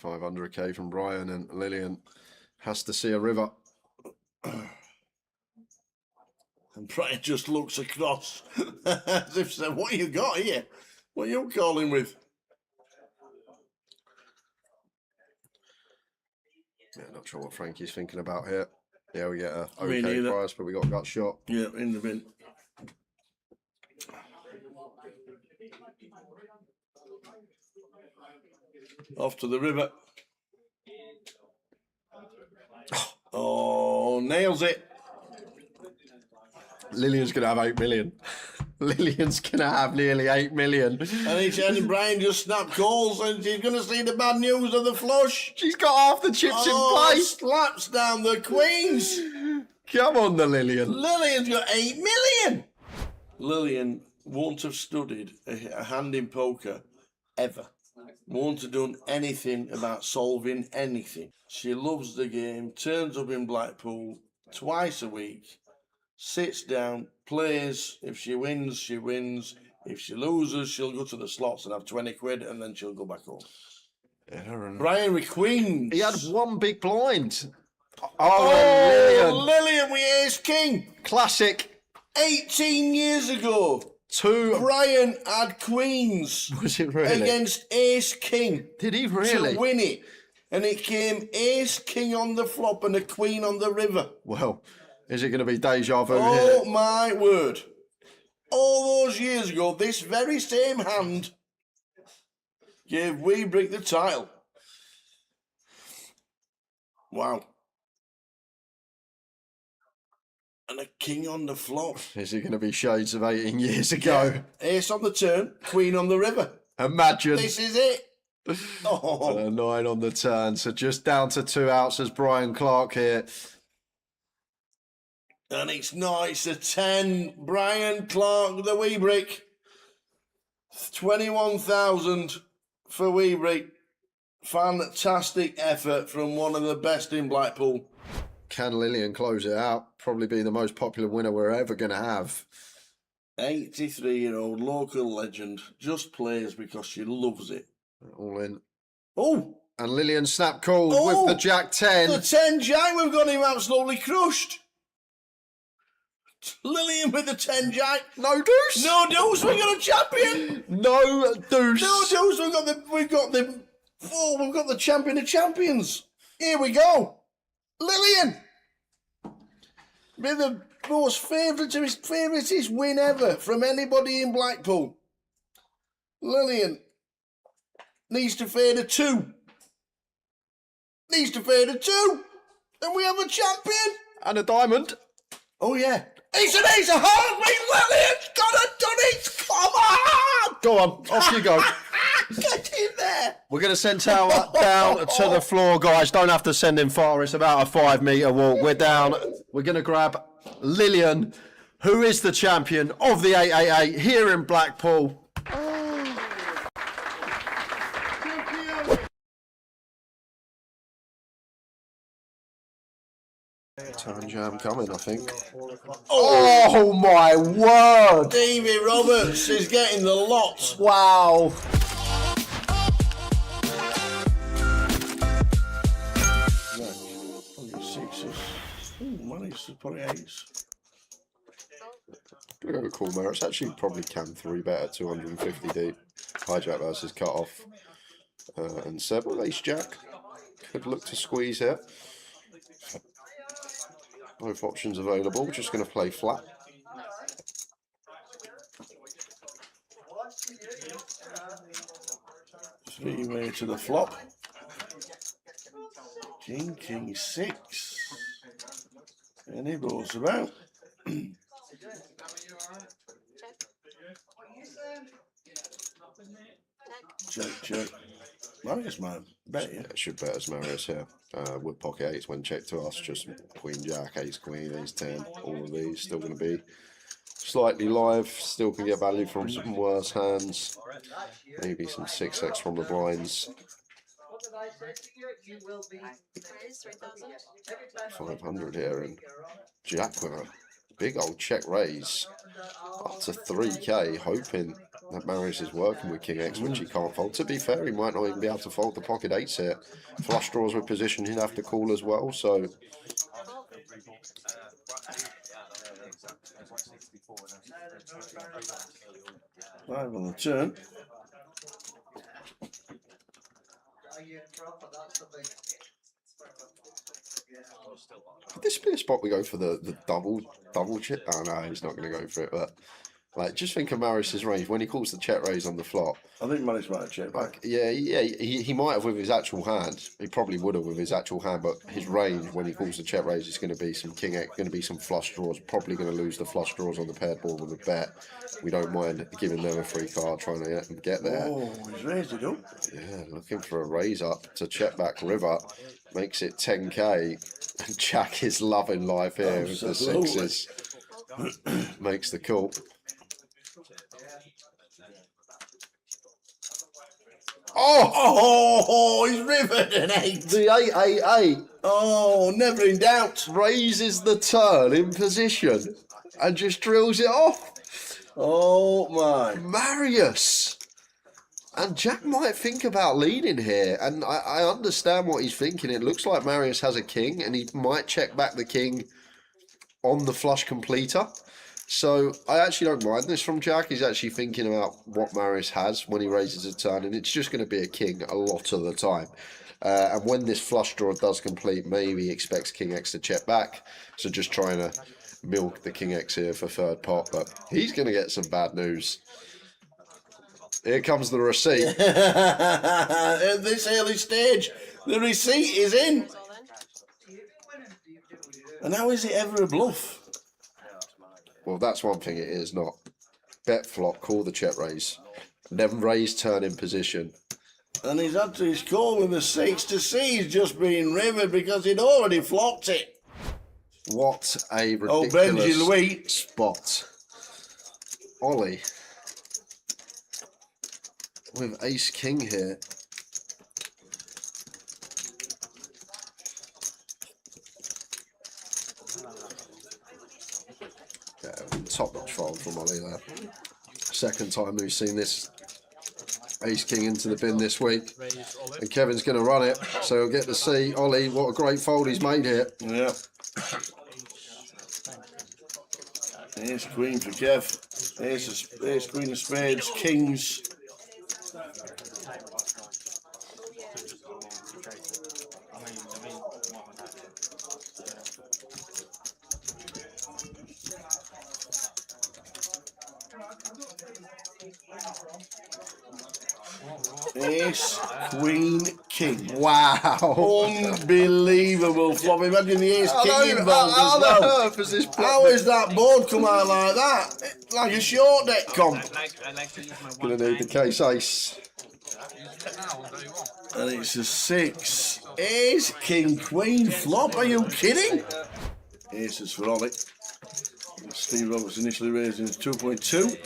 500k from Brian, and Lillian has to see a river. And Brian just looks across as if saying, what you got here? What are you calling with? Yeah, not sure what Frankie's thinking about here. Yeah, we get a okay price, but we got gut shot. Yeah, in the bin. Off to the river. Oh, nails it. Lillian's going to have 8 million. Lillian's going to have nearly 8 million. And Brian just snapped calls, and she's going to see the bad news of the flush. She's got half the chips in place. Slaps down the queens. Come on, the Lillian. Lillian's got 8 million. Lillian won't have studied a hand in poker ever. Won't have done anything about solving anything. She loves the game, turns up in Blackpool twice a week, sits down, plays. If she wins, she wins. If she loses, she'll go to the slots and have 20 quid, and then she'll go back home. Brian with queens. He had one big blind. Oh, Lillian with ace king. Classic. 18 years ago. Brian had queens. Was it really? Against ace king. Did he really? To win it. And it came ace king on the flop and a queen on the river. Well, is it going to be deja vu here? Oh, my word. All those years ago, this very same hand gave Weebrick the title. Wow. And a king on the flop. Is it going to be shades of 18 years ago? Yeah. Ace on the turn, queen on the river. Imagine. This is it. Oh. And a 9 on the turn. So just down to 2 outs as Brian Clark here. And it's not, it's a 10. Brian Clark, the Weebrick. 21,000 for Weebrick. Fantastic effort from one of the best in Blackpool. Can Lillian close it out? Probably be the most popular winner we're ever going to have. 83-year-old local legend. Just plays because she loves it. All in. Oh! And Lillian snap called with the Jack 10. The 10 Jack, we've got him absolutely crushed. Lillian with the 10 Jack. No deuce. No deuce, we got a champion. No deuce. No deuce, we've got the champion of champions. Here we go. Lillian. With the most favouriteest win ever from anybody in Blackpool. Lillian needs to fade a 2. Needs to fade a 2. And we have a champion. And a diamond. Oh, yeah. It's an ace of hearts. Lillian's got it done it. Come on. Go on. Off you go. Get in there. We're going to send Tower down to the floor, guys. Don't have to send him far. It's about a 5-metre walk. We're down. We're going to grab Lillian, who is the champion of the 888 here in Blackpool. Turn jam coming, I think. Oh my word! Davey Roberts is getting the lot. Wow. Probably 8s. Gonna go cool merits. Actually, probably can 3 better. 250 deep. Hijack versus cut off. And 7 ace jack. Could look to squeeze here. Both options available. Just going to play flat. Three-way to the flop. King 6. And he rolls about. Check. Marius might bet you. Yeah, it should bet as Marius here. Wood pocket 8s when checked to us. Just queen jack, ace queen, ace 10. All of these still going to be slightly live. Still can get value from some worse hands. Maybe some 6x from the blinds. 500 here and jack with a Big old check raise up to 3k, hoping that Marius is working with King X, which he can't fold. To be fair, he might not even be able to fold the pocket eights here. Flush draws with position, he'd have to call as well, so... Five on the turn. Could this be a spot we go for the double chip? Oh no, he's not going to go for it, but... Like, just think of Marius's range. When he calls the check raise on the flop... I think Marius might have checked back. Like, yeah, he might have with his actual hand. He probably would have with his actual hand, but his range, when he calls the check raise, is going to be some King X, going to be some flush draws. Probably going to lose the flush draws on the paired board with a bet. We don't mind giving them a free card, trying to get there. Oh, he's raised it up. Yeah, looking for a raise up to check back river. Makes it 10k. And Jack is loving life here with the sixes. Makes the call. Oh, he's rivered an 8. The 888. Oh, never in doubt. Raises the turn in position and just drills it off. Oh my. Marius. And Jack might think about leading here, and I understand what he's thinking. It looks like Marius has a king, and he might check back the king on the flush completer. So I actually don't mind this from Jack. He's actually thinking about what Marius has when he raises a turn, and it's just going to be a king a lot of the time. And when this flush draw does complete, maybe he expects King X to check back. So just trying to milk the King X here for third pot, but he's going to get some bad news. Here comes the receipt. At this early stage, the receipt is in. And how is it ever a bluff? Well, that's one thing it is not. Bet flop, call the check raise. Then raise turn in position. And he's had to his call with a 6 to see he's just being rivered because he'd already flopped it. What a Oh, Benji Louis. ridiculous spot. Ollie. With ace king here. Yeah, top notch fold from Ollie there. Second time we've seen this ace king into the bin this week. And Kevin's going to run it, so he'll get to see Ollie what a great fold he's made here. Yeah. Ace queen for Kev. Ace queen of spades, kings. Ace, queen, king. Wow. Unbelievable flop. Imagine the ace king involved as well. How is that board come out like that? Like a short deck comp. Gonna need the case ace. And it's a 6. Ace, king, queen flop. Are you kidding? Aces for Ollie. Steve Roberts initially raised in 2.2.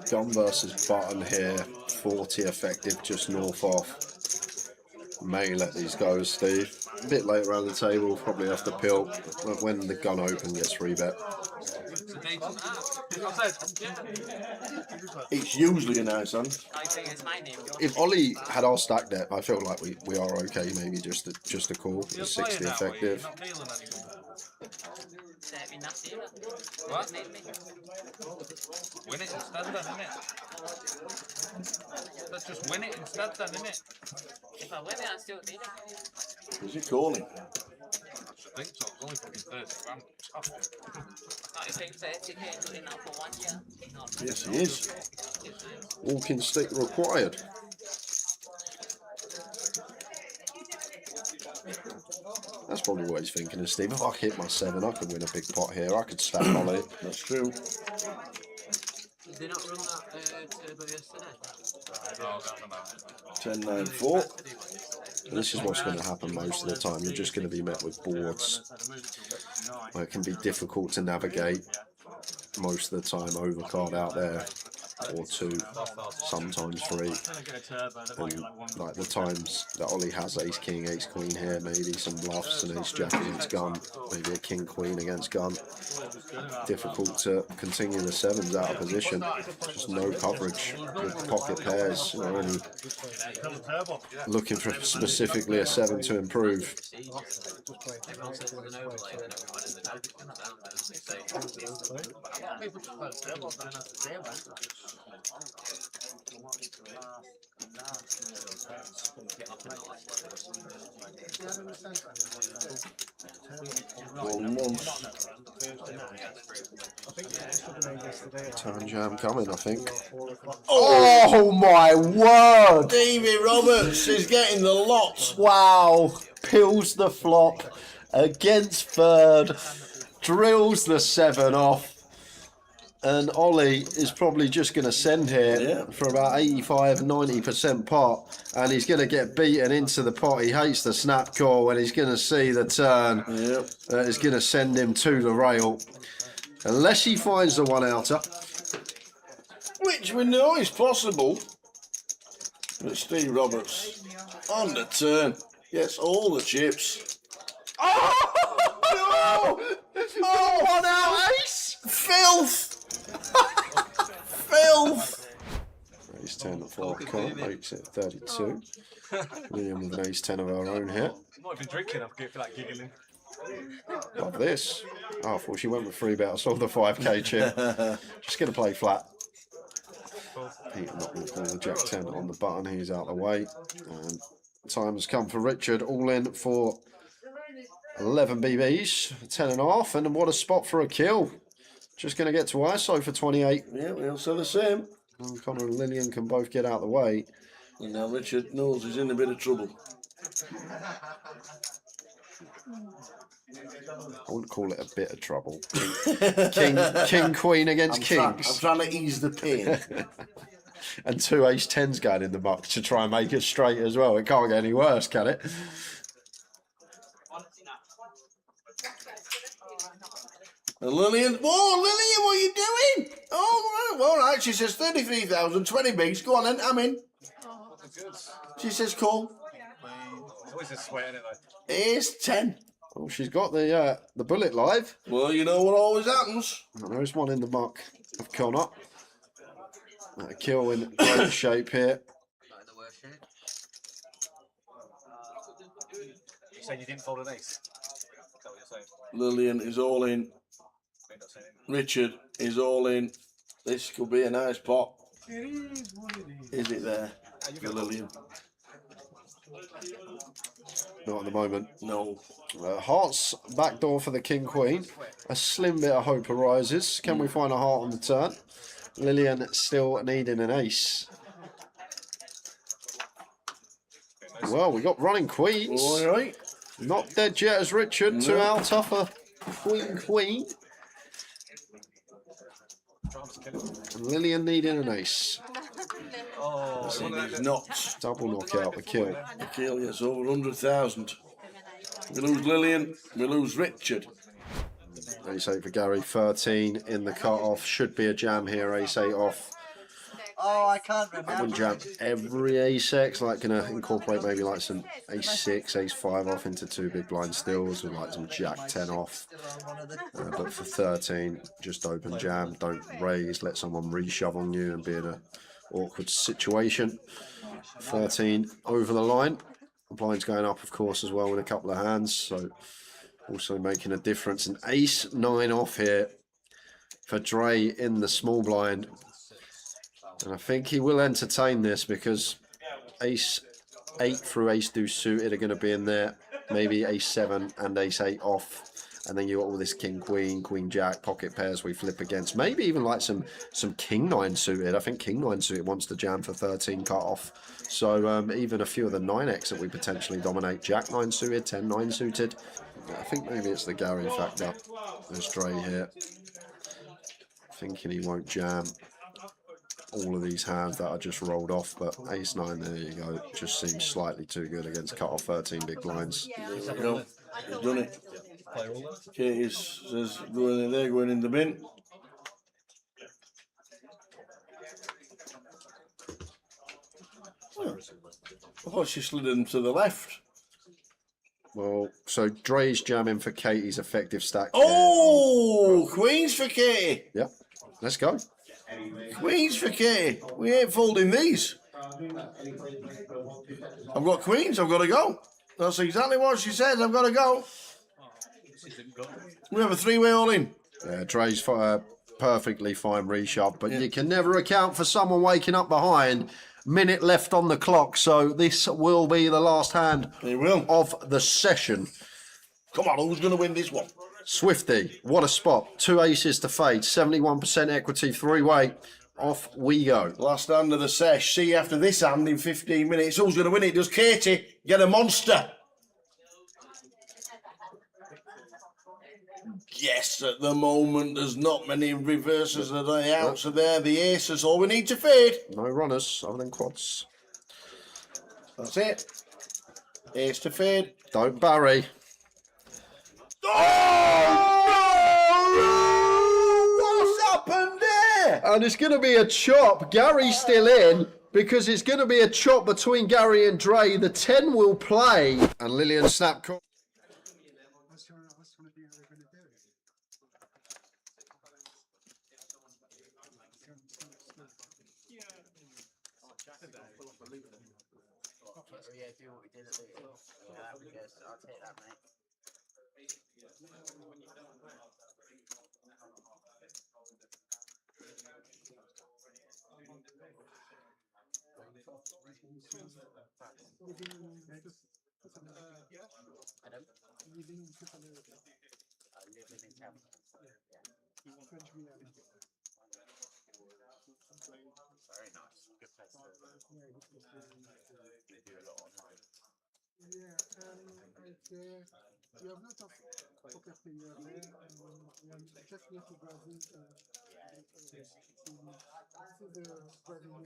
Gun versus button here, 40 effective, just north off. May let these go, Steve. A bit late around the table, probably have to pill. But when the gun open gets rebet. It's usually a nice one. If Ollie had our stack depth, I feel like we are okay. Maybe just a call. It's 60 effective. What? Win it instead then, innit? Let's just win it instead then, innit? If I win it, I still need it. Is he calling? I think so, it's only fucking 30 grand. Not if it's 30k putting out for 1 year. Yes, he is. Walking stick required. That's probably what he's thinking of, Steve. If I hit my 7, I could win a big pot here. I could stack Ollie. That's true. Did they not run that turbo yesterday? 10-9-4. This is what's going to happen most of the time. You're just going to be met with boards where it can be difficult to navigate most of the time. Overcard out there. or 2, sometimes 3. And like the times that Ollie has ace king, ace queen here, maybe some bluffs, and ace jack against gun, maybe a king queen against gun. Difficult to continue the 7s out of position. Just no coverage with pocket pairs. You're only looking for specifically a 7 to improve. Turn jam coming, I think. Oh my word! Davy Roberts is getting the lot. Wow! Pills the flop against third, drills the 7 off. And Ollie is probably just going to send here for about 85-90% pot, and he's going to get beaten into the pot. He hates the snap call, and he's going to see the turn that is going to send him to the rail, unless he finds the 1-outer, which we know is possible. But Steve Roberts on the turn gets all the chips. Oh no! Oh, 1-out ace! Filth! Filth! Ace 10 at 4 call makes it 32. William with an ace 10 of our own here. I'm not even drinking, I'm for like giggling. Love this. Oh, I thought she went with 3-bet. I saw the 5k chip. Just going to play flat. Peter not going to call the jack 10 on the button. He's out of the way. And time has come for Richard. All in for 11 BBs, 10.5. And what a spot for a kill. Just going to get to ISO for 28. Yeah, we also the same. And Connor and Lillian can both get out of the way. And now Richard knows he's in a bit of trouble. I wouldn't call it a bit of trouble. King, queen against kings. I'm trying to ease the pain. And 2 ace 10s going in the muck to try and make it straight as well. It can't get any worse, can it? And Lillian, whoa, Lillian, what are you doing? Oh, all right. She says 33,000, 20 bigs. Go on then, I'm in. She says call. It's always a sweat, isn't it? Ace 10. Oh, she's got the bullet live. Well, you know what always happens. There's one in the muck of Connor. A kill in great shape here. You saying you didn't fold an ace? Is that what you're saying? Lillian is all in. Richard is all in. This could be a nice pot. Is it there for Lillian? Not at the moment. No. Hearts backdoor for the king queen. A slim bit of hope arises. Can we find a heart on the turn? Lillian still needing an ace. Well, we got running queens. All right. Not dead yet as Richard. No. 2 out tougher. Queen. And Lillian needing an ace. Oh, He's not. Double knockout, the kill. The kill, yes, over 100,000. We lose Lillian, we lose Richard. Ace 8 for Gary, 13 in the cut-off. Should be a jam here, ace 8 off. Oh, I can't I remember. wouldn't jam every ace X, like gonna incorporate maybe like some ace 6, ace 5 off into 2 big blind stills with like some jack 10 off. But for 13, just open jam, don't raise, let someone reshove on you and be in a awkward situation. 13 over the line. The blind's going up, of course, as well in a couple of hands, so also making a difference. An ace 9 off here for Dre in the small blind. And I think he will entertain this because ace 8 through ace deuce suited are going to be in there. Maybe ace 7 and ace 8 off. And then you got all this king queen, queen jack, pocket pairs we flip against. Maybe even like some king 9 suited. I think king 9 suited wants to jam for 13 cut off. So even a few of the 9x that we potentially dominate. Jack 9 suited, 10 9 suited. I think maybe it's the Gary factor. There's Dre here. Thinking he won't jam all of these hands that I just rolled off, but ace 9, there you go. Just seems slightly too good against cut off 13 big blinds. There we go. He's done it. Katie says going in there, going in the bin. Oh, she slid them to the left. Well, so Dre's jamming for Katie's effective stack. Oh, Queens for Katie. Yep. Let's go. Queens for Katie. We ain't folding these. I've got Queens. I've got to go. That's exactly what she says. I've got to go. We have a three-way all in. Yeah, Dre's perfectly fine reshove, but you can never account for someone waking up behind. Minute left on the clock, so this will be the last hand of the session. Come on, who's going to win this one? Swifty, what a spot. 2 aces to fade, 71% equity, three-way. Off we go. Last hand of the sesh. See you after this hand in 15 minutes. Who's going to win it? Does Katie get a monster? Yes, at the moment, there's not many reverses that are out, so there, the ace is all we need to fade. No runners other than quads. That's it. Ace to fade. Don't bury. What's happened there? And it's going to be a chop. Gary's still in because it's going to be a chop between Gary and Dre. The 10 will play. And Lillian snap call. Yeah, do what we did at the that would be good. I'll take that, mate. Adam? I live in town. Very nice. Good place to they do a lot online. Yeah, you have lots of poker players there, and we are just near to Brazil. This is the Brazilian.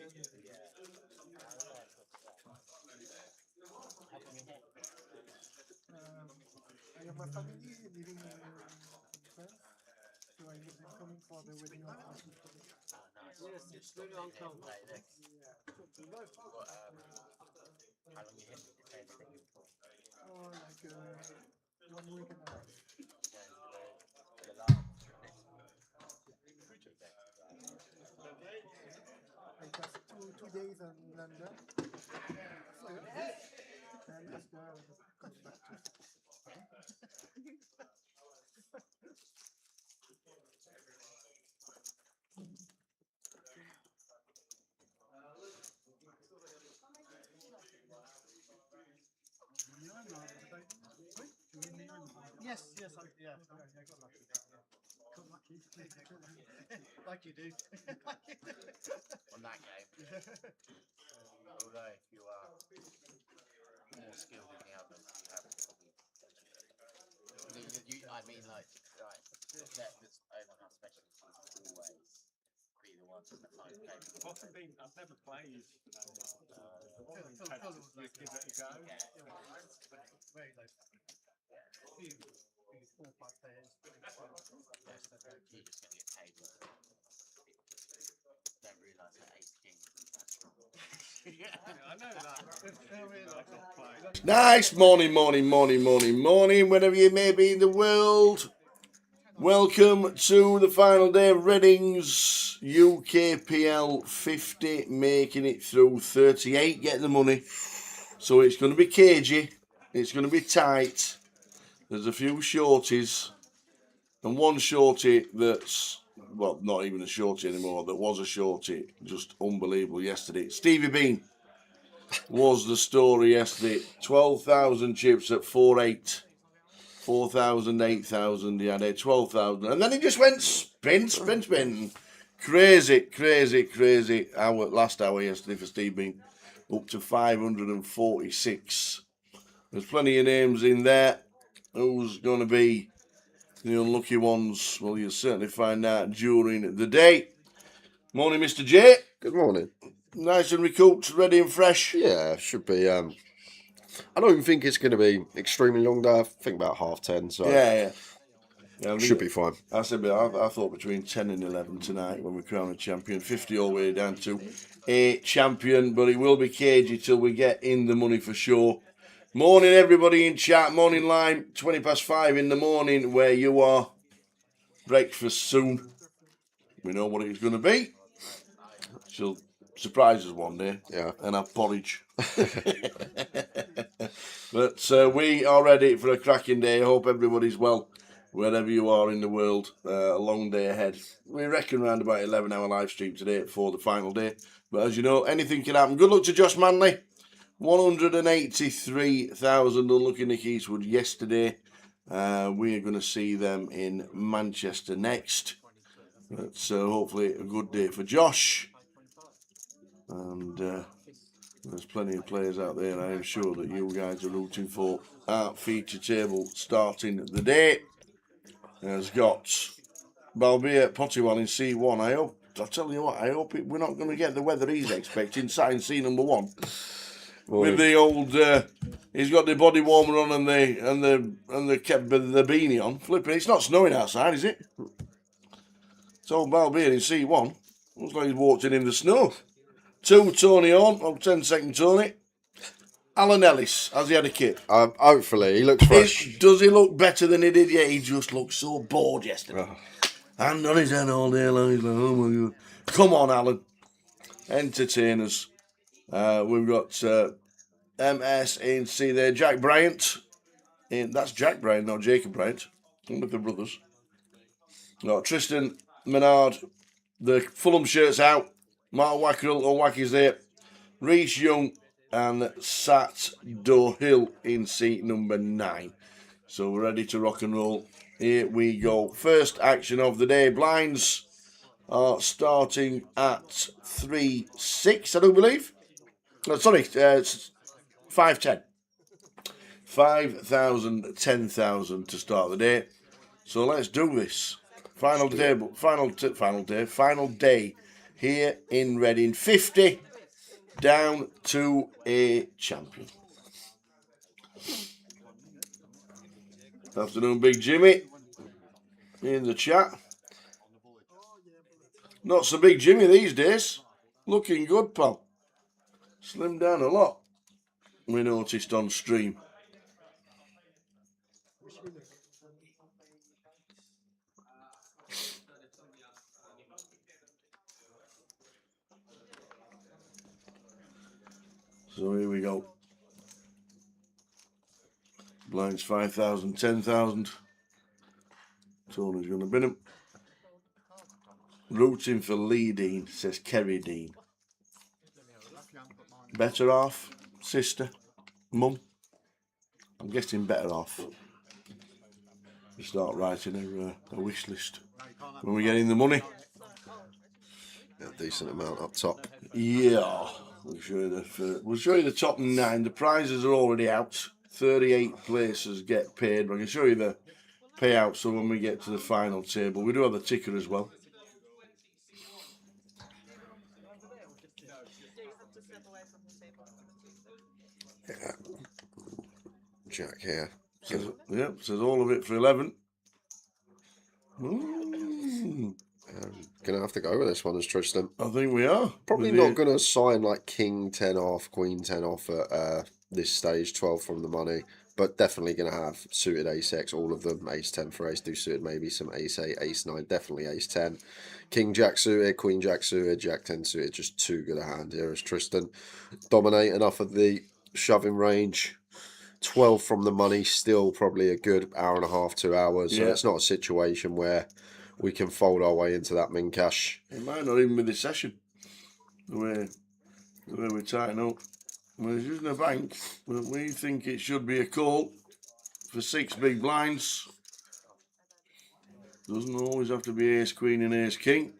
I have my family living in France, so I'm coming for the wedding of my sister. Yes, it's really long time. Yeah. How long you hit the defender that you put? Oh, like 1 week and a half. I passed two days in London. And this guy comes back to Yes, I got lucky. Got lucky. Like you do. On that game. Although if you are more skilled in the others, you have probably. I mean, like, right, that's over our specialists will always be the ones in the 5K. I've never played. Give it a go. Very nice. Few 4 or 5 players. You're just going to get paid. Don't realise that ace king isn't that strong. I know that. Nice morning, wherever you may be in the world. Welcome to the final day of Reading's UKPL 50, making it through 38, get the money. So it's going to be cagey, it's going to be tight. There's a few shorties, and one shorty that's, well, not even a shorty anymore, that was a shorty, just unbelievable yesterday. Stevie Bean was the story yesterday. 12,000 chips at 4-8. 4,000, 8,000, he had a 12,000. And then he just went spin. Crazy hour, last hour yesterday for Steve Bean. Up to 546. There's plenty of names in there. Who's going to be the unlucky ones? Well, you'll certainly find out during the day. Morning, Mr. J. Good morning. Nice and recouped, ready and fresh. Yeah, should be. I don't even think it's going to be extremely long day. I think about 10:30. So Yeah. Yeah, Should be fine. I said, I thought between 10 and 11 tonight when we crown a champion. 50 all the way down to a champion, but it will be cagey till we get in the money for sure. Morning, everybody in chat. Morning, Lime. 20 past 5 in the morning where you are. Breakfast soon. We know what it's going to be. She'll surprise us one day. Yeah. And have porridge. But we are ready for a cracking day. I hope everybody's well wherever you are in the world. A long day ahead. We reckon around about 11-hour live stream today for the final day. But as you know, anything can happen. Good luck to Josh Manley. 183,000 unlucky Nick Eastwood yesterday. We are going to see them in Manchester next. So hopefully a good day for Josh. And there's plenty of players out there I am sure that you guys are rooting for. Our feature table starting the day has got Balbia Pottiwal in C1. I tell you what, I hope we're not going to get the weather he's expecting, sat in C number 1. With the old, he's got the body warmer on and the beanie on. Flipping, it's not snowing outside, is it? It's old Balbia in C1. Looks like he's walked in the snow. 2 Tony on, 10-second Tony. Alan Ellis, has he had a kip? Hopefully, he looks fresh. Does he look better than he did? Yeah, he just looked so bored yesterday. Oh. And on his head all day long. He's like, oh my God. Come on, Alan. Entertain us. We've got MS in C there. Jack Bryant. That's Jack Bryant, not Jacob Bryant. One of the brothers. Got Tristan Menard. The Fulham shirt's out. Mark Wackerell or Wacky's there. Reece Young and Sat Dohill in seat number 9. So we're ready to rock and roll. Here we go. First action of the day. Blinds are starting at 3-6, I do believe. No, sorry, it's 5-10. 5,000, 10,000 to start the day. So let's do this. Final day here in Reading. 50 down to a champion. Afternoon, Big Jimmy in the chat. Not so big Jimmy these days. Looking good, pal. Slimmed down a lot. We noticed on stream. So here we go. Blinds 5,000, 10,000. Tony's going to bin him. Rooting for Lee Dean, says Kerry Dean. Better off, sister, mum. I'm guessing better off. We start writing a wish list when we get in the money. A decent amount up top. Yeah, we'll show you the top 9. The prizes are already out. 38 places get paid. But I can show you the payouts so when we get to the final table. We do have the ticker as well. Yeah. Jack here. Says all of it for 11. Gonna have to go with this one as Tristan. I think we are. Probably not gonna sign like King 10 off, Queen 10 off at this stage, 12 from the money. But definitely gonna have suited ace X, all of them. Ace 10 for ace 2 suited, maybe some ace 8, ace 9, definitely ace 10. King Jack suited, Queen Jack suited, Jack 10 suited, just too good a hand here as Tristan. Dominating off of the shoving range. 12 from the money, still probably a good hour and a half, 2 hours. So it's not a situation where we can fold our way into that min cash. It might not even be this session. The way we tighten up. Well, it's using a bank, but we think it should be a call for 6 big blinds. Doesn't always have to be ace queen and ace king.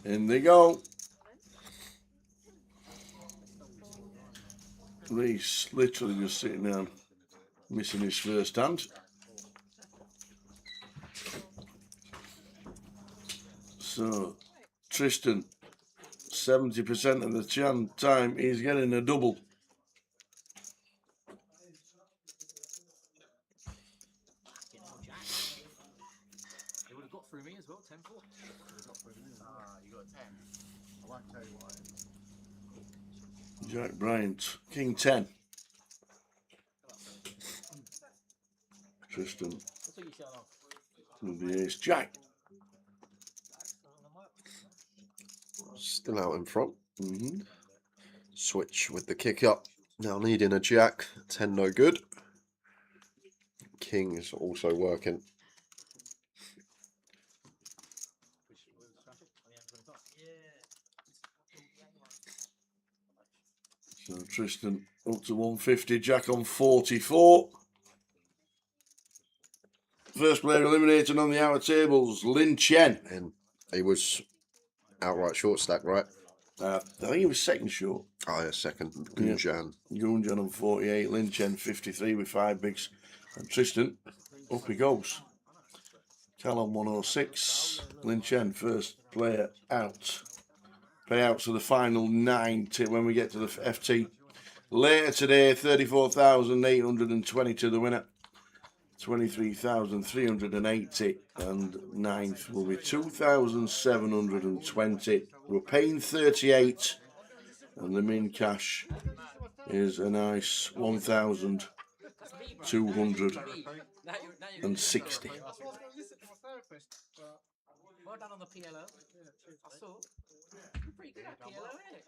In they go. Reece literally just sitting down, missing his first hand. So, Tristan, 70% of the time he's getting a double. It would have got through me as well, 10-4. You got a 10. I won't tell you what it is. Jack Bryant, King 10. Tristan with the ace Jack. Still out in front. Switch with the kick up. Now needing a jack. 10 no good. King's also working. So Tristan up to 150, Jack on 44. First player eliminated on the outer tables, Lin Chen. And he was outright short stack, right? I think he was second short. Oh, yeah, second. Gunjan. Gunjan on 48, Lin Chen 53 with 5 bigs. And Tristan, up he goes. Cal on 106, Lin Chen first player out. Payouts for the final 9 when we get to the FT. Later today, 34,820 to the winner. 23,380 and 9th will be 2,720. We're paying 38 and the min cash is a nice 1,260. Well done on the PLO. I saw. You're pretty good at PLO, isn't it?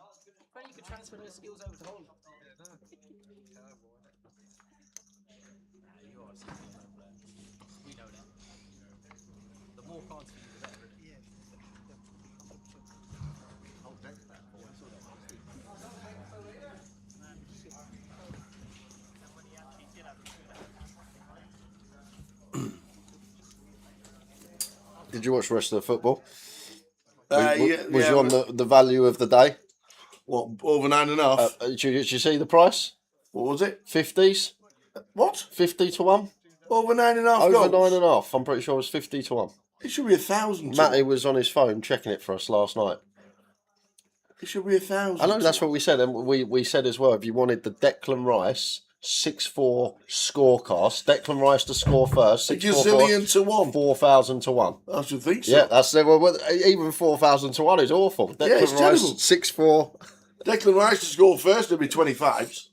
But you could transfer those skills over to Holland. You are a player. We know that. The more cards for you, the better. Whole deck's about 4. I saw that. Did you watch the rest of the football? Yeah, Was you on the value of the day? What, over 9.5? Did you see the price? What was it? 50s? What? 50 to 1? Over 9.5 Over goals? 9.5. I'm pretty sure it was 50 to 1. It should be 1,000. Matty was on his phone checking it for us last night. It should be 1,000. I know, that's what we said. And we said as well, if you wanted the Declan Rice 6-4 scorecast, Declan Rice to score first. A gazillion to 1. 4,000 to 1. I should think so. Yeah, that's even 4,000 to 1 is awful. Declan it's Rice terrible. 6-4. Declan Rice to score first, it'll be 25s.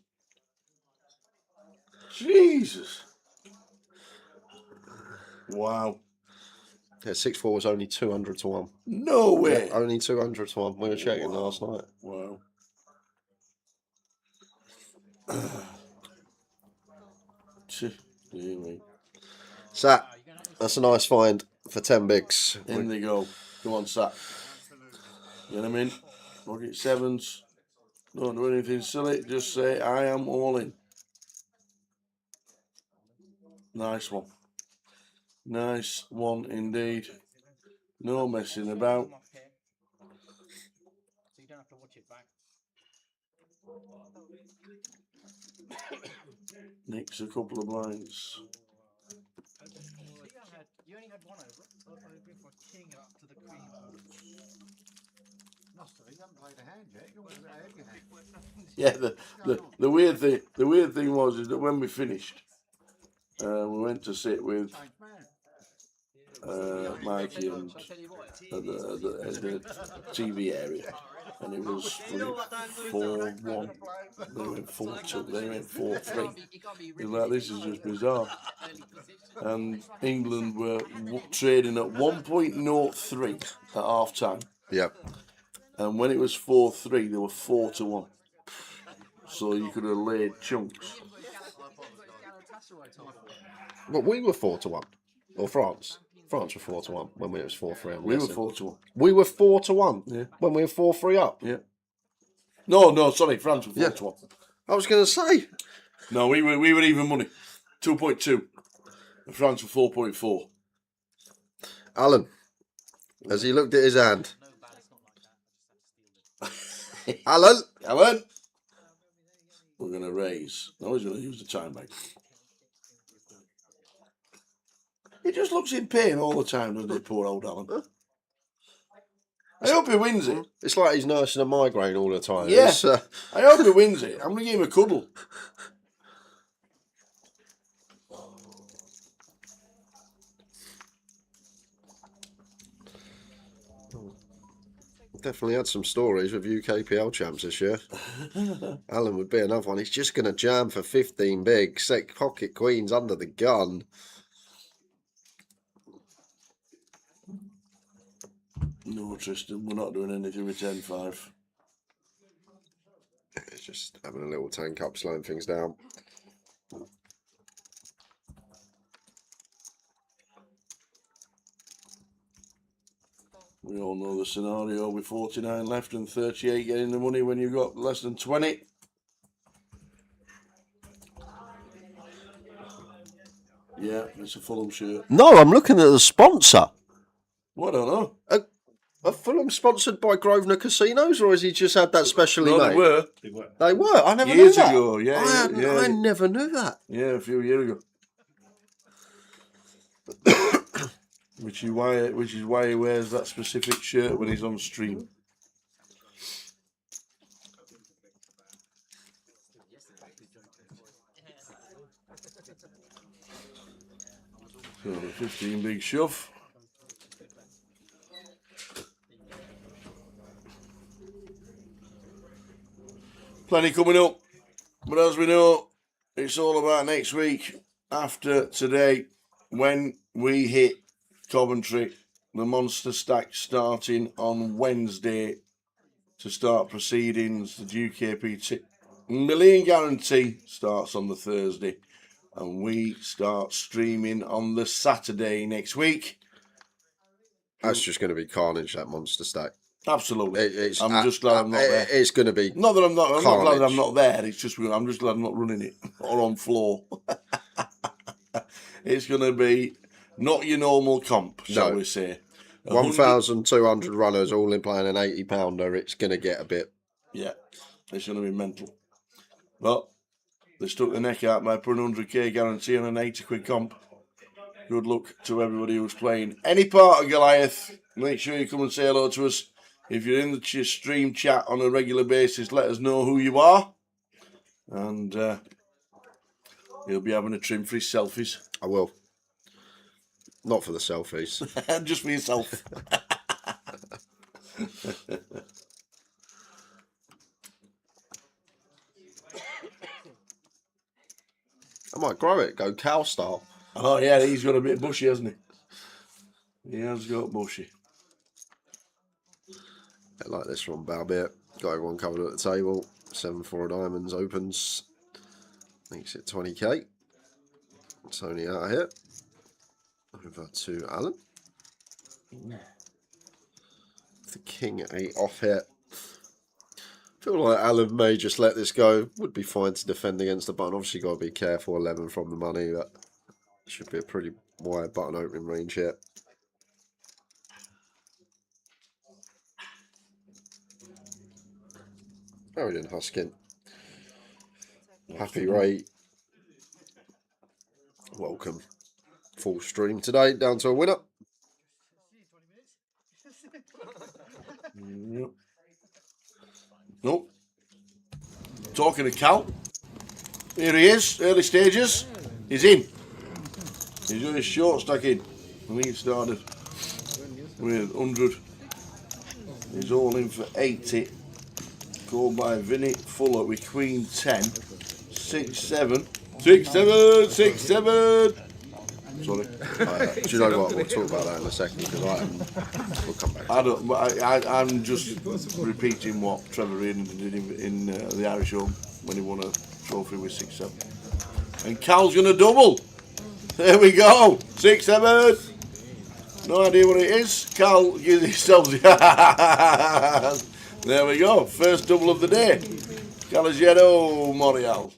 Jesus. Wow. Yeah, 6-4 was only 200 to 1. No way. Yeah, only 200 to 1. We were checking last night. Wow. Sat, that's a nice find for 10 bigs. In they go. Come on, Sat. Get them in. Pocket 7s. Don't do anything silly. Just say, I am all in. Nice one. Nice one indeed. No messing about. So you don't have to watch it back. Nicks a couple of blinds. You only had one over. For king up to the queen. Must have. You haven't played a hand yet. You always ahead your hand. Yeah, the weird thing was is that when we finished, we went to sit with Mikey and at the TV area, and it was 4-1. They went 4-2. They went 4-3. It's like, this is just bizarre. And England were trading at 1.03 at half time. Yep. And when it was 4-3, they were 4-1. So you could have laid chunks. But we were 4-1. Or France. France were 4-1 when it was 4-3. We were 4-1. We were 4-1 Yeah. when we were 4-3 up. Yeah. No, sorry, France were 4-1. I was going to say. No, we were even money. 2.2. And France were 4.4. Alan, as he looked at his hand. Alan! We're going to raise. No, he's going to use the time bank. He just looks in pain all the time, doesn't he, poor old Alan? I hope he wins it. It's like he's nursing a migraine all the time. Yeah. It's, I hope he wins it. I'm going to give him a cuddle. definitely had some stories with UKPL champs this year. Alan would be another one. He's just going to jam for 15 big, set pocket queens under the gun. No, Tristan, we're not doing anything with 10-5. It's just having a little 10 cup, slowing things down. We all know the scenario with 49 left and 38 getting the money when you've got less than 20. Yeah, it's a Fulham shirt. No, I'm looking at the sponsor. Well, I don't know. Are Fulham sponsored by Grosvenor Casinos, or has he just had that specially No, made? they were. They were. I never Years knew that. ago, yeah, yeah. I never knew that. Yeah, a few years ago. which is why he wears that specific shirt when he's on stream. So the 15 big shove. Plenty coming up, but as we know, it's all about next week after today when we hit Coventry. The Monster Stack starting on Wednesday to start proceedings. The UKPL Million Guarantee starts on the Thursday, and we start streaming on the Saturday next week. That's just going to be carnage, that Monster Stack. Absolutely. I'm just glad I'm not there. It's going to be. Not that I'm not glad I'm carnage. not there. It's just I'm just glad I'm not running it or on floor. It's going to be not your normal comp, shall we say. 1,200 runners all in playing an 80 pounder. It's going to get a bit. Yeah, it's going to be mental. But they stuck the neck out by putting 100k guarantee on an 80 quid comp. Good luck to everybody who's playing any part of Goliath. Make sure you come and say hello to us. If you're in the stream chat on a regular basis, let us know who you are. And you'll be having a trim for his selfies. I will. Not for the selfies. Just for yourself. I might grow it, go cow style. Oh, yeah, he's got a bit bushy, hasn't he? He has got bushy. I like this one, Balbit. Got everyone covered at the table. 7-4 diamonds opens. Makes it 20k. Tony out of here. Over to Alan. The king 8 off here. Feel like Alan may just let this go. Would be fine to defend against the button. Obviously got to be careful. 11 from the money. But should be a pretty wide button opening range here. How are we doing, Huskin? Happy rate. Welcome. Full stream today, down to a winner. Yep. Nope. Talking to Cal. Here he is, early stages. He's in. He's doing his short stack in. I think he started with 100. He's all in for 80. Called by Vinny Fuller with Queen 10. 6-7. 6-7. 6-7. Sorry. Do you know what? We'll talk about that in a second because we'll come back. I'm just repeating what Trevor Reardon did in the Irish Home when he won a trophy with 6-7. And Cal's going to double. There we go. 6-7. No idea what it is. Cal gives himself. There we go. First double of the day. Calogero Morial.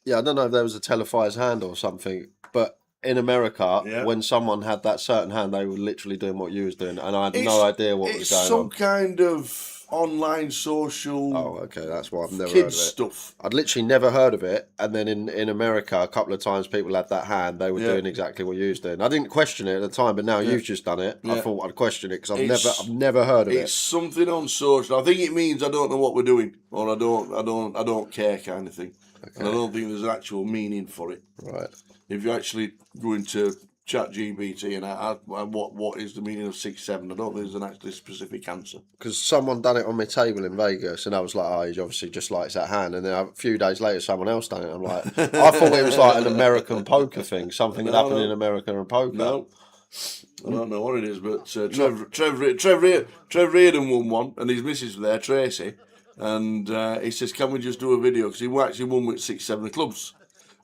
Yeah, I don't know if there was a televised hand or something, but in America, when someone had that certain hand, they were literally doing what you was doing, and I had no idea what was going on. It's some kind of online social Oh, okay, that's why I've never heard kids of it. stuff. I'd literally never heard of it, and then in America, a couple of times people had that hand. They were Yeah. doing exactly what you was doing. I didn't question it at the time, but now Yeah. you've just done it. I Yeah. thought I'd question it because I've It's- never heard of It's it. something on social. I think it means I don't know what we're doing, or I don't care, kind of thing. And I don't think there's an actual meaning for it. Right. If you actually go into ChatGPT and what is the meaning of 6'7", I don't think there's an actually specific answer. Because someone done it on my table in Vegas, and I was like, "Oh, he obviously just likes that hand." And then a few days later, someone else done it. I'm like, I thought it was like an American poker thing, something that happened in America and poker. No, I don't know what it is, but Trev Reardon won one, and his missus was there, Tracy, and he says, "Can we just do a video?" Because he actually won with 6'7" clubs.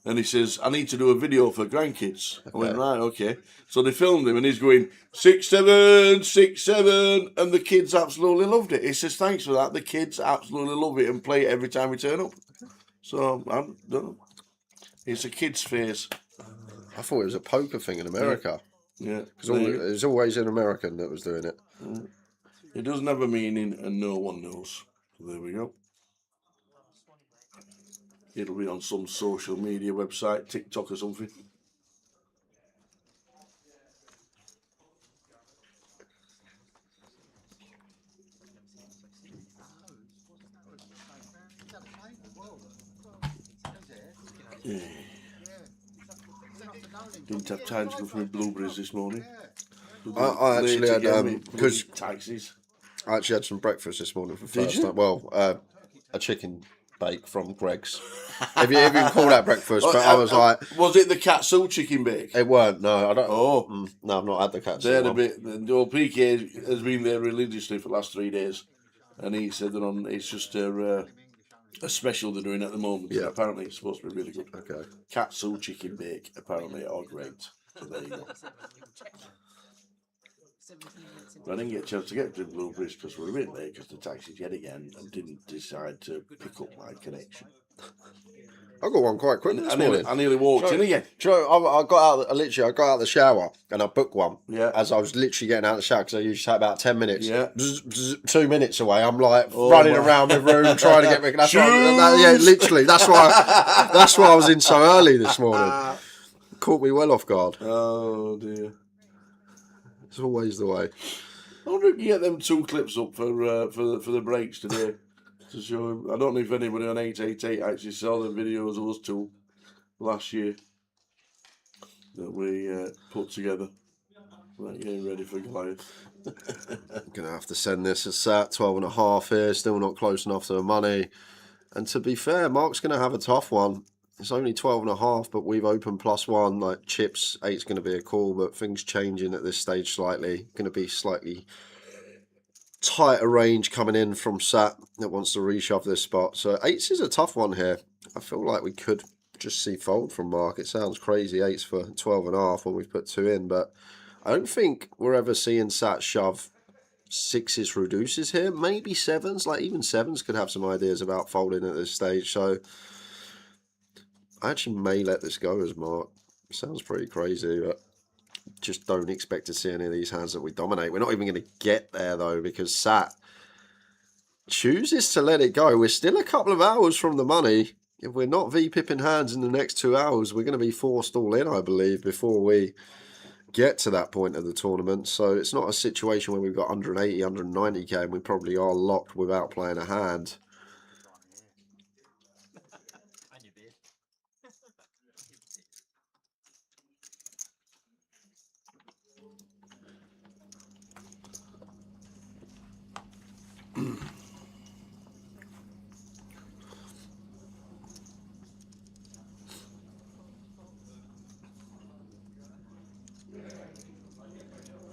And he says, "I need to do a video for grandkids." I went, "Right, okay." So they filmed him, and he's going 6'7", 6'7", and the kids absolutely loved it. He says, "Thanks for that." The kids absolutely love it and play it every time we turn up. So I don't know. It's a kid's face. I thought it was a poker thing in America. Yeah, Because it was always an American that was doing it. it doesn't have a meaning, and no one knows. So there we go. It'll be on some social media website, TikTok or something. Didn't have time to go for my blueberries this morning. I actually had because taxis. I actually had some breakfast this morning for the Did first you? time. Well, a chicken bake from Greg's. if you can call that breakfast, but I was like, was it the katsu chicken bake? it weren't. No, I don't. Oh, No, I've not had the cats. they're a bit. The old PK has been there religiously for the last 3 days, and he said that it's just a special they're doing at the moment. Yeah. And apparently it's supposed to be really good. Okay. Katsu chicken bake apparently are great. So there you go. But I didn't get a chance to get to Blueberries because we're a bit late because the taxi's yet again and didn't decide to pick up my connection. I got one quite quick this morning. I nearly walked in again. Do you know, I got out. I got out of the shower and I booked one. Yeah. As I was literally getting out of the shower because I usually take about 10 minutes. Yeah. 2 minutes away, I'm like running around the room trying to get back. Yeah, literally. That's why I was in so early this morning. Caught me well off guard. Oh dear. It's always the way. I wonder if you get them 2 clips up for the breaks today to show. I don't know if anybody on 888 actually saw the videos of us 2 last year that we put together. Right, getting ready for Goliath. Gonna have to send this as sat 12.5 here. Still not close enough to the money. And to be fair, Mark's gonna have a tough one. It's only 12.5, but we've opened +1. Like chips, 8's going to be a call, but things changing at this stage slightly. Going to be slightly tighter range coming in from Sat that wants to reshove this spot. So 8's is a tough one here. I feel like we could just see fold from Mark. It sounds crazy, 8's for 12.5 when we've put 2 in, but I don't think we're ever seeing Sat shove 6's reduces here. Maybe 7's, like even 7's could have some ideas about folding at this stage. So I actually may let this go as Mark. Sounds pretty crazy, but just don't expect to see any of these hands that we dominate. We're not even going to get there, though, because Sat chooses to let it go. We're still a couple of hours from the money. If we're not V-pipping hands in the next 2 hours, we're going to be forced all in, I believe, before we get to that point of the tournament. So it's not a situation where we've got 180, 190k, and we probably are locked without playing a hand.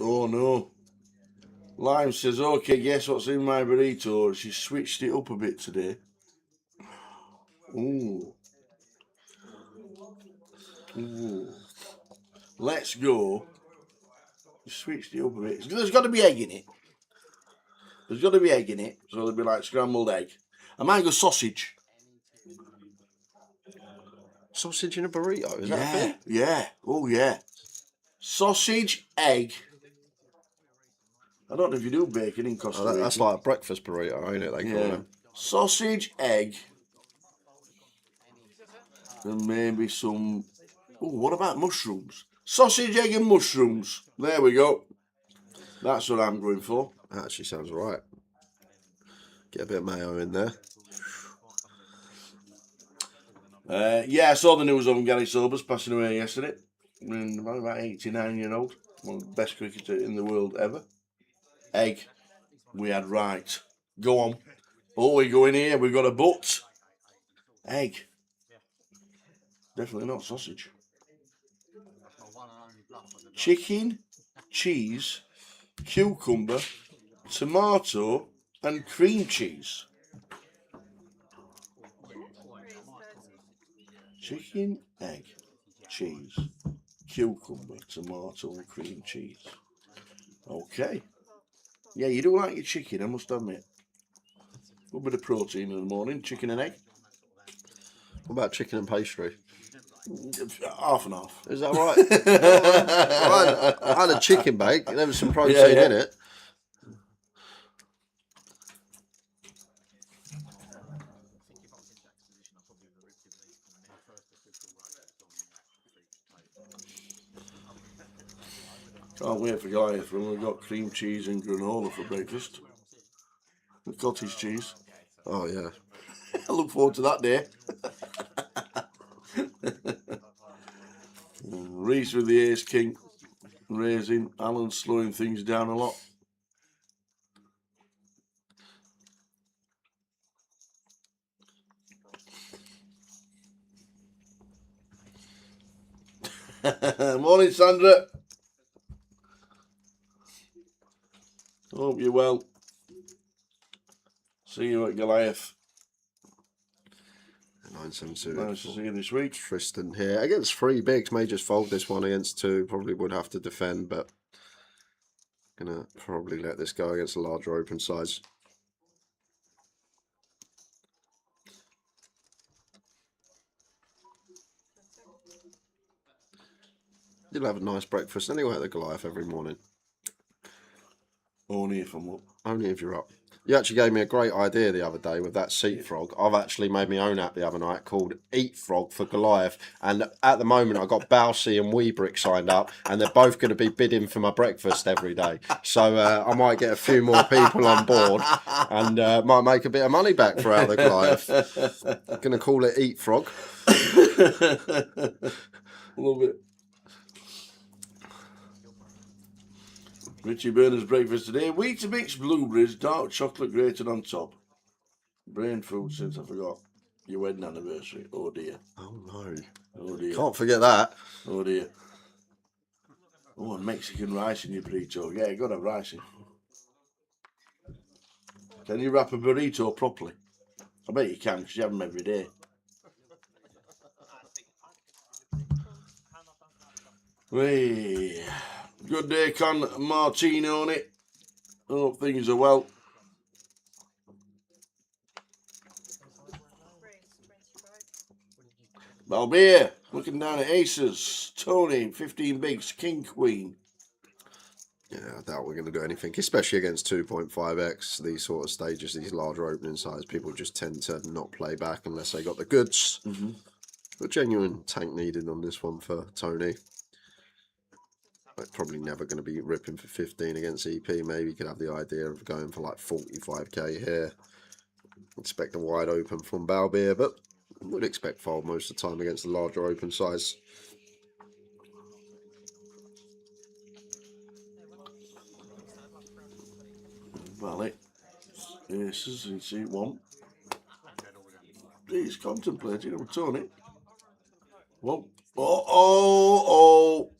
Oh no. Lime says, "Okay, guess what's in my burrito?" She switched it up a bit today. Ooh. Ooh. Let's go. Switched it up a bit. There's got to be egg in it. There's got to be egg in it. So there'll be like scrambled egg. I might go sausage. Sausage in a burrito, is that a thing? Yeah. Oh yeah. Sausage, egg. I don't know if you do bacon in Costa Rica. That's like a breakfast burrito, ain't it? They call them. Sausage, egg, and maybe some. Oh, what about mushrooms? Sausage, egg, and mushrooms. There we go. That's what I'm going for. That actually sounds right. Get a bit of mayo in there. Yeah, I saw the news of Gary Sobers passing away yesterday. About 89-year-old. One of the best cricketers in the world ever. Egg. We had right. Go on. Oh, we go in here. We've got a butt. Egg. Definitely not sausage. Chicken, cheese, cucumber, tomato, and cream cheese. Chicken, egg, cheese, cucumber, tomato, and cream cheese. Okay. Yeah, you do like your chicken, I must admit. A little bit of protein in the morning, chicken and egg. What about chicken and pastry? Half and half. Is that right? I had a chicken bake. There was some protein in it. Can't wait for Goliath when we've got cream cheese and granola for breakfast. With cottage cheese. Oh, yeah. I look forward to that day. Reese with the ace king. Raising. Alan slowing things down a lot. Morning, Sandra. Hope you're well. See you at Goliath. 972. Nice to see you this week. Tristan here. Against 3 bigs. May just fold this one against 2. Probably would have to defend, but gonna probably let this go against a larger open size. You'll have a nice breakfast anyway at the Goliath every morning. Only if I'm up. Only if you're up. You actually gave me a great idea the other day with that seat frog. I've actually made my own app the other night called Eat Frog for Goliath. And at the moment, I've got Bowsy and Weebrick signed up. And they're both going to be bidding for my breakfast every day. So I might get a few more people on board. And might make a bit of money back for out the Goliath. Going to call it Eat Frog. Love it. Richie Burner's breakfast today. Weetabix blueberries, dark chocolate grated on top. Brain food since I forgot your wedding anniversary. Oh dear. Oh no. Oh dear. Can't forget that. Oh dear. Oh, and Mexican rice in your burrito. Yeah, you got to have rice in. Can you wrap a burrito properly? I bet you can because you have them every day. Hey. Good day, Con Martino on it. Hope things are well. Balbir, looking down at aces. Tony, 15 bigs, king, queen. Yeah, I doubt we're going to do anything, especially against 2.5x, these sort of stages, these larger opening size. People just tend to not play back unless they got the goods. But genuine tank needed on this one for Tony. Like, probably never going to be ripping for 15 against EP. Maybe you could have the idea of going for like 45k here. Expect a wide open from Balbir, but would expect fold most of the time against the larger open size. Valet. Aces in seat 1. He's contemplating a Tony. Whoa. Oh.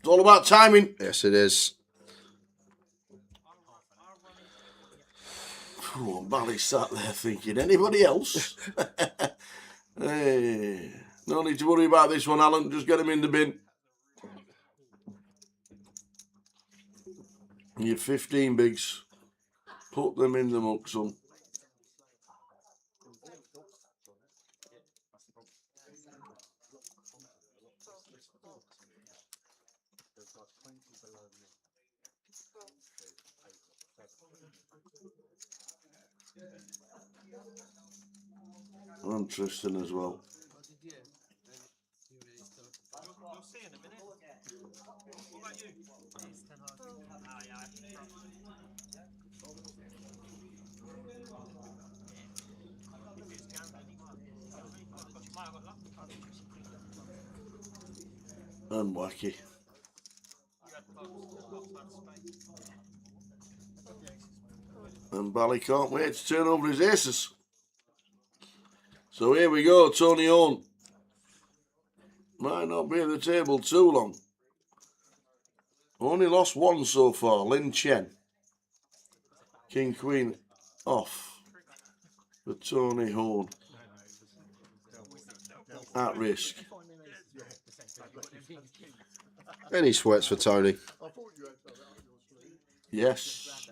It's all about timing. Yes, it is. Oh, Bally sat there thinking, anybody else? Hey, no need to worry about this one, Alan. Just get him in the bin. Your 15 bigs. Put them in the muck, son. And Tristan as well. You'll see in a minute. What about you? And Wacky. And Bally can't wait to turn over his aces. So here we go, Tony Owen. Might not be at the table too long. Only lost one so far, Lin Chen. King Queen off for Tony Horn. At risk. Any sweats for Tony? Yes.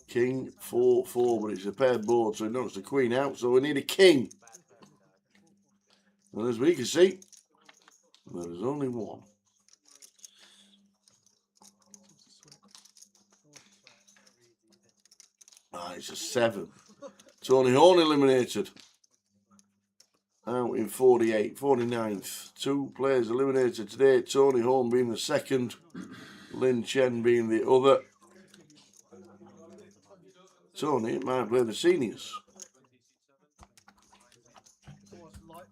King 4-4, but it's a paired board, so he knocks the Queen out, so we need a king. And as we can see, there is only one. Ah, it's a 7. Tony Horn eliminated. Out in 48, 49th. 2 players eliminated today. Tony Horn being the second. Lin Chen being the other. Tony might play the seniors. Mark,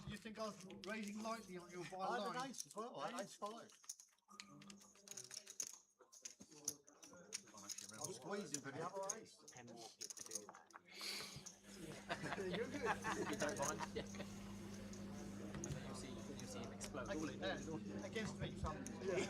do you think I was raising lightly on your by line? I had an ace as well. I had ace 5. I was squeezing for the other ace. You're good. Against me, son. Yeah.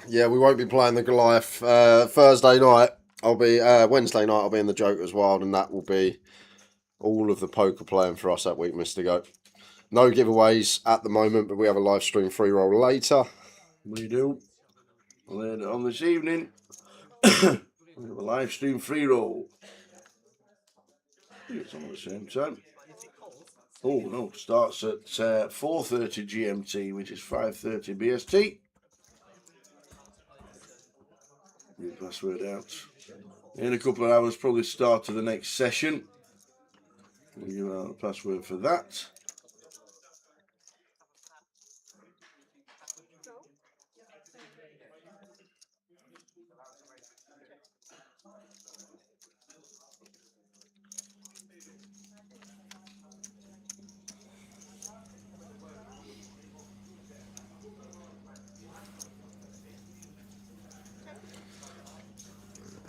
Yeah, we won't be playing the Goliath Thursday night. Wednesday night. I'll be in the Joker's Wild, and that will be all of the poker playing for us that week, Mr. Goat. No giveaways at the moment, but we have a live stream free roll later. We do. Later on this evening, we have a live stream free roll. It's on at the same time. Oh no, starts at 4:30 GMT, which is 5:30 BST. Your password out. In a couple of hours, probably start of the next session. We'll give out a password for that.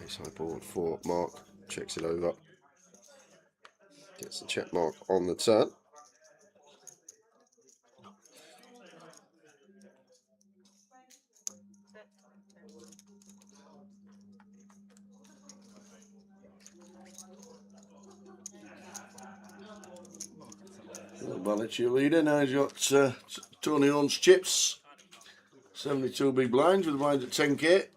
Ace high board for Mark. Checks it over. Gets the check mark on the turn. Ballet cheerleader. Now he's got Tony Horn's chips. 72 big blinds with the blinds at 10k.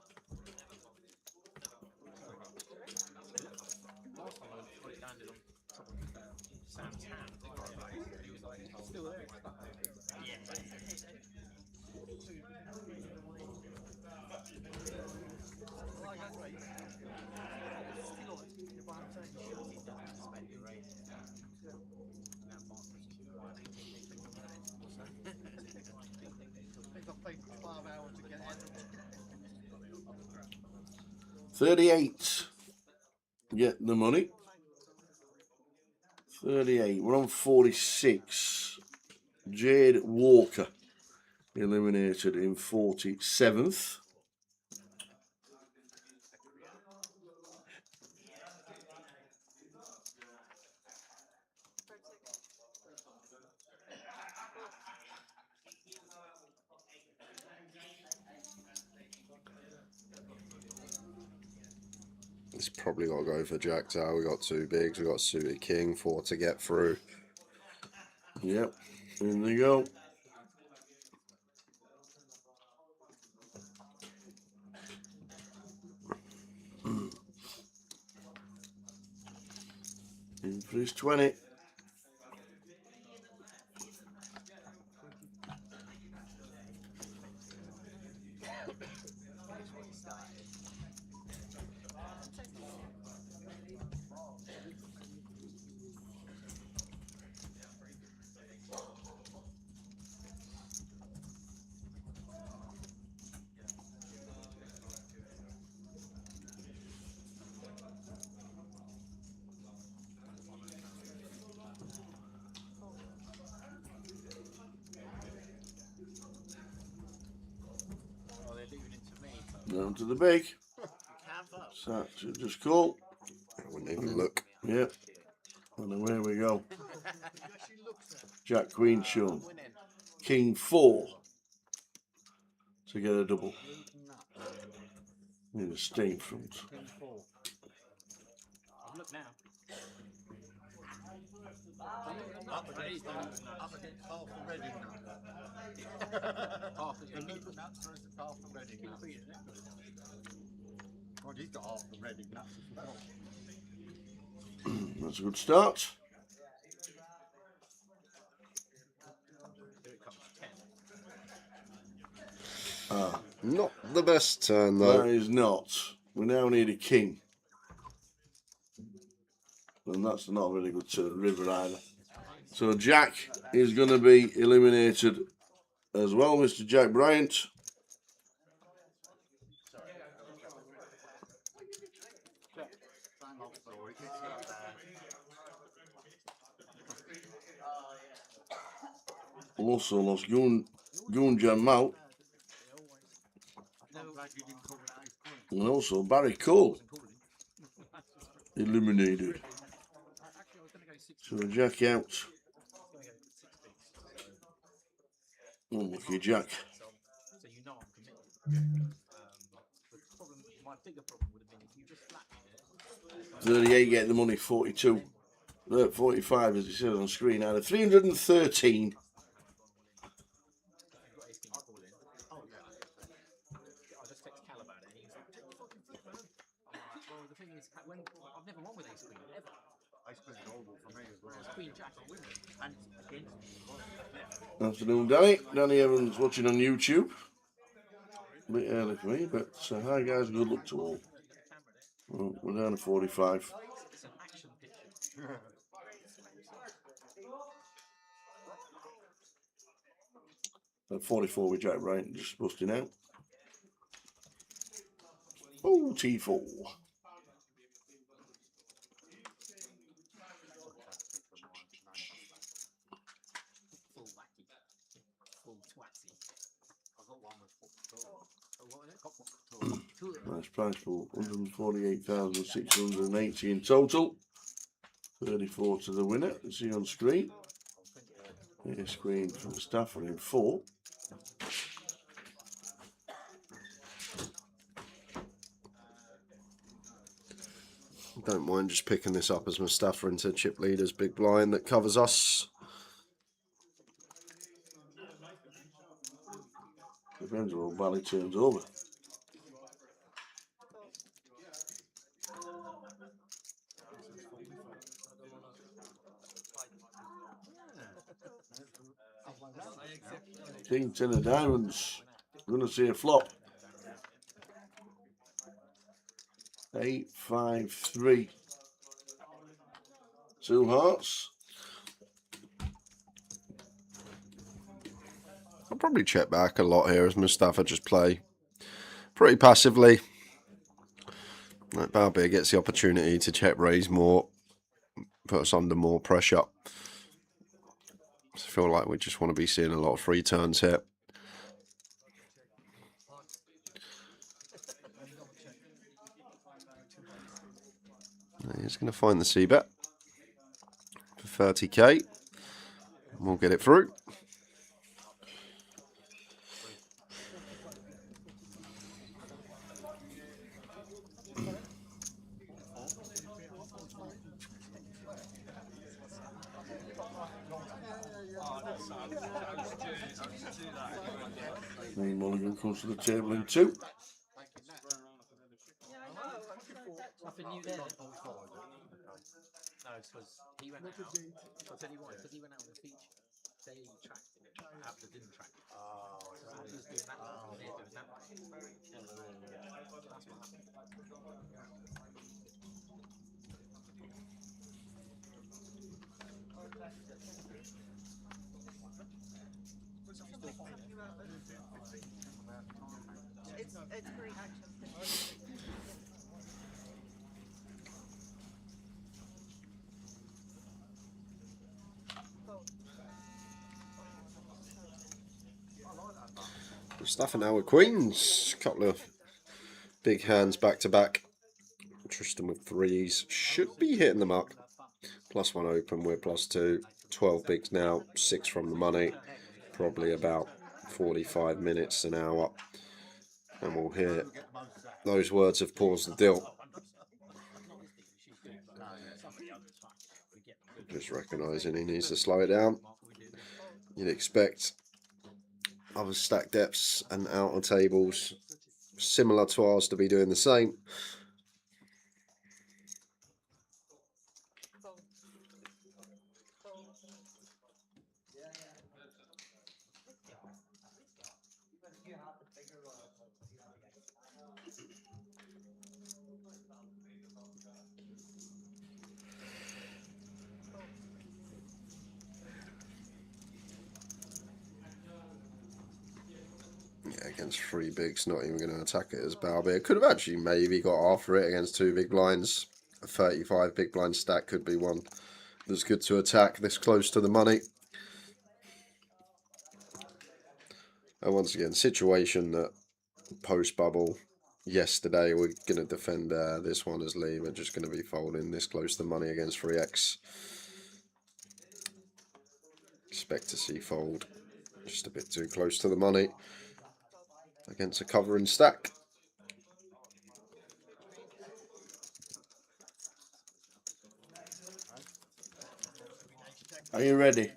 I've played 12 hours to get out. 38. Get the money. 38. We're on 46. Jade Walker eliminated in 47th. It's probably got to go for Jack Tower. We got 2 bigs. We got suited king, 4 to get through. Yep. In they go. In for his 20. Oh, they're leaving it to me. Down to the big. Canva. So that should just call. I wouldn't even look. Yep. And away we go. She looks at Jack, Queen, shown. Winning. King 4 to get a double. Need a stain front. King 4. I've looked now. up against half the Reading now. Half The Luton nuts versus half the Reading nuts. God, he's got half the Reading nuts as well. That's a good start. Here it comes. 10. Ah, Not the best turn that though. is not. We now need a king. And that's not a really good turn. River either. So Jack is going to be eliminated as well, Mr. Jack Bryant. Same old story. Also lost Gunjan Mount. I'm glad you didn't call it ace queen. And also Barry Cole eliminated. Actually, I was going to go 6. So Jack out. Unlucky Jack. So you know I'm committed. The problem, my bigger problem would have been if you just flashed it. 38 get the money, 42. 45 as it says on screen out of 313. You've got ace king call in. Oh yeah. I just text Cal about it and he's like, take the fucking flip, man. I'm like, well, the thing is, when I've never won with ace queen ever. Ace queen's horrible for me as well. It's queen jack, I'm winning. And it's against me as well. Afternoon, Danny. Danny Evans watching on YouTube. A bit early for me, but hi guys, good luck to all. Well, we're down to 45. It's an action picture. At 44 with Jack Bryant just busting out. Oh, T4. Full wacky. Full twatty. I've got one with oh, what is it? Nice price for 148,680 in total. 34 to the winner. You see on screen. Here's screen from the Stafford in 4. Don't mind just picking this up as Mustafa into chip leader's big blind that covers us. Depends on what Valley turns over. King 10 of diamonds. Gonna see a flop. 8, 5, 3. 2 hearts. I'll probably check back a lot here as Mustafa just play pretty passively. Like Balbeer gets the opportunity to check raise more, put us under more pressure. I feel like we just want to be seeing a lot of free turns here. He's going to find the C-bet for 30k. We'll get it through. Who comes to the table in 2? Nothing new there. No, it's because he went Not a out. date. I'll tell you why, because he went out on the feature. They tracked it. Abda didn't track it. Oh, so Abda's doing that way, and they're doing that way. That's what happened. It's great action. Good stuff. And now with queens. Couple of big hands back to back. Tristan with 3s. Should be hitting the mark. +1 open, we're +2. 12 bigs now, 6 from the money. Probably about 45 minutes, an hour. And we'll hear those words of pause the deal. Just recognising he needs to slow it down. You'd expect other stack depths and outer tables similar to ours to be doing the same. Yeah, against 3 bigs, not even going to attack it as bow big. Could have actually maybe got after it against 2 big blinds. A 35 big blind stack could be one that's good to attack this close to the money. And once again, situation that post bubble yesterday, we're going to defend this one as Lee. We're just going to be folding this close to the money against 3x. Expect to see fold just a bit too close to the money against a covering stack. Are you ready?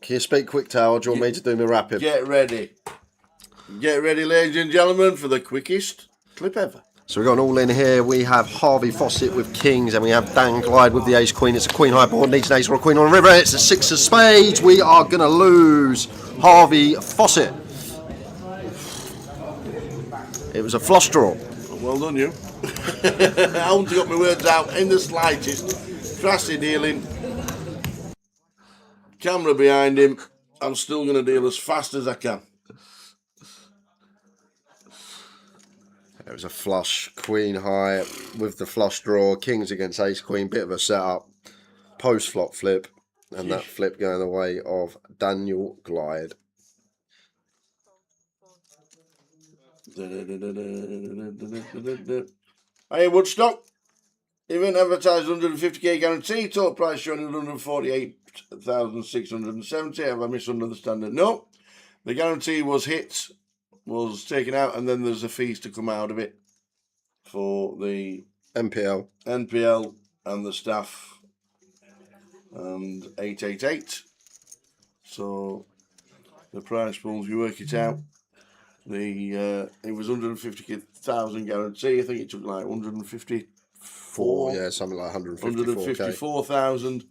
Can you speak quick, Tower? Do you want me to do my rapid? Get ready. Get ready, ladies and gentlemen, for the quickest clip ever. So we've got an all in here. We have Harvey Fawcett with kings, and we have Dan Glide with the ace queen. It's a queen high board, needs an ace or a queen on a river. It's a 6 of spades. We are going to lose Harvey Fawcett. It was a flush draw. Well done, you. I haven't got my words out in the slightest. Classy dealing. Camera behind him. I'm still going to deal as fast as I can. It was a flush, queen high with the flush draw, kings against ace queen, bit of a setup, post flop flip, and that flip going the way of Daniel Glide. Hey, Woodstock. Event advertised 150k guarantee. Total price showing 148,670. Have I misunderstood? No. The guarantee was hit, was taken out, and then there's the fees to come out of it for the NPL and the staff and 888. So the price pool, if you work it out, it was 150,000 guarantee. I think it took like 154. Yeah, something like 154,000,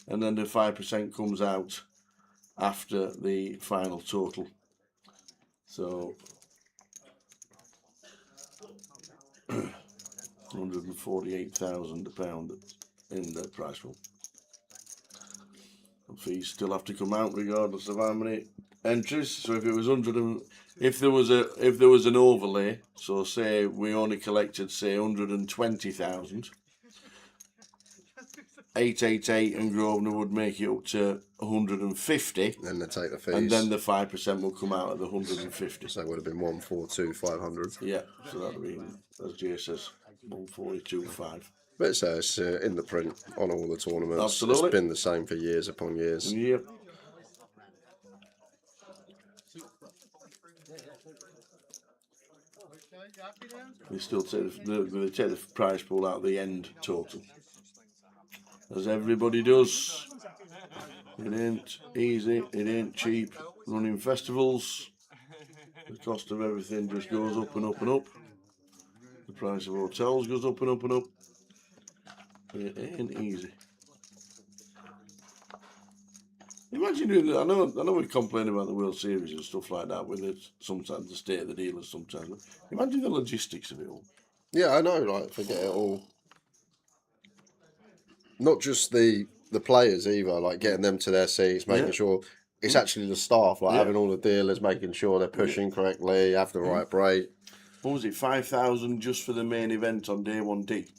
and then the 5% comes out after the final total. So 148,000 pound in the price pool. Fees still have to come out regardless of how many entries. So if it was if there was an overlay, so say we only collected say 120,000, 888 and Grosvenor would make it up to 150. Then they take the fees. And then the 5% will come out of the 150. So it would have been 142,500. Yeah, so that would be, as Jay says, 142,500. But it's in the print on all the tournaments. Absolutely. It's been the same for years upon years. Yep. They still take the price pool out the end total, as everybody does. It ain't easy, it ain't cheap running festivals. The cost of everything just goes up and up and up. The price of hotels goes up and up and up. It ain't easy. Imagine doing that. I know we complain about the World Series and stuff like that, with it sometimes the state of the dealers sometimes. Imagine the logistics of it all. Yeah, I know. Like, forget it all. Not just the players either. Like getting them to their seats, making Yeah. sure it's actually the staff. Like Yeah. having all the dealers, making sure they're pushing correctly, have the right break. What was it? 5,000 just for the main event on day 1D.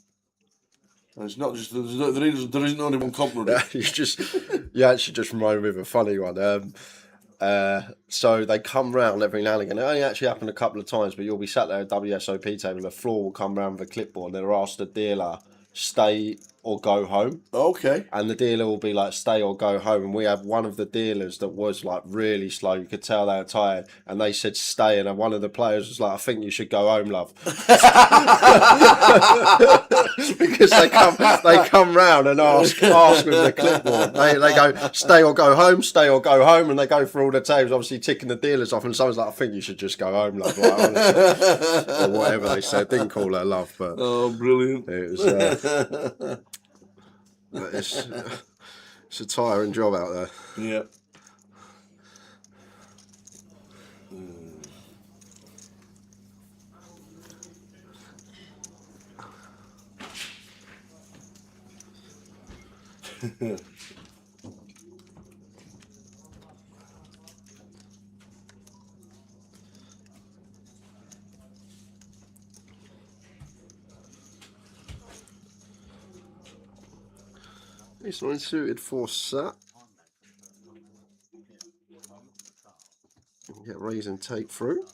And it's not just there isn't only one comp running. You actually just reminded me of a funny one. So they come round every now and again. It only actually happened a couple of times, but you'll be sat there at a WSOP table, and the floor will come round with a clipboard, and they'll ask the dealer, stay or go home. Okay. And the dealer will be like, stay or go home. And we had one of the dealers that was like really slow. You could tell they were tired. And they said, stay. And one of the players was like, I think you should go home, love. Because they come round and ask with the clipboard. They go, stay or go home, stay or go home. And they go through all the tables, obviously ticking the dealers off. And someone's like, I think you should just go home, love. Like, honestly. Or whatever they said. Didn't call her love, but Oh, brilliant. it was... it's a tiring job out there. Yeah. It's not suited for sat. Get raise and take through.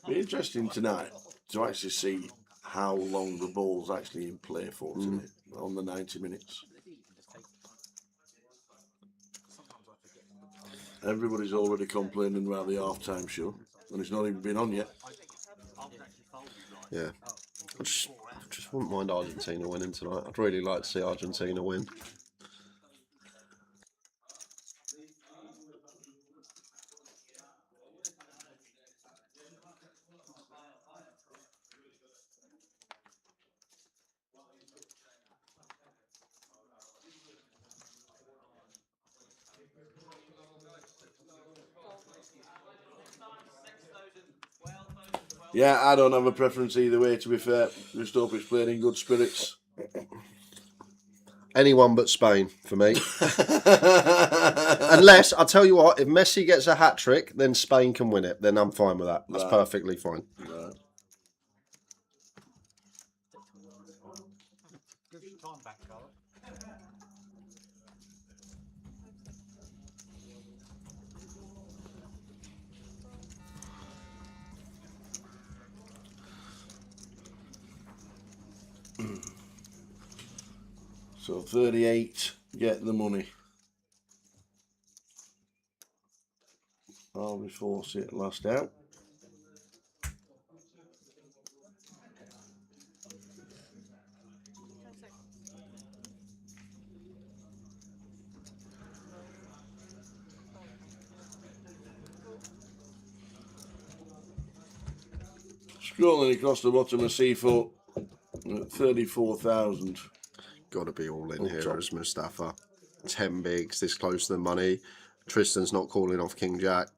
Be interesting tonight to actually see how long the ball's actually in play for tonight on the 90 minutes. Everybody's already complaining about the half-time show, and it's not even been on yet. Yeah. I just wouldn't mind Argentina winning tonight. I'd really like to see Argentina win. Yeah, I don't have a preference either way, to be fair. Just hope it's playing in good spirits. Anyone but Spain for me. Unless, I'll tell you what, if Messi gets a hat-trick, then Spain can win it. Then I'm fine with that. That's perfectly fine. Right. So 38, get the money. I'll be forced it last out. Scrolling across the bottom of C4 at 34,000. Got to be all in here top. as Mustafa. 10 bigs, this close to the money. Tristan's not calling off King Jack.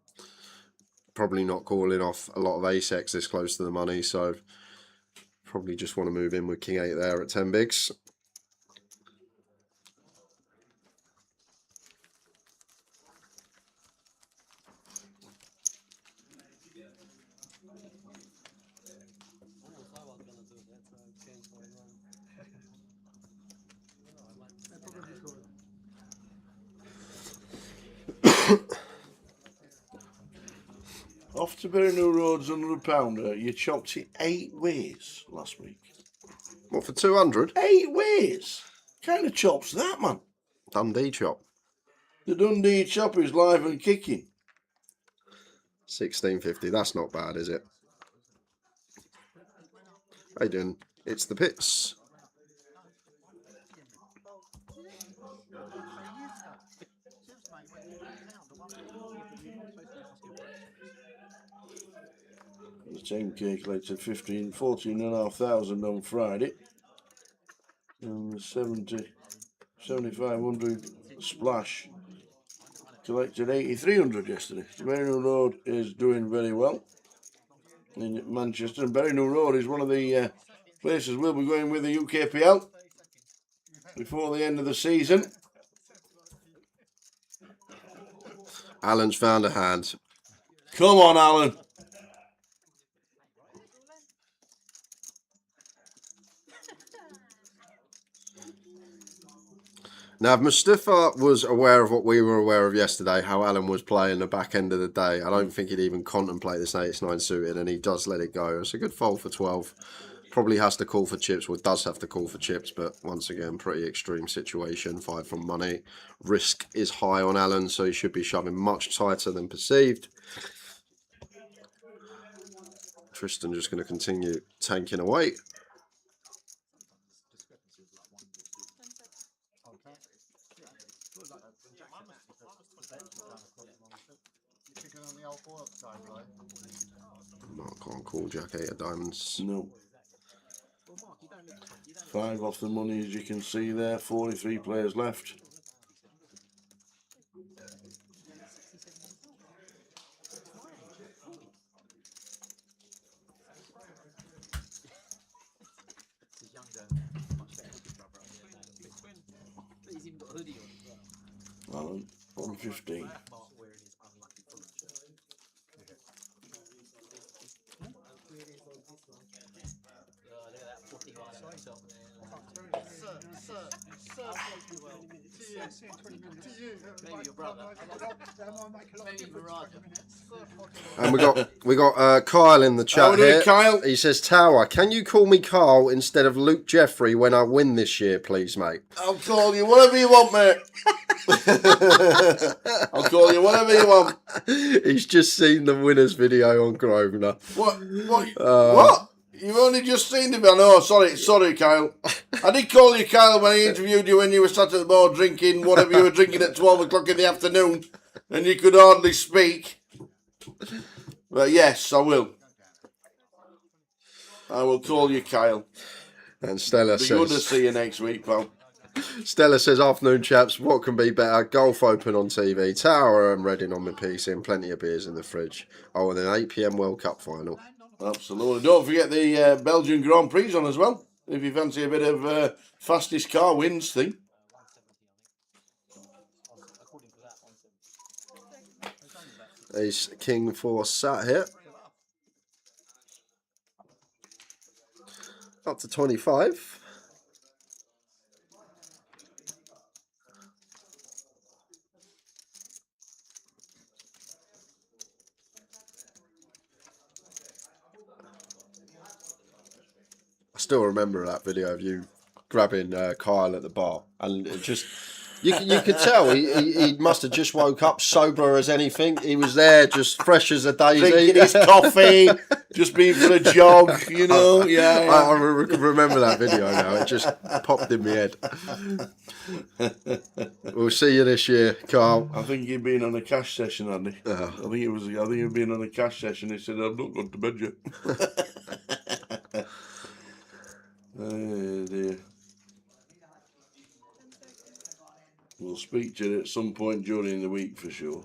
Probably not calling off a lot of ace-x this close to the money, so probably just want to move in with King 8 there at 10 bigs. Off to Berrynew Road's £100. You chopped it 8 ways last week. What, for 200? 8 ways? Kind of chops that, man. Dundee chop. The Dundee chop is live and kicking. 1650, that's not bad, is it? How you doing? It's the pits. The 10k collected 14,500 on Friday. And the 7,500 splash collected 8,300 yesterday. Berryhill Road is doing very well in Manchester, and Berryhill Road is one of the places we'll be going with the UKPL before the end of the season. Alan's found a hand. Come on, Alan. Now, if Mustafa was aware of what we were aware of yesterday, how Alan was playing the back end of the day, I don't think he'd even contemplate this 8-9 suited, and he does let it go. It's a good fold for 12. Probably has to call for chips, well, does have to call for chips, but once again, pretty extreme situation. 5 from money. Risk is high on Alan, so he should be shoving much tighter than perceived. Tristan just going to continue tanking away. Mark can't call Jack 8 of diamonds. No. 5 off the money, as you can see there. 43 players left. Alan on 15. And we got Kyle in the chat here. Kyle? He says, Tower, can you call me Carl instead of Luke Jeffrey when I win this year, please, mate? I'll call you whatever you want, mate. I'll call you whatever you want. He's just seen the winners video on Grosvenor. What? What? You've only just seen him. No, sorry, Kyle. I did call you Kyle when I interviewed you when you were sat at the bar drinking whatever you were drinking at 12 o'clock in the afternoon, and you could hardly speak. But yes, I will. I will call you Kyle. And Stella Be good to says, see you next week, pal. Stella says, afternoon, chaps. What can be better? Golf Open on TV, Tower and Reading on my PC, and plenty of beers in the fridge. Oh, and an 8 p.m. World Cup final. Absolutely. Don't forget the Belgian Grand Prix on as well, if you fancy a bit of fastest car wins thing. Ace King 4 sat here. Up to 25. I still remember that video of you grabbing Kyle at the bar, and it just you could tell he must have just woke up sober as anything. He was there just fresh as a daisy, drinking his coffee, just been for a jog, you know. Yeah. I remember that video now. It just popped in my head. We'll see you this year, Carl. I think he'd been on a cash session, hadn't he? I think he'd been on a cash session. He said, "I've not gone to bed yet." Oh dear. We'll speak to you at some point during the week for sure.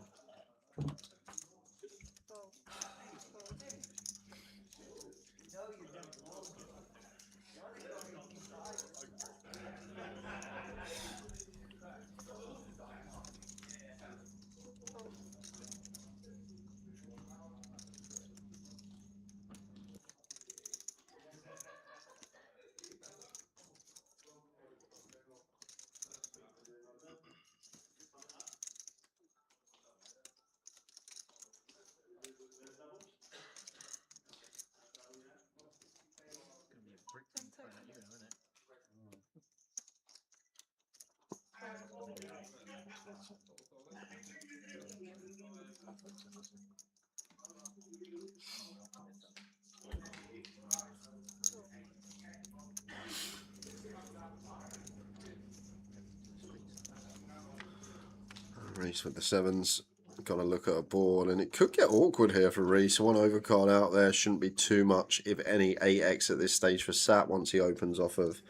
Reese with the sevens. Got to look at a board, and it could get awkward here for Reese. One overcard out there, shouldn't be too much, if any, 8x at this stage for Sat once he opens off of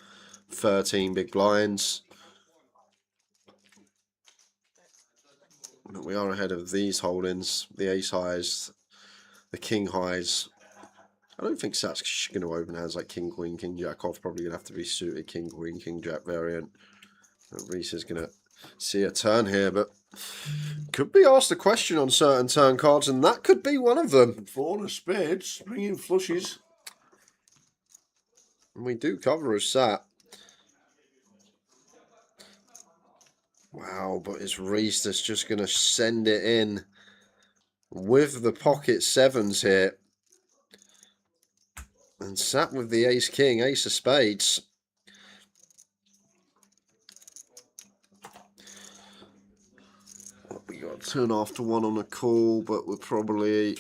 13 big blinds. But we are ahead of these holdings, the ace highs, the king highs. I don't think Sat's going to open hands like king, queen, king, jack off. Probably going to have to be suited king, queen, king, jack variant. But Reese is going to see a turn here, but could be asked a question on certain turn cards, and that could be one of them. Four of spades, bringing flushes. And we do cover as Sat. Wow, but it's Reese that's just going to send it in with the pocket sevens here. And Sat with the ace king, ace of spades. We got 2.5 to 1 on a call, but we're probably,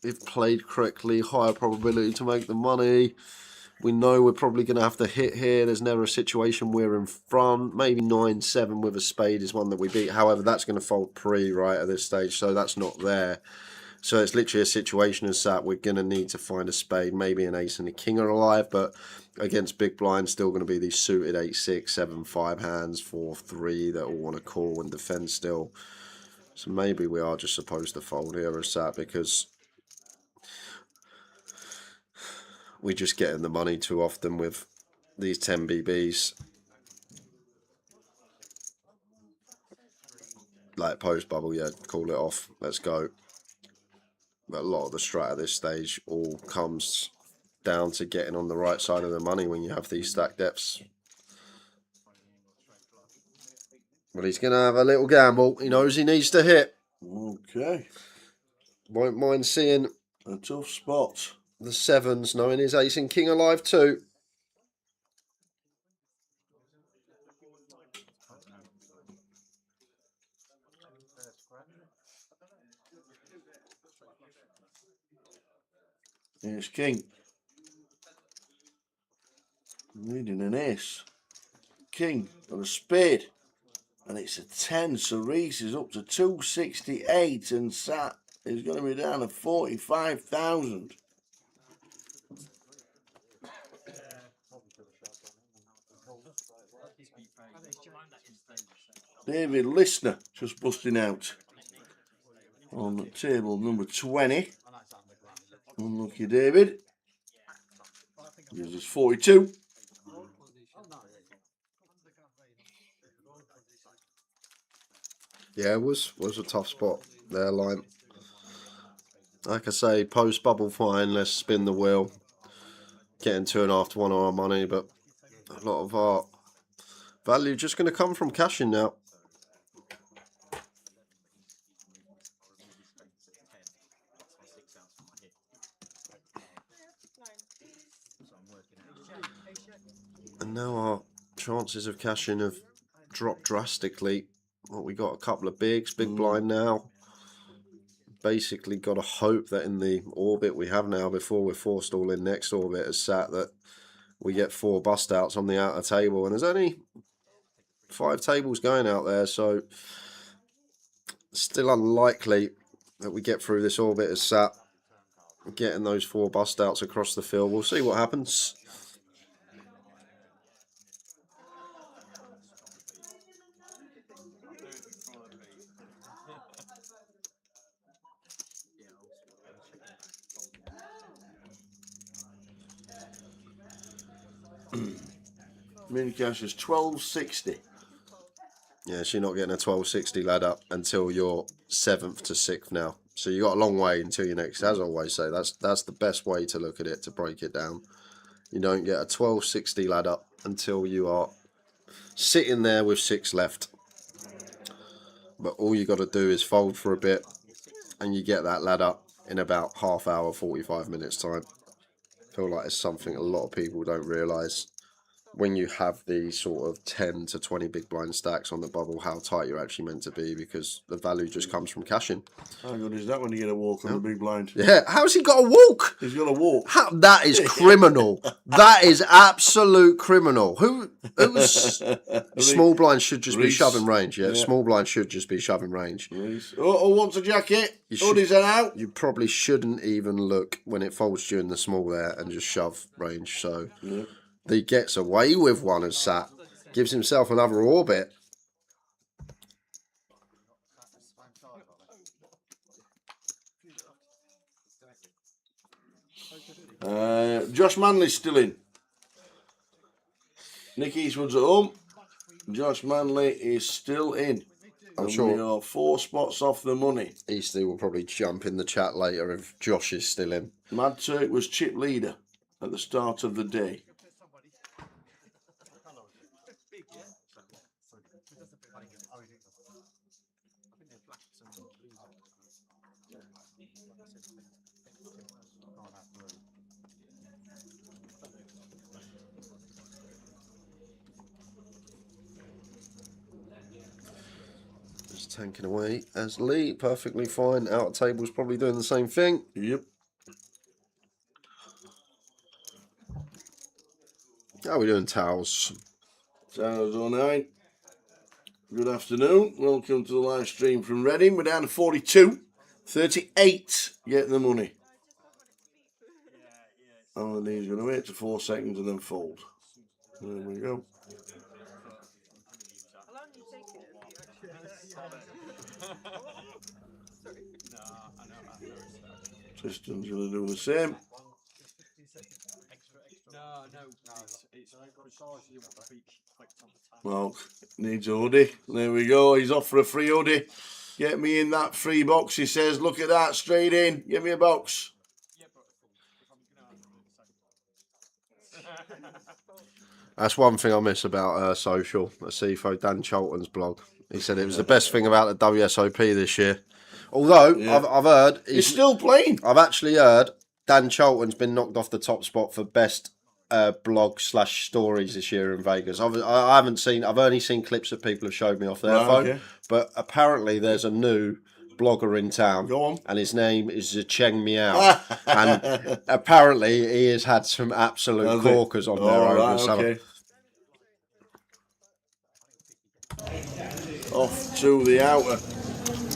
if played correctly, higher probability to make the money. We know we're probably going to have to hit here. There's never a situation we're in front. Maybe 9-7 with a spade is one that we beat. However, that's going to fold pre right at this stage, so that's not there. So it's literally a situation as that we're going to need to find a spade. Maybe an ace and a king are alive, but against big blind, still going to be these suited 8-6, 7-5 hands, 4-3 that all want to call and defend still. So maybe we are just supposed to fold here as that, because we're just getting the money too often with these 10 BBs. Like post bubble, yeah, call it off. Let's go. But a lot of the strat at this stage all comes down to getting on the right side of the money when you have these stack depths. But he's going to have a little gamble. He knows he needs to hit. Okay. Won't mind seeing A tough spot. the sevens, knowing his ace and king alive too. Here's king. Needing an ace. King and a spade. And it's a 10, so Reese is up to 268, and Sat is going to be down to 45,000. David Listener just busting out on table number 20. Unlucky David. Gives us 42. Yeah, it was a tough spot there, line. Like I say, post bubble fine, let's spin the wheel. Getting 2.5 to 1 on our money, but a lot of our value just going to come from cashing now. And now our chances of cashing have dropped drastically. Well, we got a couple of big blind now. Basically got to hope that in the orbit we have now, before we're forced all in next orbit as Sat, that we get 4 bust outs on the outer table. And there's only 5 tables going out there, so still unlikely that we get through this orbit as Sat, getting those 4 bust outs across the field. We'll see what happens. Mini cash is 1260. Yeah, so you're not getting a 1260 ladder until you're 7th to 6th now. So you got a long way until your next. As I always say, that's the best way to look at it, to break it down. You don't get a 1260 ladder until you are sitting there with 6 left. But all you got to do is fold for a bit, and you get that ladder in about half hour, 45 minutes time. I feel like it's something a lot of people don't realise. when you have these sort of 10 to 20 big blind stacks on the bubble, how tight you're actually meant to be, because the value just comes from cashing. How good is that when you get a walk on the big blind? Yeah, how's he got a walk? He's got a walk. That is criminal. That is absolute criminal. Who was small blind should just be Reese. shoving range. Yeah, Yeah. small blind should just be shoving range. Oh, wants a jacket. Hoodies are out. You probably shouldn't even look when it folds during the small there and just shove range. So he gets away with one as sat. Gives himself another orbit. Josh Manley's still in. Nick Eastwood's at home. Josh Manley is still in. I'm and sure we are 4 spots off the money. Eastley will probably jump in the chat later if Josh is still in. Mad Turk was chip leader at the start of the day. Just tanking away as Lee, perfectly fine. Out of table's probably doing the same thing. Yep. How are we doing, Towels? Towers 09. Good afternoon. Welcome to the live stream from Reading. We're down to 42. 38. Get the money. And he's going to wait to 4 seconds and then fold. There we go. Tristan's going to do the same. Mark needs a hoodie. There we go. He's off for a free hoodie. Get me in that free box, he says. Look at that. Straight in. Give me a box. That's one thing I miss about social. A CFO, Dan Cholton's blog. He said it was the best thing about the WSOP this year. Although, I've heard... He's still playing. I've actually heard Dan Cholton's been knocked off the top spot for best blog / stories this year in Vegas. I haven't seen... I've only seen clips that people have showed me off their phone. Okay. But apparently there's a new blogger in town. Go on. And his name is Cheng Miao. And apparently he has had some absolute corkers on there over the summer. Okay. Off to the outer.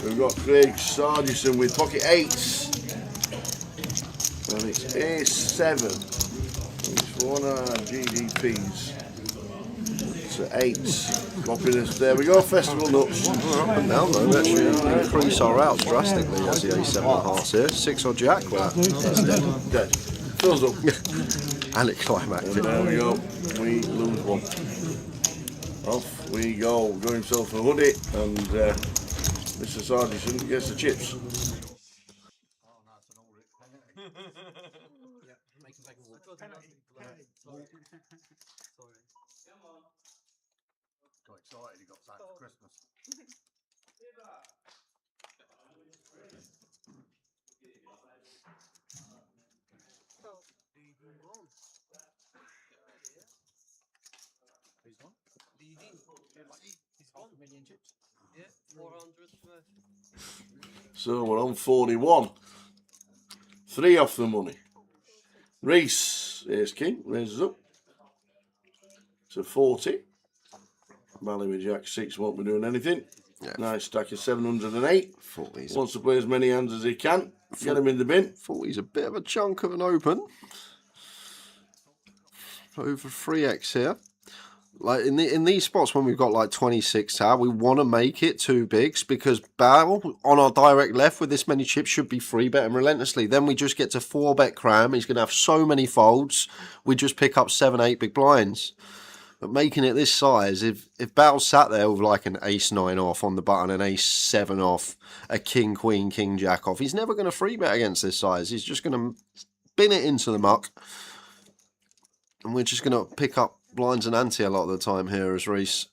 We've got Craig Sargison with pocket 8s. And it's A7. It's one of our GDPs. It's 8s. Dropping us. There we go, Festival Nuts. Up and down though, we actually increase our outs drastically as the A7.5 here. 6 or jack, well, it's dead. Dead. Fills up. And it climactic. There we go. We lose one. Off we go. Got himself a hoodie, and Mr. Sargison gets the chips. Got excited, he got back for Christmas. So we're on 41. 3 off the money. Reese, ace king, raises up to 40. Bally with jack 6 won't be doing anything. Yeah. Nice stack of 708. 40's wants to play as many hands as he can. Get him in the bin. 40's a bit of a chunk of an open. Over 3x here. Like in these spots when we've got like 26 tower, we want to make it 2 bigs because Barrel on our direct left with this many chips should be 3-betting relentlessly. Then we just get to 4-bet cram. He's going to have so many folds. We just pick up 7, 8 big blinds. But making it this size, if Barrel sat there with like an ace-9 off on the button, an ace-7 off, a king, queen, king, jack off, he's never going to 3-bet against this size. He's just going to bin it into the muck. And we're just going to pick up blinds and ante a lot of the time here as Reese.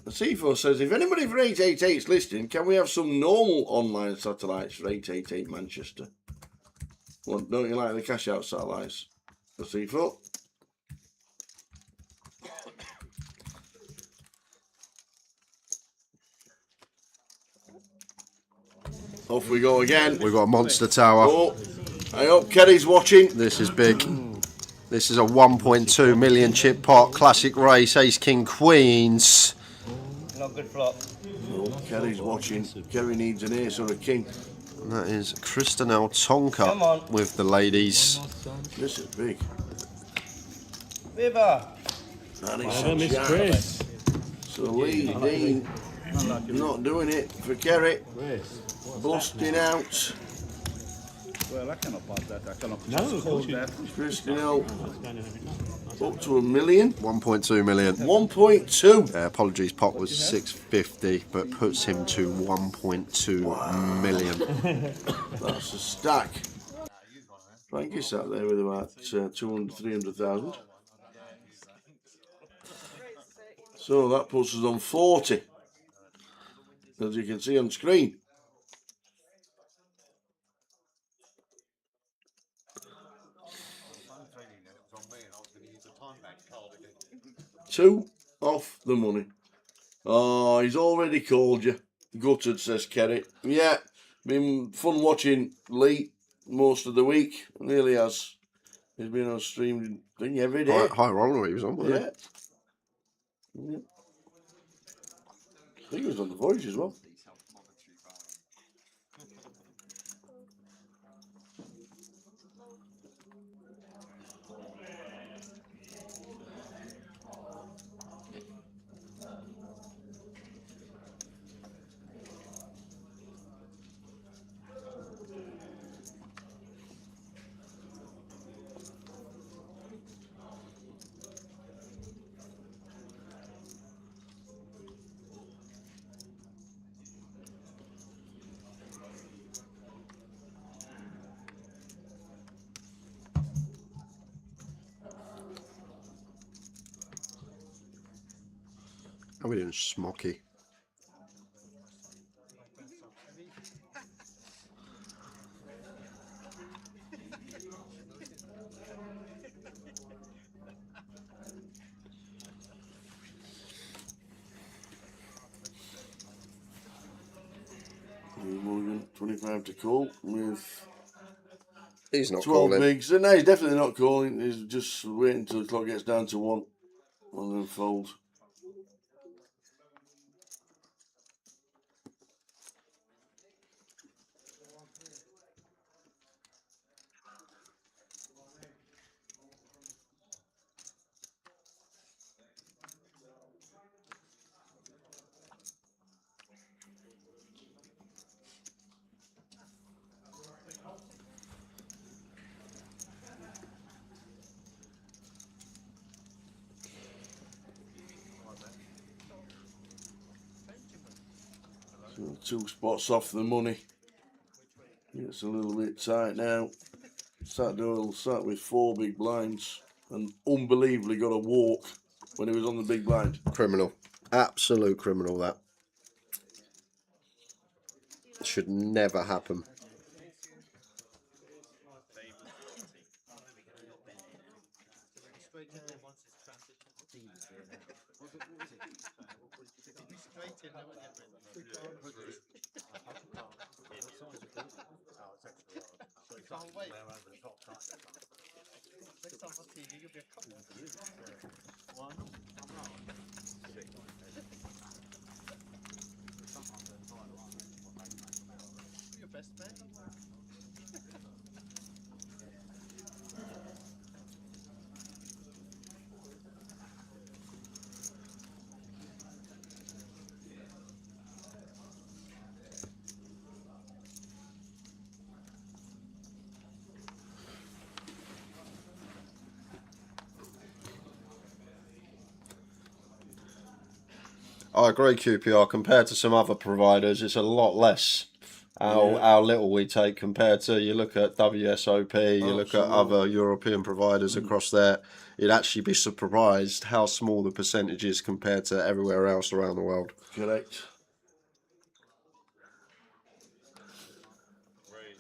C4 says, if anybody for 888 is listening, can we have some normal online satellites for 888 Manchester? Well, don't you like the cash out satellites? The C4. Off we go again. We've got a monster tower. Oh, I hope Kerry's watching. This is big. This is a 1.2 million chip pot classic race, Ace King Queens. Not good flop. Oh, Kerry's watching. Kerry needs an ace or a king. And that is Kristen Tonka Come on. with the ladies. This is big. Viva! That is Well some done, Miss jack. Chris. So Lee Dean not doing it for Kerry. Busting out. Well, I cannot pass that. I cannot No, just of hold course you- that. Kristen L up to 1 million. 1.2 million. 1.2. Apologies, pot was 650, but puts him to 1.2 million. That's a stack. Frankie sat there with about 200, 300,000. So that puts us on 40. As you can see on screen. Two off the money. Oh, he's already called you. Gutted, says Kerry. Yeah, been fun watching Lee most of the week. Really has. He's been on streaming thing every day. High roller he was on, wasn't Yeah. Yeah. I think he was on the Voyage as well. he? We didn't smocky. Morgan, 25 to call with He's not 12 calling. bigs. No, he's definitely not calling. He's just waiting until the clock gets down to 1 and then fold. So 2 spots off the money. It's a little bit tight now. Will sat with 4 big blinds and unbelievably got a walk when he was on the big blind. Criminal. Absolute criminal, that. Should never happen. I agree, QPR. Compared to some other providers, it's a lot less how little we take compared to, you look at WSOP, you look at other European providers across there, you'd actually be surprised how small the percentage is compared to everywhere else around the world. Correct. Raise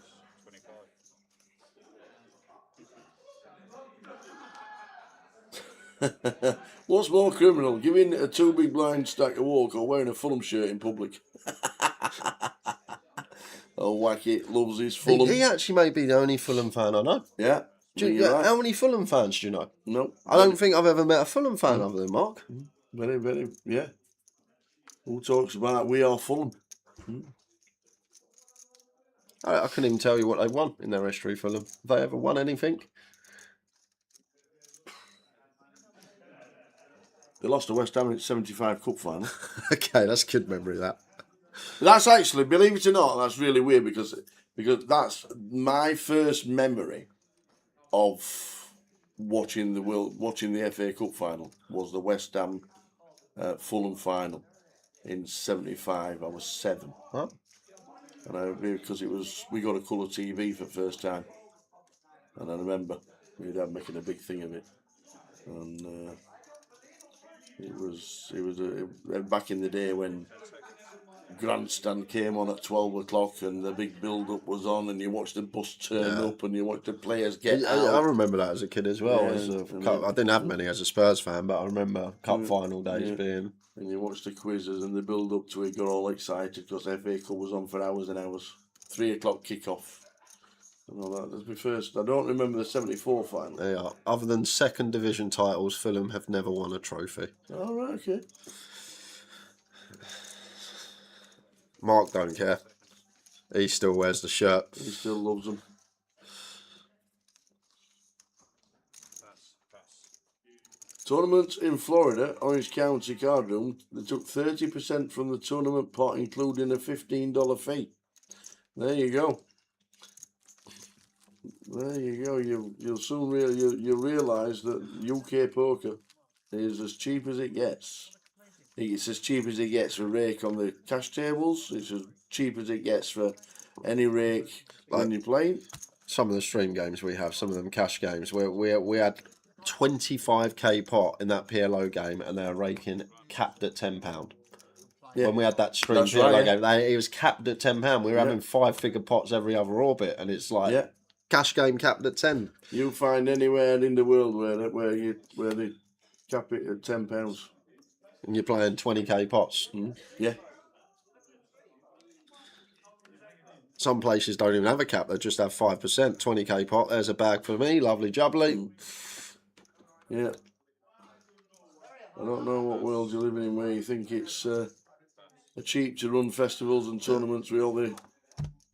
25. What's more criminal, giving a 2 big blind stack a walk or wearing a Fulham shirt in public? Oh, Wacky loves his Fulham. He actually may be the only Fulham fan I know. Yeah. Right. How many Fulham fans do you know? No. I don't think I've ever met a Fulham fan other than Mark. Very, very, yeah. Who talks about we are Fulham? I couldn't even tell you what they've won in their history, Fulham. Have they ever won anything? They lost to West Ham in 75 Cup final. Okay, that's good memory, that. That's actually, believe it or not, that's really weird because that's my first memory of watching the FA Cup final was the West Ham Fulham final in 75. I was 7. Huh? And because we got a colour TV for the first time, and I remember my dad making a big thing of it, and it was back in the day when grandstand came on at 12 o'clock and the big build-up was on and you watched the bus turn up and you watched the players get out. I remember that as a kid as well. Yeah, I didn't have many as a Spurs fan, but I remember cup final days being... And you watched the quizzes and the build-up to it, got all excited because FA Cup was on for hours and hours. 3 o'clock kick-off. And all that. That's my first. I don't remember the 74 final. Yeah, other than second division titles, Fulham have never won a trophy. Oh, right, okay. Mark don't care. He still wears the shirt. He still loves them. Tournament in Florida, Orange County card room, they took 30% from the tournament pot, including a $15 fee. There you go. There you go. You'll soon you'll realise that UK poker is as cheap as it gets. It's as cheap as it gets for rake on the cash tables. It's as cheap as it gets for any rake when you're playing. Some of the stream games we have, some of them cash games, where we had 25k pot in that PLO game, and they're raking capped at £10. Yeah. When we had that stream PLO game, it was capped at £10. We were having 5-figure pots every other orbit, and it's like cash game capped at 10. You find anywhere in the world where they cap it at £10. And you're playing 20k pots. Yeah. Some places don't even have a cap, they just have 5%. 20k pot, there's a bag for me, lovely jubbly. Yeah. I don't know what world you're living in where you think it's cheap to run festivals and tournaments with all the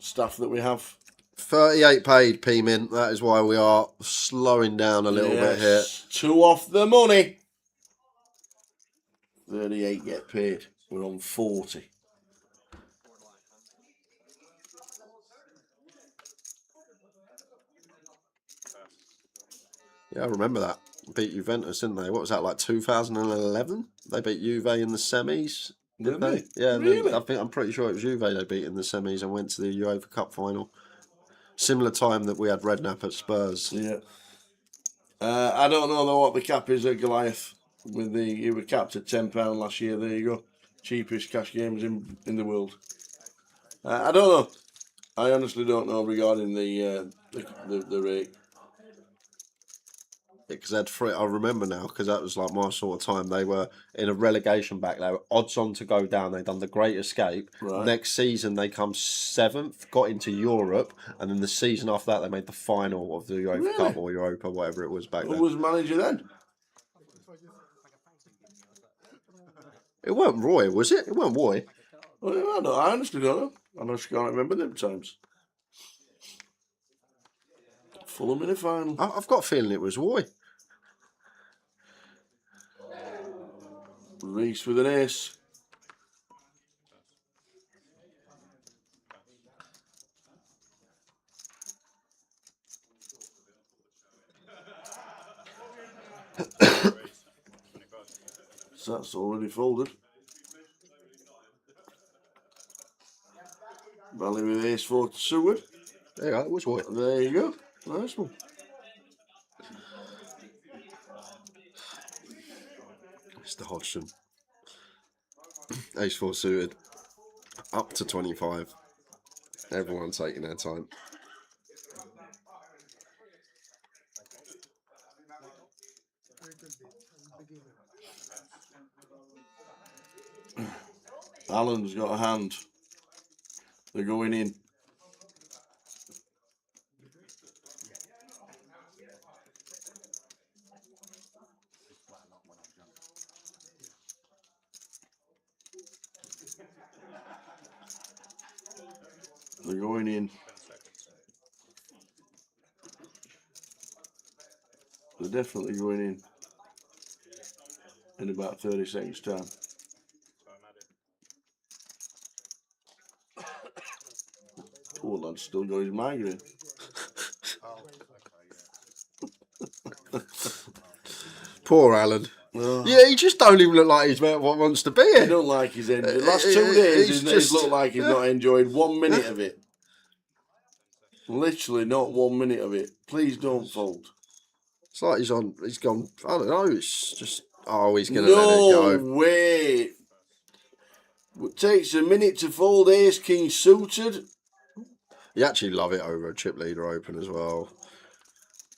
staff that we have. 38 paid, P-Mint, that is why we are slowing down a little bit here. 2 off the money. 38 get paid. We're on 40. Yeah, I remember that. Beat Juventus, didn't they? What was that, like 2011? They beat Juve in the semis. Did they? Yeah, really? I'm pretty sure it was Juve they beat in the semis and went to the UEFA Cup final. Similar time that we had Redknapp at Spurs. Yeah. I don't know though what the cap is at Goliath. He was capped at £10 last year. There you go. Cheapest cash games in the world. I don't know. I honestly don't know regarding the rate. Because I remember now, because that was like my sort of time. They were in a relegation back. They were odds on to go down. They'd done the Great Escape. Right. Next season, they come 7th, got into Europe, and then the season after that, they made the final of the UEFA Cup or Europa, whatever it was back then. Who was manager then? It weren't Roy, was it? It weren't Roy. Well, I honestly don't know. I just can't remember them times. Fulham in the final. I've got a feeling it was Roy. Reese with an ace. So that's already folded. Valley with ace 4 suited. There you go, it was white. There you go. Nice one. Mr. Hodgson. Ace 4 suited. Up to 25. Everyone taking their time. Little bit and beginner. Alan's got a hand. They're going in. They're going in. They're definitely going in about 30 seconds time. Poor lad's still got his migraine. Poor Alan. Oh. Yeah, he just don't even look like he's what wants to be I here. don't like his end. The last 2 days, He's he's just- looked like he's not enjoyed 1 minute of it. Literally not 1 minute of it. Please don't fold. It's like he's gone, I don't know, it's just, oh, he's going to let it go. No way. It takes a minute to fold ace king suited. You actually love it over a chip leader open as well,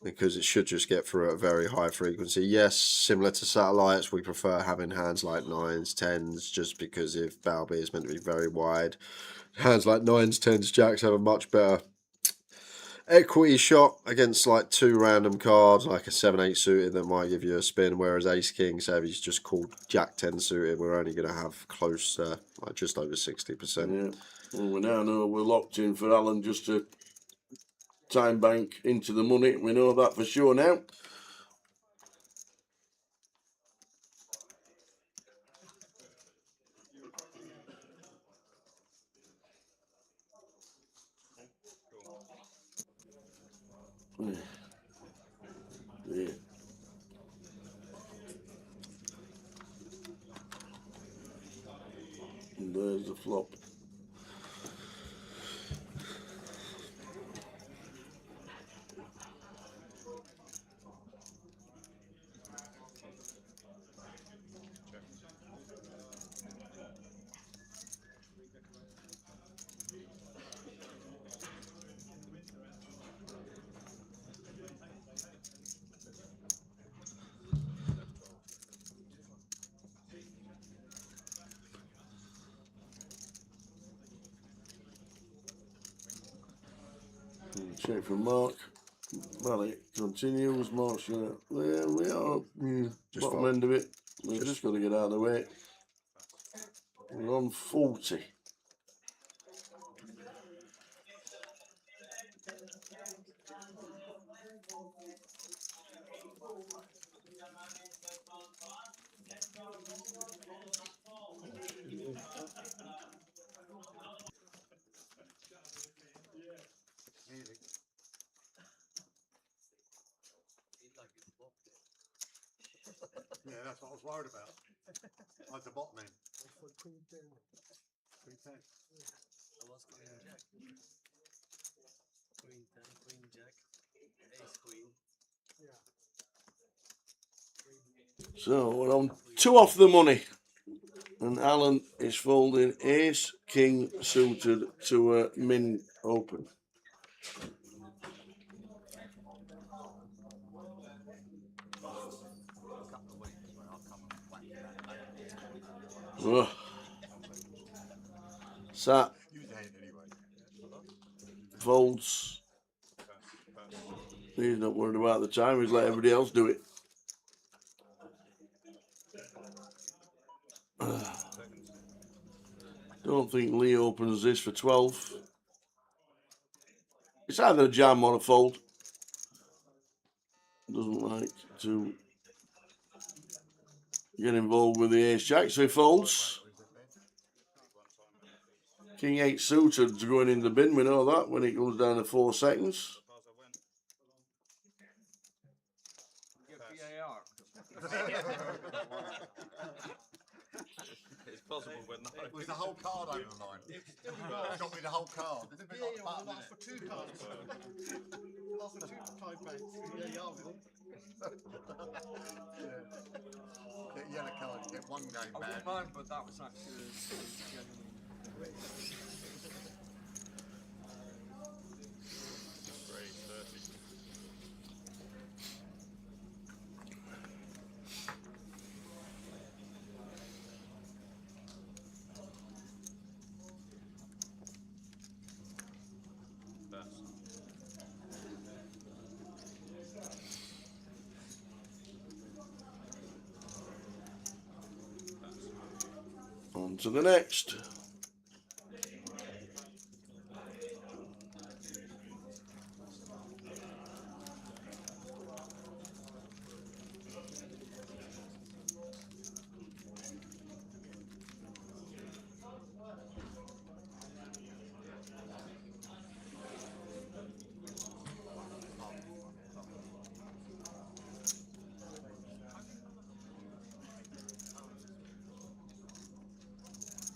because it should just get through at a very high frequency. Yes, similar to satellites, we prefer having hands like 9s, 10s, just because if Balby is meant to be very wide, hands like 9s, 10s, jacks have a much better equity shot against like 2 random cards, like a 7-8 suited that might give you a spin, whereas ace king, say if he's just called jack 10 suited, we're only going to have close, like just over 60%. Yeah. Well, we now know we're locked in for Alan just to time bank into the money. We know that for sure now. Yeah. And there's the flop. Check for Mark. Valley continues. Mark's there we are. Just Bottom fold. end of it. We've just got to get out of the way. We're on 40. Yeah, that's what I was worried about. Like the bottom end. For queen 10. Queen 10. I was queen jack. Queen 10, queen jack, ace queen. Yeah. So we're on 2 off the money. And Alan is folding ace king suited to a min open. Ugh. Sat Use the hand anyway. folds. He's not worried about the time. He's let everybody else do it. Don't think Lee opens this for 12. It's either a jam or a fold. Doesn't like to get involved with the ace jack, so he folds. King 8 suited going in the bin. We know that when it goes down to 4 seconds. possible, but no. Was the whole card over the line? Got me the whole card. There's a bit like a button, last for 2 cards. Last for 2 time banks. Yeah, yeah, will. Get a yellow card, you get 1 game I back. wouldn't mind, but that was actually genuinely. 3:30. On to the next.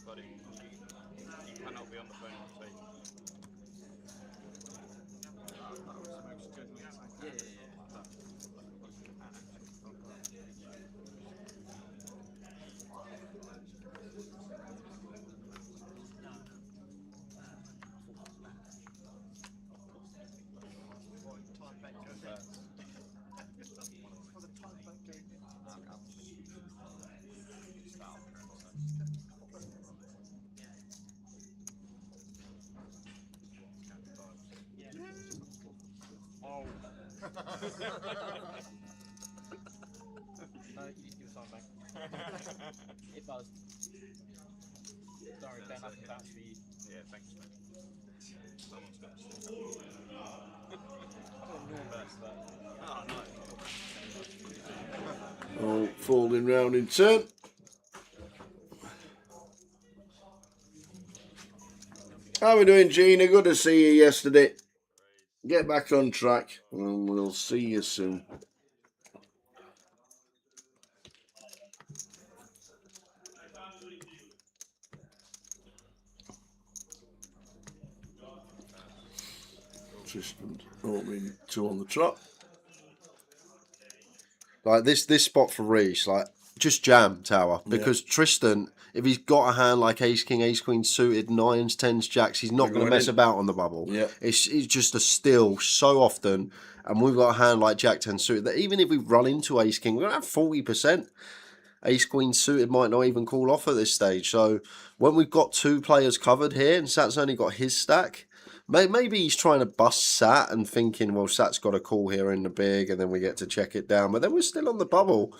Buddy, you cannot be on the phone on tape. Time bank goes in. For the time bank going in. Oh. No, you need to give us time back. It buzzed. Sorry, Ben, I can vouch for you. Yeah, thanks, mate. Someone's got to see. I don't know best that. Oh, no. Oh, falling round in turn. How are we doing, Gina? Good to see you yesterday. Get back on track and we'll see you soon. Assistant opening 2 on the trot. Like this spot for Reese, like just jam tower, because Tristan, if he's got a hand like ace king, ace queen suited, 9s, 10s, jacks, he's not going to mess about on the bubble. Yeah, it's just a steal so often, and we've got a hand like jack 10 suited that even if we run into ace king, we're going to have 40%. Ace queen suited might not even call off at this stage. So when we've got 2 players covered here, and Sat's only got his stack, maybe he's trying to bust Sat and thinking, well, Sat's got a call here in the big, and then we get to check it down. But then we're still on the bubble.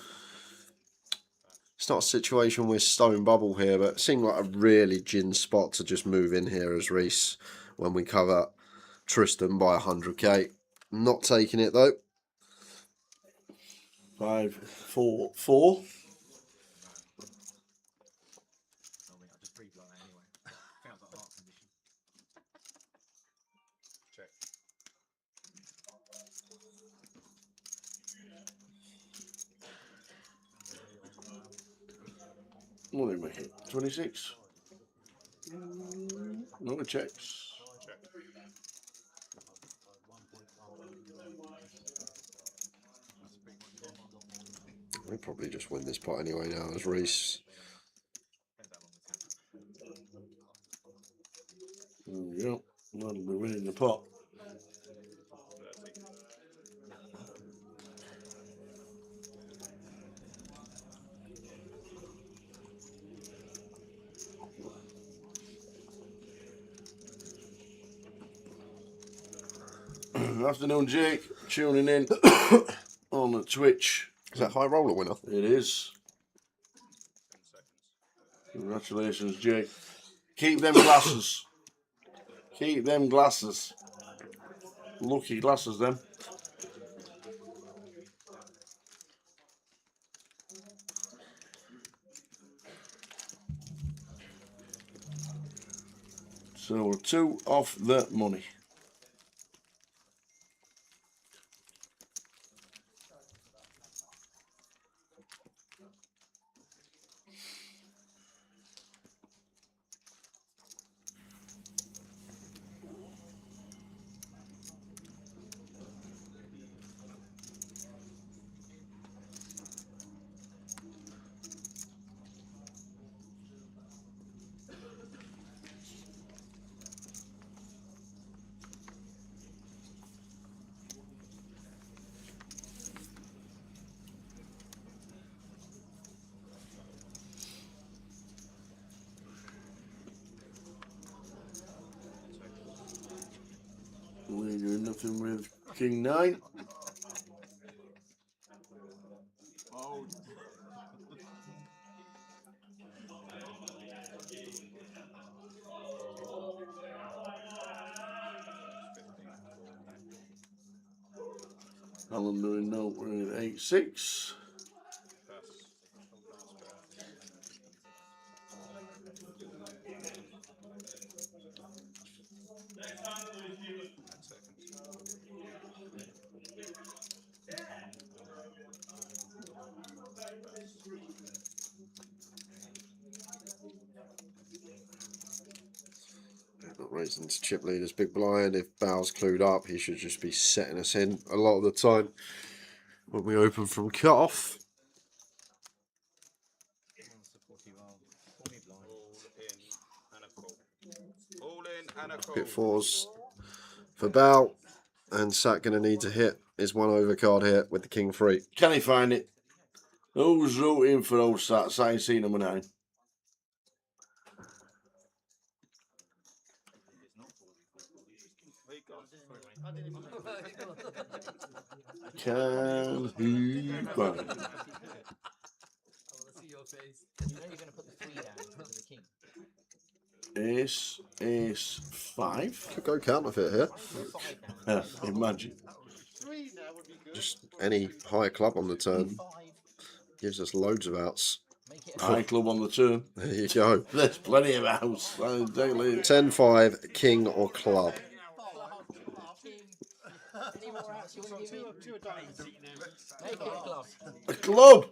It's not a situation with stone bubble here, but it seemed like a really gin spot to just move in here as Reese when we cover Tristan by 100k. Not taking it though. 5, 4, 4. I just breathe like that anyway. I think I've got a heart condition. Check. What did we make it? 26? No checks. Check. We probably just win this pot anyway now as Reese. There we go. That'll be winning the pot. 30. Afternoon, Jake. Tuning in on the Twitch. Is that high roller winner? It is. 10 seconds. Congratulations, Jake. Keep them glasses. Keep them glasses. Lucky glasses, them. So we're 2 off the money. Nothing with King 9. Alan doing note with 8-6. Not raising to chip leaders big blind. If Bow's clued up, he should just be setting us in a lot of the time when we open from cut off. All in and a call. Bit fours for Bow, and Sat going to need to hit his 1 overcard here with the King 3. Can he find it? Who's rooting for old Sat? Sign C number 9. Can he find it? I want to see your face. You know you're going to put the 3 down instead of the king. Ace 5. Could go counterfeit here. Yeah, imagine. Just any high club on the turn gives us loads of outs. High club on the turn. There you go. There's plenty of outs. 10-5, king or club. Any more outs you want to give me? Make it a club. A club.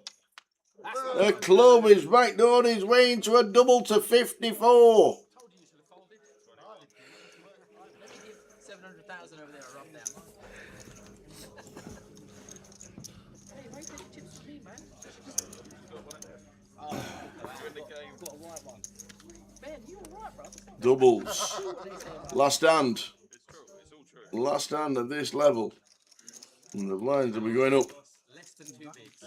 A club is right on his way into a double to 54. 700,000 over there, a rub down. Hey, why take chips for me, man? Got a right one. Ben, you alright, bro? Doubles. Last hand. It's true. It's all true. Last hand at this level. And the blinds will be going up. Less than 2 bigs.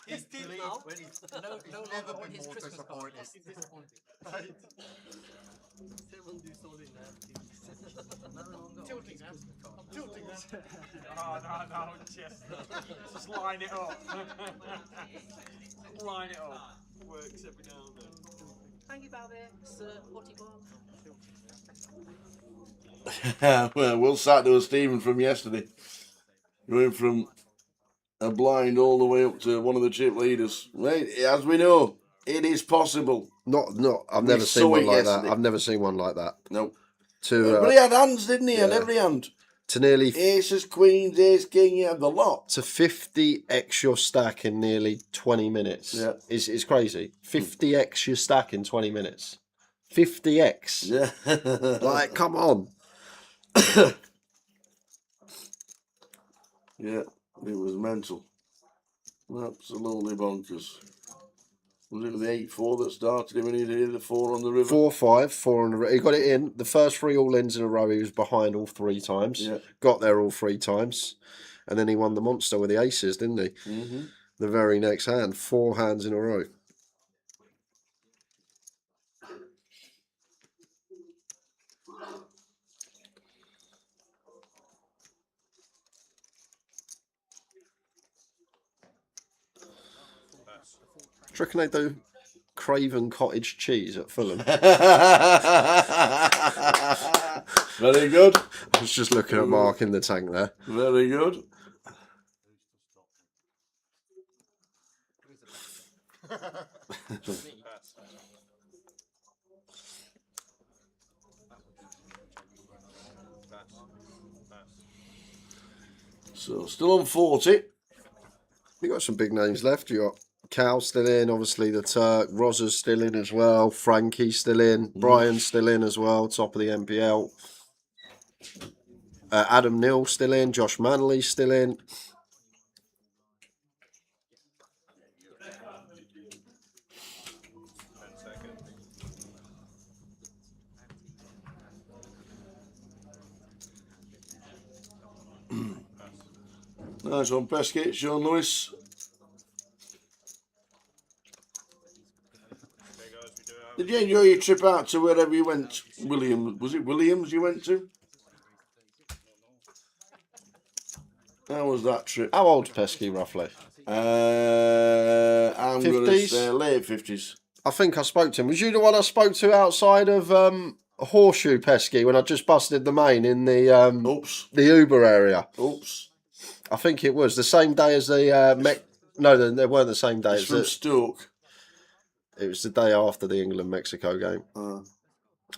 He's did now. No longer on his Christmas card. He's disappointed. Tilting now. No, just line it up. Line it up. Works every now and then. Thank you, Sir Potty Well, we'll start to a Stephen from yesterday. Going from a blind all the way up to one of the chip leaders. Right, as we know, it is possible. I've never seen one like that. I've never seen one like that. No. To But he had hands, didn't he? yeah. Had every hand. to nearly Aces, queens, ace, king, he had the lot. to 50x your stack in nearly 20 minutes. Yeah. is crazy. 50x your stack in 20 minutes. 50x. Yeah. Like, come on. Yeah, it was mental. Absolutely bonkers. Was it the 8-4 that started him and he did the 4 on the river? 4-5, 4 on the row. He got it in. The first 3 all-ins in a row, he was behind all 3 times. Yeah. Got there all 3 times. And then he won the monster with the aces, didn't he? Mm-hmm. The very next hand. 4 hands in a row. Do you reckon they do Craven cottage cheese at Fulham? Very good. I was just looking at Mark in the tank there. Very good. So still on 40. You got some big names left. You got Cal still in, obviously the Turk. Rozer's still in as well. Frankie's still in. Brian's still in as well. Top of the NPL. Adam Neal still in. Josh Manley's still in. Nice one, Pesky. Sean Lewis. Did you enjoy your trip out to wherever you went? Was it Williams you went to? How was that trip? How old's Pesky roughly? I'm going to 50s? say late 50s. I think I spoke to him. Was you the one I spoke to outside of Horseshoe, Pesky, when I just busted the main in the Oops. the Uber area? Oops. I think it was the same day as the No, they weren't the same day. It's from Stoke. It was the day after the England-Mexico game.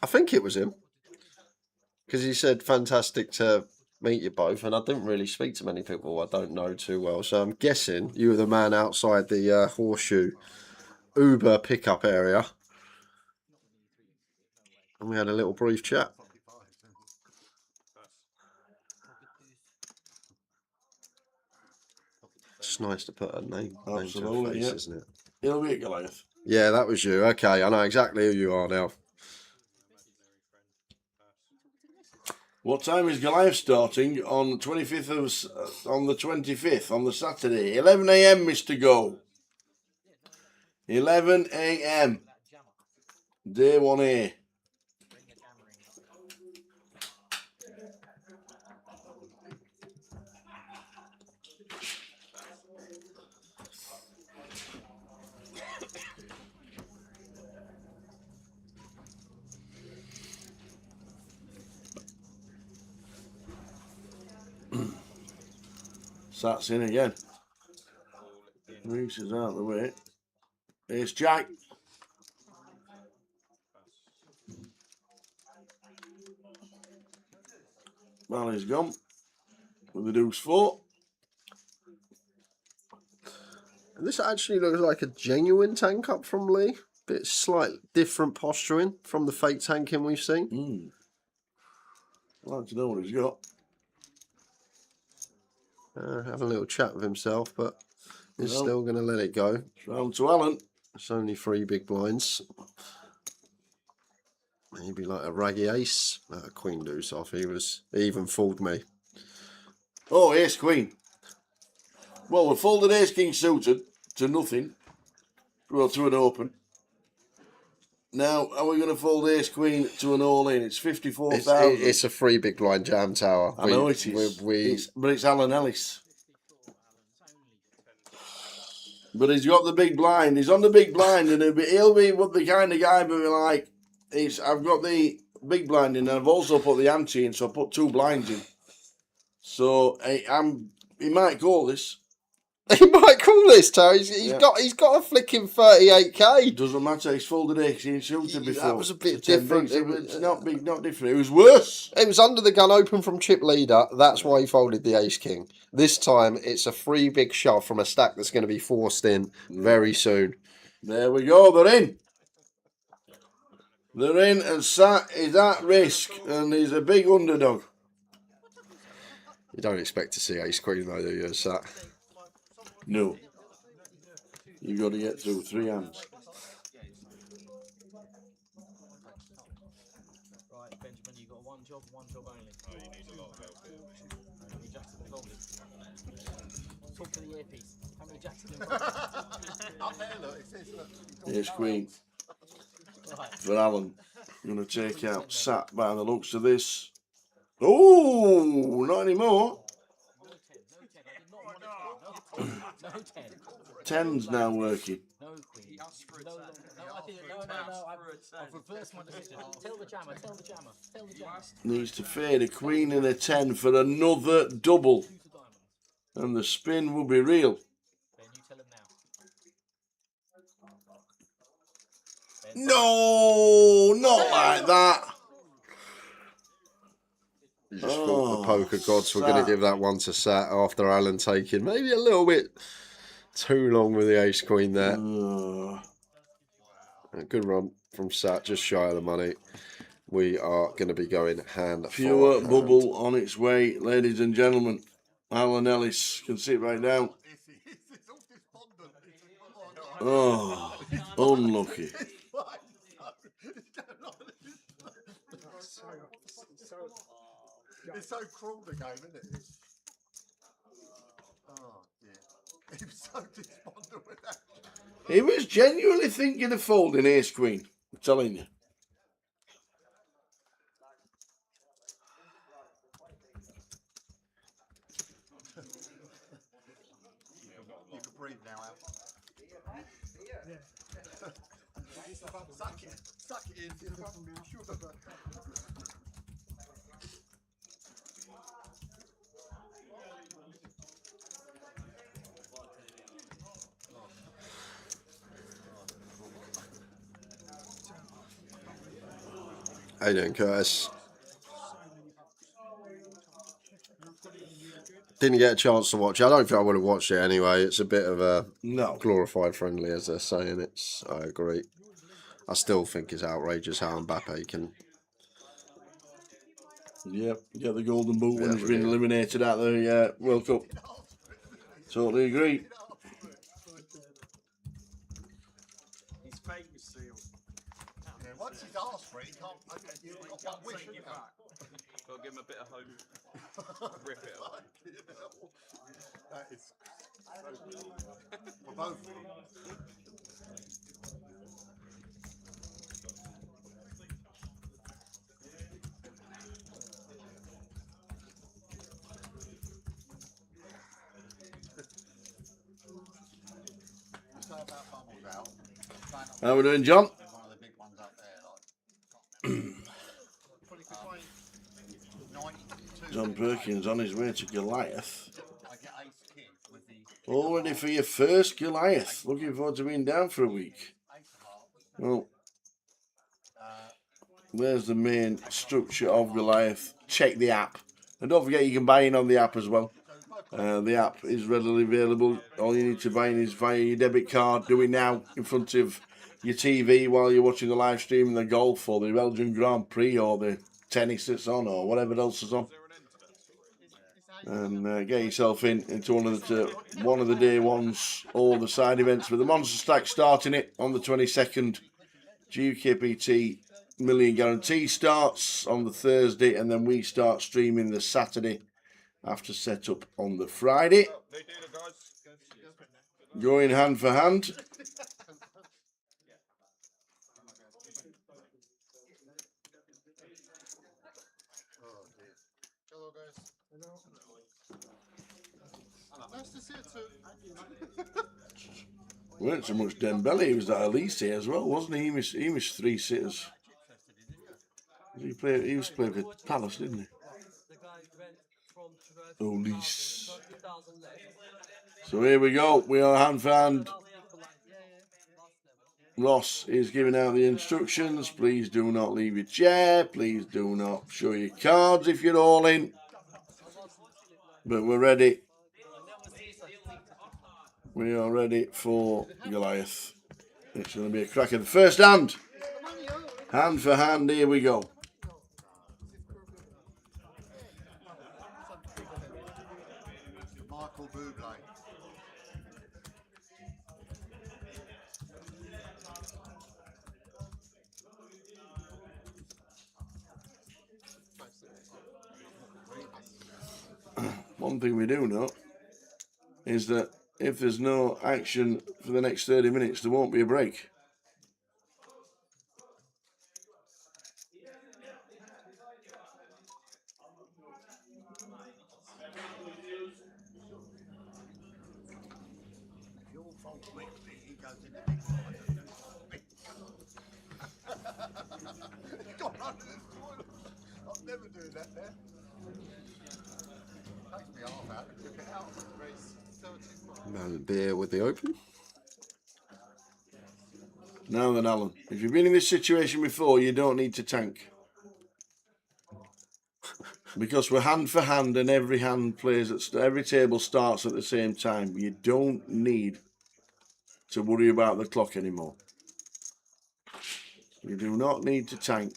I think it was him. Because he said, fantastic to meet you both. And I didn't really speak to many people I don't know too well. So I'm guessing you were the man outside the Horseshoe Uber pickup area. And we had a little brief chat. It's nice to put a name to a face, isn't it? He'll be at Goliath. Yeah, that was you. Okay, I know exactly who you are now. What time is Goliath starting on the 25th on the Saturday? 11 a.m. Mr. Go. 11 a.m. Day 1A. Sats in again. Reese is out of the way. It's Jack. Well, he's gone with the deuce 4. And this actually looks like a genuine tank up from Lee. Bit slightly different posturing from the fake tanking we've seen. I'd like to know what he's got. Have a little chat with himself, but he's still going to let it go. It's round to Alan. It's only 3 big blinds. Maybe like a raggy ace. Queen deuce off. He even fooled me. Oh, ace queen. Well, we folded ace king suited to nothing. Well, to an open. Now, are we going to fold ace queen to an all in? It's 54,000. It's a 3 big blind jam tower. I know it is. But it's Alan Ellis. But he's got the big blind. He's on the big blind, and he'll be what the kind of guy who be like, I've got the big blind in, and I've also put the ante in, so I put 2 blinds in. So he might call this. He might call this, Terry. He's got a flicking 38k. Doesn't matter. He's folded ace king suited before. That was a bit different. It's not big, not different. It was worse. It was under the gun, open from chip leader. That's why he folded the ace king. This time, it's a 3 big shove from a stack that's going to be forced in very soon. There we go. They're in. They're in, and Sat is at risk, and he's a big underdog. You don't expect to see ace queen though, do you, Sat? No. You've got to get through 3 hands. Right, Benjamin, you've got one job only. Oh, you need a lot of help here. How many jacks have been folded? Talk to the earpiece. How many jacks have been folded? Up there, look, it says, look. Here's queen Right. for Alan. I'm going to take out Sat by the looks of this. Oh, not anymore. No 10. 10's now working. No queen. I've reversed my decision. Tell the jammer. Needs to fade a queen and a 10 for another double. And the spin will be real. Ben, you tell him now. No, not like that. You just thought the poker gods were going to give that one to Sat after Alan taking maybe a little bit too long with the ace queen there. A good run from Sat, just shy of the money. We are going to be going hand Pure for bubble on its way, ladies and gentlemen. Alan Ellis can sit right down. It's all despondent. Oh, unlucky. It's so cruel, the game, isn't it? Oh, dear. He was so despondent with that. He was genuinely thinking of folding ace queen. I'm telling you. You can breathe now, Al. Suck it in. It's apart from the sugar, but How you doing, Curtis? Didn't get a chance to watch it. I don't think I would have watched it anyway. It's a bit of a No. glorified friendly, as they're saying. I agree. I still think it's outrageous how Mbappe can. Yep, get the golden boot when Yeah, he's been really. eliminated at the World Cup. Totally agree. His fate was sealed. Yeah, once he's asked for it, he can't. Okay, you've got one wish, haven't you? Got to give him a bit of hope. Rip it up. That is so for both of them. You say about bubbles out. How we doing, John? One of the big ones up there, like 92. John Perkins on his way to Goliath. I get ace king with the All ready for your first Goliath. Looking forward to being down for a week. ace of hearts. Well, there's the main structure of Goliath. Check the app. And don't forget you can buy in on the app as well. The app is readily available. All you need to buy in is via your debit card. Do it now in front of your TV while you're watching the live stream in the golf or the Belgian Grand Prix or the tennis that's on or whatever else is on. And get yourself into one of the day ones or the side events. But the Monster Stack starting it on the 22nd. UKPT Million Guarantee starts on the Thursday, and then we start streaming the Saturday after setup on the Friday. Going hand for hand. Hello, guys. Nice to see you too. Weren't so much Dembele, he was at Elise as well, wasn't he? He was three sitters. He was playing for Palace, didn't he? Elise. So here we go. We are hand for hand. Ross is giving out the instructions. Please do not leave your chair. Please do not show your cards if you're all in. But we're ready. We are ready for Goliath. It's going to be a cracker. The first hand. Hand for hand. Here we go. Michael Bublé. One thing we do know is that if there's no action for the next 30 minutes, there won't be a break. If your fault quickly, he goes in the big fire. Got under the toilet. I'll never do that there. Takes me half out to rip it out. Beer with the open. Now then, Alan, if you've been in this situation before, you don't need to tank. Because we're hand for hand and every hand plays every table starts at the same time. You don't need to worry about the clock anymore. You do not need to tank.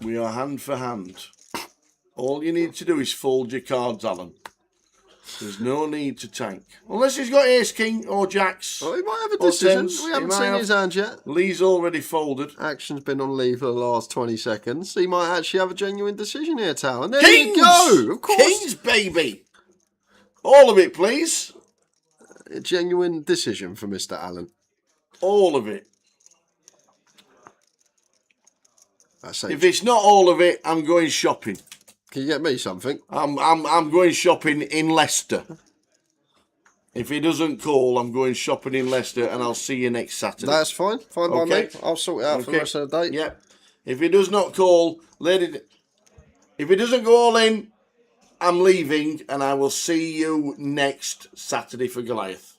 We are hand for hand. All you need to do is fold your cards, Alan. There's no need to tank. Unless he's got ace, king, or jacks. Oh, he might have a or decision. tens. We haven't He might seen have- his hand yet. Lee's already folded. Action's been on Lee for the last 20 seconds. He might actually have a genuine decision here, Tal. And there Kings! you go. Of course. Kings, baby! All of it, please. A genuine decision for Mr. Allen. all of it. That's If it's not all of it, I'm going shopping. Can you get me something? I'm going shopping in Leicester. If he doesn't call, I'm going shopping in Leicester, and I'll see you next Saturday. That's fine. Fine by me. I'll sort it out for the rest of the day. Yeah. If he does not call, if he doesn't go all in, I'm leaving, and I will see you next Saturday for Goliath.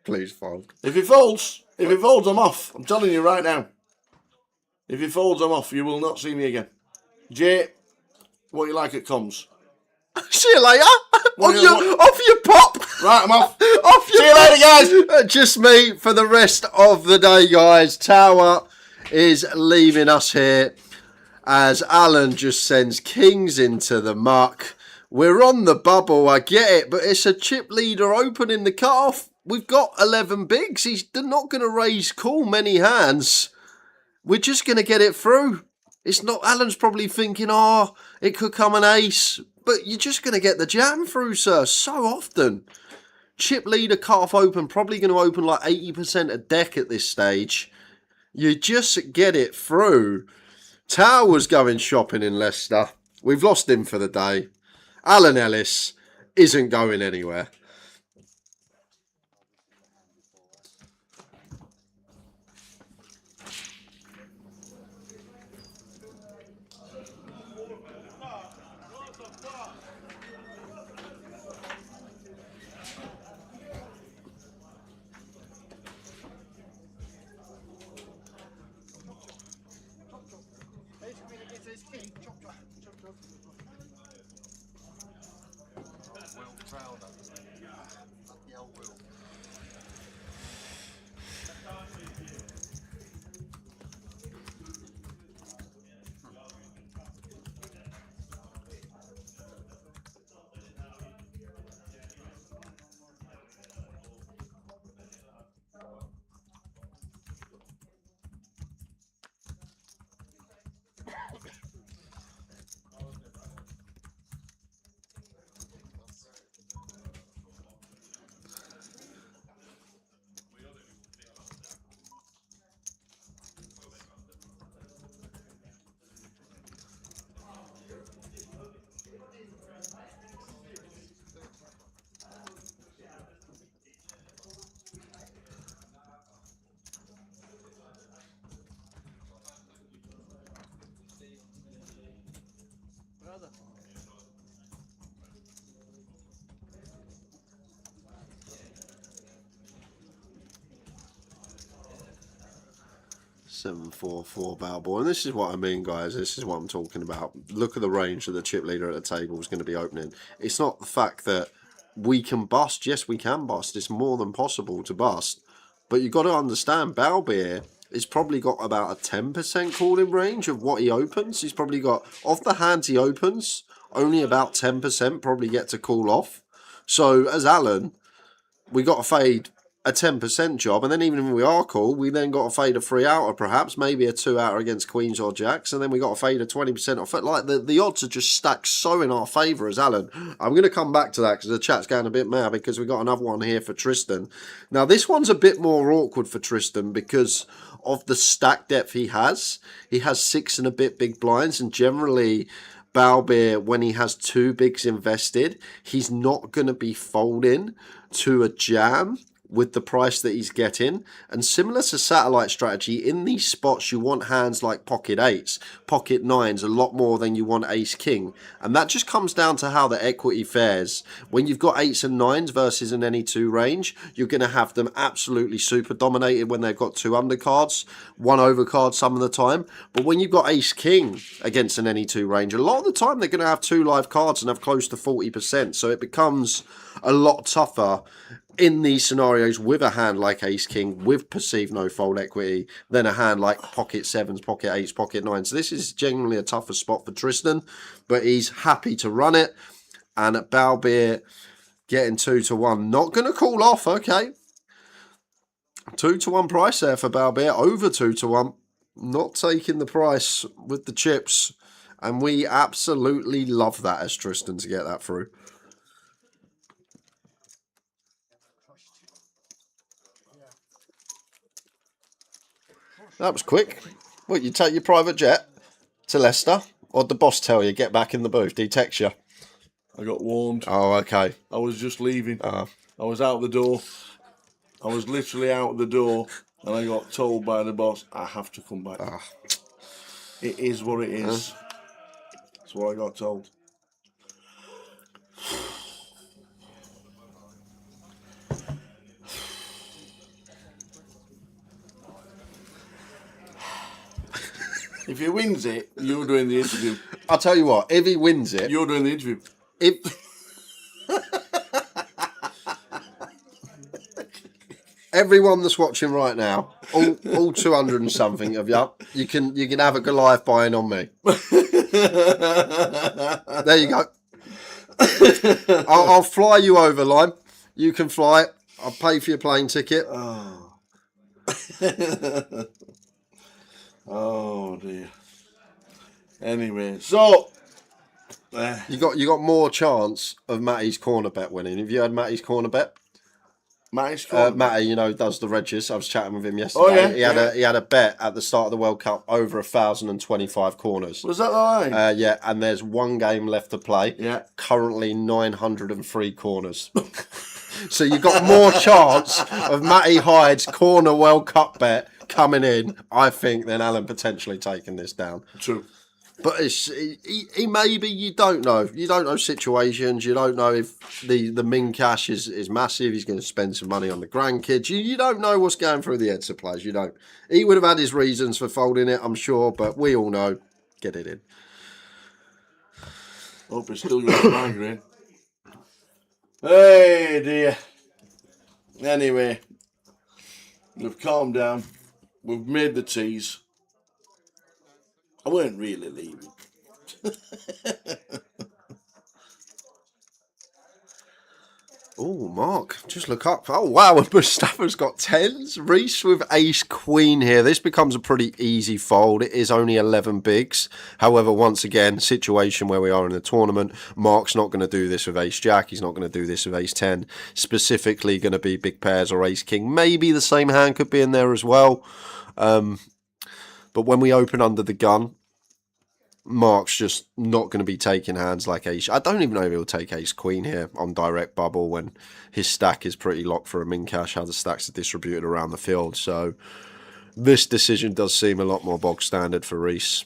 Please fold. If he folds, I'm off. I'm telling you right now. If he folds, I'm off. You will not see me again. Jay, what you like at comms? See you later. What Off your pop. Right, I'm off. Off your See you later, guys. Just me for the rest of the day, guys. Tower is leaving us here as Alan just sends kings into the muck. We're on the bubble, I get it, but it's a chip leader opening the cutoff. We've got 11 bigs. He's not going to raise call many hands. We're just going to get it through. It's not. Alan's probably thinking, oh, it could come an ace. But you're just going to get the jam through, sir, so often. Chip leader cutoff open, probably going to open like 80% of deck at this stage. You just get it through. Tower's going shopping in Leicester. We've lost him for the day. Alan Ellis isn't going anywhere. Brother. 744 Balboa. And this is what I mean, guys. This is what I'm talking about. Look at the range that the chip leader at the table is going to be opening. It's not the fact that we can bust. Yes, we can bust. It's more than possible to bust. But you've got to understand, Balbeer has probably got about a 10% calling range of what he opens. He's probably got, of the hands he opens, only about 10% probably get to call off. So, as Alan, we got to fade a 10% job, and then even if we are cool, we then got to fade a 3-outer perhaps, maybe a 2-outer against Queens or Jacks, and then we got to fade a 20% off it. Like, the odds are just stacked so in our favour as Alan. I'm going to come back to that because the chat's going a bit mad because we got another one here for Tristan. Now, this one's a bit more awkward for Tristan because of the stack depth he has. He has 6 and a bit big blinds, and generally Balbeer, when he has 2 bigs invested, he's not going to be folding to a jam with the price that he's getting. And similar to satellite strategy, in these spots you want hands like pocket 8s, pocket 9s a lot more than you want ace king, and that just comes down to how the equity fares. When you've got 8s and 9s versus an any 2 range, you're going to have them absolutely super dominated when they've got 2 undercards, 1 overcard some of the time. But when you've got ace king against an any 2 range, a lot of the time they're going to have 2 live cards and have close to 40%, so it becomes a lot tougher in these scenarios with a hand like ace king with perceived no fold equity than a hand like pocket 7s, pocket 8s, pocket 9s. So this is genuinely a tougher spot for Tristan, but he's happy to run it. And at Balbeer getting 2-1, not going to call off. Okay, 2-1 price there for Balbeer, over 2-1, not taking the price with the chips, and we absolutely love that as Tristan to get that through. That was quick. What, you take your private jet to Leicester? Or did the boss tell you, get back in the booth? Did he text you? I got warned. Oh, okay. I was just leaving. Uh, I was out the door. I was literally out the door, and I got told by the boss, I have to come back. It is what it is. That's what I got told. If he wins it, you're doing the interview. I'll tell you what, if he wins it... You're doing the interview. If... Everyone that's watching right now, all 200 and something of you can have a Goliath buying on me. There you go. I'll fly you over, Lime. You can fly it. I'll pay for your plane ticket. Oh. Oh dear. Anyway, so you got more chance of Matty's corner bet winning. Have you had Matty's corner bet? Matty, you know, does the Regis. I was chatting with him yesterday. Oh, yeah, he had a bet at the start of the World Cup over 1,025 corners. Was that the line? Yeah, and there's one game left to play. Yeah. Currently 903 corners. So you've got more chance of Matty Hyde's corner World Cup bet coming in, I think, than Alan potentially taking this down. True. But he maybe, you don't know. You don't know situations. You don't know if the min cash is massive. He's going to spend some money on the grandkids. You don't know what's going through the heads of players. You don't. He would have had his reasons for folding it, I'm sure, but we all know. Get it in. Hope it's still got migraine. Hey dear. Anyway, we've calmed down. We've made the teas. I weren't really leaving. Oh, Mark, just look up. Oh, wow, and Mustafa's got 10s. Reese with ace queen here. This becomes a pretty easy fold. It is only 11 bigs. However, once again, situation where we are in the tournament, Mark's not going to do this with ace jack. He's not going to do this with ace 10. Specifically going to be big pairs or ace king. Maybe the same hand could be in there as well. But when we open under the gun, Mark's just not going to be taking hands like ace. I don't even know if he'll take ace queen here on direct bubble when his stack is pretty locked for a min cash, how the stacks are distributed around the field. So this decision does seem a lot more bog standard for Reese.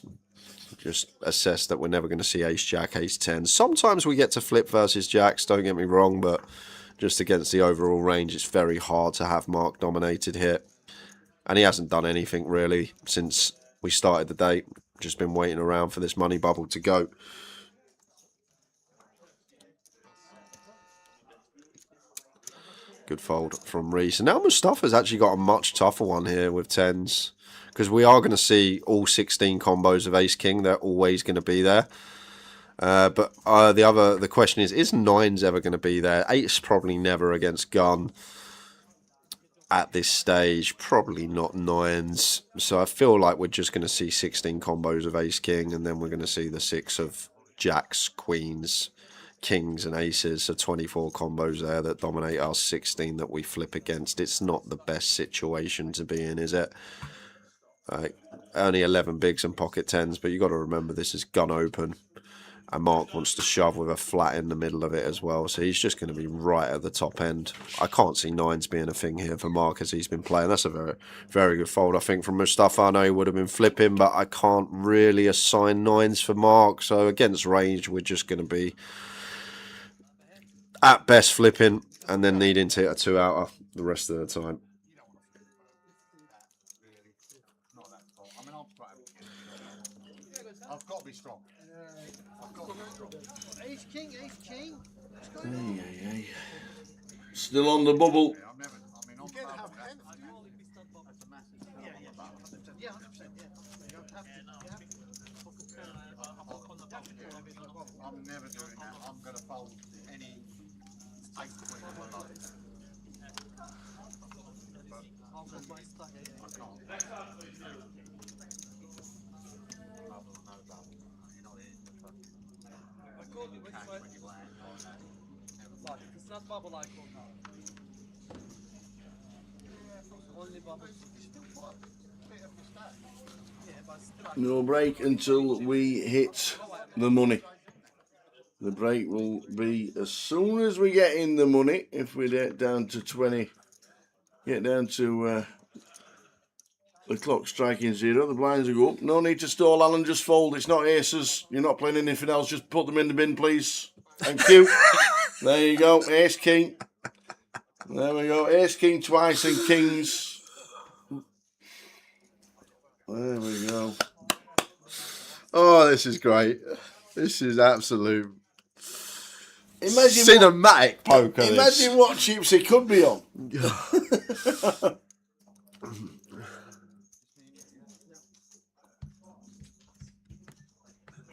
Just assess that we're never going to see ace jack, ace 10. Sometimes we get to flip versus jacks, don't get me wrong, but just against the overall range, it's very hard to have Mark dominated here. And he hasn't done anything really since we started the day. Just been waiting around for this money bubble to go. Good fold from Reese. And now Mustafa's actually got a much tougher one here with 10s. Because we are going to see all 16 combos of ace king. They're always going to be there. But the question is 9s ever going to be there? 8's probably never against gun. At this stage, probably not 9s. So I feel like we're just going to see 16 combos of ace king, and then we're going to see the 6 of jacks, queens, kings and aces. So 24 combos there that dominate our 16 that we flip against. It's not the best situation to be in, is it? Only 11 bigs and pocket 10s, but you got to remember this is gun open. And Mark wants to shove with a flat in the middle of it as well. So he's just going to be right at the top end. I can't see 9s being a thing here for Mark as he's been playing. That's a very, very good fold, I think, from Mustafa. I know he would have been flipping, but I can't really assign 9s for Mark. So against range, we're just going to be at best flipping and then needing to hit a 2-outer the rest of the time. I've got to be strong. I've got to be strong. Ace king, ace king. Hey. Still on the bubble. I'm never. I mean, You can't have 10. That's a massive. Yeah, 100%. Yeah. You don't have to. I'm never doing that. I'm going to fold any ace queen in my life. But I can't. It's not bubble icon now. Only bubble. No break until we hit the money. The break will be as soon as we get in the money. If we get down to 20, get down to the clock striking 0, the blinds will go up. No need to stall, Alan, just fold. It's not aces. You're not playing anything else. Just put them in the bin, please. Thank you. There you go. Ace, king. There we go. Ace, king twice and kings. There we go. Oh, this is great. This is absolute Imagine cinematic poker. Imagine what chips he could be on.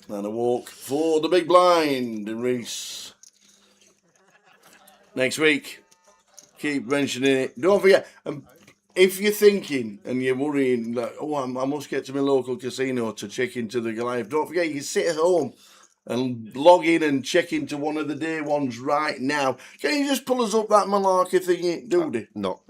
And a walk for the big blind, Reese. Next week, keep mentioning it. Don't forget, if you're thinking and you're worrying, like, oh, I must get to my local casino to check into the Goliath, don't forget you can sit at home and log in and check into one of the day ones right now. Can you just pull us up that malarkey thingy, dude? Not.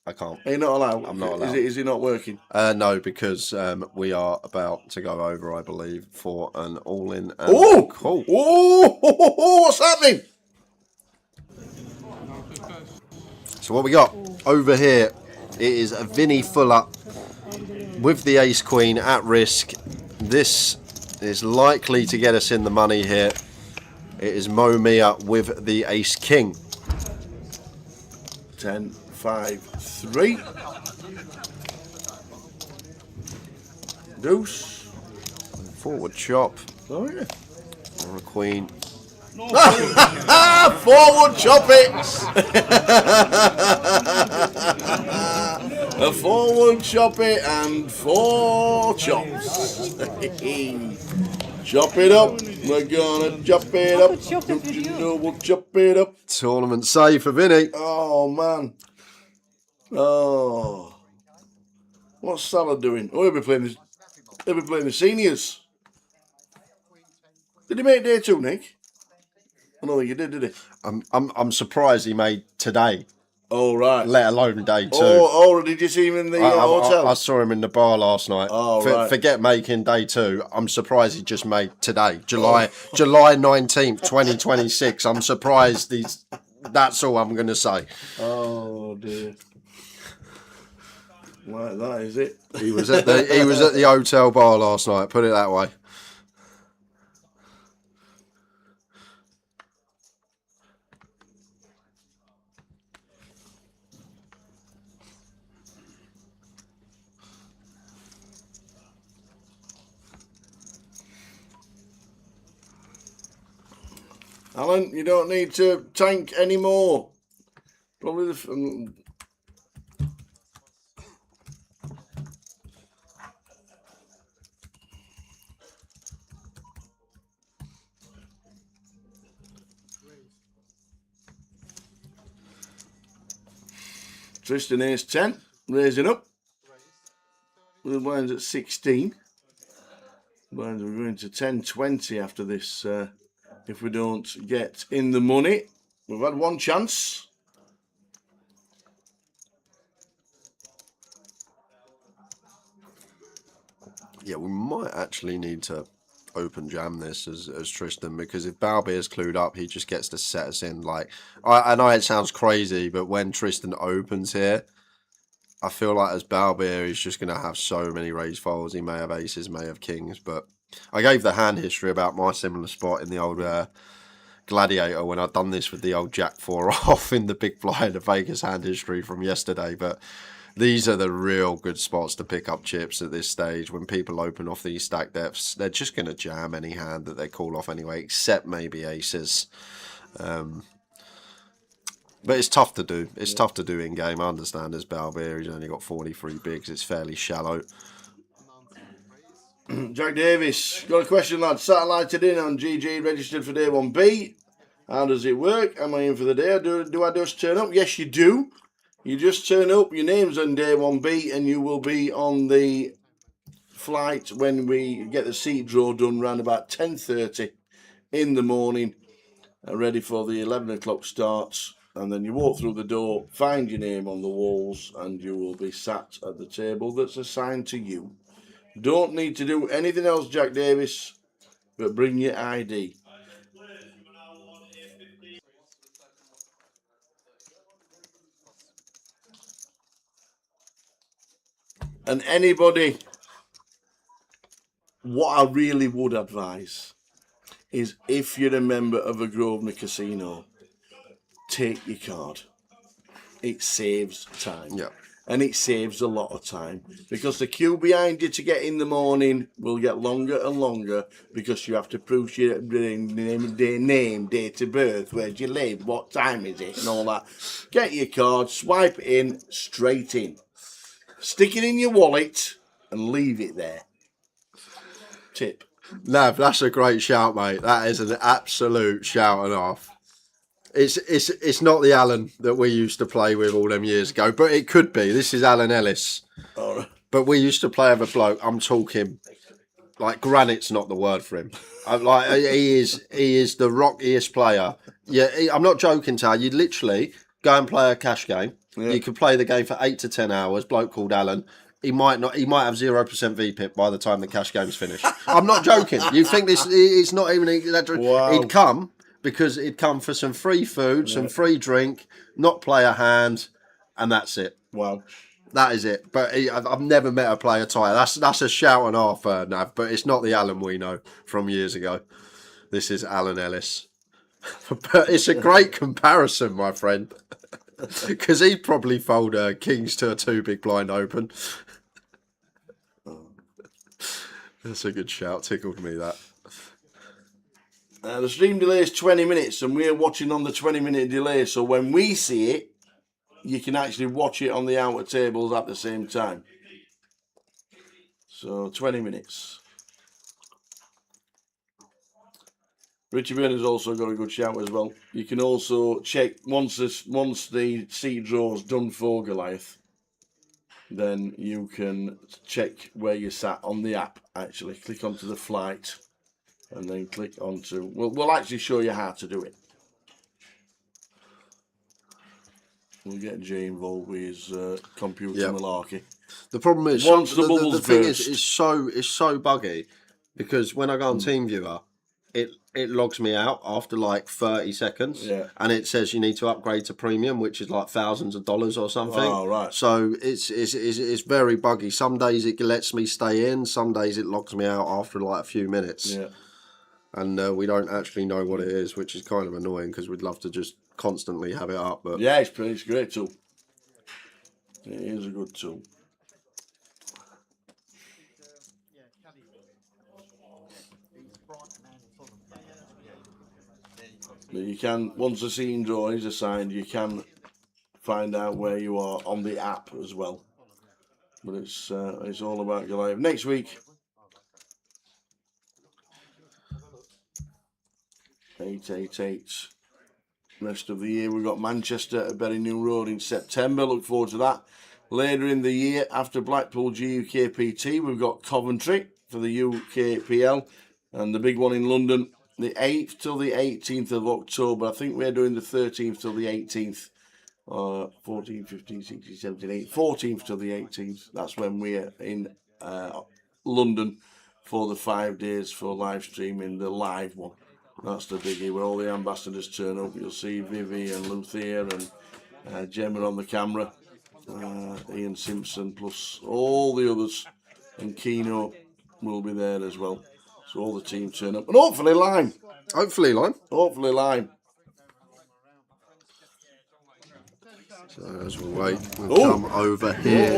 I can't. Are you not allowed? I'm not allowed. Is it not working? No, because we are about to go over, I believe, for an all-in. Oh! Cool. Oh! What's happening? So what we got over here, it is a Vinny Fuller with the ace queen at risk. This is likely to get us in the money here. It is Mo Mia with the ace king. 10, 5, 3. Deuce. Forward chop. Oh, yeah. Or a queen. Forward chop it! A forward chop it and 4 chops. Chop it up. We're gonna chop it up. Don't you know we'll chop it up? Tournament save for Vinny. Oh, man. Oh. What's Salah doing? Oh, he'll be playing the seniors. Did he make day 2, Nick? I don't think he did he? I'm surprised he made today, Oh, right. let alone day 2. Oh, did you see him in the hotel? I saw him in the bar last night. Oh, right. Forget making day 2. I'm surprised he just made today, July 19th, 2026. I'm surprised he's. That's all I'm going to say. Oh, dear. Like that, is it? He was at the hotel bar last night. Put it that way. Alan, you don't need to tank anymore. Probably Tristan ace 10, raising up. The blinds at 16. Blinds are going to 10-20 after this. If we don't get in the money, we've had one chance. Yeah, we might actually need to open jam this as Tristan, because if Balbeer's clued up, he just gets to set us in. Like, I know it sounds crazy, but when Tristan opens here, I feel like as Balbeer, he's just going to have so many raise folds. He may have aces, may have kings, but I gave the hand history about my similar spot in the old Gladiator when I'd done this with the old Jack 4 off in the big blind of Vegas hand history from yesterday. But these are the real good spots to pick up chips at this stage. When people open off these stack depths, they're just going to jam any hand that they call off anyway, except maybe aces. But it's tough to do. It's tough to do in game. I understand as Balbeer, he's only got 43 bigs. It's fairly shallow. Jack Davis, got a question, lad. Satellited in on GG, registered for day 1B. How does it work? Am I in for the day? Do I just turn up? Yes, you do. You just turn up, your name's on day 1B, and you will be on the flight when we get the seat draw done around about 10:30 in the morning, ready for the 11 o'clock starts. And then you walk through the door, find your name on the walls, and you will be sat at the table that's assigned to you. Don't need to do anything else, Jack Davis, but bring your ID. And anybody, what I really would advise is if you're a member of a Grosvenor casino, take your card. It saves time. Yeah. And it saves a lot of time because the queue behind you to get in the morning will get longer and longer because you have to prove your name, date of birth, where do you live, what time is it, and all that. Get your card, swipe it in, straight in. Stick it in your wallet and leave it there. Tip. Nav, that's a great shout, mate. That is an absolute shout and off. It's not the Alan that we used to play with all them years ago, but it could be. This is Alan Ellis. All right. But we used to play with a bloke. I'm talking like granite's not the word for him. Like he is the rockiest player. Yeah, I'm not joking, Tal. You'd literally go and play a cash game. Yeah. You could play the game for 8 to 10 hours. Bloke called Alan. He might have 0% VPIP by the time the cash game's finished. I'm not joking. You think this? It's not even exaggerated. Wow. He'd come because he'd come for some free food, some free drink, not play a hand, and that's it. Wow. That is it. But I've never met a player tighter. That's a shout and half, Nav. But it's not the Alan we know from years ago. This is Alan Ellis. But it's a great comparison, my friend. Because he'd probably fold kings to a 2 big blind open. That's a good shout. Tickled me, that. The stream delay is 20 minutes and we're watching on the 20-minute delay. So when we see it, you can actually watch it on the outer tables at the same time. So 20 minutes. Richie Byrne's also got a good shout as well. You can also check once the seat draw's done for Goliath, then you can check where you sat on the app. Actually, click onto the flight, and then click onto. We'll actually show you how to do it. We'll get Jay involved with his computer malarkey. The problem is, Once the bubbles the thing burst. is so buggy because when I go on TeamViewer, it logs me out after like 30 seconds, and it says you need to upgrade to premium, which is like thousands of dollars or something. Oh, right. So it's very buggy. Some days it lets me stay in, some days it logs me out after like a few minutes. Yeah. And we don't actually know what it is, which is kind of annoying because we'd love to just constantly have it up. But Yeah, it's a great tool. It is a good tool. But you can, once the scene draw is assigned, you can find out where you are on the app as well. But it's all about Goliath. Next week, 888. Rest of the year, we've got Manchester at Berry New Road in September. Look forward to that. Later in the year, after Blackpool GUKPT, we've got Coventry for the UKPL, and the big one in London, the 8th till the 18th of October. I think we're doing the 13th till the 18th. 14, 15, 16, 17, 18. 14th till the 18th. That's when we're in London for the 5 days for live streaming, the live one. That's the biggie, where all the ambassadors turn up. You'll see Vivi and Luthier and Gemma on the camera. Ian Simpson, plus all the others. And Keno will be there as well. So all the team turn up. And hopefully Lime. hopefully, Lime. Hopefully Lime. So as we wait, we'll come over here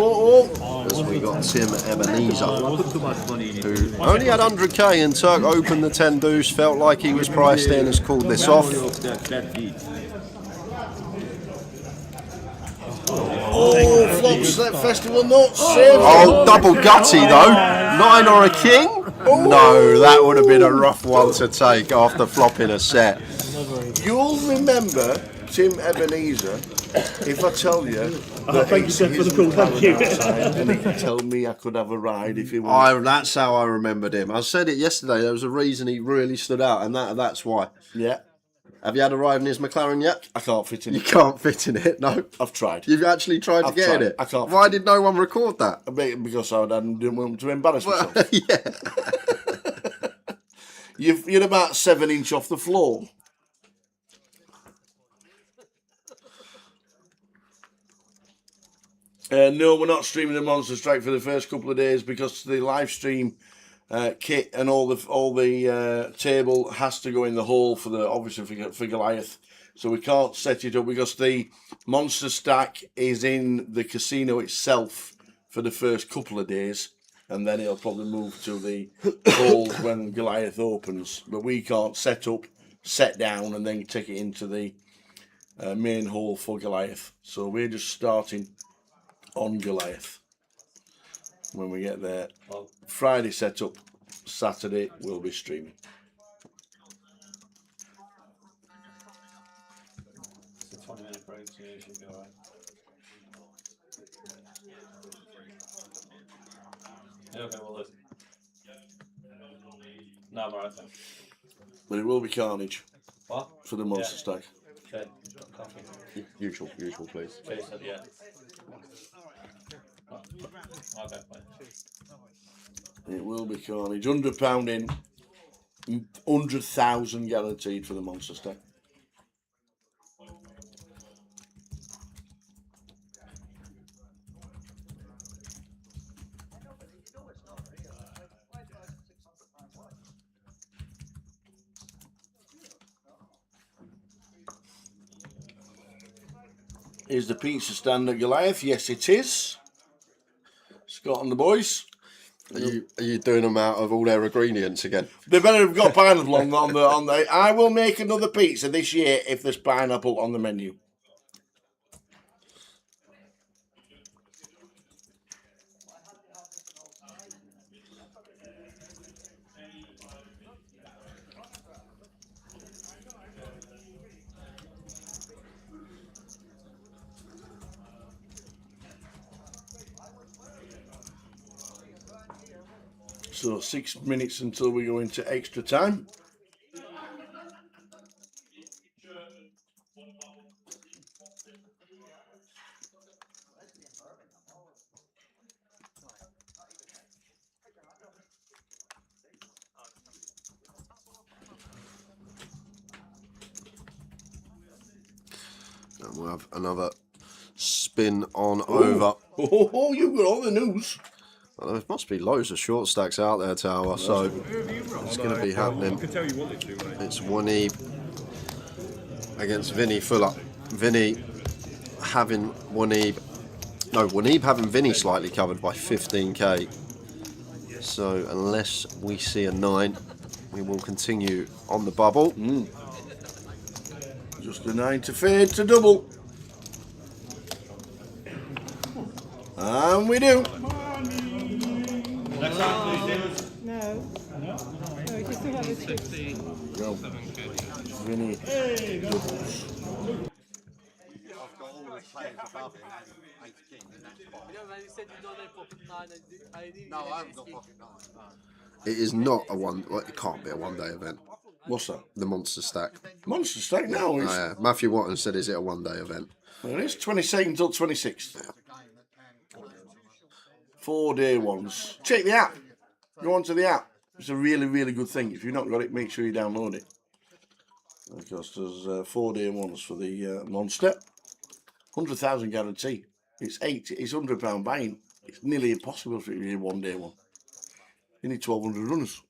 as we got Tim Ebenezer, who only had 100k and Turk opened the 10 boost, felt like he was priced in, has called this off. Oh, Flop Slip Festival not safe. Oh, double gutty though. 9 or a king? No, that would have been a rough one to take after flopping a set. You'll remember Tim Ebenezer if I tell you that thank you, it's Seth, for his the call. Thank you. outside and he could tell me I could have a ride if he wanted. That's how I remembered him. I said it yesterday. There was a reason he really stood out, and that's why. Yeah. Have you had a ride in his McLaren yet? I can't fit in You it. can't fit in it, no. I've tried. You've actually tried to I've get tried. in it. I can't Why fit did no one record that? Because I didn't want to embarrass myself. Yeah. You're about 7 inch off the floor. No, we're not streaming the Monster Strike for the first couple of days because the live stream kit and all the table has to go in the hall for for Goliath. So we can't set it up because the Monster Stack is in the casino itself for the first couple of days, and then it'll probably move to the halls when Goliath opens. But we can't set up, set down, and then take it into the main hall for Goliath. So we're just starting on Goliath when we get there. Friday setup, Saturday we'll be streaming. It's a 20-minute break, so you should be alright. Yeah, okay, well, listen. No, I'm alright, thanks. But it will be carnage What? for the Monster Stack. Okay, coffee. Usual, please. Okay, so yeah. Okay, fine. It will be carnage. £100 in, 100,000 guaranteed for the Monster Stack. Is the pizza stand at Goliath? Yes, it is. Scott and the boys. Are you doing them out of all their ingredients again? They better have got pineapple on the. I will make another pizza this year if there's pineapple on the menu. So 6 minutes until we go into extra time. And we'll have another spin on over. Oh, you got all the news. Well, there must be loads of short stacks out there, Tower, so it's going to be happening. It's Wanib against Vinny Fuller. Vinny having Wanib having Vinny slightly covered by 15k. So unless we see a 9, we will continue on the bubble. Just a 9 to fade to double. And we do. Next time, please, No. No, you still have a chip. Go. Vinny doubles. I've got all the players above him and 8 king in that spot. You said you don't have pocket 9. No, I haven't got pocket 9. It is not a one. Well, it can't be a one-day event. What's that? The Monster Stack. Monster Stack now. It's, Yeah. Matthew Watton said, "Is it a one-day event?" well, it's 22nd till 26th. 4-day ones. Check the app. Go onto the app. It's a really, really good thing. If you've not got it, make sure you download it. Because there's 4-day ones for the Monster. 100,000 guarantee. It's £100 buying. It's nearly impossible for you to do a 1-day one. You need 1,200 runners.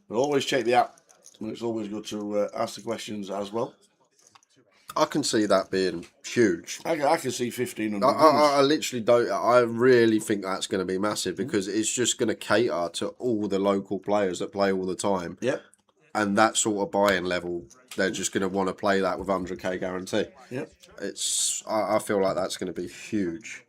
But always check the app. And it's always good to ask the questions as well. I can see that being huge. I can see 1,500 I runners. literally don't. I really think that's going to be massive because it's just going to cater to all the local players that play all the time. Yep. And that sort of buy-in level, they're just going to want to play that with 100k guarantee. Yep. It's. I feel like that's going to be huge.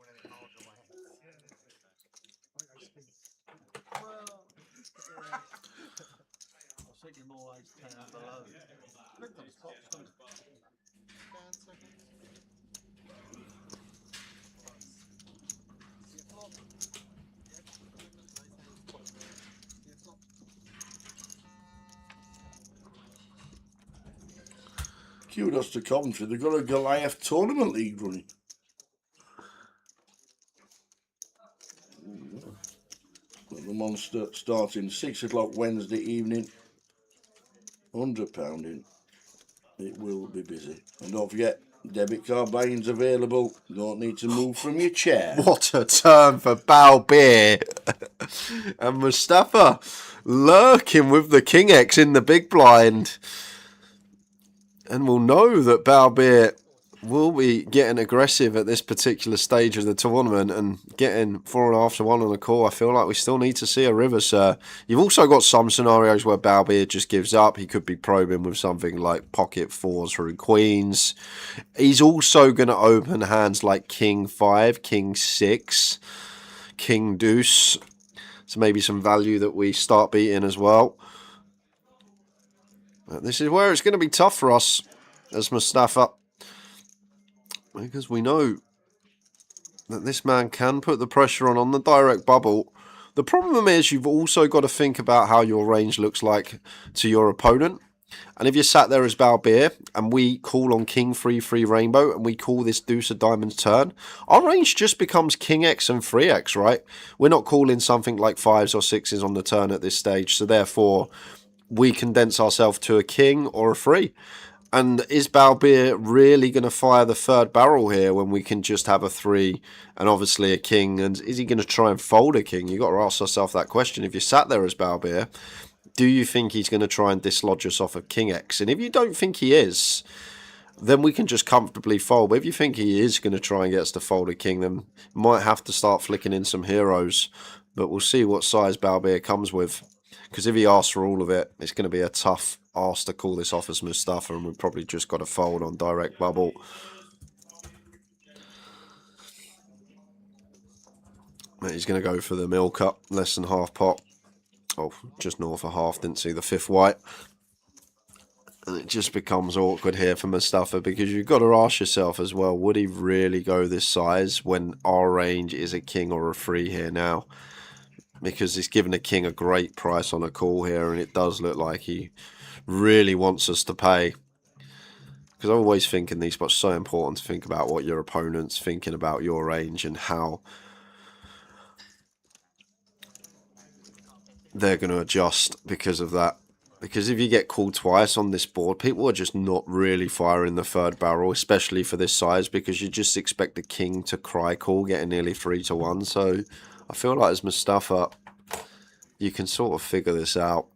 Kudos to Coventry. They've got a Goliath Tournament League running. Got the monster starting 6 o'clock Wednesday evening. £100 in. It will be busy. And don't forget, debit card buying's available. You don't need to move from your chair. What a turn for Balbeer. And Mustafa lurking with the King X in the big blind. And we'll know that Balbeer will be getting aggressive at this particular stage of the tournament and getting 4.5 to 1 on the call. I feel like we still need to see a river, sir. You've also got some scenarios where Balbeer just gives up. He could be probing with something like pocket fours through queens. He's also going to open hands like King 5, King 6, King Deuce. So maybe some value that we start beating as well. But this is where it's going to be tough for us as Mustafa, because we know that this man can put the pressure on the direct bubble. The problem is you've also got to think about how your range looks like to your opponent. And if you're sat there as Balbeer and we call on King 3-3 Rainbow and we call this Deuce of Diamonds turn, our range just becomes King X and 3X, right? We're not calling something like 5s or 6s on the turn at this stage. So therefore, we condense ourselves to a King or a 3. And is Balbeer really going to fire the third barrel here when we can just have a 3 and obviously a King? And is he going to try and fold a King? You've got to ask yourself that question. If you sat there as Balbeer, do you think he's going to try and dislodge us off of King X? And if you don't think he is, then we can just comfortably fold. But if you think he is going to try and get us to fold a King, then might have to start flicking in some heroes. But we'll see what size Balbeer comes with. Because if he asks for all of it, it's going to be a tough ask to call this off as Mustafa, and we've probably just got to fold on direct bubble. He's going to go for the milk up, less than half pot. Oh, just north of half, didn't see the 5th white. And it just becomes awkward here for Mustafa, because you've got to ask yourself as well, would he really go this size when our range is a King or a 3 here now? Because he's given a King a great price on a call here, and it does look like he really wants us to pay. Because I always think in these spots, so important to think about what your opponent's thinking about your range and how they're going to adjust because of that. Because if you get called twice on this board, people are just not really firing the third barrel, especially for this size, because you just expect the King to cry call, getting nearly 3 to 1. So I feel like as Mustafa, you can sort of figure this out.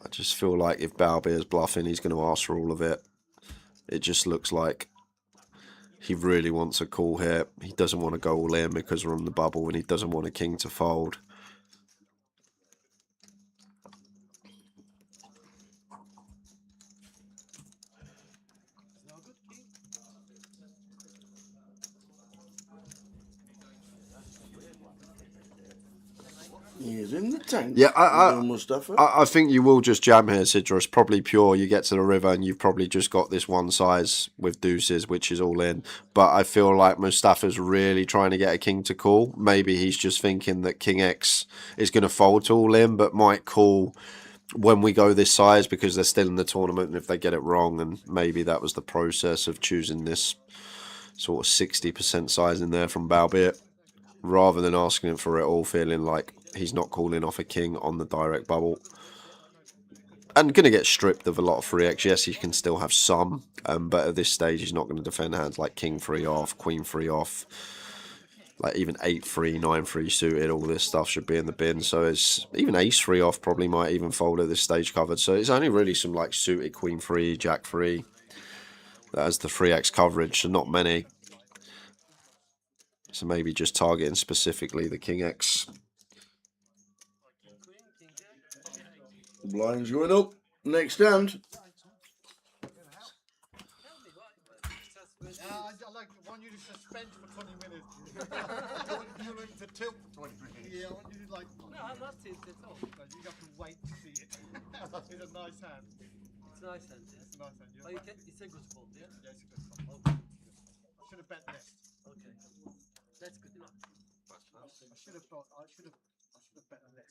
I just feel like if Balbeer's bluffing, he's going to ask for all of it. It just looks like he really wants a call here. He doesn't want to go all in because we're on the bubble, and he doesn't want a King to fold. He's in the tank. Yeah, Mustafa. I think you will just jam here, Sidra. It's probably pure. You get to the river and you've probably just got this one size with deuces, which is all in. But I feel like Mustafa's really trying to get a King to call. Maybe he's just thinking that King X is going to fold to all in, but might call when we go this size because they're still in the tournament, and if they get it wrong, and maybe that was the process of choosing this sort of 60% size in there from Balbeer, rather than asking him for it all, feeling like he's not calling off a King on the direct bubble. And going to get stripped of a lot of 3x. Yes, he can still have some, but at this stage he's not going to defend hands like King 3 off, Queen 3 off, like even 8-3, 9-3 suited. All this stuff should be in the bin. So it's even Ace 3 off probably might even fold at this stage covered. So it's only really some like suited Queen 3, Jack 3 that has the 3x coverage, so not many. So maybe just targeting specifically the King X. Blinds going up. Next hand. I like the one you to suspend for 20 minutes. I want you to tilt for 20 minutes. Yeah, I want you to like. No, I'm not tilted at all. No, you have to wait to see it. It's a nice hand. It's a nice hand, yeah? It's a nice hand. Oh, you can, it's a good fold, yeah? Yeah, it's a good fold. Okay. I should have bet less. Okay. That's good enough. I should have bet less.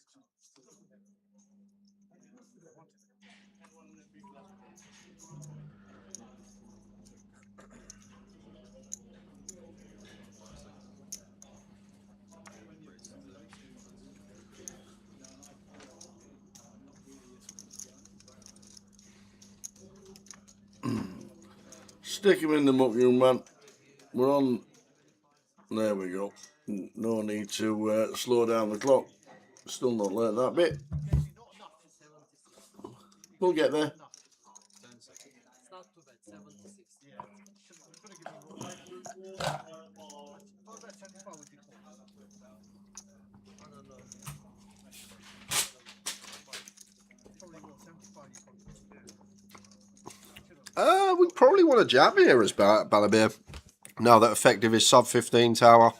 Stick him in the muck, young man. We're on. There we go. No need to slow down the clock. Still not learnt that bit. We'll get there. It's not too bad, 76. Yeah. Could have given more. What about 75 would you call? I don't know. Probably what, 75 you probably. We probably want to jam here as Balabir. Now that effective is sub 15 tower.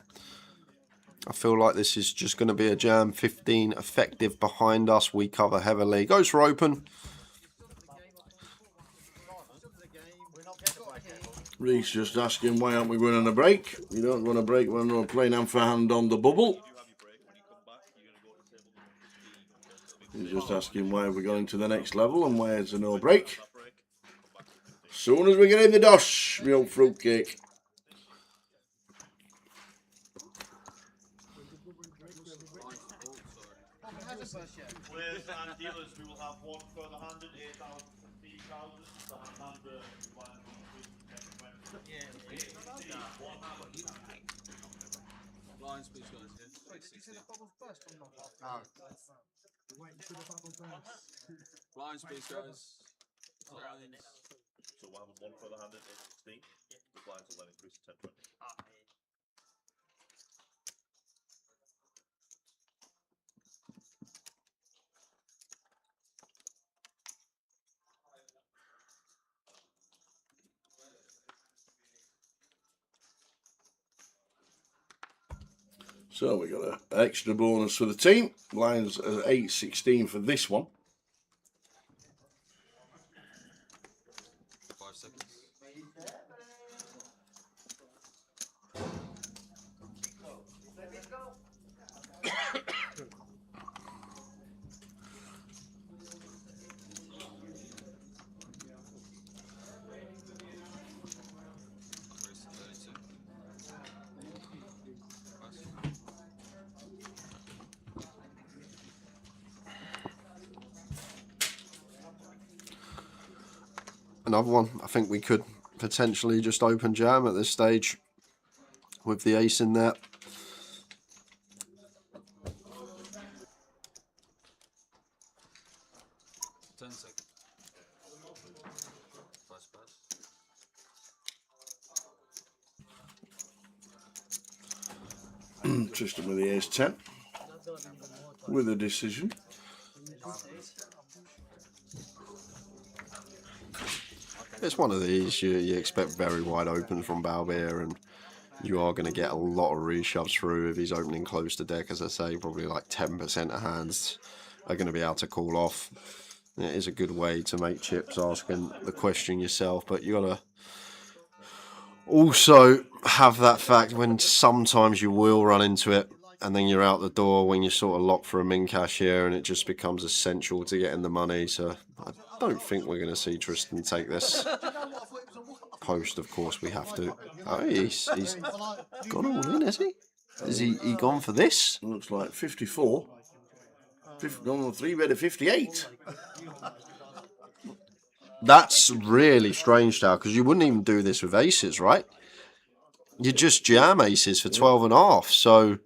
I feel like this is just going to be a jam. 15 effective behind us. We cover heavily. Goes for open. Reese just asking why aren't we running a break? You don't run a break when we're playing hand for hand on the bubble. He's just asking why we're going to the next level and why it's a no break. Soon as we get in the dosh, my old fruitcake. Players and dealers, we will have one further handed, 8,000 Lines, please, guys. Yeah. Wait, did you see the bubbles burst or not? No. Wait until the bubble bursts. Lines, please, guys. Lines. So we'll have one further handed, 816. The blinds will then increase to 1020. So we got an extra bonus for the team. Blinds 816 for this one. 5 seconds. Another one. I think we could potentially just open jam at this stage with the ace in there. Tristan with the ace 10 with a decision. It's one of these you expect very wide open from Balbir, and you are going to get a lot of reshoves through if he's opening close to deck. As I say, probably like 10% of hands are going to be able to call off. It is a good way to make chips asking the question yourself, but you got to also have that fact when sometimes you will run into it and then you're out the door when you're sort of locked for a min cash here and it just becomes essential to getting the money. So I don't think we're going to see Tristan take this. Post, of course, we have to. Oh, he's gone all in, has he? Is he gone for this? Looks like 54. Gone on 3-bet of 58. That's really strange now, because you wouldn't even do this with aces, right? You just jam aces for 12.5, so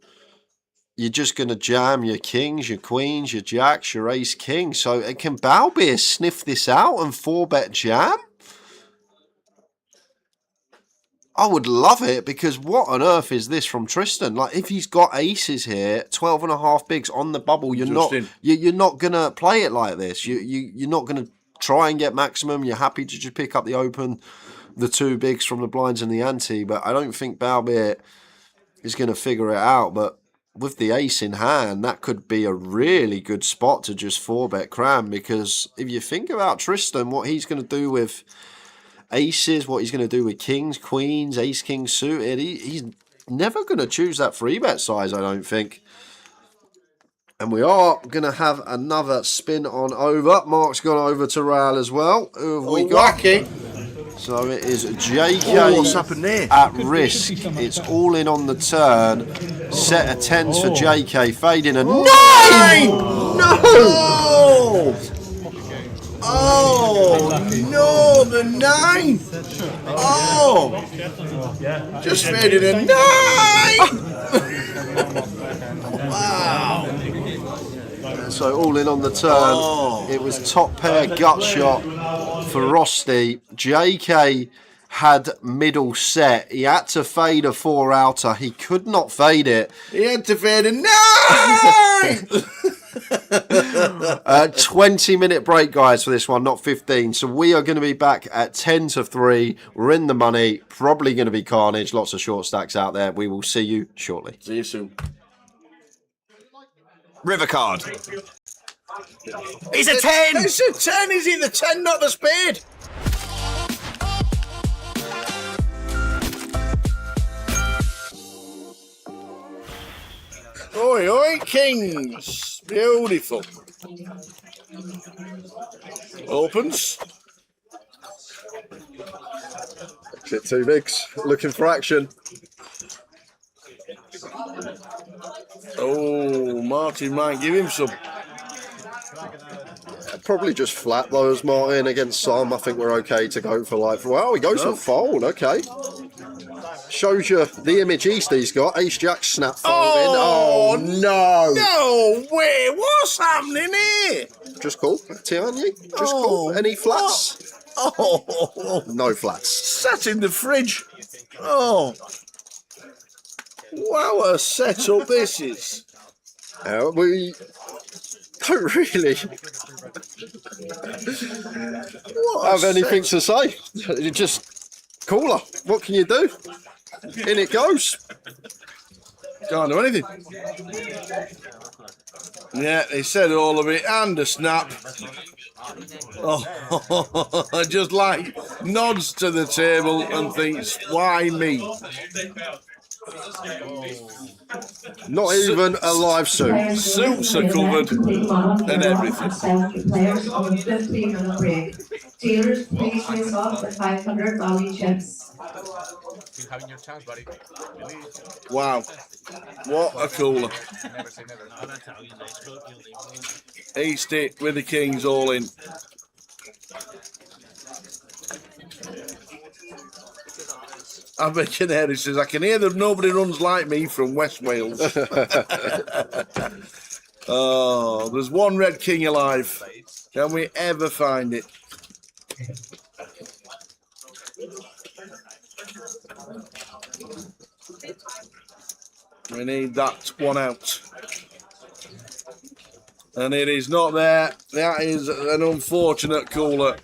you're just going to jam your kings, your queens, your jacks, your ace king. So can Balbir sniff this out and 4-bet jam? I would love it, because what on earth is this from Tristan? Like, if he's got aces here, 12.5 bigs on the bubble, you're not gonna play it like this. You're not gonna try and get maximum. You're happy to just pick up the open, the 2 bigs from the blinds and the ante. But I don't think Balbir is gonna figure it out. But with the ace in hand, that could be a really good spot to just 4-bet cram, because if you think about Tristan, what he's gonna do with aces, what he's going to do with kings, queens, ace king suited, he's never going to choose that 3-bet size, I don't think. And we are going to have another spin on over. Mark's gone over to Rail as well. Who have we got? Wacky. So it is JK Oh, what's happened there? at risk. It's all in on the turn. Set of 10s for JK. Fading a 9! No! Oh, no, the 9! Oh! Just faded a 9! Wow! So all in on the turn. It was top pair gut shot for Rosti. JK had middle set. He had to fade a 4 outer. He could not fade it. He had to fade a 9! 20-minute break, guys, for this one, not 15. So we are going to be back at 10 to 3. We're in the money. Probably going to be carnage. Lots of short stacks out there. We will see you shortly. See you soon. River card. It's a 10! It's a 10! Is it the 10, not the spade? Oi, oi, kings. Beautiful. Opens. Bit too bigs. Looking for action. Oh, Martin might give him some. Probably just flat those, Martin, against Sam. I think we're okay to go for like, well, he goes for fold, okay. Shows you the image Eastie's got. Ace Jack snap folding. Oh, no. No way. What's happening here? Just cool, Tiani. Just cool. Any flats? Oh, No flats. sat in the fridge. Oh. Wow, a setup this is. We don't really have anything to say. You just cooler. What can you do? In it goes. Can't do anything. Yeah, they said all of it and a snap. Oh, just like nods to the table and thinks, why me? Not even a live suit. Suits are covered and everything. Players on the 15-minute break. Dealers, please face off the 500 value chips. Keep having your chance, buddy. Wow. What a cooler. Never say never. Easty with the kings all in. I can hear he says, I can hear that nobody runs like me from West Wales. Oh, there's one red king alive. Can we ever find it? We need that one out. And it is not there. That is an unfortunate cooler.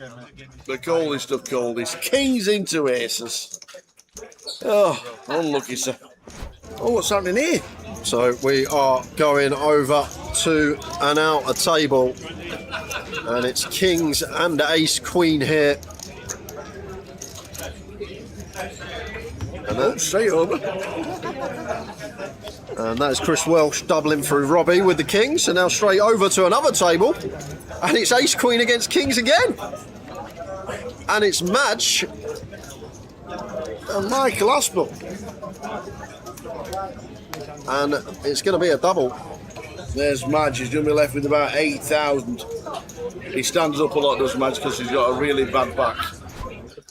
The coldest of coldest. Kings into aces. Oh, unlucky, sir. Oh, what's happening here? So we are going over to an outer table, and it's kings and ace queen here. And straight over. And that is Chris Welsh doubling through Robbie with the kings. And now straight over to another table. And it's ace queen against kings again. And it's Madge. And Michael Aspel. And it's going to be a double. There's Madge. He's going to be left with about 8,000. He stands up a lot, does Madge, because he's got a really bad back.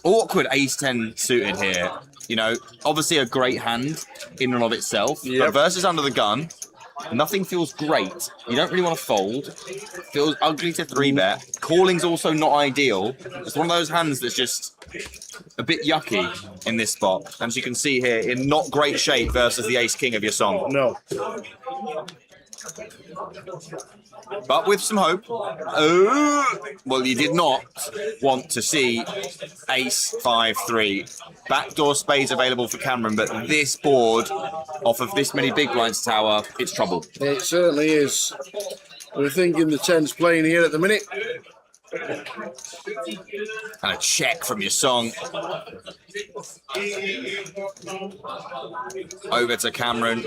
Awkward ace-10 suited here. You know, obviously a great hand in and of itself. Yep. But versus under the gun, nothing feels great. You don't really want to fold. Feels ugly to 3-bet. Calling's also not ideal. It's one of those hands that's just a bit yucky in this spot. As you can see here, in not great shape versus the ace-king of your song. No. But with some hope. Oh, well, you did not want to see ace 5-3. Backdoor spades available for Cameron, but this board, off of this many big blinds tower, it's trouble. It certainly is. We're thinking the 10's playing here at the minute. And a check from your song. Over to Cameron,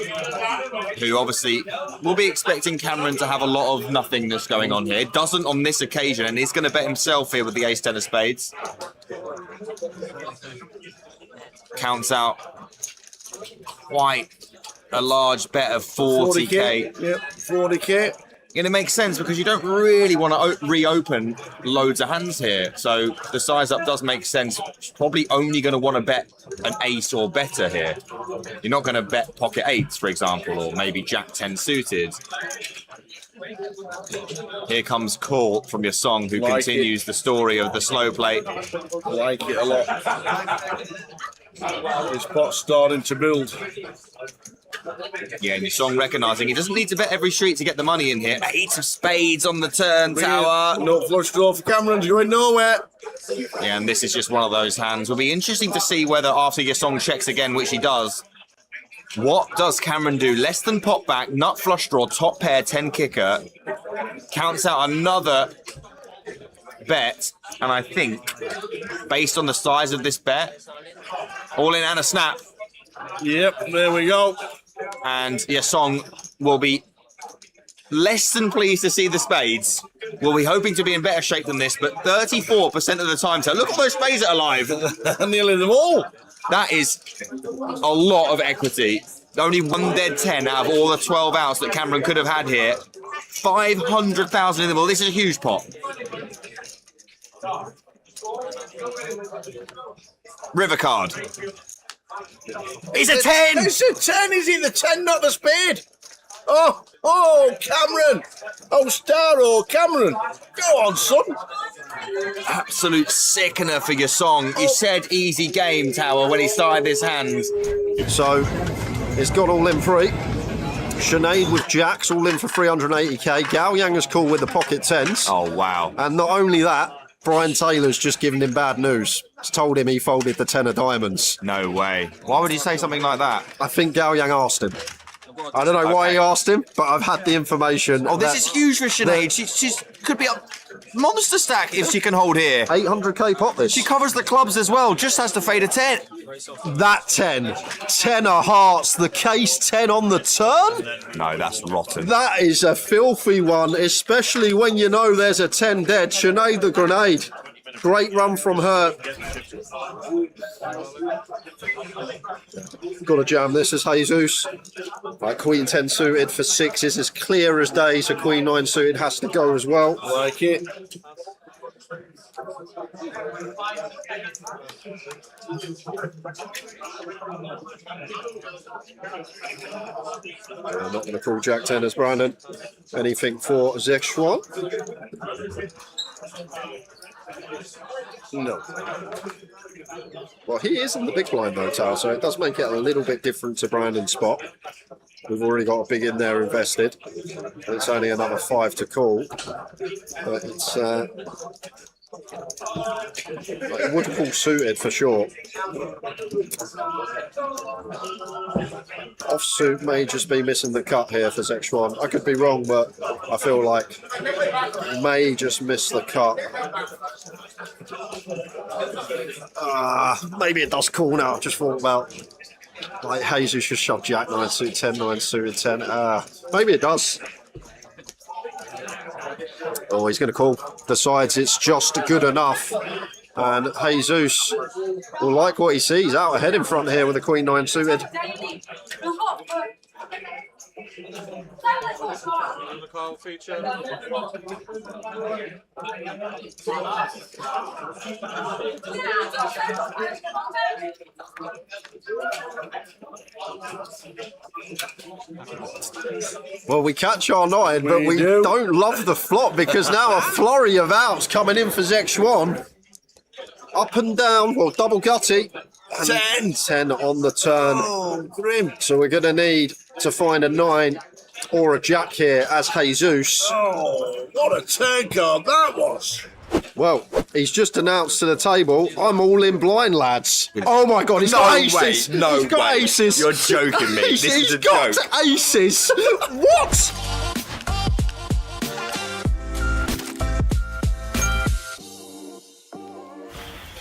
who obviously will be expecting Cameron to have a lot of nothingness going on here. Doesn't on this occasion, and he's going to bet himself here with the ace-10 of spades. Counts out quite a large bet of 40k. Yep, 40k. And it makes sense because you don't really want to reopen loads of hands here. So the size up does make sense. Probably only going to want to bet an ace or better here. You're not going to bet pocket eights, for example, or maybe jack 10 suited. Here comes Call from your song, who continues the story of the slow play. Like it a lot. This pot's starting to build. Yeah, and your song recognising he doesn't need to bet every street to get the money in here. Ace of spades on the turn, Tower. No flush draw for Cameron, going nowhere. Yeah, and this is just one of those hands. Will be interesting to see whether after your song checks again, which he does, what does Cameron do? Less than pop back, nut flush draw, top pair, 10 kicker. Counts out another bet, and I think, based on the size of this bet, all in and a snap. Yep, there we go. And your song will be less than pleased to see the spades. We'll be hoping to be in better shape than this, but 34% of the time, so look at those spades that are alive. Nearly them all. That is a lot of equity. Only one dead 10 out of all the 12 outs that Cameron could have had here. 500,000 in the ball. This is a huge pot. River card. It's a 10! It's a 10, is it the 10, not the spade? Oh, Cameron! Oh, Starro, Cameron! Go on, son! Absolute sickener for your song. You said easy game, Tower, when he started this hand. So, it's got all in free. Sinead with jacks, all in for 380k. Gao Yang is cool with the pocket tens. Oh, wow. And not only that, Brian Taylor's just given him bad news. He's told him he folded the 10 of diamonds. No way. Why would he say something like that? I think Gao Yang asked him. I don't know why he asked him, but I've had the information. Oh, this is huge for Sinead. She could be a monster stack if she can hold here. 800k pot this. She covers the clubs as well, just has to fade a 10. That 10. 10 of hearts, the case 10 on the turn? No, that's rotten. That is a filthy one, especially when you know there's a 10 dead. Sinead the grenade. Great run from her. Got to jam this as Jesus. Right, Queen 10 suited for 6 is as clear as day, so Queen 9 suited has to go as well. Like it. I'm not going to call Jack 10 as Brandon. Anything for Zexuan? No. Well, he is in the big blind though, Tal, so it does make it a little bit different to Brandon's spot. We've already got a big in there invested. And it's only another 5 to call. But it's like would call suited for sure. Offsuit may just be missing the cut here for Zexuan. I could be wrong, but I feel like may just miss the cut. Maybe it does call now. I just thought about like Jesus just shoved Jack 9 suited 10, 9 suited 10. Maybe it does. Oh, he's going to call. Decides it's just good enough. And Jesus will like what he sees. Out ahead in front here with the Queen 9 suited. The call feature. Well, we catch our 9, but we don't love the flop because now a flurry of outs coming in for Zexuan. Up and down, well, double gutty. 10. 10 on the turn. Oh, grim. So we're going to need to find a 9 or a jack here as Jesus. Oh, what a turn card that was. Well, he's just announced to the table, I'm all in blind, lads. Oh my God, he's got aces. No he's got way. aces. You're joking me. This is a got joke. Aces. What?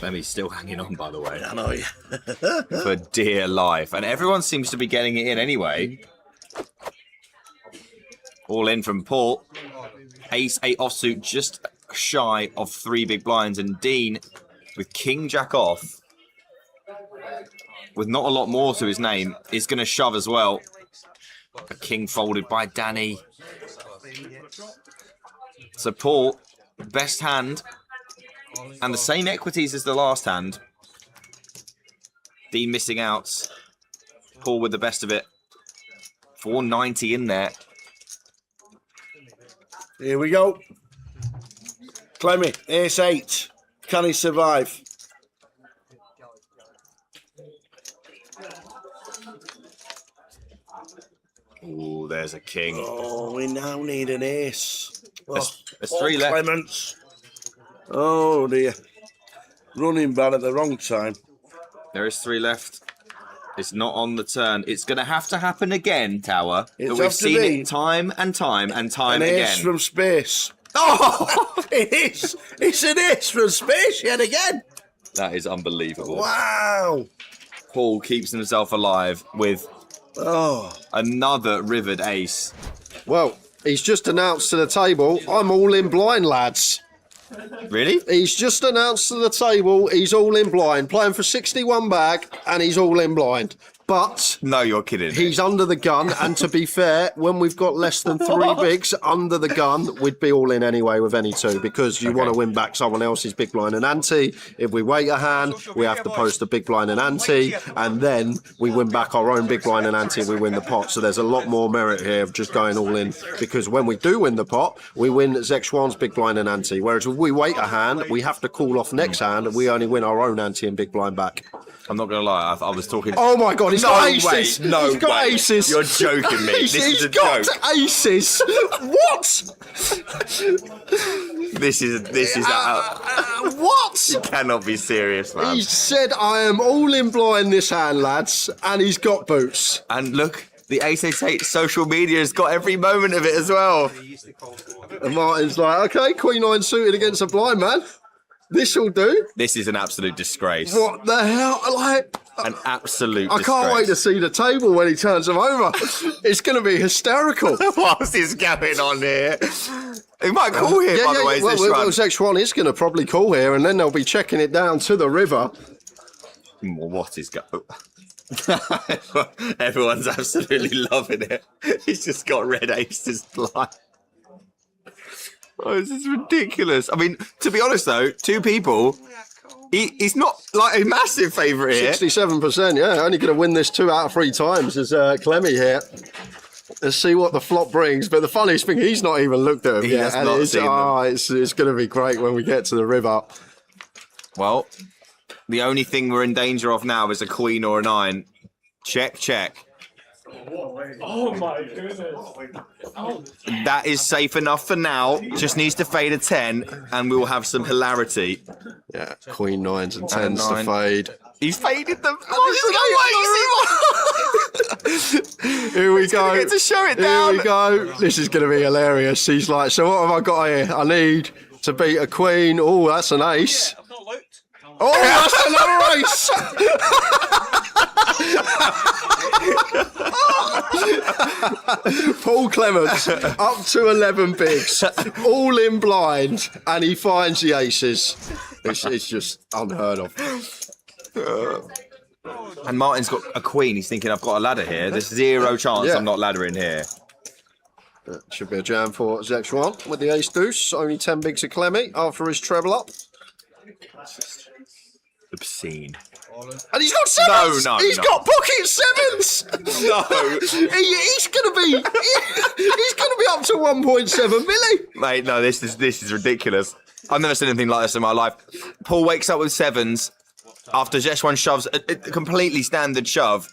Clemmy's still hanging on, by the way. I know, yeah. For dear life. And everyone seems to be getting it in anyway. All in from Paul. Ace 8 offsuit, just shy of 3 big blinds. And Dean with King Jack off, with not a lot more to his name, is going to shove as well. A king folded by Danny. So Paul, best hand, and the same equities as the last hand. Dean missing out. Paul with the best of it. 490 in there. Here we go. Clemmy, ace 8. Can he survive? Ooh, there's a king. Oh, we now need an ace. There's 3 left. Clements. Oh dear. Running bad at the wrong time. There is 3 left. It's not on the turn. It's going to have to happen again, Tower. It's But we've have to seen be it time and time and time an again. ace from space. Oh! It is. It's an ace from space yet again. That is unbelievable. Wow. Paul keeps himself alive with another rivered ace. Well, he's just announced to the table, I'm all in blind, lads. Really? He's just announced to the table he's all in blind, playing for 61 bag, and he's all in blind. But no, you're kidding. He's under the gun, and to be fair, when we've got less than 3 bigs under the gun, we'd be all in anyway with any 2 because you want to win back someone else's big blind and ante. If we wait a hand, we have to post a big blind and ante, and then we win back our own big blind and ante. We win the pot. So there's a lot more merit here of just going all in because when we do win the pot, we win Zexwan's big blind and ante. Whereas if we wait a hand, we have to call off next hand, and we only win our own ante and big blind back. I'm not going to lie, I was talking... Oh my God, he's got aces! No he's got way. aces! You're joking me. This is a got joke. Aces! What? This is what? You cannot be serious, man. He said, I am all in blind this hand, lads, and he's got boots. And look, the 888 social media has got every moment of it as well. And Martin's like, okay, Queen 9 suited against a blind man. This'll do. This is an absolute disgrace. What the hell? Like, an absolute I can't wait to see the table when he turns them over. It's going to be hysterical. What's is going on here? He might call here, by the way. Well, Zexwan is going to probably call here, and then they'll be checking it down to the river. What is going Everyone's absolutely loving it. He's just got red aces blind. Oh, this is ridiculous. I mean, to be honest though, 2 people, he's not like a massive favourite here. 67%, yeah. Only going to win this 2 out of 3 times is Clemmy here. Let's see what the flop brings. But the funniest thing, he's not even looked at him yet. And it's going to be great when we get to the river. Well, the only thing we're in danger of now is a queen or a 9. Check, check. Oh my goodness. Oh. That is safe enough for now. Just needs to fade a 10 and we will have some hilarity. Yeah, Queen 9s and 10s to fade. He's faded them. Here we go. Get to show it down. Here we go. This is going to be hilarious. He's like, so what have I got here? I need to beat a queen. Oh, that's an ace. I've not looked. Oh, that's another ace. Paul Clements up to 11 bigs, all in blind, and he finds the aces. It's just unheard of. And Martin's got a queen. He's thinking, I've got a ladder here. There's 0 chance I'm not laddering here. That should be a jam for Zexwan with the ace deuce. Only 10 bigs of Clemmy after his treble up. Obscene. And he's got 7s! No, He's got pocket 7s! No! He's gonna be up to 1.7 milli! Mate, no, this is ridiculous. I've never seen anything like this in my life. Paul wakes up with 7s after Zexwan shoves a completely standard shove.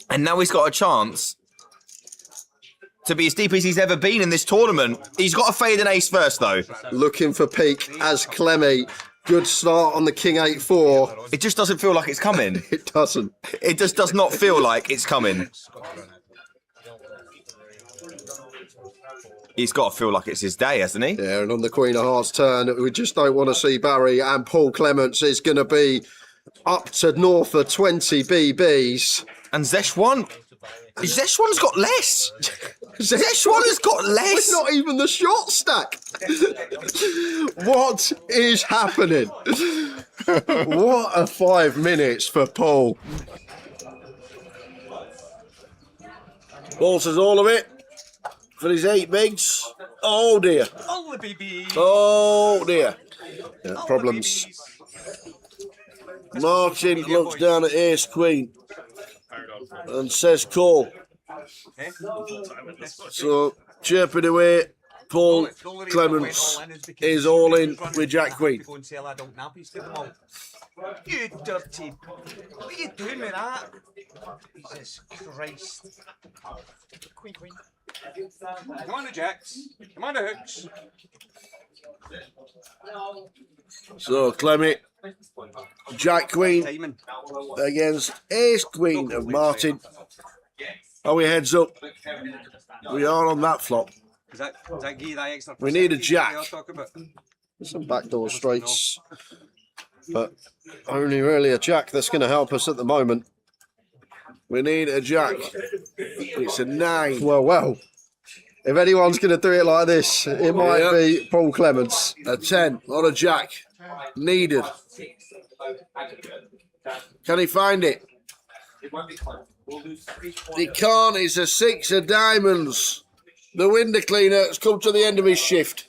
And now he's got a chance to be as deep as he's ever been in this tournament. He's got to fade an ace first, though. Looking for peak as Clemmy. Good start on the King 8-4. It just doesn't feel like it's coming. It doesn't. It just does not feel like it's coming. He's got to feel like it's his day, hasn't he? Yeah, and on the Queen of Hearts turn, we just don't want to see Barry, and Paul Clements is going to be up to north of 20 BBs. And Zeshwan, Zeshwan's got less. Zeshwan has got less. It's not even the short stack. What is happening? What a 5 minutes for Paul. Paul says all of it for his 8 bigs. Oh dear. All the BBs. Oh dear. Yeah, problems. Martin looks down at Ace Queen and says call. So chirping away, Paul Clements is all in with Jack Queen. You dirty. What are you doing with that? Jesus Christ. Queen. Come on, the jacks. Come on, the hooks. So Clement, Jack Queen against Ace Queen of Martin. Are we heads up? We are on that flop. Is that give you that extra? We need a jack. Some backdoor straights, but only really a jack that's going to help us at the moment. We need a jack. It's a 9. Well. If anyone's going to do it like this, it might be Paul Clements. A 10, not a jack. Needed. Can he find it? He can't. It's a 6 of diamonds. The window cleaner has come to the end of his shift.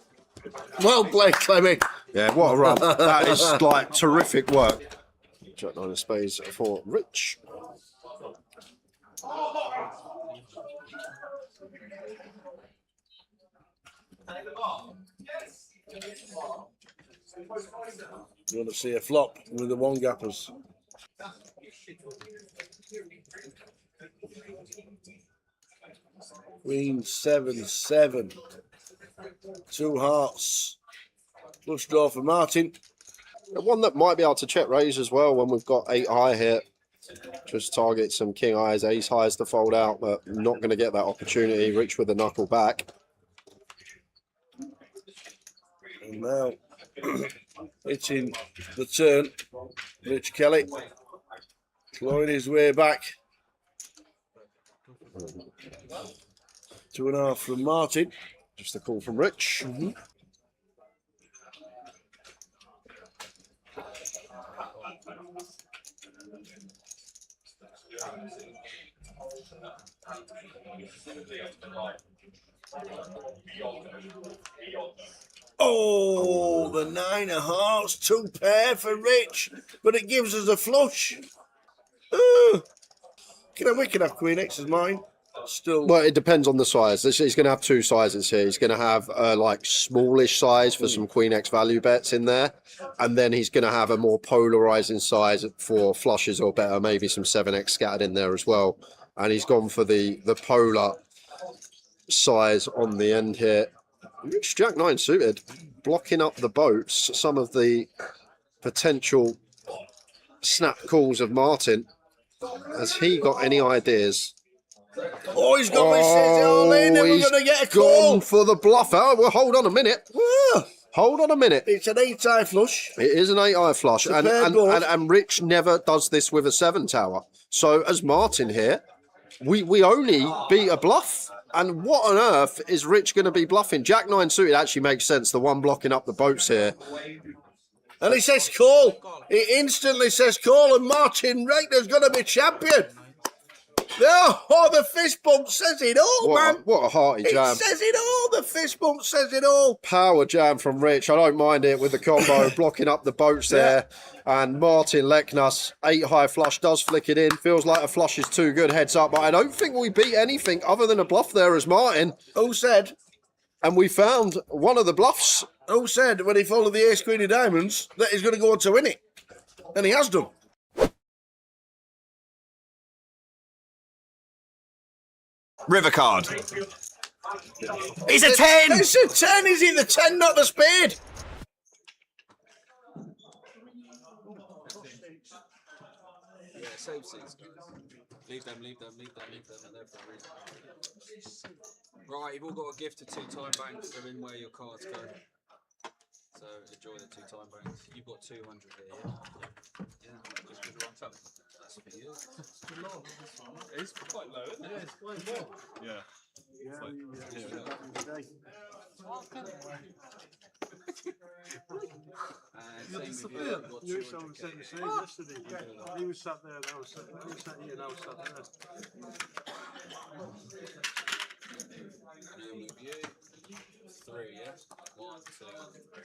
Well played, Clemmy. Yeah, what a run. That is like terrific work. Jack 9 of spades for Rich. You want to see a flop with the 1-gappers. Queen 7-7. 2 hearts. Flush draw for Martin. The one that might be able to check raise as well when we've got 8 high here. Just target some king highs, ace highs to fold out, but not going to get that opportunity. Rich with the knuckle back. And now hitting the turn, Rich Kelly clawing his way back. 2.5 from Martin. Just a call from Rich. Oh, the 9 of hearts, 2 pair for Rich, but it gives us a flush. We can have Queen X as mine. Still. Well, it depends on the size. He's going to have 2 sizes here. He's going to have like smallish size for some Queen X value bets in there, and then he's going to have a more polarizing size for flushes or better, maybe some 7X scattered in there as well. And he's gone for the polar size on the end here. Rich Jack 9 suited, blocking up the boats. Some of the potential snap calls of Martin. Has he got any ideas? Oh, he's got me set all in and we're going to get a call. Gone for the bluff. Oh, well, hold on a minute. Hold on a minute. It's an 8-eye flush. It is an 8-eye flush. And Rich never does this with a 7 tower. So as Martin here, we only beat a bluff. And what on earth is Rich going to be bluffing? Jack 9 suited actually makes sense. The one blocking up the boats here. And he says call. He instantly says call, and Martin Reichner's going to be champion. Oh, the fist bump says it all, man. What a hearty jam. It says it all. The fist bump says it all. Power jam from Rich. I don't mind it with the combo, blocking up the boats there. And Martin Leknas, 8-high flush, does flick it in. Feels like a flush is too good, heads up. But I don't think we beat anything other than a bluff there as Martin. Who said? And we found one of the bluffs. Who said when he followed the ace queen of diamonds that he's going to go on to win it? And he has done. River card. It's a 10! It's a 10, is it? The 10, not the spade. Yeah, save 6. Leave them. And they're for a reason. Right, you've all got a gift of 2 time banks. They're in where your cards go. So enjoy the 2 time banks. You've got 200 here, yeah? Yeah, just because you're on top. That's for you. It's too low. It's quite low, isn't it? Yeah, it's quite low. Yeah. Yeah, like- we said back in the day. And You same with you. disappeared. You've got You 200 said the same yesterday. He was sat there and I was sat there. He was sat here and I was sat there. And then with you, 3, yes? 1, 2, 3.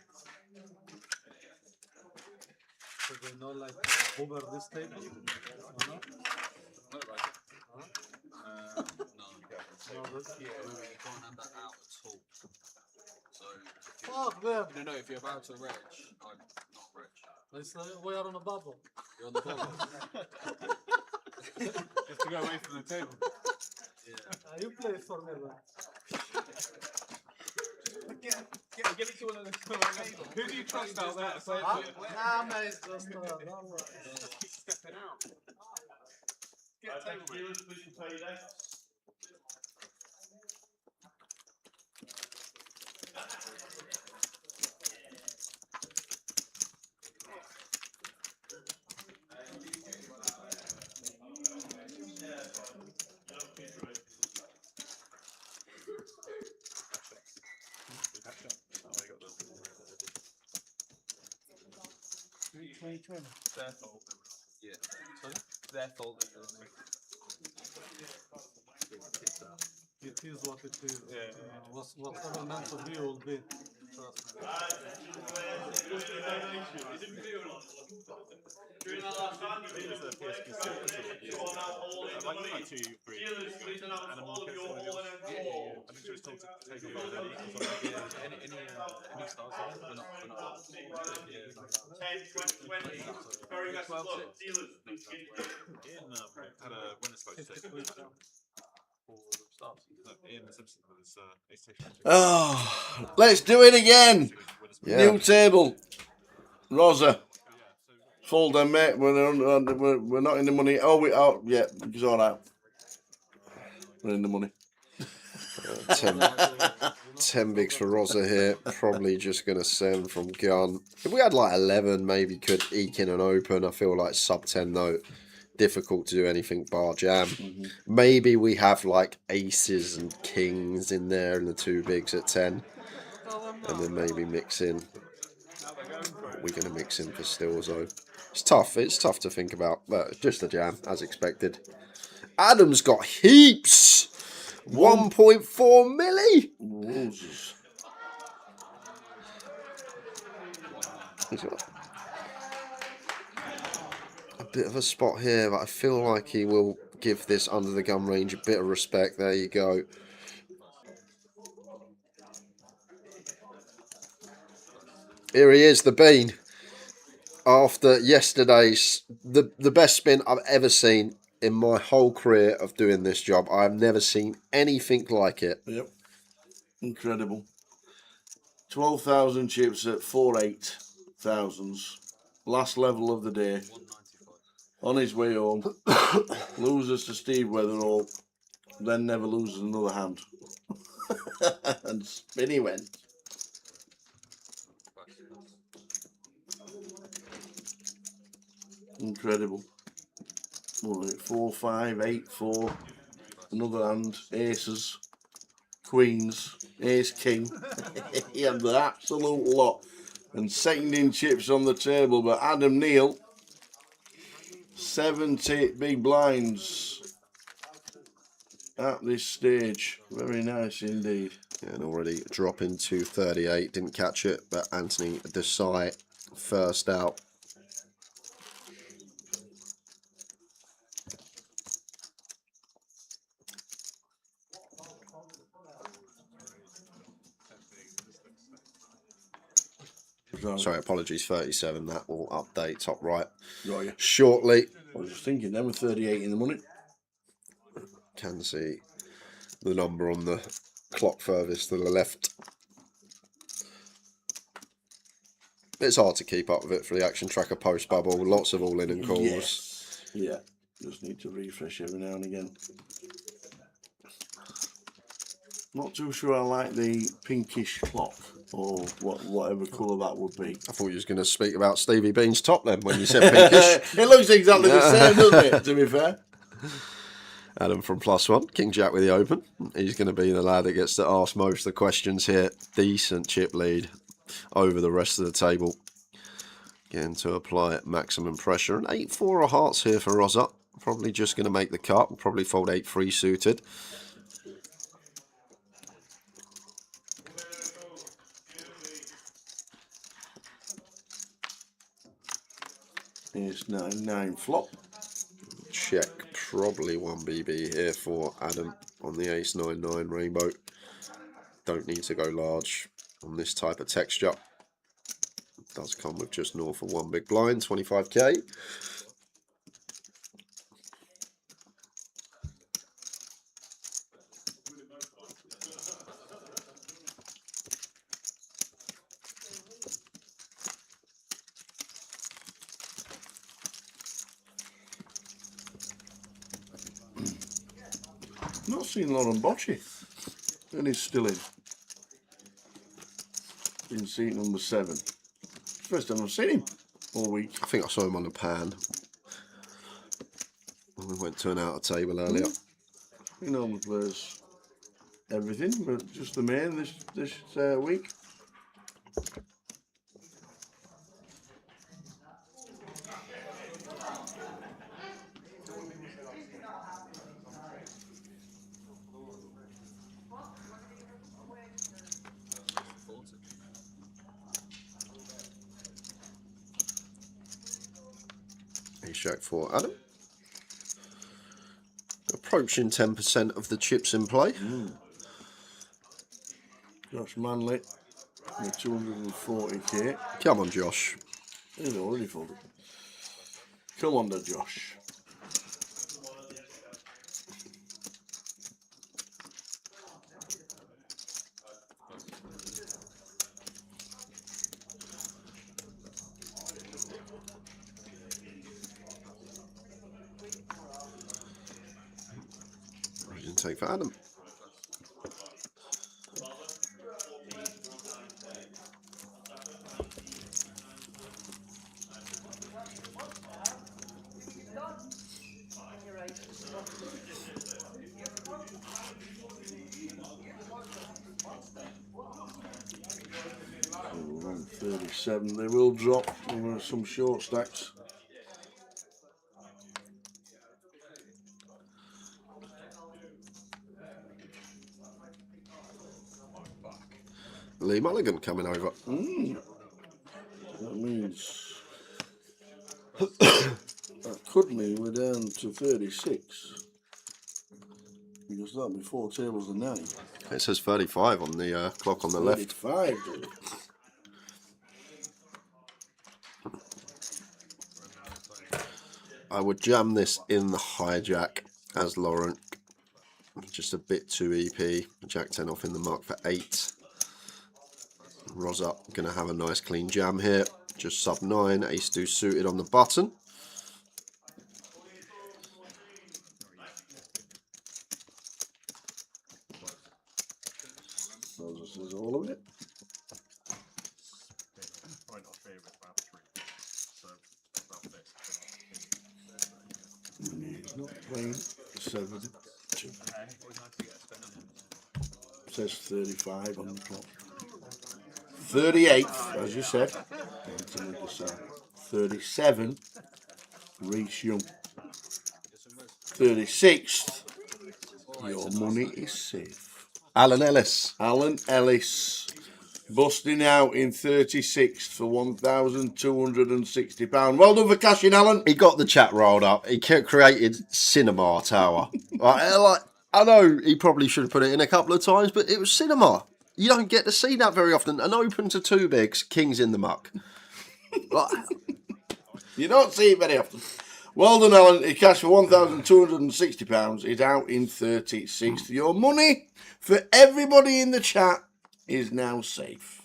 So they're not like over this table? Or not? Not right. No. No, that's, Remember, you can't have that out at all. So, fuck them. no, if you're about to reg, I'm not reg. It's like we are on a bubble. You're on the bubble. You have to go away from the table. Yeah. You play for me, man. Give it to one of the Who do you trust out there? Say it Nah, to you. man, it's just Keep stepping out. Get a table, mate. Dealers, please pay your debts. Their fault. Yeah. Their fault that you're on there. It is what it is. Yeah. Whatever meant to be will be. Trust me. During that last round, you made a play, you are now all in the lead. Dealers, please announce all of your all-in and I think she was told to take off the Any stars there? We're not. 10, 20. Very best of luck. Dealers, please get Ian had a winner's vote today. Ian Simpson was ace station. Oh, let's do it again. Yeah. New table. Rosa. Fold them, mate. We're not in the money. Oh, we are. Yeah, it's all right. We're in the money. 10 bigs for Rosa here. Probably just going to send from gun. If we had like 11, maybe could eke in an open. I feel like sub 10 though. Difficult to do anything bar jam. Maybe we have like aces and kings in there and the 2 bigs at 10. And then maybe mix in. We're going to mix in for stills though. It's tough. It's tough to think about. But just a jam as expected. Adam's got heaps. 1.4 milli. Roses. He's got a bit of a spot here, but I feel like he will give this under the gun range a bit of respect. There you go. Here he is, the bean. After yesterday's, the best spin I've ever seen in my whole career of doing this job. I've never seen anything like it. Yep. Incredible. 12,000 chips at 4,800s. Last level of the day. On his way home. Loses to Steve Weatherall. Then never loses another hand. And spin he went. Incredible. 4, 5, 8, 4. Another hand. Aces. Queens. Ace King. He had the absolute lot. And second in chips on the table. But Adam Neal. 70 big blinds. At this stage. Very nice indeed. Yeah, and already dropping to 38. Didn't catch it, but Anthony Desai first out. Sorry, apologies, 37. That will update top right Got you. shortly. I was just thinking, them were 38 in the money. Can see the number on the clock furthest to the left. It's hard to keep up with it for the action tracker post bubble. Lots of all in and calls. Yes. Yeah. Just need to refresh every now and again. Not too sure I like the pinkish clock or whatever colour that would be. I thought you was going to speak about Stevie Bean's top then when you said pinkish. It looks exactly the same, doesn't it, to be fair? Adam from +1, King Jack with the open. He's going to be the lad that gets to ask most of the questions here. Decent chip lead over the rest of the table. Getting to apply maximum pressure. An 8-4 of hearts here for Rosa. Probably just going to make the cut. Probably fold 8-3 suited. It's 9-9 flop. Check. Probably 1 BB here for Adam on the ace 9-9 rainbow. Don't need to go large on this type of texture. It does come with just north of 1 big blind, 25k. Not seen Lauren Bocci, and he's still in. In seat number 7. First time I've seen him all week. I think I saw him on the pan. We went to an outer table earlier. He normally plays everything, but just the main this week. Ace Jack for Adam. Approaching 10% of the chips in play. Josh Manley with 240k. Come on, Josh. He's already folded. Come on, Josh. Take for Adam. Around 37, they will drop over some short stacks. Lee Mulligan coming over. That means that could mean we're down to 36 because that'll be 4 tables a night. It says 35 on the clock on the left. 35, dude. I would jam this in the hijack as Laurent. Just a bit too EP. Jack 10 off in the mark for 8. Rosa going to have a nice clean jam here. Just sub 9. Ace deuce suited on the button. Rosa says all of it. Probably not favourite about 3. So about this. He's not playing 7. Says 35 on the clock. 38th, as you said. 37, Reece Young. 36th, your money is safe. Alan Ellis. Alan Ellis, busting out in 36th for £1,260. Well done for cashing, Alan. He got the chat rolled up. He created Cinema Tower. I know he probably should have put it in a couple of times, but it was cinema. You don't get to see that very often. An open to 2 bigs, kings in the muck. You don't see it very often. Well done, Alan. He cashed for £1,260. He's out in 36th. Your money for everybody in the chat is now safe.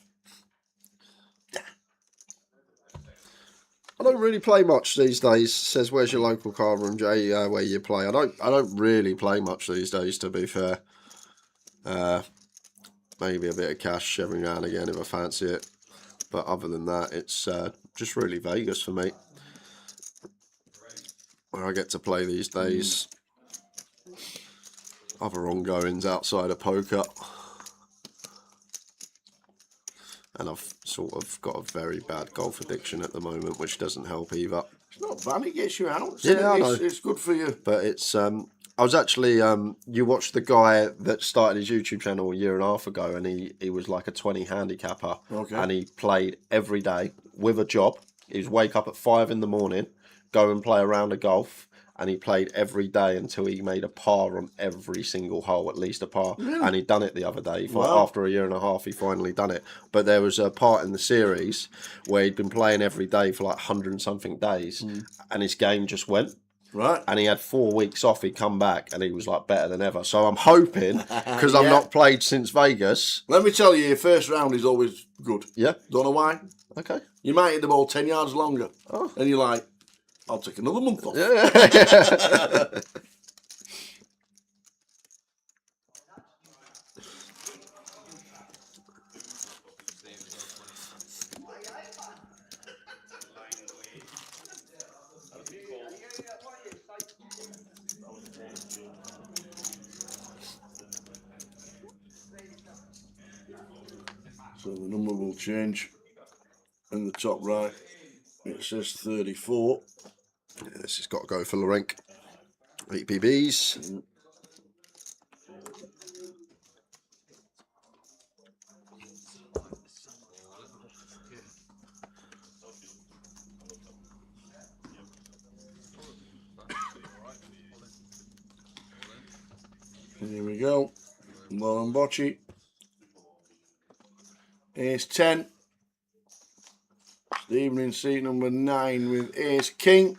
I don't really play much these days. Says, where's your local card room, Jay? Where you play? I don't really play much these days, to be fair. maybe a bit of cash every now and again if I fancy it. But other than that, it's just really Vegas for me, where I get to play these days. Other ongoings outside of poker. And I've sort of got a very bad golf addiction at the moment, which doesn't help either. It's not bad, it gets you out. Yeah, I know. It's good for you. But it's, I was actually, you watched the guy that started his YouTube channel a year and a half ago, and he was like a 20 handicapper. Okay. And he played every day with a job. He'd wake up at 5 in the morning, go and play a round of golf, and he played every day until he made a par on every single hole, at least a par. Really? And he'd done it the other day. Wow. After a year and a half, he finally done it. But there was a part in the series where he'd been playing every day for like 100 and something days, and his game just went. Right. And he had 4 weeks off. He'd come back, and he was like better than ever. So I'm hoping, because I've Yeah. not played since Vegas. Let me tell you, your first round is always good. Yeah. Don't know why. Okay. You might hit the ball 10 yards longer. Oh. And you're like, I'll take another month off. Yeah. So the number will change in the top right. It says 34. Yeah, this has got to go for Lorenk. 8 PBs. Here we go. Lauren Bocci. Ace 10. Stephen in seat number 9 with Ace King.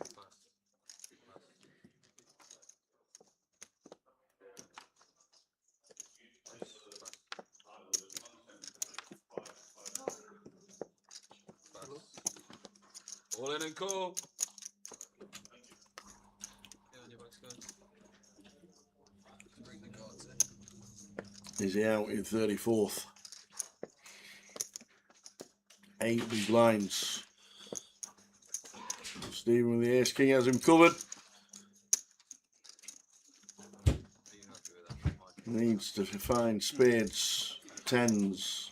All in and call. Yeah, on your box, guys. Bring the cards in. Is he out in 34th? 8 big blinds. Stephen with the Ace King has him covered. Needs to find spades, tens,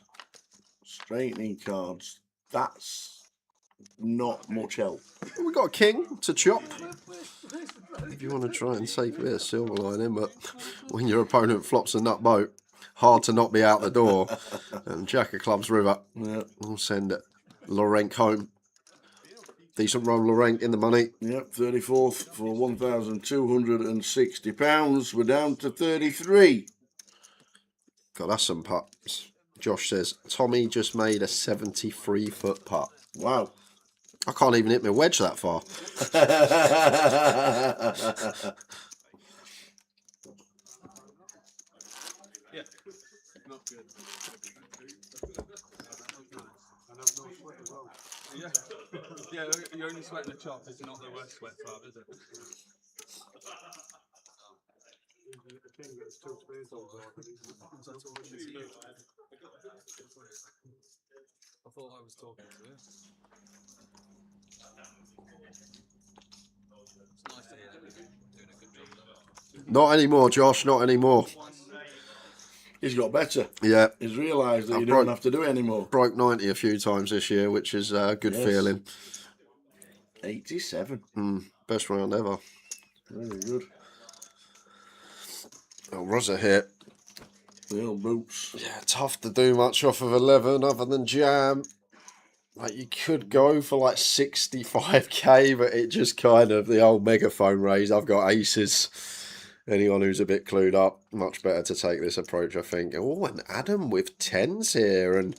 straightening cards. That's not much help. We got a king to chop. If you want to try and take a bit of silver lining, but when your opponent flops a nut boat, hard to not be out the door. And Jack of Clubs river. Yeah. We'll send Lorenk home. Decent roll, Lorenk in the money. Yep, 34th for £1,260. We're down to 33. God, that's some putts. Josh says, Tommy just made a 73-foot putt. Wow. I can't even hit my wedge that far. Yeah, not good. Yeah, yeah. You're only sweating the chop. It's not the worst sweat part, is it? I thought I was talking to you. It's nice to hear that you're doing a good job though. Not anymore, Josh, not anymore. He's got better. Yeah. He's realised that I you don't have to do it anymore. Broke 90 a few times this year, which is a good feeling. 87. Best round ever. Very good. Oh, Rosa hit. The old boots. Yeah, tough to do much off of 11 other than jam. Like, you could go for like 65k, but it just kind of, the old megaphone raise, I've got aces. Anyone who's a bit clued up, much better to take this approach, I think. Oh, and Adam with 10s here, and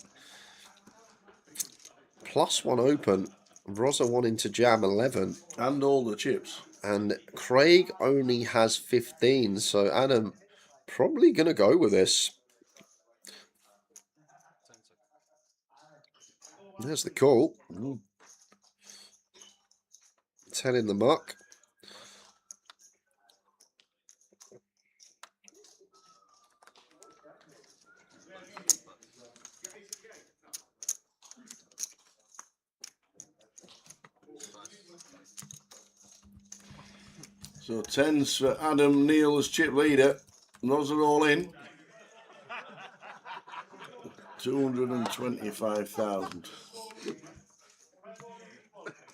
+1 open. Rosa wanting to jam 11. And all the chips. And Craig only has 15, so Adam probably going to go with this. There's the call. 10 in the muck. So 10s for Adam Neal as chip leader. And those are all in. 225,000.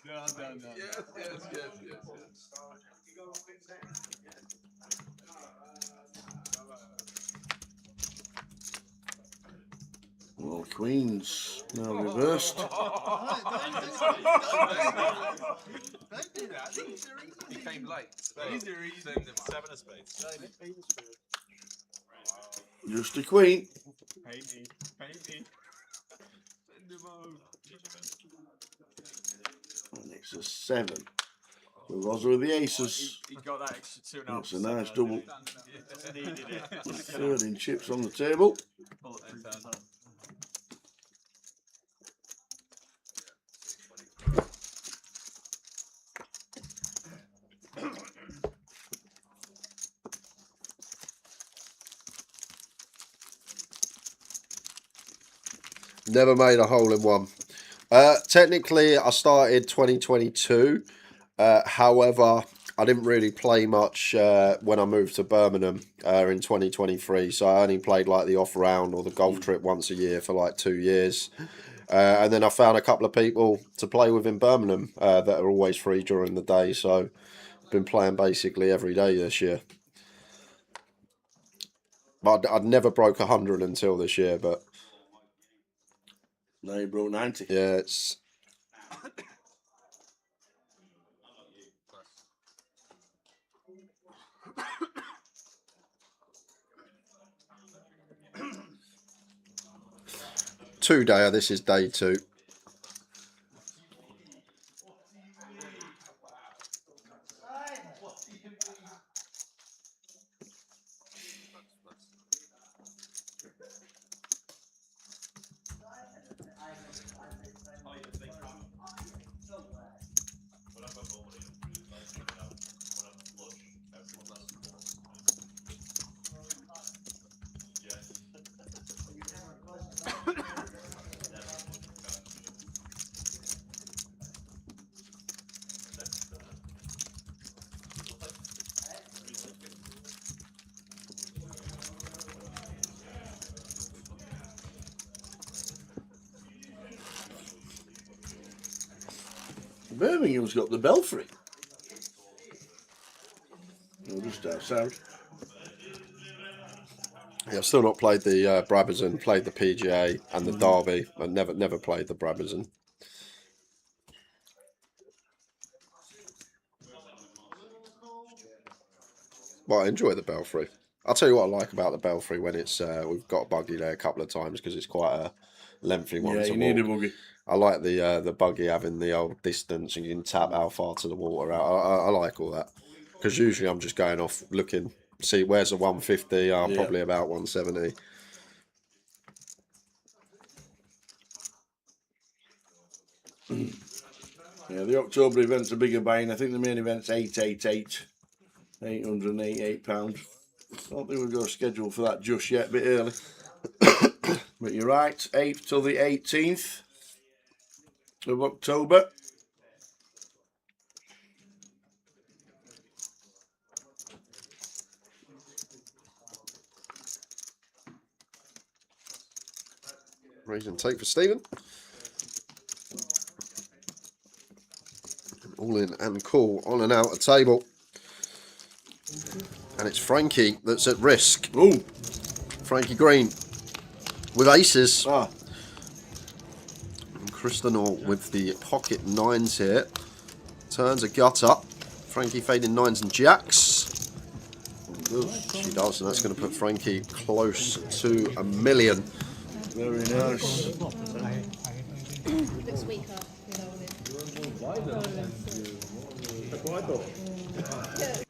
No. Yes. Well, Queen's now reversed. Don't do that. These are easy. He came late. These are easy. 7 of spades. Just a queen. Paint me. And it's a 7. So those are the aces. He got that extra 2.5. It's a nice double. Just needed it. The third in chips on the table. Never made a hole in one. Technically, I started 2022. However, I didn't really play much when I moved to Birmingham in 2023. So I only played like the off round or the golf trip once a year for like 2 years. And then I found a couple of people to play with in Birmingham that are always free during the day. So I've been playing basically every day this year. But I'd never broke 100 until this year, but... Now you broke 90. Yeah, it's... Two-dayer, this is day 2. Birmingham's got the Belfry. Oh, just outside. Yeah, I've still not played the Brabazon, played the PGA and the Derby, and never played the Brabazon. But I enjoy the Belfry. I'll tell you what I like about the Belfry when it's we've got a buggy there a couple of times because it's quite a lengthy one Yeah, to you need a walk. buggy. I like the buggy having the old distance and you can tap how far to the water out. I like all that because usually I'm just going off looking, see where's the 150. Probably about 170. Yeah, the October event's a bigger buying. I think the main event's 888, £888. I don't think we've got a schedule for that just yet, a bit early. But you're right, 8th till the 18th of October. Raise and take for Stephen. All in and cool, on and out of table. And it's Frankie that's at risk. Ooh. Frankie Green with aces. Ah. And Kristanor with the pocket 9s here. Turns a gut up. Frankie fading 9s and jacks. She does, and that's going to put Frankie close to $1 million. Very nice. Looks weaker without it.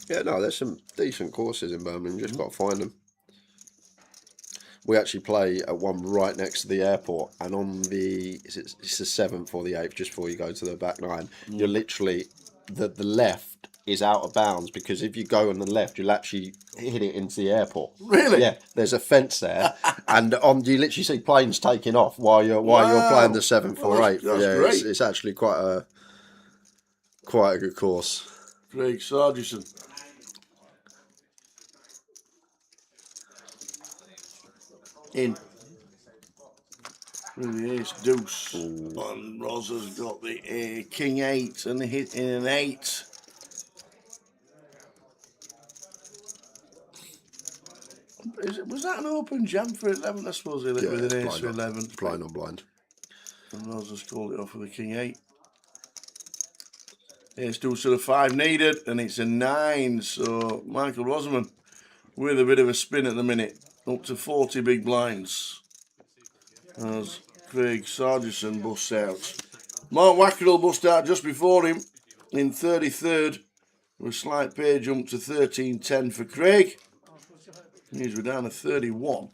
Yeah, no, there's some decent courses in Birmingham, you just got to find them. We actually play at one right next to the airport, and on the it's the 7th or the 8th, just before you go to the back 9, you're literally the left is out of bounds because if you go on the left, you'll actually hit it into the airport. Really? Yeah, there's a fence there, and you literally see planes taking off while you're playing the 748. That's Yeah, great. it's actually quite a good course. Craig Sargison. In. With the ace deuce. And Roz has got the king 8 and the hit in an 8. Was that an open jam for 11? I suppose he lit with an ace for 11. Blind on blind. And Roz has called it off with a king 8. Ace deuce to the 5 needed, and it's a 9. So Michael Rosamond with a bit of a spin at the minute. Up to 40 big blinds. As Craig Sargison busts out. Mark Wackerell bust out just before him in 33rd. With a slight pay jump to 13.10 for Craig. He's down to 31. All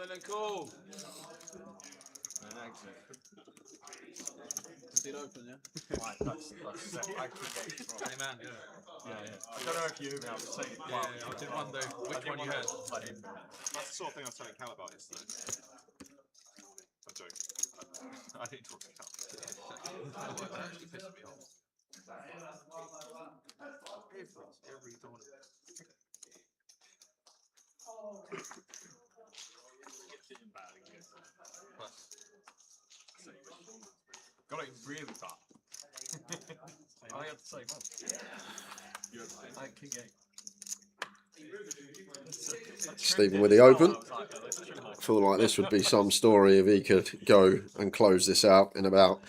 in and cool. Did open, yeah? Right, that's Amen, yeah. I don't know if you have to say it. Yeah, I did wonder which one you had. That's the sort of thing I was telling Cal about yesterday. I'm joking. I didn't talk to Cal. That was actually pissing me off. Every time. Got it really tough. I had the same one. I had king 8. Stephen with the open. I feel like this would be some story if he could go and close this out in about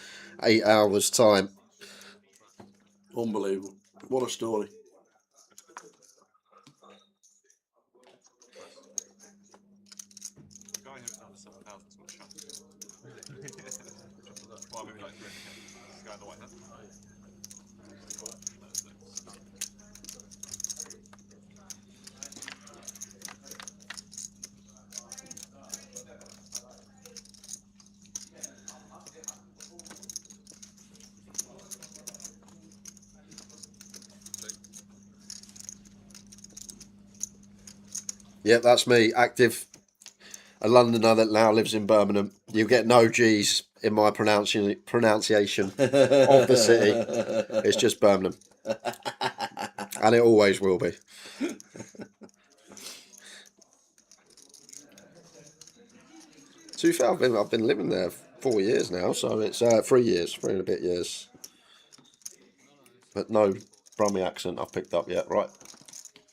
8 hours' time. Unbelievable. What a story. The guy who was under 7,000 is not shocked. Well, maybe like 3. This guy in the white hat. Yep, that's me, active. A Londoner that now lives in Birmingham. You get no G's in my pronunciation of the city. It's just Birmingham. And it always will be. To be fair, I've been living there 4 years now, so it's 3 years, 3 and a bit years. But no Brummie accent I've picked up yet, right?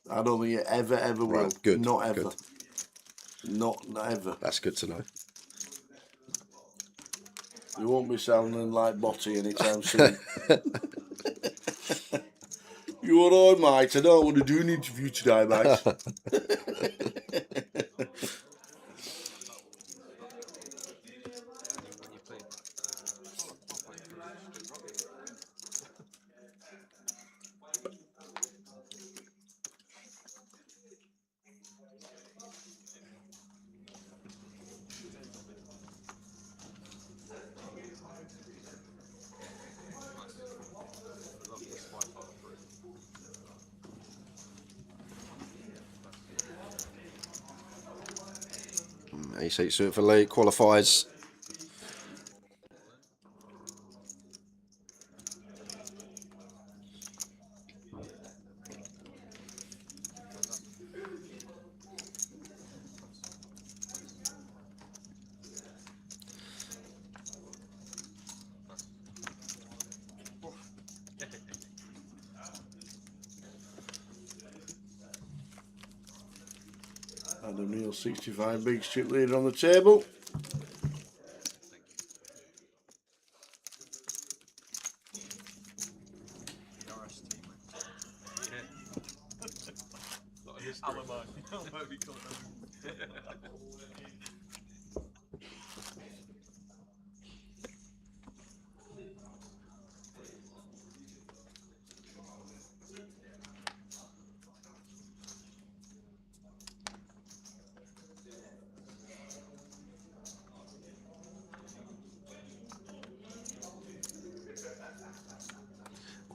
I don't think it ever will. Right, good. Not ever. Good. Not ever. That's good to know. You won't be sounding like Botty anytime soon. You alright, mate? I don't want to do an interview today, mate. A6 suit for Lee, qualifies. Adam Neal, 65 big chip leader on the table.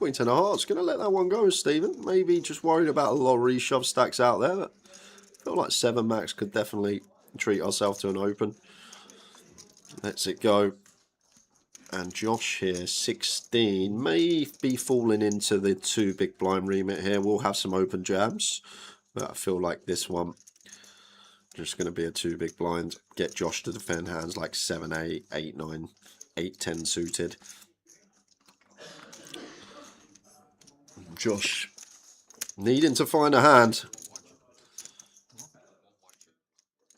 Queen ten of hearts. Going to let that one go, Stephen. Maybe just worried about a lot of reshove stacks out there. I feel like 7 max could definitely treat ourselves to an open. Lets it go. And Josh here, 16, may be falling into the 2 big blind remit here. We'll have some open jabs, but I feel like this one just going to be a 2 big blind. Get Josh to defend hands like 7, 8, 8, 9, 8, 10 suited. Josh needing to find a hand.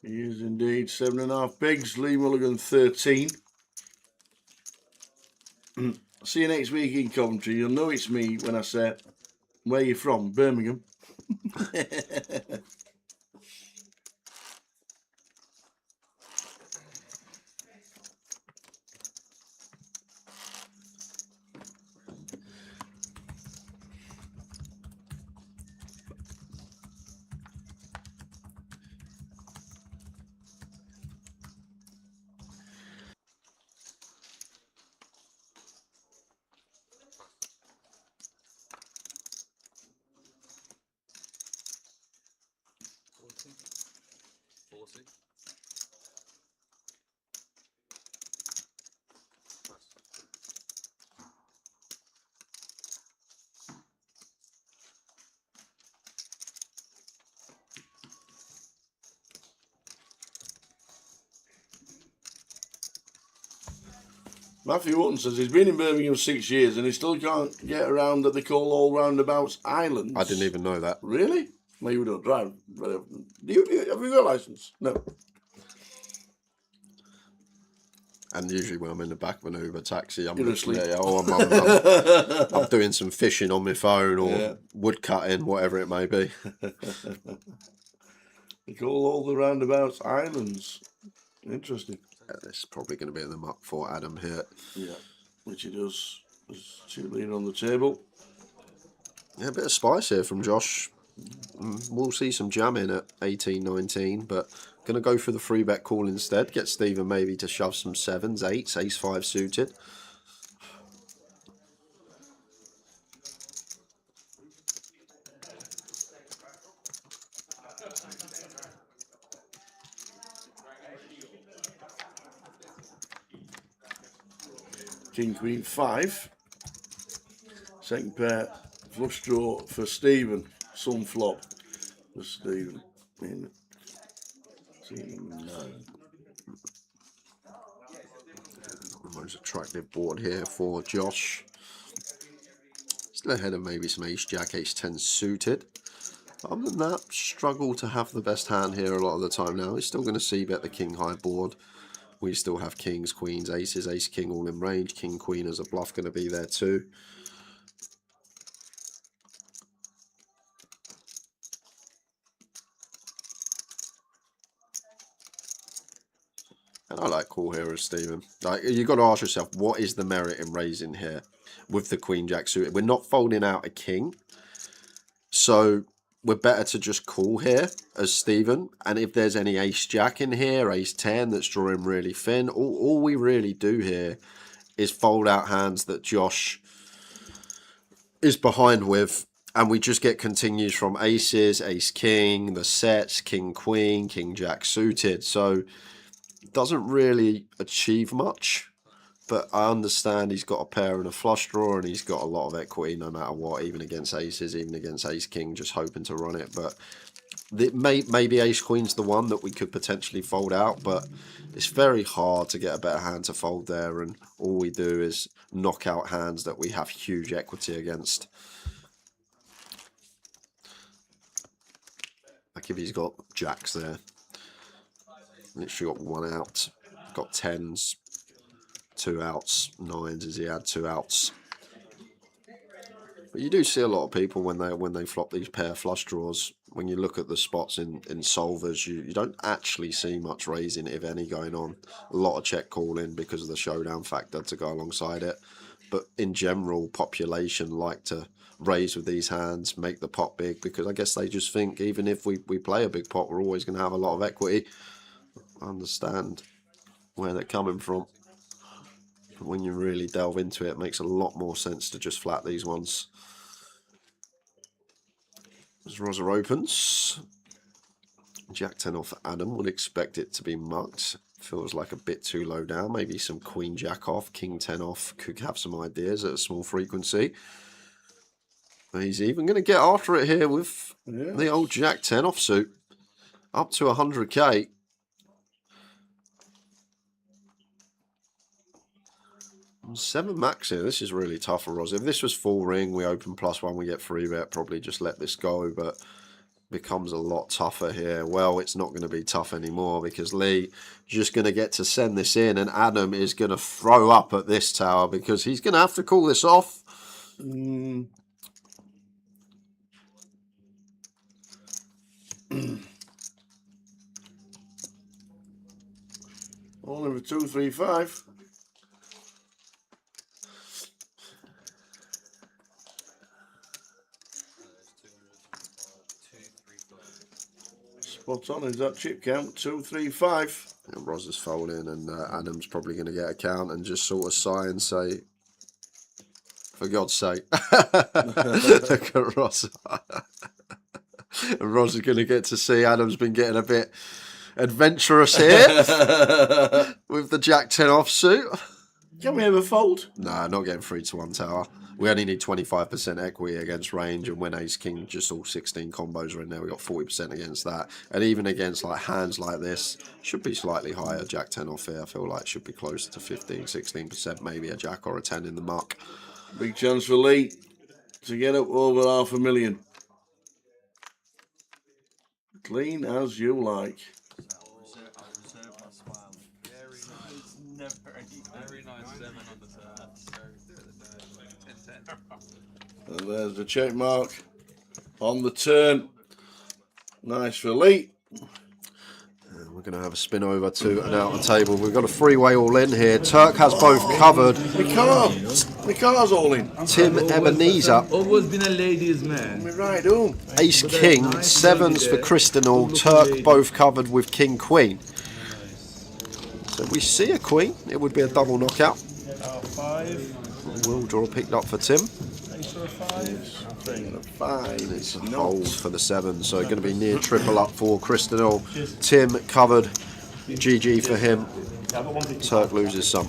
He is indeed 7.5 bigs. Lee Mulligan 13. See you next week in Coventry. You'll know it's me when I say, where you from? Birmingham. Matthew Hutton says he's been in Birmingham 6 years and he still can't get around that they call all roundabouts islands. I didn't even know that. Really? Well, you don't drive. Have you got a licence? No. And usually when I'm in the back of an Uber taxi, I'm You're asleep. I'm doing some fishing on my phone or wood cutting, whatever it may be. They call all the roundabouts islands. Interesting. This is probably going to be in the muck for Adam here. Yeah, which he does. There's 2 lean on the table. Yeah, a bit of spice here from Josh. We'll see some jamming at 18, 19, but going to go for the 3-bet call instead. Get Stephen maybe to shove some 7s, 8s, ace-5 suited. King, Queen, 5. Second pair, flush draw for Stephen. Some flop for Stephen. In team 9. Most attractive board here for Josh. Still ahead of maybe some ace-jack, ace-10 suited. Other than that, struggle to have the best hand here a lot of the time now. He's still going to c-bet the king-high board. We still have kings, queens, aces, ace-king all in range. King-queen as a bluff going to be there too. And I like call here as Stephen. Like, you've got to ask yourself, what is the merit in raising here with the queen-jack suited? We're not folding out a king. So we're better to just call here as Stephen. And if there's any ace-jack in here, ace-10 that's drawing really thin, all we really do here is fold out hands that Josh is behind with. And we just get continues from aces, ace-king, the sets, king-queen, king-jack suited. So it doesn't really achieve much. But I understand he's got a pair and a flush draw, and he's got a lot of equity no matter what, even against aces, even against ace-king, just hoping to run it. But maybe ace-queen's the one that we could potentially fold out, but it's very hard to get a better hand to fold there, and all we do is knock out hands that we have huge equity against. Like if he's got jacks there, literally got 1 out, got 10s. 2 outs, 9s as he had 2 outs. But you do see a lot of people when they flop these pair flush draws. When you look at the spots in solvers, you don't actually see much raising, if any, going on. A lot of check calling because of the showdown factor to go alongside it. But in general, population like to raise with these hands, make the pot big, because I guess they just think even if we play a big pot, we're always going to have a lot of equity. I understand where they're coming from. But when you really delve into it, it makes a lot more sense to just flat these ones. As Rosa opens, Jack 10 off Adam, would expect it to be mucked. Feels like a bit too low down. Maybe some Queen Jack off, King 10 off. Could have some ideas at a small frequency. But he's even going to get after it here with the old Jack 10 off suit. Up to 100k. And 7 max here. This is really tough for Roz. If this was full ring, we open +1, we get free bet. Probably just let this go, but becomes a lot tougher here. Well, it's not going to be tough anymore because Lee just going to get to send this in, and Adam is going to throw up at this tower because he's going to have to call this off. Only with 235. Spot on is that chip count, 235. And Roz is folding, and Adam's probably going to get a count and just sort of sigh and say, for God's sake. Look at Roz. And Roz is going to get to see Adam's been getting a bit adventurous here with the Jack 10 off suit. Can we ever fold? Nah, not getting 3-1 tower. We only need 25% equity against range, and when Ace King, just all 16 combos are in there, we got 40% against that. And even against like hands like this, should be slightly higher. Jack 10 off here, I feel like should be closer to 15-16%, maybe a Jack or a 10 in the muck. Big chance for Lee to get up over 500,000. Clean as you like. Very nice 7 on the turn. So 10-10. And there's the check mark on the turn. Nice for Lee. And we're going to have a spin over to an outer table. We've got a three-way all in here. Turk has both covered. The car's all in. Tim Ebenezer. Always been a ladies' man. We're right home. Ace King, 7s for Kristinal. Turk both covered with King Queen. So if we see a Queen, it would be a double knockout. 5. Will draw picked up for Tim. Ace for a 5. And a 5. It's a hold for the 7, so going to be near triple up for Kristinal. Tim covered. GG for him. Turk loses some.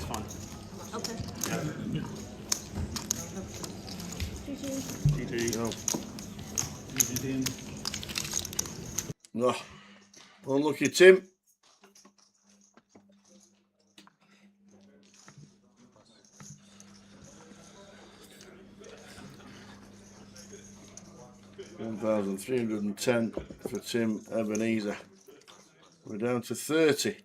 No. Unlucky Tim. $1,310 for Tim Ebenezer. We're down to 30.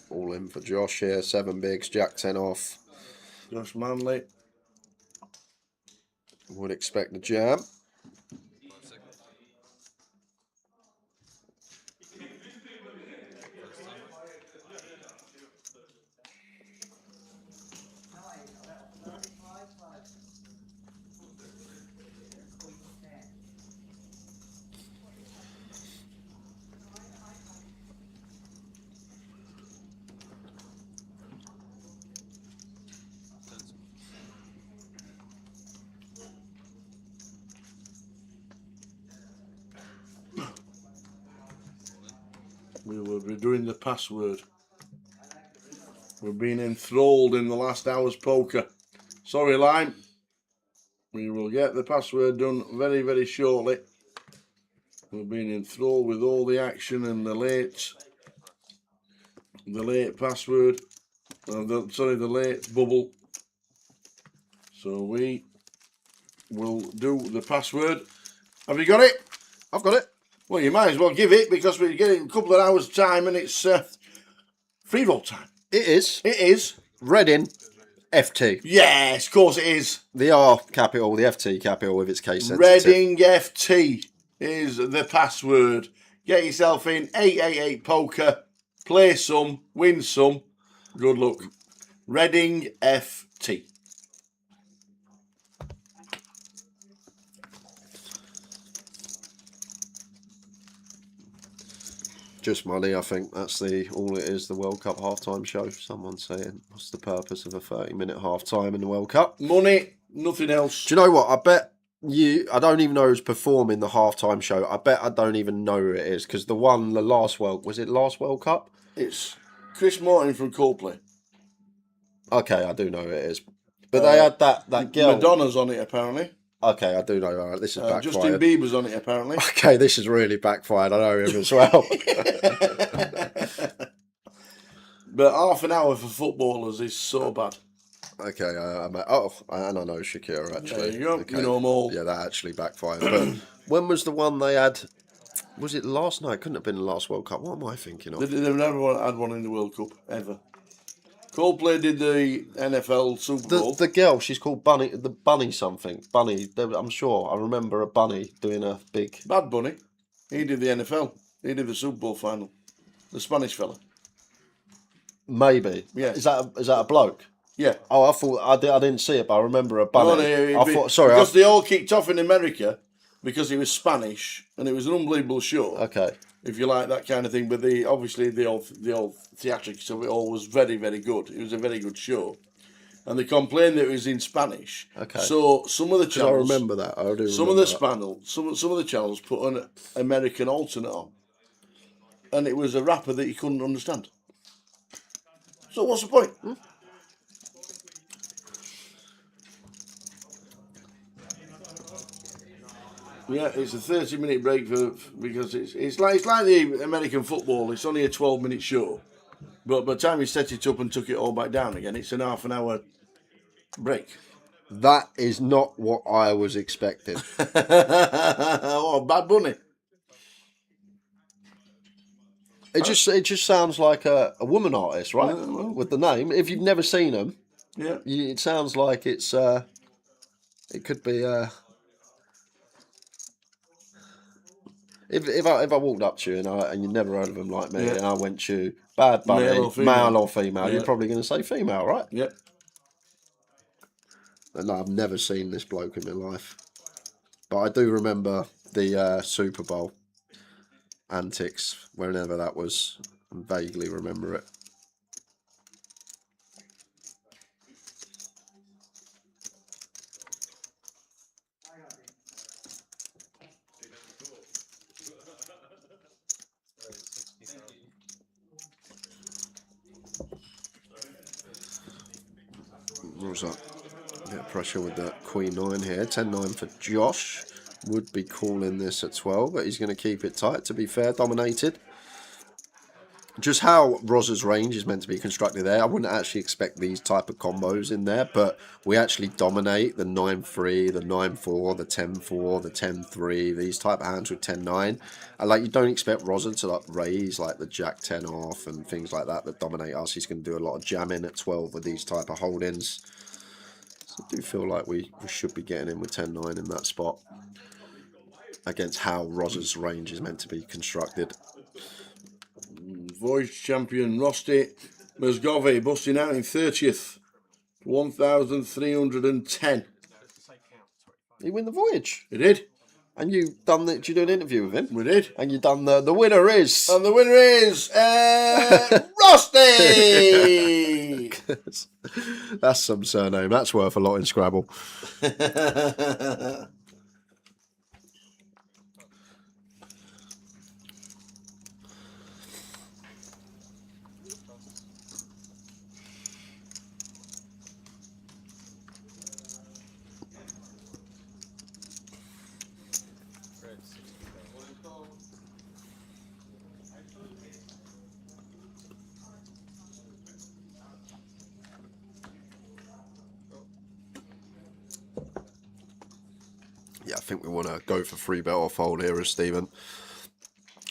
All in for Josh here. 7 bigs, Jack 10 off. Josh Manley. Would expect the jam. We will be doing the password. We've been enthralled in the last hour's poker. Sorry, Lime. We will get the password done very, very shortly. We've been enthralled with all the action and the late password. The late bubble. So we will do the password. Have you got it? I've got it. Well, you might as well give it because we're getting a couple of hours' time and it's free roll time. It is. It is. Reading FT. Yes, of course it is. The R capital, the FT capital with its case sensitive. Reading FT is the password. Get yourself in 888 poker, play some, win some. Good luck. Reading FT. Just money, I think. That's all it is, the World Cup halftime show. Someone's saying, what's the purpose of a 30-minute halftime in the World Cup? Money, nothing else. Do you know what? I bet I don't even know who's performing the halftime show. I bet I don't even know who it is, because the last World Cup? It's Chris Martin from Coldplay. Okay, I do know who it is. But they had that girl. Madonna's on it, apparently. Okay, I do know. All right, this is backfired. Justin Bieber's on it, apparently. Okay, this is really backfired. I know him as well. But half an hour for footballers is so bad. Okay, and I know Shakira, actually. There you go. Okay. You know them all. Yeah, that actually backfired. But when was the one they had? Was it last night? Couldn't have been the last World Cup. What am I thinking of? They've never had one in the World Cup, ever. Coldplay did the NFL Super Bowl. The girl, she's called Bunny, the Bunny something. Bunny, I'm sure. I remember a bunny doing a big... Bad Bunny. He did the NFL. He did the Super Bowl final. The Spanish fella. Maybe. Yeah. Is that a bloke? Yeah. Oh, I thought... I didn't see it, but I remember a bunny. Because they all kicked off in America because he was Spanish, and it was an unbelievable show. Okay. If you like that kind of thing, but the old theatrics of it all was very, very good. It was a very good show, and they complained that it was in Spanish. Okay. So some of the channels, I remember that. I do. Some of the some of the channels put an American alternate on, and it was a rapper that you couldn't understand. So what's the point? Yeah, it's a 30-minute break because it's like the American football. It's only a 12-minute show, but by the time he set it up and took it all back down again, it's an half an hour break. That is not what I was expecting. Oh, Bad Bunny. It just sounds like a woman artist, right? With the name. If you've never seen them, yeah, it sounds like it could be. If I walked up to you and you never heard of them like me, and I went to you, Bad Bunny, male or female, you're probably going to say female, right? Yep. And I've never seen this bloke in my life, but I do remember the Super Bowl antics, whenever that was. I vaguely remember it. What's that? Bit of pressure with that Queen 9 here. 10-9 for Josh. Would be calling this at 12, but he's going to keep it tight, to be fair. Dominated. Just how Roz's range is meant to be constructed there. I wouldn't actually expect these type of combos in there, but we actually dominate the 9-3, the 9-4, the 10-4, the 10-3, these type of hands with 10-9. And like, you don't expect Roza to like raise like the Jack 10 off and things like that dominate us. He's going to do a lot of jamming at 12 with these type of holdings. So I do feel like we should be getting in with 10-9 in that spot against how Roz's range is meant to be constructed. Voice champion Rosti Mozgove busting out in 30th. 1,310. He win the voyage. He did. And you done did you do an interview with him? We did. And you done the winner is. And the winner is Rosti. That's some surname. That's worth a lot in Scrabble. Yeah, I think we want to go for free bet or fold here as Stephen.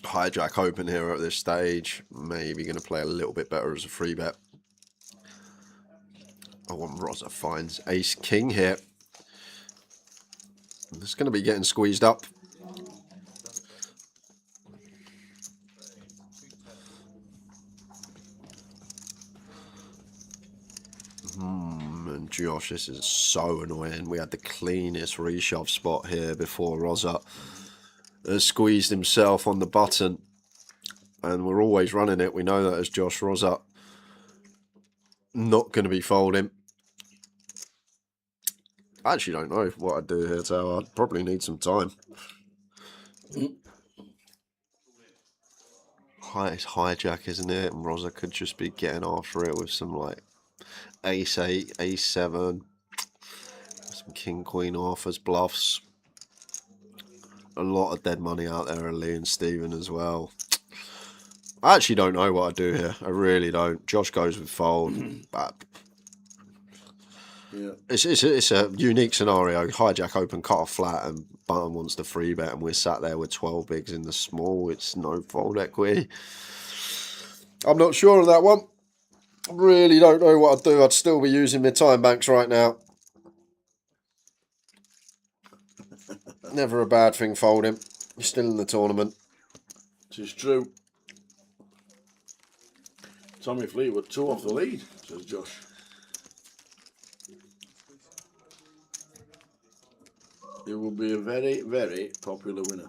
Hijack open here at this stage. Maybe going to play a little bit better as a free bet. I want Roza finds ace king here. It's going to be getting squeezed up. And Josh, this is so annoying. We had the cleanest reshove spot here before Roza has squeezed himself on the button. and we're always running it. We know that as Josh Rosa. Not going to be folding. I actually don't know what I'd do here, so I'd probably need some time. It's hijack, isn't it? And Rosa could just be getting after it with some like ace 8, ace 7, some king queen off as bluffs. A lot of dead money out there, and Lee and Steven as well. I actually don't know what I'd do here. I really don't. Josh goes with fold. Yeah. It's a unique scenario. Hijack open, cut off flat, and Button wants the free bet, and we're sat there with 12 bigs in the small. It's no fold equity. I'm not sure of that one. Really don't know what I'd do. I'd still be using my time banks right now. Never a bad thing folding. You're still in the tournament. This is true. Tommy Fleetwood 2 off the lead, says Josh. It will be a very, very popular winner.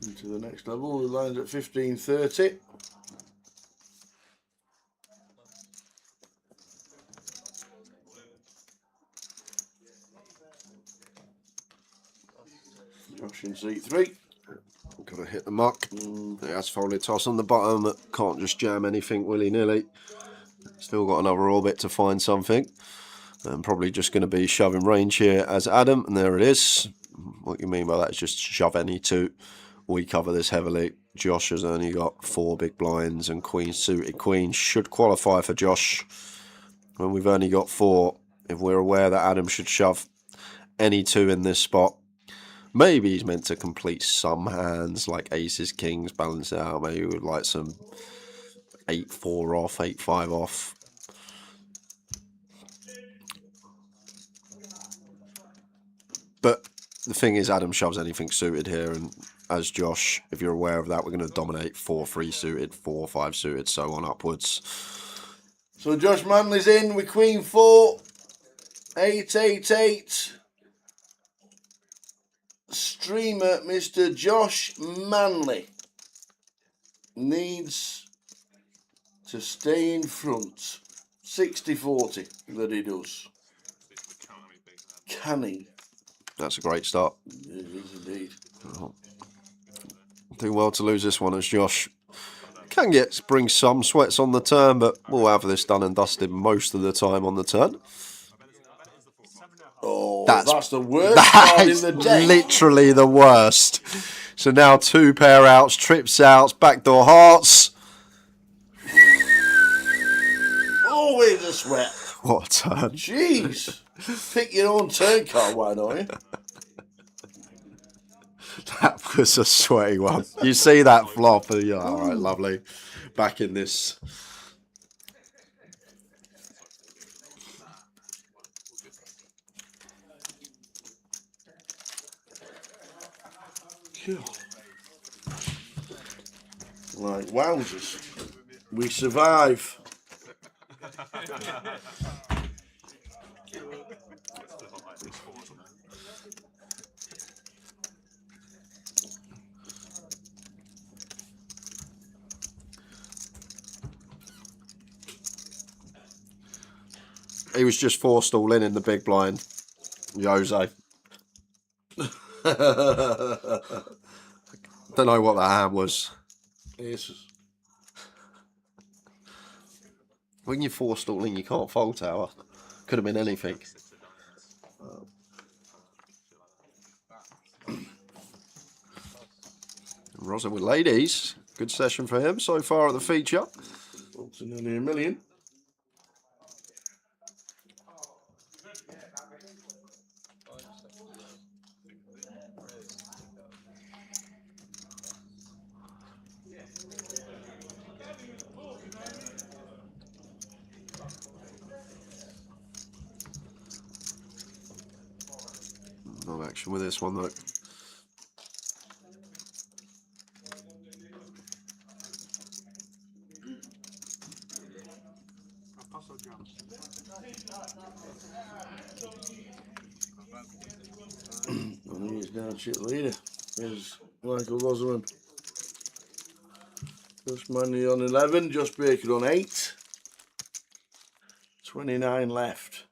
Into the next level, we land at 1530. Josh in seat 3. Got to hit the muck. It has folded toss on the bottom. Can't just jam anything willy-nilly. Still got another orbit to find something. I'm probably just going to be shoving range here as Adam, and there it is. What you mean by that is just shove any two. We cover this heavily. Josh has only got 4 big blinds, and queen suited queen should qualify for Josh when we've only got 4. If we're aware that Adam should shove any 2 in this spot, maybe he's meant to complete some hands like aces, kings, balance it out. Maybe with like some 8-4 off, 8-5 off. But the thing is, Adam shoves anything suited here, and as Josh, if you're aware of that, we're going to dominate 4-3 suited, 4-5 suited, so on upwards. So Josh Manley's in with queen 4, 888. Streamer Mr. Josh Manley needs to stay in front. 60-40 that he does. Can he? That's a great start. It is indeed. Do well to lose this one as Josh can bring some sweats on the turn, but we'll have this done and dusted most of the time on the turn. Oh, that's the worst card in the deck. Literally the worst. So now 2 pair outs, trips outs, backdoor hearts. Always a sweat. What a turn. Jeez. Pick your own turn card, why don't you? That was a sweaty one. You see that flop, and you're like, all right, lovely. Back in this. Right, wowzers. We survive. He was just forced all in the big blind. Jose. Don't know what that hand was. Yes. When you're forced all in, you can't fold tower. Could have been anything. Rosa with ladies. Good session for him so far at the feature. Nearly $1 million. No action with this one though. And he's now chip leader. Is Michael Rosalind. Just Manny on 11, Josh Baker on 8. 29 left.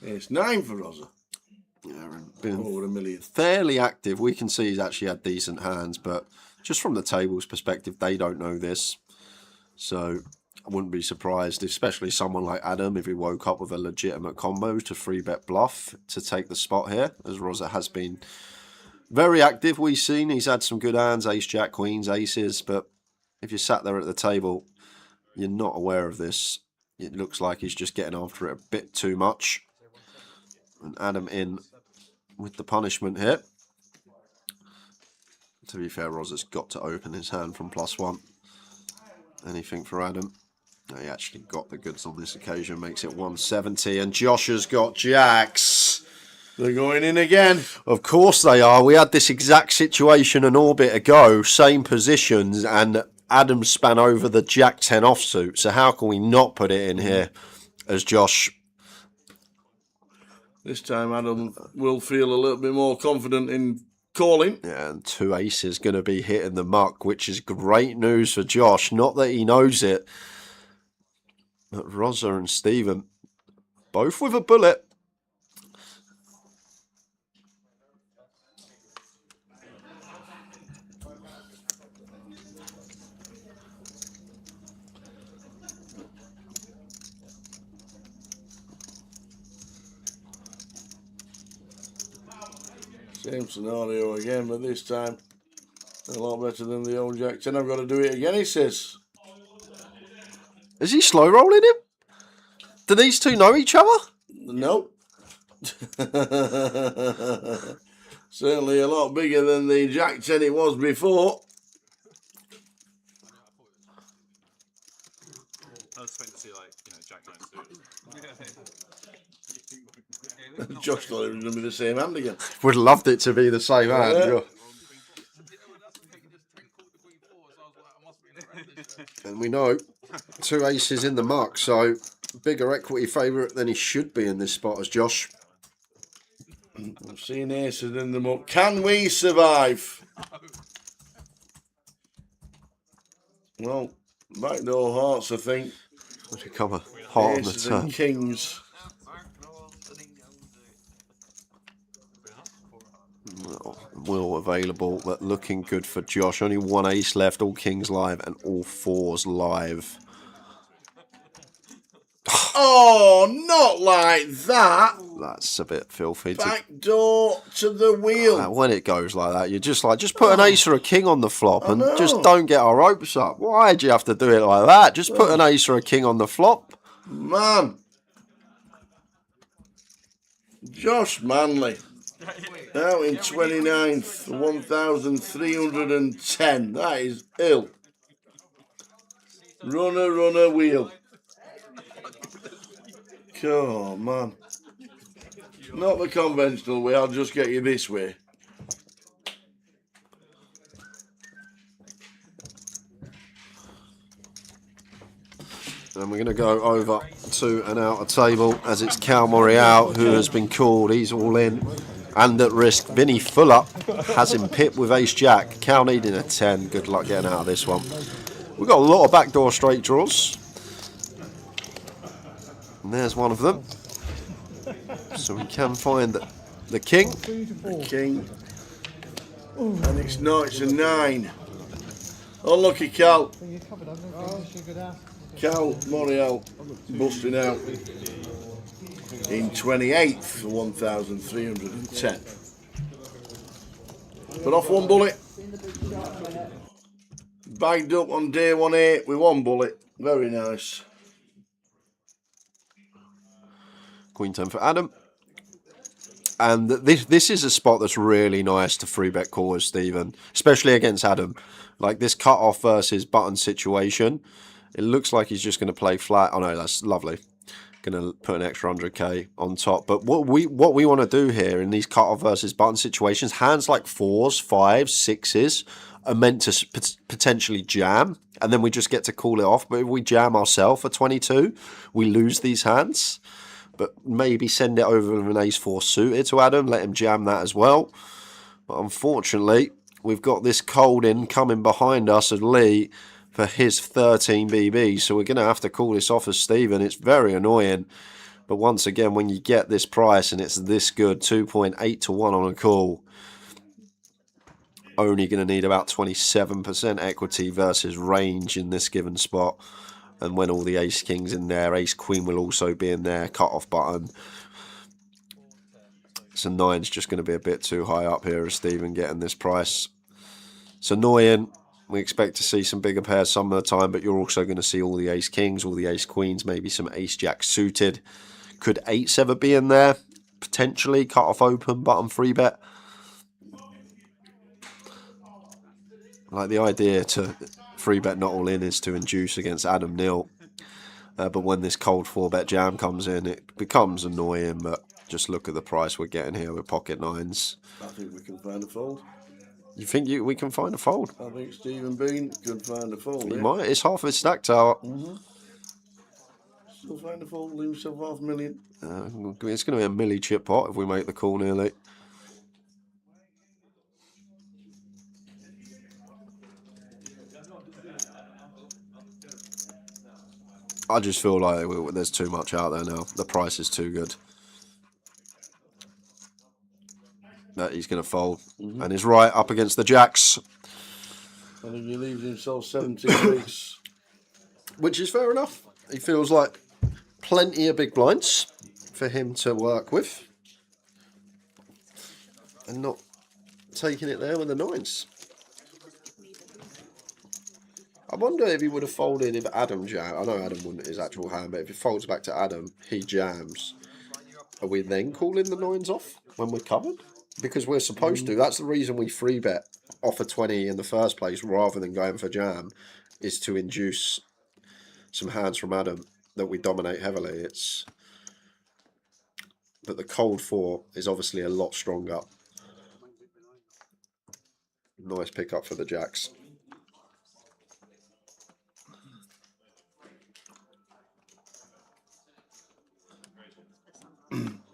It's 9 for Rosa. Yeah, been over 1 million. Fairly active. We can see he's actually had decent hands, but just from the table's perspective, they don't know this. So I wouldn't be surprised, especially someone like Adam, if he woke up with a legitimate combo to 3-bet bluff to take the spot here, as Rosa has been very active. We've seen he's had some good hands, ace, jack, queens, aces, but if you sat there at the table, you're not aware of this. It looks like he's just getting after it a bit too much. And Adam in with the punishment here. To be fair, Rosa's got to open his hand from +1. Anything for Adam. No, he actually got the goods on this occasion, makes it 170. And Josh has got jacks. They're going in again. Of course they are. We had this exact situation an orbit ago, same positions, and Adam span over the jack 10 offsuit. So how can we not put it in here as Josh? This time Adam will feel a little bit more confident in calling. Yeah, and 2 aces going to be hitting the muck, which is great news for Josh. Not that he knows it, but Rosa and Stephen, both with a bullet. Same scenario again, but this time a lot better than the old jack 10. I've got to do it again, he says. Is he slow rolling him? Do these two know each other? No. Certainly a lot bigger than the jack 10 it was before. I was expecting to see, like, you know, jack 9 suited. Josh thought it was going to be the same hand again. Would have loved it to be the same hand. Yeah. And we know 2 aces in the muck, so bigger equity favourite than he should be in this spot as Josh. I've seen aces in the muck. Can we survive? Well, backdoor hearts, I think. Would it come a heart on the Aces turn? and kings. Will available, but looking good for Josh. Only 1 ace left, all kings live and all 4s live. Oh, not like that. That's a bit filthy. Backdoor to the wheel. When it goes like that, you're just like, just put an ace or a king on the flop and know. just don't get our hopes up. Why do you have to do it like that? Just put an ace or a king on the flop. Man. Josh Manley. Now in 29th, 1,310. That is ill. Runner, wheel. Oh, man. Not the conventional way, I'll just get you this way. And we're going to go over to an outer table as it's Cal Morial who has been called. He's all in and at risk. Vinny Fuller has him pipped with ace jack. Cal needing a 10. Good luck getting out of this one. We've got a lot of backdoor straight draws. And there's one of them. So we can find the king. The king. And it's not, it's a 9. Unlucky Cal. Cal Morial busting out in 28th for 1,310. Put off one bullet. Bagged up on day 1-8 with one bullet. Very nice. Queen 10 for Adam. And this is a spot that's really nice to free bet call with Stephen, especially against Adam. Like this cut off versus button situation. It looks like he's just going to play flat. Oh no, that's lovely. Going to put an extra 100k on top. But what we want to do here in these cut off versus button situations, hands like 4s, 5s, 6s are meant to potentially jam, and then we just get to call it off. But if we jam ourselves for 22, we lose these hands. But maybe send it over with an ace-4 suited to Adam, let him jam that as well. But unfortunately, we've got this cold in coming behind us as Lee for his 13 BB. So we're going to have to call this off as Stephen. It's very annoying. But once again, when you get this price and it's this good, 2.8 to 1 on a call, only going to need about 27% equity versus range in this given spot. And when all the ace kings in there, ace queen will also be in there, cut off button. So 9's just going to be a bit too high up here as Stephen getting this price. It's annoying. We expect to see some bigger pairs some of the time, but you're also going to see all the ace kings, all the ace queens, maybe some ace jack suited. Could 8s ever be in there? Potentially. Cut off open, button free bet. Like the idea to free bet not all in is to induce against Adam nil. But when this cold 4-bet jam comes in, it becomes annoying. But just look at the price we're getting here with pocket 9s. I think we can find a fold. You think we can find a fold? I think Stephen Bean can find a fold. He might. It's half of his stack tower. Still find a fold, leave himself $500,000. It's going to be a milli chip pot if we make the call nearly. I just feel like there's too much out there now. The price is too good. That he's going to fold. And he's right up against the jacks. I think he leaves himself 17 weeks. Which is fair enough. He feels like plenty of big blinds for him to work with. And not taking it there with the 9s. I wonder if he would have folded if Adam jammed. I know Adam wouldn't his actual hand, but if it folds back to Adam, he jams. Are we then calling the 9s off when we're covered? Because we're supposed to. That's the reason we free bet off a 20 in the first place rather than going for jam, is to induce some hands from Adam that we dominate heavily. But the cold 4 is obviously a lot stronger. Nice pickup for the jacks.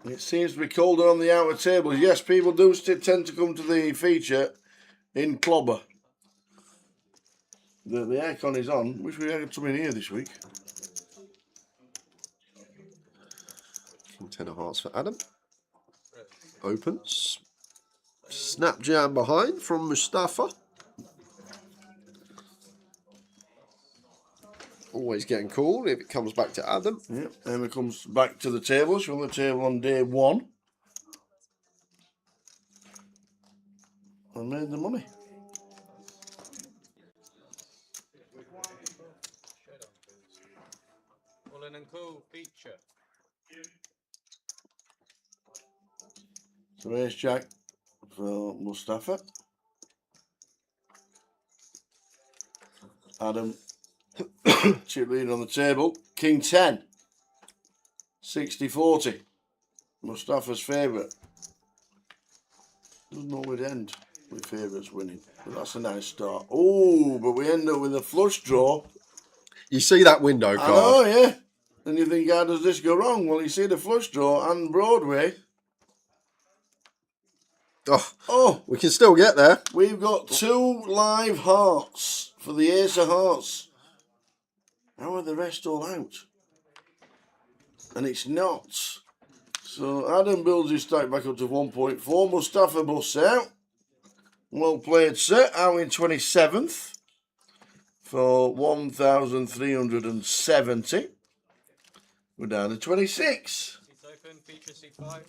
It seems to be colder on the outer tables. Yes, people do tend to come to the feature in Clobber. The aircon is on. Wish we had some in here this week. King 10 of hearts for Adam. Opens. Snap jam behind from Mustafa. Always getting called if it comes back to Adam. Yep, Emma comes back to the table. She's on the table on day 1. And made the money. All in and cool feature. So ace jack for Mustafa. Adam chip lead on the table. King 10. 60-40. Mustafa's favourite. Doesn't always end with favourites winning. But that's a nice start. Oh, but we end up with a flush draw. You see that window I card? know, yeah. And you think, how does this go wrong? Well, you see the flush draw and Broadway. Oh, we can still get there. We've got 2 live hearts for the Ace of Hearts. How are the rest all out? And it's not. So Adam builds his stack back up to 1.4. Mustafa busts out. Well played, sir. Out in 27th for 1,370. We're down to 26. Seats open, feature seat 5.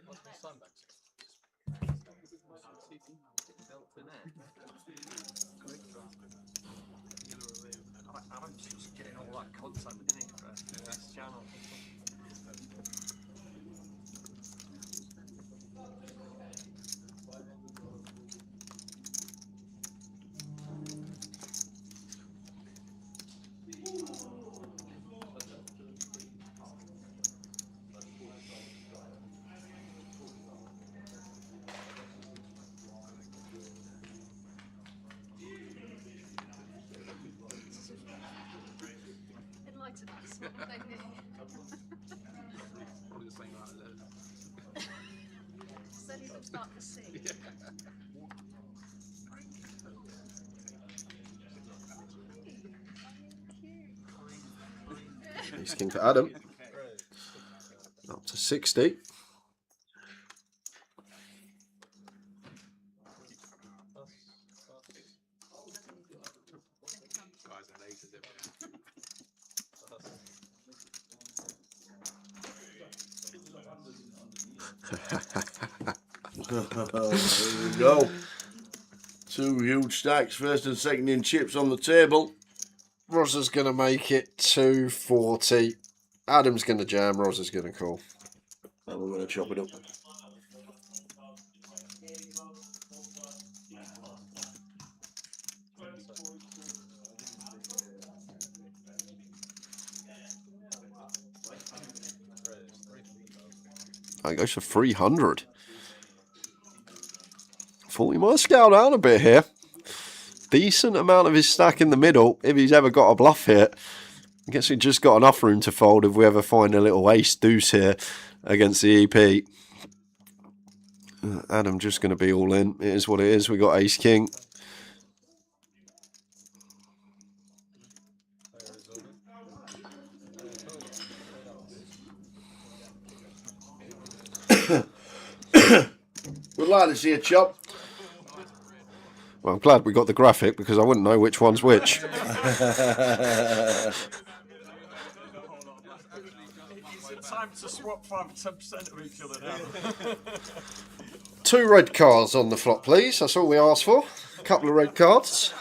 What's my sign back? I'm just getting all that content in it for this channel. Enlighten us, what would they be? Probably the same amount of letters. Send them start to see. Ace king for Adam. Up to 60. Guys and aces everywhere. There we go. 2 huge stacks, first and second in chips on the table. Roz is going to make it 240. Adam's going to jam. Roz is going to call. And we're going to chop it up. That goes for 300. Thought we might scale down a bit here. Decent amount of his stack in the middle, if he's ever got a bluff here. I guess we just got enough room to fold if we ever find a little ace deuce here against the EP. Adam just going to be all in. It is what it is. We got ace king. We'd like to see a chop. Well, I'm glad we got the graphic because I wouldn't know which one's which. Is it time to swap 5 or 10% of each other now? 2 red cards on the flop, please. That's all we asked for. A couple of red cards.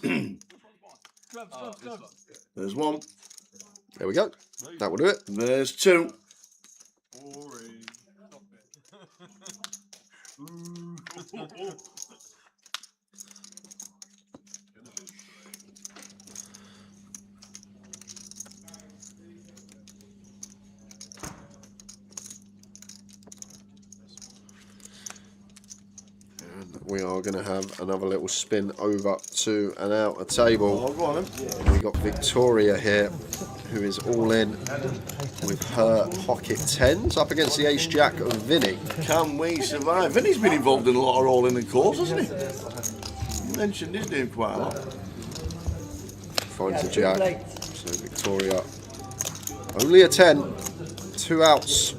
There's 1. There we go. That will do it. There's 2. We are going to have another little spin over to an outer table. Oh, go on then. We got Victoria here, who is all in with her pocket tens up against the ace jack of Vinny. Can we survive? Vinny's been involved in a lot of rolling and calls, hasn't he? You mentioned he's doing quite a lot. Finds the jack. So Victoria, only a 10. 2 outs.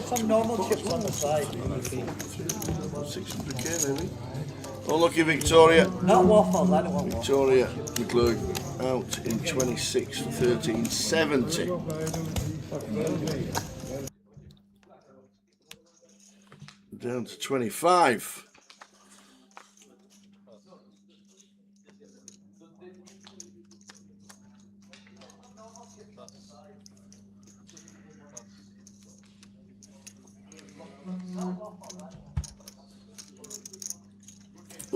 Some normal chips on the side. 600k maybe. Unlucky Victoria. Not waffles, I don't want waffles. Victoria McClure out in 26 for 1370. Down to 25.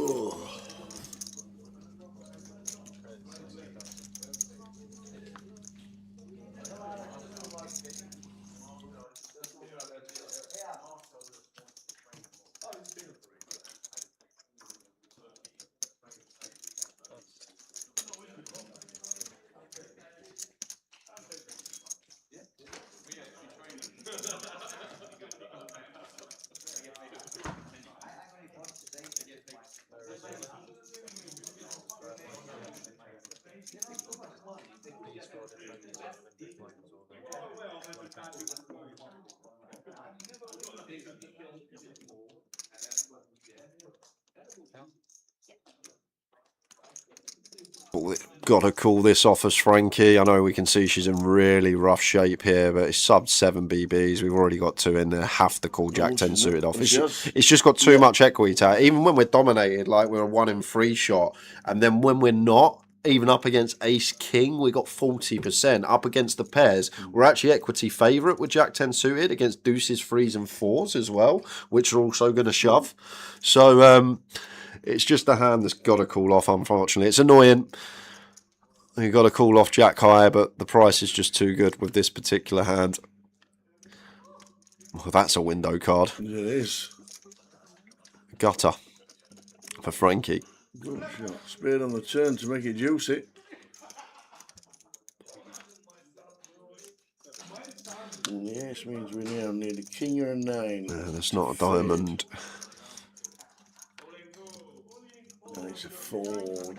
Oh. Got to call this off as Frankie. I know we can see she's in really rough shape here, but it's sub 7 BBs. We've already got 2 in there. Have to call Jack 10 suited off. It's just got too much equity to it. Even when we're dominated, like we're a 1 in 3 shot, and then when we're not, even up against Ace King, we got 40%. Up against the pairs, we're actually equity favourite with Jack 10 suited against deuces, 3s, and 4s as well, which are also going to shove. So it's just a hand that's got to call off, unfortunately. It's annoying. You've got to call off Jack higher, but the price is just too good with this particular hand. Well, that's a window card. It is. Gutter for Frankie. Good shot. Spade on the turn to make it juicy. And the ace means we now need a king or a 9. That's not a diamond. And it's a 4.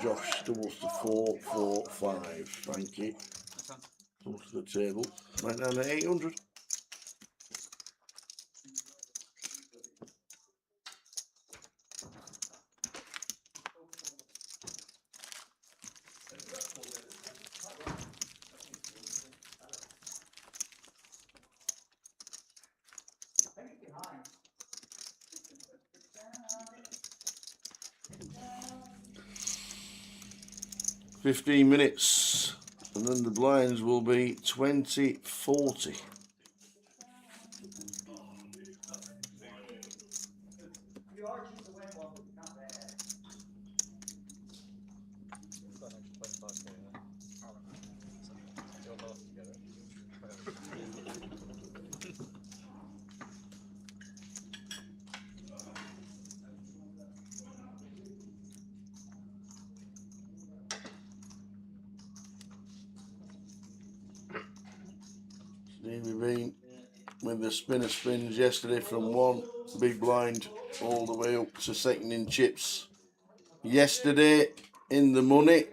Josh doubles to 4, 4, 5. Frankie. Comes to the table. Right down to 800. $15 minutes, and then the blinds will be 20-40. Stevie Bean with the spinner spins yesterday from 1 big blind all the way up to second in chips. Yesterday in the money.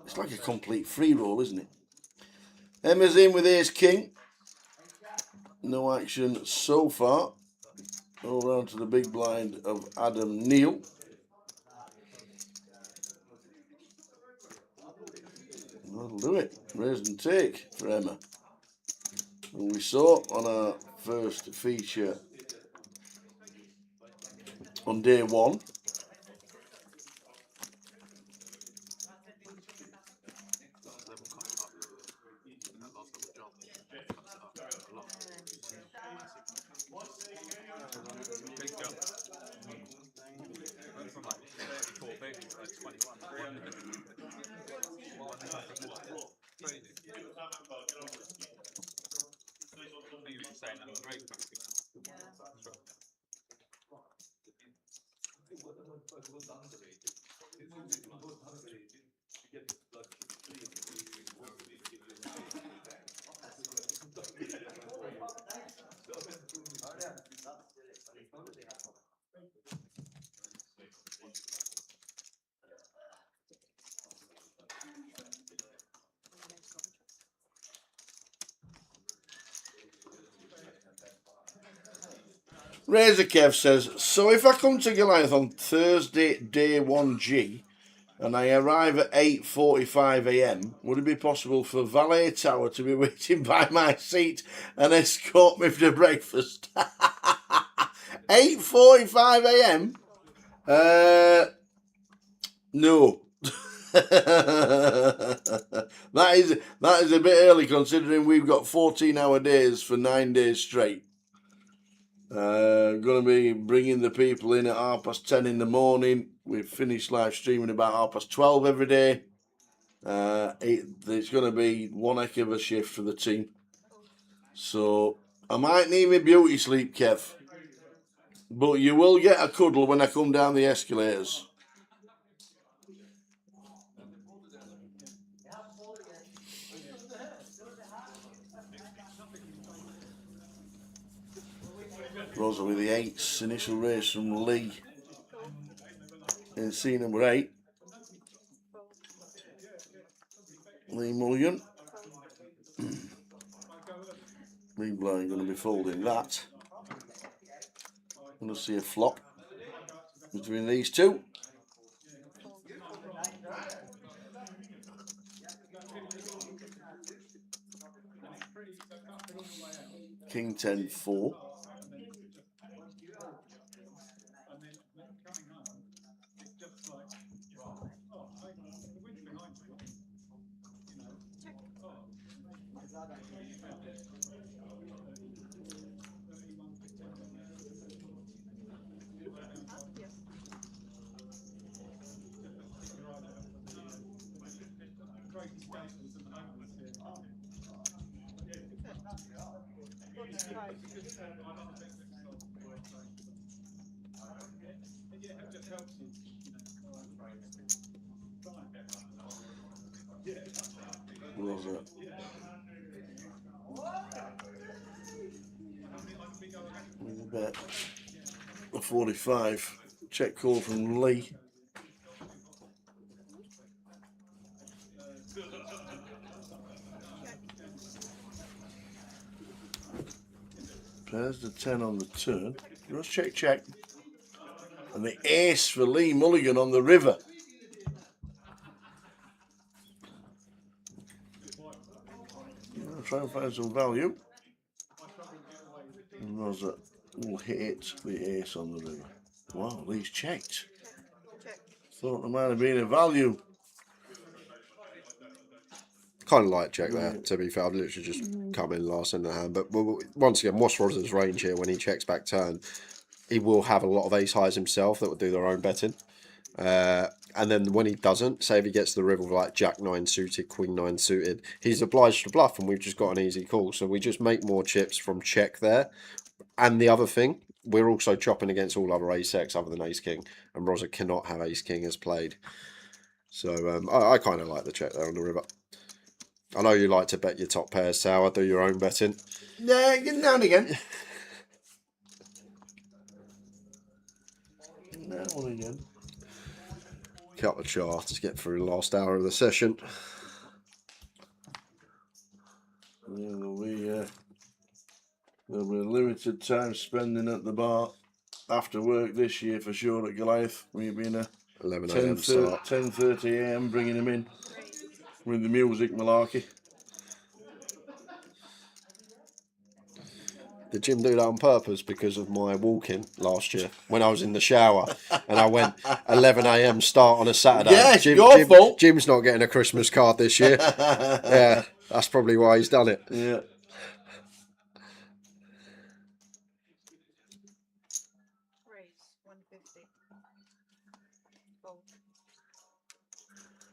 It's like a complete free roll, isn't it? Emma's in with ace king. No action so far. All round to the big blind of Adam Neal. That'll do it. Raise and take for Emma. And we saw on our first feature on day 1. Big jump. Went from like 34 big to like 21. Crazy. I think you've been saying that on the break. Razor Kev says, so if I come to Goliath on Thursday, day 1G, and I arrive at 8:45 AM, would it be possible for Valet Tower to be waiting by my seat and escort me to breakfast? 8:45 AM? No. that is a bit early considering we've got 14-hour days for 9 days straight. Going to be bringing the people in at 10:30 in the morning. We've finished live streaming about 12:30 every day. It's going to be one heck of a shift for the team. So I might need my beauty sleep, Kev. But you will get a cuddle when I come down the escalators. Rosa with the 8s. Initial race from Lee in C number 8. Lee Mulligan. Big blind going to be folding that. Going to see a flop between these two. King 10 4. Rosa. About a 45. Check call from Lee. Pairs the 10 on the turn. Let's check. And the ace for Lee Mulligan on the river. I'll try and find some value. And Rosa will hit the ace on the river. Wow, Lee's checked. Thought there might have been a value. Kind of light check there, to be fair. I've literally just come in last in the hand. But once again, what's Rosa's range here when he checks back turn? He will have a lot of ace highs himself that will do their own betting. And then when he doesn't, say if he gets the river with like Jack 9 suited, Queen 9 suited, he's obliged to bluff and we've just got an easy call. So we just make more chips from check there. And the other thing, we're also chopping against all other ace X other than ace king. And Rosa cannot have ace king as played. So I kind of like the check there on the river. I know you like to bet your top pairs, Sal. I do your own betting. Yeah, now and again. Now and again. Couple of charts to get through the last hour of the session. There'll be a limited time spending at the bar after work this year for sure at Goliath. We've been a 11 a.m. start. 10:30 a.m. bringing him in with the music malarkey. Did Jim do that on purpose because of my walking last year when I was in the shower and I went 11 a.m. start on a Saturday? Yes, your fault. Jim's not getting a Christmas card this year. Yeah, that's probably why he's done it. Yeah.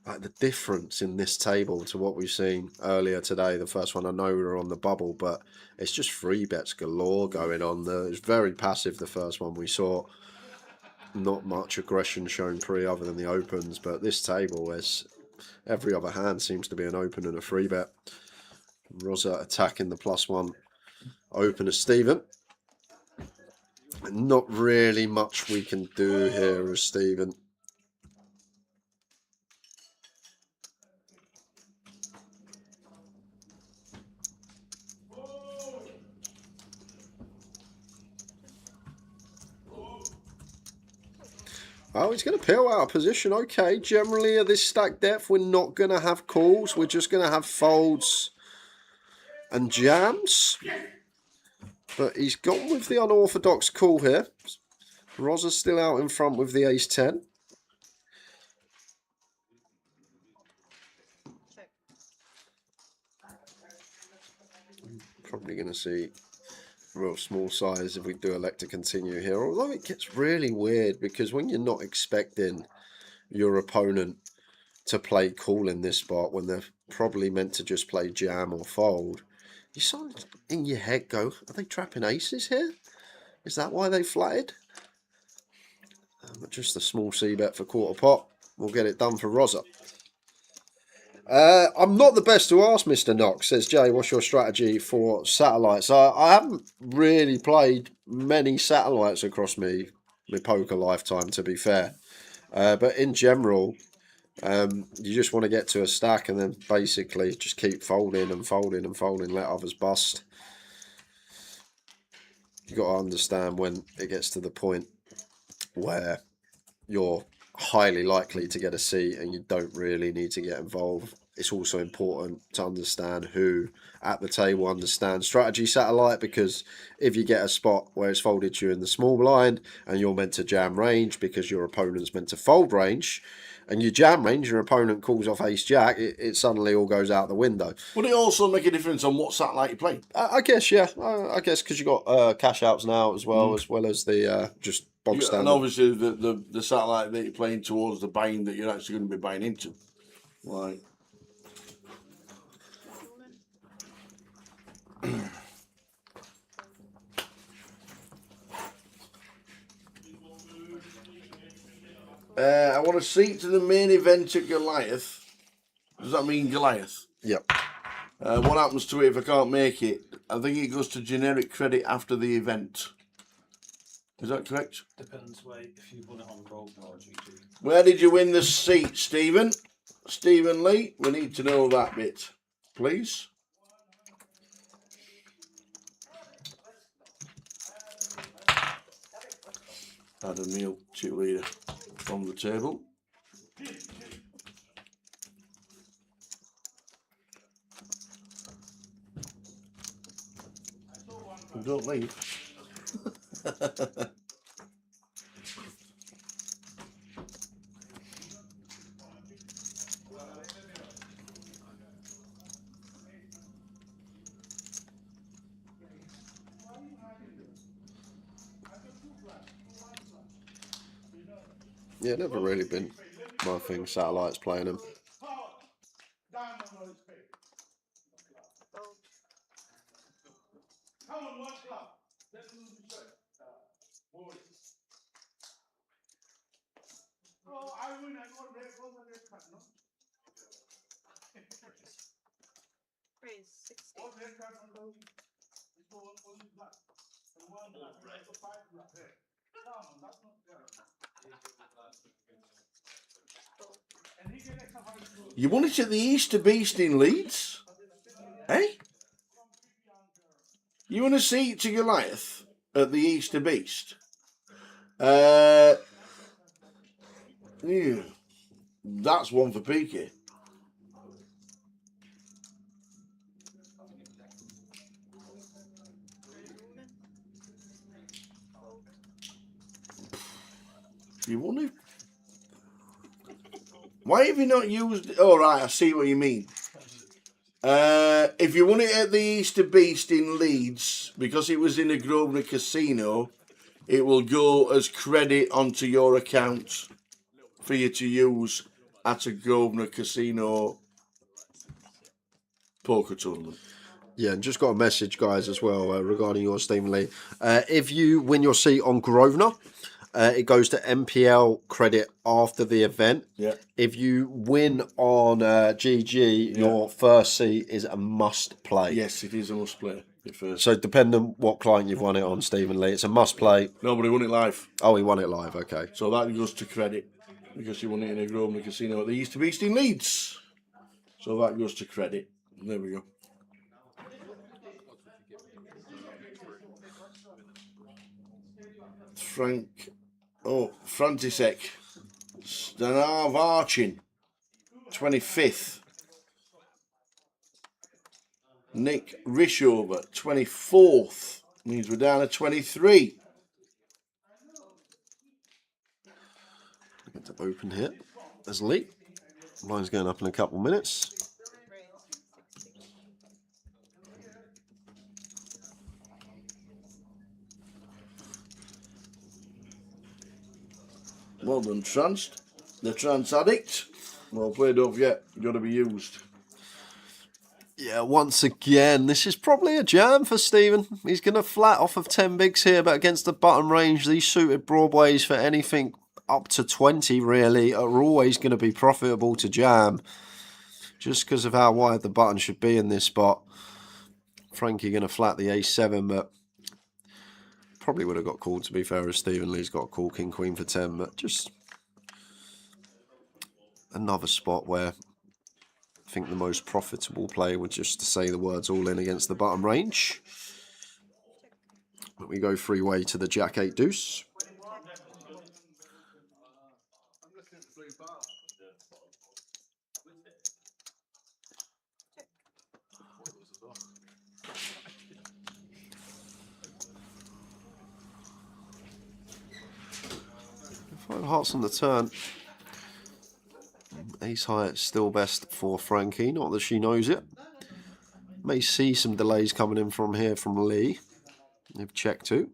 Like the difference in this table to what we've seen earlier today. The first one, I know we were on the bubble, but it's just free bets galore going on there. It's very passive, the first one we saw. Not much aggression shown pre other than the opens, but this table is every other hand seems to be an open and a free bet. Rosa attacking the +1 opener Stephen. Not really much we can do here as Stephen. Oh, he's going to peel out of position. Okay, generally at this stack depth, we're not going to have calls. We're just going to have folds and jams. But he's gone with the unorthodox call here. Rosa's still out in front with the ace-10. Probably going to see real small size if we do elect to continue here, although it gets really weird because when you're not expecting your opponent to play cool in this spot when they're probably meant to just play jam or fold, you sort of in your head go, are they trapping aces here? Is that why they flatted? Just a small C bet for quarter pot. We'll get it done for Rosa. I'm not the best to ask, Mr. Knox, says Jay. What's your strategy for satellites? I haven't really played many satellites across my poker lifetime, to be fair. But in general, you just want to get to a stack and then basically just keep folding and folding and folding, let others bust. You've got to understand when it gets to the point where you're highly likely to get a C and you don't really need to get involved. it's also important to understand who at the table understands strategy satellite, because if you get a spot where it's folded to you in the small blind and you're meant to jam range because your opponent's meant to fold range, and you jam range, your opponent calls off ace jack, it suddenly all goes out the window. Would it also make a difference on what satellite you play? I guess, yeah. I guess because you got cash outs now as well as the just bog standard. And obviously the satellite that you're playing towards the bind that you're actually going to be buying into. Like, I want to seat to the main event at Goliath. Does that mean Goliath? Yep. What happens to it if I can't make it? I think it goes to generic credit after the event. Is that correct? Depends if you won it on roll or GG. Where did you win the seat, Stephen? Stephen Lee? We need to know that bit, please. Had a meal cheerleader from the table. Don't leave. Yeah, never really been my thing, satellites playing them. You won it at the Easter Beast in Leeds? Eh? You won a seat to Goliath at the Easter Beast? Yeah. That's one for Peaky. You won it? Why have you not used... Oh, right, I see what you mean. If you won it at the Easter Beast in Leeds, because it was in a Grosvenor casino, it will go as credit onto your account for you to use at a Grosvenor casino poker tournament. Yeah, and just got a message, guys, as well regarding your Stephen Lee. If you win your seat on Grosvenor, it goes to MPL credit after the event. Yeah. If you win on GG, your first seat is a must play. Yes, it is a must play. So depending what client you've won it on, Stephen Lee, it's a must play. Nobody won it live. Oh, he won it live, okay. So that goes to credit because you won it in a Grosvenor casino at the Easter Beast in Leeds. So that goes to credit. There we go. Frantisek. Stanav Archin. 25th. Nick Rishover. 24th. Means we're down to 23. Get to open here. There's Lee. Line's going up in a couple minutes. Well done, Tranced. The Trance Addict. Well played, don't forget. Got to be used. Yeah, once again, this is probably a jam for Stephen. He's going to flat off of 10 bigs here, but against the button range, these suited broadways for anything up to 20, really, are always going to be profitable to jam. Just because of how wide the button should be in this spot. Frankie going to flat the ace-7, but probably would have got called, to be fair, as Stephen Lee's got a call king-queen for 10, but just another spot where I think the most profitable play would just to say the words all in against the bottom range. But we go three-way to the Jack-8 deuce. 5 hearts on the turn. Ace high still best for Frankie, not that she knows it. May see some delays coming in from here from Lee. They've checked too.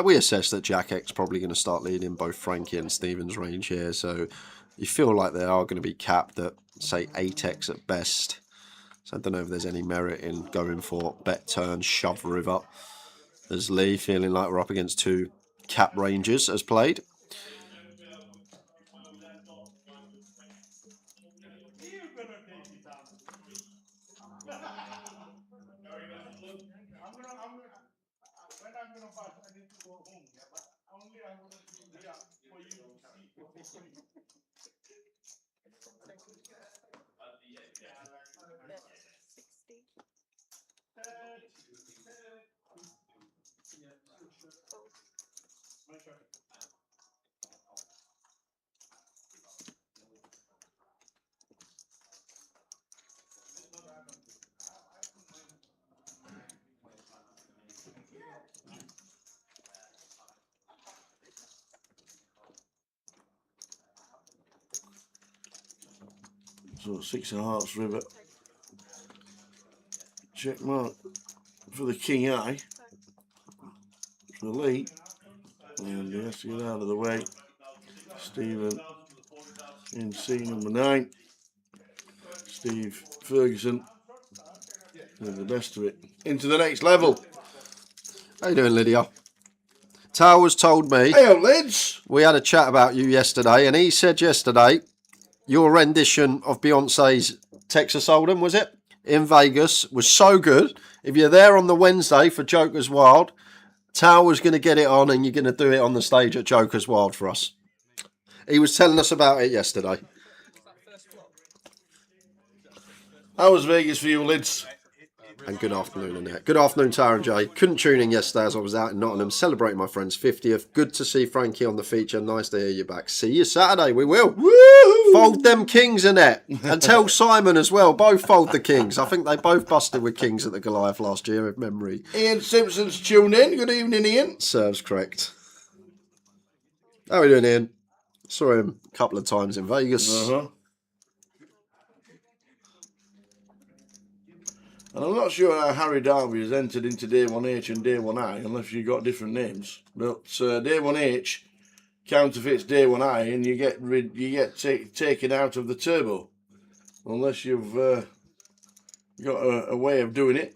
We assess that Jack X probably going to start leading both Frankie and Stephen's range here, so you feel like they are going to be capped at, say, 8x at best. So I don't know if there's any merit in going for bet turn, shove river. There's Lee feeling like we're up against 2 cap ranges as played. So 6 of hearts river. Check mark for the king eye. For Lee. And he has to get out of the way. Stephen in C number 9. Steve Ferguson with the best of it. Into the next level. How you doing, Lydia? Towers told me. Hey, Lids. We had a chat about you yesterday, and he said yesterday your rendition of Beyonce's Texas Hold'em, was it? In Vegas was so good. If you're there on the Wednesday for Joker's Wild, Tower's going to get it on and you're going to do it on the stage at Joker's Wild for us. He was telling us about it yesterday. How was Vegas for you, Lids? And good afternoon, Annette. Good afternoon, Tara and Jay. Couldn't tune in yesterday as I was out in Nottingham celebrating my friend's 50th. Good to see Frankie on the feature. Nice to hear you back. See you Saturday. We will. Woo! Fold them kings, Annette. And tell Simon as well. Both fold the kings. I think they both busted with kings at the Goliath last year, if memory. Ian Simpson's tuned in. Good evening, Ian. Serves correct. How are we doing, Ian? Saw him a couple of times in Vegas. And I'm not sure how Harry Darby has entered into Day 1H and Day 1I, unless you've got different names. But Day 1H counterfeits Day 1I, and you get taken out of the turbo, unless you've got a way of doing it.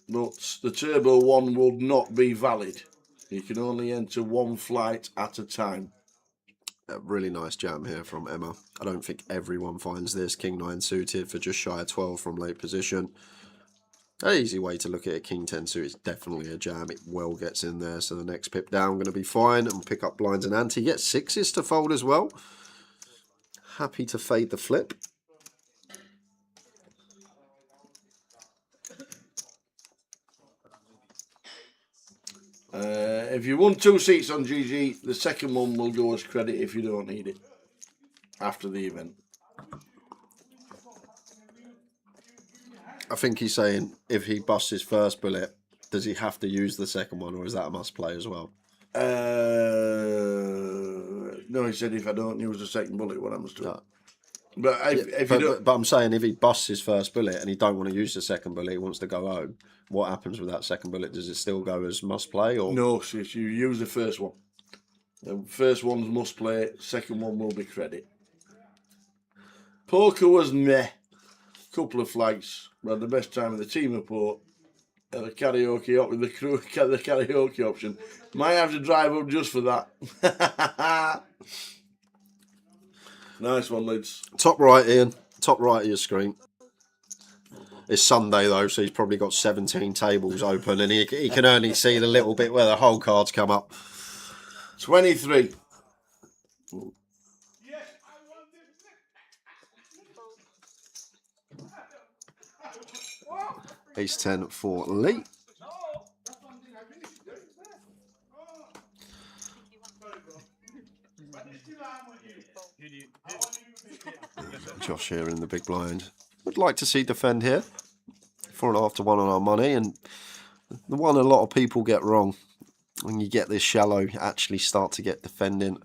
But the turbo one will not be valid. You can only enter 1 flight at a time. A really nice jam here from Emma. I don't think everyone finds this. King 9 suited for just shy of 12 from late position. An easy way to look at it. King 10 suit is definitely a jam. It well gets in there. So the next pip down going to be fine. And pick up blinds and ante. Get 6s to fold as well. Happy to fade the flip. If you won 2 seats on GG, the second one will go as credit if you don't need it after the event. I think he's saying if he busts his first bullet, does he have to use the second one, or is that a must play as well? No, he said if I don't use the second bullet, what happens to it? But but I'm saying if he busts his first bullet and he don't want to use the second bullet, he wants to go home. What happens with that second bullet? Does it still go as must play, or no? So if you use the first one, the first one's must play. Second one will be credit. Poker was meh. Couple of flags. We had the best time of the team report. The karaoke up with the crew. The karaoke option. Might have to drive up just for that. Nice one, Lids. Top right, Ian. Top right of your screen. It's Sunday though, so he's probably got 17 tables open, and he can only see the little bit where the whole cards come up. 23. Ace 10 for Lee. Josh here in the big blind. Would like to see defend here. 4.5 to 1 on our money, and the one a lot of people get wrong. when you get this shallow, you actually start to get defending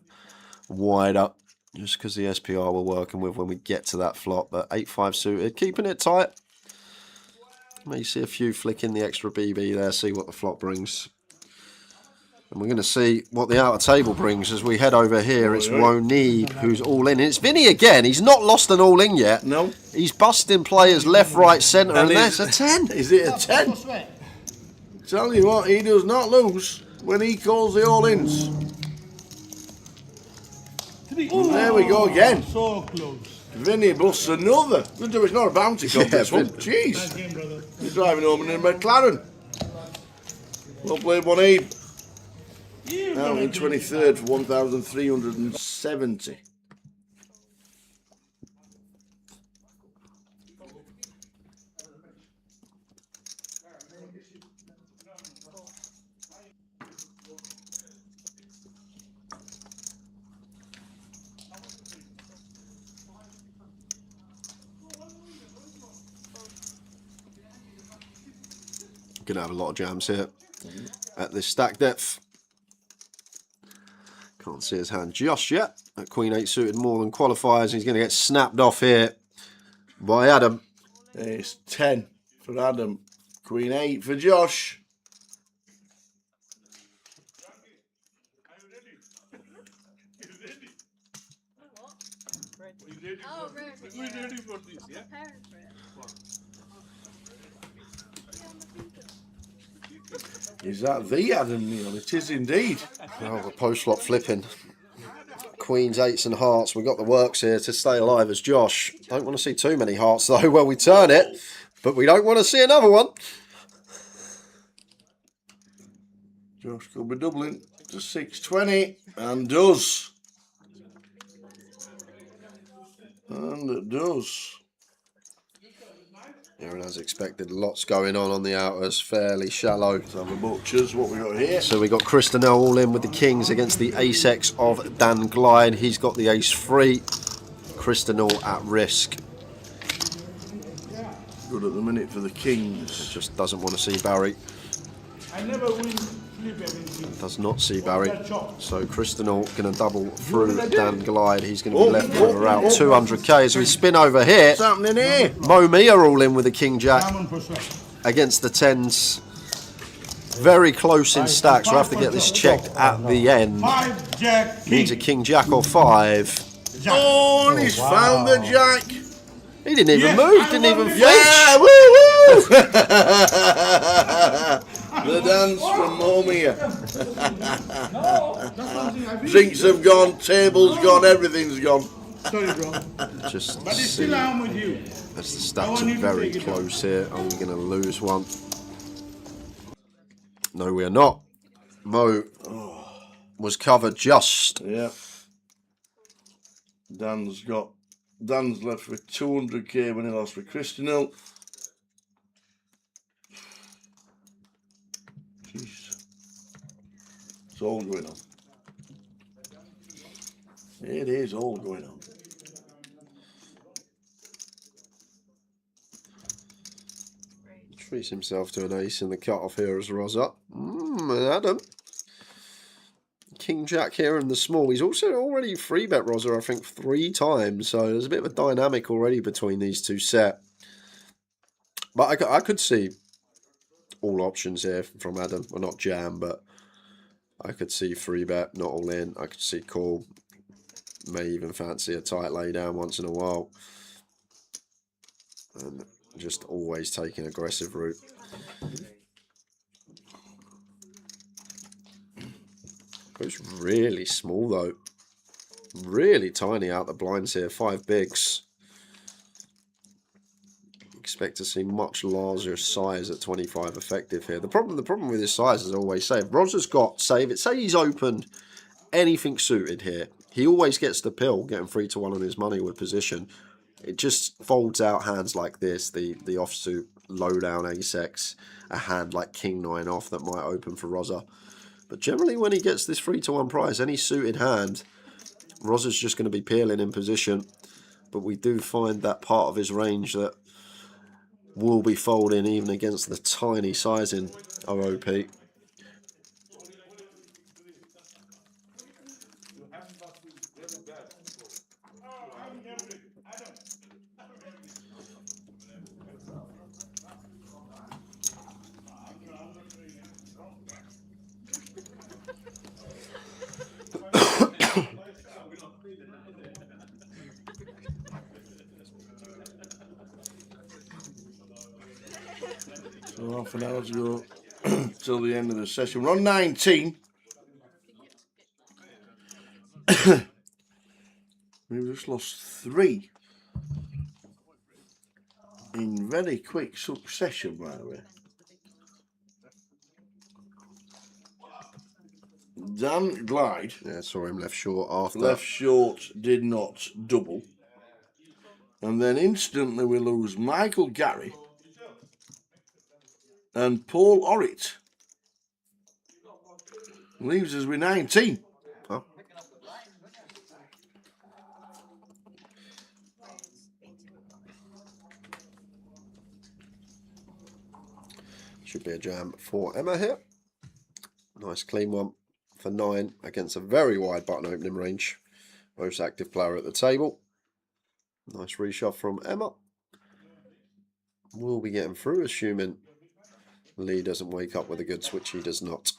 wider, just because the SPR we're working with when we get to that flop. But 8-5 suited, keeping it tight. May see a few flicking the extra BB there, see what the flop brings. And we're going to see what the outer table brings as we head over here. It's Wonib who's all in. It's Vinny again. He's not lost an all in yet. No. He's busting players left, right, centre, and that's a 10. Is it a 10? Tell you what, he does not lose when he calls the all-ins. There we go again. So close. Vinny busts another. It's not a bounty contest one. Jeez. Nice game, brother. He's driving home in a McLaren. Well played, Wonib. Now in 23rd for 1,370. Gonna have a lot of jams here at this stack depth. Can't see his hand just yet. That Queen 8 suited more than qualifies. He's going to get snapped off here by Adam. It's 10 for Adam. Queen 8 for Josh. Oh, ready. We're ready for this, yeah? Is that the Adam Neal? It is indeed. Oh, the post-flop flipping. Queens, 8s and hearts. We've got the works here to stay alive as Josh. Don't want to see too many hearts though. Well, we turn it, but we don't want to see another one. Josh could be doubling to 620 and does. And it does. Aaron, as expected, lots going on the outers, fairly shallow. So the butchers, what we got here? So we got Christinel all in with the kings against the ace-X of Dan Glide. He's got the ace-3. Christinel at risk. Good at the minute for the kings. Just doesn't want to see Barry. I never win flip everything. Does not see Barry. So Christinel going to double through Dan Glide. He's going to be left with around 200k. As we spin over here, What's happening here? Mo Mia all in with the King Jack against the 10s. Very close in stacks. We'll have to get this checked at the end. 5 Jack King. Needs a King Jack or 5. Oh, and he's found the Jack. He didn't even move, didn't even flinch. Yeah, woo woo! The dance from Momia. Drinks have gone, tables gone, everything's gone. Sorry, bro. Just But it's see, still I'm with you. as the stacks are very close here. Are we going to lose one? No, we are not. Mo was covered just. Yeah. Dan's left with 200k when he lost with Christinel. Jeez. It's all going on. It is all going on. Treats himself to an ace in the cut-off here as Rosa. And Adam. King Jack here in the small. He's also already 3-bet Rosa, I think, 3 times. So there's a bit of a dynamic already between these two set. But I could see all options here from Adam. Well, not jam, but I could see 3-bet, not all in. I could see call. May even fancy a tight lay down once in a while. And just always take an aggressive route. Goes really small though. Really tiny out the blinds here. 5 bigs. Expect to see much larger size at 25 effective here. The problem with this size, as I always say, if Roger's got save it, say he's opened anything suited here, he always gets the pill, getting 3-1 on his money with position. It just folds out hands like this, the offsuit low down ace-X, a hand like King 9 off that might open for Roger. But generally when he gets this 3-1 price, any suited hand, Roger's just going to be peeling in position. But we do find that part of his range that will be folding even against the tiny sizing of OP. half an hour to go till the end of the session. We're on 19. We've just lost 3 in very quick succession, by the way. Dan Glide. Yeah, saw him left short after. Left short, did not double. And then instantly we lose Michael Gary and Paul Orrit. Leaves us with 19. Oh. Should be a jam for Emma here. Nice clean one for 9 against a very wide button opening range. Most active player at the table. Nice reshove from Emma. We'll be getting through, assuming Lee doesn't wake up with a good switch. He does not.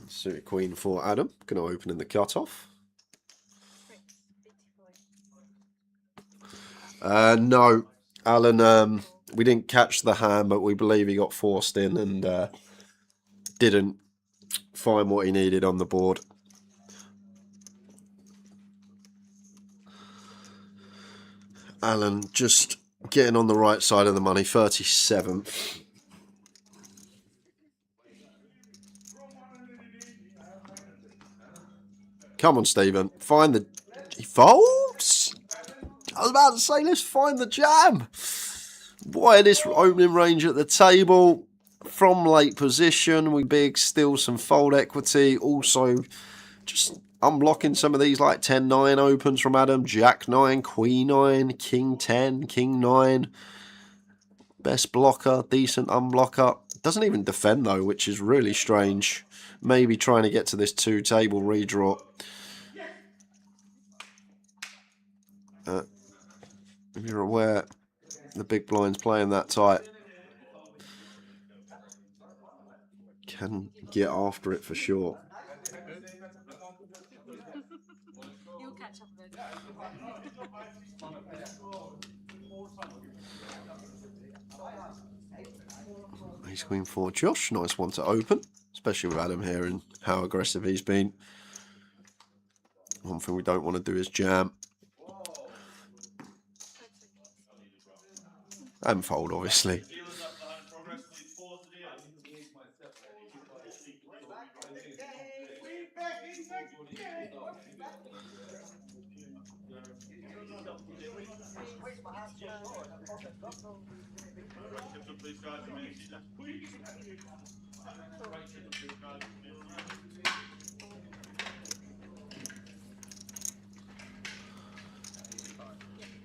Suited queen for Adam. Going to open in the cutoff. No, Alan. We didn't catch the hand, but we believe he got forced in and didn't find what he needed on the board. Alan just getting on the right side of the money, 37th. Come on, Stephen. Find the... He folds? I was about to say, let's find the jam. Widest opening range at the table. From late position, we big, still some fold equity. Also, just unblocking some of these like 10-9 opens from Adam. Jack 9, Queen 9, King 10, King 9. Best blocker, decent unblocker. Doesn't even defend though, which is really strange. Maybe trying to get to this 2-table redraw. If you're aware, the big blind's playing that tight. Can get after it for sure. You'll catch up with it. Ace Queen for Josh. Nice one to open, especially with Adam here and how aggressive he's been. One thing we don't want to do is jam. And fold, obviously.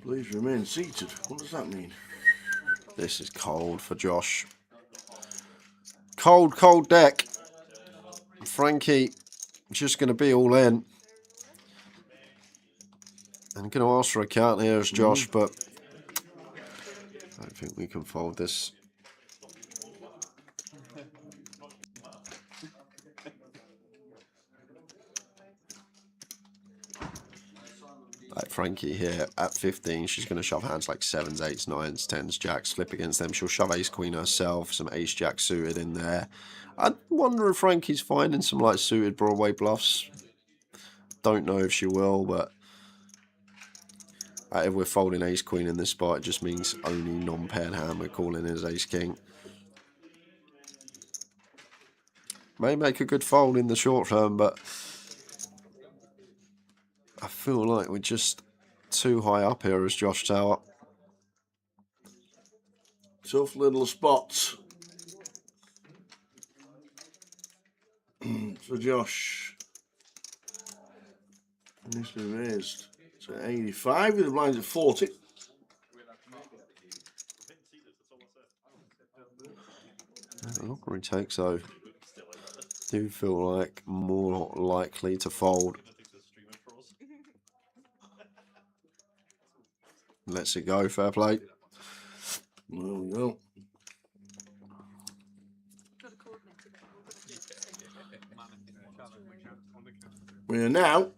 Please remain seated. What does that mean? This is cold for Josh. Cold, cold deck. Frankie just going to be all in. I'm going to ask for a count here as Josh, but I don't think we can fold this. Like Frankie here at 15, she's going to shove hands like 7s, 8s, 9s, 10s, jacks, flip against them. She'll shove ace queen herself, some ace jack suited in there. I wonder if Frankie's finding some like suited Broadway bluffs. Don't know if she will, but if we're folding ace queen in this spot, it just means only non-paired hand we're calling is ace king. May make a good fold in the short term, but I feel like we're just too high up here as Josh Tower. Tough little spots for Josh. Needs to be raised to 85 with the blinds at 40. Look where he takes though. Do feel like more likely to fold. Lets it go, fair play. There we go. We are now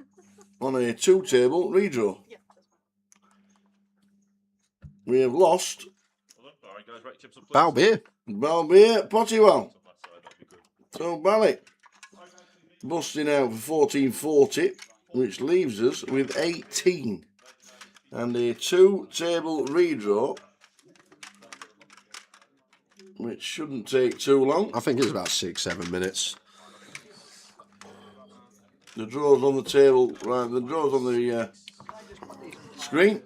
on a 2-table redraw. We have lost Balbeer, Pottywell. So Bally busting out for 1440, which leaves us with 18. And a 2-table redraw, which shouldn't take too long. I think it's about 6-7 minutes. The draw's on the table, right? The draw's on the screen.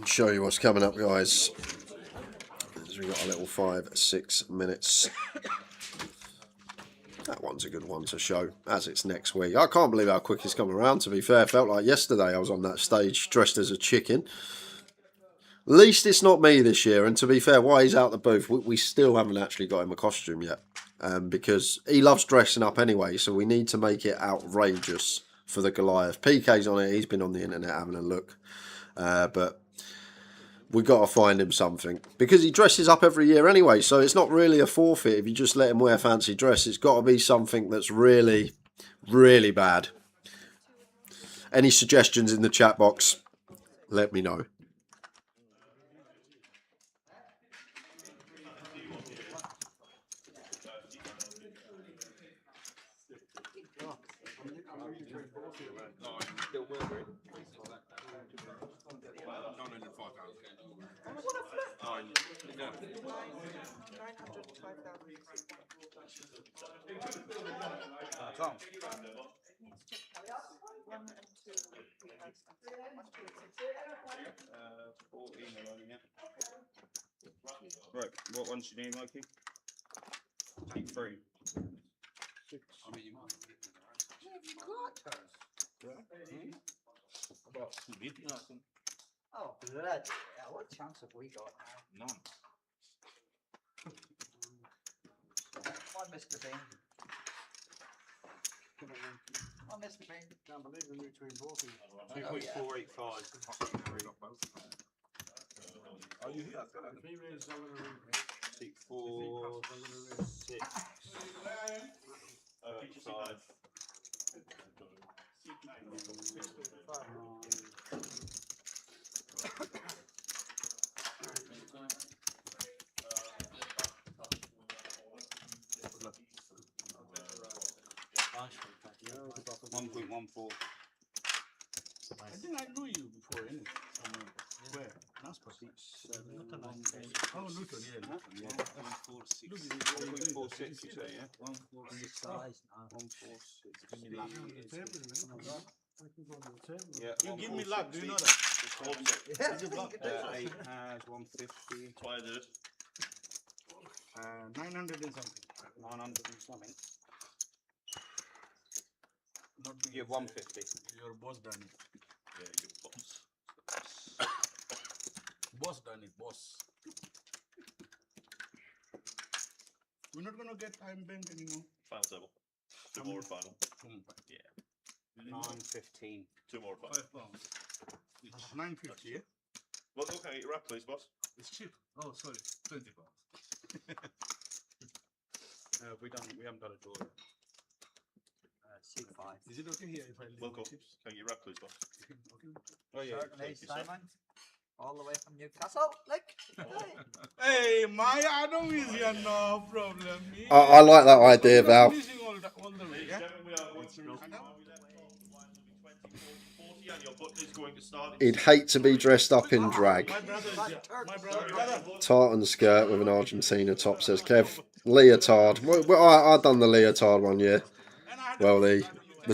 Show you what's coming up, guys. So we got a little 5-6 minutes. That one's a good one to show, as it's next week. I can't believe how quick it's come around, to be fair. Felt like yesterday I was on that stage dressed as a chicken. At least it's not me this year, and to be fair, while he's out the booth, we still haven't actually got him a costume yet. Because he loves dressing up anyway, so we need to make it outrageous for the Goliath. PK's on it, he's been on the internet having a look. But we got to find him something, because he dresses up every year anyway, so it's not really a forfeit if you just let him wear fancy dress. It's got to be something that's really, really bad. Any suggestions in the chat box, let me know. Right, what ones do you need, Mikey? Take 3. I mean, you might have hit Oh, bloody hell, what chance have we got now? None. Come on, Mr. Bean. Come on, Mr. Bean. Can't believe we moved between both of you. 2.485. Are you here? 3 minutes, I'm gonna read. Take 4, 6. 5. One point 1.14. I think I knew you before, innit? Where? Naspa. Oh, Luton, yeah. Luton, yeah. 1.46, you say, yeah? 146. 1.46. Yeah. You give me luck, do you know that? 8 has 150. That's why I did it. 900 and something. 900 and something. Not You have 150. your boss done it. Yeah, you boss. Boss done it, boss. We're not gonna get time bank anymore. Final table. 2 more final. Yeah. 915. 2 more final. £5. 950, yeah? Well, can I get your wrap, please, boss? It's cheap. Oh, sorry, £20. We haven't done a draw yet. C5. Is it okay here if I leave Welcome. my chips? Can I get your wrap, please, boss? Okay. Oh, yeah. Certainly, Thank you, sir. Simon. All the way from Newcastle, like. Hey, Maya, I don't miss you, no problem. I like that idea, Val. Missing all the way, yeah? We are going to and your button is going to start. He'd hate to be dressed up in drag. My brother. Tartan skirt with an Argentina top, says Kev. Leotard. Well, I done the leotard one year. Well, the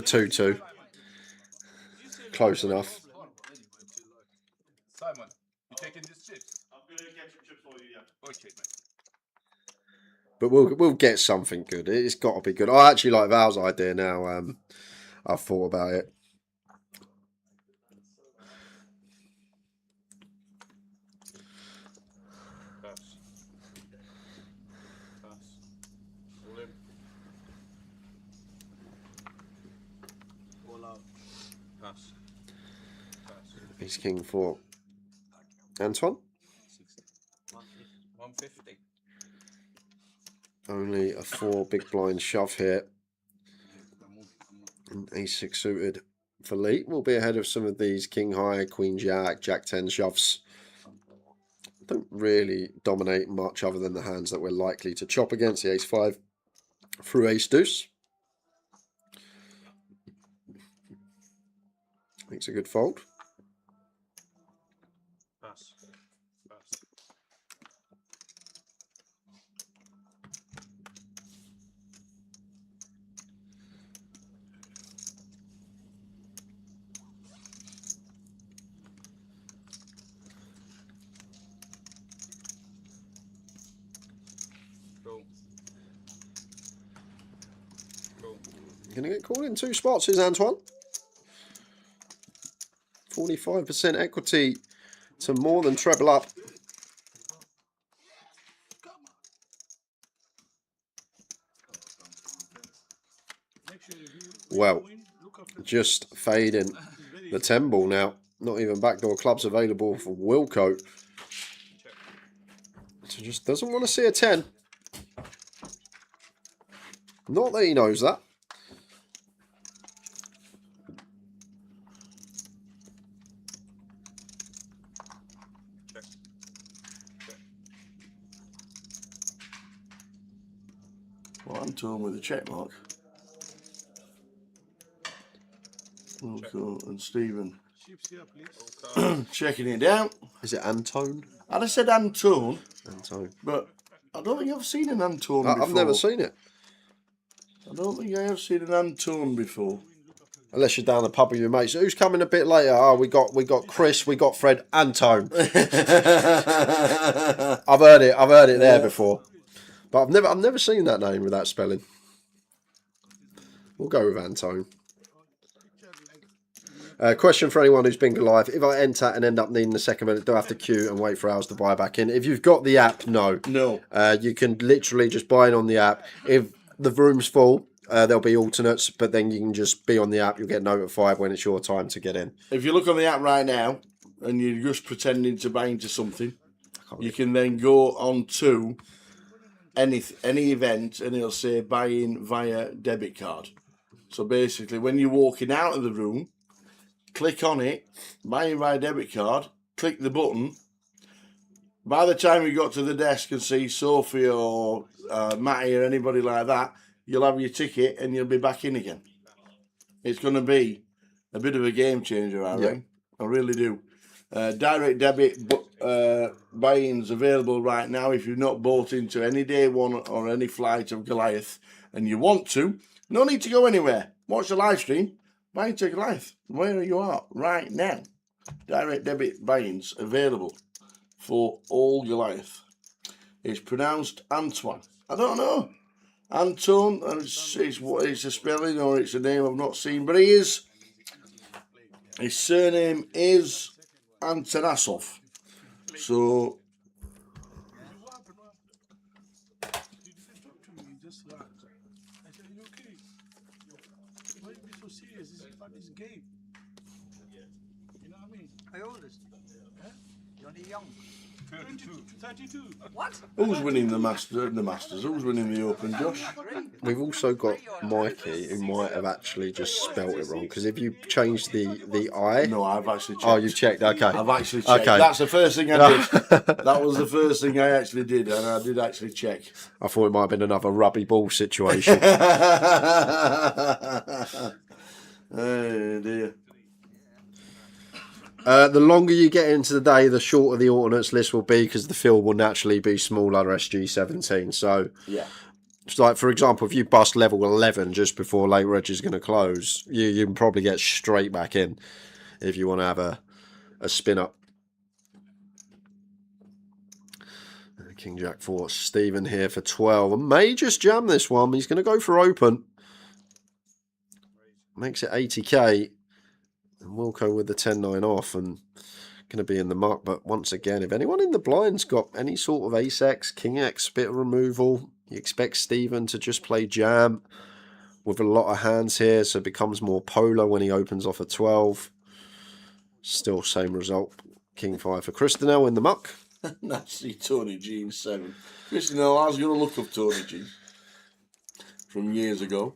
tutu. Close enough. Simon, you taking these chips? I'm going to get some chips for you, yeah. Okay, mate. But we'll get something good. It's got to be good. I actually like Val's idea now. I've thought about it. Pass. Pass. All in. All out. Pass. Pass. He's king for Antoine. 150. Only a 4 big blind shove here. And ace-6 suited for Lee. We'll be ahead of some of these king high, queen jack, jack 10 shoves. Don't really dominate much other than the hands that we're likely to chop against. The ace-5 through ace-deuce. Makes a good fold. Pass. Pass. Cool. Cool. Gonna get called in 2 spots, is Antoine. 45% equity to more than treble up. Well, just fading the 10 ball now. Not even backdoor clubs available for Wilco. So just doesn't want to see a 10. Not that he knows that. Well, I'm torn with a check mark. Wilco and Stephen checking it down. Is it Antone? I'd have said Antone. Antone. But I don't think I've seen an Antone before. I've never seen it. I don't think I have seen an Antone before. Unless you're down the pub with your mates. Who's coming a bit later? Oh, we got Chris, we got Fred, Antone. I've heard it there before. But I've never seen that name with that spelling. We'll go with Antone. Question for anyone who's been Goliath. If I enter and end up needing a second minute, do I have to queue and wait for hours to buy back in? If you've got the app, no. No. You can literally just buy in on the app. If the room's full, there'll be alternates, but then you can just be on the app. You'll get notified when it's your time to get in. If you look on the app right now and you're just pretending to buy into something, you can then go on to any event and it'll say buy in via debit card. So basically, when you're walking out of the room, click on it, buy in via debit card, click the button. By the time you got to the desk and see Sophie or Matty or anybody like that, you'll have your ticket and you'll be back in again. It's going to be a bit of a game changer, I reckon. I really do. Direct debit buy-ins available right now if you've not bought into any day one or any flight of Goliath and you want to. No need to go anywhere. Watch the live stream. Buy into Goliath where you are right now. Direct debit buy-ins available for all Goliath. It's pronounced Antoine. I don't know. Antone, it's what it's a spelling or it's a name I've not seen, but he is. His surname is Antanasov. So. I always. Johnny Young. 32. What? Who's winning the Masters? Who's winning the Open, Josh? We've also got Mikey, who might have actually just spelt it wrong, because if you change the I... No, I've actually checked. Oh, you've checked, okay. I've actually checked. Okay. That's the first thing I did. That was the first thing I actually did, and I did actually check. I thought it might have been another rugby ball situation. Oh, dear. The longer you get into the day, the shorter the alternates list will be, because the field will naturally be smaller SG17. So, yeah. It's like, for example, if you bust level 11 just before late reg is going to close, you can probably get straight back in if you want to have a spin up. King Jack 4, Stephen here for 12. And may just jam this one. He's going to go for open. Makes it 80k. And Wilco with the 10-9 off and going to be in the muck. But once again, if anyone in the blind's got any sort of ace-x, king-x, bit of removal, you expect Stephen to just play jam with a lot of hands here. So it becomes more polar when he opens off a 12. Still same result. King 5 for Christinel in the muck. Nasty Tony G in 7. Christinel, I was going to look up Tony G from years ago.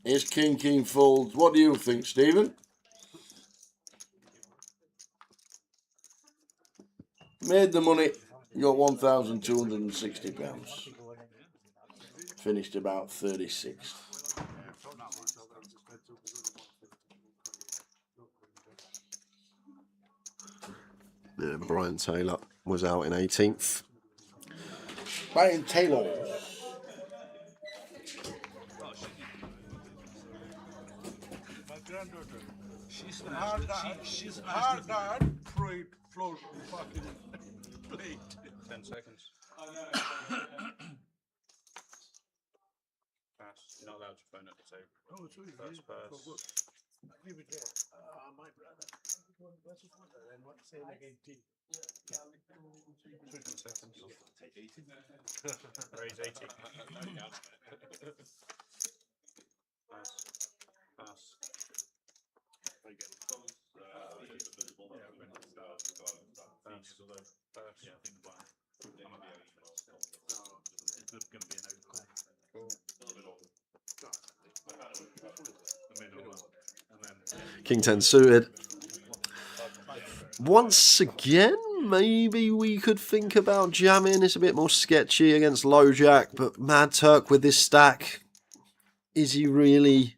Here's King folds. What do you think, Stephen? Made the money. Got £1,260. Finished about 36th. Yeah, Brian Taylor was out in 18th. Brian Taylor. My granddaughter, she's hard dad, floor fucking plate. 10 seconds. Pass. You're not allowed to phone at the table. Oh, it's really First pass. Leave it there. My brother. What's his mother? And what's saying again? 10 seconds. Raise 80. Pass. Pass. King 10 suited. Once again, maybe we could think about jamming. It's a bit more sketchy against low jack, but Mad Turk with this stack, is he really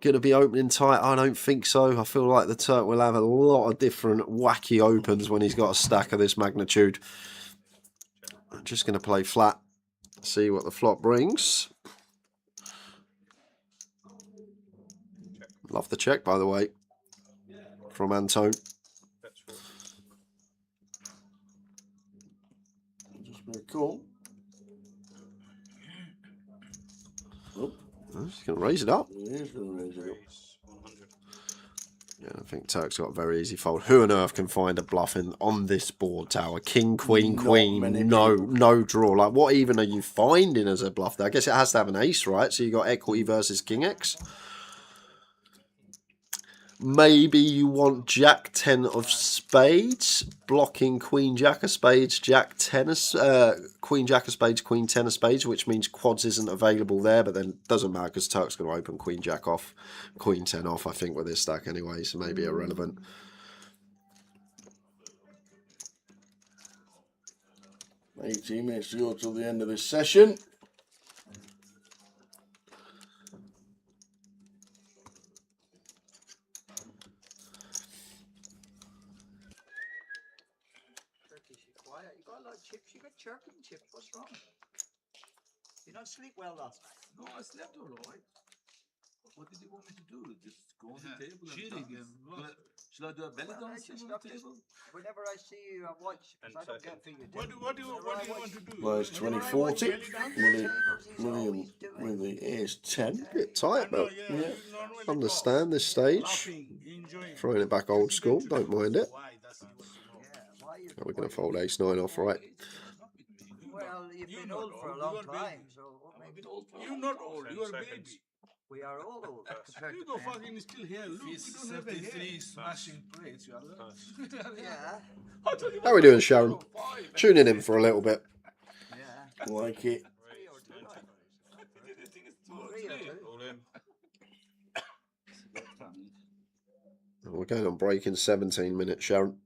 going to be opening tight? I don't think so. I feel like the Turk will have a lot of different wacky opens when he's got a stack of this magnitude. I'm just going to play flat, see what the flop brings. Love the check, by the way, from Antone. Just very cool. Oh. He's going to raise it up. He is going to raise it up. Yeah, I think Turk's got a very easy fold. Who on earth can find a bluff on this board tower? King, queen, queen, no draw. Like, what even are you finding as a bluff there? I guess it has to have an ace, right? So you got equity versus king X. Maybe you want Jack 10 of spades, blocking Queen Jack of spades, Jack 10 of, Queen Jack of spades, Queen 10 of spades, which means quads isn't available there, but then doesn't matter because Turk's going to open Queen Jack off, Queen 10 off, I think, with this stack anyway, so maybe irrelevant. $18 minutes to go till the end of this session. Chips, you got chirping chips. What's wrong? You don't sleep well last night. No, I slept all right. What did you want me to do? Just go on the table and should I do a belly dancing on the table? Whenever I see you, I watch. I don't get for you. What do you want to do? Well, it's 2040. William with the ace 10. Bit tight, but yeah. Understand this stage. Throwing it back old school, don't mind it. We're going to fold ace 9 off, right? Well, you've been old for a long time, so you're not old. You are a baby. We are all older. You go fucking still here. Look, we He's don't have a 73 hair. smashing plates. You are Yeah. How are we doing, Sharon? Tuning in for a little bit. Yeah. Like it. We're going on break in 17 minutes, Sharon.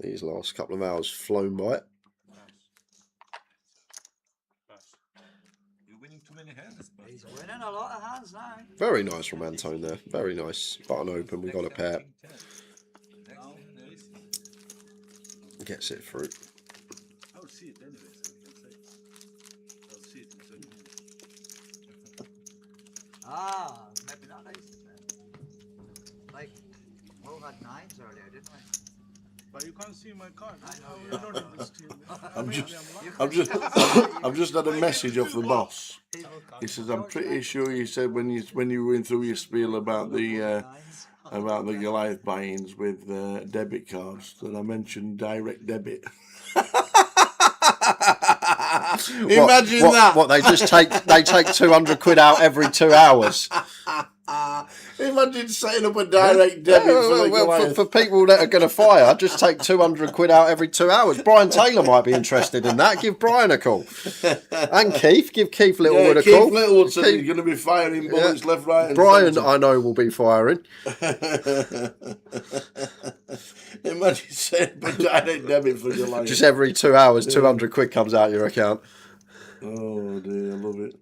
These last couple of hours flown by. You're winning too many hands. He's winning a lot of hands now. Very nice from Antone there. Very nice. Button open. We got a pair. Gets it through. I'll see it anyway, so you can say. I'll see it in 30 minutes. Ah, maybe not aces then. Like, we had nines earlier, didn't we? But you can't see my card. I know. You're not in this team. I've just had a message off the boss. He says, I'm pretty sure you said when you went through your spiel about the Goliath buy-ins with debit cards that I mentioned direct debit. Imagine that. What they just take 200 quid out every 2 hours. Imagine setting up a direct debit for people that are going to fire. Just take 200 quid out every 2 hours. Brian Taylor might be interested in that. Give Brian a call. And Keith. Give Keith Littlewood a call. Keith Littlewood said he's going to be firing bullets left, right, and Brian, centre. I know, will be firing. Imagine setting up a direct debit for your life. Just every 2 hours, 200 quid comes out your account. Oh dear, I love it.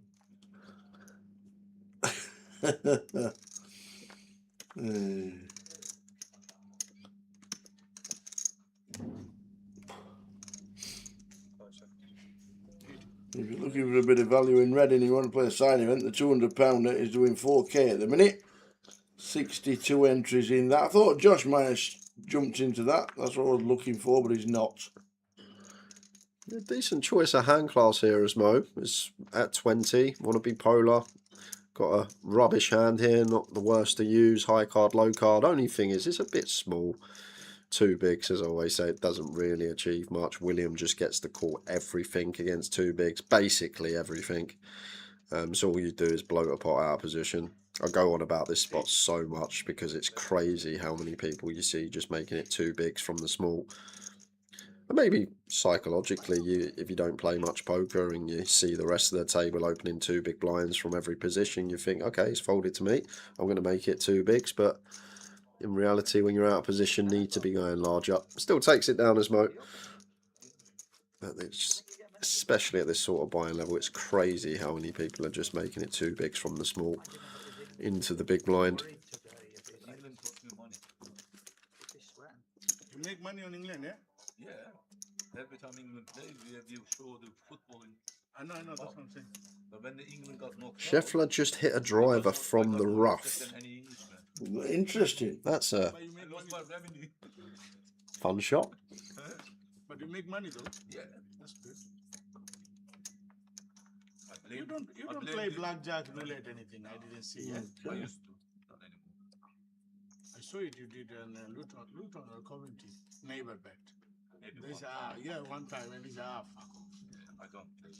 If you're looking for a bit of value in red and you want to play a side event, the £200 is doing 4k at the minute. 62 entries in that. I thought Josh might have jumped into that. That's what I was looking for, but he's not. A decent choice of hand class here as Mo. Is at 20. Want to be polar. Got a rubbish hand here, not the worst to use. High card, low card. Only thing is, it's a bit small. Too bigs, as I always say, it doesn't really achieve much. William just gets to call everything against two bigs, basically everything. So all you do is bloat a pot out of position. I go on about this spot so much because it's crazy how many people you see just making it two bigs from the small. And maybe psychologically, if you don't play much poker and you see the rest of the table opening two big blinds from every position, you think, okay, it's folded to me. I'm going to make it two bigs. But in reality, when you're out of position, need to be going large up. Still takes it down as Mo. But it's, especially at this sort of buying level, it's crazy how many people are just making it two bigs from the small into the big blind. You make money on England, yeah? Yeah. Every time England plays, you show the footballing. I know, that's what I'm saying. But when the England got knocked Scheffler just hit a driver from the rough. Interesting. That's a fun shot. But you make money though. Yeah, that's good. You don't play blackjack, roulette, anything. I didn't see. Yeah? I used to. Not anymore. I saw it. You did in Luton or Coventry neighbor bet. They say, yeah, one time, and they say, fuck off. Yeah, I don't play.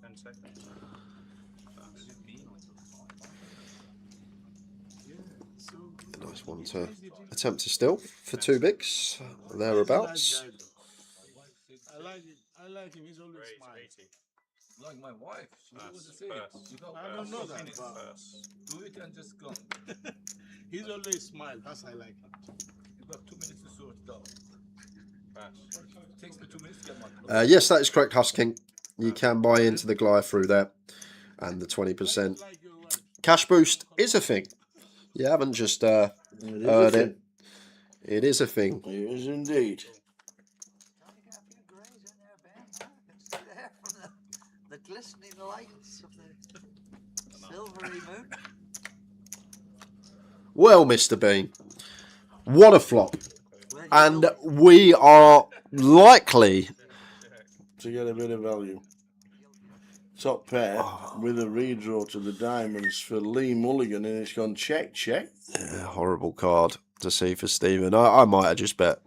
10 seconds. Nice one to attempt to steal for two bigs, thereabouts. I like him. He's always smiling. Like my wife, she always says, I don't know that. Do it and just go. He's always smile. That's I like him. You've got 2 minutes to sort it out. It takes me 2 minutes to get my Yes, that is correct, Husking. You can buy into the glide through there, and the 20% cash boost is a thing. You haven't just heard it. It is a thing. It is indeed. The glistening lights of the silvery moon. Well, Mr. Bean, what a flop. And we are likely to get a bit of value. Top pair with a redraw to the diamonds for Lee Mulligan, and it's gone check. Yeah, horrible card to see for Stephen. I might have just bet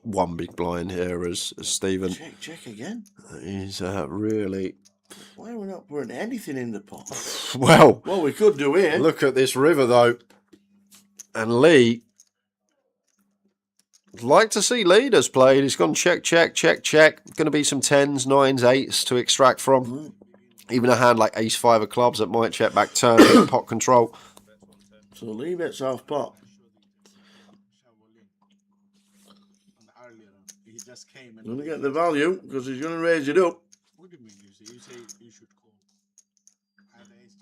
one big blind here as Stephen. Check again. He's really Why are we not putting anything in the pot? Well, we could do here. Look at this river, though. And Lee, I'd like to see leaders played. He's gone check, check, check, check. Going to be some 10s, 9s, 8s to extract from. Even a hand like ace-5 of clubs that might check back turn, pot control. So Lee bets half pot. He just came and Going to get the value because he's going to raise it up. what do you mean you say you should call?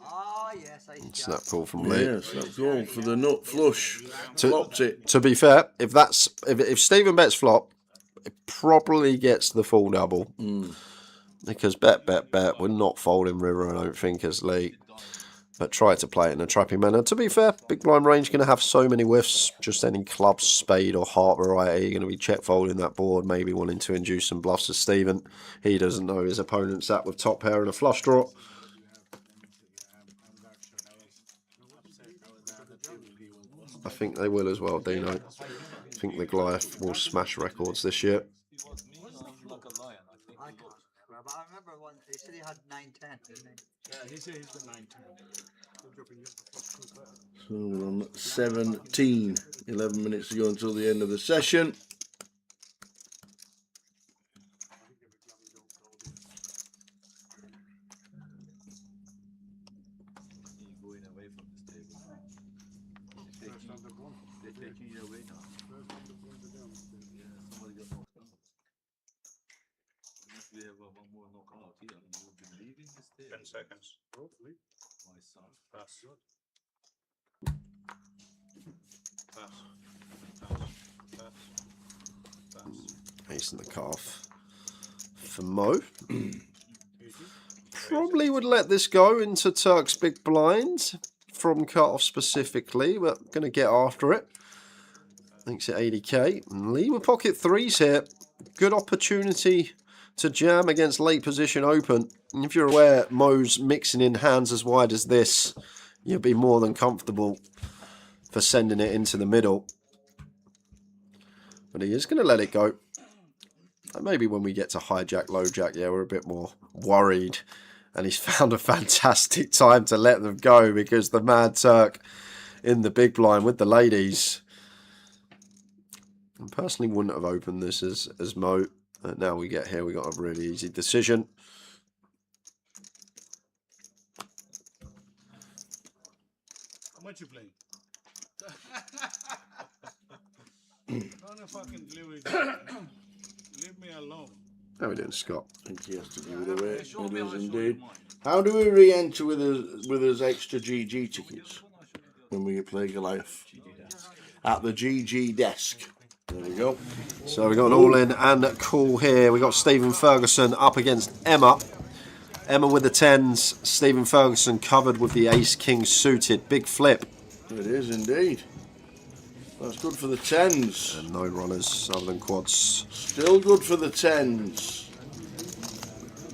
Oh yes, I Snap call from Lee. Yeah, snap call for the nut flush. Flopped it. To be fair, if Stephen bets flop, it probably gets the full double. Because bet, we're not folding river, I don't think, as Lee. But try to play it in a trappy manner. To be fair, big blind range going to have so many whiffs. Just any club, spade or heart variety. You're going to be check folding that board. Maybe wanting to induce some bluffs as Stephen. He doesn't know his opponent's sat with top pair and a flush draw. I think they will as well, Dino. I think the Goliath will smash records this year. But I remember one. He said he had 9-10, didn't he? Yeah, he said he's got 9-10. So we're on 17. 11 minutes to go until the end of the session. They're taking you away now. Yeah, somebody got knocked out. Unless we have one more knockout here, you will be leaving this table. 10 seconds. Hopefully. My son. Pass. Ace in the calf for Mo. Probably would let this go into Turk's big blind from cut-off specifically, but going to get after it. Thinks at 80k. And Lee with pocket threes here. Good opportunity to jam against late position open. And if you're aware, Mo's mixing in hands as wide as this, you'll be more than comfortable for sending it into the middle. But he is going to let it go. And maybe when we get to hijack, low jack, yeah, we're a bit more worried. And he's found a fantastic time to let them go because the Mad Turk in the big blind with the ladies. I personally wouldn't have opened this as Mo. Now we get here, we got a really easy decision. How much you playing? Don't fucking leave me alone. How are we doing, Scott? I think he has to give it away. It does indeed. How do we re-enter with his extra GG tickets when we play Goliath? At the GG desk. There we go. So we got an all-in and call here. We got Stephen Ferguson up against Emma. Emma with the 10s. Stephen Ferguson covered with the ace-king suited. Big flip. It is indeed. That's good for the 10s. And no runners other than quads. Still good for the 10s.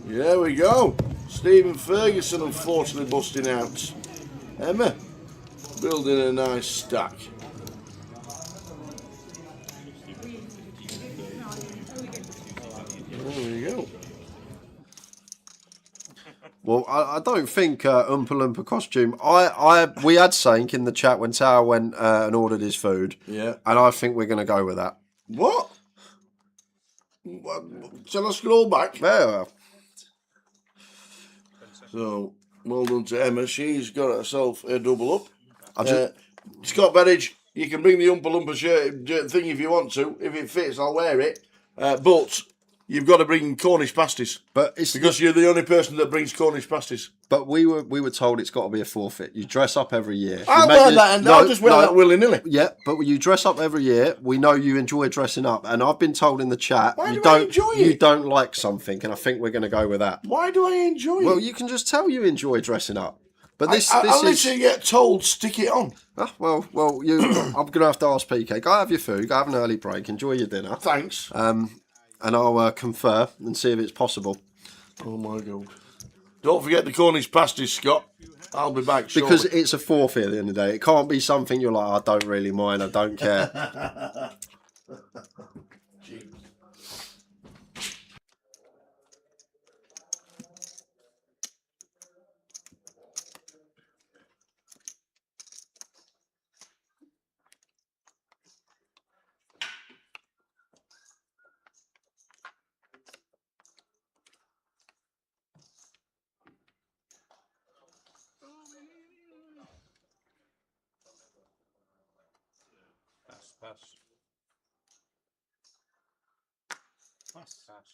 There we go. Stephen Ferguson unfortunately busting out. Emma building a nice stack. There we go. Well, I don't think Oompa Loompa costume. We had Sank in the chat when Tower went and ordered his food. Yeah. And I think we're going to go with that. What? Shall I scroll back? There. So, well done to Emma. She's got herself a double up. Scott Berridge, you can bring the Oompa Loompa shirt thing if you want to. If it fits, I'll wear it. But you've got to bring Cornish pasties. But it's because you're the only person that brings Cornish pasties. But we were told it's got to be a forfeit. You dress up every year. I'll wear that, and I'll just wear that willy-nilly. Yeah, but you dress up every year. We know you enjoy dressing up, and I've been told in the chat Why do I enjoy it? You don't like something, and I think we're going to go with that. Why do I enjoy it? Well, you can just tell you enjoy dressing up. But this I is literally get told stick it on. Well, you. I'm going to have to ask PK. Go have your food. Go have an early break. Enjoy your dinner. Thanks. And I'll confer and see if it's possible. Oh my God! Don't forget the Cornish pasties, Scott. I'll be back shortly. Because it's a forfeit at the end of the day. It can't be something you're like, I don't really mind. I don't care. Pass. Pass. Pass.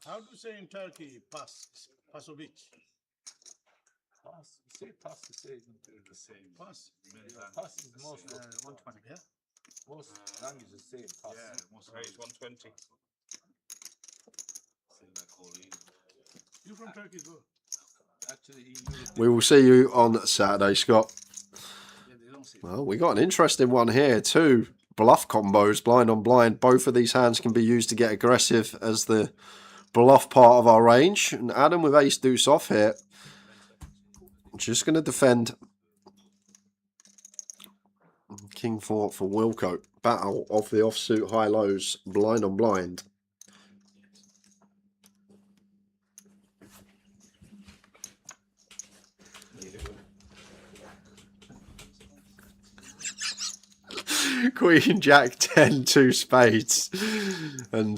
How to say in Turkey, pass, Pasovic? Pass. Say pass. Say the same. Pass. Pass is most. 120. Yeah. Most languages say pass. Yeah, most raise 120. Same like Korean. You from Turkey as well? Actually, in Europe. We will see you on Saturday, Scott. Yeah, they don't say. Well, we got an interesting one here too. Bluff combos, blind on blind. Both of these hands can be used to get aggressive as the bluff part of our range. And Adam with ace deuce off here. Just going to defend. King 4 for Wilco. Battle of the offsuit high lows, blind on blind. Queen, Jack, 10, 2 spades. And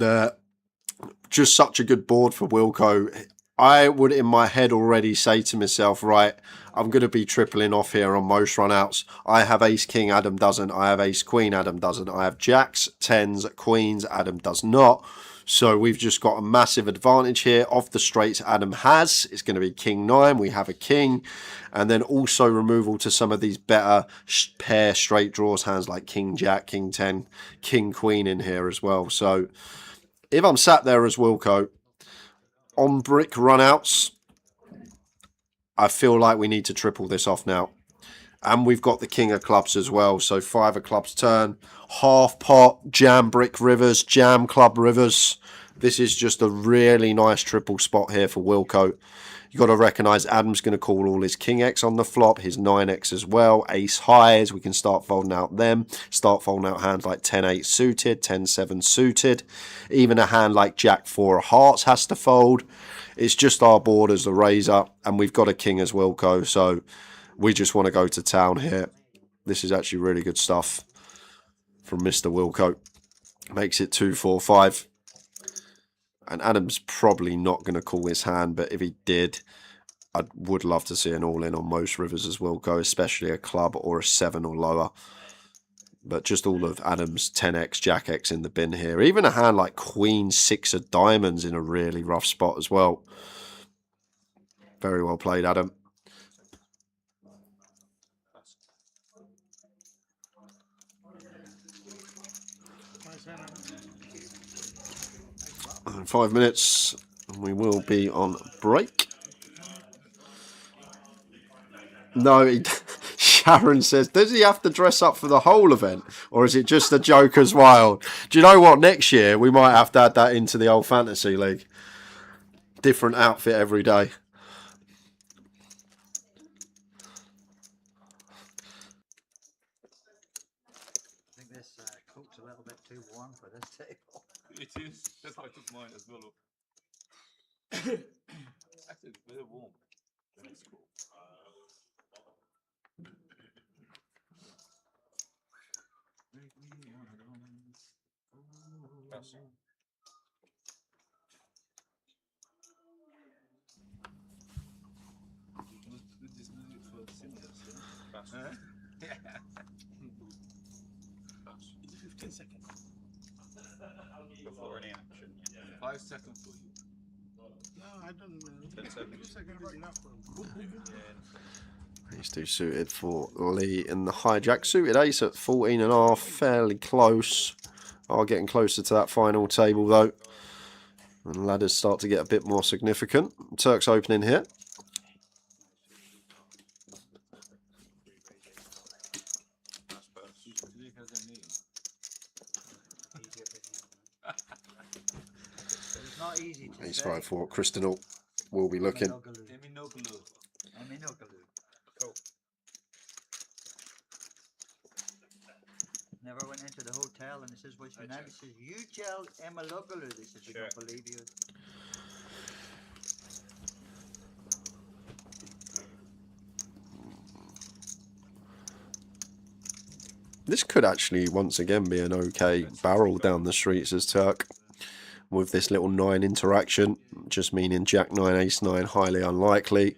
just such a good board for Wilco. I would in my head already say to myself, right, I'm going to be tripling off here on most runouts. I have ace king, Adam doesn't. I have ace queen, Adam doesn't. I have jacks, tens, queens, Adam does not. So we've just got a massive advantage here. Off the straights Adam has, it's going to be king 9. We have a king. And then also removal to some of these better pair straight draws hands like king jack, king 10, king queen in here as well. So if I'm sat there as Wilco, on brick runouts, I feel like we need to triple this off now. And we've got the king of clubs as well. So 5 of clubs turn, half pot, jam brick rivers, jam club rivers. This is just a really nice triple spot here for Wilco. You've got to recognise Adam's going to call all his king X on the flop, his 9X as well, ace highs. We can start folding out them. Start folding out hands like 10-8 suited, 10-7 suited. Even a hand like Jack 4 of hearts has to fold. It's just our board as the razor, and we've got a king as Wilco, so we just want to go to town here. This is actually really good stuff from Mr. Wilco. Makes it 2-4-5. And Adam's probably not going to call his hand, but if he did, I would love to see an all-in on most rivers as Wilco, especially a club or a 7 or lower. But just all of Adam's 10x, Jack X in the bin here. Even a hand like Queen 6 of diamonds in a really rough spot as well. Very well played, Adam. In 5 minutes, we will be on break. No, Sharon says, does he have to dress up for the whole event? Or is it just a Joker's Wild? Do you know what? Next year, we might have to add that into the old fantasy league. Different outfit every day. I think this coat's a little bit too warm for this table. It is. That's why I took mine as well. Actually, it's very warm. That's cool. This music for singers, yeah? Yeah. 15 seconds. Before any action. 5 seconds for you. No, I don't. 10 seconds. 2 seconds is enough for him. These two suited for Lee in the hijack. Suited ace at 14.5, fairly close. Are getting closer to that final table though. And ladders start to get a bit more significant. Turk's opening here. It's not easy to Ace say. 5 for Crystal will be looking. Cool. Never went into the hotel and he says, what's your name? He says, you tell Emma Lugalu. He says, we don't believe you. This could actually once again be an okay barrel down the streets as Turk. with this little 9 interaction, just meaning Jack 9, Ace 9, highly unlikely.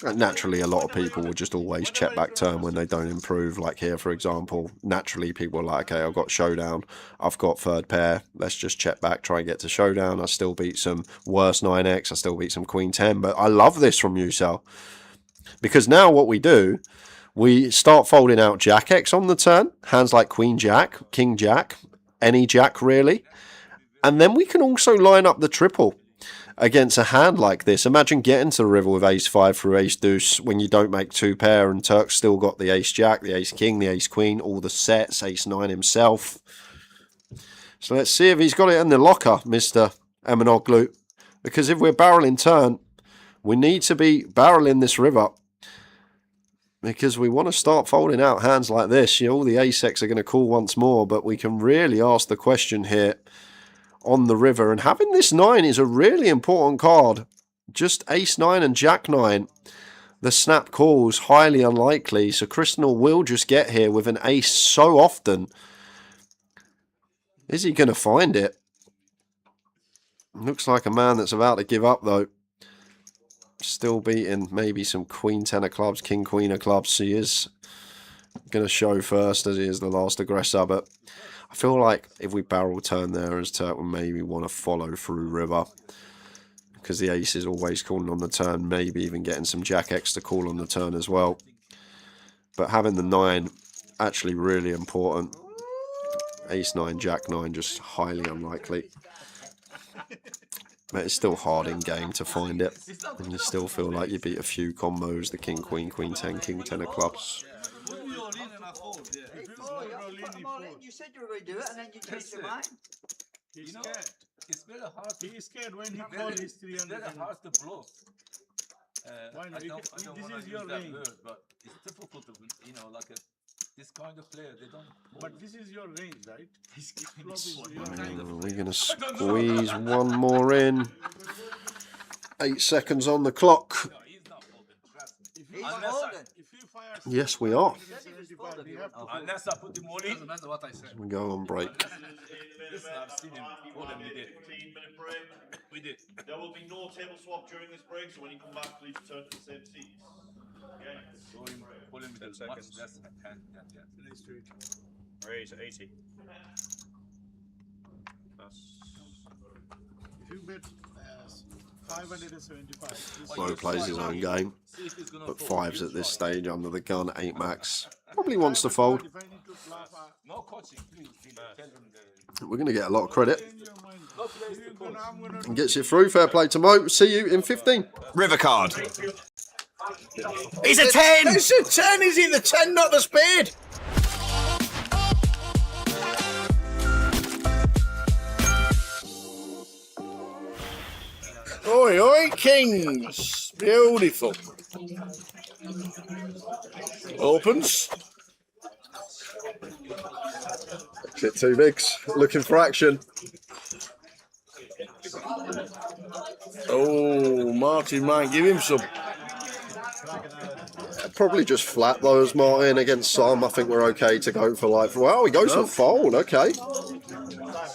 And naturally, a lot of people will just always check back turn when they don't improve. Like here, for example, naturally people are like, okay, I've got showdown, I've got third pair, let's just check back, try and get to showdown. I still beat some worse 9x, I still beat some Queen 10, but I love this from Usel. Because now what we do, we start folding out Jack X on the turn, hands like Queen Jack, King Jack, any Jack really. And then we can also line up the triple against a hand like this. Imagine getting to the river with Ace 5 through Ace Deuce when you don't make 2 pair and Turk's still got the Ace Jack, the Ace King, the Ace Queen, all the sets, Ace 9 himself. So let's see if he's got it in the locker, Mr. Emanoglu. Because if we're barreling turn, we need to be barreling this river. Because we want to start folding out hands like this. You know, all the Ace X are going to call once more, but we can really ask the question here on the river, and having this 9 is a really important card. Just Ace 9 and Jack 9, the snap calls highly unlikely, so Crystal will just get here with an ace so often. Is he going to find it? Looks like a man that's about to give up though. Still beating maybe some Queen 10 of clubs, King Queen of clubs. He is going to show first as he is the last aggressor, but I feel like if we barrel turn there, as Turk will maybe want to follow through river. Because the ace is always calling on the turn, maybe even getting some Jack X to call on the turn as well. But having the 9, actually really important. Ace 9, Jack 9, just highly unlikely. But it's still hard in game to find it. And you still feel like you beat a few combos, the King, Queen, Queen 10, King 10 of clubs. You said you were going to do it, and then you changed your mind. He's scared. It's very hard. He's scared when he calls his 300. It's very hard to bluff. Why not? I don't This want is to your use that range. word, but it's difficult to, like this kind of player, they don't. But this is your range, right? He's giving Flop is me your range. We're going to squeeze one more in. 8 seconds on the clock. He's folding. Yes, we are. Unless I put him all in. Doesn't matter what I say. We go on break. Listen, I've seen him. We did. There will be no table swap during this break, so when you come back, please return to the same seats. Okay? Pull him with 10 much seconds. less. Raise 80. If you bet 575. Flo plays his own game, but 5's at this stage under the gun, 8 max. Probably wants to fold. No coaching, please. Tell them We're going to get a lot of credit. And gets you through. Fair play to Mo. See you in 15. River card. It's a 10! It's a 10! Is it the 10, not the spade? Oi, oi, kings. Beautiful. Opens. Bit too bigs. Looking for action. Oh, Martin might give him some. Probably just flat those, Martin, against Sam. I think we're okay to go for like, well, he goes for fold, okay.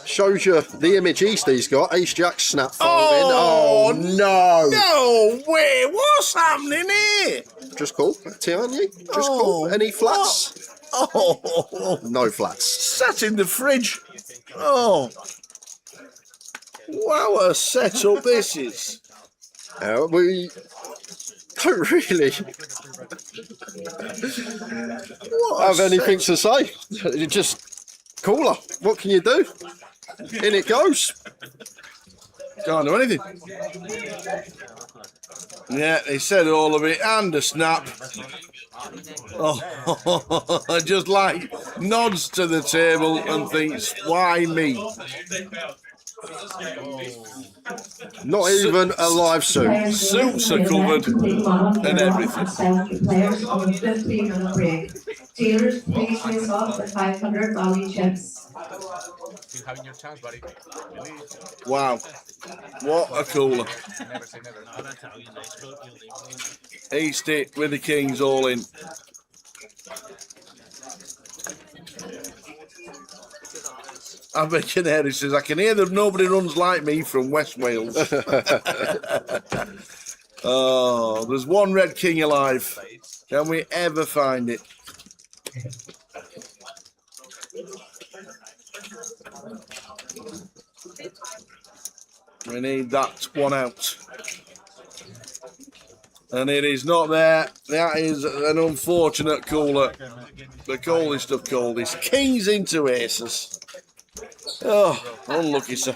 Shows you the image East he's got. Ace Jack snap folding. Oh, no. No way. What's happening here? Just call. Tiani. Just call. Any flats? Oh, no flats. Sat in the fridge. Oh. What a setup this is. We don't really have anything to say. Just call her. What can you do? In it goes. Can't do anything. Yeah, he said all of it, and a snap. Oh, just like nods to the table and thinks, why me? Not even a live suit. Suits are covered and everything. Players on the 15-minute break. Dealers, please face off the 500 value chips. Keep having your chance, buddy. Wow. What a cooler. Never say never. East it with the kings all in. I bet you there, he says, I can hear that nobody runs like me from West Wales. Oh, there's one red king alive. Can we ever find it? We need that one out. And it is not there. That is an unfortunate caller. The coldest of coldest. Kings into aces. Oh, unlucky, sir.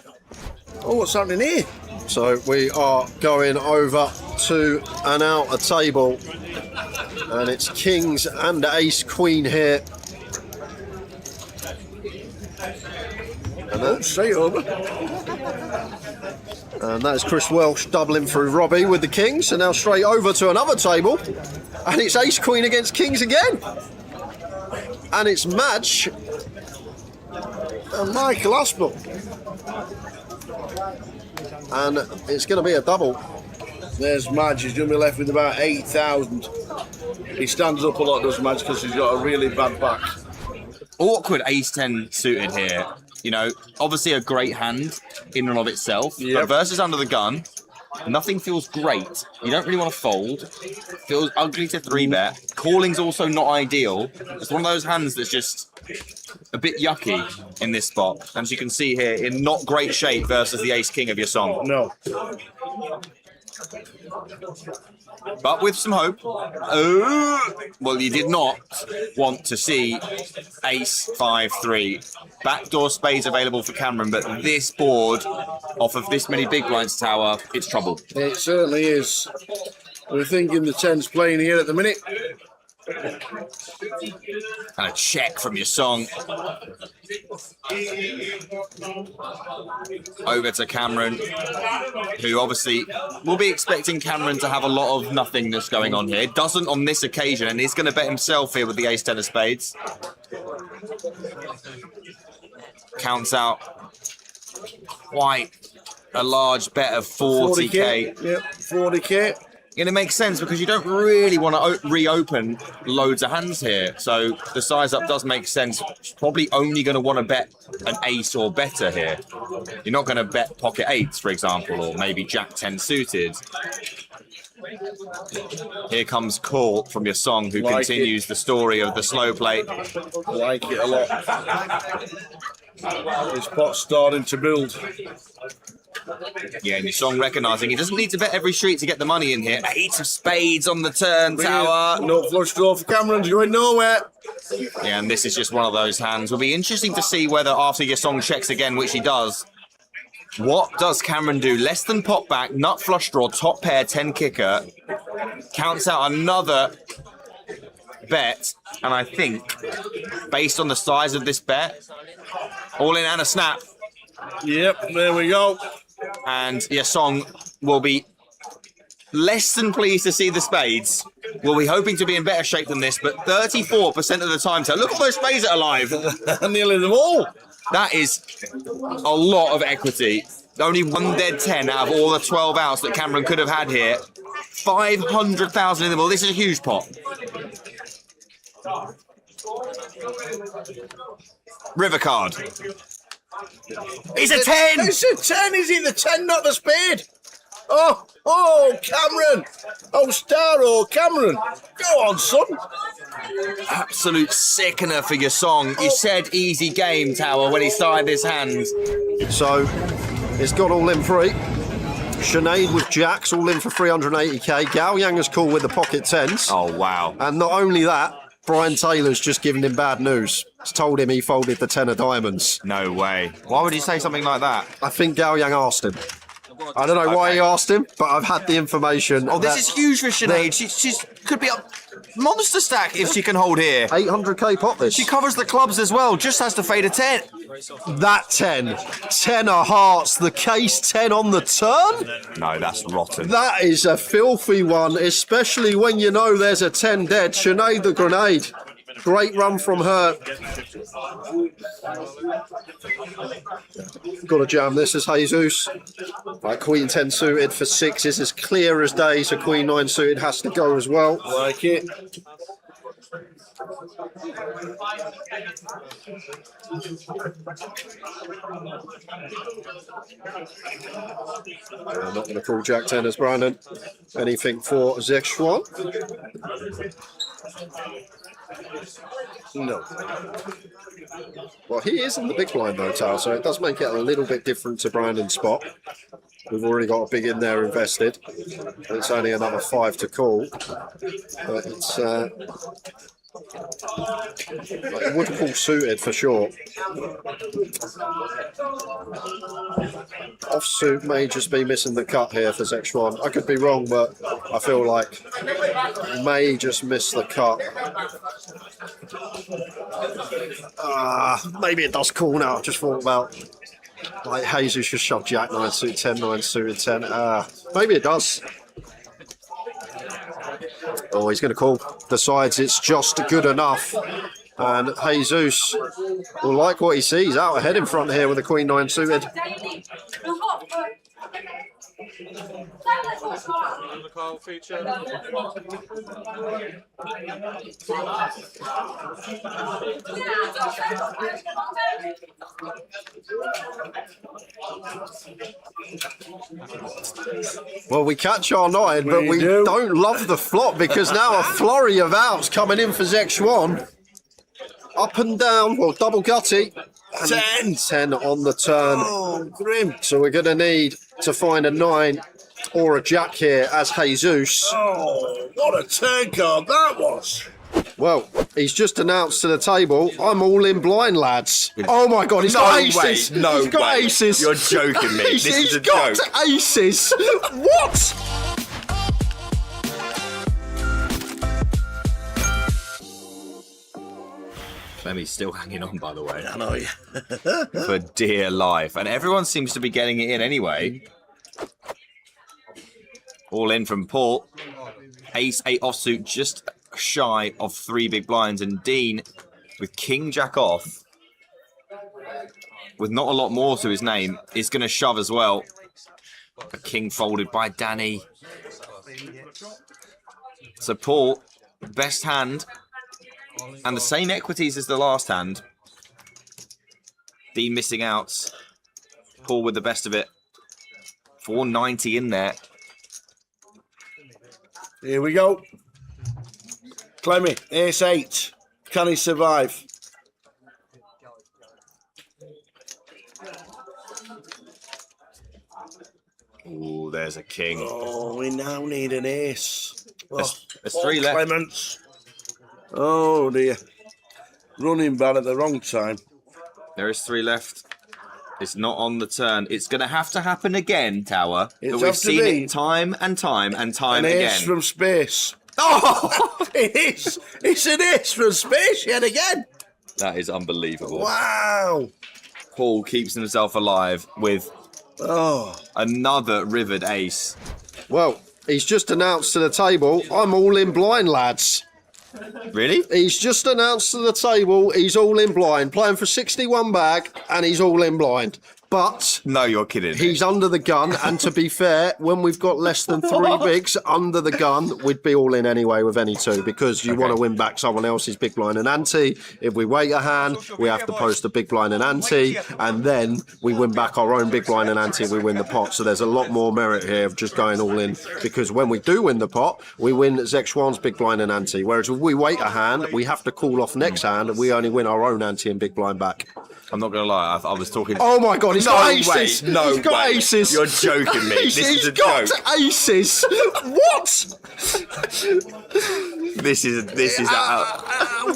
Oh, what's happening here? So we are going over to and out a table, and it's kings and ace queen here. And straight over. And that is Chris Welsh doubling through Robbie with the kings, and now straight over to another table, and it's ace queen against kings again. And it's Madge and Michael Aspel. And it's going to be a double. There's Madge. He's going to be left with about 8,000. He stands up a lot, does Madge, because he's got a really bad back. Awkward ace-10 suited here. You know, obviously a great hand in and of itself. But versus under the gun, nothing feels great. You don't really want to fold. Feels ugly to 3-bet. Calling's also not ideal. It's one of those hands that's just a bit yucky in this spot. And as you can see here, in not great shape versus the ace-king of your song. No. But with some hope. Well, you did not want to see ace 5-3. Backdoor spades available for Cameron, but this board, off of this many big blinds tower, it's trouble. It certainly is. We're thinking the 10's playing here at the minute. And a check from your song. Over to Cameron, who obviously will be expecting Cameron to have a lot of nothingness going on here. Doesn't on this occasion, and he's going to bet himself here with the ace-10 of spades. Counts out quite a large bet of 40k. Yep, 40k. And it makes sense because you don't really want to reopen loads of hands here. So the size up does make sense. Probably only going to want to bet an ace or better here. You're not going to bet pocket eights, for example, or maybe jack 10 suited. Here comes Call from your song, who continues the story of the slow play. Like it a lot. This pot's starting to build. Yeah, and your song recognising he doesn't need to bet every street to get the money in here. Eight of spades on the turn tower. No flush draw for Cameron's going nowhere. Yeah, and this is just one of those hands. Will be interesting to see whether after your song checks again, which he does, what does Cameron do? Less than pot back, nut flush draw, top pair, 10 kicker. Counts out another bet, and I think, based on the size of this bet, all in and a snap. Yep, there we go. And your song will be less than pleased to see the spades. We'll be hoping to be in better shape than this, but 34% of the time, so look at those spades that are alive. Nearly them all. That is a lot of equity. Only one dead 10 out of all the 12 outs that Cameron could have had here. 500,000 in them. Well, this is a huge pot. River card. It's a 10! It's a 10! Is it the 10, not the spade? Oh, Cameron! Oh, Starro, Cameron! Go on, son! Absolute sickener for your song. You said easy game, Tower, when he started this hand. So, it's got all in free. Sinead with jacks, all in for 380k. Gao Yang has called with the pocket 10s. Oh, wow. And not only that, Brian Taylor's just given him bad news. He's told him he folded the 10 of diamonds. No way. Why would he say something like that? I think Gao Yang asked him. I don't know why he asked him, but I've had the information. Oh, this is huge for Sinead. She's could be a monster stack if she can hold here. 800k pot this. She covers the clubs as well, just has to fade a 10. That 10. 10 of hearts, the case 10 on the turn? No, that's rotten. That is a filthy one, especially when you know there's a 10 dead. Sinead the grenade. Great run from her. Got to jam this as Jesus. Right, Queen 10 suited for 6 is as clear as day, so Queen 9 suited has to go as well. Like it. I'm not going to call Jack 10 as Brandon. Anything for Zexuan? No. Well, he is in the big blind though, Tal, so it does make it a little bit different to Brandon's spot. We've already got a big in there invested. It's only another 5 to call. But it's it would call suited for sure. Offsuit may just be missing the cut here for Zexuan. I could be wrong, but I feel like may just miss the cut. Maybe it does call now. Just thought about like Jesus should shove Jack 9 suit 10, 9 suited 10. Maybe it does. Oh, he's going to call. Decides it's just good enough. And Jesus will like what he sees. Out ahead in front here with the Queen 9 suited. The call feature. Well, we catch our 9, but we don't love the flop because now a flurry of outs coming in for Zexuan. Up and down, well, double gutty. 10. 10 on the turn. Oh, grim. So we're going to need to find a 9 or a Jack here as Jesus. Oh, what a turn card that was. Well, he's just announced to the table, I'm all in blind, lads. Oh my God, he's got aces. No he's got way. aces. You're joking me. This is a got joke. Aces. What? Clemmy's still hanging on, by the way. I know, yeah. For dear life. And everyone seems to be getting it in anyway. All in from Paul. Ace 8 offsuit, just shy of 3 big blinds. And Dean with King Jack off, with not a lot more to his name, is going to shove as well. A king folded by Danny. So Paul, best hand. And the same equities as the last hand. Dean missing outs. Paul with the best of it. 490 in there. Here we go. Clemmy, ace 8. Can he survive? Ooh, there's a king. Oh, we now need an ace. There's 3 left. Clements. Oh dear. Running bad at the wrong time. There is 3 left. It's not on the turn. It's going to have to happen again, Tower. It's But we've seen it time and time and time an again. ace from space. Oh! It is. It's an ace from space yet again. That is unbelievable. Wow. Paul keeps himself alive with another rivered ace. Well, he's just announced to the table, I'm all in blind, lads. Really? He's just announced to the table he's all in blind, playing for 61 bag, and he's all in blind. But no, you're kidding. He's under the gun, and to be fair, when we've got less than 3 bigs under the gun, we'd be all in anyway with any 2 because you want to win back someone else's big blind and ante. If we wait a hand, we have to post a big blind and ante, and then we win back our own big blind and ante. We win the pot. So there's a lot more merit here of just going all in because when we do win the pot, we win Zexuan's big blind and ante. Whereas if we wait a hand, we have to call off next hand, and we only win our own ante and big blind back. I'm not going to lie, I was talking... Oh my God, he's got aces! No he's got way. aces! You're joking me. This is a got joke. Aces! What? This is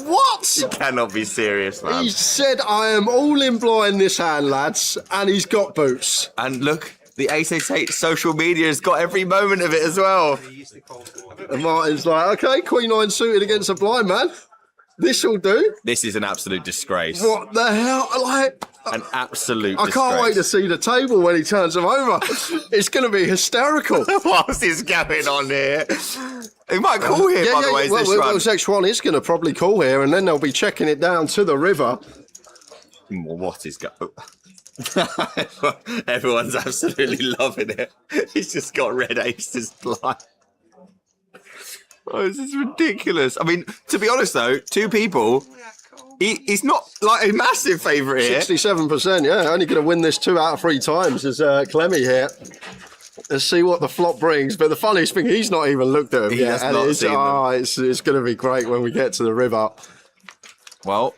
what? You cannot be serious, man. He said, I am all in blind this hand, lads, and he's got boots. And look, the 888 social media has got every moment of it as well. And Martin's like, okay, Queen 9 suited against a blind man. This'll do. This is an absolute disgrace. What the hell? Like, an absolute I disgrace. can't wait to see the table when he turns them over. It's going to be hysterical. What's is going on here? He might call here, by the way, well, this run. Zexuan is going to probably call here, and then they'll be checking it down to the river. What is going Everyone's absolutely loving it. He's just got red aces blind. Oh, this is ridiculous. I mean, to be honest though, two people. He's not like a massive favourite here. 67%, yeah. Only going to win this 2 out of 3 times is Clemmy here. Let's see what the flop brings. But the funniest thing, he's not even looked at him He yet. has And not it's, seen them. it's going to be great when we get to the river. Well,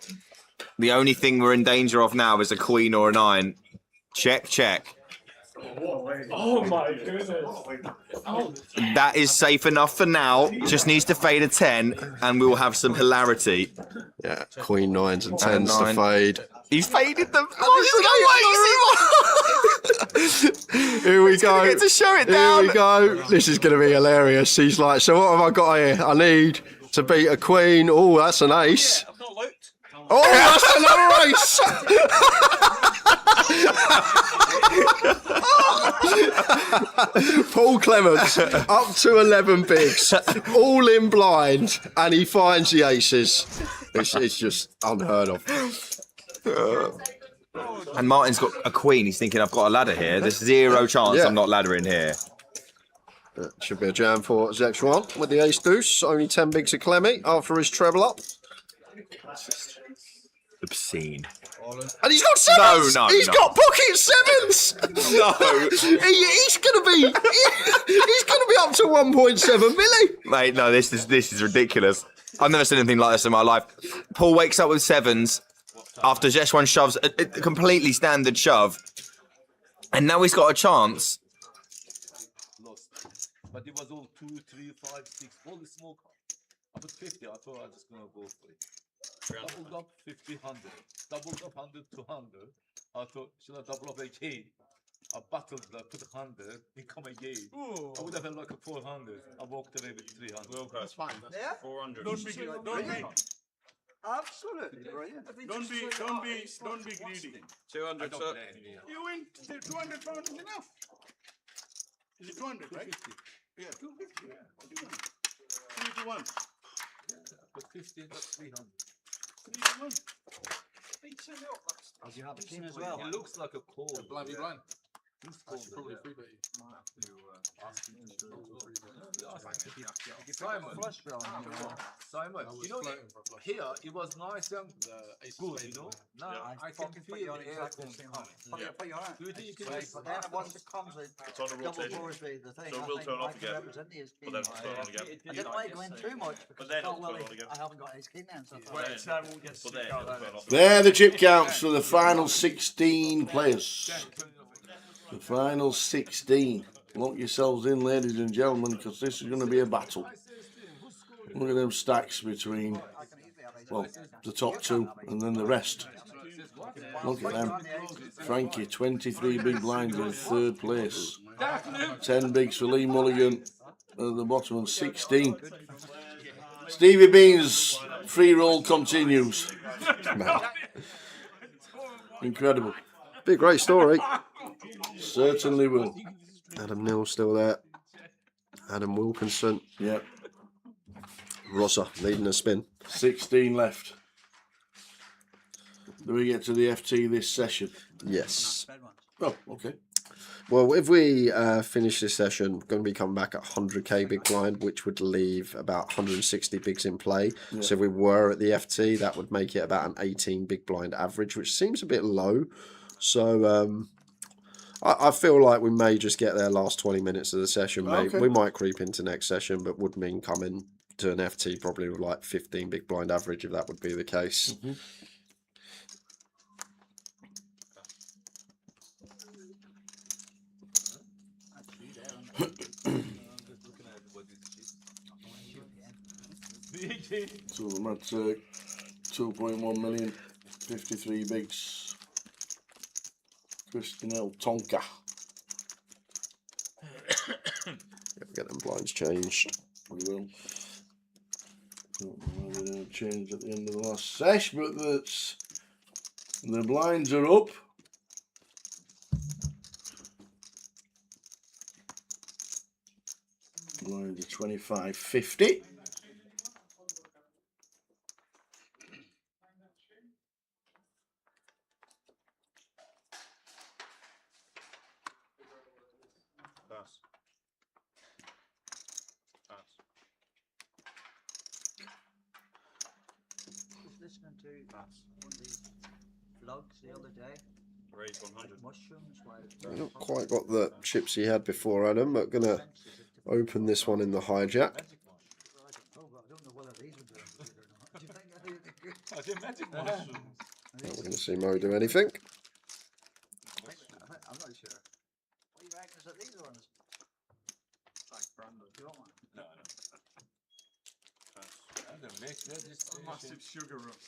the only thing we're in danger of now is a queen or a 9. Check, check. Oh my goodness. That is safe enough for now. Just needs to fade a 10 and we'll have some hilarity. Yeah, queen 9s and 10s to fade. He's faded them. Here we go. Get to show it down. Here we go. This is going to be hilarious. He's like, so what have I got here? I need to beat a queen. Oh, that's an ace. Oh, that's another ace. Paul Clements up to 11 bigs, all in blind, and he finds the aces. It's just unheard of. And Martin's got a queen. He's thinking, I've got a ladder here. There's 0 chance I'm not laddering here. That should be a jam for Zexuan with the ace deuce. Only 10 bigs to Clemmy after his treble up. Obscene. And he's got 7s. No, he's got pocket 7s. No. He's gonna be up to 1.7 milli. Mate, no, this is ridiculous. I've never seen anything like this in my life. Paul wakes up with 7s after Zexuan shoves a completely standard shove, and now he's got a chance. Lost. But it was all 2, 3, 5, 6, all the small cards. I put 50, I thought I was just gonna go for it. Doubled up 50, 100. Doubled up 100, 200. I thought, should I double up again? I battled, I put 100, it come again. Ooh. I would have had like a 400. I walked away with 300. That's fine. That's Yeah? 400. Absolutely brilliant. Don't be greedy. 200, sir. You win 200 pounds is enough. Is it 200, right? 250. Yeah, 250. Yeah. What do you want? 3 to 1. But 50, that's 300. 3 to 1. As you have a king as well. It looks like a call. Blind. Who's called? Probably 3 bet. Simon, you know, here it was nice and good, you know. Now I can feel the air coming. Put your hand. Do you think you can But then once it comes, it It's on a double rotation. force the thing. So it I will think turn I off can again. represent the ace king. But then it'll turn on again. I didn't like going too much because then I thought, it'll well, turn on again. I haven't got ace king then. So I thought, But then it'll turn off. There the chip counts for the final 16 players. The final 16. Lock yourselves in, ladies and gentlemen, because this is going to be a battle. Look at them stacks between, well, the top 2 and then the rest. Look at them. Frankie, 23 big blinds in 3rd place. 10 bigs for Lee Mulligan at the bottom and 16. Stevie Bean's free roll continues. Incredible. Be a great story. Certainly will. Adam Neal still there. Adam Wilkinson. Yep. Rosser leading the spin. 16 left. Do we get to the FT this session? Yes. Oh, okay. Well, if we finish this session, we're going to be coming back at 100k big blind, which would leave about 160 bigs in play. Yeah. So if we were at the FT, that would make it about an 18 big blind average, which seems a bit low. So I feel like we may just get there last 20 minutes of the session. Okay. We might creep into next session, but would mean coming to an FT probably with like 15 big blind average if that would be the case. Mm-hmm. So I'm at 2.1 million, 53 bigs. Christinel Tonka. Get them blinds changed. We will. Don't know whether they'll change at the end of the last sesh, but that's, the blinds are up. Blinds are 25.50. Pass. Pass. to one of these vlogs the other day. Raise 100. Mushrooms, Not quite got the chips he had before, Adam, but gonna open this one in the hijack. Oh, but I don't know whether these would do any good or not. Do you think that would be good? Oh, they're magic mushrooms. Not gonna see Mo do anything. I'm not sure. What do you reckon? Is it these ones? Like Brandon. Do you want one? No, no. And the late registration. Massive sugar rush.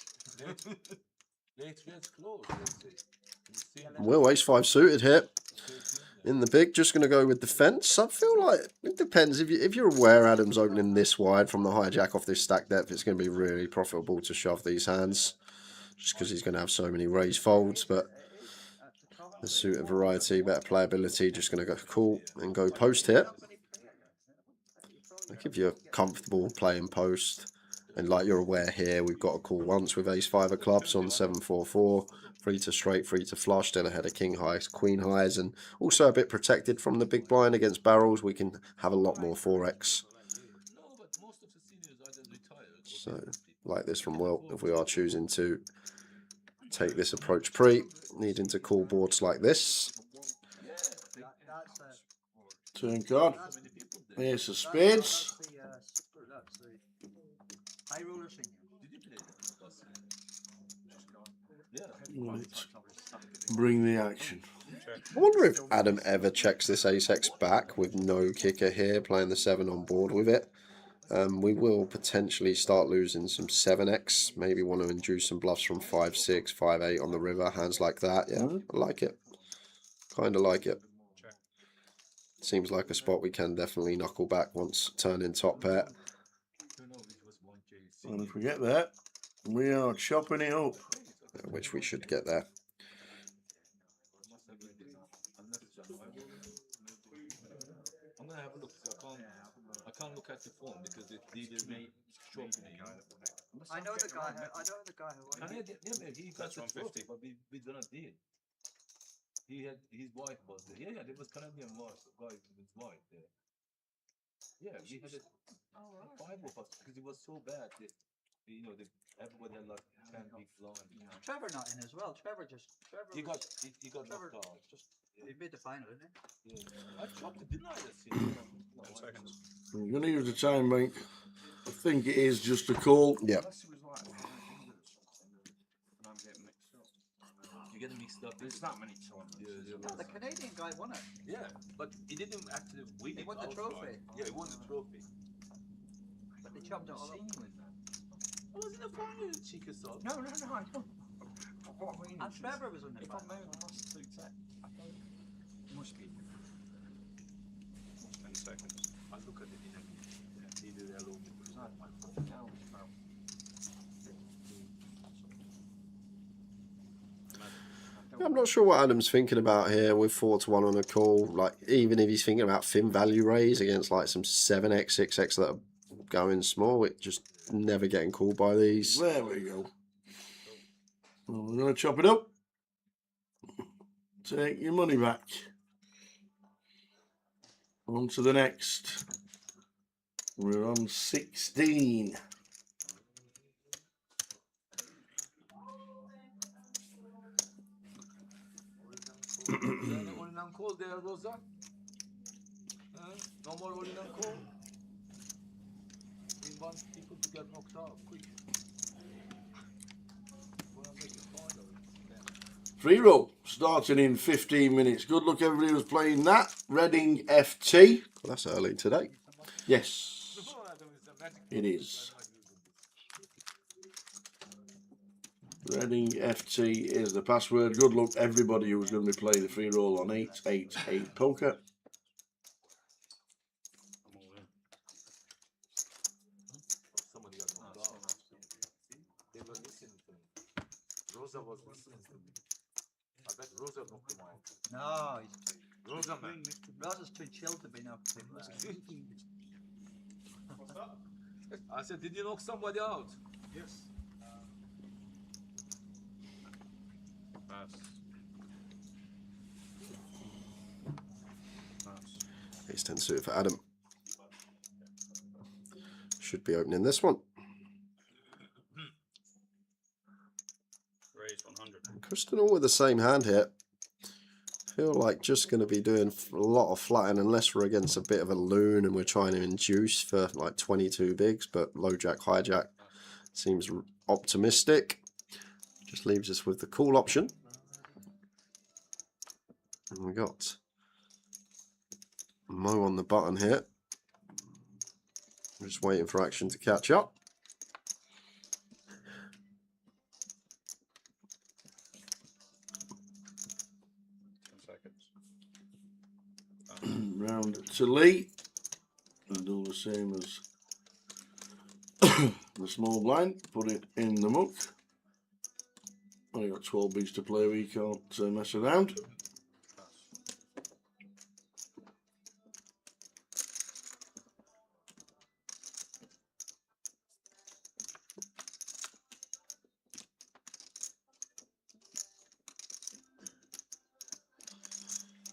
Late reg close. Will ace-5 suited here. In the big, just going to go with defense. I feel like it depends. If you're aware Adam's opening this wide from the hijack off this stack depth, it's going to be really profitable to shove these hands. Just because he's going to have so many raise folds. But the suited variety, better playability, just going to go cool and go post here. Like if you're comfortable playing post, and like you're aware here, we've got a call once with ace-5 of clubs on 7-4-4. Free to straight, free to flush, still ahead of king highs, queen highs, and also a bit protected from the big blind against barrels. We can have a lot more 4x. So, like this from Will, if we are choosing to take this approach pre, needing to call boards like this. Turn card. Ace of spades. High roller senior. Right. Bring the action. I wonder if Adam ever checks this ace-x back with no kicker here, playing the 7 on board with it. We will potentially start losing some 7x. Maybe want to induce some bluffs from 5-6, 5-8 on the river. Hands like that. Yeah, I like it. Kind of like it. Seems like a spot we can definitely knuckle back once turning top pair. And if we get that, we are chopping it up. Which we should get there. I'm gonna have a look. So I can't look at the phone because it didn't make show me. I know the guy. I know the guy who. He got the trophy, but we done a deal. He had his wife was there. Yeah, there was Canadian wife, guy with his wife there. Yeah, we had 5 of us because it was so bad. That, everybody had like 10 big blind. Trevor not in as well. Trevor He got knocked out. He made the final, didn't he? Yeah. I chopped it, didn't I? That's 10 seconds. We're going to use the time bank. I think it is just a call. Yeah. You get mixed up. There's that many times. No, the Canadian guy won it. Yeah, but he didn't actually win. He won the trophy. Yeah, he won the trophy. But they chopped it all up. I was in the final, Chica Sub. No, I don't. What I mean And is, Trevor was in the if I'm final. moving past 2 10, it must be 10 seconds. I look at it in a TV alone because I had my phone down. I'm not sure what Adam's thinking about here with 4-1 on a call. Like, even if he's thinking about thin value raise against like some 7x, 6x that are going small, it just never getting called by these. There we go. Well, we're going to chop it up. Take your money back. On to the next. We're on 16. Only call there, Rosa? No more only call? We want people to get knocked out quick. Free roll starting in 15 minutes. Good luck everybody who's playing that. Reading FT. Well, that's early today. Yes, it is. Reading FT is the password. Good luck everybody who's going to be playing the free roll on 888 poker. Somebody got knocked out. They were listening to me. Rosa was listening to me. I bet Rosa knocked him out. No, he's too. Rosa, man. Rosa's too chill to be knocked. I said, did you knock somebody out? Yes. Ace 10 suited for Adam. Should be opening this one. Raise 100. Kristen all with the same hand here. Feel like just going to be doing a lot of flatting unless we're against a bit of a loon and we're trying to induce for like 22 bigs, but low jack, high jack seems optimistic. Just leaves us with the call option. And we got Mo on the button here. Just waiting for action to catch up. Round to Lee. And do the same as the small blind. Put it in the muck. Only got 12 bigs to play. We can't mess around.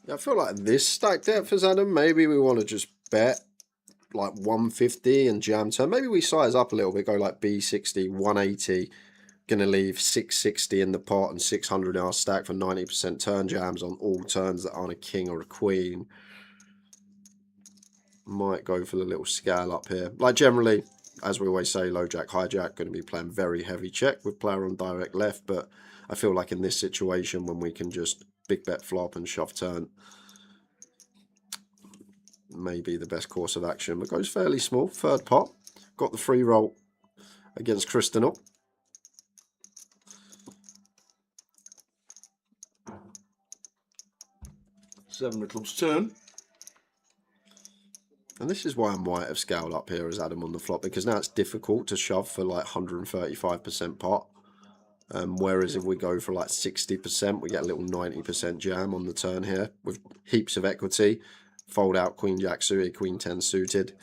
Yeah, I feel like this stack depth is Adam. Maybe we want to just bet like 150 and jam turn. Maybe we size up a little bit, go like B60, 180. Gonna leave 660 in the pot and 600 in our stack for 90% turn jams on all turns that aren't a king or a queen. Might go for the little scale up here. Like generally, as we always say, low jack, high jack, going to be playing very heavy check with player on direct left. But I feel like in this situation, when we can just big bet flop and shove turn, maybe the best course of action. But goes fairly small, third pot. Got the free roll against Kristenel. Seven of clubs turn. And this is why I might have scaled up here as Adam on the flop, because now it's difficult to shove for like 135% pot. Whereas if we go for like 60%, we get a little 90% jam on the turn here with heaps of equity. Fold out Queen Jack suited, Queen 10 suited.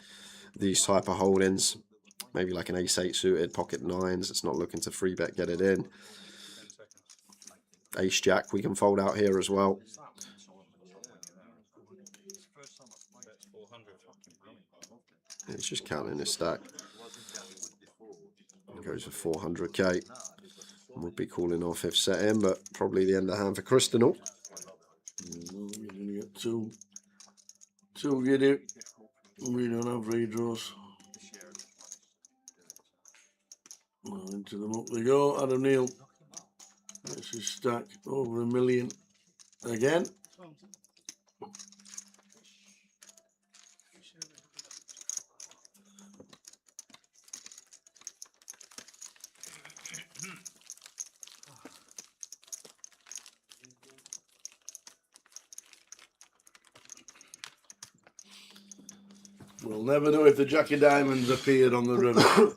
These type of holdings, maybe like an Ace 8 suited, pocket nines. It's not looking to free bet, get it in. Ace Jack we can fold out here as well. It's just counting this stack. It goes for 400k. And we'll be calling our fifth set in, but probably the end of hand for Kristenel. You're going to get two get it. We don't have redraws. Well, into the muck they go. Adam Neal. This is stack over 1 million again. We'll never know if the Jack of Diamonds appeared on the river.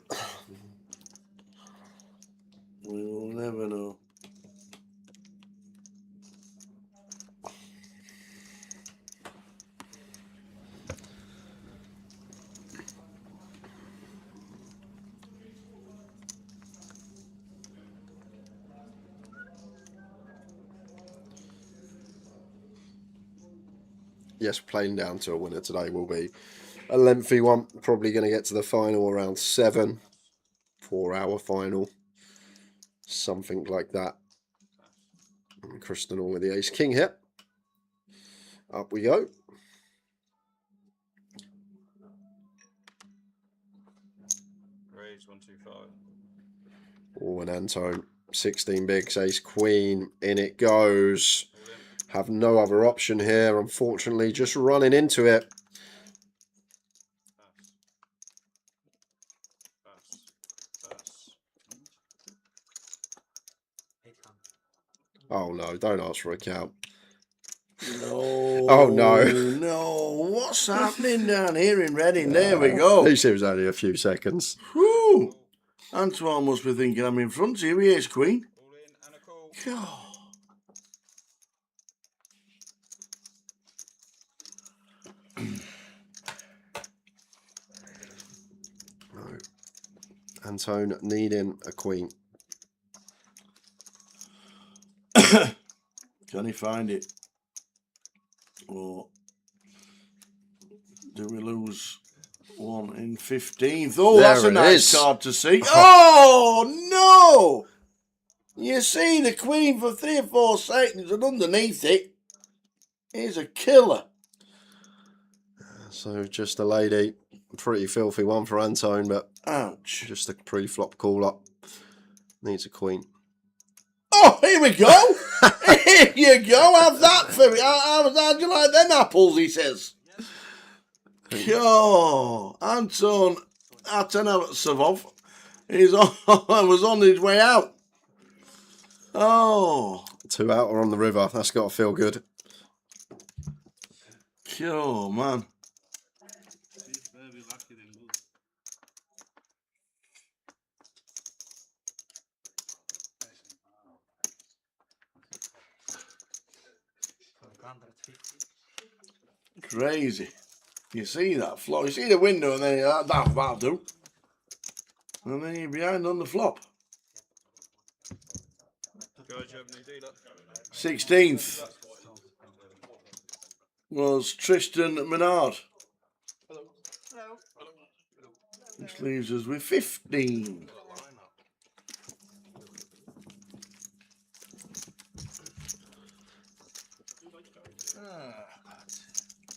We will never know. Yes, playing down to a winner today will be a lengthy one. Probably going to get to the final around 7. 4-hour final. Something like that. And Kristenel with the ace king hit. Up we go. Raise 125. Oh, and Antone, 16 bigs, ace queen, in it goes. Have no other option here, unfortunately, just running into it. Oh no, don't ask for a count. No. Oh no. No. What's happening down here in Reading? There we go. At least it was only a few seconds. Whew. Antoine must be thinking I'm in front here. He is queen. God. No. Antone needing a queen. Can he find it? Or do we lose 1 in 15th? Oh, There that's a it nice is. card to see. Oh, no! You see the queen for 3 or 4 seconds, and underneath it is a killer. So just a lady, pretty filthy one for Antone, but ouch, just a pre-flop call up. Needs a queen. Oh, here we go. Here you go. Have that for me. How'd you like them apples? He says. Oh, Anton Atanasov is on. Was on his way out. Oh, 2 out or on the river. That's got to feel good. Oh man. Crazy. You see that flop. You see the window and then that'll do. And then you're behind on the flop. 16th was Tristan Menard. Which leaves us with 15.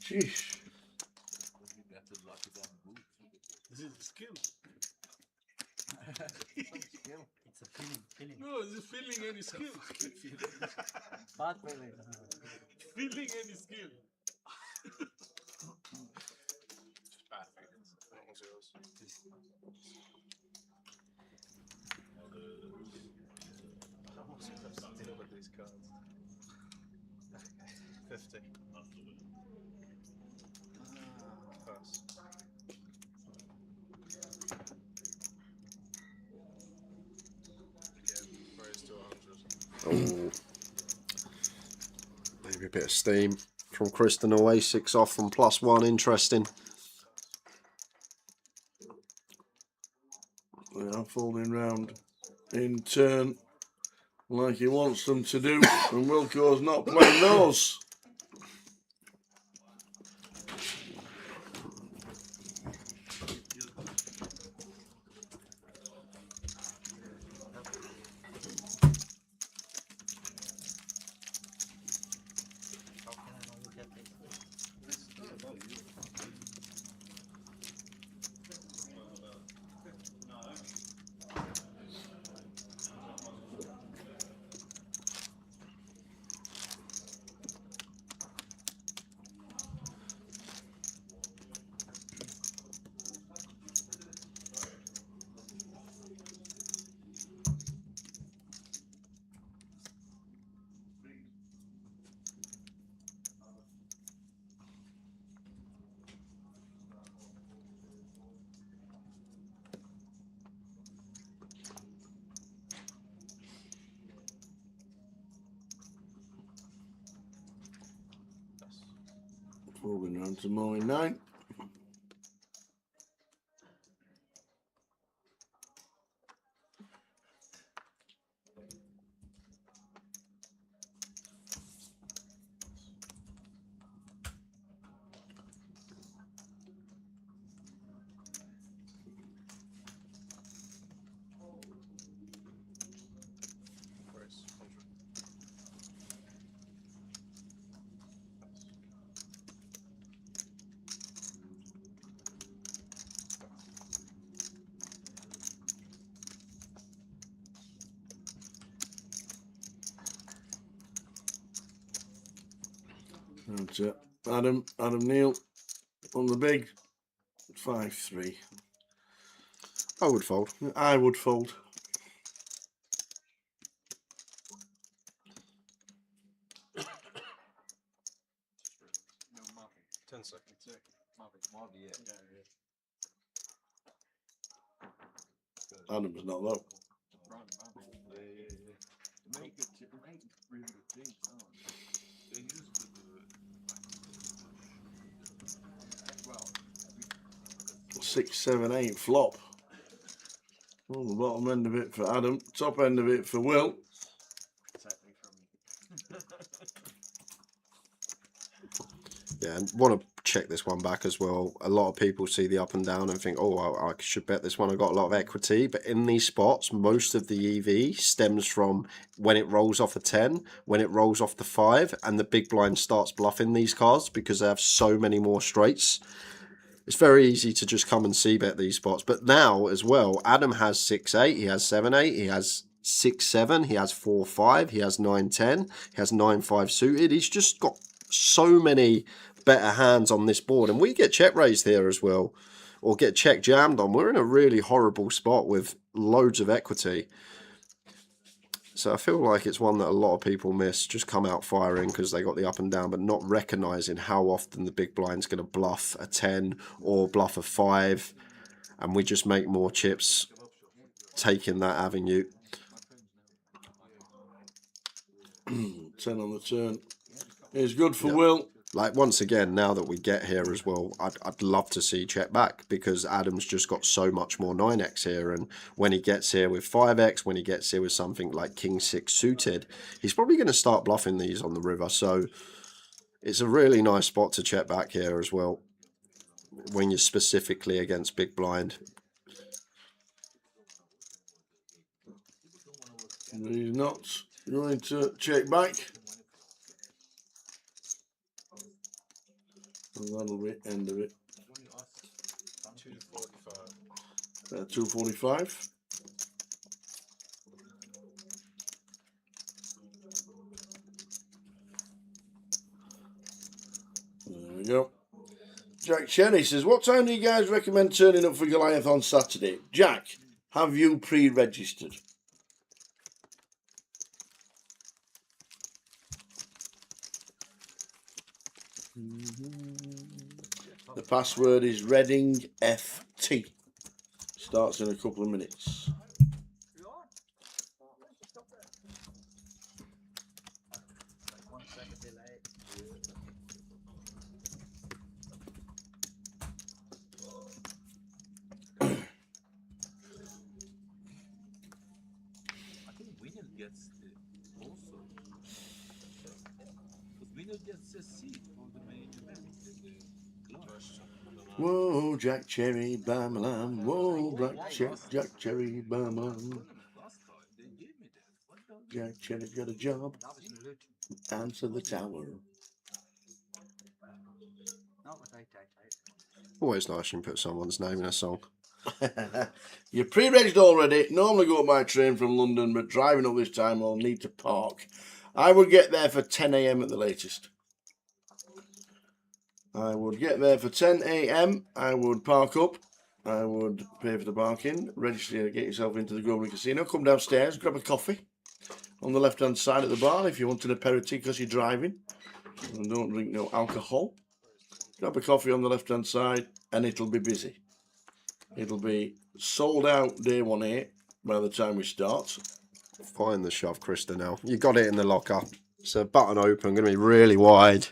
Jeez. This is skill. It's a feeling. No, is it feeling any skill? Bad feeling. Feeling any skill. Just bad feelings. That was yours. I'm not supposed to deal with these cards. 50. Pass. Raise to 100. Oh. Maybe a bit of steam from Kristen away. 6 off from +1. Interesting. They are folding round in turn like he wants them to do, and Wilco's not playing those. Folding round to mine 9. That's it. Adam Neal on the big 5-3. I would fold. I would fold. No, Marvin. 10 seconds. Marvin, yeah. Adam's not though. Make really good things, they used to do it. Well, 6, 7, 8 flop. Well, the bottom end of it for Adam, top end of it for Will. Yeah, and want to check this one back as well. A lot of people see the up and down and think, oh, I should bet this one. I've got a lot of equity. But in these spots, most of the EV stems from when it rolls off a 10, when it rolls off the 5, and the big blind starts bluffing these cards because they have so many more straights. It's very easy to just come and c-bet these spots. But now as well, Adam has 6-8, he has 7-8, he has 6-7, he has 4-5, he has 9-10, he has 9-5 suited. He's just got so many better hands on this board, and we get check raised here as well, or get check jammed on. We're in a really horrible spot with loads of equity. So I feel like it's one that a lot of people miss, just come out firing because they got the up and down, but not recognising how often the big blind's going to bluff a 10 or bluff a 5, and we just make more chips taking that avenue. 10 on the turn is good for Will. Like, once again, now that we get here as well, I'd love to see check back because Adam's just got so much more 9x here, and when he gets here with 5x, when he gets here with something like King 6 suited, he's probably going to start bluffing these on the river. So it's a really nice spot to check back here as well when you're specifically against big blind. He's not going to check back. And that'll be end of it. 245. 245. There we go. Jack Cherry says, what time do you guys recommend turning up for Goliath on Saturday? Jack, have you pre-registered? The password is Reading FT. Starts in a couple of minutes. I think winner gets the also. Because winner gets a seat for the main event. Whoa, Jack Cherry, bam, lam. Whoa, Jack Cherry, bam, lam. Jack Cherry's got a job. Answer the tower. Always nice you can put someone's name in a song. You're pre-registered already. Normally go by train from London, but driving up this time I'll need to park. I would get there for 10 AM at the latest. I would get there for 10 AM. I would park up. I would pay for the parking, register, get yourself into the Grosvenor Casino, come downstairs, grab a coffee on the left-hand side at the bar if you want an aperitif because you're driving and don't drink no alcohol. Grab a coffee on the left-hand side and it'll be busy. It'll be sold out day 1A by the time we start. Find the shove, Krista, now. You got it in the locker. It's a button open, going to be really wide.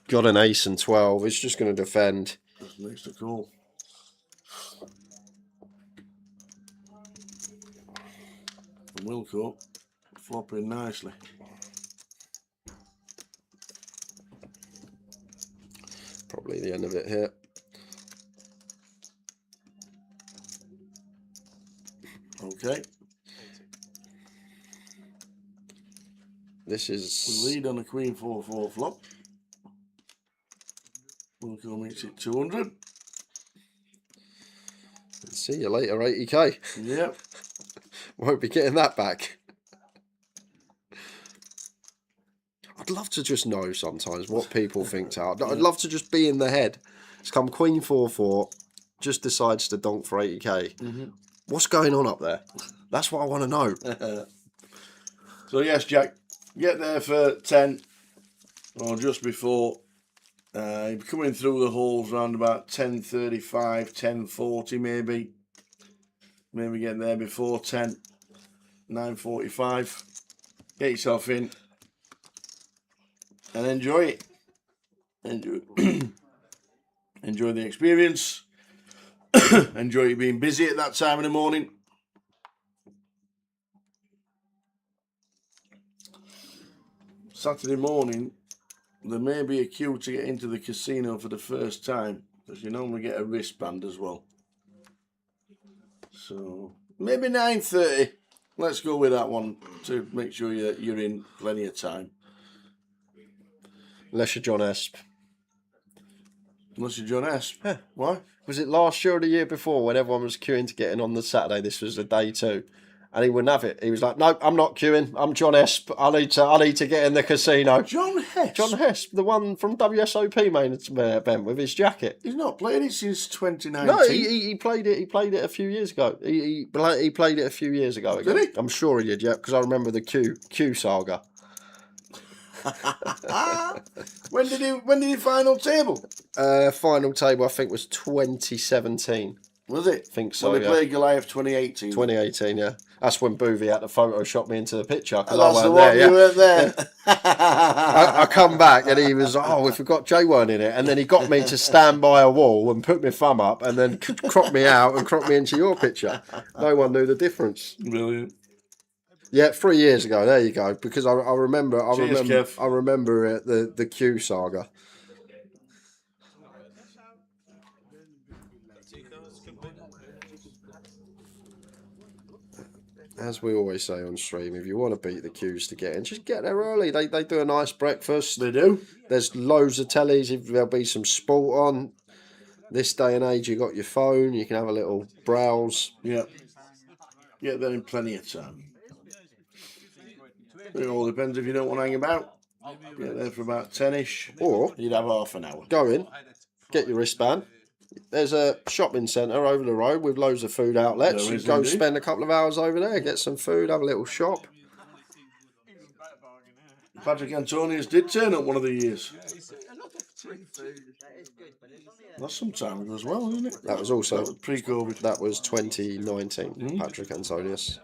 Got an ace and 12. It's just going to defend. Just makes the call. Wilco flopping nicely. Probably the end of it here. Okay. This is... We lead on a Queen 4-4 flop. Wilco makes it 200. See you later, 80k. Yep. Won't be getting that back. I'd love to just know sometimes what people think out. I'd love to just be in the head. It's come Queen 4-4, just decides to donk for 80k. What's going on up there? That's what I want to know. So yes, Jack, get there for 10 or just before. You're coming through the holes around about 10:35, 10:40 maybe. Maybe get there before 10, 9:45. Get yourself in and enjoy it. Enjoy the experience. Enjoy you being busy at that time in the morning. Saturday morning there may be a queue to get into the casino for the first time, because you normally get a wristband as well. So maybe 9:30. Let's go with that one to make sure you're in plenty of time. Unless you're John Esp. Unless you're John Esp. Yeah. Why? Was it last year or the year before when everyone was queuing to get in on the Saturday? This was the day 2. And he wouldn't have it. He was like, "No, I'm not queuing. I'm John Esp. I need to get in the casino." John Hesp? John Hesp, the one from WSOP main event with his jacket. He's not played it since 2019. No, he played it. He played it a few years ago. He played it a few years ago. Again. Did he? I'm sure he did. Yeah, because I remember the Q saga. When did he final table? Final table, I think, was 2017. Was it? I think so. When they played Goliath 2018. 2018, yeah. That's when Boovy had to Photoshop me into the picture because That's I the weren't one there. you weren't there. I come back and he was, "Oh, we forgot Jay weren't in it," and then he got me to stand by a wall and put my thumb up and then cropped me out and cropped me into your picture. No one knew the difference. Brilliant. Yeah, 3 years ago. There you go. Because I remember Cheers, Kev. I remember it, the Q saga. As we always say on stream, if you want to beat the queues to get in, just get there early. They do a nice breakfast. They do. There's loads of tellies. If there'll be some sport on. This day and age, you got your phone. You can have a little browse. Yeah. Get there in plenty of time. It all depends if you don't want to hang about. Get there for about 10ish. Or you'd have half an hour. Go in, get your wristband. There's a shopping centre over the road with loads of food outlets. There You is go indeed. spend a couple of hours over there, get some food, have a little shop. Patrick Antonius did turn up one of the years. That's some time ago as well, isn't it? That was also pre-COVID. That was 2019, Patrick Antonius.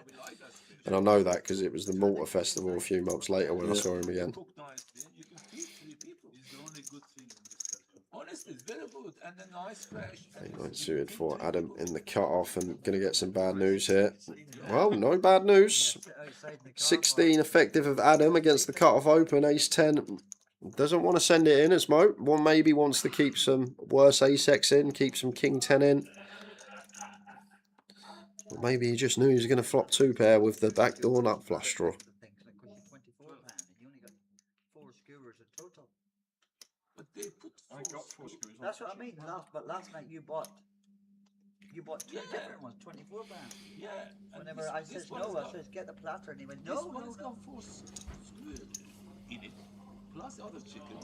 And I know that because it was the Malta Festival a few months later when I saw him again. Honestly, it's very good and a nice fresh. Right, suited for Adam in the cut-off and going to get some bad news here. Well, no bad news. 16 effective of Adam against the cut-off open, ace-10. Doesn't want to send it in as Mo. One maybe wants to keep some worse ace-x in, keep some king-10 in. Or maybe he just knew he was going to flop 2-pair with the backdoor nut flush draw. I got 4 screws. That's what I mean. Last night you bought two different ones, 24 pounds. Yeah. Whenever I says no, I says get the platter, and he went no. This one has got 4 screws in it. Plus the other chicken.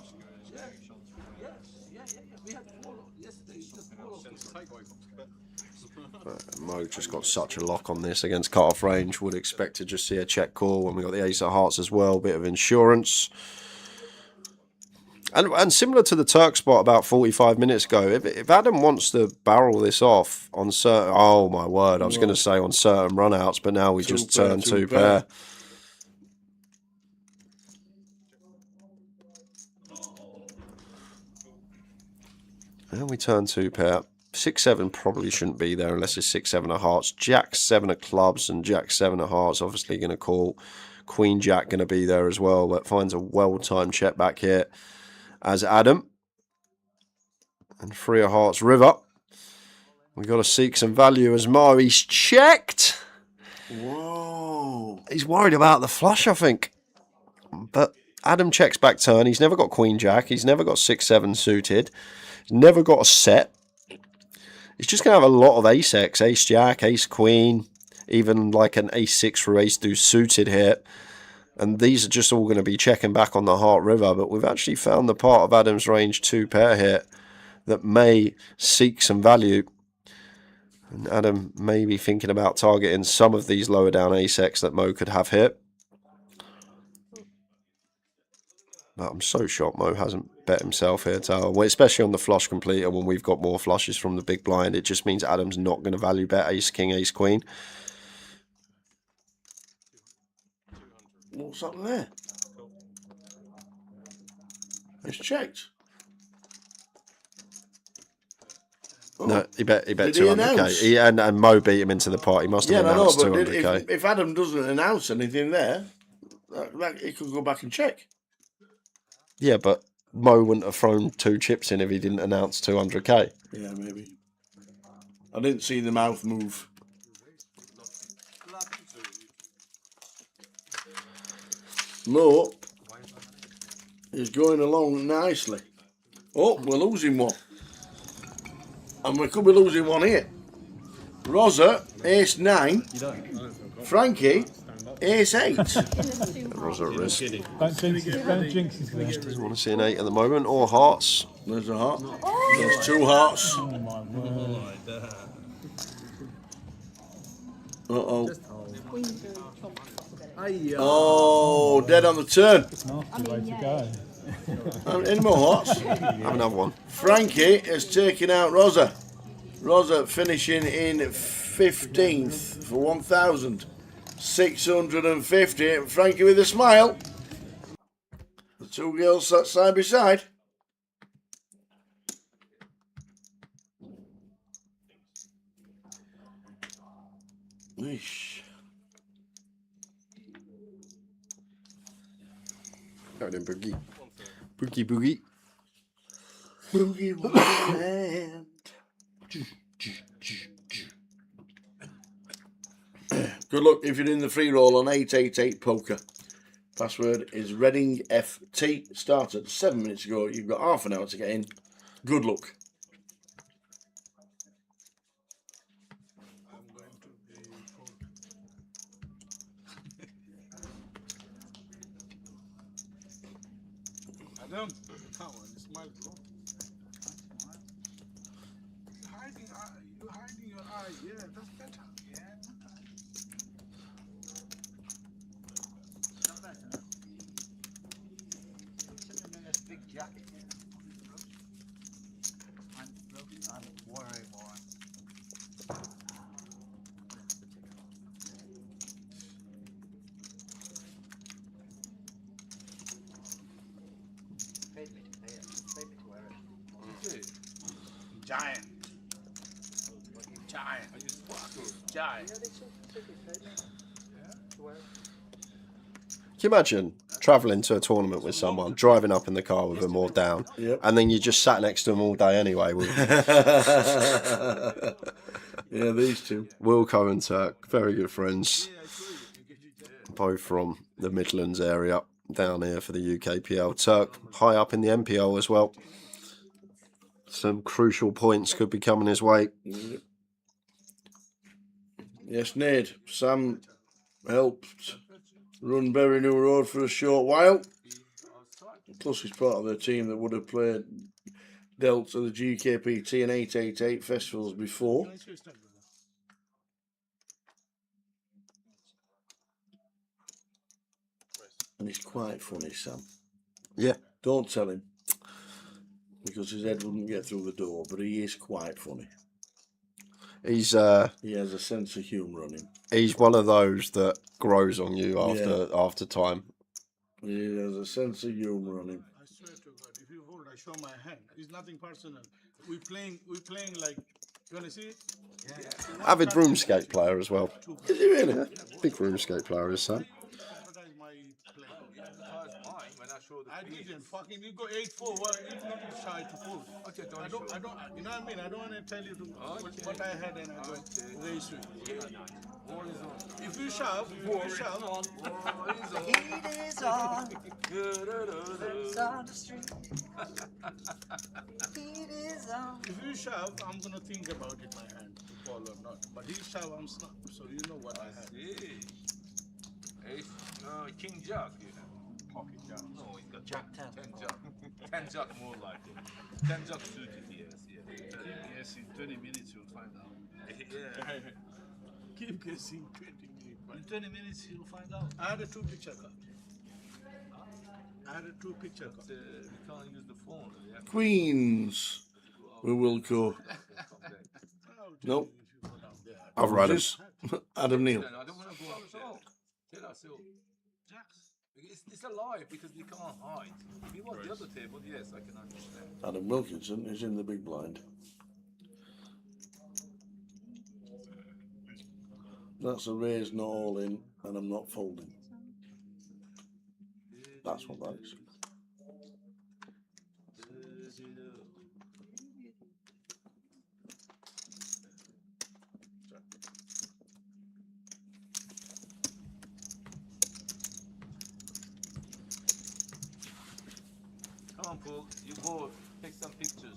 Yeah. We had 4 yesterday. Just 4. Mo just got such a lock on this against cut-off range. Would expect to just see a check call when we got the ace of hearts as well. Bit of insurance. And similar to the Turk spot about 45 minutes ago, if Adam wants to barrel this off on certain... Oh, my word. I was going to say on certain runouts, but now we just turn 2-pair. And we turn 2-pair. 6-7 probably shouldn't be there unless it's 6-7 of hearts. Jack-7 of clubs and Jack-7 of hearts obviously going to call. Queen-Jack going to be there as well, but finds a well-timed check back here as Adam. And 3 of hearts river. We've got to seek some value as Mo. He's checked. Whoa. He's worried about the flush, I think. But Adam checks back turn. He's never got Queen-Jack. He's never got 6-7 suited. He's never got a set. He's just going to have a lot of ace-x, ace-jack, ace-queen, even like an ace-6 for ace-deuce suited here. And these are just all going to be checking back on the heart river. But we've actually found the part of Adam's range 2-pair here that may seek some value. And Adam may be thinking about targeting some of these lower down ace-x that Mo could have here. But I'm so shocked Mo hasn't bet himself here, Tal. Especially on the flush completer when we've got more flushes from the big blind. It just means Adam's not going to value bet ace-king, ace-queen. What's up there? It's checked. Oh. No, he bet Did he 200k. And Mo beat him into the pot. He must have announced 200k. If Adam doesn't announce anything there, he could go back and check. Yeah, but Mo wouldn't have thrown 2 chips in if he didn't announce 200k. Yeah, maybe. I didn't see the mouth move. Mo is going along nicely. Oh, we're losing one. And we could be losing one here. Rosa, ace 9. Frankie, ace 8. Rosa at risk. Don't jinx his game. Doesn't want to see an 8 at the moment, or hearts. There's a heart. There's 2 hearts. Oh my word. Uh-oh. Oh, dead on the turn. Nasty way to go. Any more hearts? Have another one. Frankie has taken out Rosa. Rosa finishing in 15th for 1,650. Frankie with a smile. The 2 girls sat side by side. Eesh. Go then, Boogie. Boogie, boogie. Boogie Wonderland. Good luck if you're in the free roll on 888 poker. Password is Reading FT. Started 7 minutes ago. You've got half an hour to get in. Good luck. Adam, come on, smile, bro. You're hiding your eye. Yeah, that's better. Yeah. Not better. Sitting in this big jacket. I'm worried more. Paid me to pay it. Paid me to wear it. Giant. Giant. Giant. Yeah, they paid me. Yeah, to wear it. Can you imagine travelling to a tournament with someone, driving up in the car with them all down, and then you just sat next to them all day anyway? Yeah, these two. Wilco and Turk, very good friends. Both from the Midlands area, down here for the UKPL. Turk high up in the MPL as well. Some crucial points could be coming his way. Yes, Ned. Sam helped run Berry New Road for a short while. Plus, he's part of the team that would have played Delta, the GKPT and 888 festivals before. And he's quite funny, Sam. Yeah. Don't tell him, because his head wouldn't get through the door, but he is quite funny. He has a sense of humour on him. He's one of those that grows on you after time. He has a sense of humour on him. I swear to God, if you hold, I show my hand. It's nothing personal. We're playing like, you want to see it? Yeah. Avid RuneScape player as well. Is he really? Yeah, big RuneScape player, is Sam. I didn't fucking. You go 8-4. Well, it's not shy to pull. Okay, I don't. You know what I mean? I don't want to tell you what I had and I go very sweet. If you shove, Heat is on. Friends on the street. Heat is on. If you shove, I'm gonna think about it. My hand to fall or not. But he shove, I'm snap. So you know what I had. King Jack, you know. Pocket jack. No, he's got Jack 10. 10 Jack. 10 Jack more like it. 10 Jack suited, yes. Yes, in 20 minutes you'll find out. Yeah. Keep guessing 20 minutes. In 20 minutes you'll find out. I had a 2-picture card. I had a 2-picture card. We can't use the phone. Queens. We will go. Nope. I've read it. Adam Neal. No, I don't want to go up there. Tell us, it's alive because we can't hide. If you want the other table, yes, I can understand. Adam Wilkinson is in the big blind. That's a raise, not all in, and I'm not folding. That's what that is. example, you go take some pictures.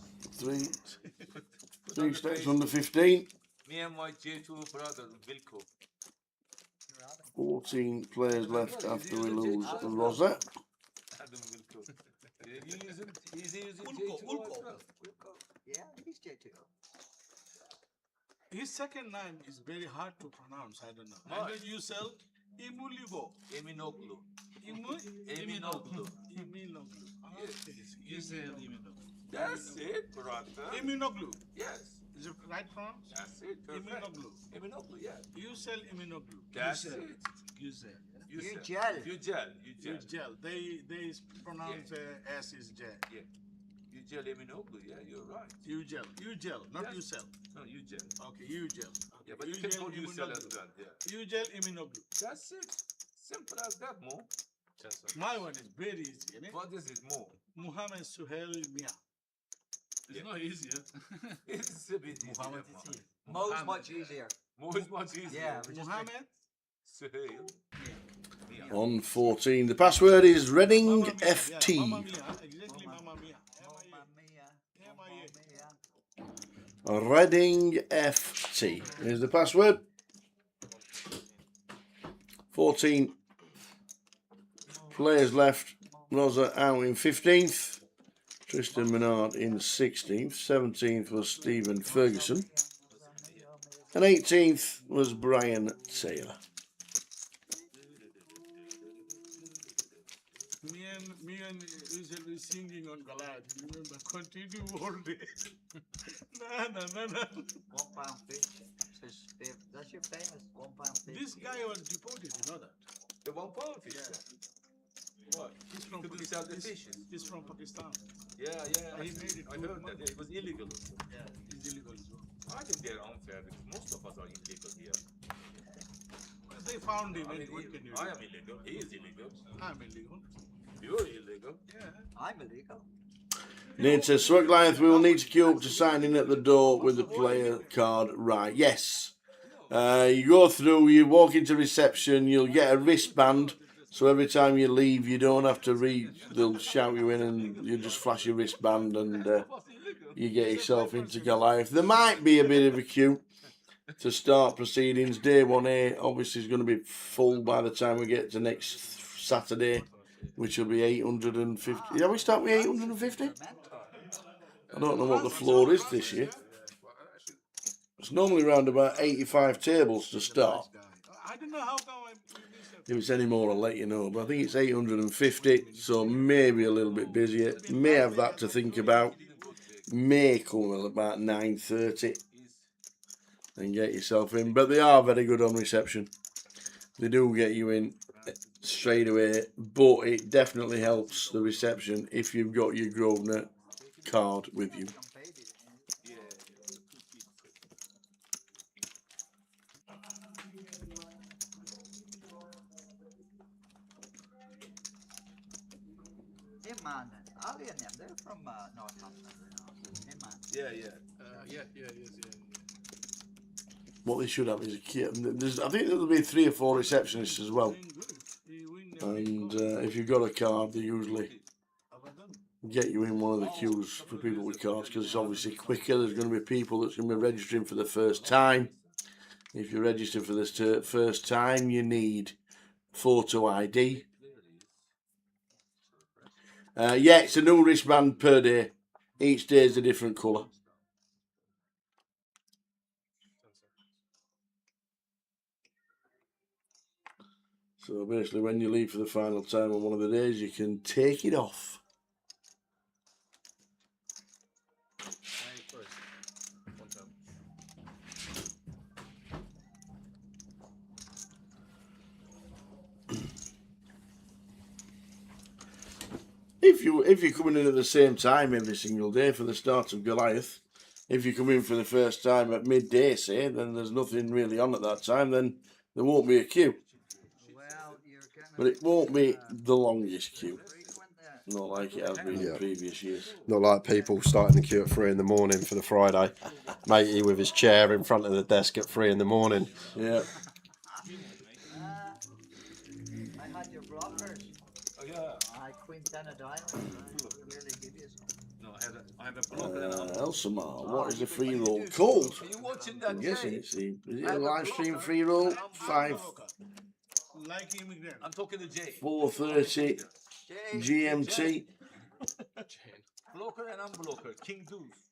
Three stacks under 15. Me and my J2 brother, Vilko. 14 players left after we lose Rosette. Adam Vilko. He's using J2 as well. Yeah, he's J2. His second name is very hard to pronounce. I don't know. And then you sell Imuligo. Eminoglu. Eminoglu. You say Eminoglu. That's it, brother. Eminoglu. Yes. Is it right pronounce? That's it. Perfect. Eminoglu. Eminoglu, yeah. You sell Eminoglu. That's it. You say. You gel. You gel. You gel. They pronounce S is J. Yeah. You gel Eminoglu, yeah, you're right. You gel. You gel, not Yes. you sell. No, you gel. Okay, you gel. Yeah, but you can call you sell as well, yeah. You gel Eminoglu. That's it. Simple as that, Mo. My one is very easy, isn't it? What is it, Mo? Muhammad Suhail Mia. It's not easier. It's a bit easier. Muhammad Mo's much easier. Mo is much easier. Yeah, Muhammad Suhail. On 14. The password is Reading FT. Mamma Mia. Exactly, Mamma Mia. Reading FT is the password. 14 players left. Rosa out in 15th. Tristan Menard in 16th. 17th was Stephen Ferguson. And 18th was Brian Taylor. Me and usually singing on Goliath. Remember, continue all day. No. £1 fish. That's your famous £1 fish. This guy was deported, you know that? The 1 pound fish? Yeah. What? He's from Could you sell the fishes? He's from Pakistan. Yeah. He made it. I heard that. Yeah, it was illegal. Yeah, it's illegal as well. I think they're unfair because most of us are illegal here. Well, they found him. I mean, What can you I do? am illegal. He is illegal. I'm illegal. You're illegal. Yeah. I'm illegal. Nate says, Swag Goliath, we will need to queue up to sign in at the door with the player card right. Yes. You go through, you walk into reception, you'll get a wristband. So every time you leave, you don't have to read. They'll shout you in and you just flash your wristband and you get yourself into Goliath. There might be a bit of a queue to start proceedings. Day 1A obviously is going to be full by the time we get to next Saturday, which will be 850. Yeah, we start with 850? I don't know what the floor is this year. It's normally around about 85 tables to start. I don't know how come If it's any more, I'll let you know. But I think it's 850, so maybe a little bit busier. May have that to think about. May come at about 9:30 and get yourself in. But they are very good on reception. They do get you in straight away, but it definitely helps the reception if you've got your Grosvenor card with you. Iman, Ali and them, they're from Northampton. Iman. Yeah. Yes. What they should have is a kit. I think there'll be 3 or 4 receptionists as well. And if you've got a card, they usually get you in one of the queues for people with cards because it's obviously quicker. There's going to be people that's going to be registering for the first time. If you're registering for this first time, you need photo ID. Yeah, it's a new wristband per day. Each day is a different colour. So basically, when you leave for the final time on one of the days, you can take it off. If you're coming in at the same time every single day for the start of Goliath, if you come in for the first time at midday, say, then there's nothing really on at that time, then there won't be a queue. But it won't be the longest queue. Not like it has been in previous years. Not like people starting the queue at 3 in the morning for the Friday. Matey with his chair in front of the desk at 3 in the morning. Yeah. I had your blockers. Yeah. Queen 10 of diamonds. Really give you some. No, I had a blocker and I'm Elsamar, what is the free roll called? Are you watching I'm that, guessing Jay? it's the, is it a live stream free roll? I'm 5 like immigrant. I'm talking to Jay. 4:30 GMT. Blocker and unblocker, King Deuce.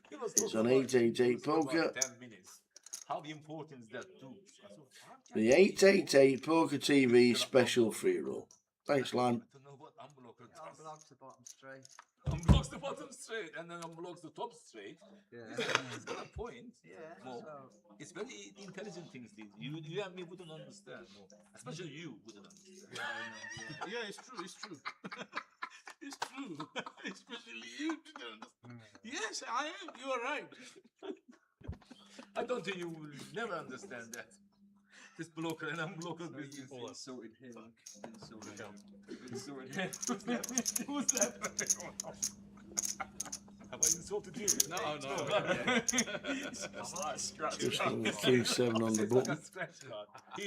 He was It's talking on about 888 for about Poker. 10 minutes. How important is that deuce? I thought, The 888 Poker TV special free roll. Thanks, Lime. I don't know what unblocker does. Unblocks the bottom straight. Unblocks the bottom straight and then unblocks the top straight. Yeah. It's got a point. Yeah. More. So, It's very intelligent things. You and me wouldn't understand. No. Especially you wouldn't understand. Yeah, it's true. It's true. It's true. Especially you didn't understand. Yes, I am. You are right. I don't think you will never understand that. This blocker and unblocker business. Insulted him. Insulted him. Insulted him. Who's that? Have I insulted you? No. Just on the 3-7 on the button.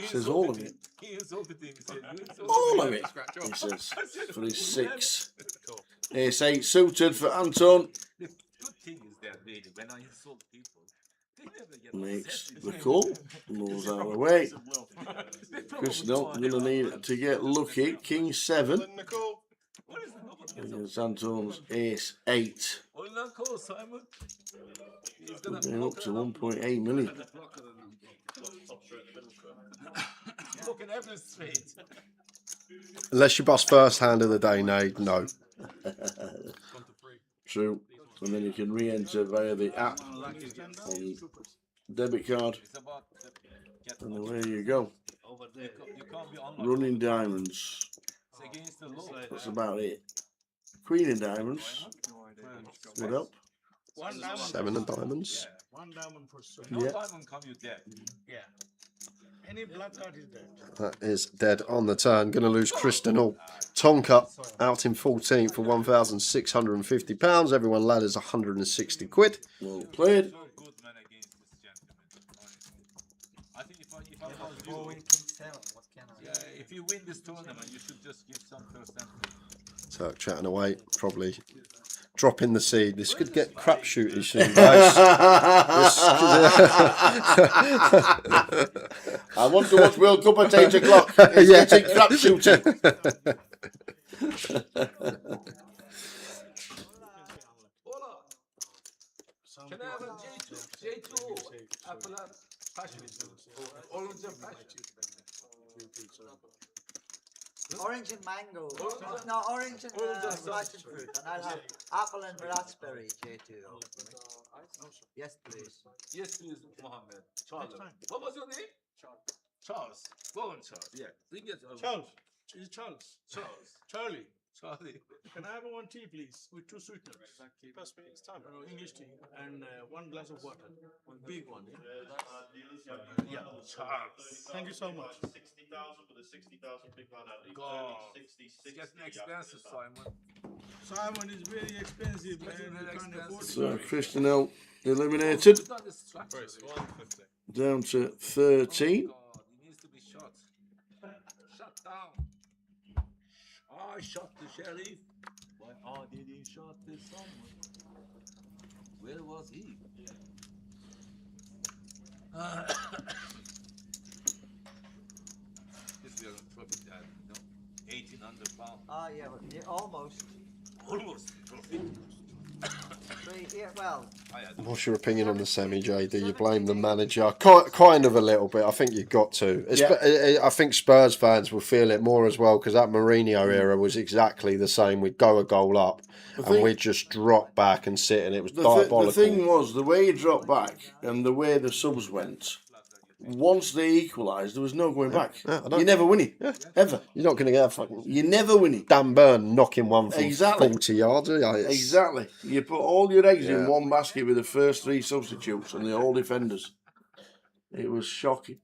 Says all of it. He insulted him. He said, you insulted All me. of it, he says, for his 6. Ace 8 suited for Anton. The good thing is that really, when I insult people, they never get Makes upset. the call. Moves out of the way. Crystal going to need to get lucky. King 7. Against Anton's Ace 8. Well, now call Simon. He's gonna Putting up to 1.8 million. looking every straight. Unless you bust first hand of the day, no. True. And then you can re-enter via the app on debit card. And away you go. Running diamonds. Against the law. That's about it. Queen of diamonds. What up? 7 of diamonds. One diamond for sure. No Yeah. diamond come, you dead. Yeah. Any black card is dead. That is dead on the turn. Going to lose Crystal. Tonka out in 14th for £1,650. Everyone ladders 160 quid. Well played. So good man against this gentleman. I think if I was you, what can I yeah, if you win this tournament, you should just give some percentage. Turk chatting away. Probably dropping the seed. This could get crapshooty soon, guys. I want to watch World Cup at 8 o'clock. It's getting crapshooting. Can I have a J2 apple and passion? Orange and passion. Orange and mango. No, orange and passion fruit. And I'll have apple and raspberry, J2. Yes, please. Yes, please, Mohammed. Charles. What was your name? Charles. Go on, Charles. Yeah. Charles. Is it Charles? Charles. Charlie. Charlie. Can I have one tea, please, with 2 sweeteners? Pass me. It's time. English tea and 1 glass of water. One big one. Yeah. Charles. Thank you so much. 60,000 with a 60,000 big line out. God. It's getting expensive, Simon. Simon is very expensive, man. We can't afford it. So Christian eliminated. It's not distracting. Down to 13. God, he needs to be shot. Shut down. I shot the sheriff. Why did he shot this someone? Where was he? This is a trophy dad, no? 1,800 pounds. Ah, yeah, well, yeah, almost. Almost trophy. Yeah, well, What's your opinion on the semi, Jay? Do you blame the manager? Kind of a little bit. I think you've got to. I think Spurs fans will feel it more as well because that Mourinho era was exactly the same. We'd go a goal up and we'd just drop back and sit, and it was diabolical. The thing was, the way he dropped back and the way the subs went, once they equalised, there was no going back. You never win it. Ever. You're not going to get a fucking... You never win it. Dan Burn knocking one from Exactly. 40 yards. Yeah, it's- Exactly. You put all your eggs in one basket with the first 3 substitutes and the all defenders. It was shocking.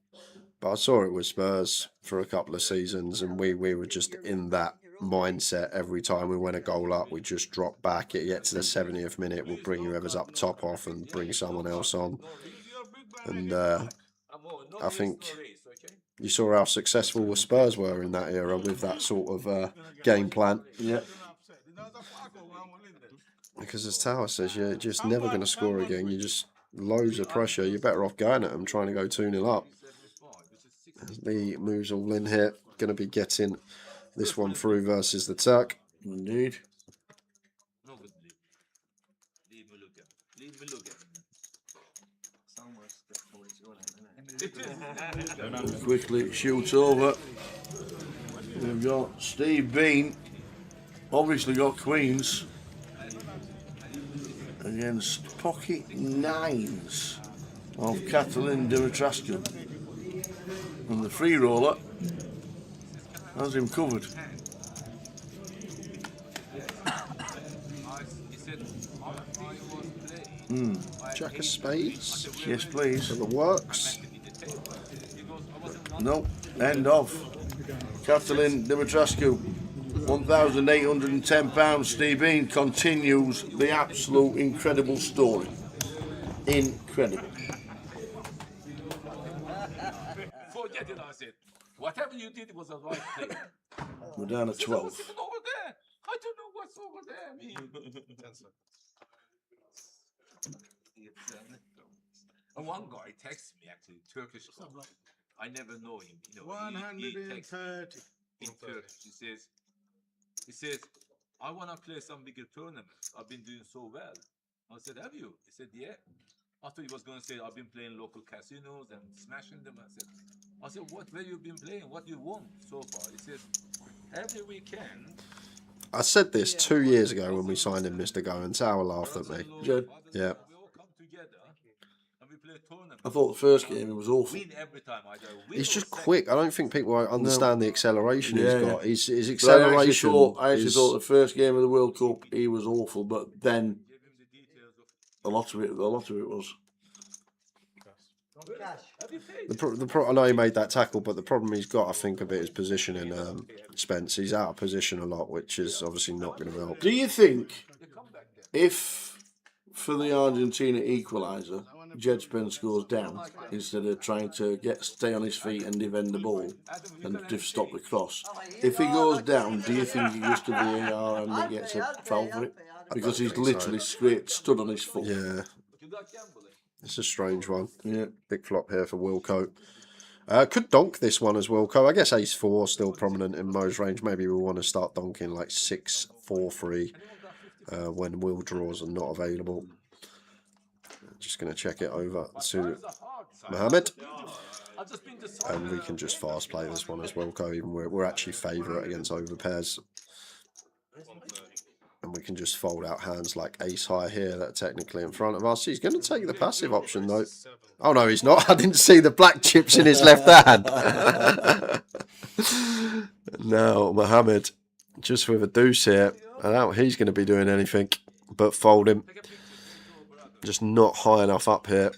But I saw it with Spurs for a couple of seasons, and we were just in that mindset every time we went a goal up. We just drop back. It get to the 70th minute, we'll bring whoever's up top off and bring someone else on. And I think You saw how successful the Spurs were in that era with that sort of game plan. Yeah. Because as Tower says, you're just never going to score again. You just loads of pressure. You're better off going at them, trying to go 2-0 up. Lee moves all in here. Going to be getting this one through versus the Turk. Indeed. Quickly shoots over. We've got Steve Bean. Obviously got queens. Against pocket nines of Catalin Dumitrascu. And the free roller has him covered. Jack of spades. Yes, please. For the works. No, end of. Catalin Dumitrascu, £1,810. Steve Bean continues the absolute incredible story. Incredible. Forget it, I said. Whatever you did was a right thing. We're down to 12. What's over there? I don't know what's over there. And one guy texted me, actually, Turkish guy. I never know him. You know, 130. In Turkish, he says, I want to play some bigger tournaments. I've been doing so well. I said, have you? He said, yeah. I thought he was going to say, I've been playing local casinos and smashing them. I said, what? Where you been playing? What you won so far? He said, every weekend. I said this 2 years ago when we signed him, Mr. Go, and Tower laughed at me. Good. Yeah. I thought the first game it was awful. He's just quick. I don't think people understand the acceleration he's got. His So acceleration. I actually thought the first game of the World Cup he was awful, but then a lot of it was. I know he made that tackle, but the problem he's got, I think, a bit is positioning. Spence, he's out of position a lot, which is obviously not going to help. Do you think if for the Argentina equaliser, Jed Spence goes down instead of trying to stay on his feet and defend the ball and just stop the cross, if he goes down, do you think he goes to VAR and he gets a foul for it? Because he's literally stood on his foot. Yeah. It's a strange one. Yeah. Big flop here for Wilco. Could donk this one as Wilco. I guess ace-4 still prominent in Mo's range. Maybe we want to start donking like 6-4-3 when Will draws are not available. Just going to check it over to Mohammed. And we can just fast play this one as Wilco. Even we're actually favourite against overpairs. And we can just fold out hands like ace high here that are technically in front of us. He's going to take the passive option though. Oh no, he's not. I didn't see the black chips in his left hand. Now Mohammed just with a deuce here. I doubt he's going to be doing anything but fold him. Just not high enough up here.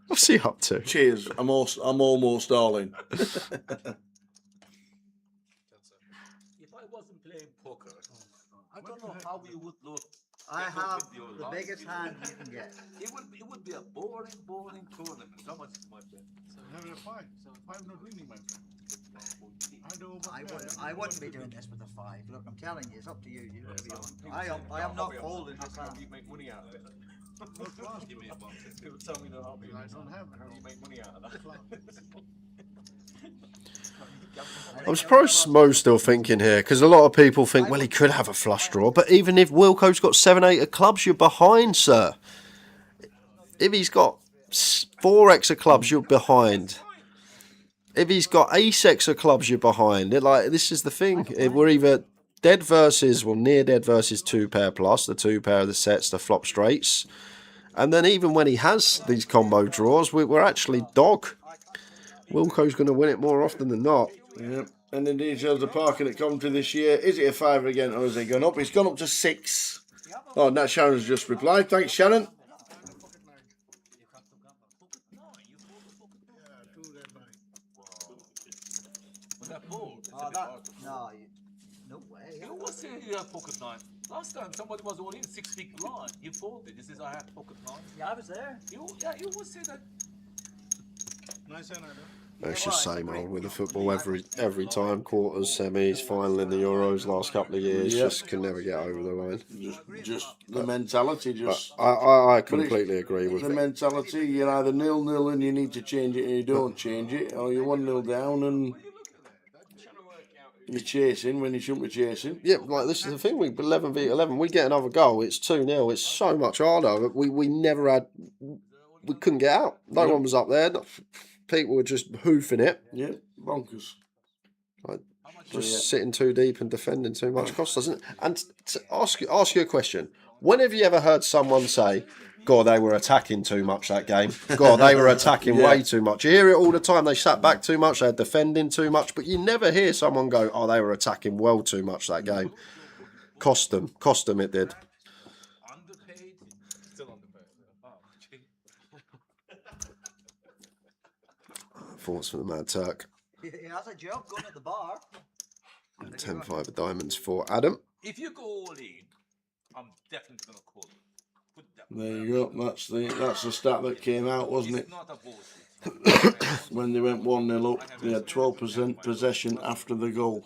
What's he up to? Cheers. I'm almost all in. I don't know how you would look. I have the biggest hand you can get. It would be a boring tournament. How much is my bet? So we have a 5. So 5 not winning, my friend. I wouldn't be doing this with a 5. Look, I'm telling you, it's up to you. You do whatever you want. I am not folding this hand. You make money out of it. People tell me that I don't have how you make money out of that. I'm surprised Mo's still thinking here, because a lot of people think, well, he could have a flush draw, but even if Wilco's got 7-8 of clubs, you're behind, sir. If he's got 4x of clubs, you're behind. If he's got ace-x of clubs, you're behind. This is the thing. If we're either dead versus, well, near dead versus 2-pair plus, the 2-pair of the sets, the flop straights. And then even when he has these combo draws, we're actually dog. Wilco's going to win it more often than not. Yep. And the details of parking at Coventry this year. Is it a 5 again or is it gone up? It's gone up to 6. Oh, and that Sharon's just replied. Thanks, Sharon. No way. You was saying you have pocket 9. Last time somebody was all in 6 big blind. He folded. He says, I have pocket nine. Yeah, I was there. You would say that. Nice and It's just same old with the football every time. Quarters, semis, final in the Euros last couple of years. Yeah. Just can never get over the line. Just the mentality. Just I completely agree with the it. mentality. You're either 0-0 and you need to change it, and you don't change it, or you're 1-0 down and you're chasing when you shouldn't be chasing. Yeah, like this is the thing. We 11 v 11. We get another goal. It's 2-0. It's so much harder. We never had. We couldn't get out. No one was up there. People were just hoofing it. Yeah, bonkers. Like, just sitting too deep and defending too much costs, doesn't it? And to ask you a question. When have you ever heard someone say, God, they were attacking too much that game. God, they were attacking way too much. You hear it all the time. They sat back too much. They're defending too much. But you never hear someone go, oh, they were attacking well too much that game. Cost them it did. Underpaid. Still underpaid. Thoughts from the Mad Turk. He has a job going at the bar. 10-5 of diamonds for Adam. If you go all in, I'm definitely going to call it. There you go. That's the stat that came out, wasn't it? When they went 1-0 up, they had 12% possession after the goal.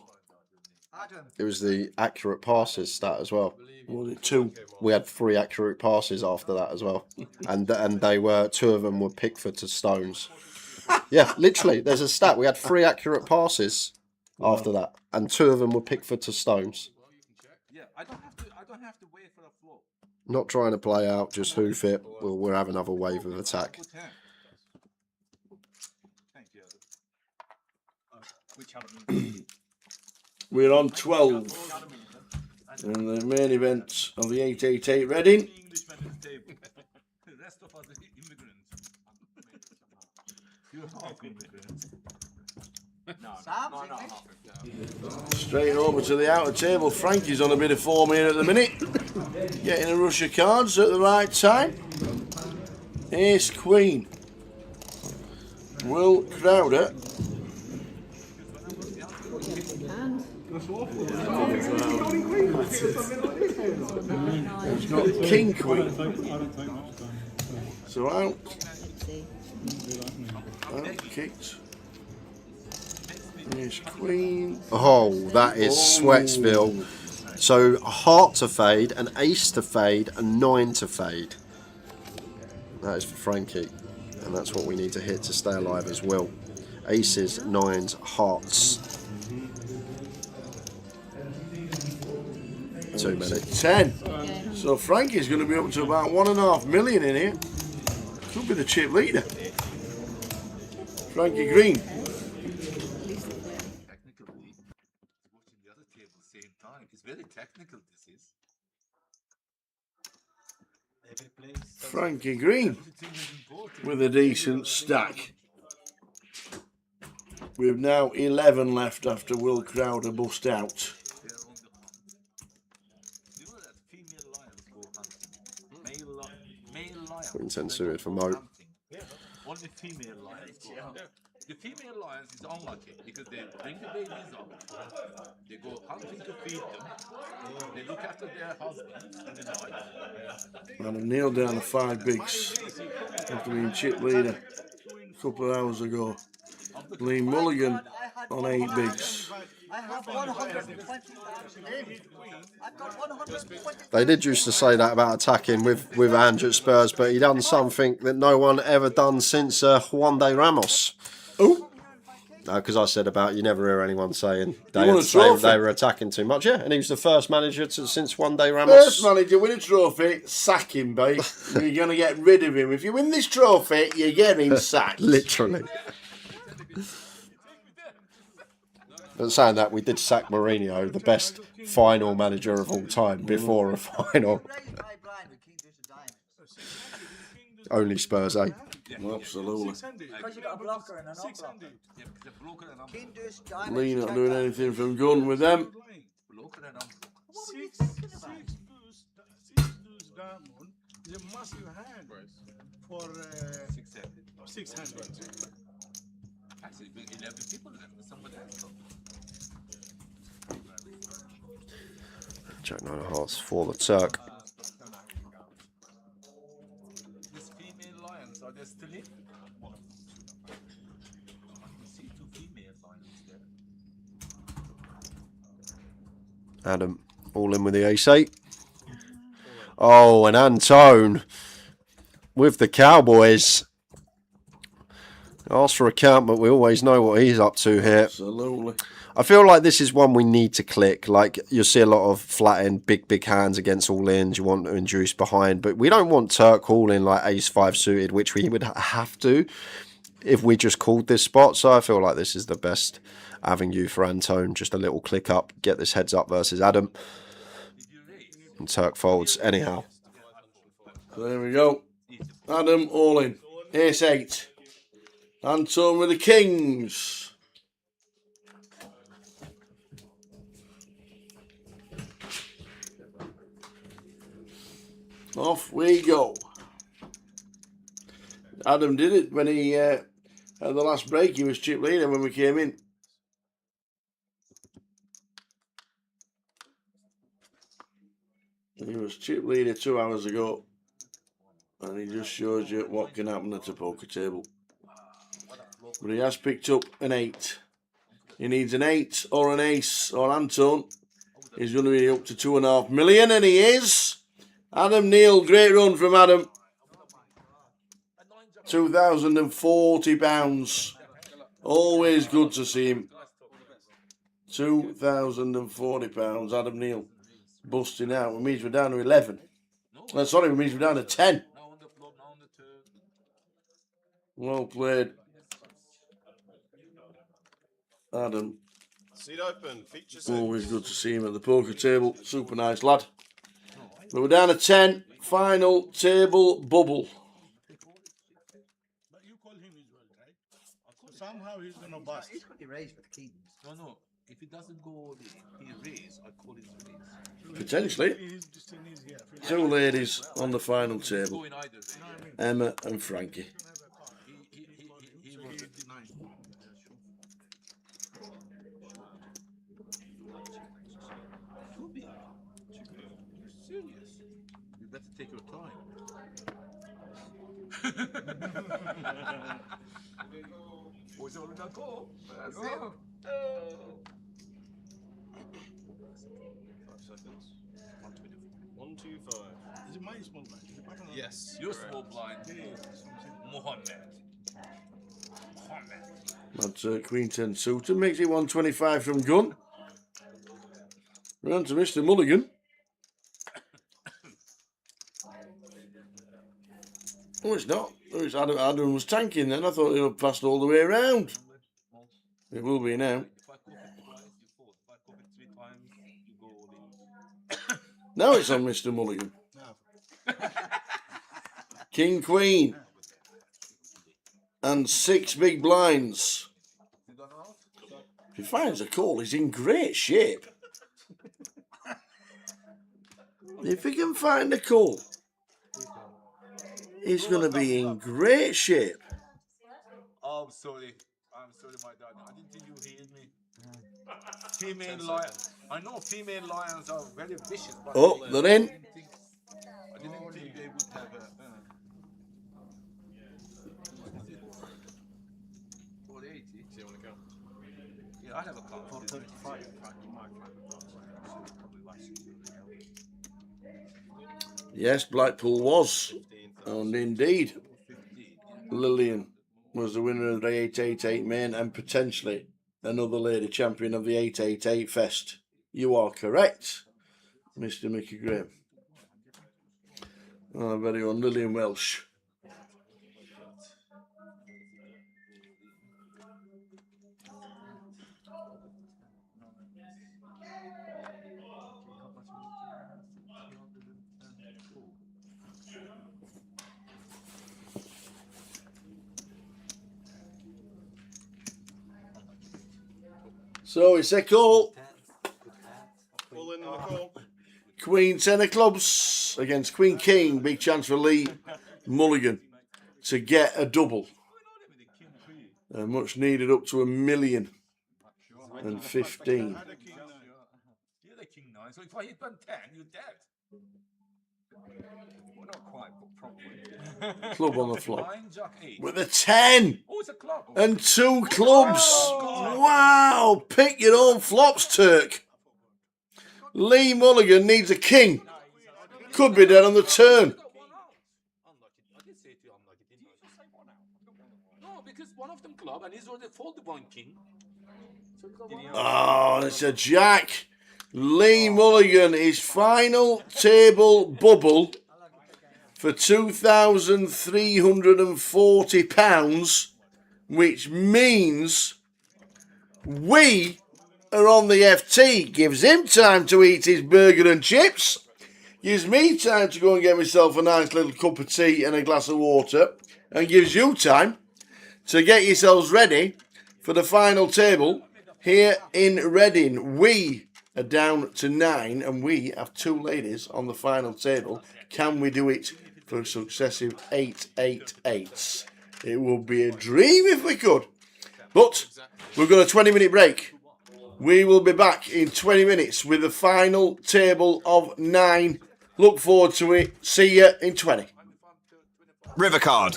It was the accurate passes stat as well. Was it 2? We had 3 accurate passes after that as well, and they were 2 of them were Pickford to Stones. Yeah, literally. There's a stat. We had 3 accurate passes after that, and 2 of them were Pickford to Stones. Yeah, I don't have to wait for the floor. Not trying to play out, just hoof it. We'll have another wave of attack. Thank you. We're on 12 in the main event of the 888 Reading. The rest of us are immigrants. You're half immigrants. Straight over to the outer table. Frankie's on a bit of form here at the minute. Getting a rush of cards at the right time. Ace Queen. Will Crowder. He's got King Queen. So out kicked. There's Queen. Oh, that is Sweatsville. So a heart to fade, an ace to fade, a 9 to fade. That is for Frankie. And that's what we need to hit to stay alive as well. Aces, 9s, hearts. Too many. 10. So Frankie's going to be up to about 1.5 million in here. Could be the chip leader. Frankie Green. Technically, watching the other table at the same time. It's very technical, this is. Frankie Green with a decent stack. We've now 11 left after Will Crowder bust out. Queen 10 suited for Mo. Only female lions go hunting. The female lions is unlucky because they bring the babies up, they go hunting to feed them, they look after their husbands in the night. And I've nailed down the 5 bigs after being chip leader a couple of hours ago. Lee Mulligan on 8 bigs. I have 120. I've got 120. They did used to say that about attacking with Andrew at Spurs, but he done something that no one ever done since Juan de Ramos. Oh. No, because I said about you never hear anyone saying they were attacking too much. Yeah, and he was the first manager since Juan de Ramos. First manager win a trophy, sack him, babe. You're going to get rid of him. If you win this trophy, you get him sacked. Literally. But saying that, we did sack Mourinho, the best final manager of all time, before a final. Only Spurs, eh? Absolutely. Because you got a blocker and an non-blocker. Lee not doing anything from gun with them. Six deuce diamond is a massive hand for 600. Actually, 11 people left with somebody else. Jack 9 of hearts for the Turk. These female lions, are they still in? I can see 2 female lions there. Adam all in with the ace-8. Oh, and Antone with the Cowboys. Ask for a count, but we always know what he's up to here. Absolutely. I feel like this is one we need to click. Like, you'll see a lot of flat end, big hands against all ins. You want to induce behind, but we don't want Turk calling like ace-5 suited, which we would have to if we just called this spot. So I feel like this is the best avenue for Antone. Just a little click up, get this heads up versus Adam. And Turk folds anyhow. So there we go. Adam all in. Ace-8. Antone with the kings. Off we go. Adam did it when he at the last break. He was chip leader when we came in. He was chip leader 2 hours ago, and he just shows you what can happen at a poker table. But he has picked up an 8. He needs an 8 or an ace, or Antone is going to be up to 2.5 million, and he is. Adam Neal, great run from Adam. £2,040. Always good to see him. £2,040. Adam Neal busting out. It means we're down to 11. Sorry, it means we're down to 10. Well played, Adam. Seat open. Features. Always good to see him at the poker table. Super nice lad. But we're down to 10. Final table bubble. But you call him as well, right? Somehow he's gonna bust. He's got the raise with the kings. No. If it doesn't go, he raise. I call it raise. Potentially. His destiny is here. 2 ladies on the final table. Emma and Frankie. He was at the 9. Serious. You better take your time. Was all gonna go? That's it. 5 seconds. 125. Is it my small blind? Is it button or Yes, your small blind. Mohammed. That's Queen 10 suited. Makes it 125 from gun. Round to Mr. Mulligan. Oh, it's not. Oh, it's Adam was tanking then. I thought it would have passed all the way around. It will be now. Now it's on Mr. Mulligan. King, Queen. And 6 big blinds. If he finds a call, he's in great shape. If he can find a call, he's going to be in great shape. Oh, I'm sorry, my dad. I didn't think you heard me. Female lions. I know female lions are very vicious. But Oh, they're in. I didn't think they would have a. 480. Do you want to count? Yeah, I have a count. 435. Yes, Blackpool was. And indeed, Lillian was the winner of the 888 main and potentially another lady champion of the 888 Fest. You are correct, Mr. Mickey Graham. Our very own Lillian Welsh. So it's a call. All in the call. Queen 10 of clubs against Queen King. Big chance for Lee Mulligan to get a double. Much needed up to 1,015,000. So if I hit on 10, you're dead. Well, not quite, but probably. Club on the flop. 9, Jack 8. With a 10 Oh, it's a club. and 2 clubs. Wow. Pick your own flops, Turk. Lee Mulligan needs a king. Could be dead on the turn. No, because one of them club and he's already folded one king. So he's got one Oh, it's a jack. Lee Mulligan, his final table bubble for £2,340, which means we are on the FT. Gives him time to eat his burger and chips. Gives me time to go and get myself a nice little cup of tea and a glass of water. And gives you time to get yourselves ready for the final table here in Reading. We are down to 9 and we have 2 ladies on the final table. Can we do it for successive 888s? It would be a dream if we could. But we've got a 20-minute break. We will be back in 20 minutes with the final table of 9. Look forward to it. See you in 20. River card.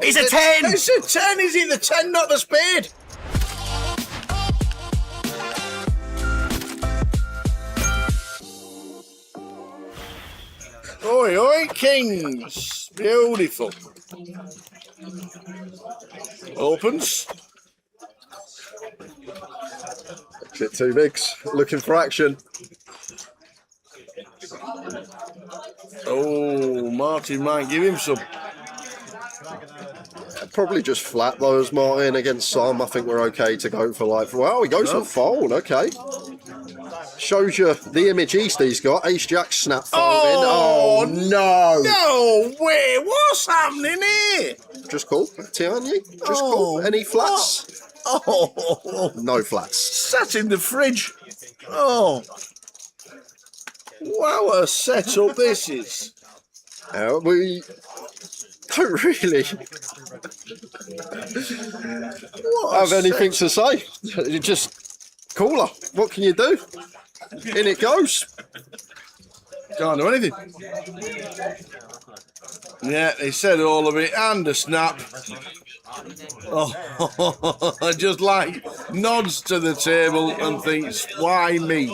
It's a 10! It's a 10, is it? The 10, not the spade. Oi, oi, kings. Beautiful. Opens. Bit too bigs. Looking for action. Oh, Martin might give him some. Probably just flat those, Martin, against Sam. I think we're okay to go for like, well, he goes for fold, okay. Shows you the image he's got. Ace Jack snap folding. Oh, no. No way. What's happening here? Just cool. Tiani. Just cool. Any flats? Oh. No flats. Sat in the fridge. Oh. Wow, a setup this is. We don't really have anything to say. You just cooler. What can you do? In it goes. Can't do anything. Yeah, they said all of it and a snap. Oh, just like nods to the table and thinks, why me?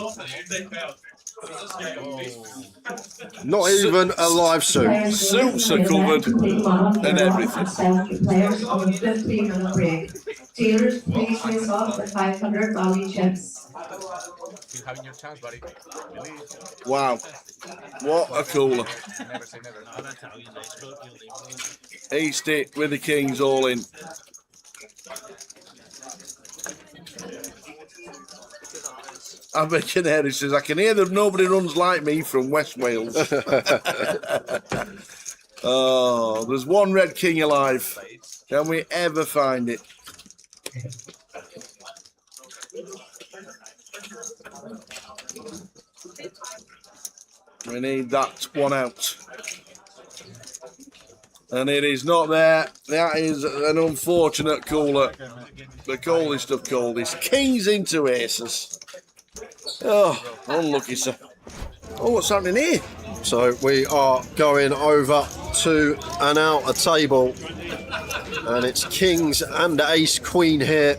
Not even a live suit. Suits are covered and everything. Players on the 15-minute break. Dealers, please face off with 500 value chips. Keep having your chance, buddy. Wow. What a cooler. Never say never. East it with the kings all in. I bet you there, he says, I can hear that nobody runs like me from West Wales. Oh, there's one red king alive. Can we ever find it? We need that one out. And it is not there. That is an unfortunate cooler. The coldest of coldest. Kings into aces. Oh, unlucky, sir. Oh, what's happening here? So we are going over to an outer table. And it's kings and ace queen here.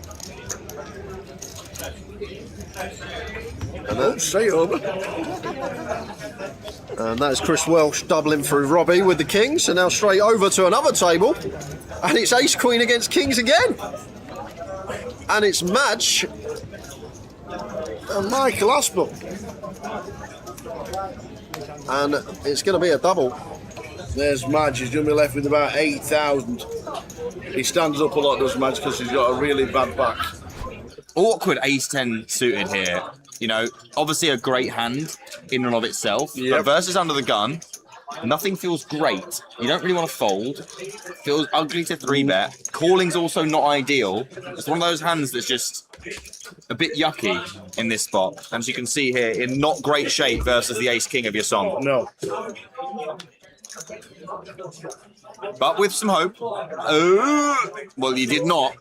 And Oh, straight over. And that is Chris Welsh doubling through Robbie with the kings. And now straight over to another table. And it's ace queen against kings again. And it's Madge and Michael Aspel. And it's going to be a double. There's Madge. He's going to be left with about 8,000. He stands up a lot, does Madge, because he's got a really bad back. Awkward ace-10 suited here. You know, obviously a great hand in and of itself. Yep. But versus under the gun, nothing feels great. You don't really want to fold. Feels ugly to 3-bet. Calling's also not ideal. It's one of those hands that's just a bit yucky in this spot. As you can see here, in not great shape versus the ace-king of your song. No. But with some hope. Oh, well, you did not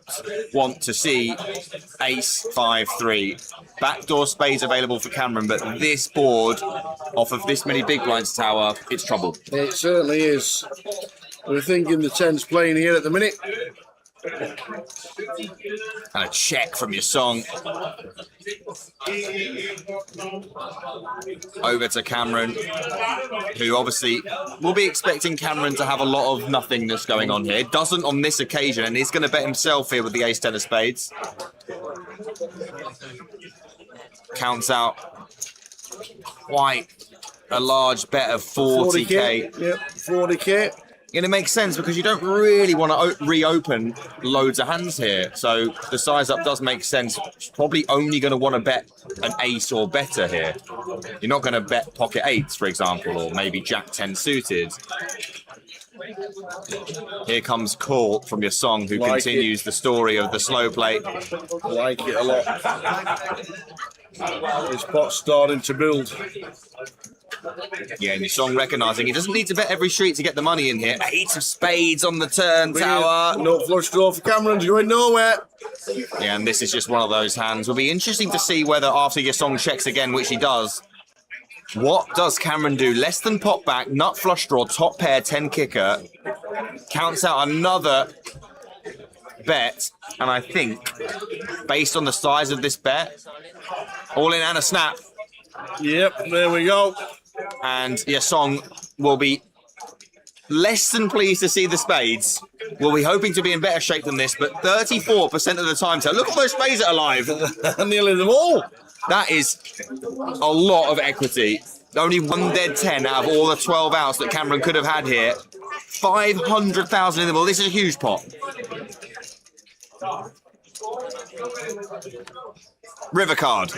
want to see ace 5-3. Backdoor spades available for Cameron, but this board, off of this many big blinds tower, it's trouble. It certainly is. We're thinking the 10's playing here at the minute. And a check from your song. Over to Cameron, who obviously will be expecting Cameron to have a lot of nothingness going on here. Doesn't on this occasion, and he's going to bet himself here with the ace 10 of spades. Counts out quite a large bet of 40k. Yep, 40k. And it makes sense because you don't really want to reopen loads of hands here. So the size up does make sense. Probably only going to want to bet an ace or better here. You're not going to bet pocket eights, for example, or maybe jack 10 suited. Here comes Call from your song, who continues the story of the slow play. Like it a lot. This pot's starting to build. Yeah, and your song recognising he doesn't need to bet every street to get the money in here. Eight of spades on the turn tower. No flush draw for Cameron's going nowhere. Yeah, and this is just one of those hands. Will be interesting to see whether after your song checks again, which he does, what does Cameron do? Less than pot back, nut flush draw, top pair, 10 kicker. Counts out another bet, and I think, based on the size of this bet, all in and a snap. Yep, there we go. And your song will be less than pleased to see the spades. We'll be hoping to be in better shape than this, but 34% of the time. So look at those spades that are alive. Nearly them all. That is a lot of equity. Only one dead 10 out of all the 12 outs that Cameron could have had here. 500,000 in the ball. This is a huge pot. River card.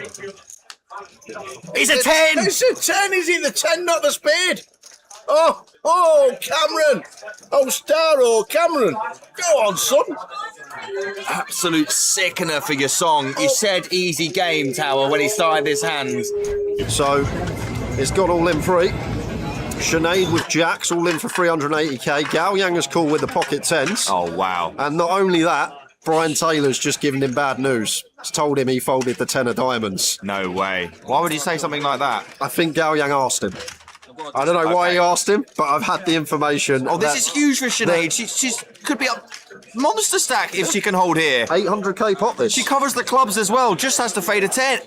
It's a 10! It's a 10! Is it the 10, not the spade? Oh, Cameron! Oh, Starro, Cameron! Go on, son! Absolute sickener for your song. You said easy game, Tower, when he started his hand. So, it's got all in free. Sinead with jacks, all in for 380k. Gao Yang has called with the pocket 10s. Oh, wow. And not only that, Brian Taylor's just given him bad news. He's told him he folded the 10 of diamonds. No way. Why would you say something like that? I think Gao Yang asked him. I don't know why he asked him, but I've had the information. Oh, this is huge for Sinead. She's could be a monster stack if she can hold here. 800k pot this. She covers the clubs as well, just has to fade a 10.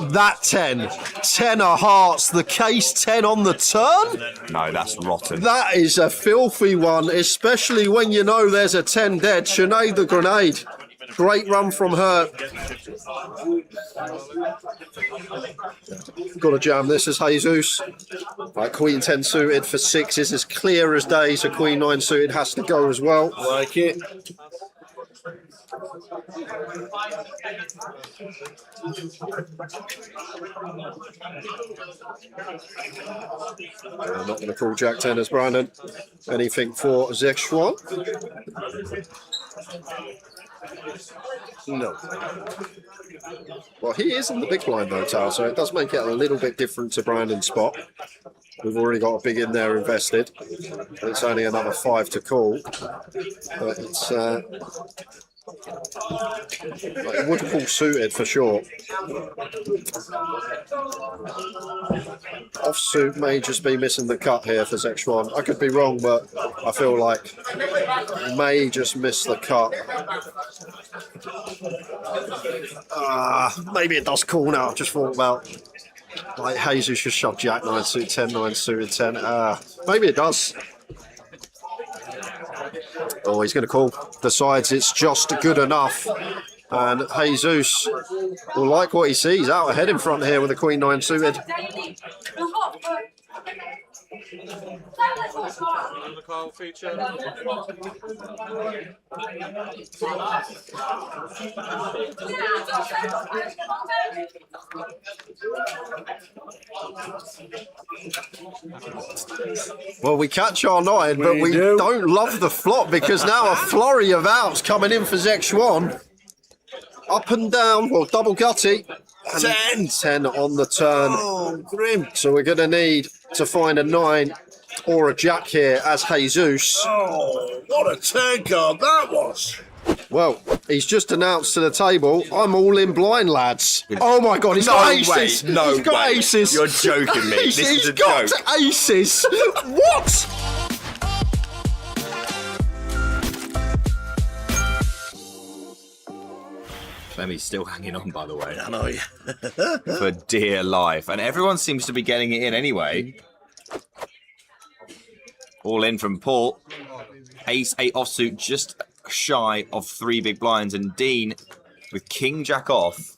That 10. 10 of hearts, the case 10 on the turn? No, that's rotten. That is a filthy one, especially when you know there's a 10 dead. Sinead the grenade. Great run from her. Got to jam this as Jesus. Right, Queen 10 suited for 6 is as clear as day, so Queen 9 suited has to go as well. Like it. I'm not going to call Jack 10 as Brandon. Anything for Zexuan? No. Well, he is in the big blind though, Tal, so it does make it a little bit different to Brandon's spot. We've already got a big in there invested. It's only another 5 to call. But it's like would call suited for sure. Offsuit may just be missing the cut here for Zexuan. I could be wrong, but I feel like may just miss the cut. Maybe it does call now. I've just thought about like Jesus should shove Jack 9 suit 10 9 suited 10. Maybe it does. Oh, he's going to call. Decides it's just good enough. And Jesus will like what he sees. Out ahead in front here with the Queen 9 suited. Another Carl feature. Well, we catch our 9, but we don't love the flop because now a flurry of outs coming in for Zexuan. Up and down, well, double gutty. 10. 10 on the turn. Oh, grim. So we're going to need to find a 9 or a jack here as Jesus. Oh, what a turn card that was. Well, he's just announced to the table, I'm all in blind, lads. Oh my God, he's got aces. No he's got way. aces. You're joking me. This he's is a got joke. aces. What? Clemmy's still hanging on, by the way. I know, yeah. For dear life. And everyone seems to be getting it in anyway. All in from Paul. Ace, 8 offsuit, just shy of 3 big blinds. And Dean with King Jack off,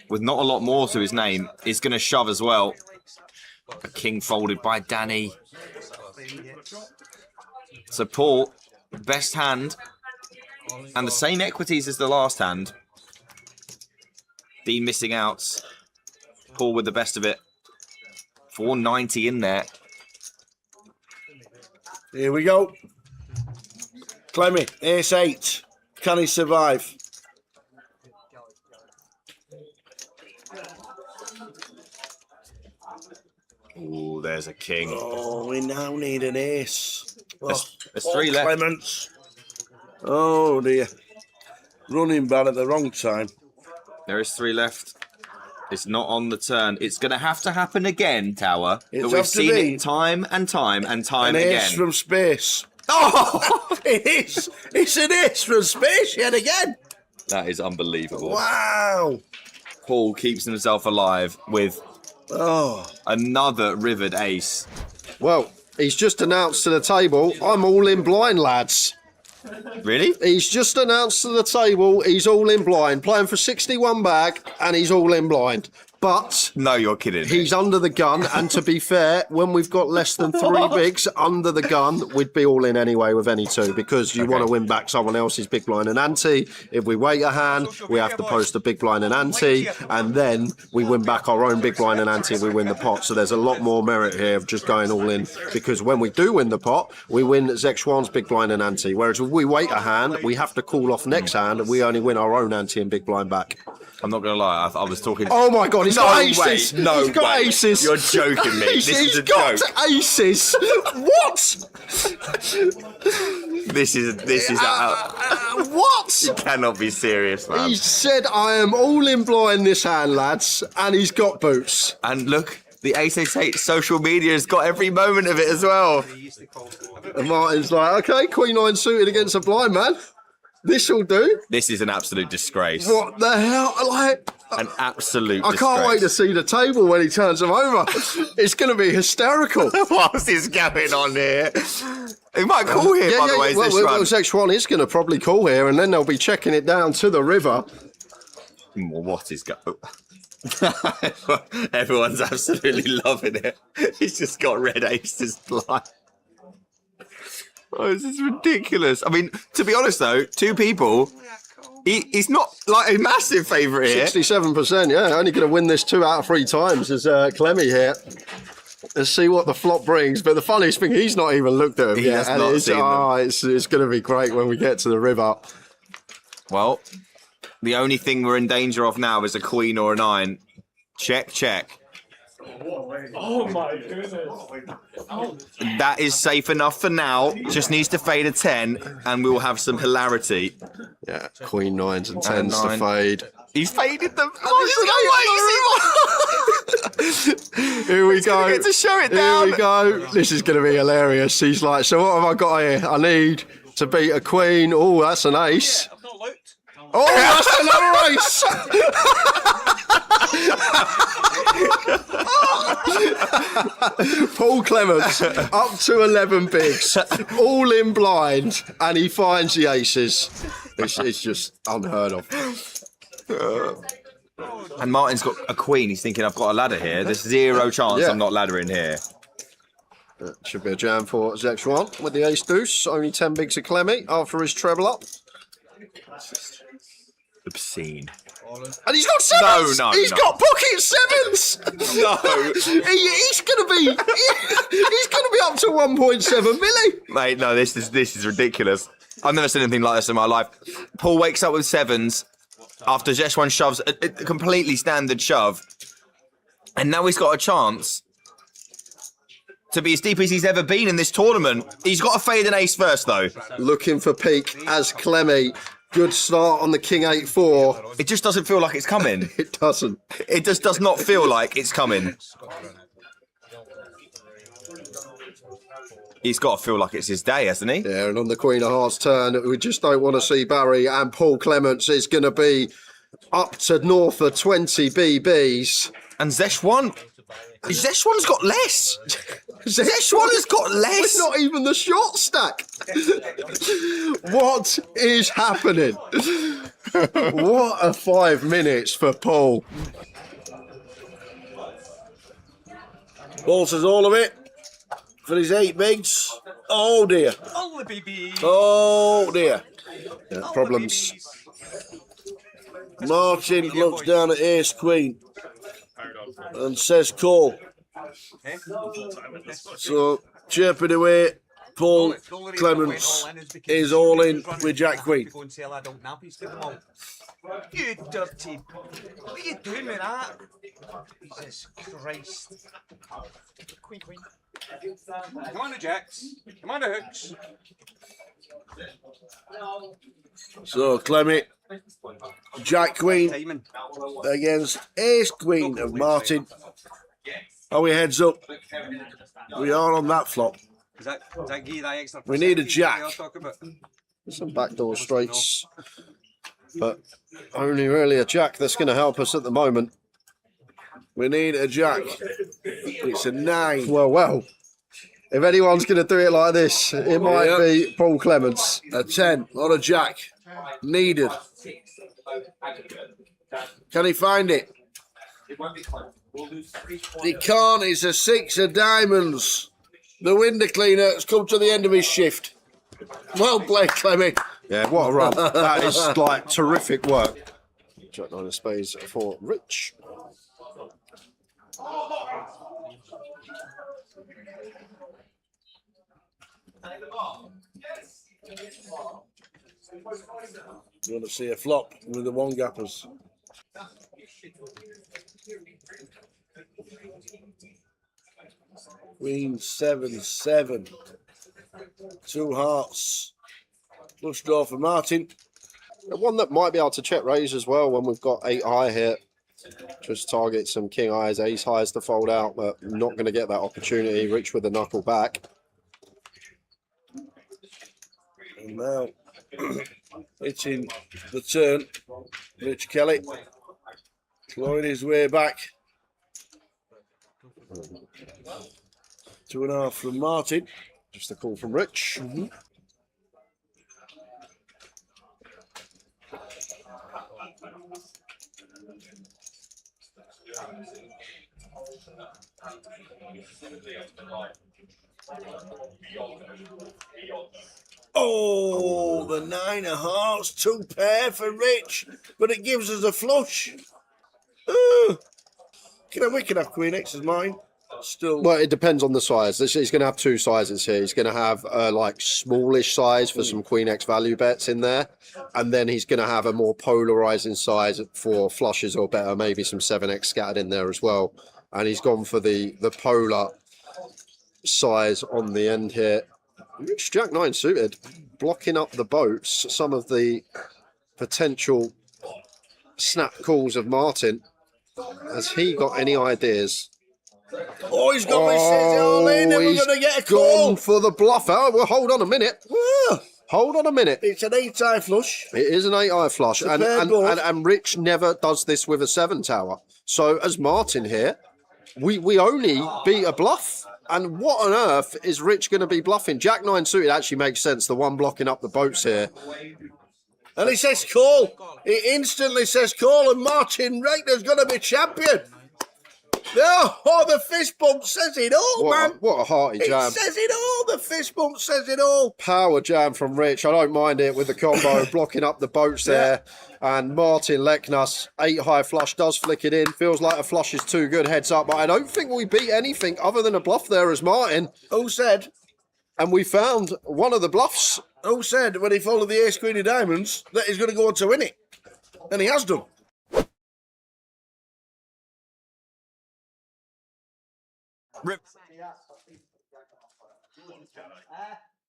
with not a lot more to his name, is going to shove as well. A king folded by Danny. So Paul, best hand, and the same equities as the last hand. Dean missing out. Paul with the best of it. 490 in there. Here we go. Clemmy, ace 8. Can he survive? Ooh, there's a king. Oh, we now need an ace. There's 3 left. Clements. Oh dear. Running bad at the wrong time. There is 3 left. It's not on the turn. It's going to have to happen again, Tower. It's But we've have to seen be it time and time and time an again. ace from space. Oh! It is. It's an ace from space yet again. That is unbelievable. Wow. Paul keeps himself alive with another rivered ace. Well, he's just announced to the table, I'm all in blind, lads. Really? He's just announced to the table he's all in blind, playing for 61 bag, and he's all in blind. But no, you're kidding. He's under the gun, and to be fair, when we've got less than 3 bigs under the gun, we'd be all in anyway with any 2 because you want to win back someone else's big blind and ante. If we wait a hand, we have to post a big blind and ante, and then we win back our own big blind and ante. We win the pot. So there's a lot more merit here of just going all in because when we do win the pot, we win Zek Schwann's big blind and ante. Whereas if we wait a hand, we have to call off next hand, and we only win our own ante and big blind back. I'm not going to lie, I was talking... Oh my God, he's got aces! No he's got way. aces! You're joking me. This is a got joke. aces! What? This is what? You cannot be serious, man. He said, I am all in blind this hand, lads, and he's got boots. And look, the 888 social media has got every moment of it as well. And Martin's like, okay, Queen 9 suited against a blind man. This'll do. This is an absolute disgrace. What the hell? Like, an absolute I can't wait to see the table when he turns them over. It's going to be hysterical. What's this going on here? He might call here, by the way. Well, Zek Schwann is going to probably call here, and then they'll be checking it down to the river. What is going? Everyone's absolutely loving it. He's just got red aces blind. Oh, this is ridiculous. I mean, to be honest though, 2 people, he's not like a massive favourite here. 67%, yeah. Only going to win this 2 out of 3 times is Clemmy here. Let's see what the flop brings. But the funniest thing, he's not even looked at him yet. Has not seen them. It's going to be great when we get to the river. Well, the only thing we're in danger of now is a queen or a 9. Check, check. Oh my goodness. That is safe enough for now. Just needs to fade a 10 and we will have some hilarity. Yeah, Queen 9s and 10s to fade. He's faded them. Here we go. Get to show it down. Here we go. This is going to be hilarious. He's like, so what have I got here? I need to beat a queen. Oh, that's an ace. Oh, that's another ace. Paul Clements up to 11 bigs, all in blind, and he finds the aces. It's just unheard of. And Martin's got a queen. He's thinking, I've got a ladder here. There's 0 chance I'm not laddering here. That should be a jam for Zek Schwann with the ace deuce. Only 10 bigs of Clemmy after his treble up. Obscene. And he's got 7s! No. He's got pocket 7s! No. He's gonna be up to 1.7 milli. Mate, no, this is ridiculous. I've never seen anything like this in my life. Paul wakes up with 7s after Zeshwan shoves a completely standard shove. And now he's got a chance to be as deep as he's ever been in this tournament. He's got to fade an ace first, though. Looking for peak as Clemmy. Good start on the King 8-4. It just doesn't feel like it's coming. It doesn't. It just does not feel like it's coming. He's got to feel like it's his day, hasn't he? Yeah, and on the Queen of Hearts turn, we just don't want to see Barry, and Paul Clements is going to be up to north of 20 BBs. And Zeshwan, Zeshwan's got less. Zeshwan has got less. It's not even the short stack. What is happening? What a 5 minutes for Paul. Paul says all of it for his 8 bigs. Oh dear. All the BB. Oh dear. Yeah, problems. Martin looks down at Ace Queen and says call. So chirping away, Paul Clements is all in with Jack Queen. You dirty. What are you doing with that? Jesus Christ. Queen. Come on, the jacks. Come on, the hooks. So Clemmy, Jack Queen against Ace Queen of Martin. Are we heads up? We are on that flop. We need a jack. Some backdoor straights, but only really a jack that's going to help us at the moment. We need a jack. It's a 9. Well. If anyone's going to do it like this, it might be Paul Clements. A 10, not a jack. Needed. Can he find it? He can't. It's a 6 of diamonds. The window cleaner has come to the end of his shift. Well played, Clemmy. Yeah, what a run. That is like terrific work. Jack 9 of spades for Rich. You want to see a flop with the 1 gappers? Queen 7-7. 2 hearts. Flush draw for Martin. The one that might be able to check raise as well when we've got 8 high here. Just target some king highs, ace highs to fold out, but not going to get that opportunity. Rich with the knuckle back. And now, hitting the turn, Rich Kelly, clawing his way back. 2.5 from Martin. Just a call from Rich. Oh, the 9 of hearts, 2 pair for Rich, but it gives us a flush. We can have Queen X as mine. Still. Well, it depends on the size. He's going to have 2 sizes here. He's going to have like smallish size for some Queen X value bets in there, and then he's going to have a more polarizing size for flushes or better, maybe some 7X scattered in there as well. And he's gone for the polar size on the end here. Rich Jack 9 suited, blocking up the boats. Some of the potential snap calls of Martin. Has he got any ideas? Oh, he's got me says all in, and we're going to get a call. Gone for the bluff. Oh, well, hold on a minute. Hold on a minute. It's an 8-eye flush. It is an 8-eye flush. And Rich never does this with a 7 tower. So as Martin here, we only beat a bluff. And what on earth is Rich going to be bluffing? Jack 9 suited actually makes sense. The one blocking up the boats here. And he says call. He instantly says call, and Martin Reitner's going to be champion. Oh, the fist bump says it all, man. What a hearty jam. It says it all. The fist bump says it all. Power jam from Rich. I don't mind it with the combo blocking up the boats there. And Martin Leknas, 8 high flush, does flick it in. Feels like a flush is too good, heads up. But I don't think we beat anything other than a bluff there as Martin. Who said? And we found one of the bluffs. Who said when he followed the ace queen of diamonds that he's going to go on to win it? And he has done.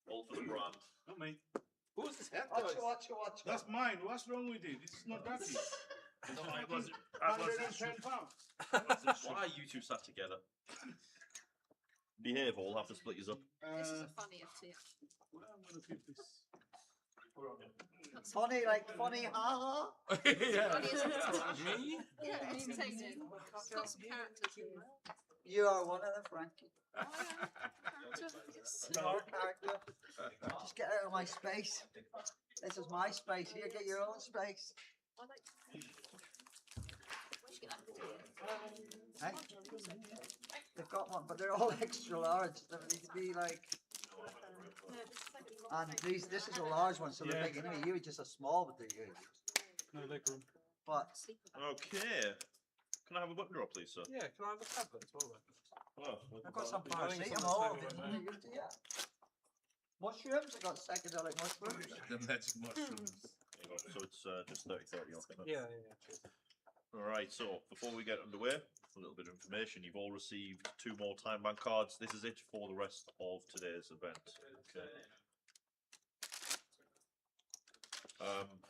All for the brand. Not me. Who's this head, Watch guys? it, watch it, watch it. That's mine. What's wrong with it? This is not dirty. I was 110 pounds. Why are you two sat together? Behave, all have to split you up. This is a funny FT. Well, I'm gonna keep this. Funny, like funny, haha. Yeah. Me? Yeah, it's taken. It's got some characters in there. You are one of them, Frankie. Oh, yeah. Yes. You are a character. Just get out of my space. This is my space. Here, get your own space. I like. Where'd you get that? Hey? They've got one, but they're all extra large. They need to be like. And this is a large one, so they're big anyway. You were just a small, but they're huge. No leg room. But Okay. Can I have a button drop, please, sir? Yeah, can I have a tablet as well? Oh, I've got some I think it's on the paracetamol. table, Yeah. Mushrooms. I got psychedelic mushrooms. The magic mushrooms. so it's just 30-30 off. Isn't it? Yeah. All right. So before we get underway, a little bit of information. You've all received 2 more time bank cards. This is it for the rest of today's event. Okay.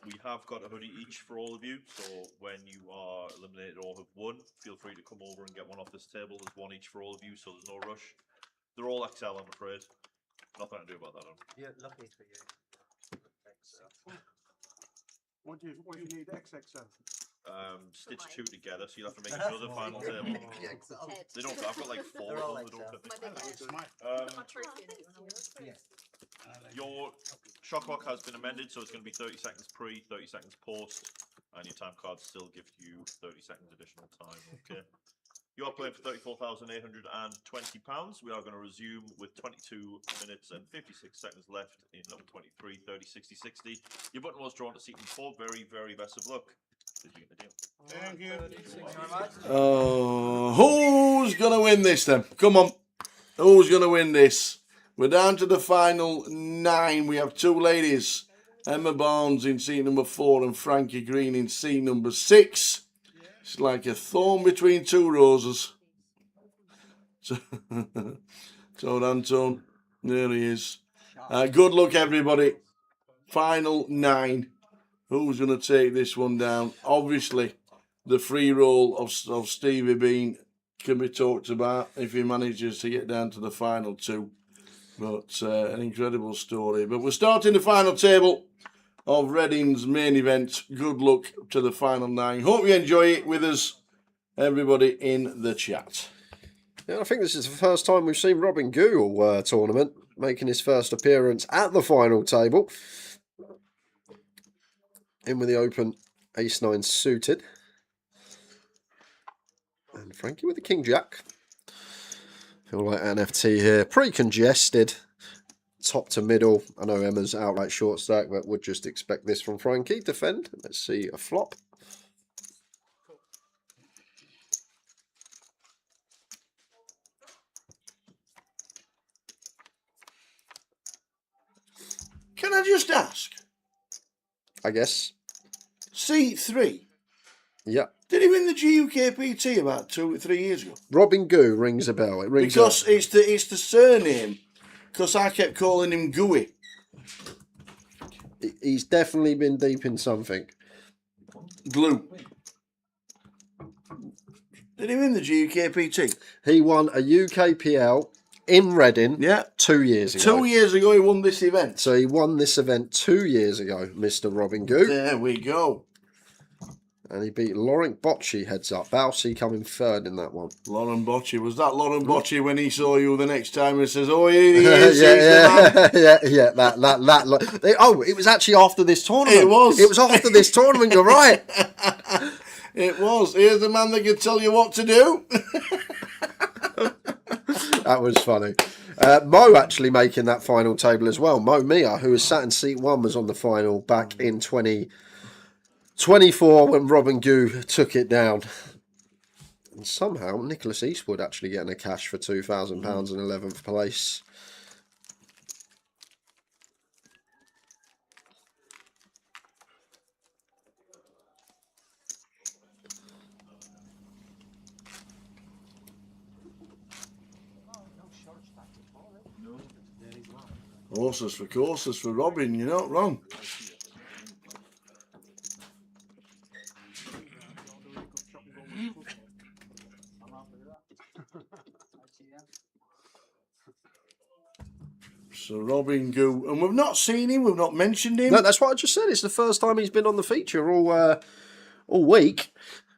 We have got a hoodie each for all of you, so when you are eliminated or have won, feel free to come over and get one off this table. There's one each for all of you, so there's no rush. They're all XL, I'm afraid. Nothing I can do about that. Yeah, lucky for you. What do you need? XXL. Stitch 2 together, so you'll have to make another final table. They don't. I've got like 4 of them. They don't fit me. Your shot clock has been amended, so it's going to be 30 seconds pre, 30 seconds post, and your time cards still give you 30 seconds additional time. Okay. You are playing for £34,820. We are going to resume with 22 minutes and 56 seconds left in level 23, 30, 60, 60. Your button was drawn to seat number 4. Very, very best of luck. Did you get the deal? Thank you. Who's gonna win this then? Come on. Who's gonna win this? We're down to the final 9. We have 2 ladies. Emma Barnes in seat number 4 and Frankie Green in seat number 6. It's like a thorn between 2 roses. Toad Anton, there he is. Good luck, everybody. Final 9. Who's going to take this one down? Obviously, the free roll of Stevie Bean can be talked about if he manages to get down to the final 2. But an incredible story. But we're starting the final table of Reading's main event. Good luck to the final 9. Hope you enjoy it with us, everybody in the chat. Yeah, I think this is the first time we've seen Robin Google tournament, making his first appearance at the final table. In with the open ace-9 suited. And Frankie with the king-jack. Feel like NFT here. Pretty congested. Top to middle. I know Emma's outright short stack, but would just expect this from Frankie. Defend. Let's see a flop. Can I just ask? I guess. C3. Yeah. Did he win the GUKPT about 2 or 3 years ago? Robin Goo rings a bell. It rings because it's the surname. Because I kept calling him Gooey. He's definitely been deep in something. Glue. Did he win the GUKPT? He won a UKPL in Reading. Yeah. 2 years ago. 2 years ago he won this event. So he won this event 2 years ago, Mr. Robin Goo. There we go. And he beat Laurent Bocci heads up. Bowsy coming 3rd in that one. Laurent Bocci. Was that Laurent Bocci when he saw you the next time and says, oh, here he is. yeah. Oh, it was actually after this tournament. It was. It was after this tournament, you're right. It was. Here's the man that can tell you what to do. That was funny. Mo actually making that final table as well. Mo Mia, who was sat in seat 1, was on the final back in 2024 when Robin Goo took it down. And somehow Nicholas Eastwood actually getting a cash for £2,000 in 11th place. Horses for courses for Robin, you're not wrong. So Robin Goo, and we've not seen him, we've not mentioned him. No, that's what I just said. It's the first time he's been on the feature all week.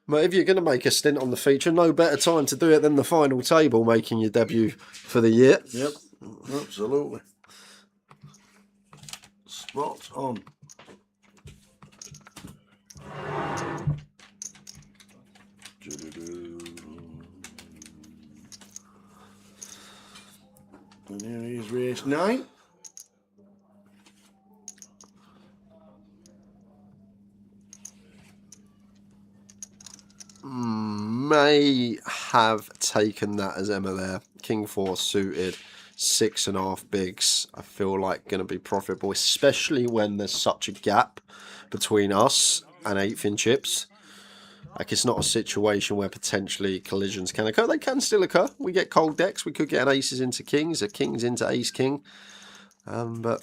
But if you're going to make a stint on the feature, no better time to do it than the final table, making your debut for the year. Yep, absolutely. Spot on. And here he is, race 9. May have taken that as Emma there. King 4 suited, 6.5 bigs. I feel like going to be profitable, especially when there's such a gap between us and 8th in chips. Like, it's not a situation where potentially collisions can occur. They can still occur. We get cold decks. We could get an aces into kings, a kings into ace king. But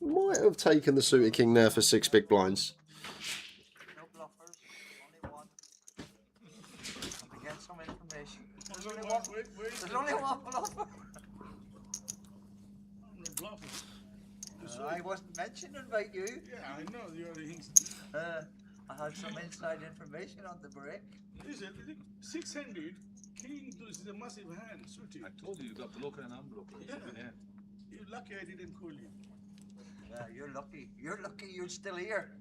might have taken the suited king there for 6 big blinds. Get some information. There's only one bluffer. I wasn't mentioning about you. Yeah, I know you're I had some inside information on the break. Listen, 600, king is a massive hand, suited. I told you, you got blocker and unblocker. Yeah. You're lucky I didn't call you. Yeah, you're lucky. You're lucky you're still here.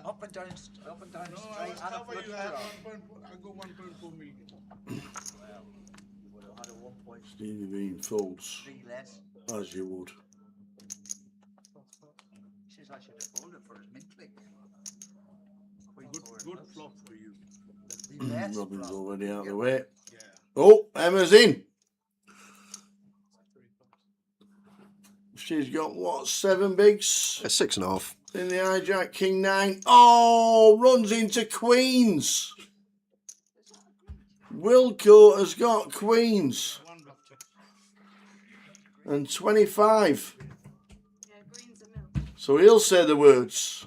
Up and down No, straight. I was cover you. I got 1.4 million. Well, you would have had a 1 Stevie Bean folds, 3 less. as you would. Says I should have folded for his mint click. Good flop for you. Robin's already out of the way. Yeah. Oh, Emma's in. She's got what, 7 bigs? 6.5. In the hijack, king 9. Oh, runs into queens. Wilco has got queens. And 25. So he'll say the words.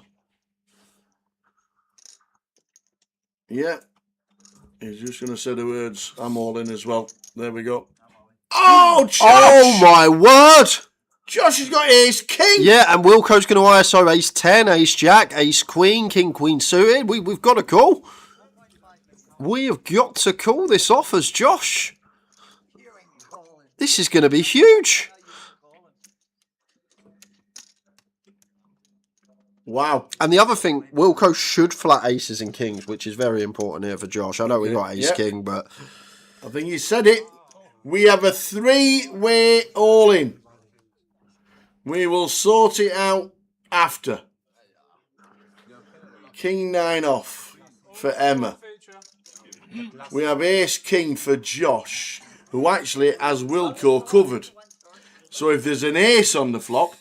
Yeah. He's just going to say the words. I'm all in as well. There we go. Oh, Josh! Oh, my word! Josh has got ace king. Yeah, and Wilco's going to ISO ace 10, ace jack, ace queen, king queen suited. We've got to call. We have got to call this off as Josh. This is going to be huge. Wow. And the other thing, Wilco should flat aces and kings, which is very important here for Josh. I know we got ace king, but I think you said it. We have a 3-way all-in. We will sort it out after. King 9 off for Emma. We have ace king for Josh, who actually has Wilco covered. So if there's an ace on the flop,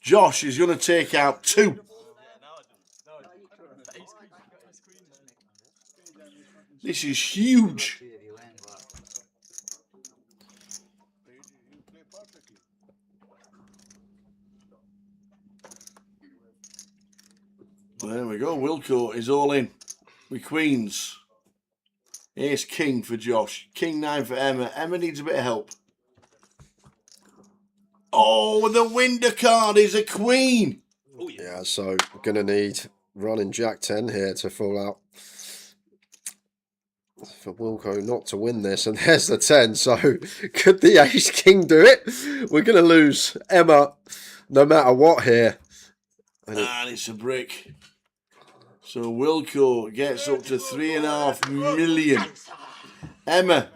Josh is going to take out 2. This is huge. There we go. Wilco is all in with queens. Ace king for Josh. King 9 for Emma. Emma needs a bit of help. Oh, the window card is a queen. oh yeah, so we're going to need running jack 10 here to fall out for Wilco not to win this. And there's the 10. So could the ace king do it? We're going to lose Emma no matter what here. And it's a brick. So Wilco gets up to 3.5 million. Emma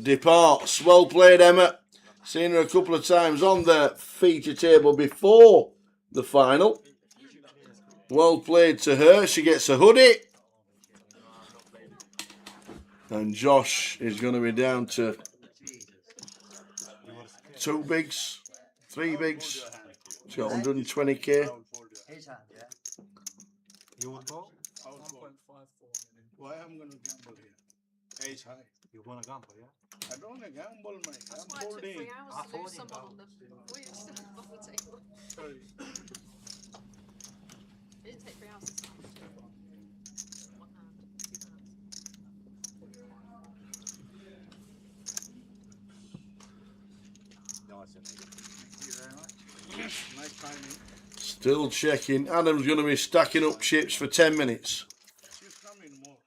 departs. Well played, Emma. Seen her a couple of times on the feature table before the final. Well played to her. She gets a hoodie. And Josh is going to be down to 2 bigs, 3 bigs. He's got 120k. You would go? 1.54 million. Why I'm going to gamble here? Ace high. You want to gamble, yeah? I don't want to gamble, mate. That's I'm why it took 3 folding. hours to lose someone on the before you were still on the table. Sorry. It didn't take 3 hours this time. It took 1 hand, 2 hands. Nice, isn't it? Thank you very much. Nice timing. Still checking. Adam's going to be stacking up chips for 10 minutes. She's coming more.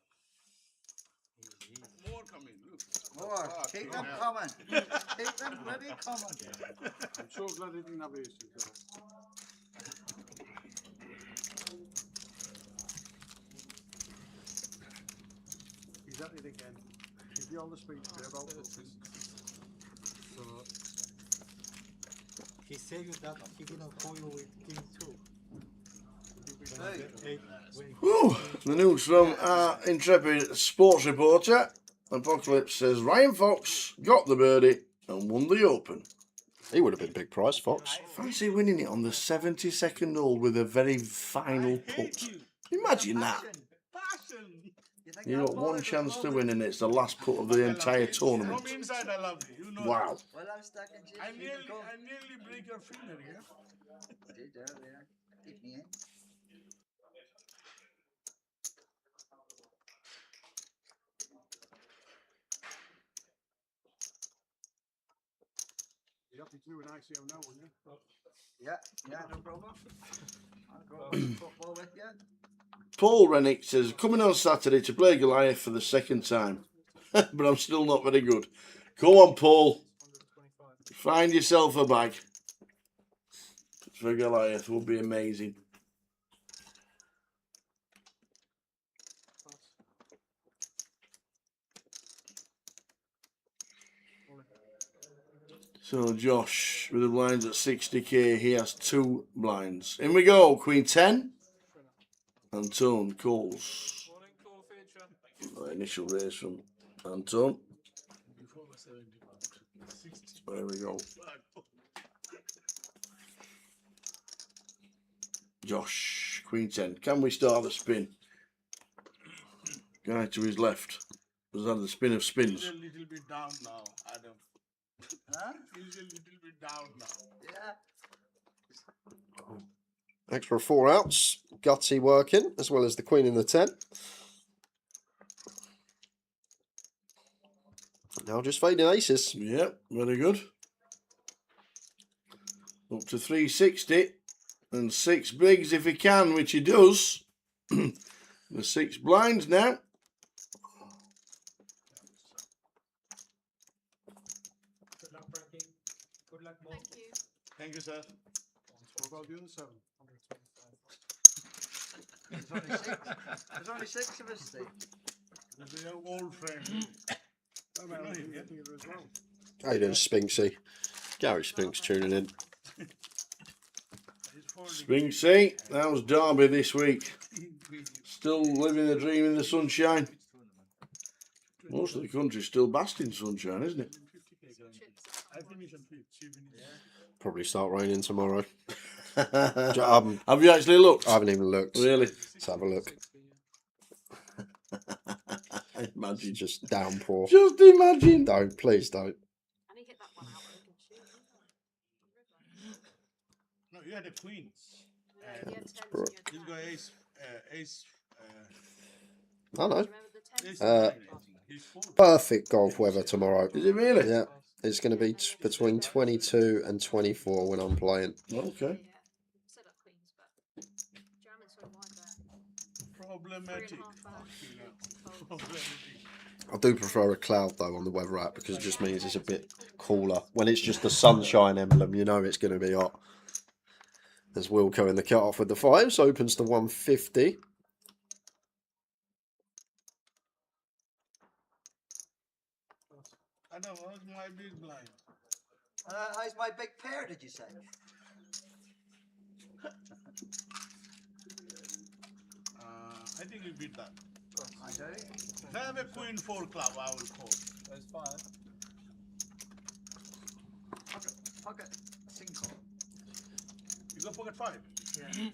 More coming. Look. More. Keep them coming. Keep them bloody coming. I'm so glad it didn't have AC. He's at it again. He's the older speech there about So he said you that he didn't call you with King 2. Whew, the news from our intrepid sports reporter. Apocalypse says Ryan Fox got the birdie and won the Open. He would have been big price, Fox. Fancy winning it on the 72nd hole with a very final putt. Imagine that. Passion. You got one chance to win and it's the last putt of the entire tournament. From inside, I love it. You know. Wow. Well, I'm stuck in jail. I nearly break your finger, yeah? Did earlier. Keep me in. You're happy to do an ICO now, wouldn't you? Yeah, no problem. I'll go football with you. Paul Rennick says, coming on Saturday to play Goliath for the second time. But I'm still not very good. Go on, Paul. Find yourself a bag. For Goliath would be amazing. So Josh, with the blinds at 60k, he has 2 blinds. In we go, Queen 10. Anton calls. Initial raise from Anton. There we go. Josh, Queen 10. Can we start the spin? Guy to his left. Was that the spin of spins? He's a little bit down now, Adam. Huh? He's a little bit down now. Yeah. Extra 4 outs. Gutsy working, as well as the Queen in the 10. Now just fading aces. Yep, very good. Up to 360 and 6 bigs if he can, which he does. The 6 blinds now. Good luck, Frankie. Good luck, Paul. Thank you. Thank you, sir. What about the other 7? There's only 6. There's only 6 of us, Steve. This is your old friend. I mean, I'm getting it as well. How you doing, Spinksy? Gary Spinks tuning in. Spinksy, that was Derby this week. Still living the dream in the sunshine. Most of the country's still basking in sunshine, isn't it? I finished on 5th. Probably start raining tomorrow. Have you actually looked? I haven't even looked. Really? Let's have a look. Imagine. Just downpour. Just imagine. Don't, please don't. And he hit that one out and he can shoot. No, you had a queen. Yeah, He's got ace. I know. Ace he's 4. Perfect golf weather tomorrow. Is it really? Yeah. It's going to be between 22 and 24 when I'm playing. Okay. Set up queens, but jamming so wide there. Problematic. 3.5 Problematic. I do prefer a cloud though on the weather app because it just means it's a bit cooler. When it's just the sunshine emblem, you know it's going to be hot. There's Wilco in the cut-off with the 5s, opens to 150. I don't know, what's my big blind? How's my big pair, did you say? I think we beat that. I do. If I have a queen 4 club, I will call. That's fine. Pocket 5. You got pocket 5? Yeah.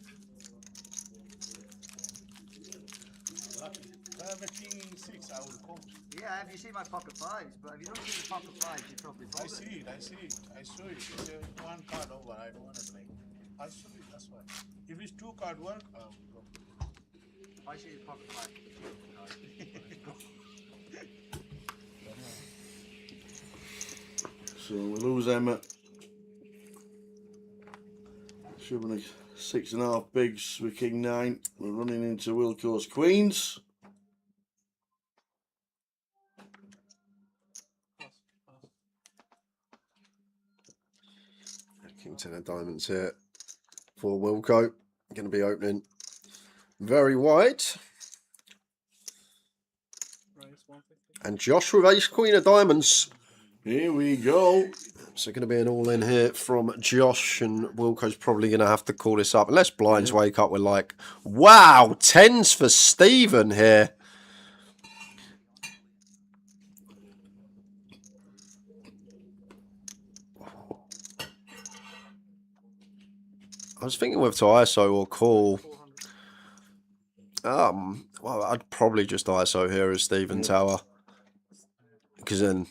Lucky. I have a king 6, I will call. Yeah, if you see my pocket fives, but if you don't see the pocket fives, you probably I fold see it. it, I see it. I show you. It's a 1 card over. I don't want to play. I show you, that's why. If it's 2 card work, I will go. I see the pocket five. So we lose Emma. Shoving a 6.5 bigs with king 9. We're running into Wilco's queens. King 10 of diamonds here for Wilco. Going to be opening very wide. And Josh with ace queen of diamonds. Here we go. So going to be an all in here from Josh, and Wilco's probably going to have to call this up. Unless blinds wake up with like, wow, 10s for Stephen here. I was thinking whether to ISO or call. Well, I'd probably just ISO here as Stephen Tower, because then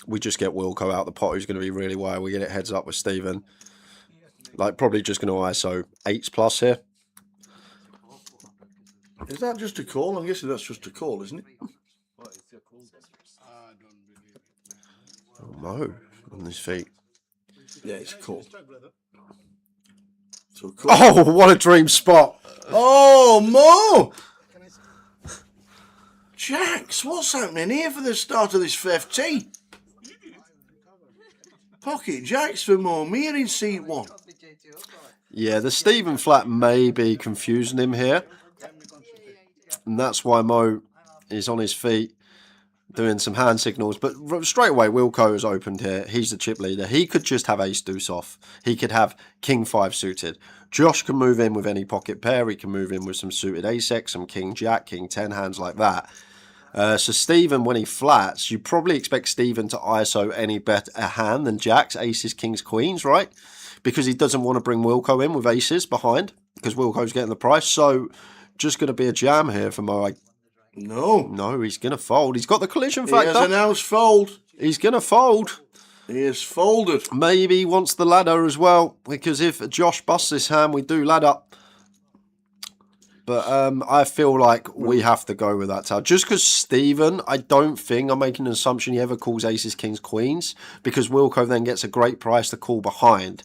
we just get Wilco out the pot, who's going to be really wild. We get it heads up with Stephen. Like, probably just going to ISO 8s plus here. Is that just a call? I'm guessing that's just a call, isn't it? Oh, Mo on his feet. Yeah, it's a call. So cool. Oh, what a dream spot. Oh, Mo! Jacks, what's happening here for the start of this 5T? Pocket Jacks for Mo Mir in seat 1. Yeah, the Stephen flat may be confusing him here. And that's why Mo is on his feet doing some hand signals. But straight away, Wilco has opened here. He's the chip leader. He could just have ace deuce off. He could have king 5 suited. Josh can move in with any pocket pair. He can move in with some suited ace-x, some king jack, king 10 hands like that. So Stephen, when he flats, you probably expect Stephen to ISO any better hand than jacks, aces, kings, queens, right? Because he doesn't want to bring Wilco in with aces behind, because Wilco's getting the price. So just going to be a jam here for Mo. No, he's going to fold. He's got the collision factor. He has announced fold. He's going to fold. He has folded. Maybe he wants the ladder as well, because if Josh busts this hand, we do ladder. But I feel like we have to go with that tower. Just because Stephen, I don't think, I'm making an assumption he ever calls aces, kings, queens, because Wilco then gets a great price to call behind.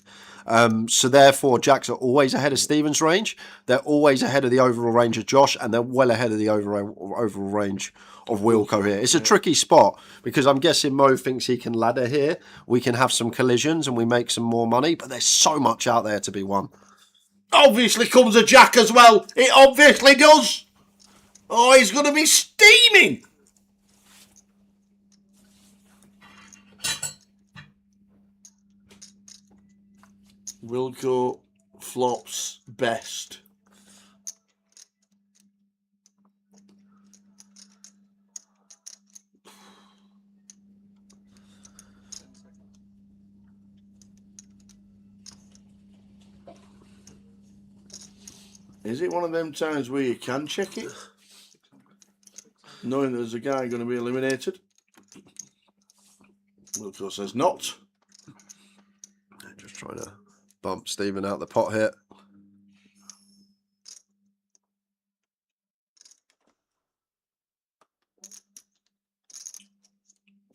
So therefore, jacks are always ahead of Stephen's range. They're always ahead of the overall range of Josh, and they're well ahead of the overall range of Wilco here. It's a tricky spot, because I'm guessing Mo thinks he can ladder here. We can have some collisions and we make some more money, but there's so much out there to be won. Obviously comes a jack as well. It obviously does. Oh, he's going to be steaming. Wilco flops best. Is it one of them times where you can check it, knowing there's a guy going to be eliminated? Wilco says not. Just trying to bump Stephen out the pot here.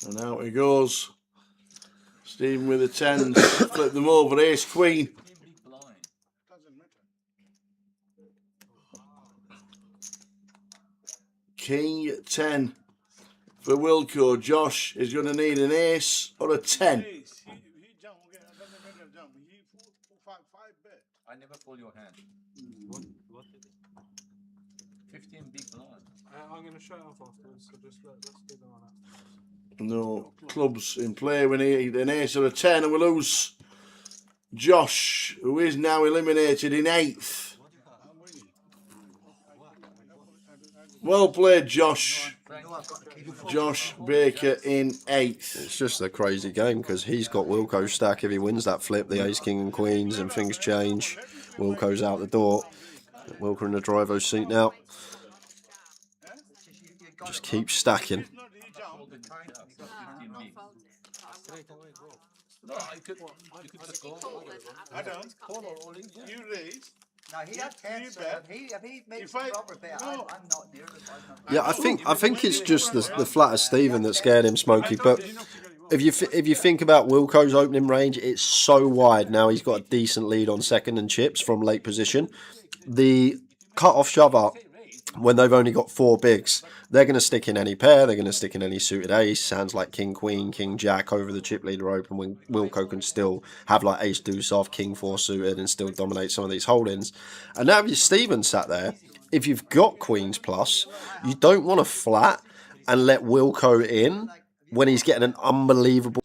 And out he goes. Stephen with the 10s. Flip them over. Ace queen. King 10 for Wilco. Josh is going to need an ace or a 10. I never pull your hand. What is it? 15 big blind. I'm going to show it off afterwards, so just let's do them on that. No clubs in play. We need an ace or a 10 and we lose Josh, who is now eliminated in 8th. Well played, Josh. Josh Baker in 8th. It's just a crazy game, because he's got Wilco's stack. If he wins that flip, the ace, king and queens, and things change. Wilco's out the door. Wilco in the driver's seat now. Just keep stacking. No, I could just go. Adam, you raise. Now he had 10, so if he makes the proper bet, I'm not near the button. Yeah, I think it's just the flatter Stephen that scared him, Smokey. But if you think about Wilco's opening range, it's so wide now. He's got a decent lead on second and chips from late position. The cut-off shover, when they've only got 4 bigs, they're going to stick in any pair. They're going to stick in any suited ace. Hands like King Queen, King Jack over the chip leader open, when Wilco can still have like Ace Deuce off, King 4 suited, and still dominate some of these holdings. And now if you're Steven sat there, if you've got Queens plus, you don't want to flat and let Wilco in when he's getting an unbelievable.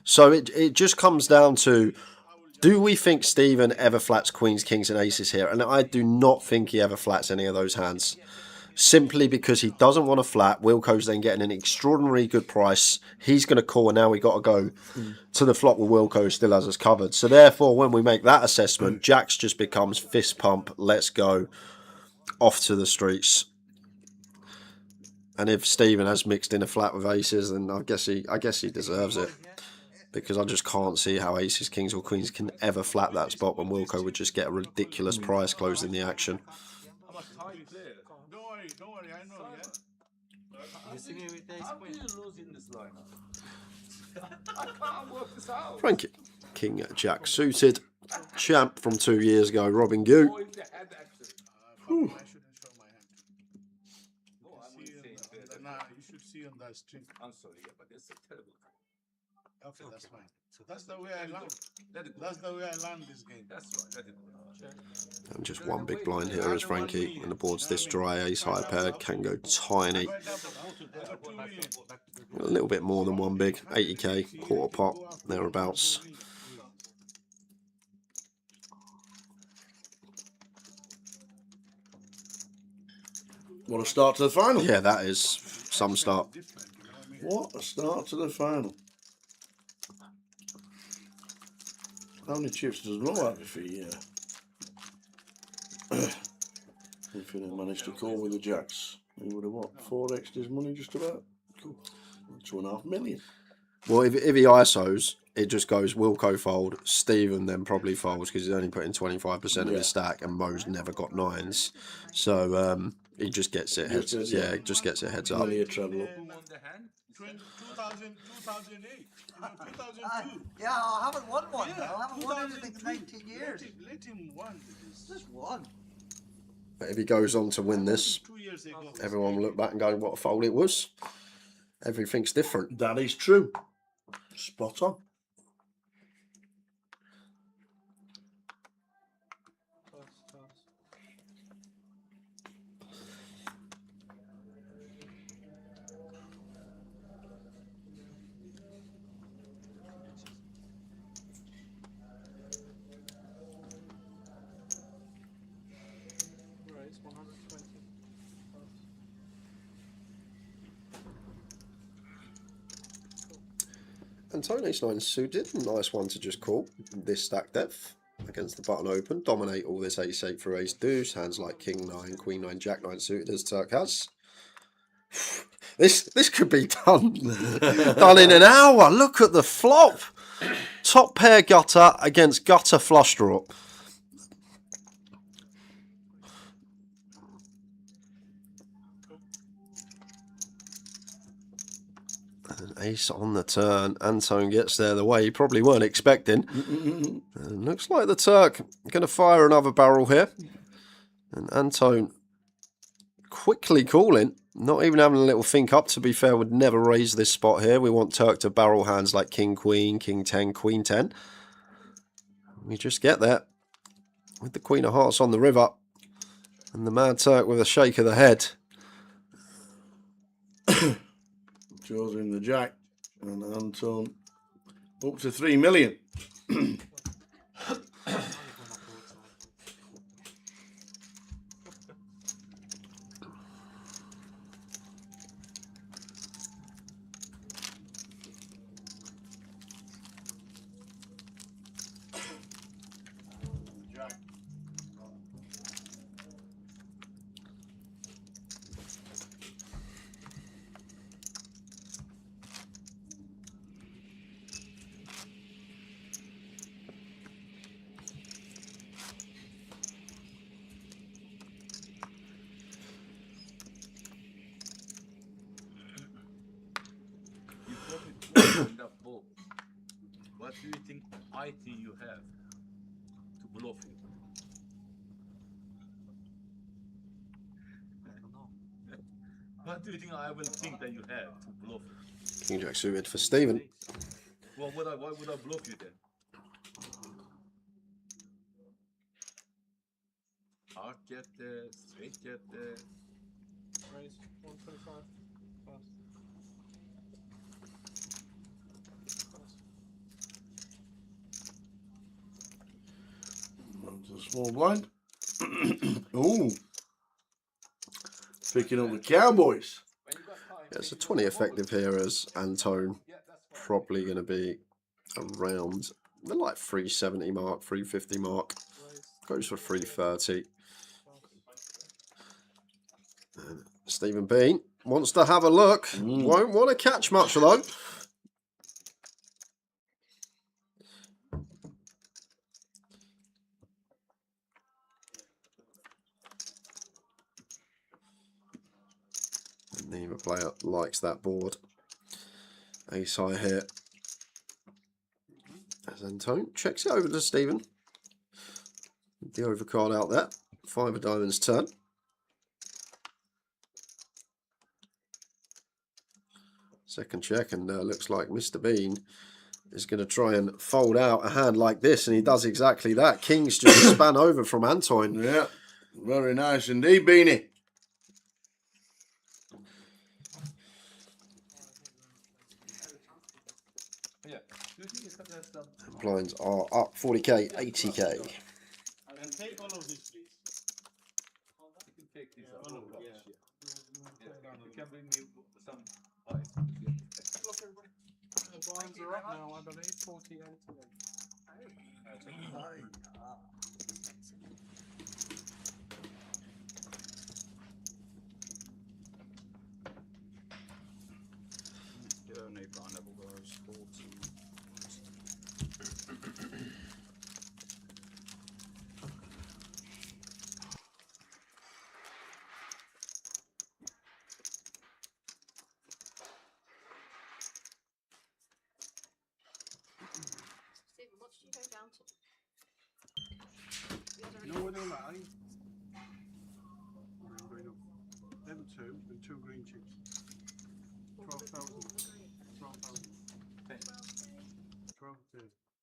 So it just comes down to, do we think Steven ever flats Queens, Kings and Aces here? And I do not think he ever flats any of those hands. Simply because he doesn't want to flat. Wilco's then getting an extraordinarily good price. He's going to call, and now we got to go to the flop with Wilco still has us covered. So therefore, when we make that assessment, Jack's just becomes fist pump, let's go, off to the streets. And if Steven has mixed in a flat with aces, then I guess he deserves it. Because I just can't see how aces, kings or queens can ever flat that spot when Wilco would just get a ridiculous price closing the action. I'm a tight player. Don't worry, I know, yeah? You see me with ace queen? How do you lose in this lineup? I can't work this out. Frankie, King Jack suited, champ from 2 years ago, Robin Goo. I shouldn't show my hand. No, I'm saying Nah, you should see on that stream. I'm sorry, yeah, but it's a terrible. Okay, that's fine. That's the way I learn. That's the way I learn this game. That's right. Let it go. And just one big blind here is Frankie, and the board's this dry. Ace high pair can go tiny. A little bit more than one big, 80k, quarter pot, thereabouts. What a start to the final. Yeah, that is some start. What a start to the final. How many chips does Roy have if he managed to call with the jacks? He would have what? 4x'd his money just about? Cool. 2.5 million. Well, if he ISOs, it just goes Wilco fold, Steven then probably folds because he's only putting 25% of his stack, and Mo's never got 9s. So he just gets it heads. Yeah, just gets it heads up. Really a treble. 2008. 2002. Yeah, I haven't won one. I haven't won anything in 19 years. Let him win. Just one. But if he goes on to win this, 2 years ago. everyone will look back and go, what a fold it was. Everything's different. That is true. Spot on. Antone ace-9 suited, nice one to just call this stack depth against the button open, dominate all this ace-8 through ace-deuce, hands like king-9, queen-9, jack-9 suited as Turk has. This could be done in an hour. Look at the flop. Top pair gutter against gutter flush draw. Ace on the turn. Antone gets there the way he probably weren't expecting. And looks like the Turk going to fire another barrel here. And Antone quickly calling. Not even having a little think up, to be fair, would never raise this spot here. We want Turk to barrel hands like King Queen, King 10, Queen 10. We just get there with the Queen of Hearts on the river. And the Mad Turk with a shake of the head. Jaws in the jack, and Antone up to 3 million. I think you have to bluff you. What do you think I will think that you have to bluff it? King Jack suited for Stephen. Well, why would I bluff you then? Heart get there, straight get there. Raise 125. Onto the small blind. Ooh. Picking up the Cowboys. Yeah, it's a 20 effective here as Antone probably going to be around the like 370 mark, 350 mark. Goes for 330. And Stephen Bean wants to have a look. Won't want to catch much though. And neither player likes that board. Ace high here. As Antone checks it over to Stephen. The overcard out there. 5 of diamonds turn. Second check, and looks like Mr. Bean is going to try and fold out a hand like this, and he does exactly that. King's just span over from Antone. Yeah, very nice indeed, Beanie. Blinds are up 40k, 80k. And take all of this, please. You can take this out. Yeah. You can bring me some ice. The blinds are up now, I believe, 48 to 8. Yeah, no blind level goes 40. Stephen, what did you go down to? No one alive. Going up. Them two and 2 green chips. 12,000. 12,000. 12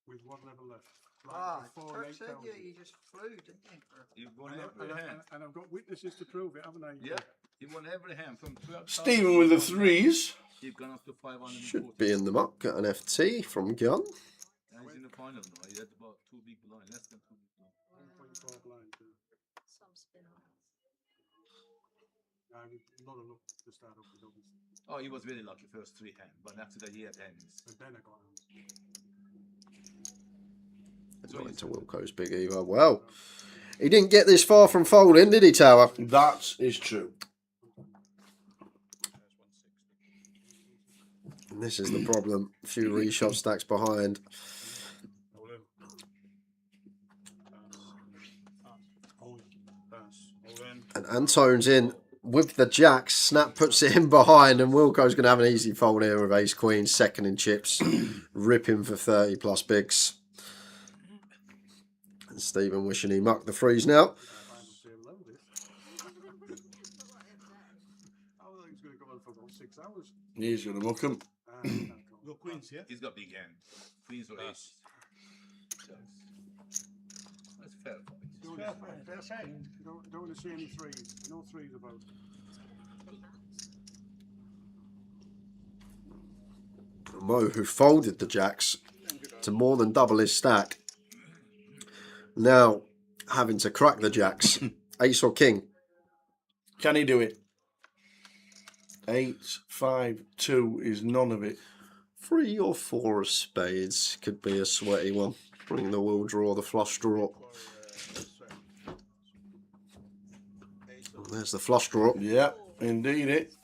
with 1 level left. Ah, Before Kirk said 8,000. you just flew, didn't you? You've won And, every hand. and I've got witnesses to prove it, haven't I? Yeah, you won every hand from 12. Stephen with the threes. You've gone up to 540. Should be in the muck. Got an FT from Gun. And he's in the final now. He had about 2 big blind, less than 2 big blind. 1.4 blind. Some spin on. I have a lot of luck to start off with, obviously. Oh, he was really lucky first 3 hands, but after that he had hands. And then I got him. Not into Wilco's big either. Well, he didn't get this far from folding, did he, Tower? That is true. And this is the problem. A few reshove stacks behind. And Antone's in with the jacks. Snap puts it in behind, and Wilco's going to have an easy fold here with ace queen, second in chips, ripping for 30 plus bigs. And Stephen wishing he mucked the threes now. He's going to muck him. Got queens, yeah? He's got big hand. Queens or ace. That's fair. Fair fight. Don't want to see any threes. No threes about. Mo, who folded the jacks to more than double his stack, now having to crack the jacks. Ace or king? Can he do it? 8, 5, 2 is none of it. 3 or 4 of spades could be a sweaty one. Bring the wheel draw, the flush draw. And there's the flush draw. Yeah, indeed it.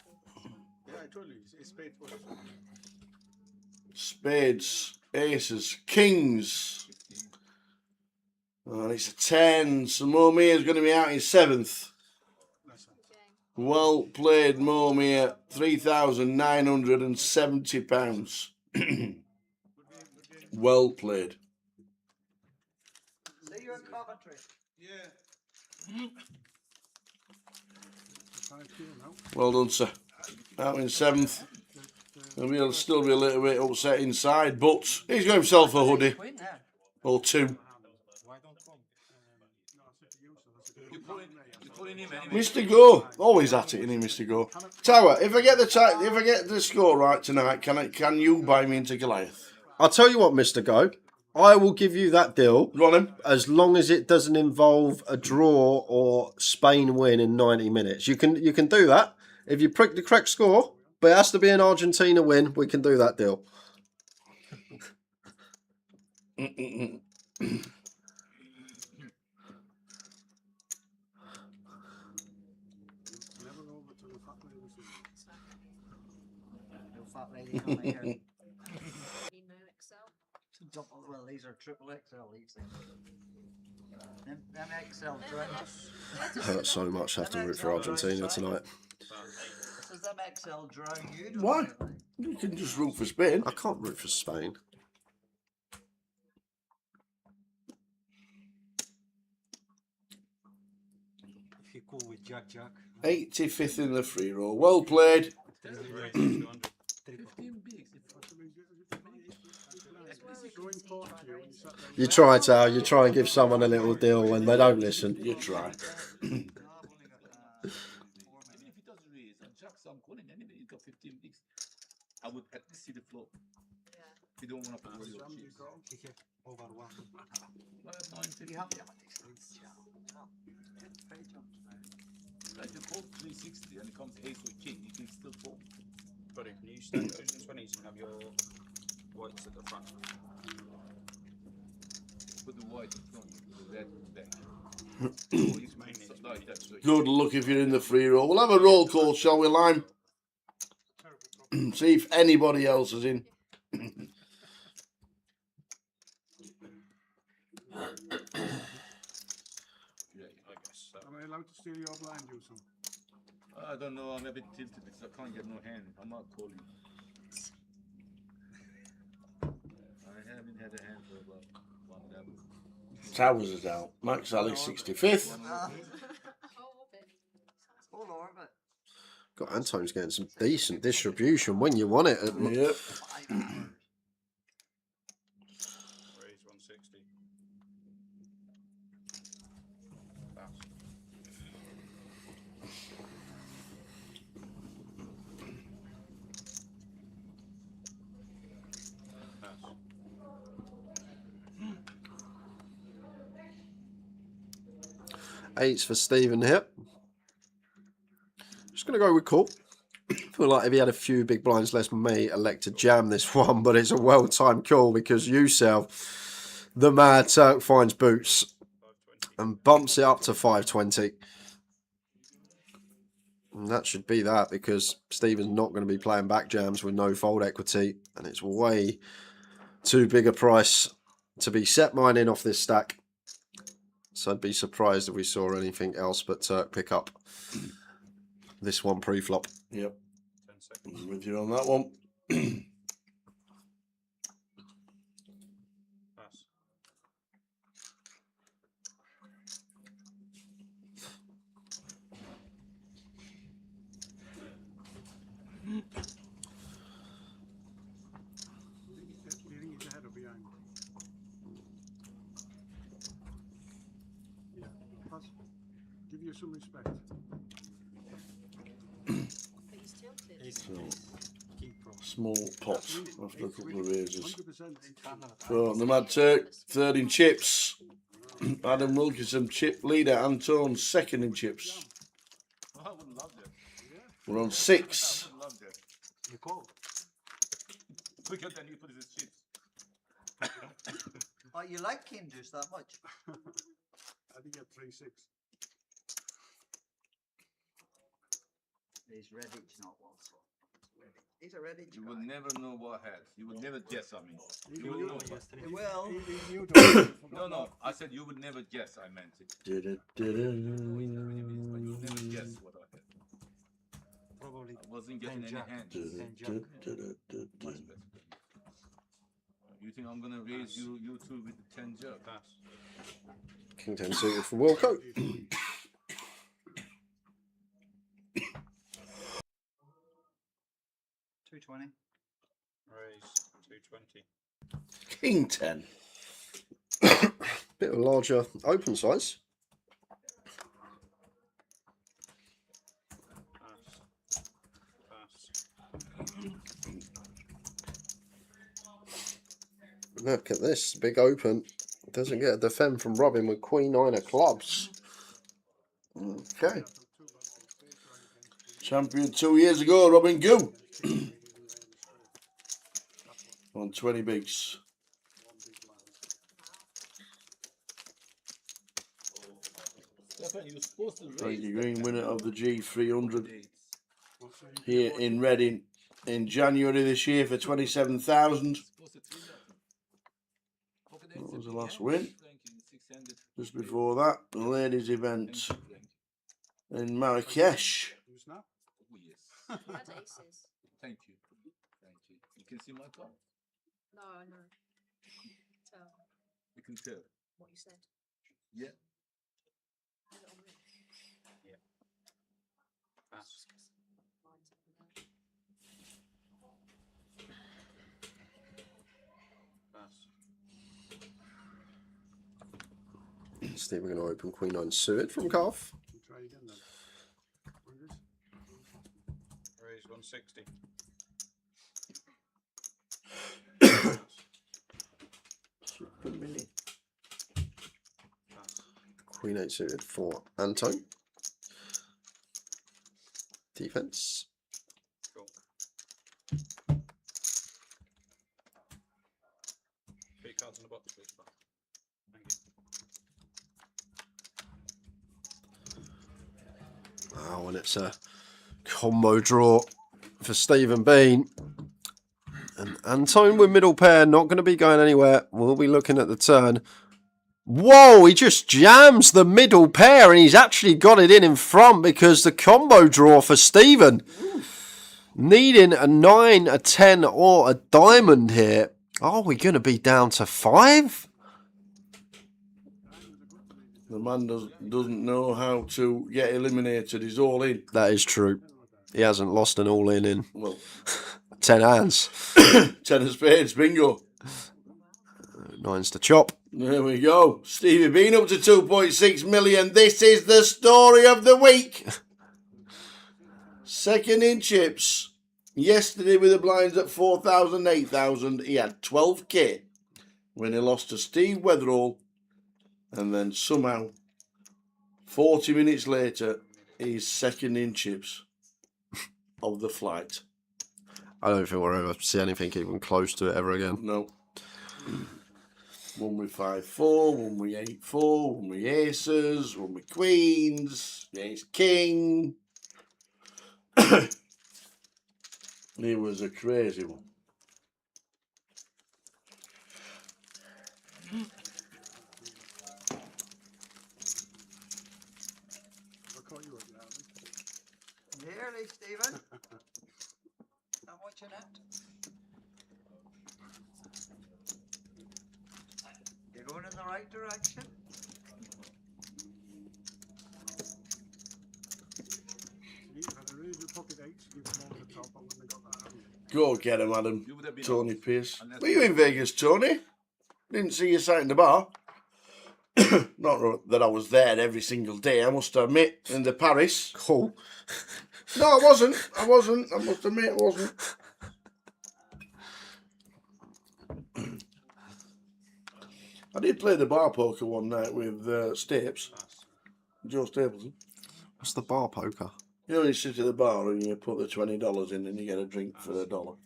Yeah, I told you. It's spade first. Spades, aces, kings. And it's a 10. So Momir is going to be out in 7th. Well played, Momir. £3,970. Well played. Coventry. Yeah. Well done, sir. Out in 7th. He'll still be a little bit upset inside, but he's got himself a hoodie. Or 2. Mr. Go, always at it, innit, Mr. Go. Tower, if I get the score right tonight, can you buy me into Goliath? I'll tell you what, Mr. Go. I will give you that deal as long as it doesn't involve a draw or Spain win in 90 minutes. You can do that if you prick the correct score, but it has to be an Argentina win. We can do that deal. Fat lady on here. Well, these are triple XL. These things. Them XL drones. Hurt so much. Have to root for Argentina tonight. This is them XL drone. You don't Why? You can just root for Spain. I can't root for Spain. If you're cool with Jack. 85th in the free roll. Well played. You try, Tal. You try and give someone a little deal and they don't listen. You try. Even if he doesn't raise and Jack's I'm calling anyway, he's got 15 bigs. I would at least see the floor. If you don't want to put your chips. Like you fold 360 and it comes ace or king, you can still fold. Buddy, can you stand those in 20s and have your whites at the front? Put the white in front, the red back. Good luck if you're in the free roll. We'll have a roll call, shall we, Lime? See if anybody else is in. Am I allowed to steal your blind, Yusuf? I don't know, I'm a bit tilted because I can't get no hand. I'm not calling. I haven't had a hand for about 1 level. Towers is out. Max Alex 65th. God, Antone's getting some decent distribution when you want it. Yep. Raise 160. Eights for Stephen here. Just going to go with call. Feel like if he had a few big blinds less than me, elect to jam this one, but it's a well-timed call because Yusuf, the Mad Turk, finds boots and bumps it up to 520. And that should be that because Stephen's not going to be playing back jams with no fold equity, and it's way too big a price to be set mine in off this stack. So I'd be surprised if we saw anything else but Turk pick up this one pre-flop. Yep. I'm with you on that one. Do you think he's ahead or behind? Yeah. Pass. Give you some respect. Small pots after a couple of raises. So the Mad Turk, 3rd in chips. Adam Wilkinson, chip leader. Antone, 2nd in chips. I would love that. We're on 6. I would love that. You call. Quicker than you put his chips. Oh, you like King Juice that much? I think at 3-6. He's Redditch, not Walsall. He's a Redditch. You will never know what I had. You will never guess, I mean. You will know. Well, no, I said you would never guess, I meant it. But you never guess what I had. Probably. I wasn't getting any hands. Much better. You think I'm gonna raise you two with the 10 jack? King 10 suited from Wilco. $2.20. Raise $2.20. King 10. Bit of a larger open size. Look at this, big open. Doesn't get a defend from Robin with Queen 9 of clubs. Okay. Champion 2 years ago, Robin Goo. On 20 bigs. Frankie Green, winner of the G300 here in Reading in January this year for 27,000. That was the last win. Just before that, the ladies' event in Marrakesh. Thank you. Thank you. You can see my card? No, I know. Tell You can tell. what you said. Yeah. Yeah. Pass. Steve, we're going to open Queen 9 suited from Calf. Try again then. What is this? Raise 160. Queen 8 suited for Anton. Defense. Cool. 3 cards in the box, please. Thank you. Wow, and it's a combo draw for Stephen Bean. And Anton with middle pair, not going to be going anywhere. We'll be looking at the turn. Whoa, he just jams the middle pair and he's actually got it in front because the combo draw for Stephen. Needing a 9, a 10 or a diamond here. Are we going to be down to 5? The man doesn't know how to get eliminated. He's all in. That is true. He hasn't lost an all in well 10 hands. 10 of spades, bingo. 9's to chop. There we go. Stevie Bean up to 2.6 million. This is the story of the week. Second in chips. Yesterday with the blinds at 4,000, 8,000. He had 12k when he lost to Steve Weatherall. And then somehow, 40 minutes later, he's second in chips of the flight. I don't think we'll ever see anything even close to it ever again. No. One with 5-4, one with 8-4, one with aces, one with queens, ace king. He was a crazy one. Nearly, Stephen. Not watching it. You're going in the right direction. Go get him, Adam. Tony Pierce. Were you in Vegas, Tony? Didn't see you sat in the bar. Not that I was there every single day, I must admit, in the Paris. Cool. No, I wasn't. I must admit, I wasn't. I did play the bar poker one night with Stapes. Joe Stapleton. What's the bar poker? You know, you sit at the bar and you put the $20 in and you get a drink for $1.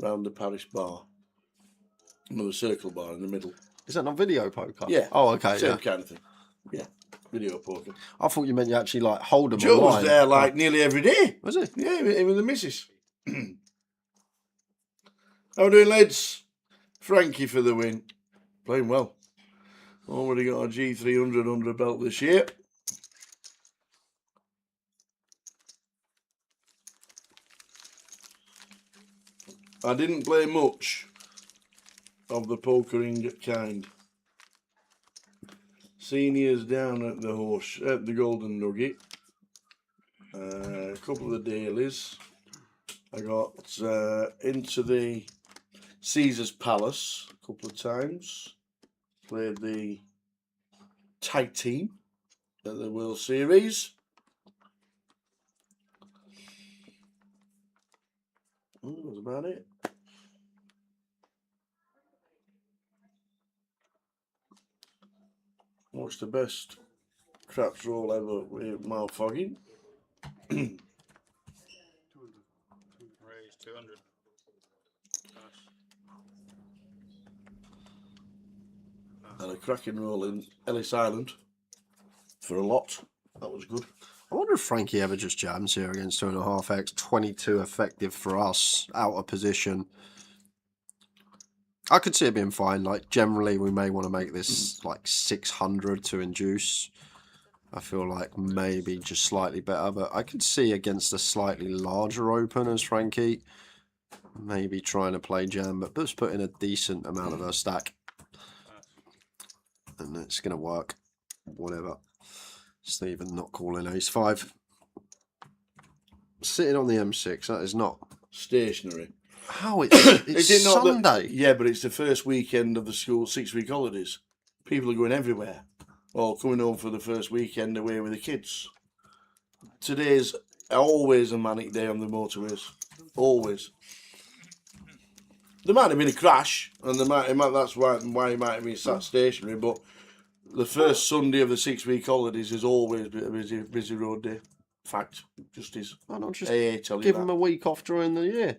Round the Paris bar. Another circle bar in the middle. Is that not video poker? Yeah. Oh, okay. Same kind of thing. Yeah. Video poker. I thought you meant you actually like hold them Joe was online. there like nearly every day. Was he? Yeah, him and the missus. How we doing, lads? Frankie for the win. Playing well. Already got a G300 under belt this year. I didn't play much of the pokering kind. Seniors down at the Golden Nugget. A couple of the dailies. I got into the Caesar's Palace a couple of times. Played the tag team at the World Series. That was about it. What's the best craps roll ever with Mal Fogging? Raise 200. And a cracking roll in Ellis Island for a lot. That was good. I wonder if Frankie ever just jams here against 2.5x. 22 effective for us, out of position. I could see it being fine. Like, generally, we may want to make this like 600 to induce. I feel like maybe just slightly better, but I could see against a slightly larger open as Frankie, maybe trying to play jam, but just put in a decent amount of her stack. And it's going to work. Whatever. Stephen not calling ace 5. Sitting on the M6, that is not stationary. How it's Sunday? Yeah, but it's the first weekend of the school 6-week holidays. People are going everywhere. Or coming home for the first weekend away with the kids. Today's always a manic day on the motorways. Always. There might have been a crash, and that's why it might have been sat stationary, but the first Sunday of the 6-week holidays is always a busy road day. Fact, just is. Why not just tell give you them a week off during the year?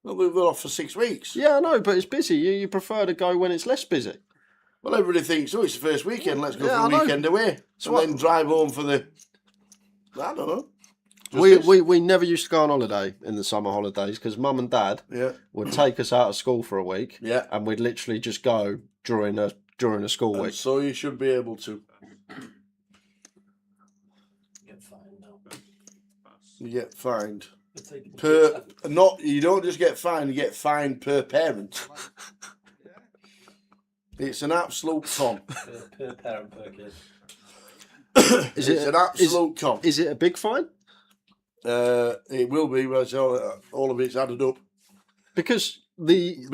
Well, they're off for 6 weeks. Yeah, I know, but it's busy. You prefer to go when it's less busy. Well, everybody thinks, oh, it's the first weekend, let's go Yeah, for a I know. weekend away. So And then drive home for the... I don't know. We never used to go on holiday in the summer holidays because Mum and Dad would take us out of school for a week, and we'd literally just go during a school And week. so you should be able to. You get fined. You don't just get fined, you get fined per parent. It's an absolute con. Per parent, per kid. It's an absolute con. Is it a big fine? It will be, but all of it's added up. Because the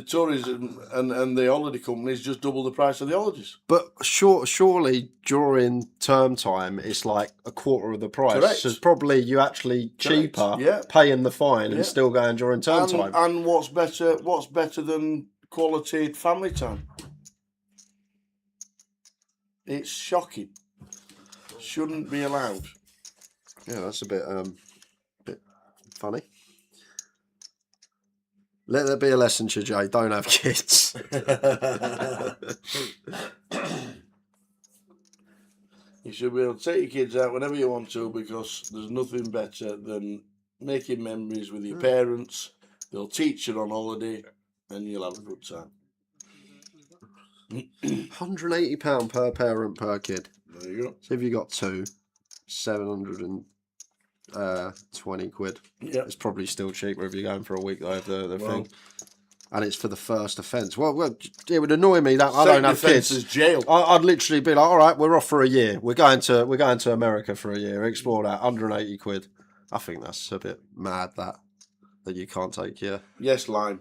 tourism and the holiday companies just double the price of the holidays. But surely during term time it's like a quarter of the price. Correct. So it's probably you actually cheaper paying the fine and still going during term time. And what's better than quality family time? It's shocking. Shouldn't be allowed. Yeah, that's a bit funny. Let there be a lesson to Jay. Don't have kids. You should be able to take your kids out whenever you want to, because there's nothing better than making memories with your parents. They'll teach you on holiday and you'll have a good time. £180 per parent per kid. There you go. So if you got two, 720 quid. Yeah. It's probably still cheaper if you're going for a week though, the thing. And it's for the first offence. Well, it would annoy me that I don't have kids. Is jail. I'd literally be like, all right, we're off for a year. We're going to America for a year. Explore that. 180 quid. I think that's a bit mad that you can't take your... Yes, Lime.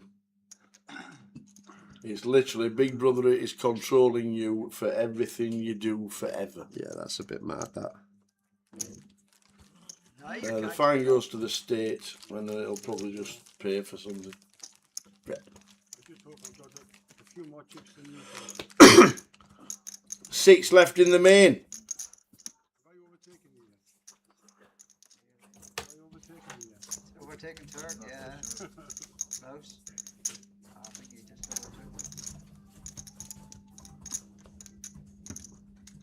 It's literally Big Brother is controlling you for everything you do forever. Yeah, that's a bit mad, that. The fine goes to the state, and then it'll probably just pay for something. Yeah. A few more chips than you. 6 left in the main. Overtaken turn, yeah. Close. I think you just overtook.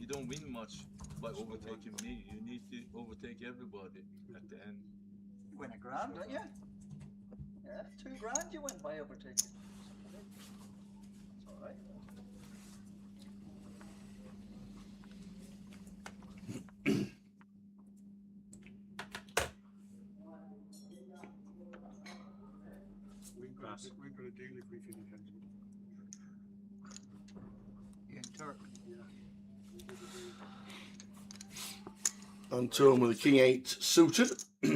You don't win much by overtaking me. You need to overtake everybody at the end. You win $1,000, don't you? Yeah, $2,000 you win by overtaking. That's alright. We've got a daily briefing. You Turk. On turn with the King 8 suited. It's a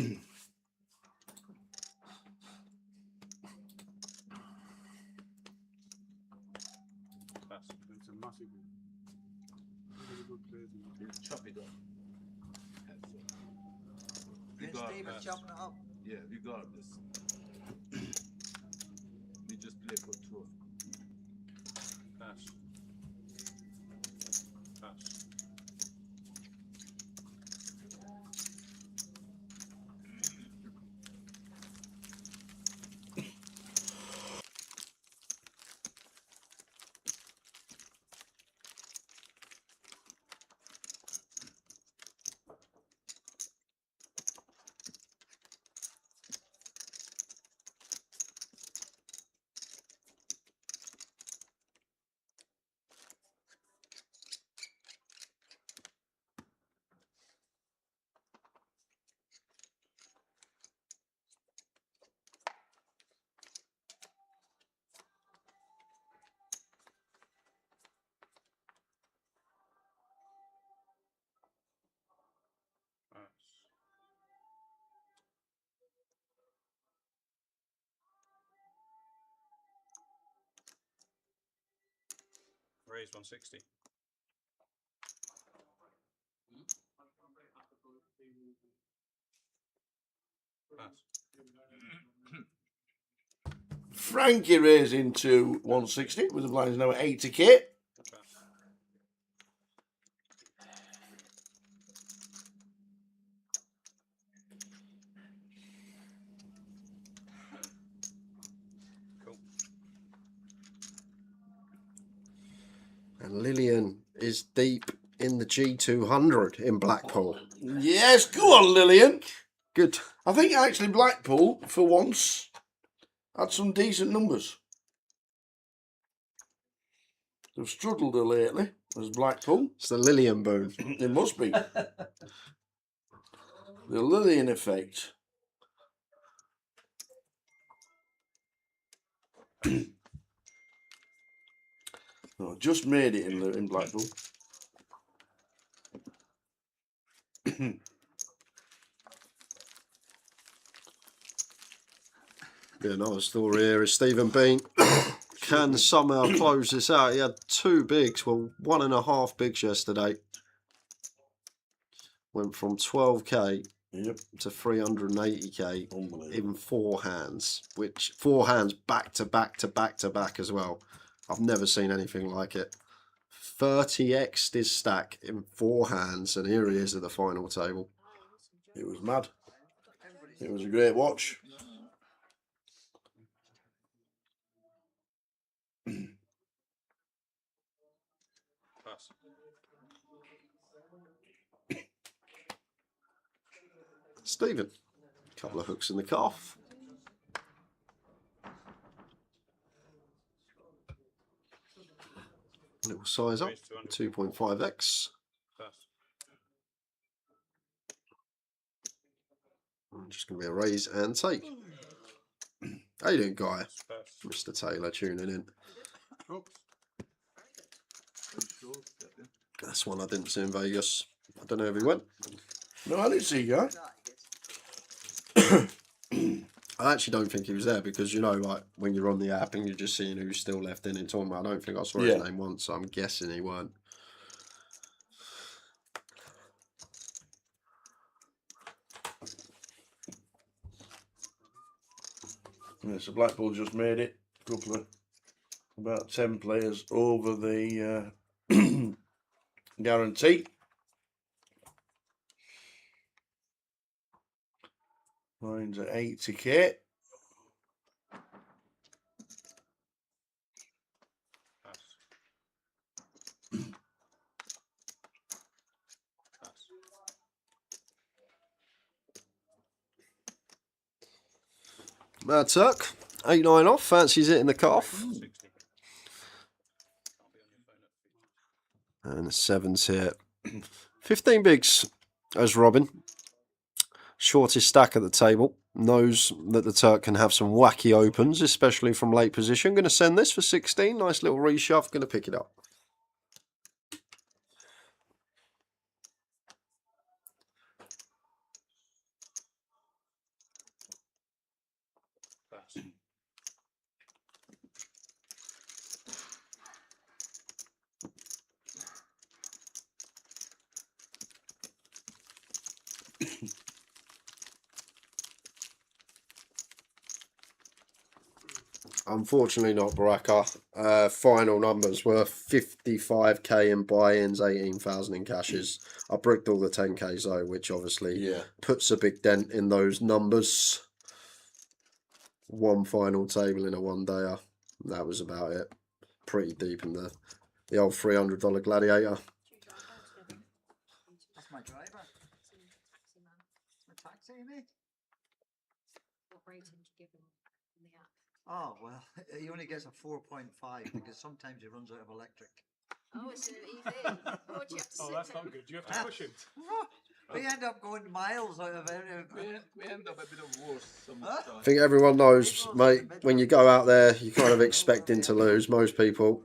massive one. Very good players in it. Chop it up. Is Stephen chopping it up? Yeah, regardless. We just play for two. Pass. Pass. Raise 160. Pass. Frankie raising to 160 with the blinds now at 80k. And Lillian is deep in the G200 in Blackpool. Yes, go on, Lillian. Good. I think actually Blackpool, for once, had some decent numbers. They've struggled a lately as Blackpool. It's the Lillian boom. It must be. The Lillian effect. No, just made it in Blackpool. Yeah, another story here is Stephen Bean can somehow close this out. He had 2 bigs, well, 1.5 bigs yesterday. Went from 12k to 380k, even 4 hands, which 4 hands back to back to back to back as well. I've never seen anything like it. 30x'd his stack in 4 hands, and here he is at the final table. It was mad. It was a great watch. Pass. Stephen, a couple of hooks in the calf. Little size up, 2.5x. Just going to be a raise and take. How you doing, Guy? Mr. Taylor tuning in. That's one I didn't see in Vegas. I don't know if he went. No, I didn't see you. I actually don't think he was there because, you know, like when you're on the app and you're just seeing who's still left in tournament, I don't think I saw his name once, so I'm guessing he weren't. Yeah, so Blackpool just made it. A couple of about 10 players over the guarantee. Mine's at 80k. Mad Tuck, 8-9 off, fancies it in the calf. And the 7's here. 15 bigs as Robin. Shortest stack at the table. Knows that the Turk can have some wacky opens, especially from late position. Going to send this for 16. Nice little reshove. Going to pick it up. Unfortunately not Baraka. Final numbers were 55k in buy-ins, 18,000 in cashes. I bricked all the 10ks though, which obviously puts a big dent in those numbers. One final table in a one-dayer. That was about it. Pretty deep in the old $300 Gladiator. That's my driver. My taxi, mate. What rating do you give him in the app? Oh, well, he only gets a 4.5 because sometimes he runs out of electric. Oh, it's EV. What do you have to Oh, sit that's in? not good. Do you have to push him? We end up going miles out of it. We end up a bit of worse some I think everyone knows, mate, when you go out there, you're kind of expecting to lose. Most people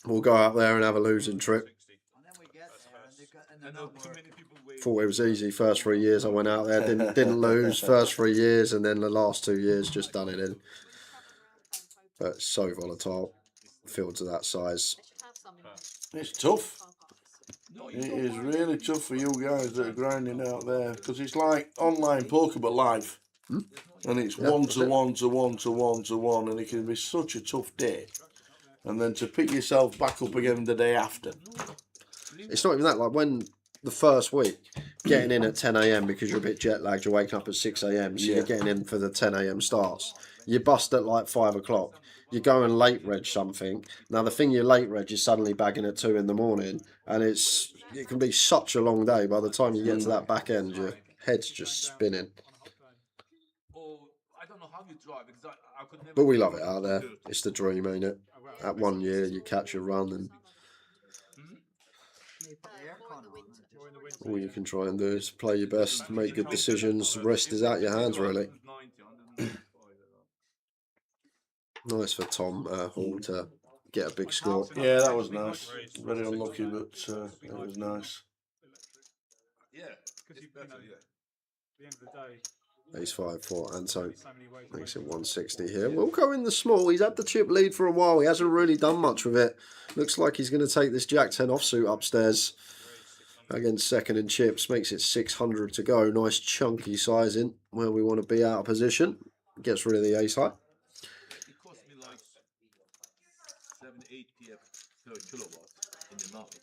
will go out there and have a losing trip. Thought it was easy first 3 years I went out there, didn't lose first 3 years, and then the last 2 years just done it in. But it's so volatile, fields of that size. It's tough. It is really tough for you guys that are grinding out there because it's like online poker but live. And it's one to one to one to one to one, and it can be such a tough day. And then to pick yourself back up again the day after. It's not even that, like when the first week, getting in at 10 AM because you're a bit jet lagged, you're waking up at 6 AM, so you're getting in for the 10 AM starts. You bust at like 5 o'clock. You go and late reg something. Now the thing you late reg is suddenly bagging at 2 in the morning, and it can be such a long day. By the time you get to that back end, your head's just spinning. I don't know how you drive because I could never. But we love it out there. It's the dream, ain't it? At 1 year, you catch a run, and all you can try and do is play your best, make good decisions. The rest is out your hands, really. Nice for Tom Hall to get a big score. Yeah, that was nice. Very unlucky, but it was nice. Yeah, because at the end of the day. Ace 5 for Anto. Makes it 160 here. We'll go in the small. He's had the chip lead for a while. He hasn't really done much with it. Looks like he's going to take this Jack 10 offsuit upstairs against second in chips. Makes it 600 to go. Nice chunky sizing where we want to be out of position. Gets rid of the ace high. It cost me like 7-8 per kilowatt in the market.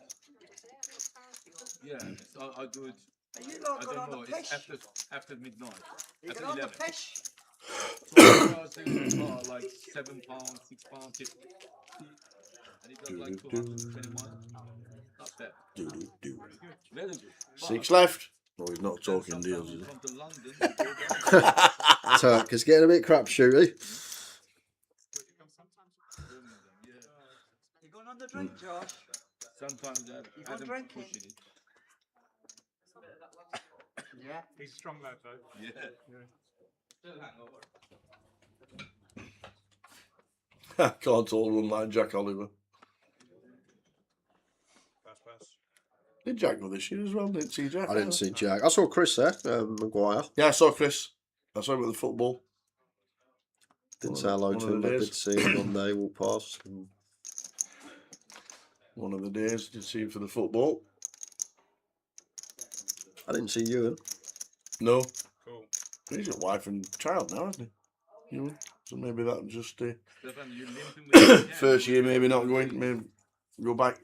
Yeah, so I do it. I don't know. It's after midnight. You After get on 11. the fish. So I was doing like £7, £6, 50. And it does like 220 miles. Not bad. Very good. 6 left. No, he's not talking deals, is From the London, Turk is getting a bit crapshooty. You going on the drink, Josh? Sometimes You I go drinking? Yeah, he's a strong lad though. Yeah. I can't all run like Jack Oliver. Pass. Did Jack go this year as well? Didn't see Jack. I didn't see Jack. I saw Chris there, Maguire. Yeah, I saw Chris. I saw him with the football. Didn't say hello to him, but did see him one day walk past. One of the days, did see him for the football. I didn't see Ewan. No. Cool. He's got wife and child now, hasn't he? Ewan. So maybe that just first year, maybe not going, maybe go back.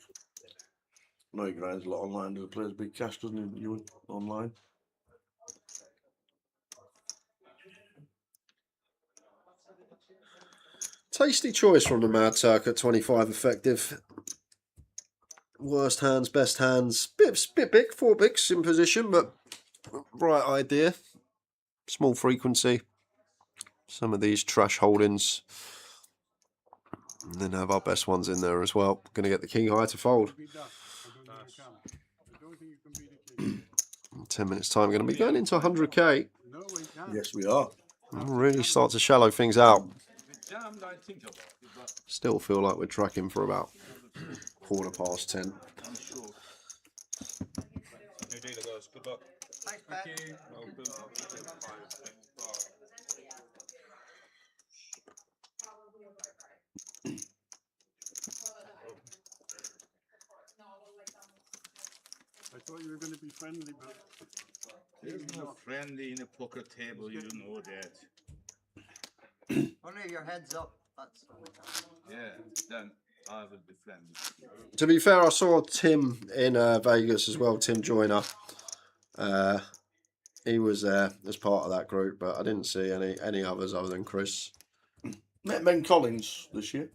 No, he grinds a lot online. Does plays big cash, doesn't he? Ewan online. Tasty choice from the Mad Turk at 25 effective. Worst hands, best hands. Bit big, 4 bigs in position, but right idea. Small frequency. Some of these trash holdings. And then have our best ones in there as well. Going to get the king high to fold. 10 minutes time. Going to be going into 100k. Yes, we are. Really start to shallow things out. Still feel like we're tracking for about 10:15. I'm sure. New dealer, guys. Good luck. Thanks, Pat. Thank you. thought you were going to be friendly, but There's no friendly in a poker table, you know that. Only your head's up. That's all. Yeah, then I will be friendly. To be fair, I saw Tim in Vegas as well, Tim Joyner. He was there as part of that group, but I didn't see any others other than Chris. Met Ben Collins this year.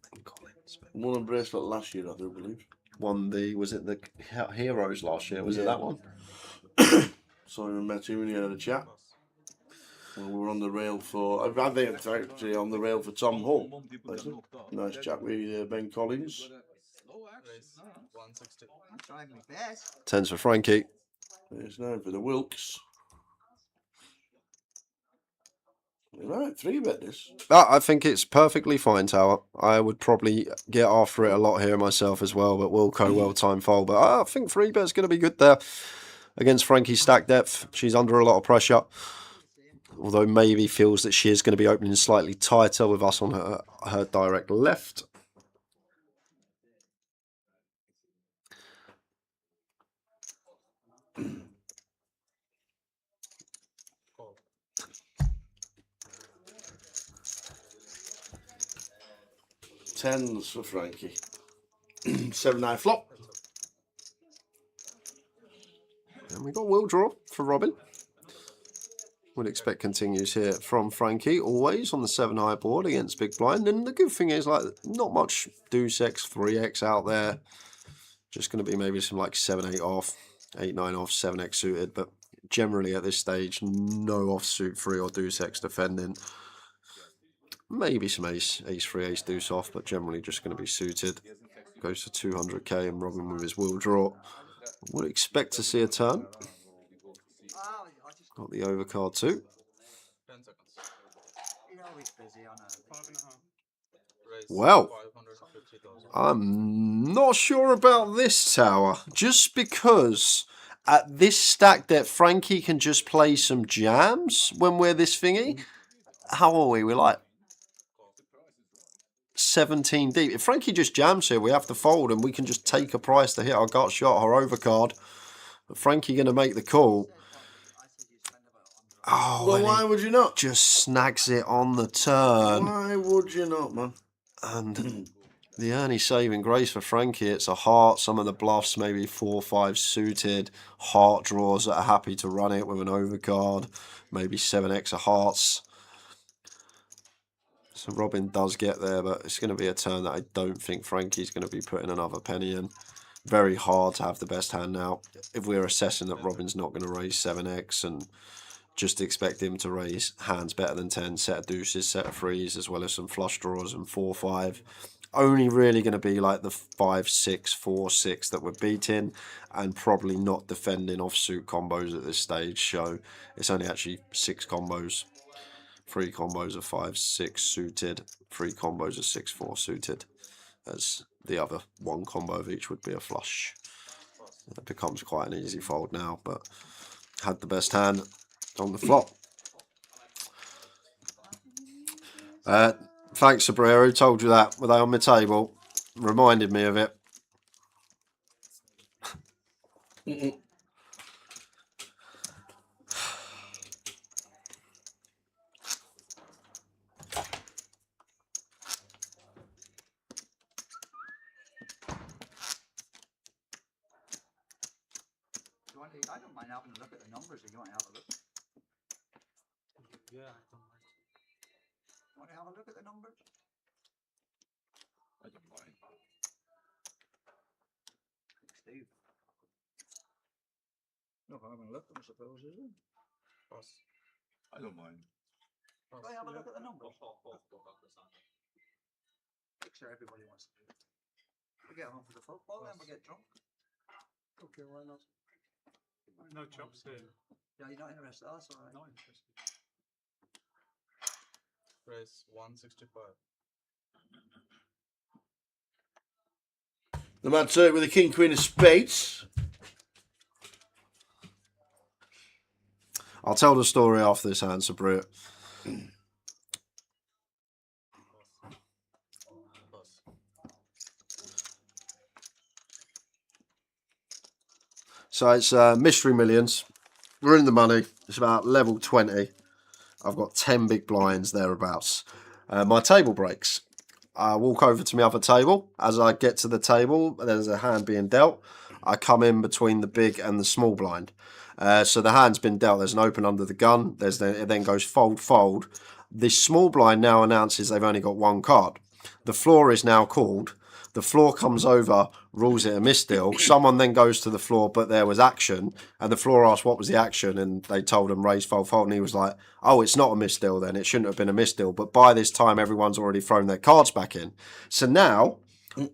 Won a bracelet last year, I do believe. Won was it the Heroes last year? Was it that one? So I met him and he had a chat. And we were on the rail for, I think it's actually on the rail for Tom Hull. Nice chat with Ben Collins. 160. I'm trying my best. Tens for Frankie. It's now for the Wilkes. Right, 3-bet this. I think it's perfectly fine, Tower. I would probably get after it a lot here myself as well, but Wilco, well-timed fold. But I think 3-bet's going to be good there against Frankie's stack depth. She's under a lot of pressure, although maybe feels that she is going to be opening slightly tighter with us on her direct left. Tens for Frankie. 7-9 flop. And we got Will Draw for Robin. Would expect continues here from Frankie, always on the 7-high board against Big Blind. And the good thing is, like, not much Deuce X, 3X out there. Just going to be maybe some like 7-8 off, 8-9 off, 7X suited. But generally at this stage, no offsuit 3 or Deuce X defending. Maybe some ace 3, ace Deuce off, but generally just going to be suited. Goes for 200k and Robin with his Will Draw. Would expect to see a turn. Got the overcard too. 10 seconds. You're always busy on a 5.5. Well, 550,000. I'm not sure about this, Tower. Just because at this stack that Frankie can just play some jams when we're this thingy. How are we? We're like 17 deep. If Frankie just jams here, we have to fold and we can just take a price to hit our gut shot, our overcard. But Frankie going to make the call. Oh, Well, why would you not? Just snags it on the turn. Why would you not, man? And the only saving grace for Frankie, it's a heart. Some of the bluffs, maybe 4 5 suited. Heart draws that are happy to run it with an overcard. Maybe 7x of hearts. So Robin does get there, but it's going to be a turn that I don't think Frankie's going to be putting another penny in. Very hard to have the best hand now. If we're assessing that Robin's not going to raise 7x and just expect him to raise hands better than 10, set of deuces, set of threes, as well as some flush draws and 4 5. Only really going to be like the 5 6 4 6 that we're beating, and probably not defending offsuit combos at this stage. So it's only actually 6 combos, 3 combos of 5 6 suited, 3 combos of 6 4 suited, as the other 1 combo of each would be a flush. It becomes quite an easy fold now, but had the best hand on the flop. Thanks, Sabrera. Who told you that? Were they on my table? Reminded me of it. I don't mind having a look at the numbers if you want to have a look. Yeah, I don't mind. Want to have a look at the numbers? I don't mind. Steve. No, having a look, I suppose, is it? I don't mind. Go have a look at the numbers. Make sure everybody wants to do it. We get home for the football, then we get drunk. Okay, why not? No chops here. Yeah, you're not interested. That's all right. Not interested. Raise 165. The man turn with the king, queen of spades. I'll tell the story after this answer, Brit. So it's Mystery Millions. We're in the money. It's about level 20. I've got 10 big blinds thereabouts. My table breaks. I walk over to my other table. As I get to the table, there's a hand being dealt. I come in between the big and the small blind. So the hand's been dealt. There's an open under the gun. It then goes fold, fold. The small blind now announces they've only got one card. The floor is now called. The floor comes over, rules it a misdeal. Someone then goes to the floor, but there was action. And the floor asked what was the action, and they told him raise, fold, fold. And he was like, oh, it's not a misdeal then. It shouldn't have been a misdeal. But by this time, everyone's already thrown their cards back in. So now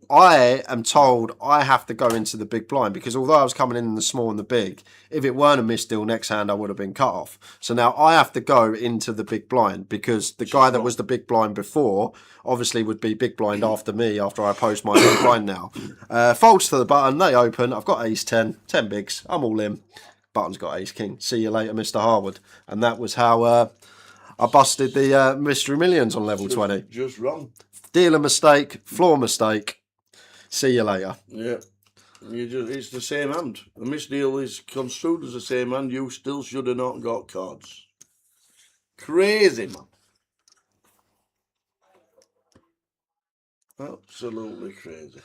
I am told I have to go into the big blind, because although I was coming in the small and the big, if it weren't a misdeal, next hand I would have been cut off. So now I have to go into the big blind, because the guy that was the big blind before obviously would be big blind after me after I post my big blind now. Folds to the button, they open. I've got ace 10 bigs. I'm all in. Button's got ace king. See you later, Mr. Harwood. And that was how I busted the Mystery Millions on level 20. Just wrong. Dealer mistake, floor mistake. See you later. Yeah. It's the same hand. A misdeal is construed as the same hand. You still should have not got cards. Crazy, man. Absolutely crazy.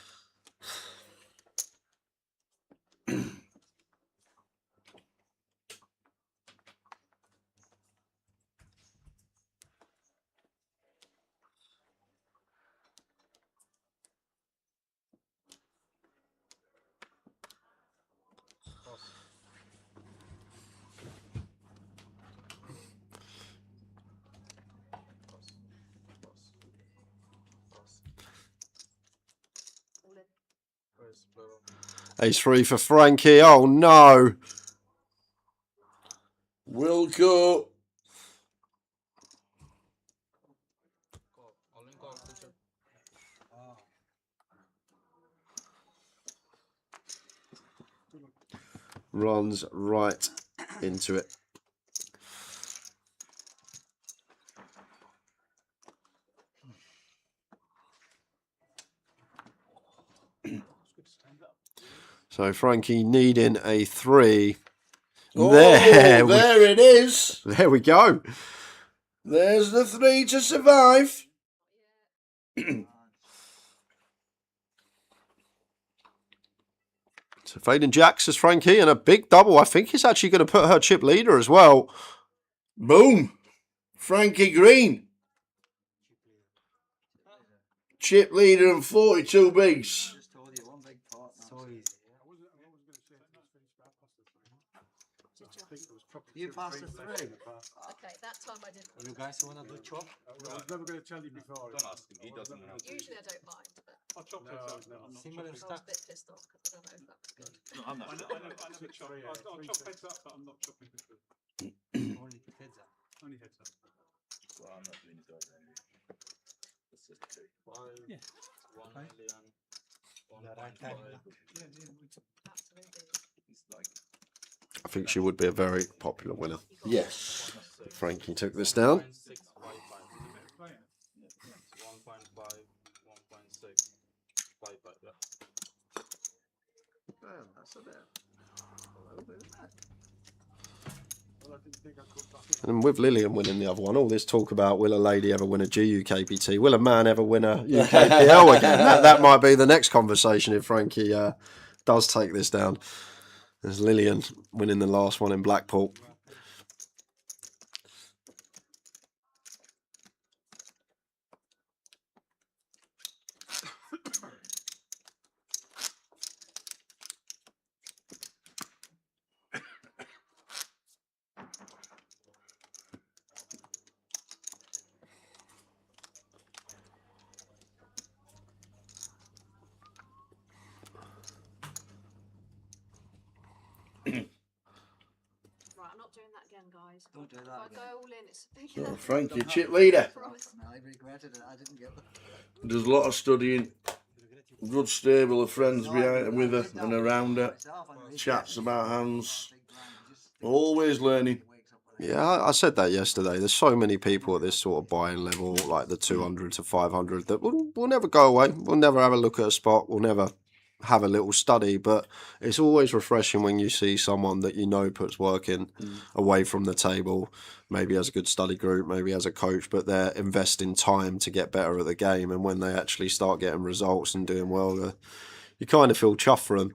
Ace 3 for Frankie. Oh no. Wilco. Runs right into it. So Frankie needing a 3. Oh, there it is. There we go. There's the 3 to survive. So fading jacks as Frankie, and a big double. I think he's actually going to put her chip leader as well. Boom. Frankie Green. Chip leader and 42 bigs. You passed the 3. Okay, that time I didn't. You guys want to do chop? I was never going to tell you before. Don't ask him, he doesn't know. Usually I don't mind, but I'll chop No, heads no, up. no. Similar I was a stuff. bit pissed off because I don't know if that was good. No, I'm not. I never chop. I'll chop heads up, but I'm not chopping the foot. Only heads up. Only heads up. Well, I'm not doing it already. Let's just do it. Yeah. 1 million. Absolutely. It's like I think she would be a very popular winner. Yes. Frankie took this down. 1.6, 5, yeah. That's a bit. And with Lillian winning the other one, all this talk about will a lady ever win a GUKPT? Will a man ever win a UKPL again? That might be the next conversation if Frankie does take this down. There's Lillian winning the last one in Blackpool. guys. Don't do that If I again. go all in, it's a big Oh, Frankie, chip leader. No, I regretted it. I didn't get the. Does a lot of studying. Good stable of friends behind with her and around her. Chats about hands. Always learning. Yeah, I said that yesterday. There's so many people at this sort of buying level, like the 200 to 500, that will never go away. We'll never have a look at a spot. We'll never have a little study, but it's always refreshing when you see someone that you know puts work in away from the table, maybe as a good study group, maybe as a coach, but they're investing time to get better at the game, and when they actually start getting results and doing well, you kind of feel chuffed for them,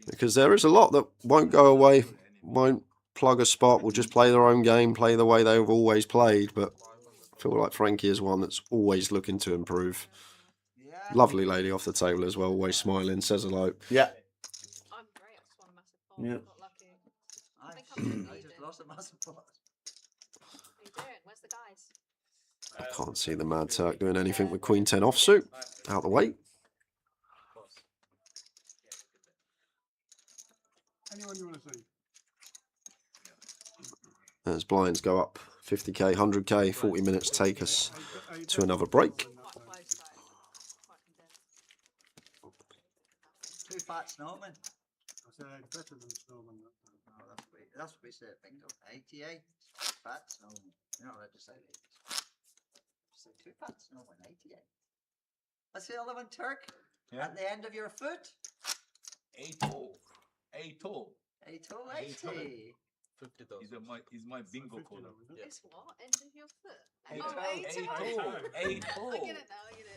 because there is a lot that won't go away, won't plug a spot, will just play their own game, play the way they've always played, but I feel like Frankie is one that's always looking to improve. Lovely lady off the table as well, always smiling, says hello. Yeah. I'm great. I just won a massive pot. Yeah. Got lucky. I think I'm doing I just lost a massive pot. What are you doing? Where's the guys? I can't see the Mad Turk doing anything with Queen 10 offsuit. Out the way. Anyone you want to see? As blinds go up 50k, 100k, 40 minutes take us to another break. Two fat snowmen. I said better than snowman. Oh, that's what we say, bingo. 88. Fat snowman. You're not allowed to say it. Say two fat snowmen, 88. What's the other one, Turk? Yeah. At the end of your foot? 8-0. 8-0. 80. Is my bingo color. It's what? End of your foot? Eight Oh, oh. 80. 8-0. 8-0. I get it now, I get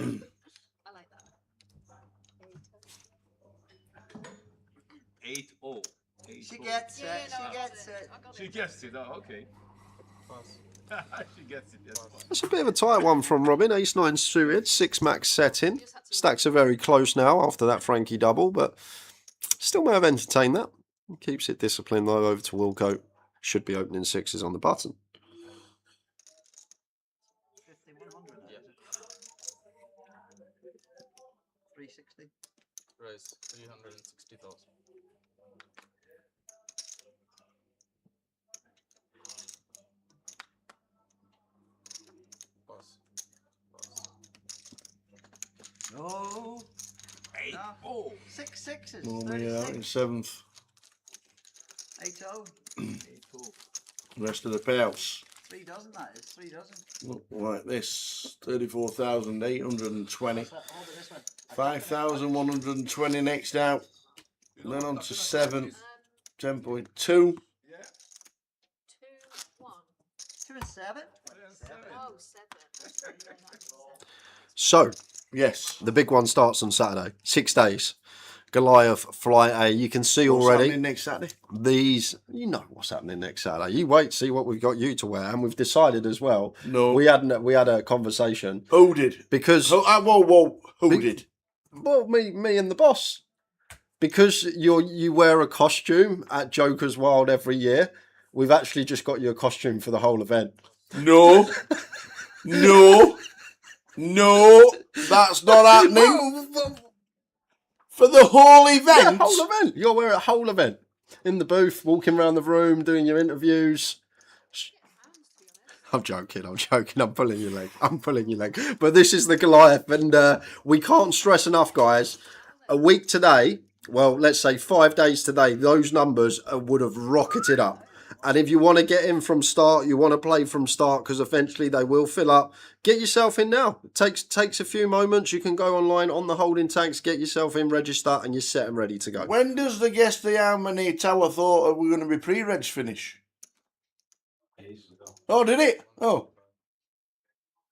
it. I like that. 8-0. She gets it. She gets it. She gets it. Oh, okay. She gets it. Yes. That's a bit of a tight one from Robin. Ace-9 suited, 6 max setting. Stacks are very close now after that Frankie double, but still may have entertained that. Keeps it disciplined though over to Wilco. Should be opening sixes on the button. 5100. Yeah. 360. Raise 360,000. No. 8-0. 6 sixes. Oh, 36. yeah, in seventh. 8-0. Rest of the payouts 3 dozen, that is. 3 dozen. look like this: 34,820. Hold it this way. 5,120 next out. Then on to 7. 10.2. 2, 1. 2 and 7. Oh, 7. So, yes, the big one starts on Saturday. 6 days. Goliath Flight A. You can see What's already happening next Saturday? these. You know what's happening next Saturday. You wait, see what we've got you to wear, and we've decided as well. No, we had a conversation. Who did? Because whoa, who did? Well, me and the boss. Because you wear a costume at Joker's Wild every year. We've actually just got you a costume for the whole event. No, no, that's not happening. For the whole event? Yeah, whole event. You'll wear a whole event. In the booth, walking around the room, doing your interviews. I'm joking. I'm pulling your leg. But this is the Goliath, and we can't stress enough, guys. A week today, well, let's say 5 days today, those numbers would have rocketed up. And if you want to get in from start, you want to play from start, because eventually they will fill up, get yourself in now. It takes a few moments. You can go online on the holding tanks, get yourself in, register, and you're set and ready to go. When does the Guess the Harmony Tower thought we were going to be pre-reg finish? Oh, did it? Oh,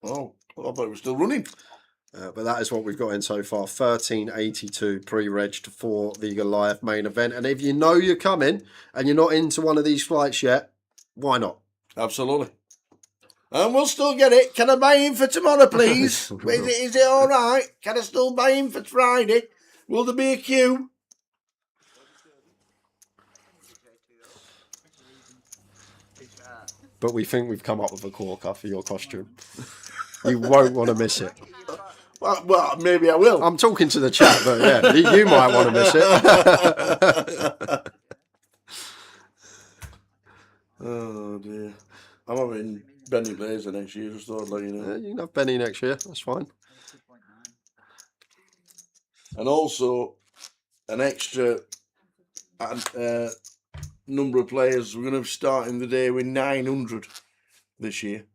I thought it was still running. But that is what we've got in so far. 1382 pre-regged for the Goliath main event. And if you know you're coming and you're not into one of these flights yet, why not? Absolutely. And we'll still get it. Can I buy in for tomorrow, please? Is it all right? Can I still buy in for Friday? Will there be a queue? But we think we've come up with a corker for your costume. You won't want to miss it. Well, maybe I will. I'm talking to the chat, but yeah, you might want to miss it. Oh dear. I'm having Benny Blazer next year, just thought I'd let you know. Yeah, you can have Benny next year, that's fine. And also, an extra number of players. We're going to start in the day with 900 this year.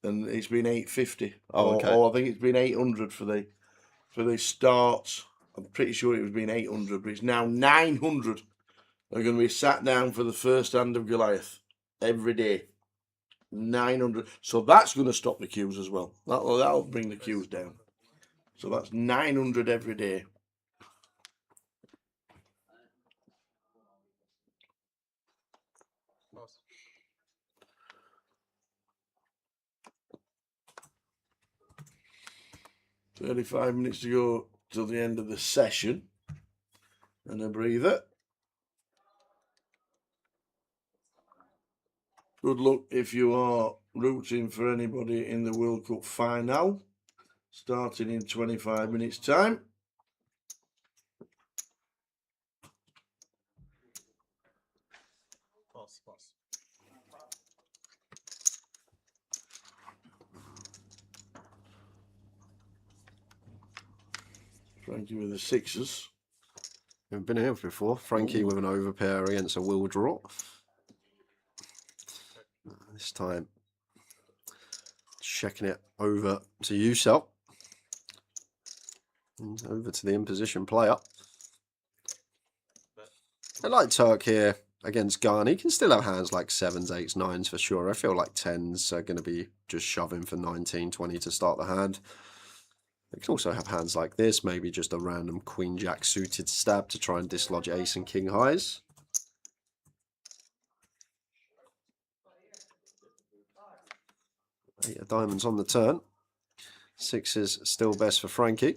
And it's been 850. Oh, okay. Or I think it's been 800 for the start. I'm pretty sure it was been 800, but it's now 900 are going to be sat down for the first hand of Goliath every day. 900. So that's going to stop the queues as well. That'll bring the queues down. So that's 900 every day. Pass. 35 minutes to go till the end of the session. And a breather. Good luck if you are rooting for anybody in the World Cup final, starting in 25 minutes' time. Pass, pass. Frankie with the sixes. We've been here before. Frankie with an overpair against a will draw. This time, checking it over to you, Sel. And over to the imposition player. I like Turk here against Garni. He can still have hands like 7s, 8s, 9s for sure. I feel like 10s are going to be just shoving for 19, 20 to start the hand. They can also have hands like this, maybe just a random Queen Jack suited stab to try and dislodge Ace and King highs. 8 of diamonds on the turn. 6s still best for Frankie.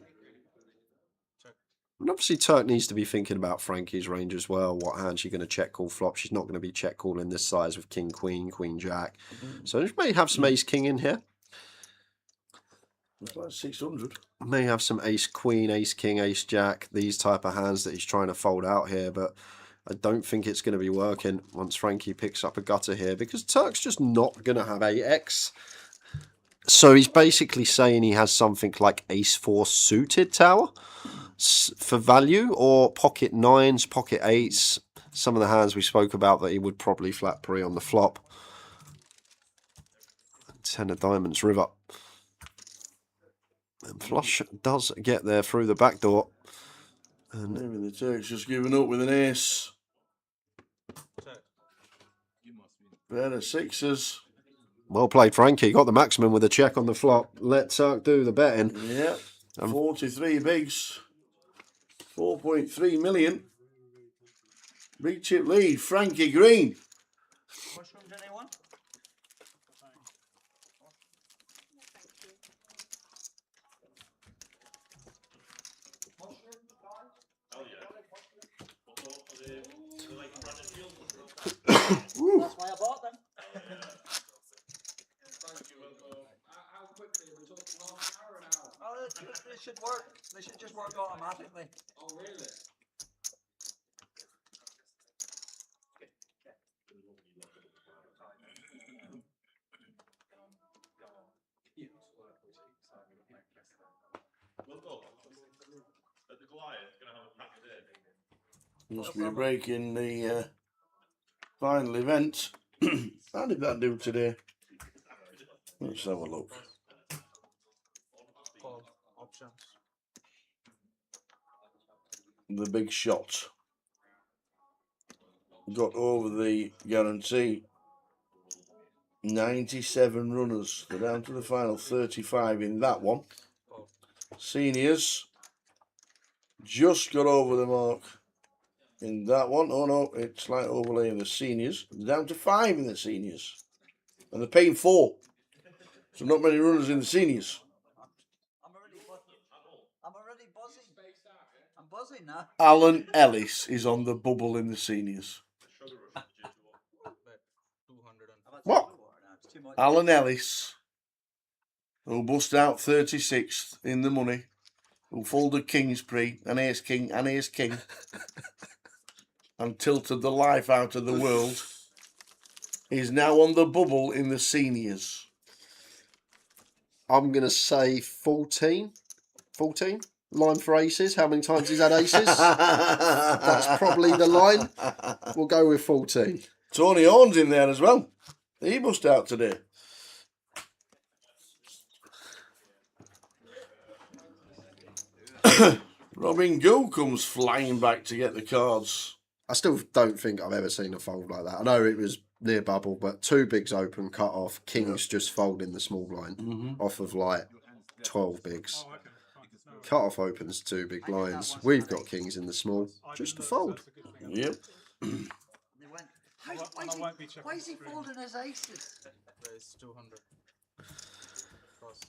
And obviously Turk needs to be thinking about Frankie's range as well. What hand she's going to check call flop. She's not going to be check calling this size with King Queen, Queen Jack. So she may have some Ace King in here. It's like 600. May have some Ace Queen, Ace King, Ace Jack. These type of hands that he's trying to fold out here. But I don't think it's going to be working once Frankie picks up a gutter here. Because Turk's just not going to have 8x. So he's basically saying he has something like Ace 4 suited tower for value, or pocket 9s, pocket 8s. Some of the hands we spoke about that he would probably flat pre on the flop. 10 of diamonds river. And flush does get there through the back door. And maybe the Turk's just giving up with an ace. Pair of sixes. well played, Frankie. Got the maximum with a check on the flop. Let Turk do the betting. Yeah, 43 bigs. 4.3 million. Big chip lead, Frankie Green. Mushrooms, anyone? That's why I bought them. Oh, they should work. They should just work automatically. Oh, really? Must be a break in the final event. How did that do today? Let's have a look. Options. The big shot got over the guarantee. 97 runners. They're down to the final 35 in that one. Seniors just got over the mark in that one. Oh no, it's slight overlay in the seniors. They're down to 5 in the seniors. And they're paying 4. So not many runners in the seniors. I'm already buzzing. I'm buzzing now. Alan Ellis is on the bubble in the seniors. What? Alan Ellis, who'll bust out 36th in the money, who folded King's Pre, and Ace King, and tilted the life out of the world, is now on the bubble in the seniors. I'm going to say 14. 14? Line for aces. How many times he's had aces? That's probably the line. We'll go with 14. Tony Horn's in there as well. He bust out today. Robin Goo comes flying back to get the cards. I still don't think I've ever seen a fold like that. I know it was near bubble, but two bigs open, cut off, kings just folding the small blind off of like 12 bigs. Cut off opens two big blinds. We've got kings in the small, just a fold. Yep. They went, why is he folding his aces? There's 200. Cross.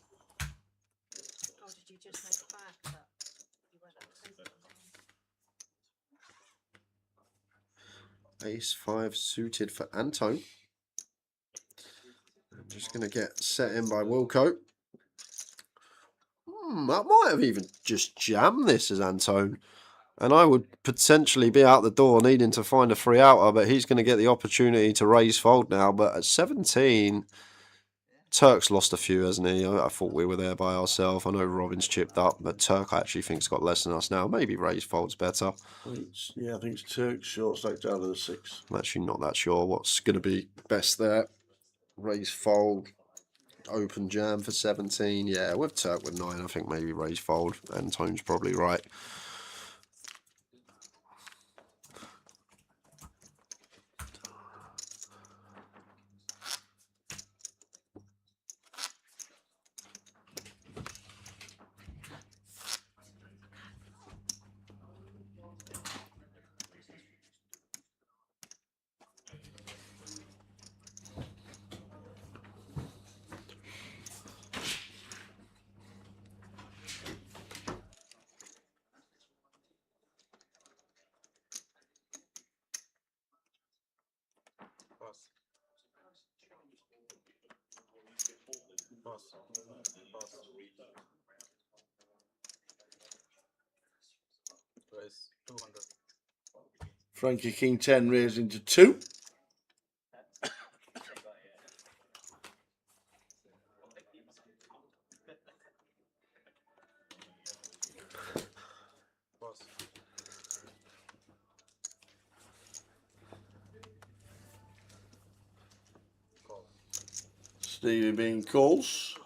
Oh, did you just make back that you went up? Ace 5 suited for Anton. I'm just going to get set in by Wilco. That might have even just jammed this as Anton. And I would potentially be out the door needing to find a free outer, but he's going to get the opportunity to raise fold now. But at 17, Turk's lost a few, hasn't he? I thought we were there by ourselves. I know Robin's chipped up, but Turk I actually think's got less than us now. Maybe raise fold's better. Yeah, I think it's Turk's short stacked out of the 6. I'm actually not that sure what's going to be best there. Raise fold, open jam for 17. Yeah, with Turk with 9, I think maybe raise fold. Anton's probably right. There's 200. Frankie King 10 raising to 2. Stevie Bean calls.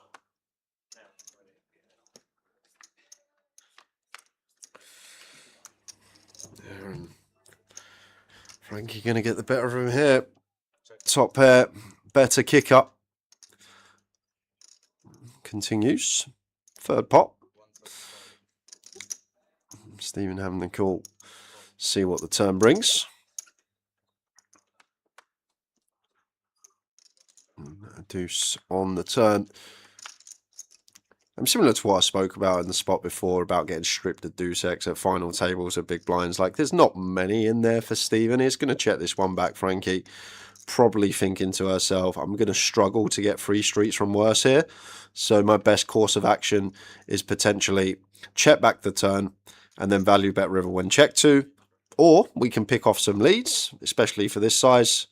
And Frankie going to get the better of him here. Top pair, better kick up. Continues. Third pot. Stephen having the call. See what the turn brings. A deuce on the turn. I'm similar to what I spoke about in the spot before about getting stripped of deuce X at final tables at big blinds. Like, there's not many in there for Stephen. He's going to check this one back, Frankie. Probably thinking to herself, I'm going to struggle to get free streets from worse here. So my best course of action is potentially check back the turn and then value bet river when check to. Or we can pick off some leads, especially for this size.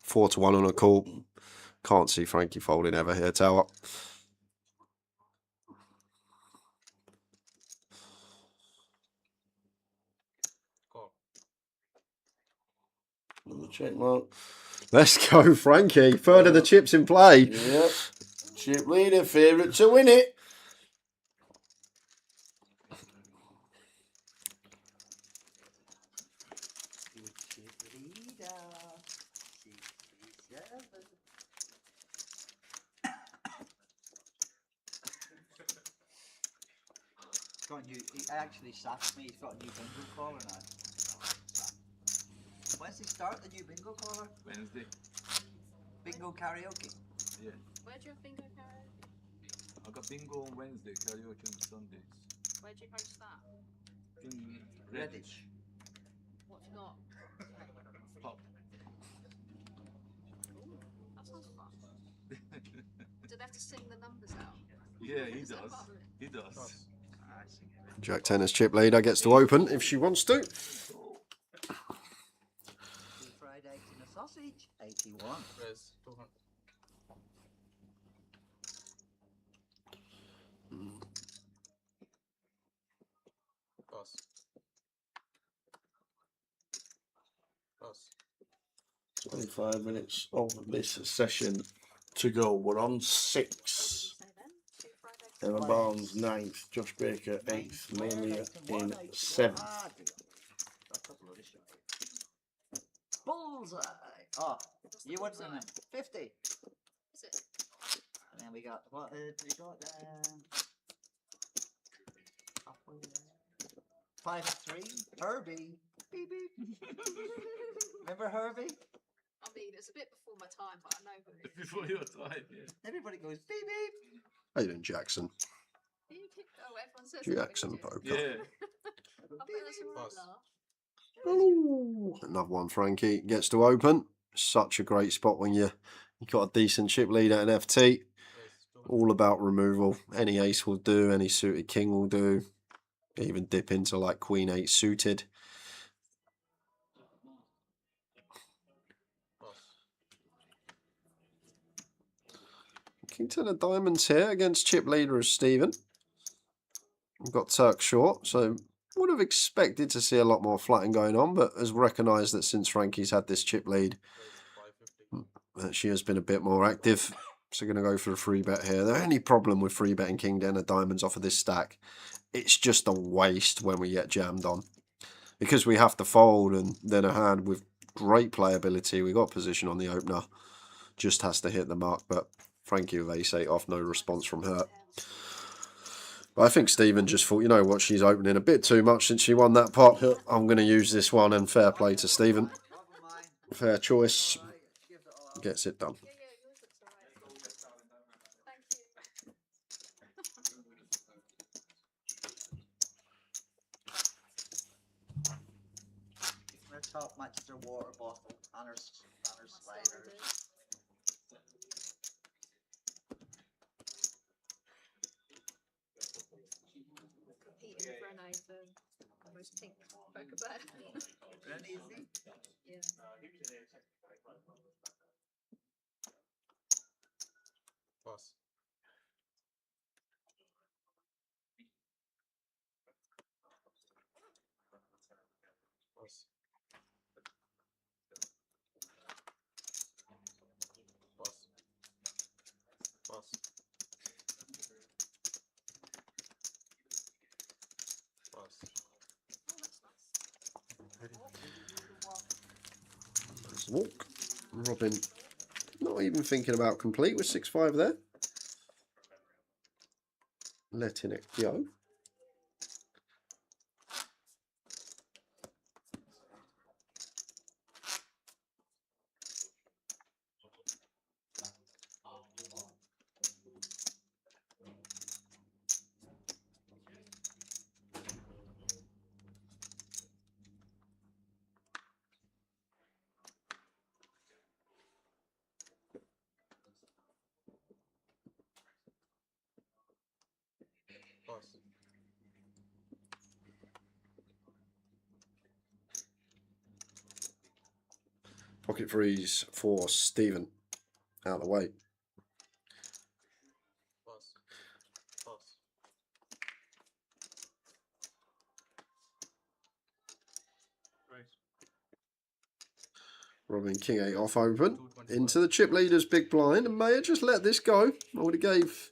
4 to 1 on a call. Can't see Frankie folding ever here, tower. Check mark. Let's go, Frankie. Third of the chips in play. Yep. Chip leader, favourite to win it. He actually sacked me. He's got a new bingo caller now. When's he start the new bingo caller? Wednesday. Bingo karaoke. Yeah. Where do you have bingo karaoke? I got bingo on Wednesday, karaoke on Sundays. Where do you host that? In Redditch. What have you got? Pop. Ooh, that sounds fun. Do they have to sing the numbers out? Yeah, he does. He does. Jack Tennis chip leader gets to open if she wants to. 2 fried eggs and a sausage. 81. There's 200. Pass. Pass. 25 minutes of this session to go. We're on 6. Say then, 2 fried eggs Emma Barnes 9th, Josh Baker 8th, Mania in 7th. Bullseye. Oh, you won some 50. Is it? And then we got what? We got halfway there. 5-3. Herbie. Beep beep. Remember Herbie? I mean, it's a bit before my time, but I know who it is. Before your time, yeah. Everybody goes beep beep. How you doing, Jackson? Oh, everyone says Jackson that. poker. Yeah. I bet that's a right laugh. Ooh, another one, Frankie gets to open. Such a great spot when you got a decent chip lead at an FT. All about removal. Any ace will do. Any suited king will do. Even dip into like queen 8 suited. King 10 of diamonds here against chip leader as Stephen. We've got Turk short, so would have expected to see a lot more flatting going on, but has recognised that since Frankie's had this chip lead, that she has been a bit more active. So going to go for a free bet here. The only problem with free betting King 10 of diamonds off of this stack, it's just a waste when we get jammed on. Because we have to fold, and then a hand with great playability, we got position on the opener, just has to hit the mark, but Frankie with ace 8 off, no response from her. But I think Stephen just thought, you know what, she's opening a bit too much since she won that pot. I'm going to use this one, and fair play to Stephen. Fair choice. Gets it done. Her top matches her water bottle and her sliders. Competing for an over the most pink poker player. Run easy. Yeah. Pass. Pass. Pass. Pass. Nice walk. Robin not even thinking about complete with 6-5 there. Letting it go. Pass. Pocket freeze for Stephen. Out of the way. Pass. Pass. Right. Robin King 8 off open. Into the chip leader's big blind. And may have just let this go. I would have gave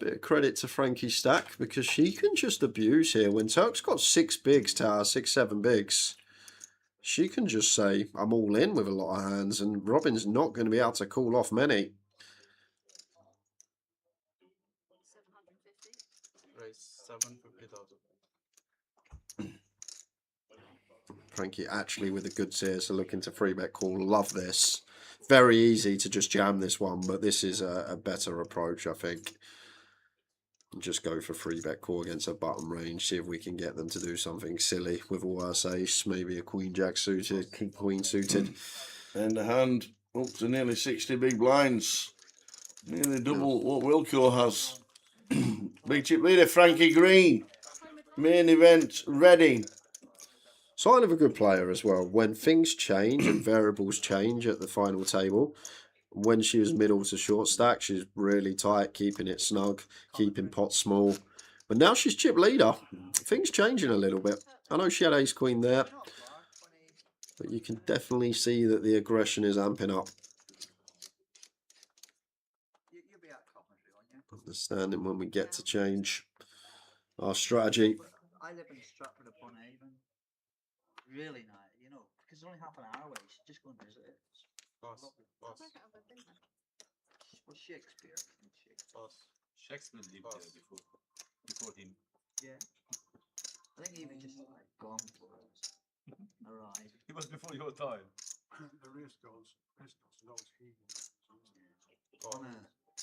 a bit of credit to Frankie's stack, because she can just abuse here. When Turk's got 6 bigs, Tower, 6-7 bigs, she can just say, I'm all in with a lot of hands, and Robin's not going to be able to call off many. 750. Raise 750,000. Frankie actually with a good seer, so looking to free bet call. Love this. Very easy to just jam this one, but this is a better approach, I think. Just go for free bet call against a button range. See if we can get them to do something silly with a worse ace. Maybe a queen jack suited, king queen suited. And the hand up to nearly 60 big blinds. Nearly double what Wilco has. Big chip leader Frankie Green. Main event Reading. Sign of a good player as well. When things change and variables change at the final table, when she was middle to short stack, she's really tight, keeping it snug, keeping pot small. But now she's chip leader. Things changing a little bit. I know she had ace queen there, but you can definitely see that the aggression is amping up. Understanding when we get to change our strategy. I live in Stratford upon Avon. Really nice, you know, because it's only half an hour away. You should just go and visit it. Boss. Well, Shakespeare. Shakespeare lived there before him. Yeah. I think he was just like gone for us. Alright. He was before your time. The race goes is always heaving.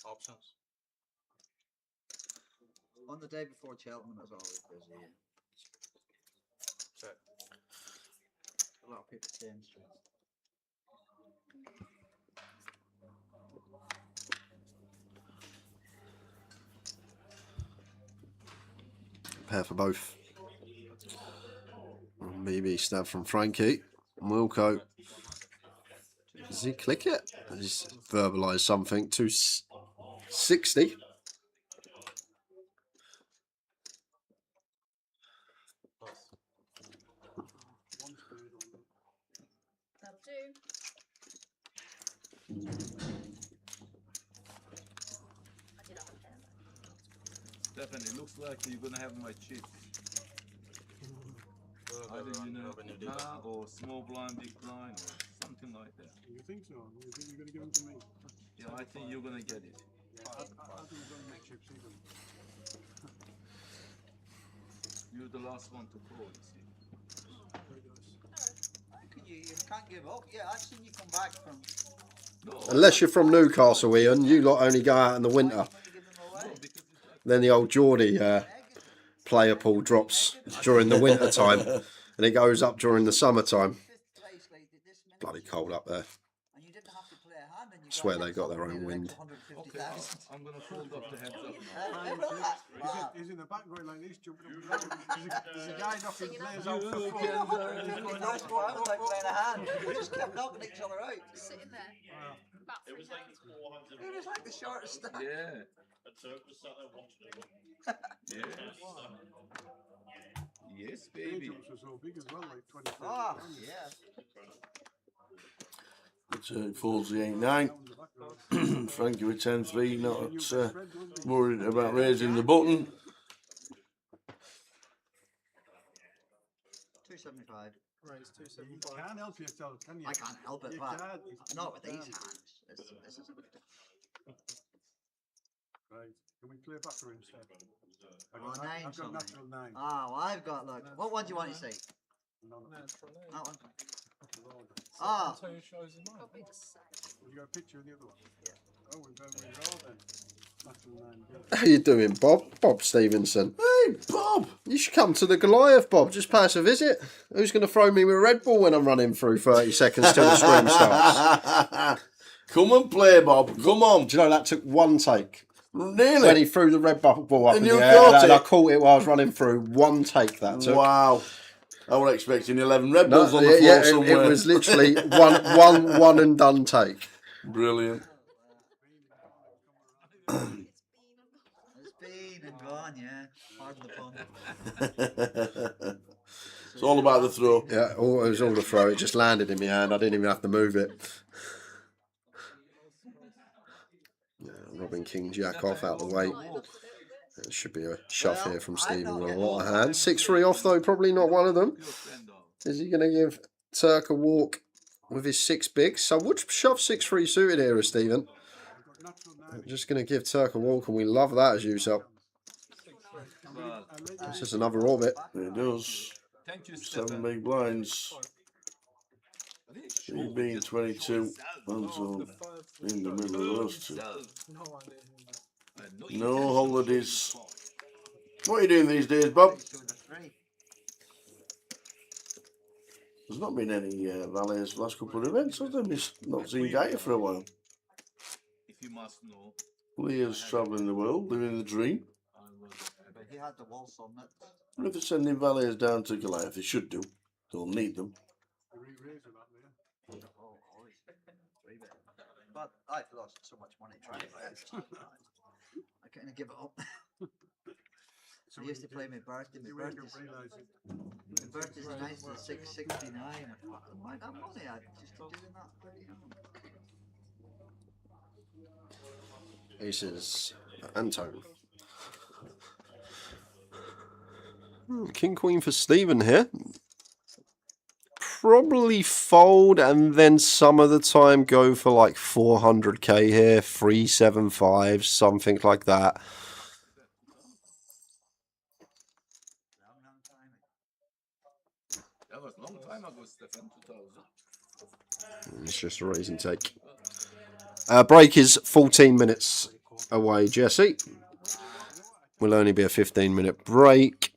Options. On the day before Cheltenham, it was always busy. Yeah. Check. A lot of people staying straight. Pair for both. BB stab from Frankie. Wilco. Does he click it? He's verbalised something. 260. That'll do. Definitely, it looks like you're gonna have my chips. Either nah, or small blind, big blind, or something like that. You think so? You think you're going to give them to me? Yeah, I think you're gonna get it. Yeah, I think you're going to make chips either. You're the last one to call, you see. You can't give up. Yeah, I've seen you come back from. Unless you're from Newcastle, Ian, you lot only go out in the winter. Then the old Geordie player pool drops during the winter time, and it goes up during the summertime. Bloody cold up there. Swear they got their own wind. Okay, I'm gonna fold up the heads up now. He's in the back going like this, jumping up and down. There's a guy knocking players out for That's what I was like playing a hand. We just kept knocking each other out. Sitting there. About It was like 400. It was like the shortest stack. Yeah. A Turk was sat there watching it. Yes. Yes, baby. Jumps were so big as well, like 20. Oh, yeah. It falls the 8-9. Frankie with 10-3, not worried about raising the button. 275. Right, it's 275. You can't help yourself, can you? I can't help it, You but can't. not with these hands. This is a bit. Right, can we play backer instead? I've Oh, got, nine, I've got something. natural 9. Ah, well, I've got, look. What one do you want to see? None. That one. Lord. Ah. Have you got a picture of the other one? Yeah. Oh, we've got all then. Natural 9. How you doing, Bob? Bob Stevenson. Hey, Bob! You should come to the Goliath, Bob. Just pay us a visit. Who's going to throw me with a Red Bull when I'm running through 30 seconds till the scream starts? Come and play, Bob. Come on. Do you know that took one take? Really? When he threw the red ball up in And the you air, caught and it? I caught it while I was running through. One take that took. Wow. I was expecting 11 Red Bulls on the floor somewhere. It was literally one and done take. Brilliant. It's been and gone, yeah. Pardon the pun. It's all about the throw. Yeah, it was all the throw. It just landed in my hand. I didn't even have to move it. Yeah, Robin King Jack off out the way. It should be a shove here from Stephen with a lot of hands. 6-3 off though, probably not one of them. Is he going to give Turk a walk with his 6 bigs? So I would shove 6-3 suited here, Stephen. I'm just going to give Turk a walk, and we love that as usual. This is another orbit. It does. 7 big blinds. He being 22, and so in the middle of those two. No holidays. What are you doing these days, Bob? There's not been any valets the last couple of events, has there? We've not seen Gaia for a while. If you must know. Leah's travelling the world, living the dream. But he had the waltz on it. What if they're sending valets down to Goliath? They should do. They'll need them. Oh, always. But I've lost so much money trying to play it. I kind of give it up. I used to play my birthday. My birthday's nice as 669. I might have money. I just doing that pretty young. Aces and tone. King Queen for Stephen here. Probably fold and then some of the time go for like 400k here, 375, something like that. That was a long time ago, Stefan, 2000. It's just a raise and take. Break is 14 minutes away, Jesse. Will only be a 15-minute break.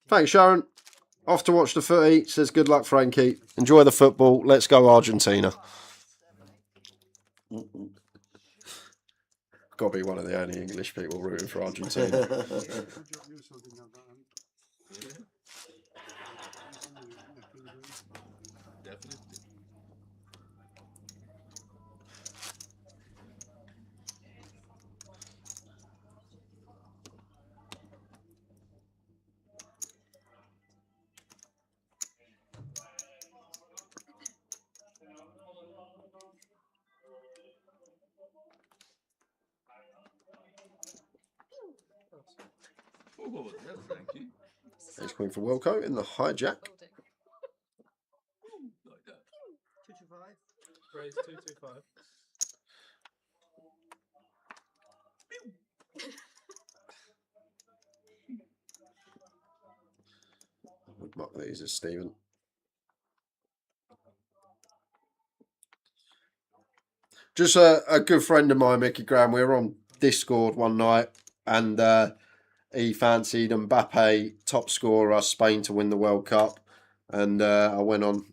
Thanks, Sharon. Off to watch the footy. Says good luck, Frankie. Enjoy the football. Let's go, Argentina. Got to be one of the only English people rooting for Argentina. Definitely. Oh, that's Frankie. Ace Queen for Wilco in the hijack. Like that. 225. Raise 225. Would mark these as Stephen. Just a good friend of mine, Mickey Graham. We were on Discord one night and he fancied Mbappe top scorer, Spain to win the World Cup. And I went on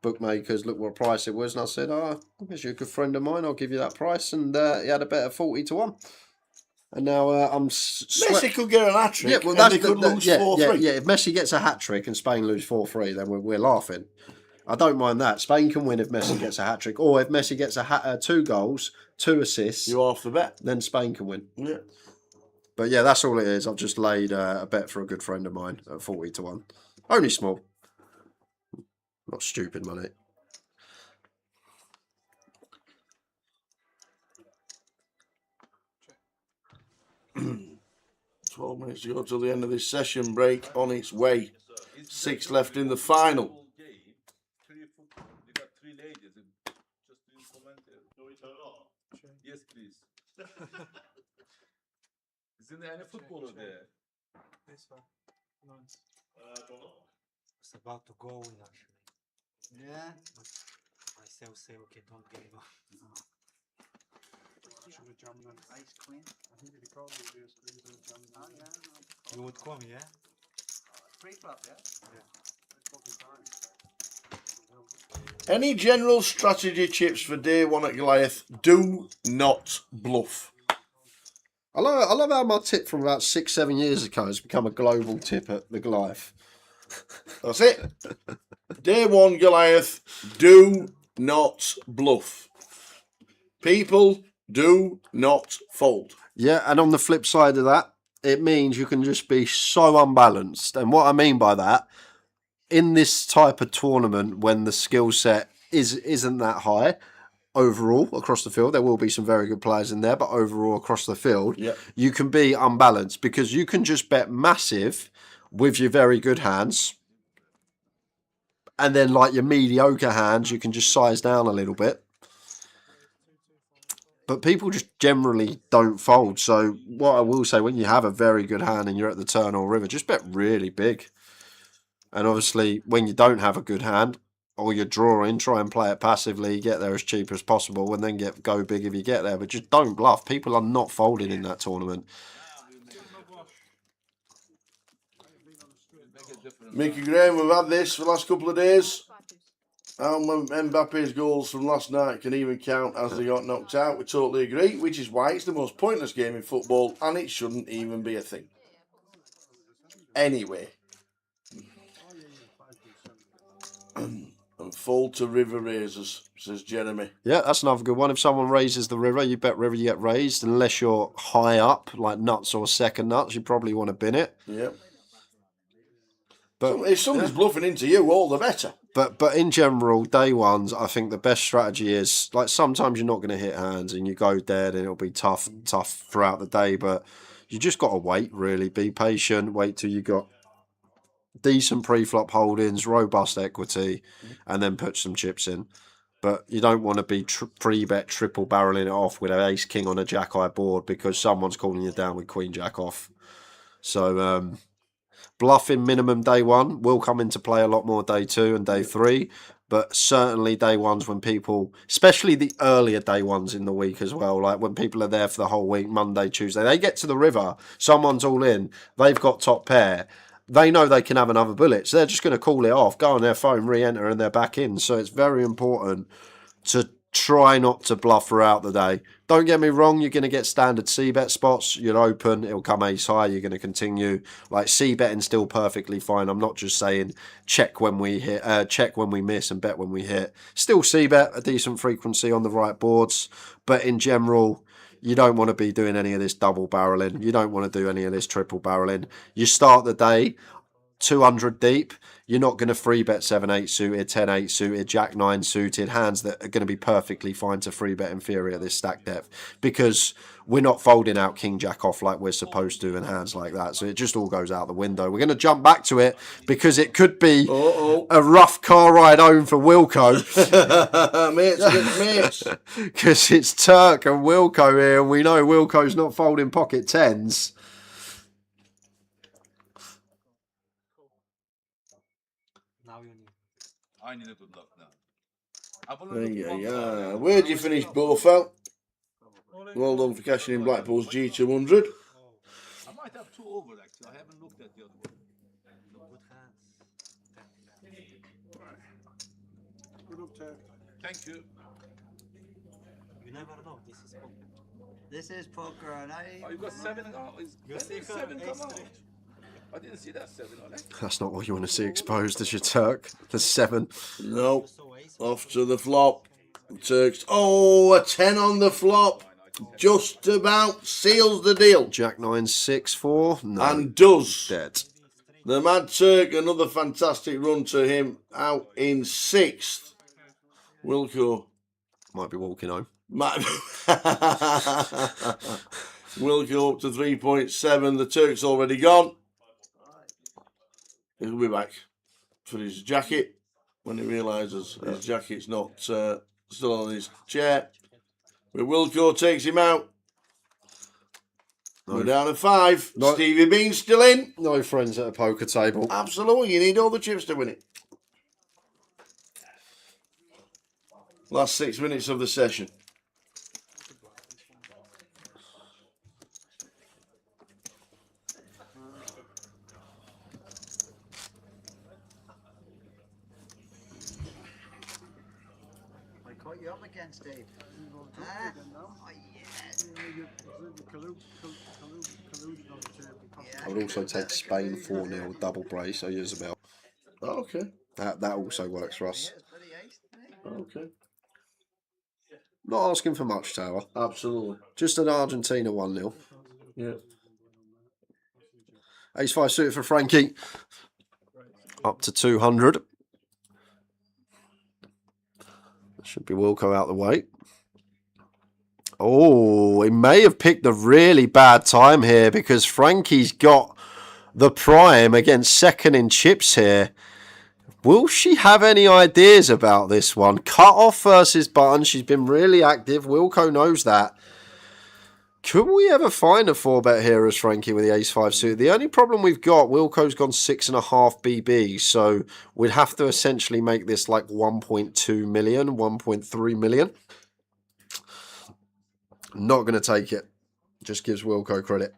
bookmakers, look what price it was. And I said, oh, if you're a good friend of mine, I'll give you that price. And he had a bet of 40-1. And now I'm... Messi could get an hat-trick yeah, well, and they could lose 4-3. Yeah, if Messi gets a hat-trick and Spain lose 4-3, then we're laughing. I don't mind that. Spain can win if Messi gets a hat-trick. Or if Messi gets a 2 goals, 2 assists... You're off the bet. Then Spain can win. Yeah. But yeah, that's all it is. I've just laid a bet for a good friend of mine at 40-1. Only small. Not stupid money. Check. 12 minutes to go till the end of this session. Break on its way. 6 left in the final. You got 3 ladies. Just do comment here. Do we turn on? Yes, please. Isn't there any footballer there? This one. Nice. It's about to go in actually. Yeah. Myself say okay, don't give up. Should have jammed them. Ace Queen. I think he probably just could have jammed them. Oh, yeah. You would come, yeah? Free flop, yeah? Yeah. It's probably fine. Any general strategy chips for day 1 at Goliath? Do not bluff. I love how my tip from about 6-7 years ago has become a global tip at the Goliath. That's it. Day 1 Goliath, do not bluff. People, do not fold. Yeah, and on the flip side of that, it means you can just be so unbalanced. And what I mean by that, in this type of tournament, when the skill set isn't that high, overall across the field, there will be some very good players in there, but overall across the field, you can be unbalanced because you can just bet massive with your very good hands. And then like your mediocre hands, you can just size down a little bit. But people just generally don't fold. So what I will say, when you have a very good hand and you're at the turn or river, just bet really big. And obviously, when you don't have a good hand, or you're drawing, try and play it passively, get there as cheap as possible, and then go big if you get there. But just don't bluff. People are not folding in that tournament. Mickey Graham, we've had this for the last couple of days. How Mbappe's goals from last night can even count as they got knocked out. We totally agree, which is why it's the most pointless game in football, and it shouldn't even be a thing. Anyway. And fold to river raisers, says Jeremy. Yeah, that's another good one. If someone raises the river, you bet river, you get raised. Unless you're high up, like nuts or second nuts, you probably want to bin it. Yeah. But if somebody's bluffing into you, all the better. But in general, day ones, I think the best strategy is like sometimes you're not going to hit hands and you go dead and it'll be tough throughout the day. But you just got to wait, really. Be patient. Wait till you got decent pre-flop holdings, robust equity, and then put some chips in. But you don't want to be pre-bet triple barreling it off with an ace king on a jack high board because someone's calling you down with queen jack off. So bluffing minimum day one will come into play a lot more day two and day three. But certainly day ones when people, especially the earlier day ones in the week as well, like when people are there for the whole week, Monday, Tuesday, they get to the river, someone's all in, they've got top pair. They know they can have another bullet, so they're just going to call it off, go on their phone, re-enter, and they're back in. So it's very important to try not to bluff throughout the day. Don't get me wrong, you're going to get standard C-bet spots. You'll open, it'll come ace high, you're going to continue. Like C-betting still perfectly fine. I'm not just saying check when we hit, check when we miss and bet when we hit. Still C-bet, a decent frequency on the right boards. But in general, you don't want to be doing any of this double barreling. You don't want to do any of this triple barreling. You start the day 200 deep. You're not going to free bet 7-8 suited, 10-8 suited, Jack-9 suited, hands that are going to be perfectly fine to free bet in theory at this stack depth because we're not folding out King Jack off like we're supposed to and hands like that. So it just all goes out the window. We're going to jump back to it because it could be a rough car ride home for Wilco. Mates. Because it's Turk and Wilco here, and we know Wilco's not folding pocket tens. I need a good luck now. Yeah. Where did you finish, Bowfell? Well done for cashing in Blackpool's G200. I might have two over actually. I haven't looked at the other one. Good luck, Ted. Thank you. You never know. This is poker. This is poker, and Oh, you got seven. Oh, is seven come out? I didn't see that seven on it. That's not what you want to see exposed as your Turk. The 7. No. Off to the flop. Turks. Oh, a 10 on the flop. Just about seals the deal. Jack 9, 6, 4. No. And does. Dead. The Mad Turk, another fantastic run to him out in 6th. Wilco. Might be walking home. Wilco up to 3.7. The Turk's already gone. He'll be back for his jacket when he realises his jacket's not still on his chair. But Wilco takes him out. We're down to 5. Stevie Bean's still in. No friends at a poker table. Absolutely. You need all the chips to win it. Last 6 minutes of the session. I caught you up again, Steve. Ah. Oh, I would also take Spain 4-0 double brace. So Isabel. Oh, okay. That also works for us. Okay. Not asking for much, Tower. Absolutely. Just an Argentina 1-0. Yeah. Ace 5 suited for Frankie. Up to 200. Should be Wilco out the way. Oh, he may have picked a really bad time here because Frankie's got the prime against second in chips here. Will she have any ideas about this one? Cut off versus button. She's been really active. Wilco knows that. Could we ever find a 4-bet here as Frankie with the ace-5 suit? The only problem we've got, Wilco's gone 6.5 BB, so we'd have to essentially make this like 1.2 million, 1.3 million. Not going to take it. Just gives Wilco credit.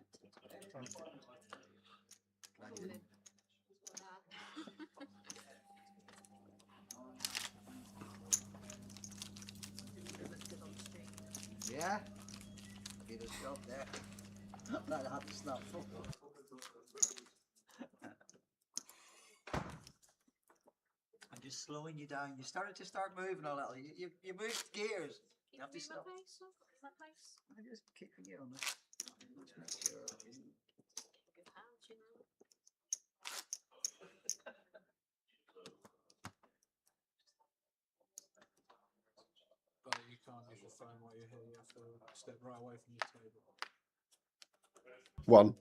Yeah? He just got there. That had to snap. I'm just slowing you down. You started to start moving a little. You moved gears. You have to stop. I'm just kicking you on this. Just make sure. can't use your phone while you're here. You have to step right away from your table. 1.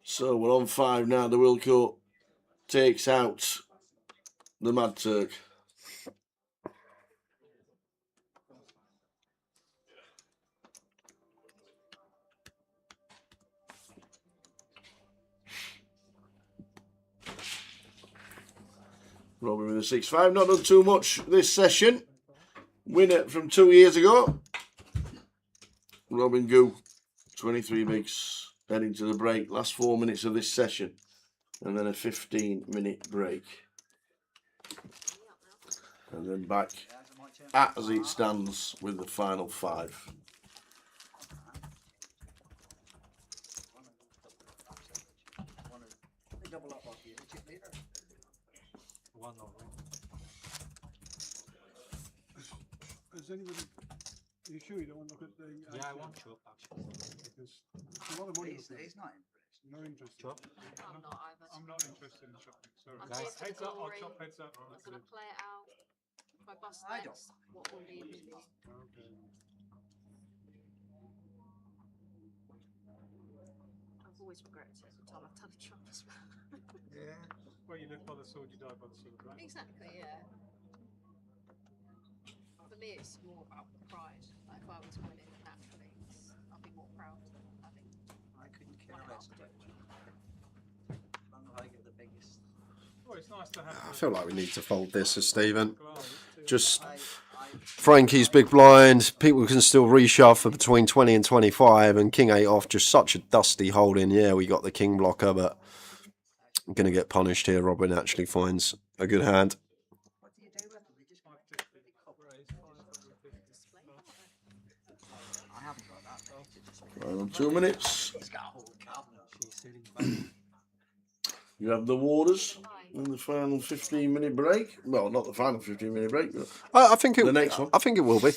So we're on 5 now. The Wilco takes out the Mad Turk. Robin with a 6-5. Not done too much this session. Winner from 2 years ago. Robin Goo, 23 bigs, heading to the break. Last 4 minutes of this session. And then a 15-minute break. And then back as it stands with the final 5. Has anybody? Are you sure you don't want to look at the? Yeah, I want chop actually. Because it's a lot of money. He's not impressed. No interest. Chop. I'm not either. I'm not interested in chopping. Sorry. I'm Guys, here for the glory. I'll chop heads up. I'm gonna play it out. If I bust I don't next, what will leave me? Okay. I've always regretted it every time I've done a chop as well. Yeah. Well, you live by the sword, you die by the sword, right? Exactly, yeah. For me, it's more about the pride. Like if I was winning naturally, I'd be more proud of having. I couldn't care less. I get the biggest. Well, it's nice to have. I feel like we need to fold this as Stephen. Just I Frankie's big blind. People can still reshove for between 20 and 25. And King 8 off, just such a dusty holding. Yeah, we got the King blocker, but I'm going to get punished here. Robin actually finds a good hand. What do you do with them? They just want to I haven't got that. Final 2 minutes. He's got a whole cabinet. She's sitting back. You have the Waters in the final 15-minute break. Well, not the final 15-minute break, but I think it. the next one. I think it will be.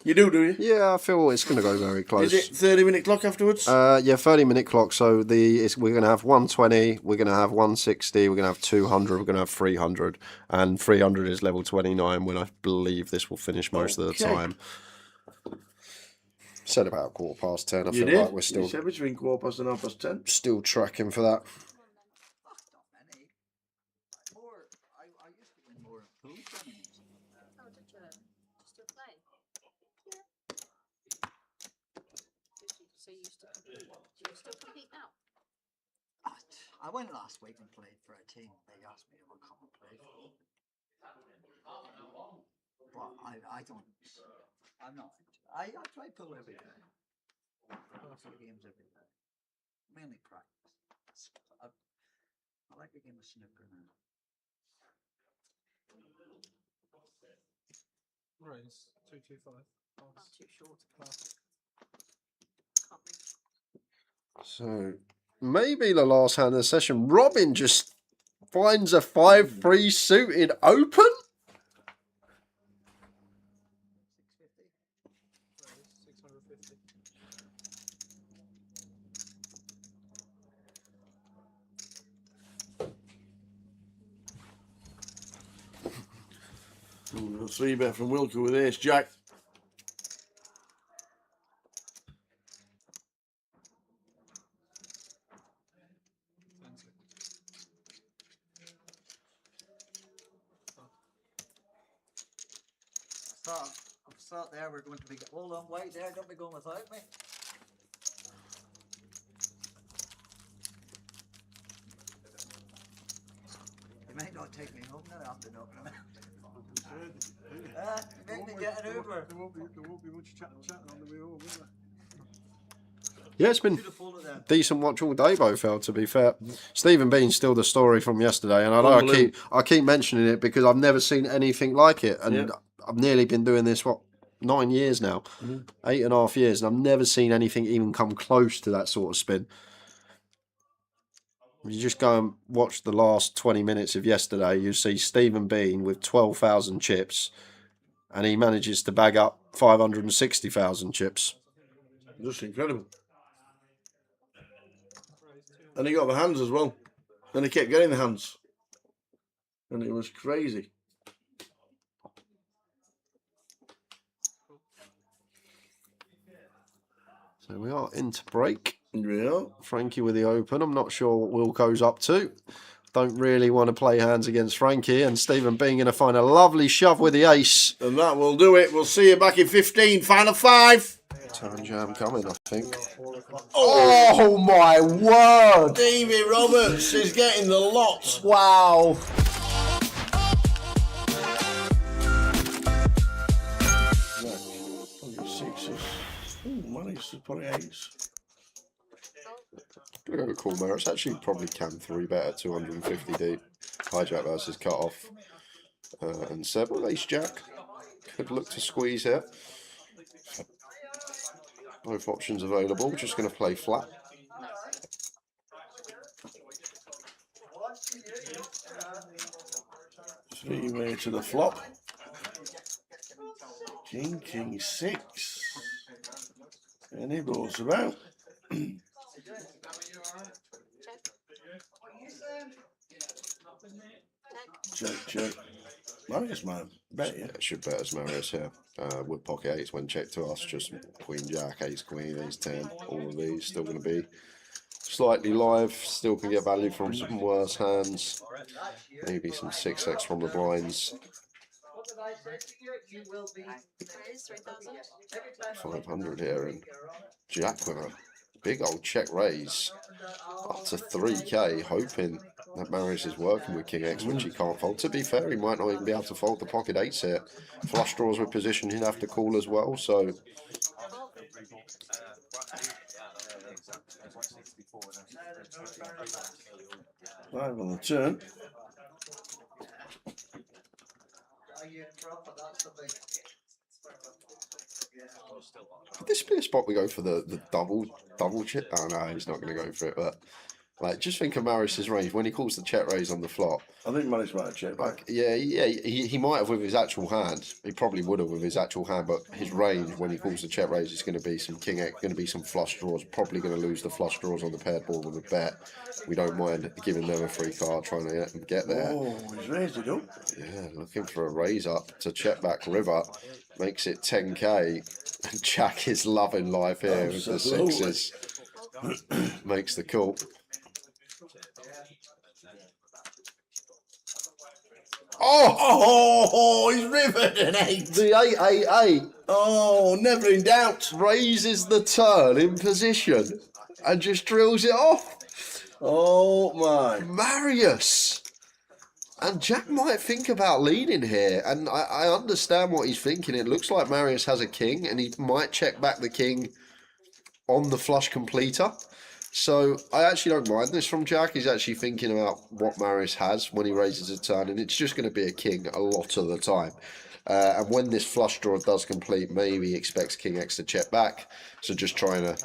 You do you? Yeah, I feel it's going to go very close. Is it 30-minute clock afterwards? Yeah, 30-minute clock. So we're going to have 120, we're going to have 160, we're going to have 200, we're going to have 300, and 300 is level 29. When I believe this will finish most of the time. Said about 10:15. I feel like we're still. You said between 10:15 and 10:30. Still tracking for that. More. I used to win more in pool tournaments. Oh, did you? Still playing? Yeah. So you still compete? Do you still compete now? I went last week and played for a team. They asked me if I come and play for them. But I don't. I'm not. I play pool every day. I play games every day. Mainly practice. I like a game of snooker now. Raise 225. I'm too short to play. Can't reach. So maybe the last hand of the session. Robin just finds a 5-3 suited open. 650. A 3-bet from Wilco with Ace Jack. I thought there we're going to be. Hold on, wait there. Don't be going without me. You might not take me home now after knocking him out. Make me get an Uber. There won't be much chatting on the way home, will there? Yeah, it's been decent watch all day, Bofeld, to be fair. Stephen Bean's still the story from yesterday, and I know I keep mentioning it because I've never seen anything like it. And I've nearly been doing this, 9 years now? 8.5 years, and I've never seen anything even come close to that sort of spin. You just go and watch the last 20 minutes of yesterday, you see Stephen Bean with 12,000 chips, and he manages to bag up 560,000 chips. Just incredible. And he got the hands as well. And he kept getting the hands. And it was crazy. So we are into break. Yeah. Frankie with the open. I'm not sure what Wilco's up to. Don't really want to play hands against Frankie. And Stephen Bean going to find a lovely shove with the ace. And that will do it. We'll see you back in 15. Final 5. Turn jam coming, I think. Oh my word! Davey Roberts is getting the lot. Wow. Sixes. Ooh, managed to put eights. Gonna go with call Maris. Actually, probably can 3 bet at 250 deep. Hijack versus cut off. And Seb with ace jack. Could look to squeeze here. Both options available. Just going to play flat. Three-way to the flop. King, king, 6. And he rolls about. Check. Marius, man. Bet you. Should bet as Marius here. With pocket 8s when checked to us. Just queen jack, ace queen, ace 10. All of these still going to be slightly live. Still can get value from some worse hands. Maybe some 6x from the blinds. 500 here and jack with a big old check raise up to 3k, hoping that Marius is working with king x, which he can't fold. To be fair, he might not even be able to fold the pocket 8s here. Flush draws with position, he'd have to call as well, so 5 on the turn. Could this be a spot we go for the double chip? Oh no, he's not going to go for it, but like, just think of Marius's range when he calls the check raise on the flop. I think Marius might have checked back. Like, yeah, he might have with his actual hand. He probably would have with his actual hand, but his range when he calls the check raise is going to be some king x, going to be some flush draws. Probably going to lose the flush draws on the paired board with a bet. We don't mind giving them a free card, trying to get there. Oh, he's raised it up. Yeah, looking for a raise up to check back river. Makes it 10k. And Jack is loving life here with the 6s. Makes the call. Oh, he's rivered an 8. The 888. Oh, never in doubt. Raises the turn in position and just drills it off. Oh my. Marius. And Jack might think about leading here, and I understand what he's thinking. It looks like Marius has a king, and he might check back the king on the flush completer. So I actually don't mind this from Jack. He's actually thinking about what Marius has when he raises a turn, and it's just going to be a king a lot of the time. And when this flush draw does complete, maybe he expects king x to check back. So just trying to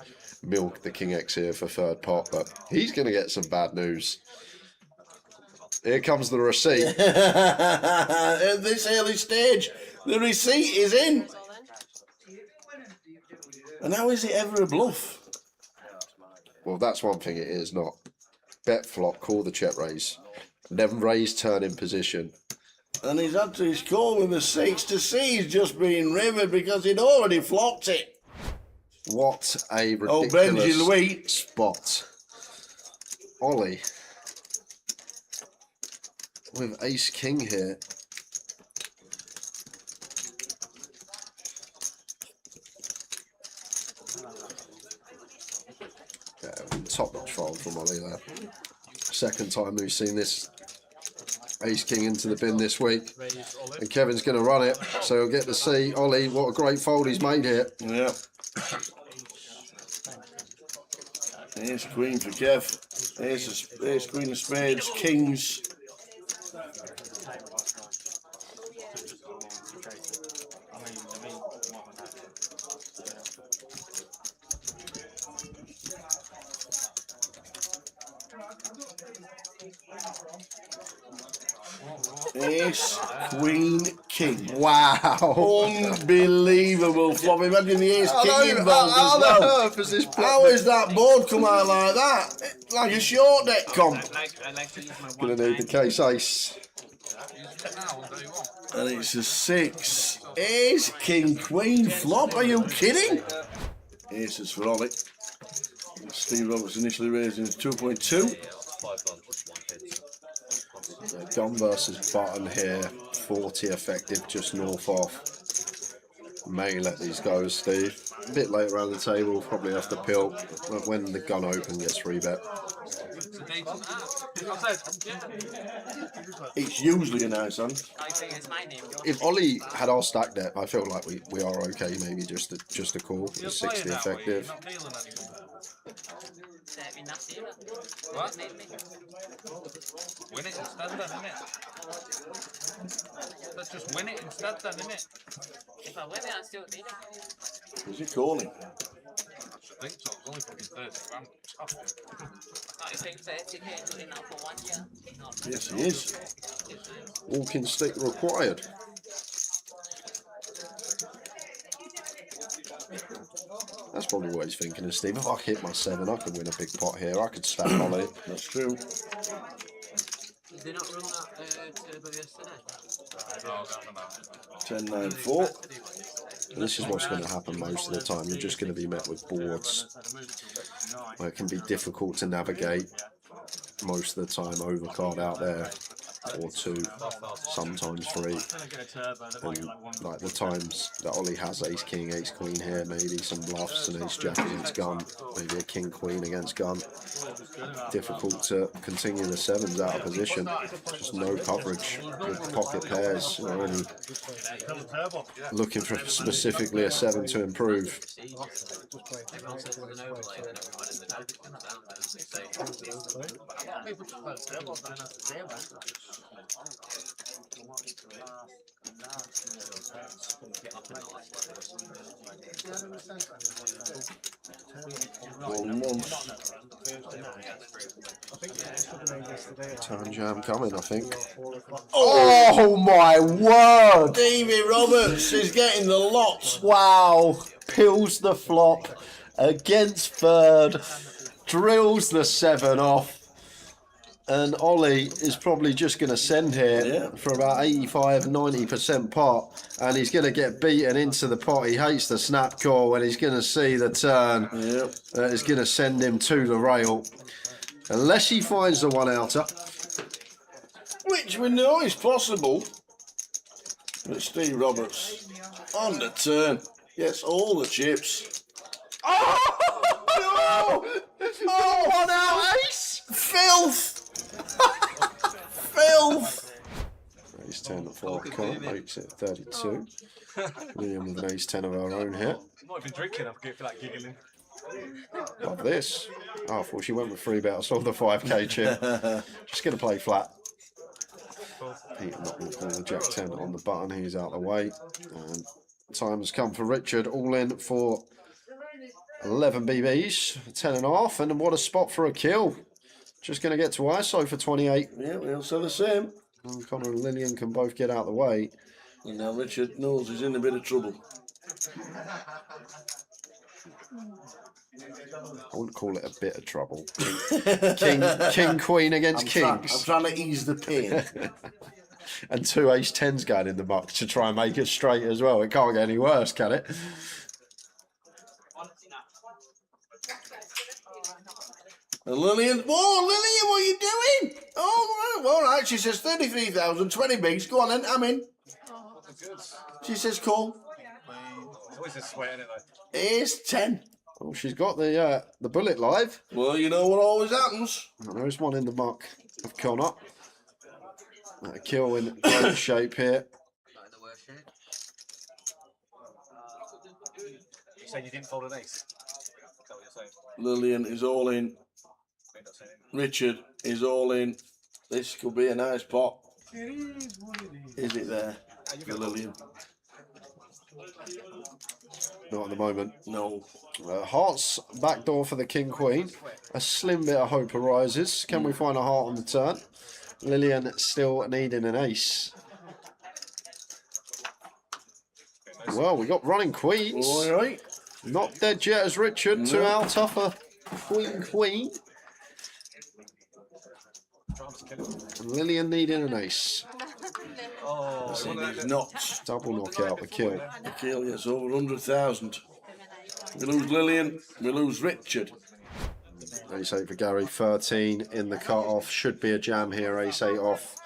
milk the king x here for third pot, but he's going to get some bad news. Here comes the receipt. At this early stage, the receipt is in. And how is it ever a bluff? Well, that's one thing it is not. Bet flop, call the check raise. Then raise turn in position. And he's had to his call with the 6 to see he's just being rivered because he'd already flopped it. What a Benji ridiculous Louis. spot. Ollie. With ace king here. Yeah, top notch fold from Ollie there. Second time we've seen this ace king into the bin this week. And Kevin's going to run it, so he'll get to see Ollie what a great fold he's made here. Yeah. Here's queen for Kev. Here's queen of spades, kings. Ace, queen, king. Wow. Unbelievable flop. Imagine the ace king How involved as on well. earth has this How is that board come out like that? Like a short deck comp. I like to use my Gonna need the case ace. And it's a 6. Ace, king, queen, flop. Are you kidding? Aces for Ollie. Steve Roberts initially raising 2.2. Gun versus button here. 40 effective, just north off. May let these go, Steve. A bit later around the table, probably have to pill. But when the gun open gets rebet. It's usually a nice hand. If Ollie had our stack deck, I feel like we are okay. Maybe just a call. It's 60 effective. What? Win it instead then, innit? Let's just win it instead then, innit? If I win it, I still need it. Is he calling? I think so, it's only fucking 30 grand. I think 30k is enough for 1 year. Yes, he is. Walking stick required. That's probably what he's thinking of, Steve. If I hit my 7, I could win a big pot here. I could stack Ollie. That's true. Did they not run that turbo yesterday? 10-9-4. And this is what's going to happen most of the time. You're just going to be met with boards where it can be difficult to navigate most of the time. Overcard out there, or 2, sometimes 3. And like the times that Ollie has ace king, ace queen here, maybe some bluffs, and ace jack against gun, maybe a king queen against gun. Difficult to continue the 7s out of position. Just no coverage with pocket pairs. You're only looking for specifically a 7 to improve. Turn jam coming, I think. Oh my word! Davey Roberts is getting the lot. Wow! Pills the flop against third, drills the 7 off. And Ollie is probably just going to send here for about 85-90% pot. And he's going to get beaten into the pot. He hates the snap call and he's going to see the turn. That is going to send him to the rail. Unless he finds the 1-outer. Which we know is possible. But Steve Roberts, on the turn, gets all the chips. Oh! No! Oh, 1-out ace! Filth! Filth! Ace 10 at 4 card, makes it 32. William with an ace 10 of our own here. I'm not even drinking, I feel like giggling. Love this. Oh, I thought she went with 3-bet. I saw the 5k chip. Just going to play flat. Peter not going to call the jack 10 on the button. He's out of the way. And time has come for Richard. All in for 11 BBs, 10.5. And what a spot for a kill. Just going to get to ISO for 28. Yeah, we also the same. And Connor and Lillian can both get out of the way. And now Richard knows he's in a bit of trouble. I wouldn't call it a bit of trouble. King, queen against kings. I'm trying to ease the pain. And 2 ace 10s going in the muck to try and make it straight as well. It can't get any worse, can it? Lillian, whoa, Lillian, what are you doing? Oh, all right. She says 33,000, 20 bigs. Go on then, I'm in. She says call. It's always a sweat in it though. Ace 10. Oh, she's got the bullet live. Well, you know what always happens. There's one in the muck of Connor. A kill in great shape here. You saying you didn't fold an ace? Is that what you're saying? Lillian is all in. Richard is all in. This could be a nice pot. It is what it Is it there for Lillian? Not at the moment. No. Hearts backdoor for the king queen. A slim bit of hope arises. Can we find a heart on the turn? Lillian still needing an ace. Well, we got running queens. All right. Not dead yet as Richard. 2 out tougher. Queen. And Lillian needing an ace. Oh, he's not. Double knockout, the kill. The kill gets over 100,000. We lose Lillian, we lose Richard. Ace 8 for Gary, 13 in the cut-off. Should be a jam here, ace 8 off.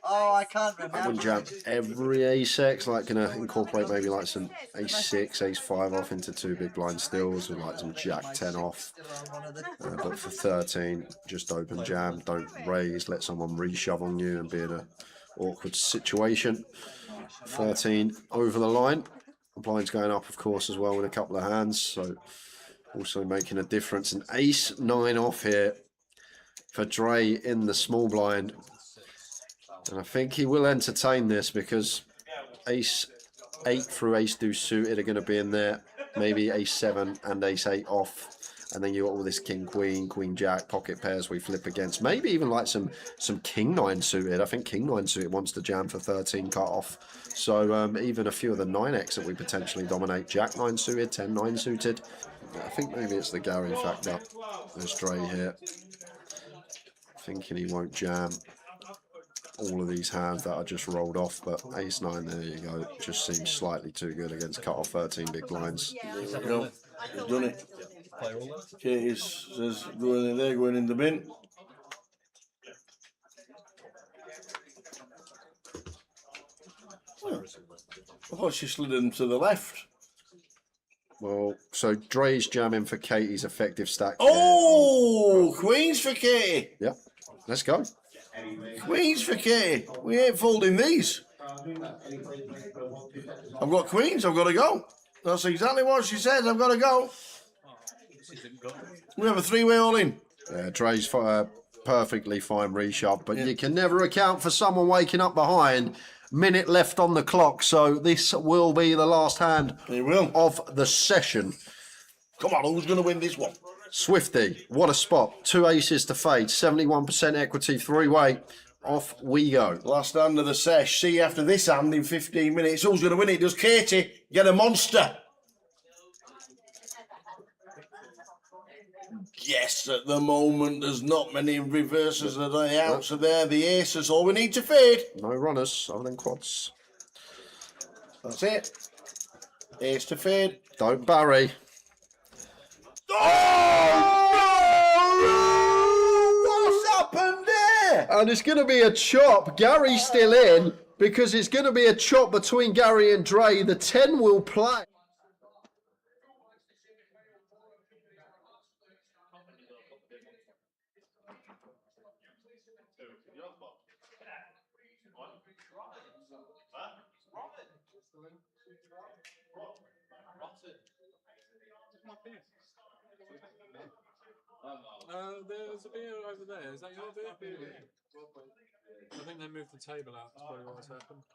Oh, I can't I remember. wouldn't jam every ace X, like gonna incorporate maybe like some ace 6, ace 5 off into 2 big blind stills with like some jack 10 off. But for 13, just open jam, don't raise, let someone reshove on you and be in a awkward situation. 13 over the line. The blind's going up, of course, as well with a couple of hands, so also making a difference. An ace 9 off here for Dre in the small blind. And I think he will entertain this because ace 8 through ace deuce suited are going to be in there. Maybe ace 7 and ace 8 off. And then you got all this king queen, queen jack, pocket pairs we flip against. Maybe even like some king 9 suited. I think king 9 suited wants to jam for 13 cut off. So even a few of the 9x that we potentially dominate. Jack 9 suited, 10 9 suited. I think maybe it's the Gary factor. There's Dre here. Thinking he won't jam all of these hands that I just rolled off, but ace 9, there you go. Just seems slightly too good against cut off 13 big blinds. There you go. He's done it. Katie says going in there, going in the bin. Oh, I thought she slid him to the left. Well, so Dre's jamming for Katie's effective stack. Oh, queens for Katie. Yep, let's go. Queens for Katie. We ain't folding these. I've got queens, I've got to go. That's exactly what she says, I've got to go. We have a 3-way all in. Yeah, Dre's perfectly fine reshove, but you can never account for someone waking up behind. Minute left on the clock, so this will be the last hand of the session. Come on, who's going to win this one? Swifty, what a spot. 2 aces to fade, 71% equity, 3-way. Off we go. Last hand of the sesh. See you after this hand in 15 minutes. Who's going to win it? Does Katie get a monster? Yes, at the moment there's not many reverses of the outs are there. The aces, all we need to fade. No runners other than quads. That's it. Ace to fade. Don't bury. What's happened there? And it's going to be a chop. Gary's still in because it's going to be a chop between Gary and Dre. The 10 will play. There's a beer over there. Is that your beer? I think they moved the table out. That's probably what's happened.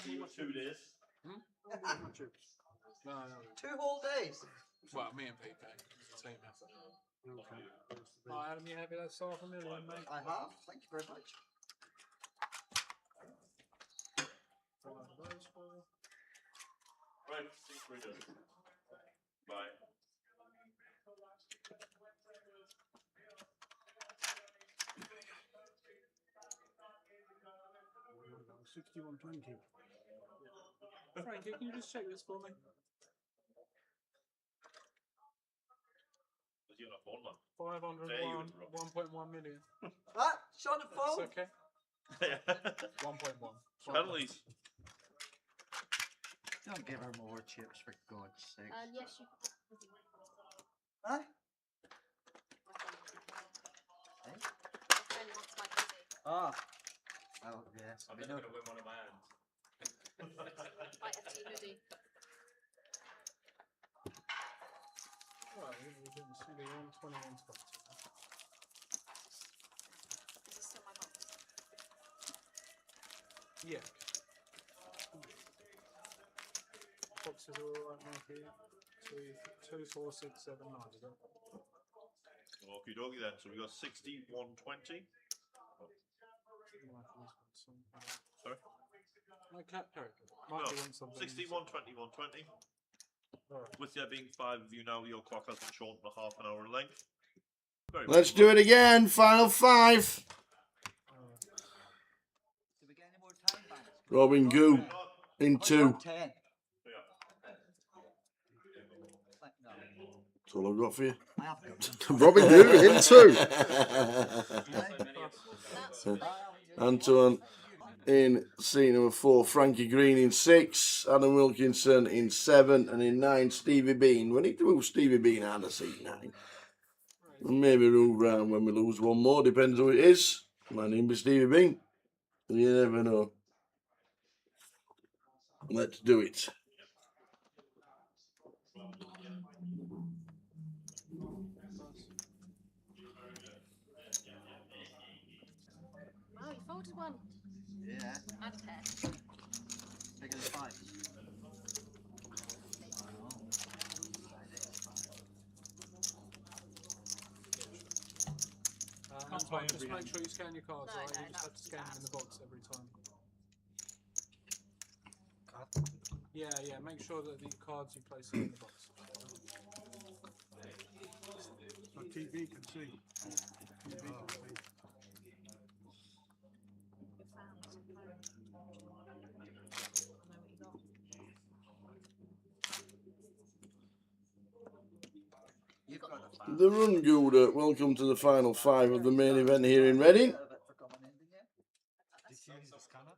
See you in 2 days. No. 2 whole days. Well, me and PK. It's a team effort. Okay. Right, Adam, you happy that's half a million, mate? I have. Thank you very much. Right, 6 3 Bye. 61.20. Frankie, can you just check this for me? Was he on a phone, man? 501, 1.1 million. Ah, shot the phone. It's okay. 1.1. Penalties. Don't give her more chips, for God's sake. Yes, you. Huh? Ah. Oh, yes. I'm never going to win one of my hands. IFT hoodie. Well, we didn't see the 121 spot. Is this still my box? Yeah. Boxes are all right now here. 2, 4, 6, 7, 9. Is that? Okie dokie then. So we got 61.20. Sorry? No, carry. No, Might be on something. 61, 20, 120. With there being 5 of you now, your clock has been shortened to half an hour in length. Let's do it again. Final 5. Robin Goo in 2. Ten. That's all I've got for you. Robin Goo in 2. Antoine in scene number 4. Frankie Green in 6. Adam Wilkinson in 7. And in 9, Stevie Bean. We need to move Stevie Bean out of scene 9. And maybe move round when we lose one more. Depends who it is. My name is Stevie Bean. You never know. Let's do it. Wow, you folded one. Yeah. Add a pair. Bigger than 5. Antoine, just make sure you scan your cards, No, right? no, You just have to that's scan them in the bad. box every time. Yeah, make sure that the cards you place are in the box. So TV can see. TV can see. You've got the fan. The Run Gouda, welcome to the final 5 of the main event here in Reading. This here is the scanner?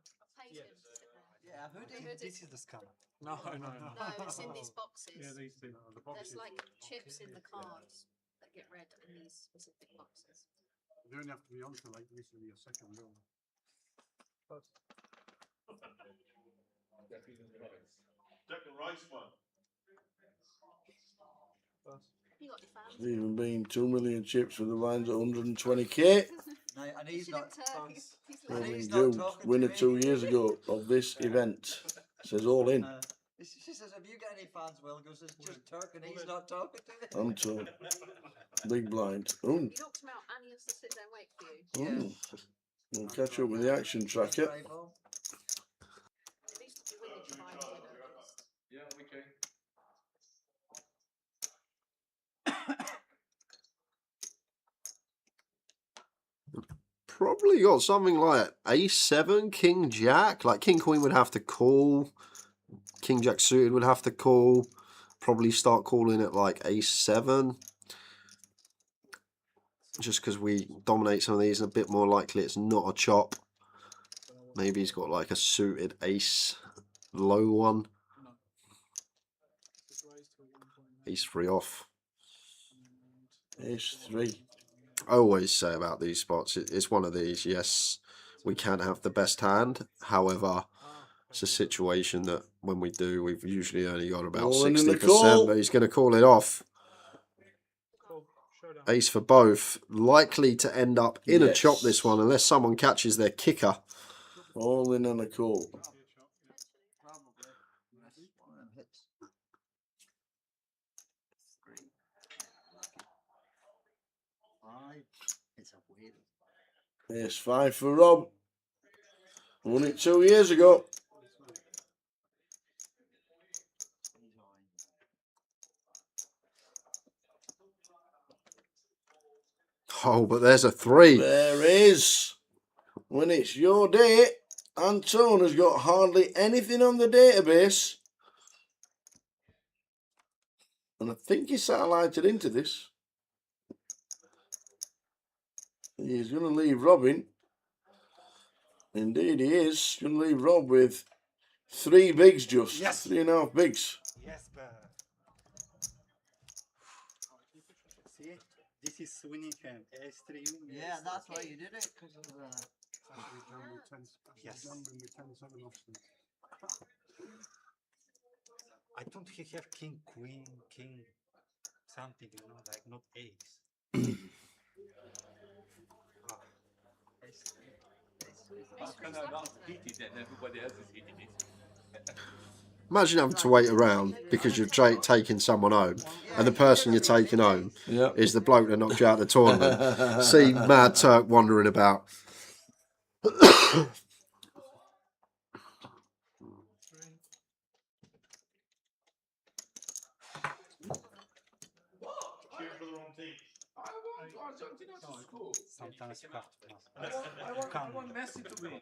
Yeah, This is the scanner. No. No, it's in these boxes. Yeah, these two. The boxes. There's like chips in the cards that get read in these specific boxes. You don't have to be on to like this will be your second roll. Declan Rice one. You got your fans. Stephen Bean, 2 million chips with the lines at 120k. No, and he's not. Robin Goo, winner 2 years ago of this event. Says all in. She says, "Have you got any fans?" Will goes, "It's just Turk, and he's not talking to me." Anton, big blind. You knocked him out and he has to sit there and wait for you. We'll catch up with the action tracker. At least win each time, you know. Yeah, okay. Probably got something like Ace 7, King Jack. Like King Queen would have to call. King Jack suited would have to call. Probably start calling it like Ace 7. Just because we dominate some of these, and a bit more likely it's not a chop. Maybe he's got like a suited Ace low one. Ace 3 off. Ace 3. I always say about these spots, it's one of these. Yes, we can have the best hand. However, it's a situation that when we do, we've usually only got about 60%, but he's going to call it off. Ace for both. Likely to end up in a chop this one, unless someone catches their kicker. All in on a call. Ace 5 for Rob. Won it 2 years ago. Oh, but there's a 3. There is. When it's your day, Anton has got hardly anything on the database. And I think he's satellited into this. He's going to leave Robin. Indeed, he is. Going to leave Rob with 3 bigs just. Yes. 3.5 bigs. Yes, but see, this is winning hand. S3. Yeah, that's why you did it, because of the. Yes. I don't he have king, queen, king, something, you know, like not ace. How can I not hit it and everybody else is hitting it? Imagine having to wait around because you're taking someone home, and the person you're taking home is the bloke that knocked you out of the tournament. See Mad Turk wandering about. Sometimes you have to pass. I want Messi to win.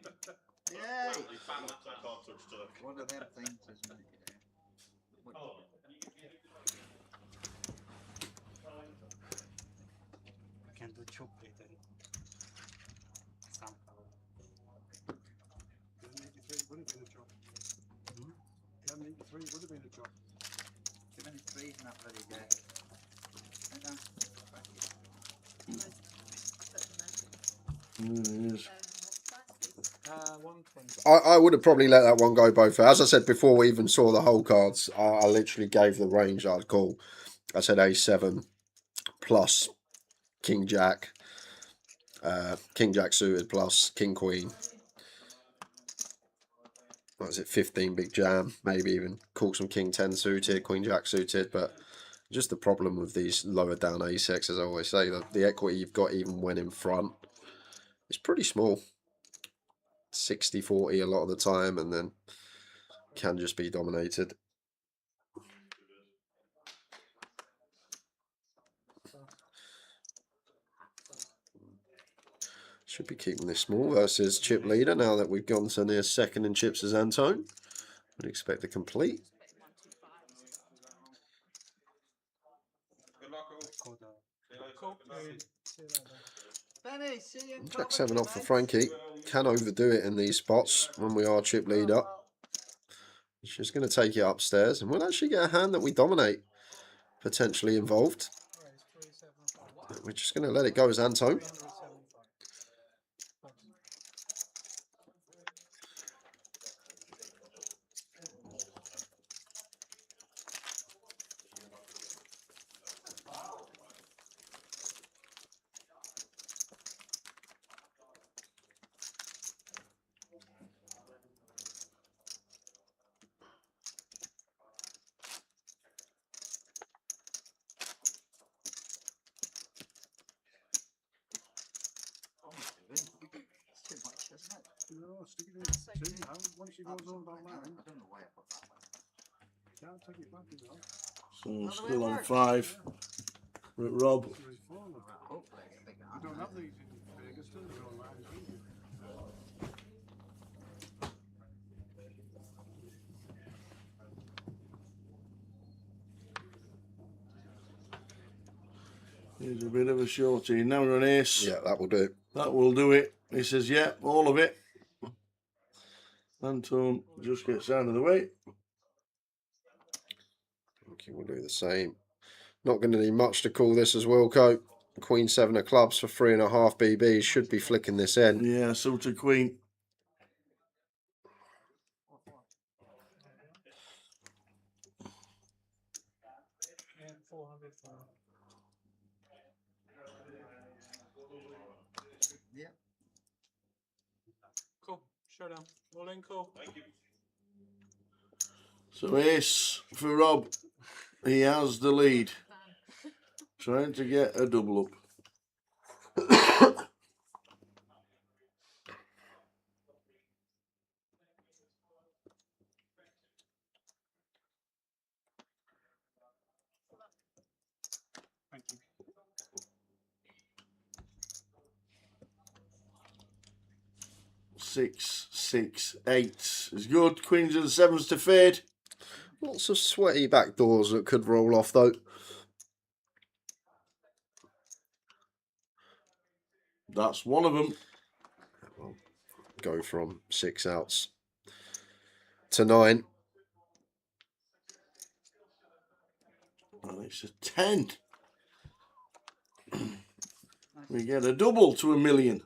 Yeah, Balance, I can't touch Turk. one of them things, isn't it? Yeah. What- You can do choke later. Somehow. 83 would have been a job. 83 would have been a job. Too many threes in that bloody deck. Right now. It is. 120. I would have probably let that one go both ways. As I said before, we even saw the whole cards. I literally gave the range I'd call. I said A7 plus King Jack, King Jack suited plus King Queen. What was it, 15 big jam? Maybe even call some King 10 suited, Queen Jack suited. But just the problem with these lower down A6, as I always say, the equity you've got even when in front is pretty small. 60-40 a lot of the time, and then can just be dominated. Should be keeping this small versus chip leader now that we've gone to near second in chips as Antone. Would expect the complete. Good luck, all. Benny, see you in Jack 7 Coventry, off for mate. Frankie. Can overdo it in these spots when we are chip leader. He's just going to take it upstairs, and we'll actually get a hand that we dominate potentially involved. We're just going to let it go as Antone. It's too much, isn't it? No, stick it in 2 now. Once she goes over that line, I don't know why I put that one. can't take it back, you know. So still on 5. With Rob. Hopefully I get a big You hand. don't have these in Vegas, do you? Online, do you? Here's a bit of a shorty. Now we're on ace. Yeah, that will do. That will do it. He says, yeah, all of it. Antone just gets out of the way. Okay, we'll do the same. Not going to need much to call this as well, Cope. Queen 7 of clubs for 3.5 BBs. Should be flicking this in. Yeah, suited queen. Yeah, 400 for Yeah. Cool. Showdown. All in, cool. Thank you. So ace for Rob. He has the lead. Trying to get a double up. Thank you. Six, 6, 8 is good. Queens and 7s to fade. Lots of sweaty back doors that could roll off, though. That's one of them. We'll go from 6 outs to 9. And it's a 10. We get a double to $1 million.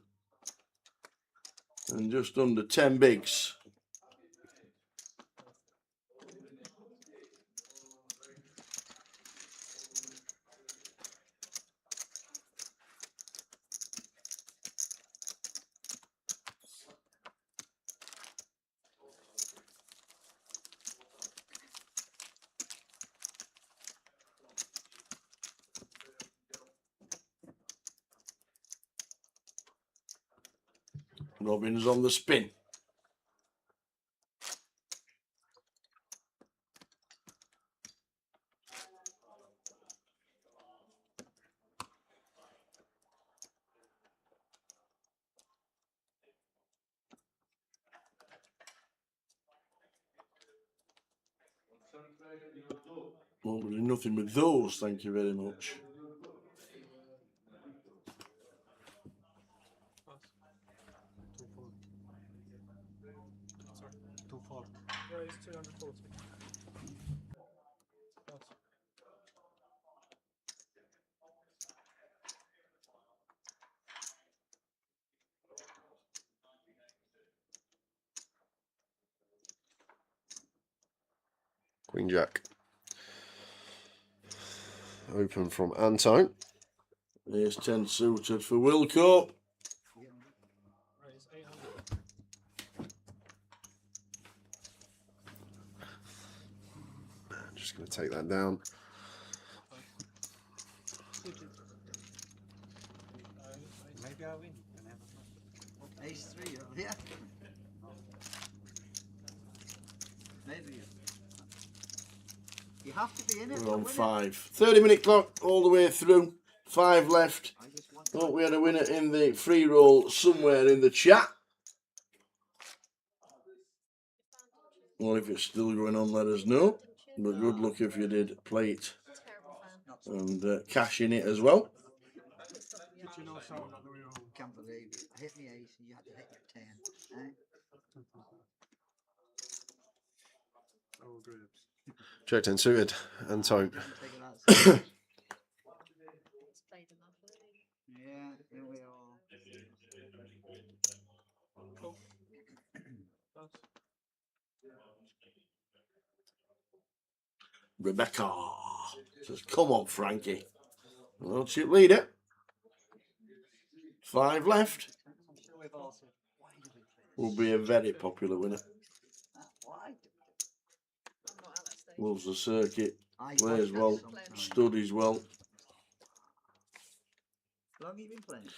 And just under 10 bigs. Robin's on the spin. Well, we're doing nothing with those, thank you very much. Sorry. 2-4. Raise 240. Pass. Queen Jack. Open from Anton. Ace 10 suited for Wilco. Raise 800. I'm just going to take that down. Suited. Maybe I win. Ace 3, yeah. Maybe. You have to be in it. We're on 5. 30-minute clock all the way through. 5 left. Thought we had a winner in the free roll somewhere in the chat. Well, if it's still going on, let us know. But good luck if you did play it and cash in it as well. Can't believe it. I hit me ace and you had to hit your 10. Jack 10 suited. Anton. Yeah, here we are. Rebecca says, come on, Frankie. Well, chip leader. 5 left. I'm sure we've all said, why do we play this? Will be a very popular winner. Why? Loves the circuit. Plays well. Studies well. How long have you been playing?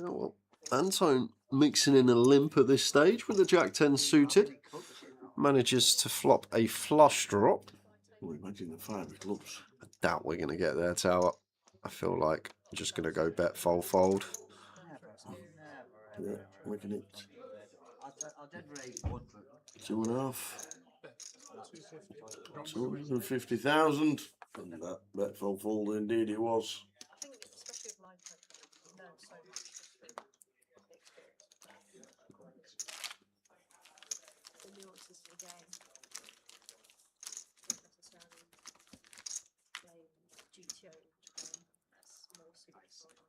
Oh, well, Anton mixing in a limp at this stage with the Jack 10 suited. Manages to flop a flush drop. Oh, imagine the 5 of clubs. I doubt we're going to get there, Tower. I feel like I'm just going to go bet fold. Yeah, making it I did raise 1 for 2.5. 250,000. And that bet fold indeed it was. I think, especially with live poker, you learn so much just through experience. The nuances of the game. Don't necessarily play GTO all the time. That's more supersonic.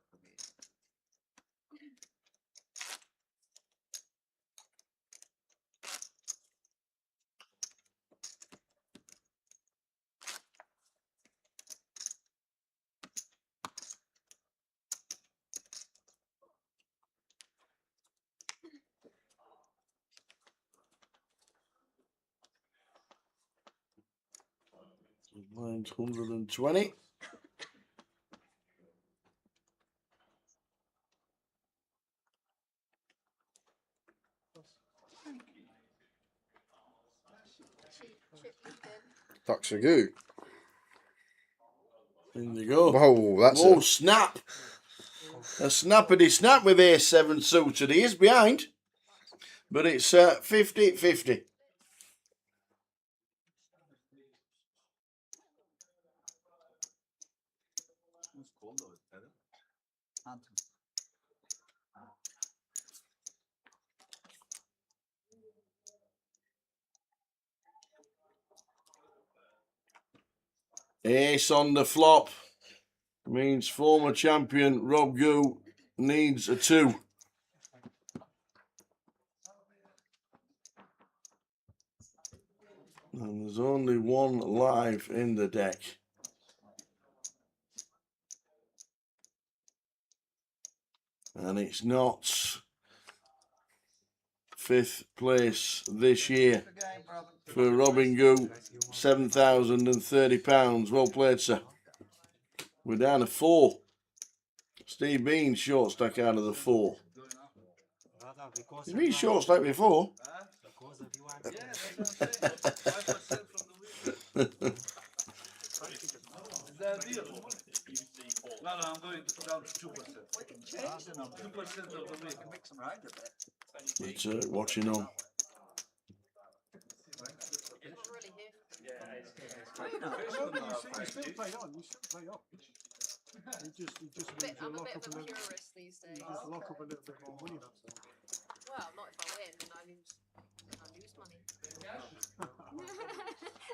Mine's 120. Ducks a goo. In you go. Whoa, that's a snap. A snappity snap with Ace 7 suited. He is behind. But it's 50-50. Ace on the flop means former champion Rob Goo needs a 2. And there's only 1 live in the deck. And it's not 5th place this year for Robin Goo. £7,030. Well played, sir. We're down to 4. Steve Bean short stack out of the 4. He's been short stack before. Yeah, that's what I'm saying. 5% from the weekend. Is that a deal? No, I'm going down to 2%. Change the number. 2% of the week. Mix them around a bit. It's watching on. You still play on. You still play up. You just means you lock up a little. These days. You just lock up a little bit more money. That's all. Well, not if I win. I lose money.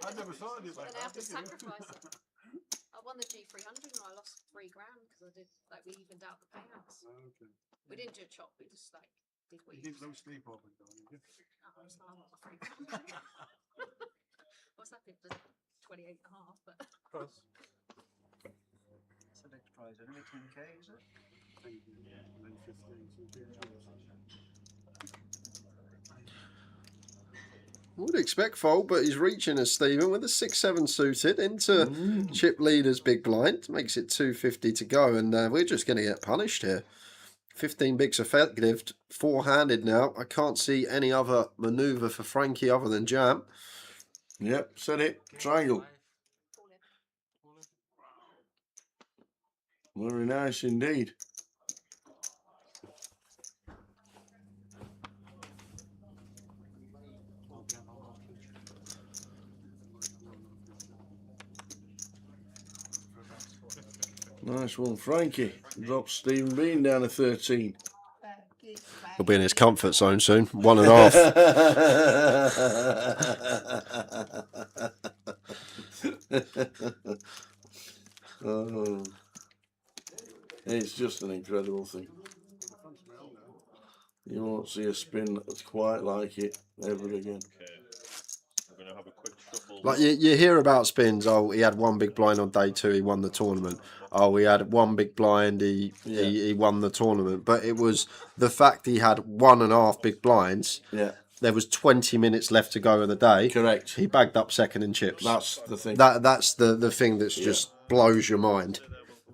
I never thought of it like Then I that. have to did you? sacrifice it. I won the G300 and I lost $3 grand because I did we evened out the payouts. Okay. We didn't do a chop. We just did You weeks. didn't lose sleep over it, though, did you? Oh, so I want my $3 grand. What's that? It was 28 and a half, but. Cross. That's the next prize. Anyway, 10k, is it? Yeah. And then 15. So you do Would expect fold, but he's reaching as Stephen with a 6-7 suited into chip leader's big blind. Makes it 250 to go, and we're just going to get punished here. 15 bigs effective, four-handed now. I can't see any other manoeuvre for Frankie other than jam. Yep, set it. Triangle. Very nice indeed. Nice one, Frankie. Drops Stephen Bean down to 13. He'll be in his comfort zone soon. 1.5. Oh, it's just an incredible thing. You won't see a spin that's quite like it ever again. We're going to have a quick shuffle. Like you hear about spins. Oh, he had one big blind on day 2. He won the tournament. Oh, he had one big blind. He won the tournament. But it was the fact he had 1.5 big blinds. Yeah. There was 20 minutes left to go in the day. Correct. He bagged up second in chips. That's the thing. That's the thing that's just blows your mind.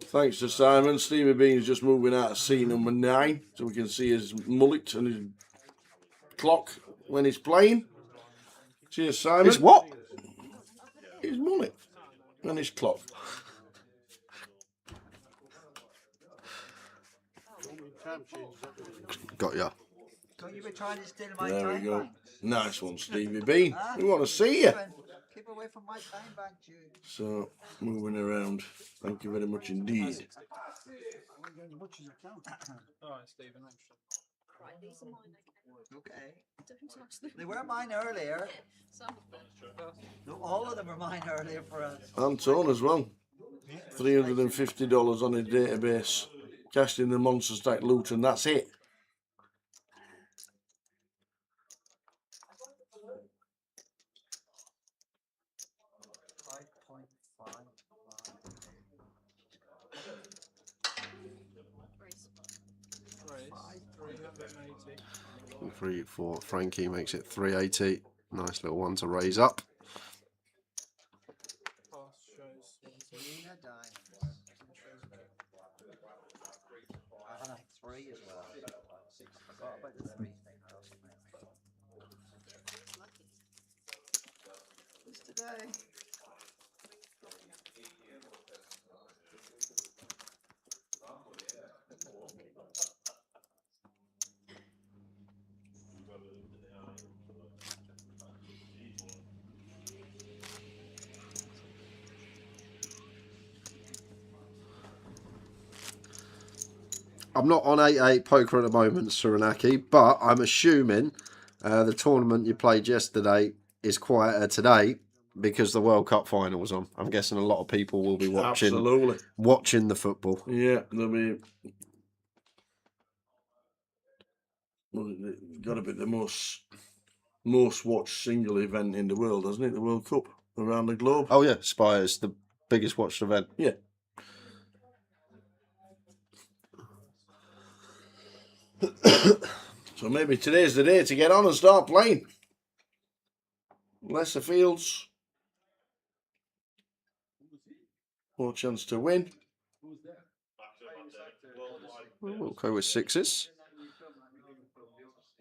Thanks to Simon. Stevie Bean's just moving out of C number 9, so we can see his mullet and his clock when he's playing. Cheers, Simon. His what? His mullet and his clock. Got ya. Don't you be trying to steal my There we time go. bank? Nice one, Stevie Bean. Huh? We want to see you. Keep away from my time bank, you. So, moving around. Thank you very much indeed. Alright, Stephen, extra. Right, these are mine. Okay. Don't touch them. They were mine earlier. Some of them. No, all of them were mine earlier for us. Anton as well. $350 on his database. Cashed in the monster stack loot, and that's it. Three, four. Frankie makes it 380. Nice little one to raise up. I like 3 as well. I forgot about the 3 thing. Just today. I'm not on 8-8 poker at the moment, Suranaki, but I'm assuming the tournament you played yesterday is quieter today because the World Cup final was on. I'm guessing a lot of people will be watching. Absolutely. Watching the football. Yeah, there'll be. Well, it's got to be the most watched single event in the world, hasn't it? The World Cup around the globe. Oh yeah, Spire's the biggest watched event. Yeah. So maybe today's the day to get on and start playing. Lesser fields. More chance to win. We'll go with 6s.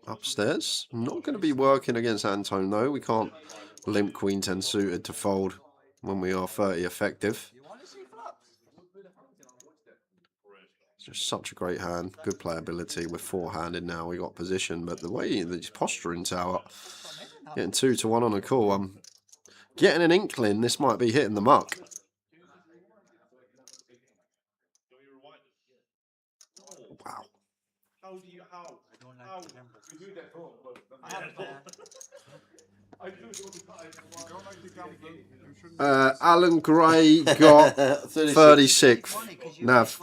upstairs. Not going to be working against Antone though. We can't limp Queen 10 suited to fold when we are 30 effective. It's just such a great hand. Good playability. We're four-handed now. We got position, but the way that he's posturing tower, getting 2-1 on a call, I'm getting an inkling this might be hitting the muck. Wow. How do you, how? I don't like How? the gamble. You do that wrong, but I have I do it all the time. You don't like the gamble, you shouldn't. Alan Gray got 36. Nav.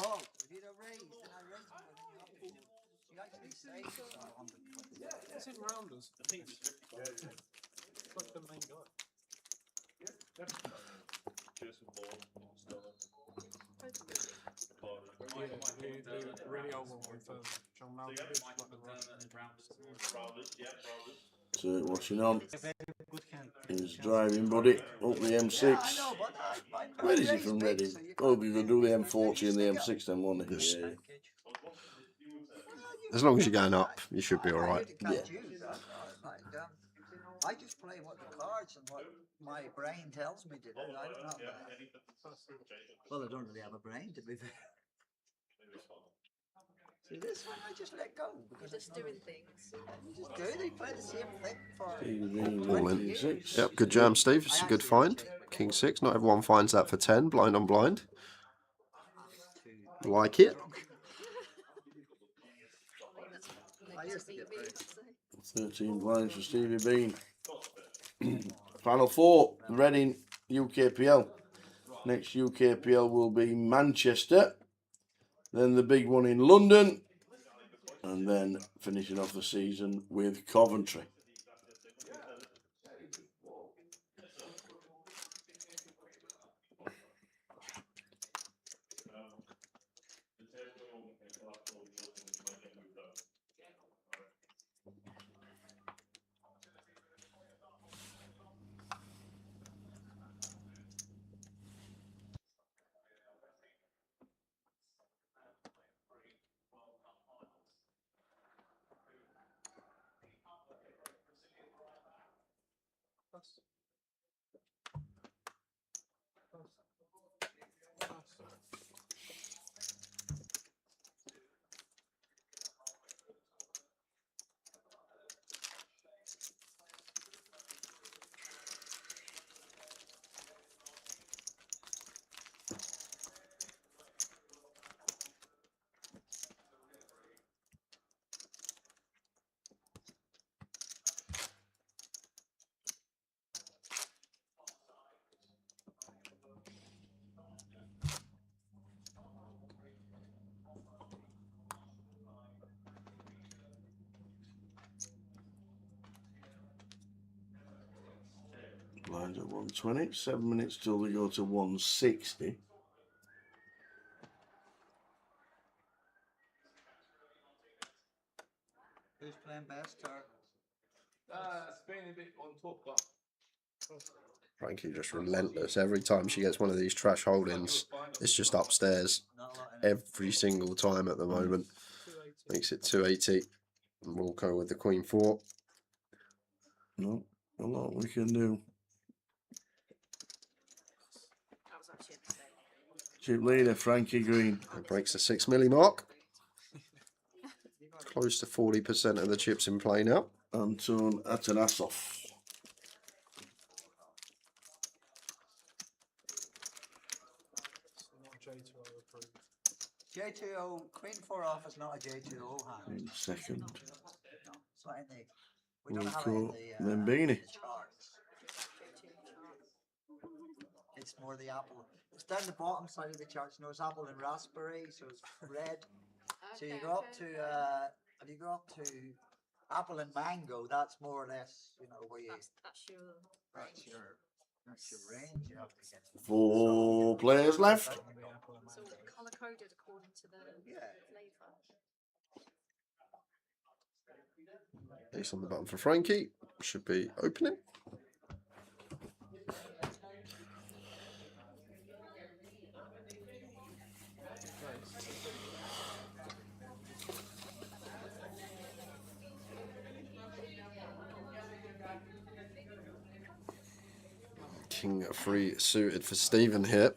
It's in rounders. I think it's like the main guy. The really old one with John Malkovich, like the So watching on. He's driving, buddy, up the M6. Where is he from, Reading? Oh, we're going to do the M40 and the M6 then, won't he? Yeah. As long as you're going up, you should be alright. Yeah. I just play what the cards and what my brain tells me to do. I don't have that. Well, I don't really have a brain, to be fair. See, this one I just let go. Because You're just doing things. You just do. They play the same thing for All in. Yep, good jam, Steve. It's a good find. King 6. Not everyone finds that for 10. Blind on blind. Like it. I used to get very 13 blinds for Stevie Bean. Final four, Reading UKPL. Next UKPL will be Manchester. Then the big one in London. And then finishing off the season with Coventry. Blinds at 120. 7 minutes till they go to 160. Who's playing best, or? Spain a bit on top, but Frankie just relentless. Every time she gets one of these trash holdings, it's just upstairs. Every single time at the moment. Makes it 280. And we'll go with the Queen 4. No, a lot we can do. Chip leader, Frankie Green. It breaks the 6 milli mark. Close to 40% of the chips in play now. Anton Atanasov. J2O, Queen 4 off is not a J2O hand. In second. No, it's not in the. We don't have it in Then the Beanie. charts. It's more the apple. It's down the bottom side of the charts. No, it's apple and raspberry, so it's red. So you go up to, if you go up to apple and mango, that's more or less, you know, where you. That's your range. You have to get. 4 players left. So colour coded according to the flavour. Ace on the button for Frankie. Should be opening. King 3 suited for Stephen here.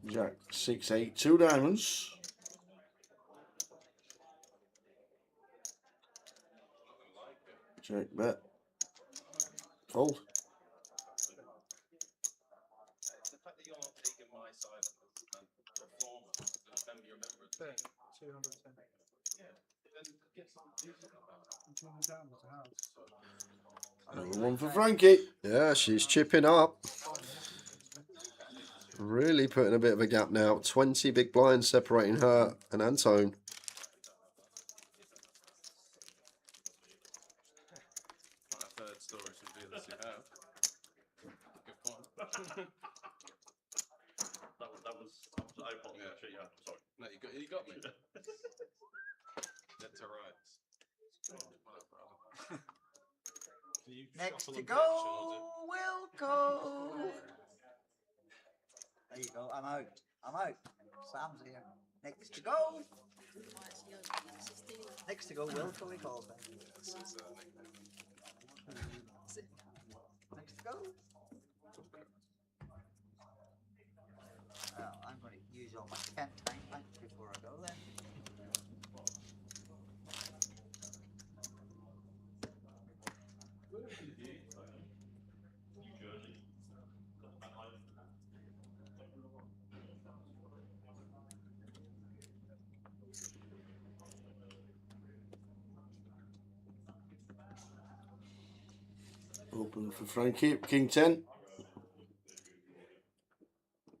Jack 6, 8, 2 diamonds. Check bet. Fold. There, 210. Another one for Frankie. Yeah, she's chipping up. Really putting a bit of a gap now. 20 big blinds separating her and Antone. My third story should be this you have. Good point. that was I apologize. Yeah, sorry. No, you got me. That's alright. Can you Next shuffle to and go, pitch, or Wilco. There you go. I'm out. I'm out. Sam's here. Next to go. Next to go, Wilco. We call him. Yes, it's a nickname. Next to go. Well, I'm going to use all my 10 time banks before I go then. Open for Frankie. King 10.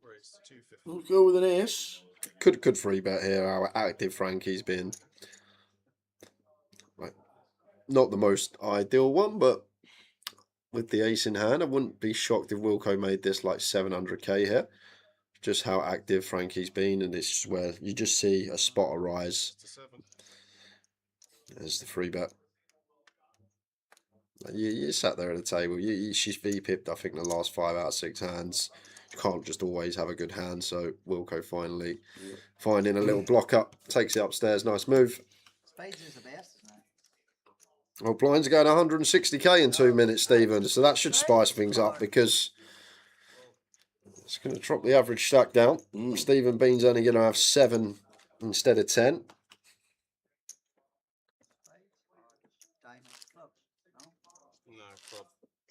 Raise to 250. We'll go with an ace. Could free bet here. How active Frankie's been. Right. Not the most ideal one, but with the ace in hand, I wouldn't be shocked if Wilco made this like 700k here. Just how active Frankie's been, and it's just where you just see a spot arise. There's the free bet. You sat there at the table. She's V-pipped, I think, the last 5 out of 6 hands. You can't just always have a good hand, so Wilco finally finding a little block up, takes it upstairs. Nice move. Spades is the best, isn't it? Well, blinds are going 160k in 2 minutes, Stephen. So that should spice things up because it's going to drop the average stack down. Stephen Bean's only going to have 7 instead of 10. No, club.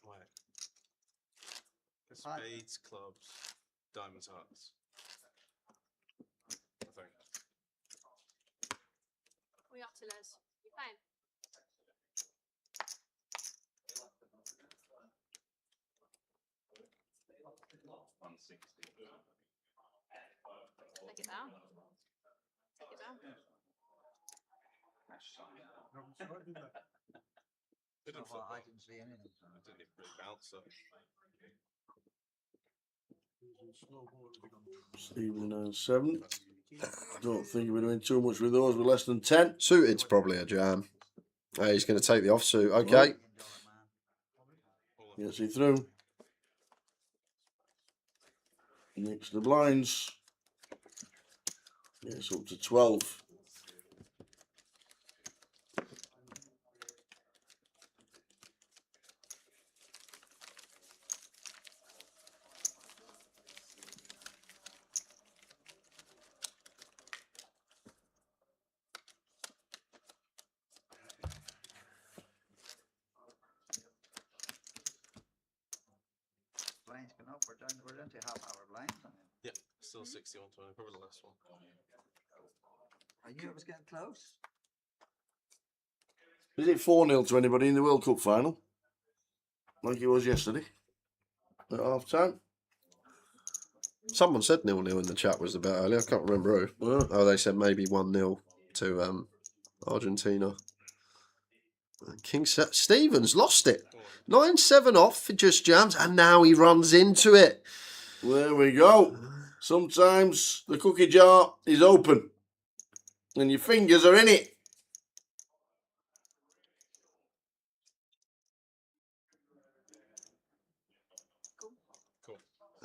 Wait. Spades, clubs, diamonds, hearts. I think. What are you up to, Les? You playing? Take it down. Take it down. Didn't flip I up. didn't see anything. I didn't even really bounce up. Stephen 7. Don't think we're doing too much with those. We're less than 10. Suited's probably a jam. He's going to take the offsuit. Okay. Gets it through. Next to the blinds. It's up to 12. Blinds going up. We're down to half-hour blinds. Yeah, still 61-20, probably the last one. I knew it was getting close. Is it 4-0 to anybody in the World Cup final? Like it was yesterday? At half time? Someone said 0-0 in the chat was a bit earlier. I can't remember who. Oh, they said maybe 1-0 to Argentina. King Stevens lost it. 9-7 off. It just jams. And now he runs into it. There we go. Sometimes the cookie jar is open. And your fingers are in it.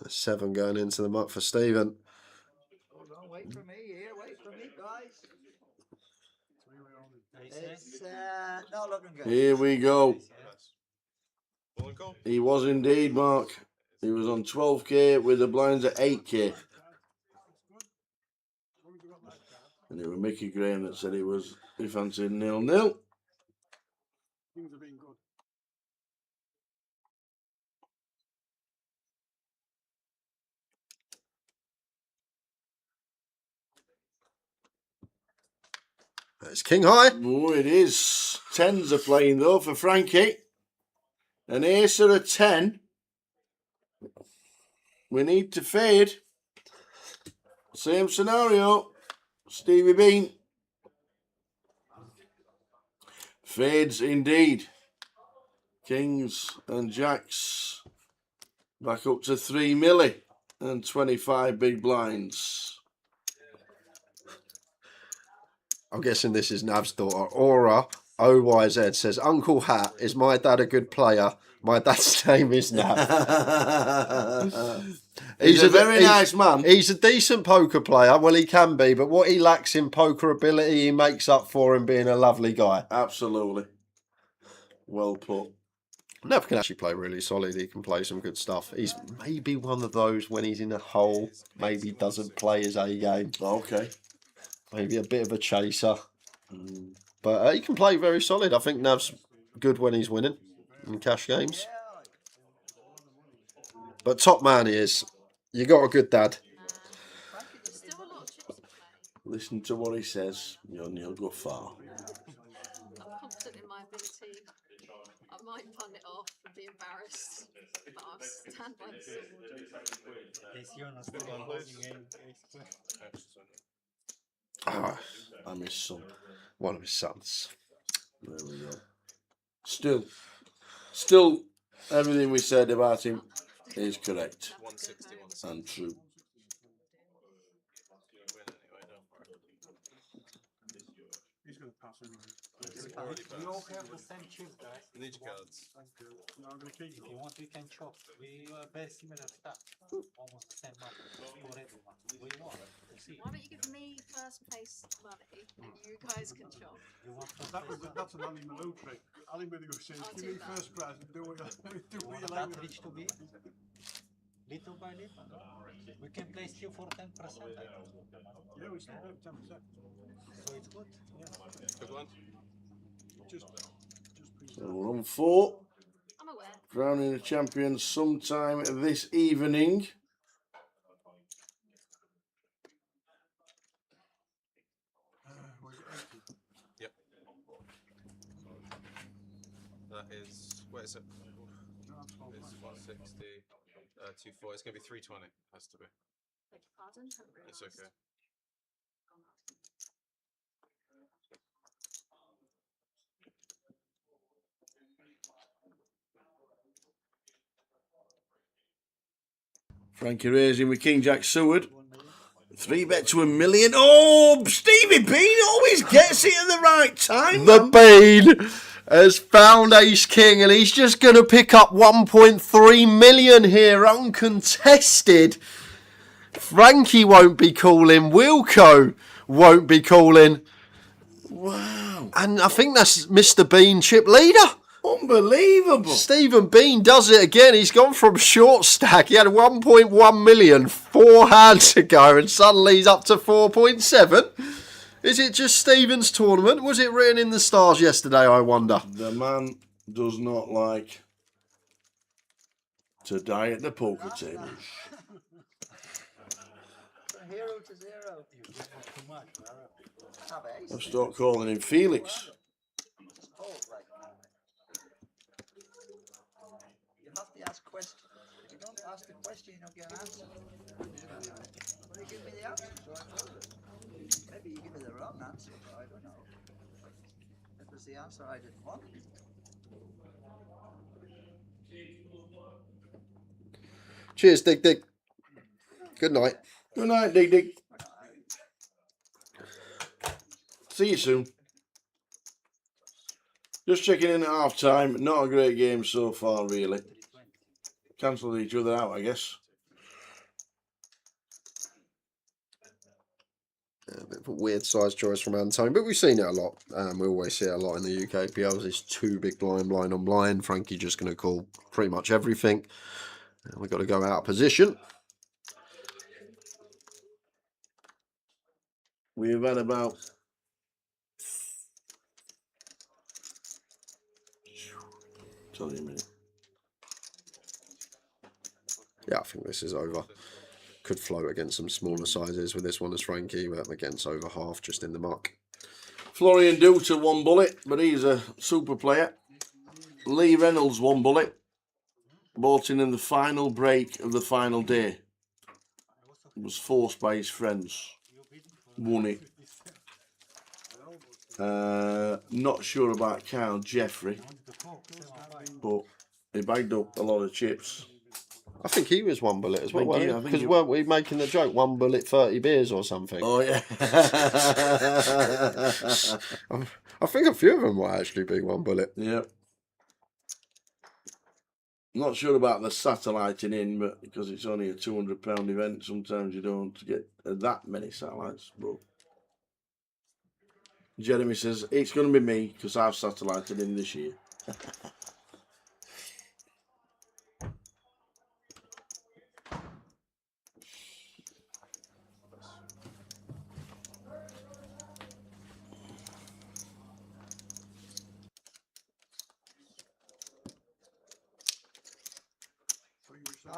7 going into the muck for Stephen. Hold on, wait for me here, wait for me, guys. It's not looking good. Here we go. He was indeed, Mark. He was on 12k with the blinds at 8k. And it was Mickey Graham that said he fancied 0-0. Things have been good. It's king high. Oh, it is. 10s are playing though for Frankie. An ace or a 10. We need to fade. Same scenario. Stevie Bean. Fades indeed. Kings and Jacks back up to 3 milli and 25 big blinds. I'm guessing this is Nav's daughter. Aura OYZ says, Uncle Hat, is my dad a good player? My dad's name is Nav. He's a very nice man. He's a decent poker player. Well, he can be, but what he lacks in poker ability, he makes up for in being a lovely guy. Absolutely. Well put. Nav can actually play really solid. He can play some good stuff. He's maybe one of those when he's in a hole, maybe doesn't play his A game. Okay. Maybe a bit of a chaser. But he can play very solid. I think Nav's good when he's winning in cash games. But top man he is. You got a good dad. Listen to what he says, you'll go far. I'm confident in my ability. I might pun it off and be embarrassed, but I'll stand by the sword. I'm his son. One of his sons. There we go. Still, everything we said about him is correct and true. He's going to pass anyway. We all have the same chips, guys. You need your cards. No, I'm going to keep If you want, we can chop. We are very similar stuff. Almost the same money for everyone. We want to see. Why don't you give me first place money and you guys can chop? You want that's an Ali Malou trick. Ali Malou says, give me first prize and do what you like. that rich to be? Little by little. We can play still for 10%. Yeah, we still have 10%. So it's good. Yeah. Good one. So we're on 4. I'm aware. Crowning a champion sometime this evening. Yep. That is, where is it? It's 160, 24. It's going to be 320. Has to be. Beg your pardon? It's okay. Frankie raising with King Jack Seward. 3-bet to $1 million. Oh, Stevie Bean always gets it at the right time. The Bean has found Ace King and he's just going to pick up 1.3 million here, uncontested. Frankie won't be calling. Wilco won't be calling. Wow. And I think that's Mr. Bean chip leader. Unbelievable. Stephen Bean does it again. He's gone from short stack. He had 1.1 million 4 hands ago and suddenly he's up to 4.7. Is it just Stephen's tournament? Was it written in the stars yesterday, I wonder? The man does not like to die at the poker table. From 0 to 0. I'll start calling him Felix. You have to ask questions. If you don't ask the question, you don't get an answer. Well, you give me the answer, so I told you. Maybe you give me the wrong answer, but I don't know. That was the answer I didn't want. Cheers, Dig Dig. Good night. Good night, Dig Dig. See you soon. Just checking in at half time. Not a great game so far, really. Cancelled each other out, I guess. weird size choice from Antone, but we've seen it a lot. We always see it a lot in the UKPLs. It's 2 big blind on blind. Frankie just going to call pretty much everything. And we've got to go out of position. We've had about tell you a minute. Yeah, I think this is over. Could float against some smaller sizes with this one as Frankie, but against over half just in the muck. Florian Duta 1 bullet, but he's a super player. Lee Reynolds 1 bullet. Bought in the final break of the final day. Was forced by his friends. Won it. Not sure about Kyle Jeffrey, but he bagged up a lot of chips. I think he was 1 bullet as well, I think because he- weren't we making the joke 1 bullet 30 beers or something? Oh yeah. I think a few of them might actually be 1 bullet. Yeah. Not sure about the satelliting in, but because it's only a £200 event, sometimes you don't get that many satellites. But Jeremy says it's going to be me because I've satellited in this year.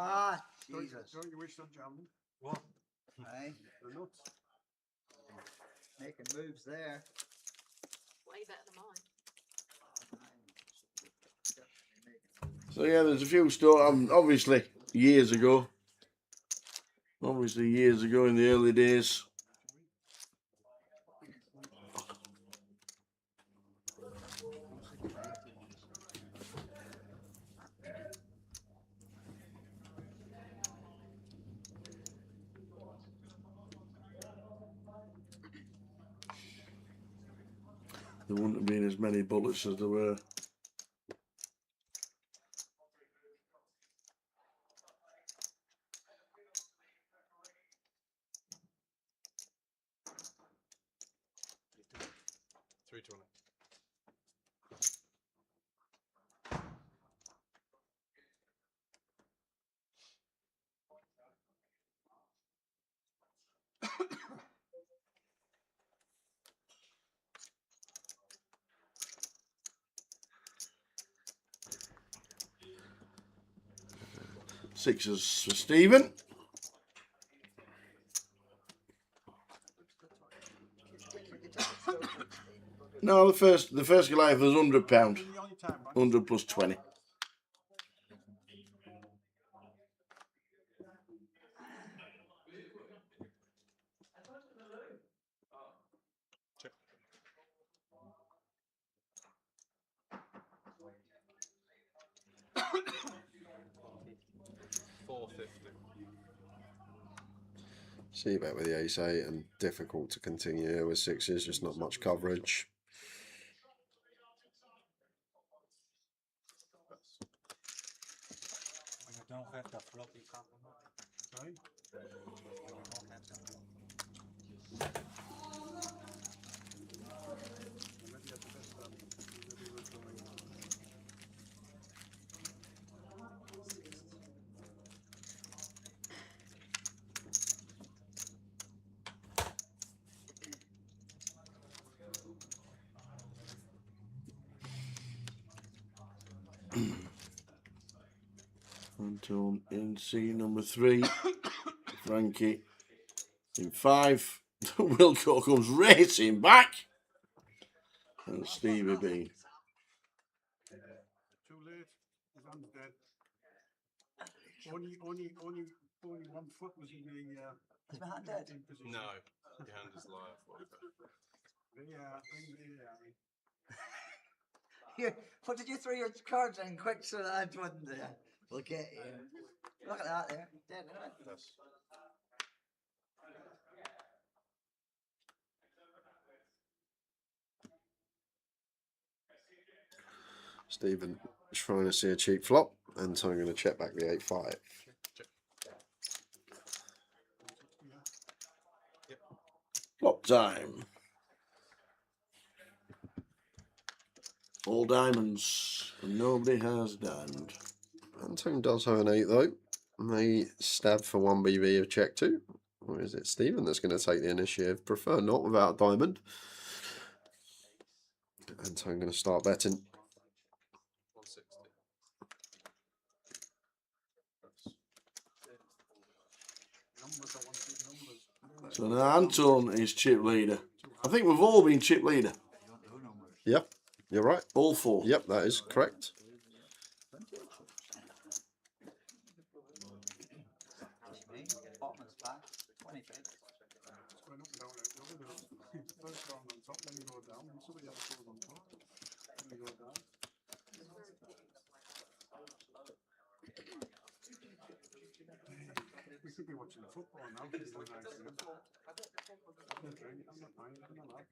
Ah, Jesus. Don't you wish to jump? What? Aye. The nuts. Making moves there. Way better than mine. So yeah, there's a few stories. Obviously, years ago. Obviously, years ago in the early days. There wouldn't have been as many bullets as there were. $320. Sixes for Stephen. No, the first Goliath was £100. 100 plus 20. Check. 450. See bet with the ace-8 and difficult to continue here with 6s, just not much coverage. When you don't have the flop, you can't remove it. Sorry? When you don't have the flop. Maybe at the best time. Maybe we're going. Anton in C number 3. Frankie in 5. Wilco comes racing back. And Stevie B. Too late. His arm's dead. Only 1 foot was in the Is my hand dead? position. No, your hand is live. Yeah, bring the Here, what did you throw your cards in quick so that I wouldn't we'll get you. Look at that there. Dead, isn't it? Yes. Stephen trying to see a cheap flop, and so I'm going to check back the 8-5. Check. Yep. Flop time. All diamonds, and nobody has diamond. Anton does have an 8 though. May stab for 1 BB of check 2. Or is it Stephen that's going to take the initiative? Prefer not without a diamond. Anton going to start betting. 160. So now Anton is chip leader. I think we've all been chip leader. Yep, you're right. All 4. Yep, that is correct. Bottom's back, 20 pips. It's going up and down like the other girls. First round on top, then you go down, and somebody else goes on top, then you go down. We could be watching football now, because it's nice here. I'm not mind, I'm not allowed.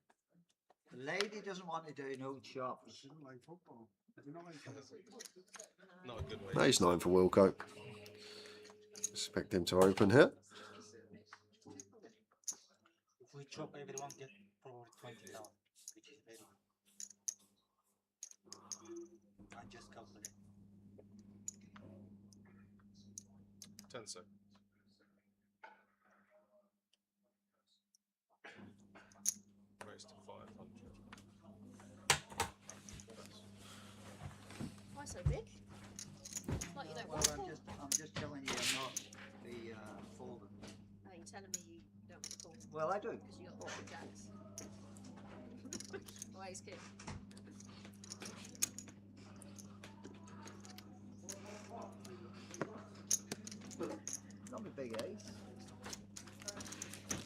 The lady doesn't want to do no chops. She doesn't like football. Do you not like football? Not a good way. Ace 9 for Wilco. Expect him to open here. If we chop, everyone get probably 20,000, which is very good. I just calculated. 10 seconds. Raise to 500. Why so big? Like you don't Well, want I'm four. just telling you I'm not the folding. Oh, you're telling me you don't want to call. Well, I do. Because you got 4 jacks. Or ace king. Not a big ace.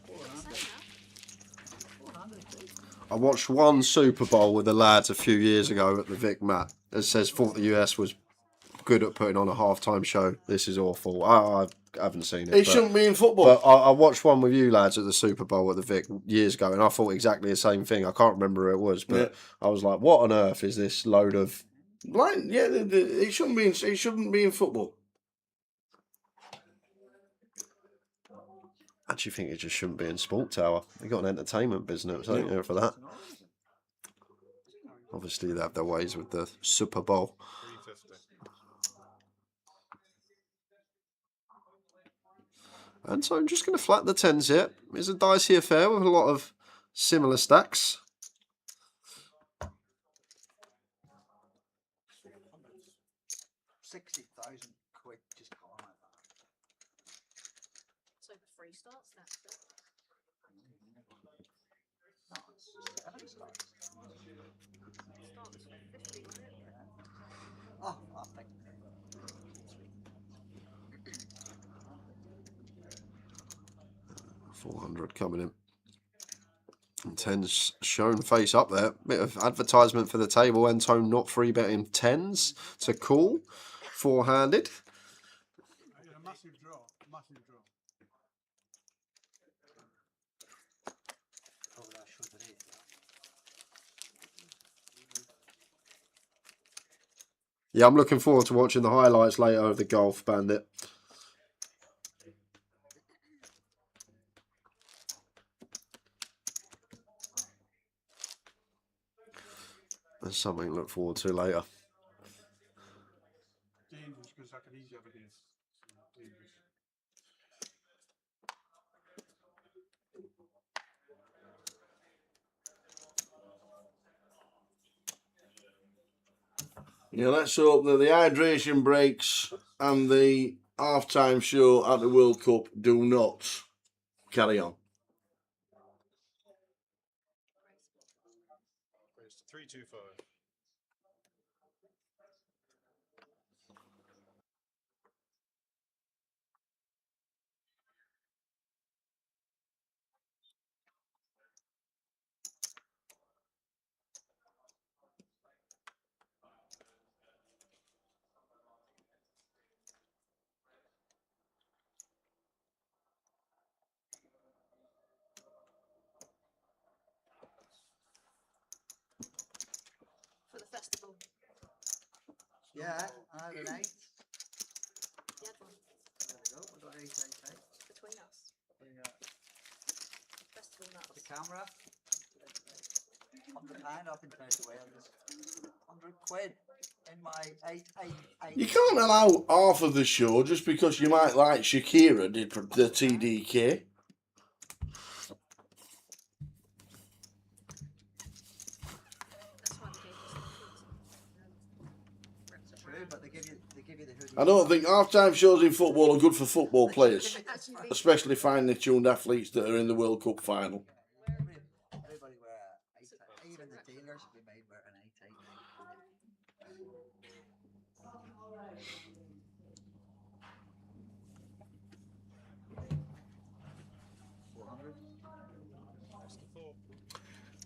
400. 400, please. I watched one Super Bowl with the lads a few years ago at the Vic Mat. It says thought the US was good at putting on a halftime show. This is awful. I haven't seen it. It shouldn't be in football. But I watched one with you lads at the Super Bowl at the Vic years ago, and I thought exactly the same thing. I can't remember who it was, but I was like, "What on earth is this load of?" Like, yeah, it shouldn't be. It shouldn't be in football. I actually think it just shouldn't be in Sport Tower. They got an entertainment business, ain't there, for that? Obviously, they have their ways with the Super Bowl. 350. And so I'm just going to flat the 10s here. It's a dicey affair with a lot of similar stacks. £60,000 just gone like that. So the free starts, that's it. No, it's 7 starts. Starts for 50, wasn't it? Oh, I'll take it. 400 coming in. And 10's shown face up there. Bit of advertisement for the table. Entone not free betting 10s to call. 4-handed. A massive draw, massive draw. Probably I should raise. Yeah, I'm looking forward to watching the highlights later of the Golf Bandit. There's something to look forward to later. Dangerous, because I could easily have against. Dangerous. Yeah, let's hope that the hydration breaks and the halftime show at the World Cup do not carry on. Raise to 325. For the festival. Yeah, I had an 8. You had one. There we go, we got 8, 8, 8. Between us. Yeah. Festival nuts. camera. £100 I've been trying to wear this. £100 in my 888. You can't allow half of the show just because you might like Shakira did for the TDK. True, but they give you the hoodie. I don't think half-time shows in football are good for football players, especially finely tuned athletes that are in the World Cup final. Everybody wear a 888. Even the dealer should be made wear an 888 hoodie.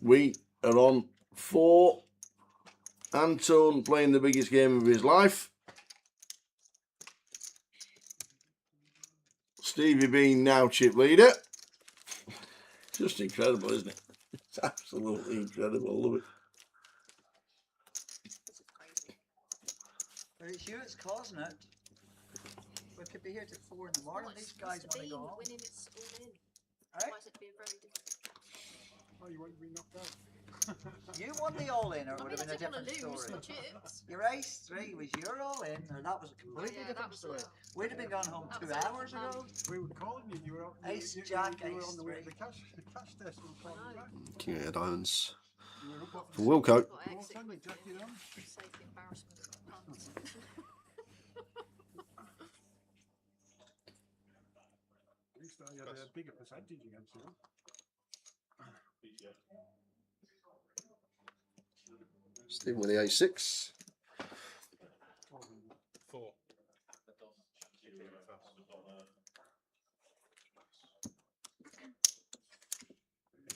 We are on 4. Anton playing the biggest game of his life. Stevie Bean now chip leader. Just incredible, isn't it? It's absolutely incredible. I love it. But it's you that's causing it. We could be here till 4 in the morning. These guys want to go home. Winning it's all in. Right? Otherwise it'd be very different. Oh, you won't be knocked out. You won the all-in, or it would have been a I didn't different want to lose story. my chips. Your ace 3 was your all-in, or that was a completely Yeah, different that was story. a- We'd have been gone home that 2 was a hours different ago. We were calling you. You were Ace, Jack, you were ace on the way to 3. the cash desk. We were calling you back. King of Diamonds You were up for Wilco. Got exit Sunday, Jack, you know. save the embarrassment of puns. At least I had a bigger percentage against you. Stephen with the A6. 4.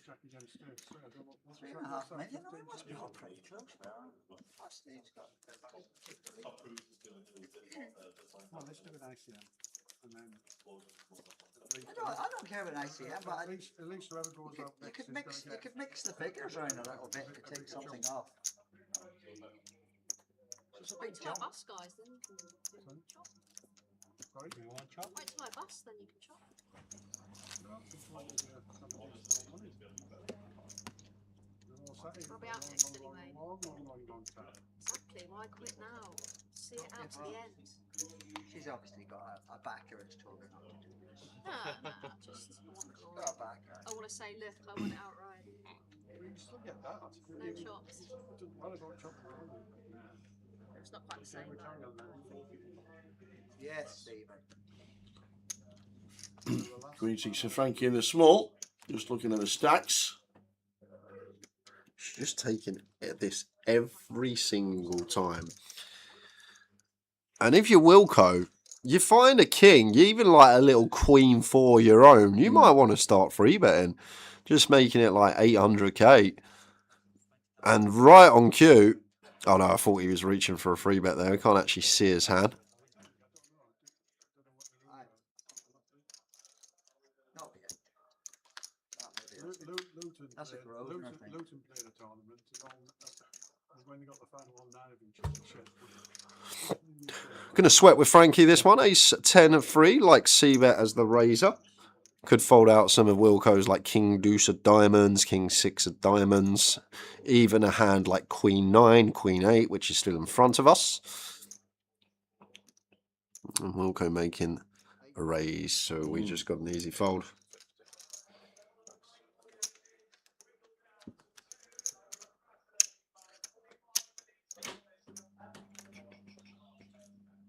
Jack against I don't know what's 3.5 million. I mean, must be all pretty close now. What Steve's got? Well, let's do an ICM. And then I don't care about ICM, but at least whoever goes out you next could is mix gonna you get- could mix the figures around a little bit to take something off. It's a Wait big till I jump. bus, guys, then you can chop. Sorry, do you want chop? Wait till I bus, then you can chop. I'll be out next anyway. Exactly, why quit now? See it out to the end. She's obviously got a backer that's told her not to do this. Nah, just I want the glory. Got a backer. I want to say, look, I want it outright. We can still get that. No chops. What about chopping? It's not quite the same. Yes, Stephen. Queen 6 for Frankie in the small. Just looking at the stacks. She's just taking this every single time. And if you're Wilco, you find a king, you even like a little queen for your own, you might want to start free betting. Just making it like 800k. And right on cue. Oh no, I thought he was reaching for a free bet there. I can't actually see his hand. That's a Grosvenor thing. Luton played a tournament. When they got the final one, Gonna sweat with Frankie this one. Ace 10 of 3, like C-bet as the razor. Could fold out some of Wilco's like King Deuce of Diamonds, King 6 of Diamonds. Even a hand like Queen 9, Queen 8, which is still in front of us. And Wilco making a raise, so we just got an easy fold.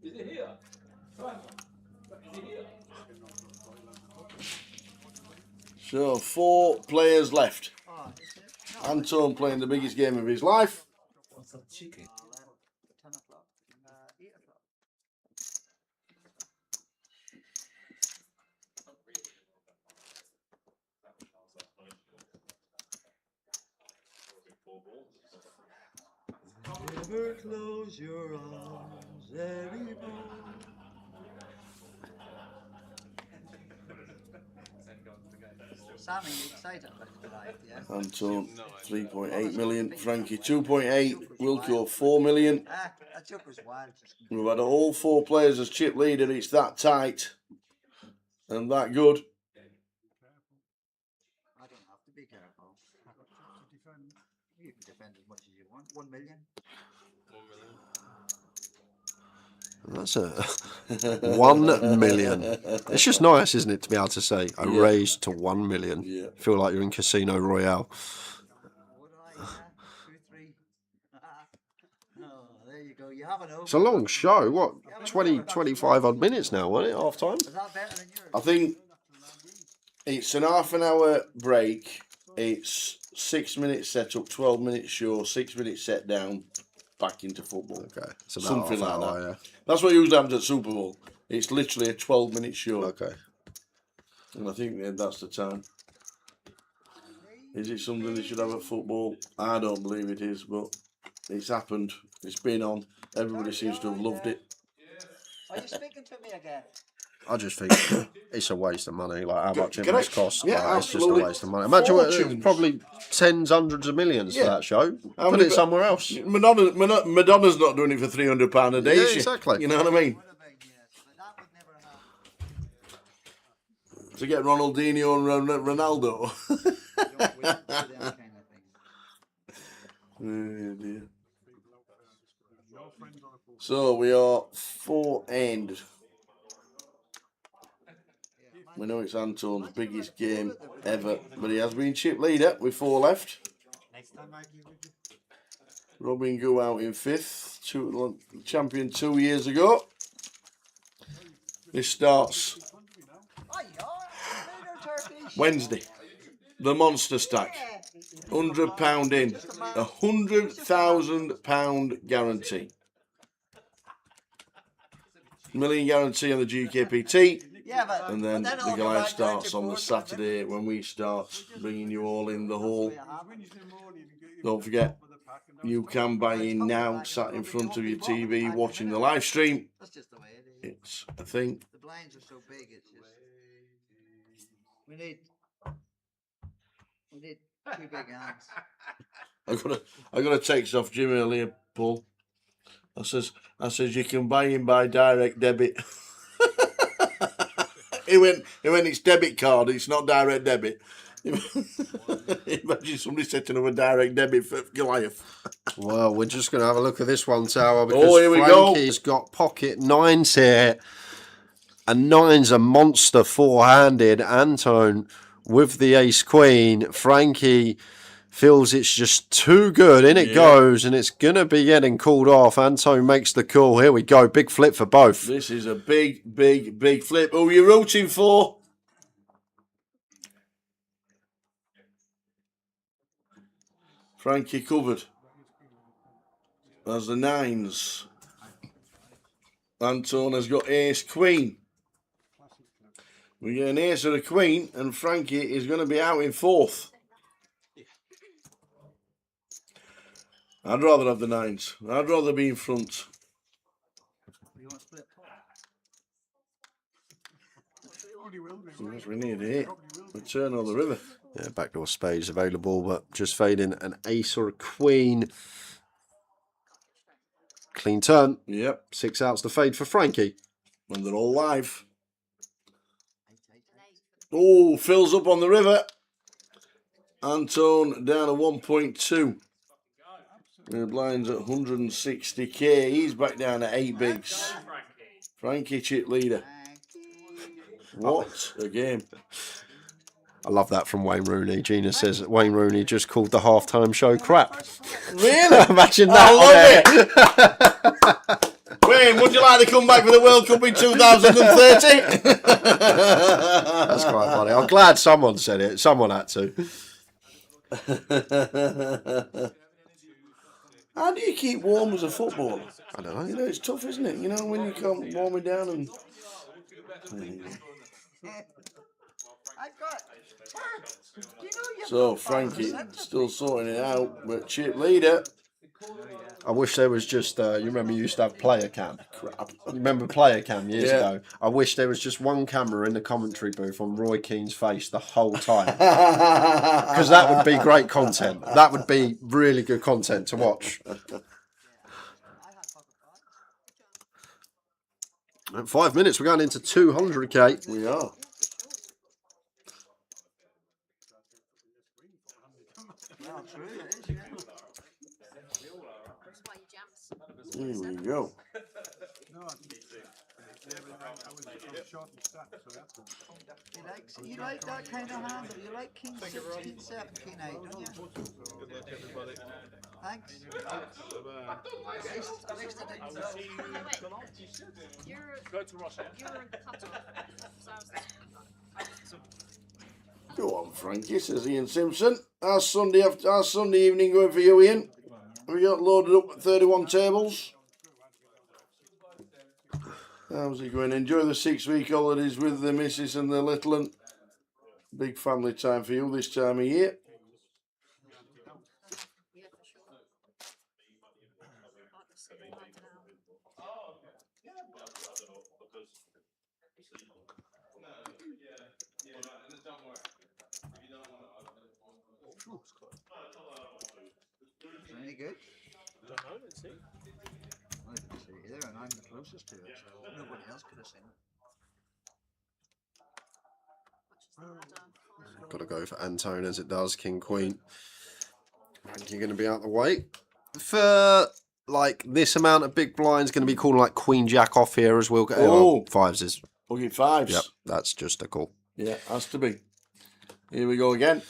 Is it here? Frank, is it here? So 4 players left. Anton playing the biggest game of his life. What's that chicken? 10 o'clock. 8 o'clock. Never close your eyes anymore. Sammy, you excited about tonight, yeah? Anton 3.8 million. Frankie 2.8. Wilco 4 million. That joke was wild. We've had all 4 players as chip leader. It's that tight and that good. I don't have to Be careful. You can defend as much as you want. 1 million. 1 million. That's a 1 million. It's just nice, isn't it, to be able to say I raised to 1 million. Yeah. Feel like you're in Casino Royale. Would I? Yeah. 2, 3. Oh, there you go. You have an It's a long show. What, 20, 25 odd minutes now, wasn't it? Half time. Is that better than yours? I think it's an half an hour break. It's 6 minutes set up, 12 minutes show, 6 minutes set down, back into football. Okay, it's about something half like hour, that. yeah. That's what usually happens at Super Bowl. It's literally a 12-minute show. Okay. And I think that's the time. Is it something they should have at football? I don't believe it is, but it's happened. It's been on. Everybody seems to have loved it. Are you speaking to me again? I just think it's a waste of money. Like how much it Can must I- cost. yeah, Like, it's just a absolutely. waste of money. Imagine what, Fortunes. probably tens, hundreds of millions for Yeah. that show. How Put many- it somewhere else. Madonna's not doing it for £300 a day. Yeah, is she? exactly. You know what I mean? To get Ronaldinho and Ronaldo. Oh, dear. So we are 4 end. We know it's Anton's biggest game ever, but he has been chip leader with 4 left. Next time I give you. Robin Gu out in 5th, champion 2 years ago. This starts Wednesday. The monster stack. £100 in. £100,000 guarantee. Million guarantee on the GKPT. Yeah, but And then but the I'll go guy back starts down to on the fourth. Saturday when we start bringing you all in the hall. Don't forget, you can buy in now, sat in front of your TV, watching the live stream. That's just the way it is. It's a thing. The blinds are so big, it's just. We need 2 big hands. I got a text off Jimmy earlier, Paul. I says you can buy in by direct debit. He went, it's debit card, it's not direct debit. Imagine somebody setting up a direct debit for Goliath. Well, we're just going to have a look at this one, Tower, because Oh, here we go. Frankie's got pocket 9s here. And 9's a monster four-handed. Antone with the ace-queen. Frankie feels it's just too good. In it goes, and it's going to be getting called off. Antone makes the call. Here we go. Big flip for both. This is a big, big, big flip. Who are you rooting for? Frankie covered. As the 9s. Antone has got ace queen. We get an ace or a queen, and Frankie is going to be out in 4th. I'd rather have the 9s. I'd rather be in front. Yes, we need it. Return on the river. Yeah, backdoor spades available, but just fading an ace or a queen. Clean turn. Yep. 6 outs to fade for Frankie. And they're all live. Oh, fills up on the river. Antone down to 1.2. The blinds at 160k. He's back down at 8 bigs. Frankie chip leader. What a game. I love that from Wayne Rooney. Gina says Wayne Rooney just called the halftime show crap. Really? Imagine that. I love it. Wayne, would you like to come back for the World Cup in 2030? That's quite funny. I'm glad someone said it. Someone had to. How do you keep warm as a footballer? I don't know. You know, it's tough, isn't it? You know, when you can't warm it down and... So, Frankie still sorting it out, but chip leader. I wish there was just, you remember you used to have player cam? Crap. You remember player cam years ago? I wish there was just one camera in the commentary booth on Roy Keane's face the whole time. Because that would be great content. That would be really good content to watch. In 5 minutes, we're going into 200k. We are. Well, true, it is, yeah. That's why you jams. Here we go. No, yeah, but I was short and stacked, so I had to. You like that kind of hand, you like King 6, King 7, King 8, don't you? Good luck, everybody. Thanks. At least I didn't know. No, wait. You're Go to Russia. you're cut off. So I was Go on, Frankie, says Ian Simpson. How's Sunday evening going for you, Ian? Have you got loaded up at 31 tables? How's it going? Enjoy the 6-week holidays with the missus and the little one. Big family time for you this time of year. yeah, for sure. I'll just sit right now. Any good? Don't know, let's see. I didn't see it either, and I'm the closest to it, so nobody else could have seen it. Got to go for Antone as it does, King Queen. And you're going to be out the way. For like this amount of big blinds, going to be calling like Queen Jack off here as well. Oh, fives is. Okay, fives. Yep, that's just a call. Yeah, has to be. Here we go again.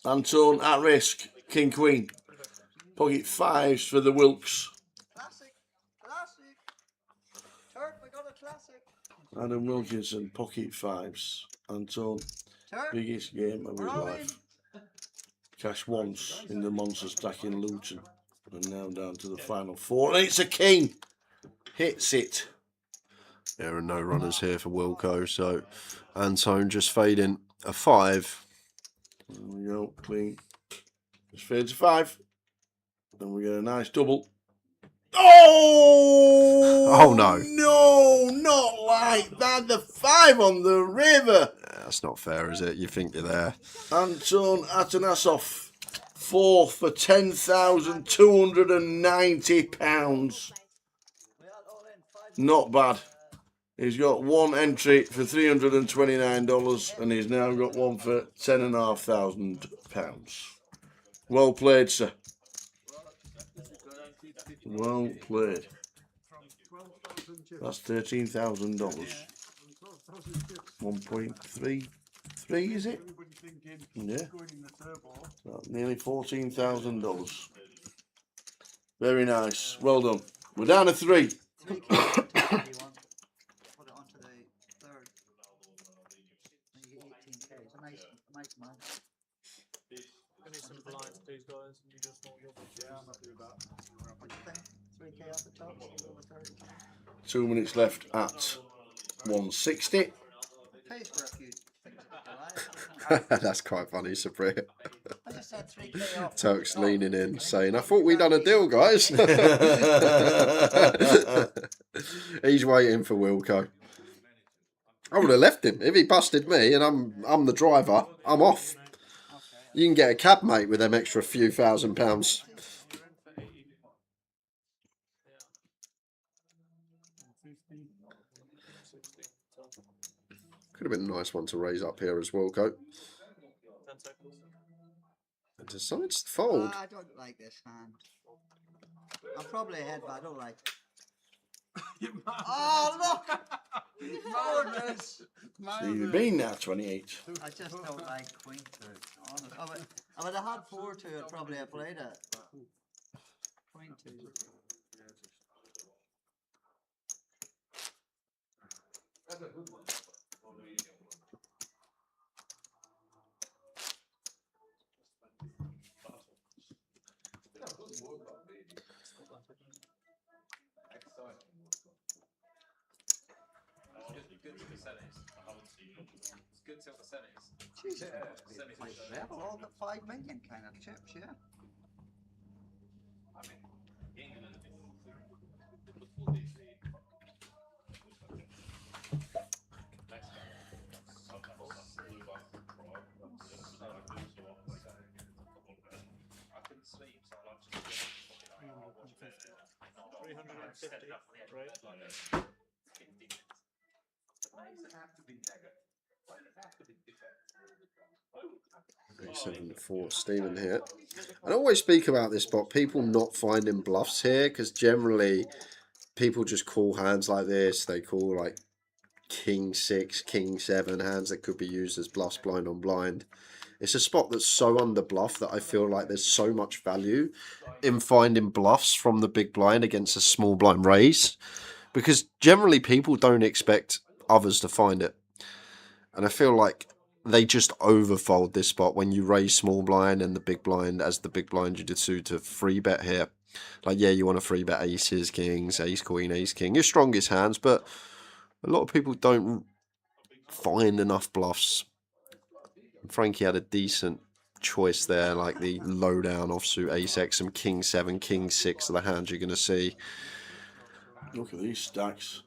Antone at risk. King Queen. Pocket fives for the Wilkes. Classic. Turk, we got a classic. Adam Wilkinson, pocket fives. Antone, Turk, biggest game of his we're all life. Cash once in the monster stack in Luton. And now down to the final four. And it's a king. Hits it. There are no runners here for Wilco, so Antone just fading a 5. There we go, clean. Just fades a 5. Then we get a nice double. Oh no. No, not like that. The 5 on the river. That's not fair, is it? You think you're there. Anton Atanasov, 4th for £10,290. Not bad. He's got one entry for $329 and he's now got one for £10,500. Well played, sir. Well played. That's $13,000. 1.33, is it? Yeah. So nearly $14,000. Very nice. Well done. We're down to 3. Put it onto the third. And you get 18k. It's a nice man. I need some blinds, please, guys. And you just want your I'm happy with that. What do you think? 3k off the top, over 30. 2 minutes left at 160. Pays for a few things. That's quite funny, Sabria. I just had 3k off. Turk's leaning in, saying, I thought we'd done a deal, guys. He's waiting for Wilco. I would have left him. If he busted me and I'm the driver, I'm off. You can get a cab, mate, with them extra few £1,000. Could have been a nice one to raise up here as well, Coat. And decides to fold. I don't like this hand. I'm probably ahead, but I don't like it. Oh, look! Foreigners! So you've been now 28. I just don't like queen two. Honest. I would have had 4-2, I'd probably have played it. Queen two. Good till the semis. Jesus, Yeah, it's like level, all got 5 million kind of chips, yeah. A7-4 Stephen here. I always speak about this, but people not finding bluffs here, because generally people just call hands like this. They call like King 6, King 7 hands that could be used as bluffs blind on blind. It's a spot that's so under bluff that I feel like there's so much value in finding bluffs from the big blind against a small blind raise, because generally people don't expect others to find it. And I feel like they just overfold this spot when you raise small blind and the big blind as the big blind jiu-jitsu to free bet here. Like, yeah, you want to free bet aces, kings, ace, queen, ace, king, your strongest hands, but a lot of people don't find enough bluffs. Frankie had a decent choice there, like the low down offsuit ace x, some king 7, king 6 are the hands you're going to see. Look at these stacks.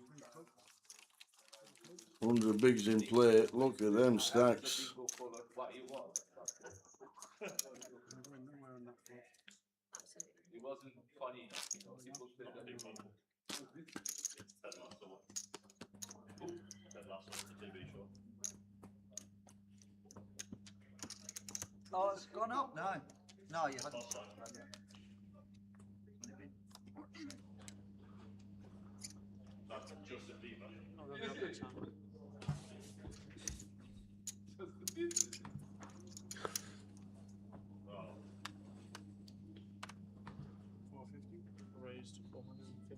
100 bigs in play. Look at them stacks. Oh, it's gone up now. No, you hadn't. Raised to 450.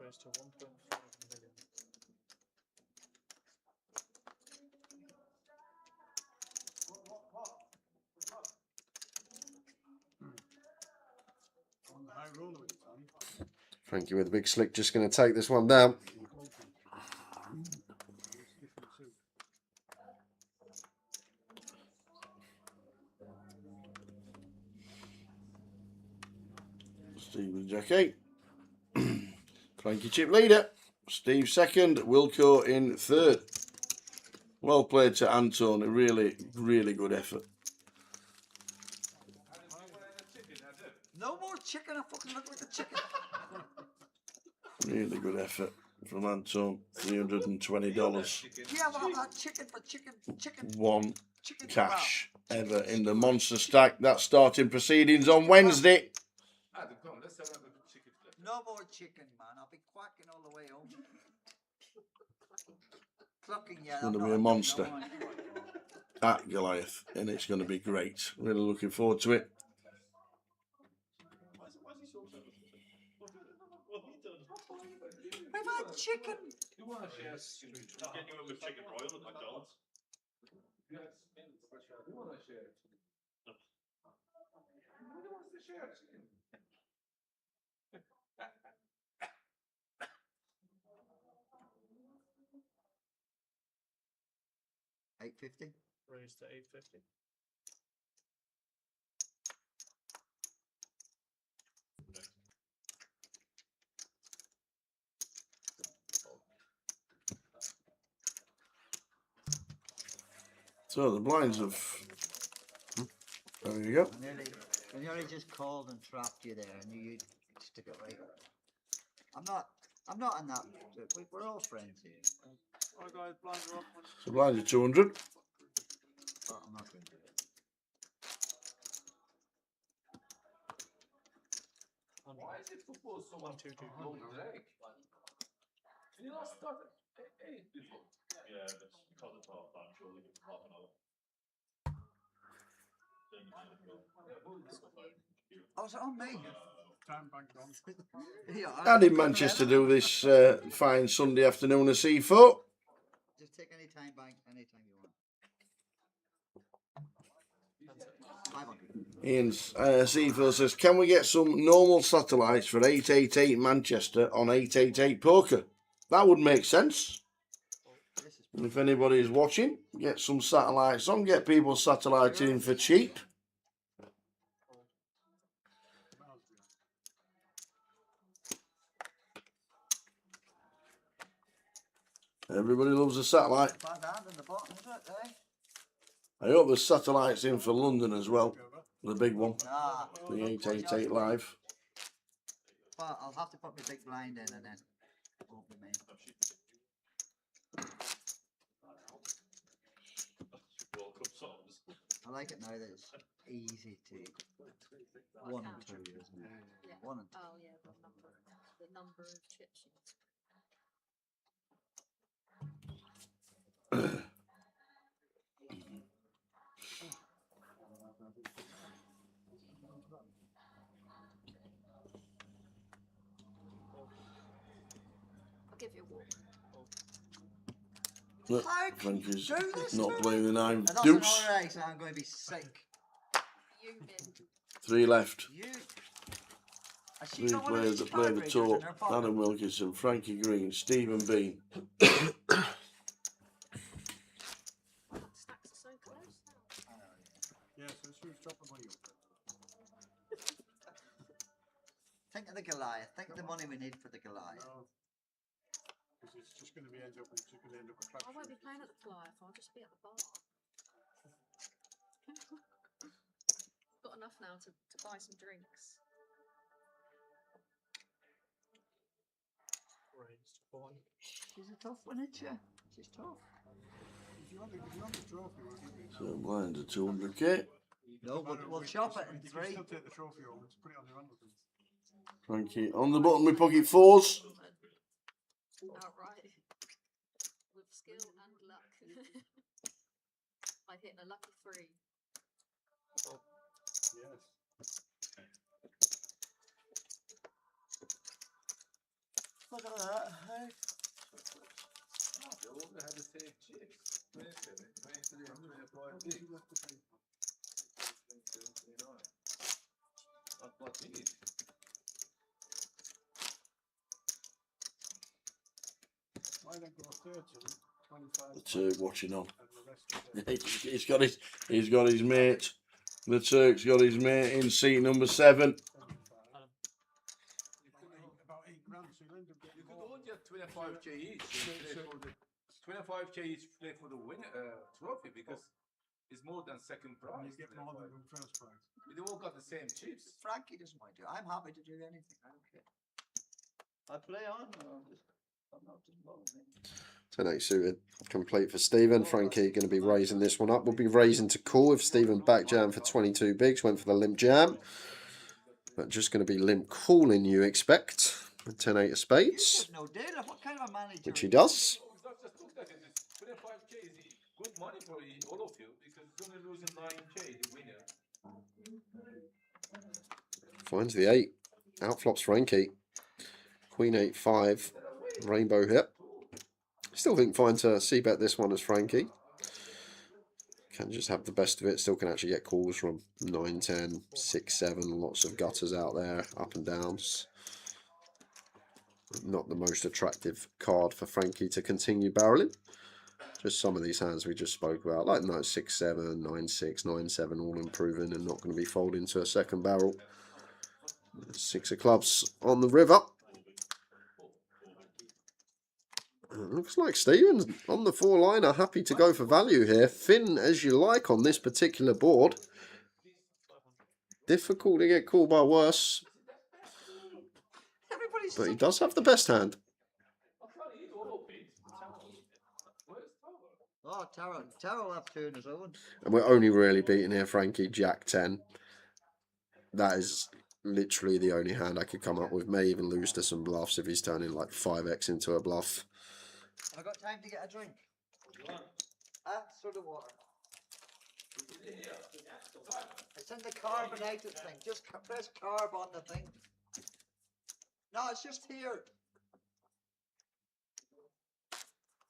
Raised to 1.5 million. On the high roller with it, son. Frankie with a big slick, just going to take this one down. Steve with Jack 8. Frankie chip leader. Steve second. Wilco in third. Well played to Anton. A really, really good effort. No more chicken. I fucking look like a chicken. Really good effort from Anton. $320. Yeah, well, I've had chicken for chicken. One cash ever in the monster stack. That's starting proceedings on Wednesday. No more chicken, man. I'll be quacking all the way home. Clucking, yeah. It's going to be a monster at Goliath, and it's going to be great. Really looking forward to it. I've had chicken. Get you a chicken broil at McDonald's. $850. Raised to 850. So the blinds have. There you go. I nearly just called and trapped you there. I knew you'd stick it right. I'm not in that. We're all friends here. Alright, guys, blinds are up. So blinds are 200. But I'm not going to do it. Why is it football so much long break? Can you not start at 8 before? Yeah, that's because it's half time, surely half an hour. Oh, is it on me? Time back on. How did Manchester do this fine Sunday afternoon of C4? Just take any time bank anytime you want. 500. Ian's C4 says, can we get some normal satellites for 888 Manchester on 888 poker? That would make sense. And if anybody is watching, get some satellites on, get people satellites in for cheap. Everybody loves a satellite. Bad hand in the bottom, is it, eh? I hope there's satellites in for London as well. The big one. Nah. The 888 live. But I'll have to put my big blind in and then won't be me. World Cup songs. I like it now that it's easy to 1 and 2, isn't it? Yeah. 1 and 2. Oh yeah, the number of chips. I'll give you a walk. Look, How can you Frankie's do this not to me? playing the 9 And that's deuce. another race, I'm going to be sick. You in. 3 left. You. I see 3 not one of players these that play card the readers tour. in their pocket. Adam Wilkinson, Frankie Green, Stephen Bean. Stacks are so close now. Yes, let's use drop the money up. Think of the Goliath. Think of the money we need for the Goliath. Because it's just going to end up a crap. I won't be playing at the Goliath, I'll just be at the bar. Got enough now to buy some drinks. She's a tough one, isn't she? She's tough. If you want the trophy, we'll give you. So blind to 200k. No, we'll chop it in 3. Still take the trophy home. Let's put it on the run with them. Frankie on the bottom with pocket 4s. Outright. With skill and luck. I hit a lucky 3. Yes. Look at that. Hey. They all had the same chips. 27, 23, 25 big. 27, 29. Not what we need. Why don't go 30, 25? The Turk watching on. He's got his mate. The Turk's got his mate in seat number 7. About 8 grand, so you'll end up getting You could all get 25k each. Play for the 25k each play for the winner trophy because it's more than second prize. You get more than first prize. They all got the same chips. Frankie doesn't want to do it. I'm happy to do anything. I don't care. I play on. I'm not just bothering me. 10-8 suited, complete for Stephen. Frankie going to be raising this one up. We'll be raising to call if Stephen back jam for 22 bigs. Went for the limp jam. But just going to be limp calling, you expect. 10-8 of spades. No deal. What kind of a manager? Which he does. 25k is good money for all of you because it's only losing 9k, the winner. Finds the 8. Outflops Frankie. Queen 8-5. Rainbow hit. Still think fine to c-bet this one as Frankie. Can just have the best of it. Still can actually get calls from 9, 10, 6, 7. Lots of gutters out there. Up and downs. Not the most attractive card for Frankie to continue barreling. Just some of these hands we just spoke about. Like no 6, 7, 9, 6, 9, 7. All improving and not going to be folding to a second barrel. 6 of clubs on the river. Looks like Stevens on the 4-liner, happy to go for value here. Thin as you like on this particular board. Difficult to get called by worse. But he does have the best hand. Oh, Taro will have 2 on his own. And we're only really beating here, Frankie, Jack 10. That is literally the only hand I could come up with. May even lose to some bluffs if he's turning like 5x into a bluff. Have I got time to get a drink? Soda water. It's in the carbonated thing. Just press carb on the thing. No, it's just here.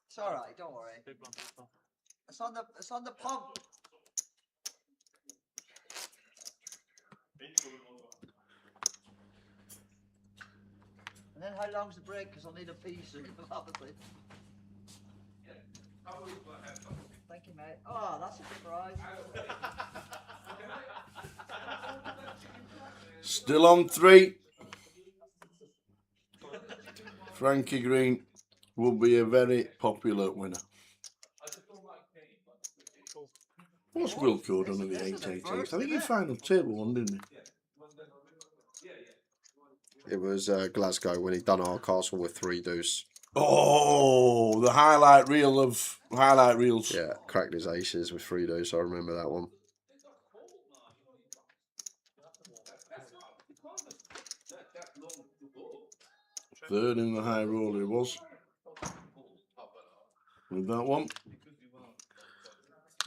It's all right. Don't worry. It's on the pump. And then how long's the break? Because I'll need a pee soon, obviously. Thank you, mate. Oh, that's a surprise. Still on 3. Frankie Green will be a very popular winner. What's Wilco done at the 888? I think he final table one, didn't he? It was Glasgow when he done Hardcastle with 3 deuce. Oh, the highlight reel of highlight reels. Yeah, cracked his aces with 3 deuce. I remember that one. Third in the high roller he was. With that one.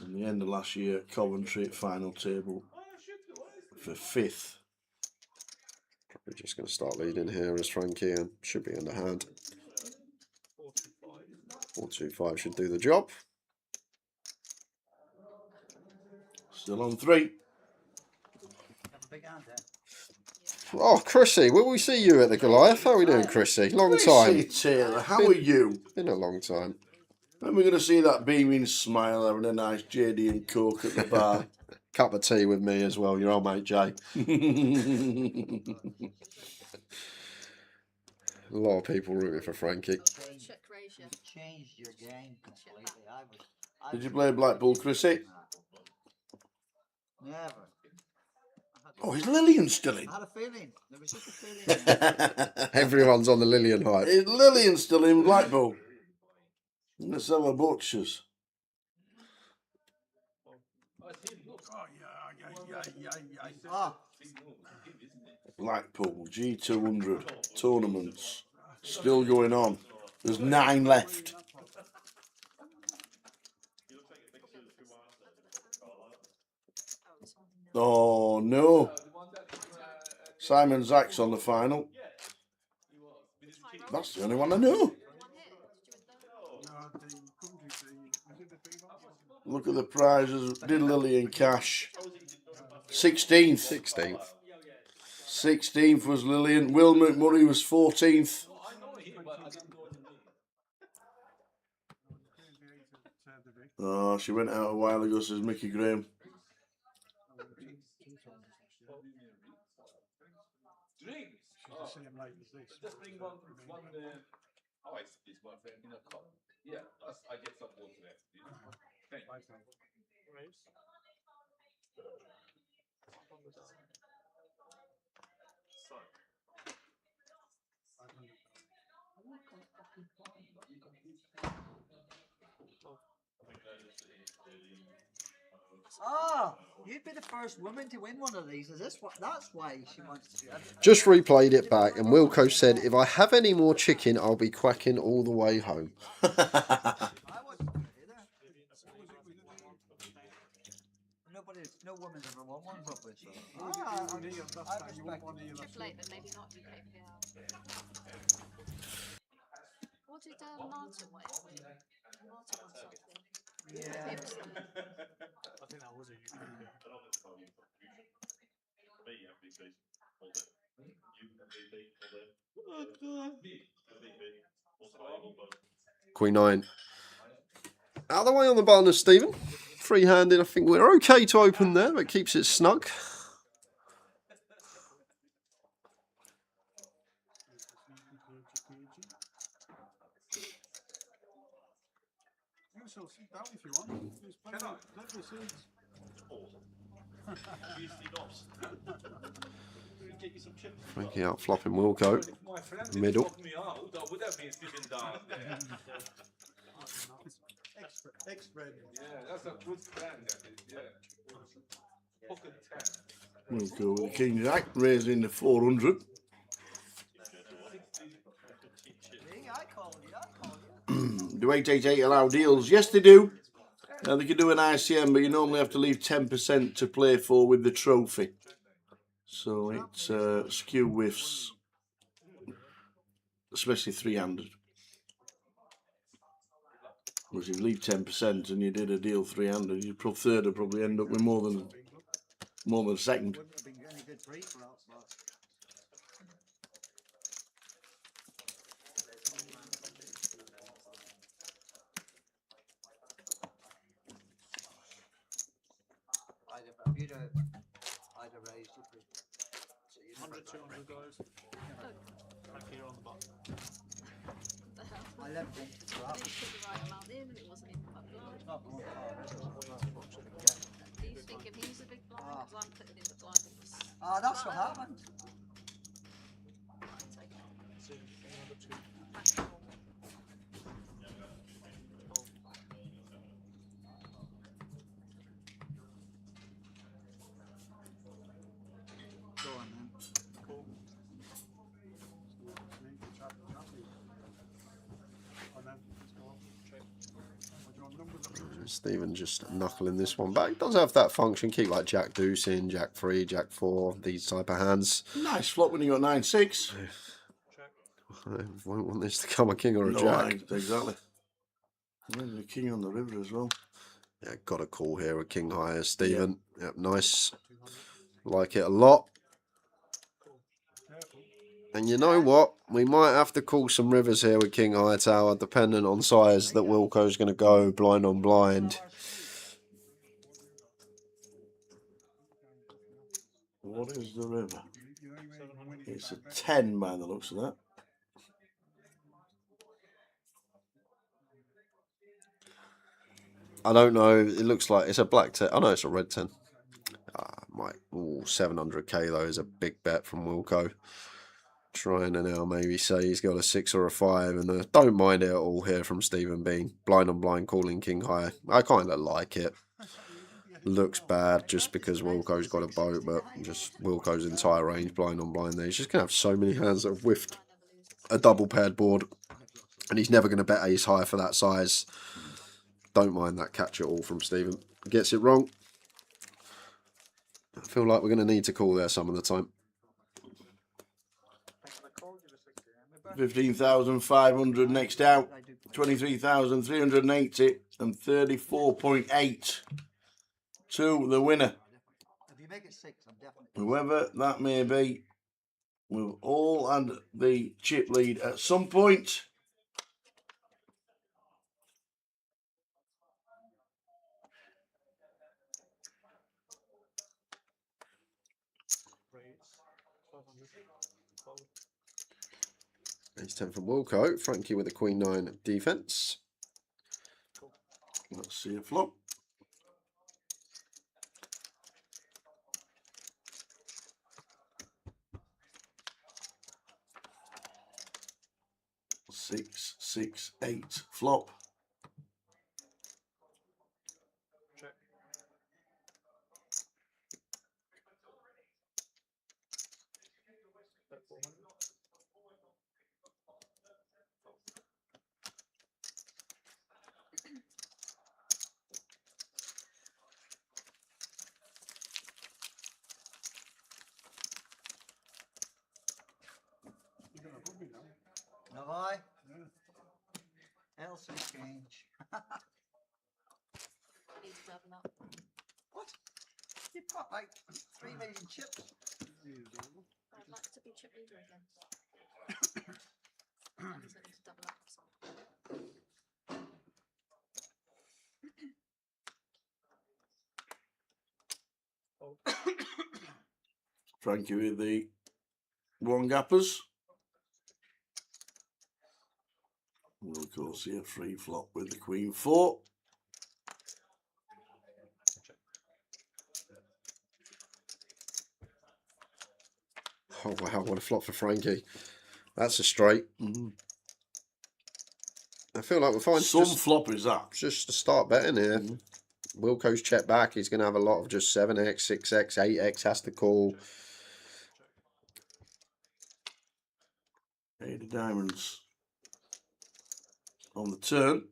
In the end of last year, Coventry final table for 5th. Probably just going to start leading here as Frankie and should be in the hand. 425 should do the job. Still on 3. Oh, Chrissy, will we see you at the Goliath? How are we doing, Chrissy? Long time. Chrissy Taylor, how are you? Been a long time. When we're going to see that beaming smile having a nice JD and Coke at the bar. Cup of tea with me as well, your old mate Jay. A lot of people rooting for Frankie. Check raise you. Changed your game completely. Did you play Blackpool, Chrissy? Never. Oh, is Lillian still in? I had a feeling. There was just a feeling. Everyone's on the Lillian hype. Is Lillian still in Blackpool? Let's have a butchers. Blackpool G200 tournaments still going on. There's 9 left. Oh no! Simon Zach's on the final. That's the only one I know. Look at the prizes. Did Lillian cash? 16th. 16th was Lillian. Will McMurray was 14th. Oh, she went out a while ago, says Mickey Graham. Just bring one ice, please, my friend, in a cup. Yeah, I get some water there. Thank you. Ah, you'd be the first woman to win one of these. Is this what? That's why she wants to. Just replayed it back, and Wilco said, "If I have any more chicken, I'll be quacking all the way home." No woman's ever won one probably. So. Triple 8, but maybe not UKPL. What did Martin win? Martin won something. Yeah. It was I think that was a UKPL. Queen 9. Out of the way on the button of Stephen. Free-handed, I think we're okay to open there, but keeps it snug. So sit down if you want. There's plenty of seats. Frankie out flopping Wilco. Middle. Extra. Yeah, that's a good plan. Yeah. Pocket 10. We'll go with the King Jack, raising the 400. Do 888 allow deals? Yes, they do. They can do an ICM, but you normally have to leave 10% to play for with the trophy. So it's skew whiffs, especially 300. Whereas if you leave 10% and you did a deal 300, your third would probably end up with more than a second. I'd have raised it. 100, 200 guys. Back here on the button. I left them to I didn't put the right amount in and it wasn't even quite blind. Ah, that's what happened. Go on then. Cool. On then. Let's go on. Check. What do you want numbers up? Stephen just knuckling this one back. Does have that function. Keep like Jack Deuce in, Jack 3, Jack 4, these type of hands. Nice flop when you got 9-6. I won't want this to come a king or a No, jack. exactly. There's a king on the river as well. Yeah, got a call here with king higher, Stephen. Yep, nice. Like it a lot. And you know what? We might have to call some rivers here with king high tower, dependent on size that Wilco's going to go blind on blind. What is the river? It's a 10 by the looks of that. I don't know. It looks like it's a black 10. Oh no, it's a red 10. Might. Ooh, 700k though is a big bet from Wilco. Trying to now maybe say he's got a 6 or a 5, and don't mind it at all here from Stephen Bean. Blind on blind calling king high. I kind of like it. Looks bad just because Wilco's got a boat, but just Wilco's entire range blind on blind there. He's just going to have so many hands that have whiffed a double paired board, and he's never going to bet ace high for that size. Don't mind that catch at all from Stephen. Gets it wrong. I feel like we're going to need to call there some of the time. 15,500 next out. 23,380 and 34.8 to the winner. If you make it 6, I'm definitely. Whoever that may be, we've all had the chip lead at some point. Ace 10 from Wilco. Frankie with a queen 9 defense. Let's see a flop. Six, 6, 8 flop. Have I? Else is change. What? You've got like 3 million chips. I'd like to be chip leader again. I just need to double up. Frankie with the one gappers. We'll of course see a free flop with the queen 4. Oh wow, what a flop for Frankie. That's a straight. I feel like we're fine. Some flop is that. Just to start betting here. Wilco's check back. He's going to have a lot of just 7x, 6x, 8x. Has to call. 8 of diamonds on the turn.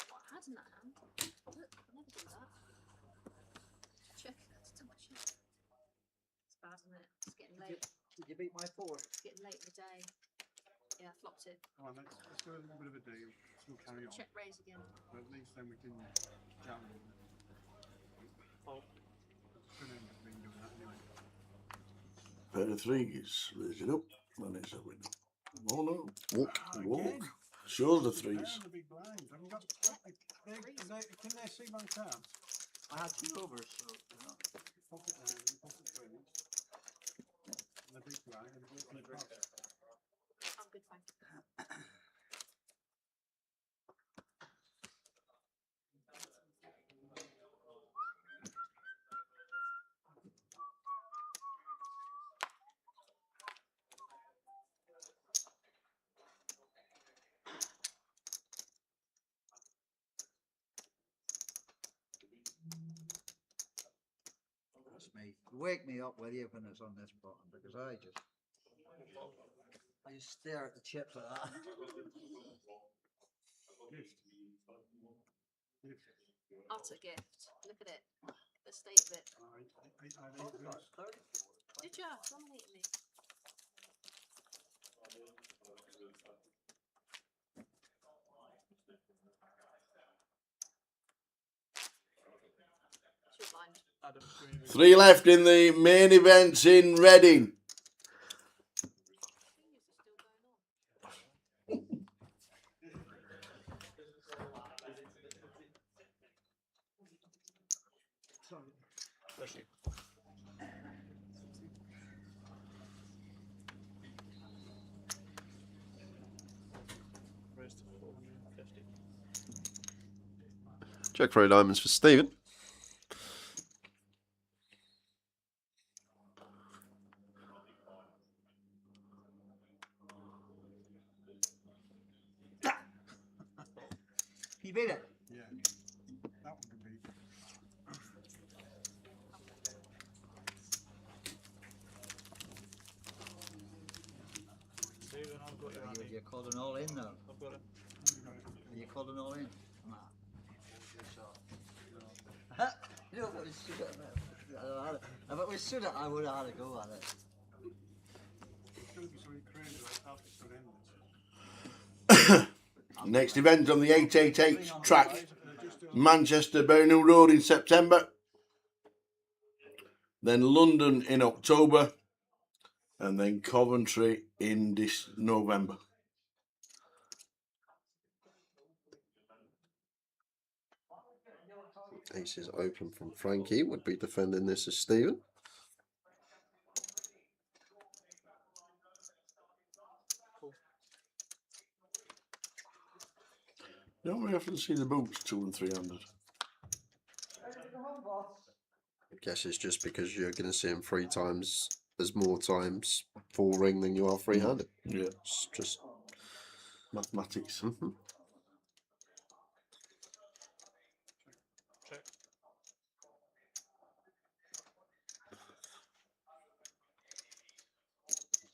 What I had in that hand? Look, I never do that. Check. It's too much check. It's bad, isn't it? It's getting late. Did you beat my 4? It's getting late in the day. Yeah, I flopped it. Come on, let's do a little bit of a deal. We'll carry on. Check raise again. But at least then we can chat a little bit. Oh. It's going to end up being doing that anyway. Pair of threes, raise it up, and it's a winner. Oh no, walk. Shows the threes. The big blinds. Can they see my cards? I had two overs, so you know. Pocket winners. And a big blind and a broken across. I'm good, thank you. That's me. Wake me up, will you, when it's on this button, because I just stare at the chips like that. Utter gift. Look at it. The state of it. Did you? Dominate me. Should blind. 3 left in the main events in Reading. Raised to 450. Jack 3 diamonds for Stephen. You beat it. Yeah. That one can be. Stephen, I've got you. You're calling all in now. I've got it. Are you calling all in? Nah. You know, if it was if it was Suda, I would have had a go at it. It's going to be something crazy like that. Next event on the 888 track, Manchester Burnhill Road in September, then London in October, and then Coventry in this November. Aces open from Frankie. Would be defending this as Stephen. Don't we often see the boots 2 and 300? I guess it's just because you're going to see him 3 times as more times full ring than you are free-handed. Yeah. It's just mathematics. Check.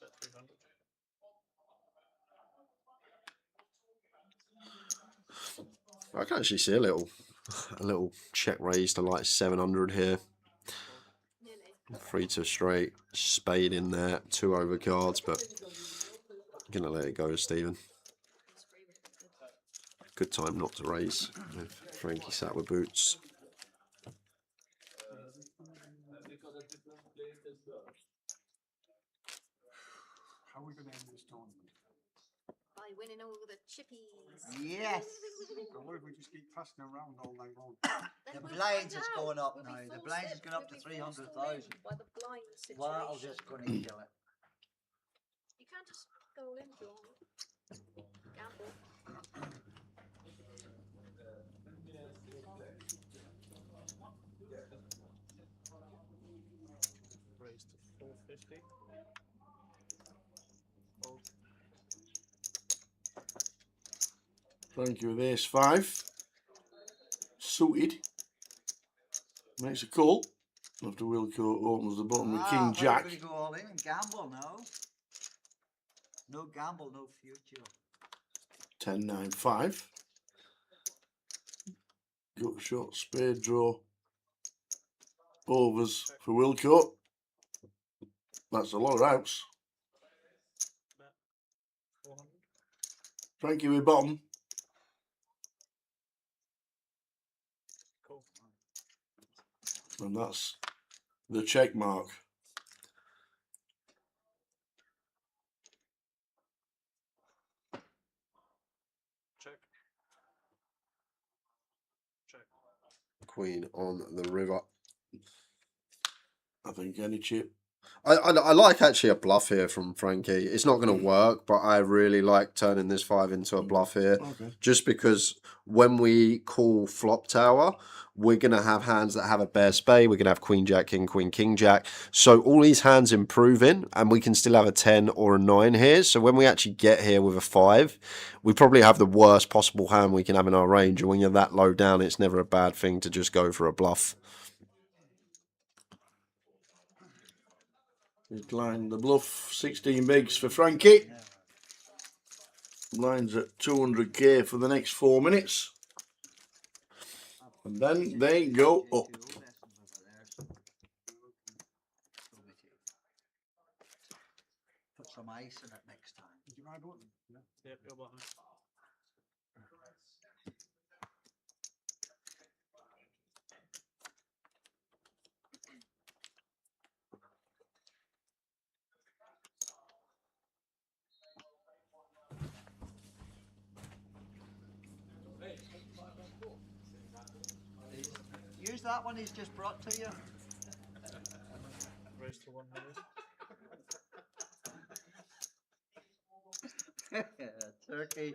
Bet 300. I can actually see a little check raise to like 700 here. 3 to straight, spade in there, 2 over cards, but I'm gonna let it go, Stephen. Good time not to raise. If Frankie sat with boots. How are we going to end this tournament? By winning all the chippies. Yes. And what if we just keep passing around all night long? The blinds is going up now. The blinds is going up to 300,000. By the blind situation. Well, I'll just go and kill it. You can't just go in if you want. Gamble. Raised to 450. Fold. Thank you with ace 5. Suited. Makes a call. After Wilco opens the bottom with King Jack. We're going to go all in and gamble now. No gamble, no future. 10, 9, 5. Gut shot, spade draw. Overs for Wilco. That's a lot of outs. Frankie with bottom. Cool. And that's the check mark. Check. Check. Queen on the river. I think any chip. I like actually a bluff here from Frankie. It's not going to work, but I really like turning this 5 into a bluff here. Okay. Just because when we call flop tower, we're going to have hands that have a bear spade. We're going to have queen, jack, king, jack. So all these hands improve in, and we can still have a 10 or a 9 here. So when we actually get here with a 5, we probably have the worst possible hand we can have in our range. And when you're that low down, it's never a bad thing to just go for a bluff. Decline the bluff, 16 bigs for Frankie. Lines at 200k for the next 4 minutes. And then they go up. Put some ice in it next time. Did you ride one? Yeah. Yep, your button. Use that one he's just brought to you. Raise to 1 million. Turkish.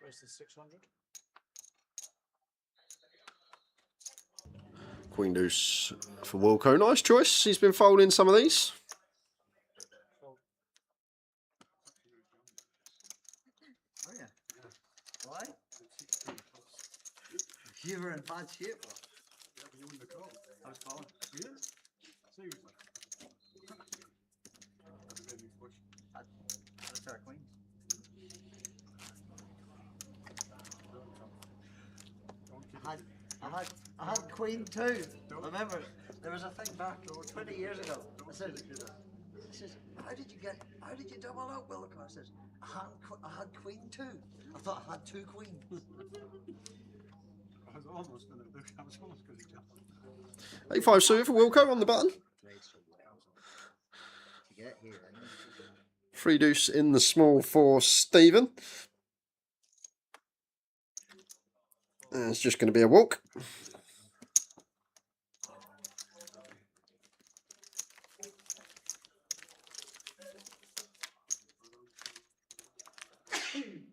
Raise to 600. Queen deuce for Wilco. Nice choice. He's been folding some of these. Oh yeah. Why? You were in bad shape. Yeah, but you wouldn't have called. I was calling. Yeah? Seriously? That made me push. That's our queen. I had queen too. Remember, there was a thing back 20 years ago. I said, how did you double up, Wilco? I says, I had queen too. I thought I had 2 queens. I was almost going to jump. 85 suited for Wilco on the button. To get here. 3 deuce in the small for Stephen. And it's just going to be a walk.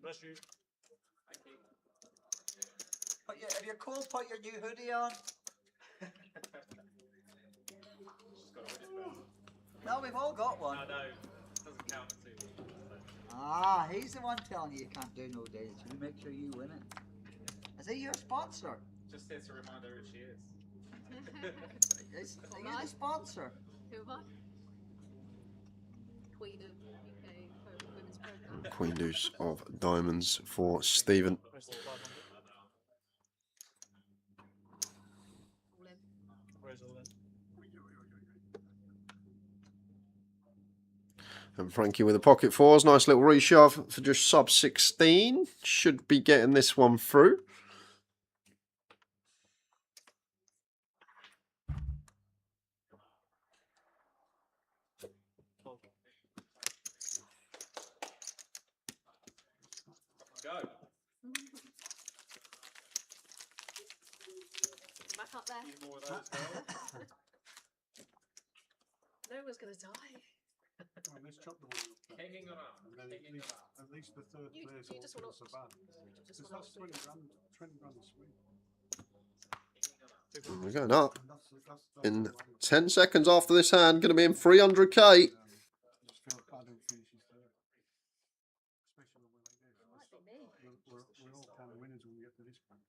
Bless you. Have you cold put your new hoodie on? No, we've all got one. No, doesn't count as two. Ah, he's the one telling you can't do no deals. You make sure you win it. Is he your sponsor? Just here to remind her who she is. He's the sponsor. Who am I? Queen of UK Women's Programme. Queen deuce of diamonds for Stephen. Raise to 500. All in. Raise all in. And Frankie with the pocket fours. Nice little reshove for just sub 16. Should be getting this one through. Go. Back up there. More of those, girl. No one's going to die. Well, let's chop the one up. Hanging around. And then Hanging around. at least the third You place just also want so bad. just Because want that's 20 grand, 20 grand a swing. And we're going up. And that's In 10 seconds after this hand, going to be in 300k. I just feel bad who finishes third. Especially when we like this. We're all kind of winners when we get to this point.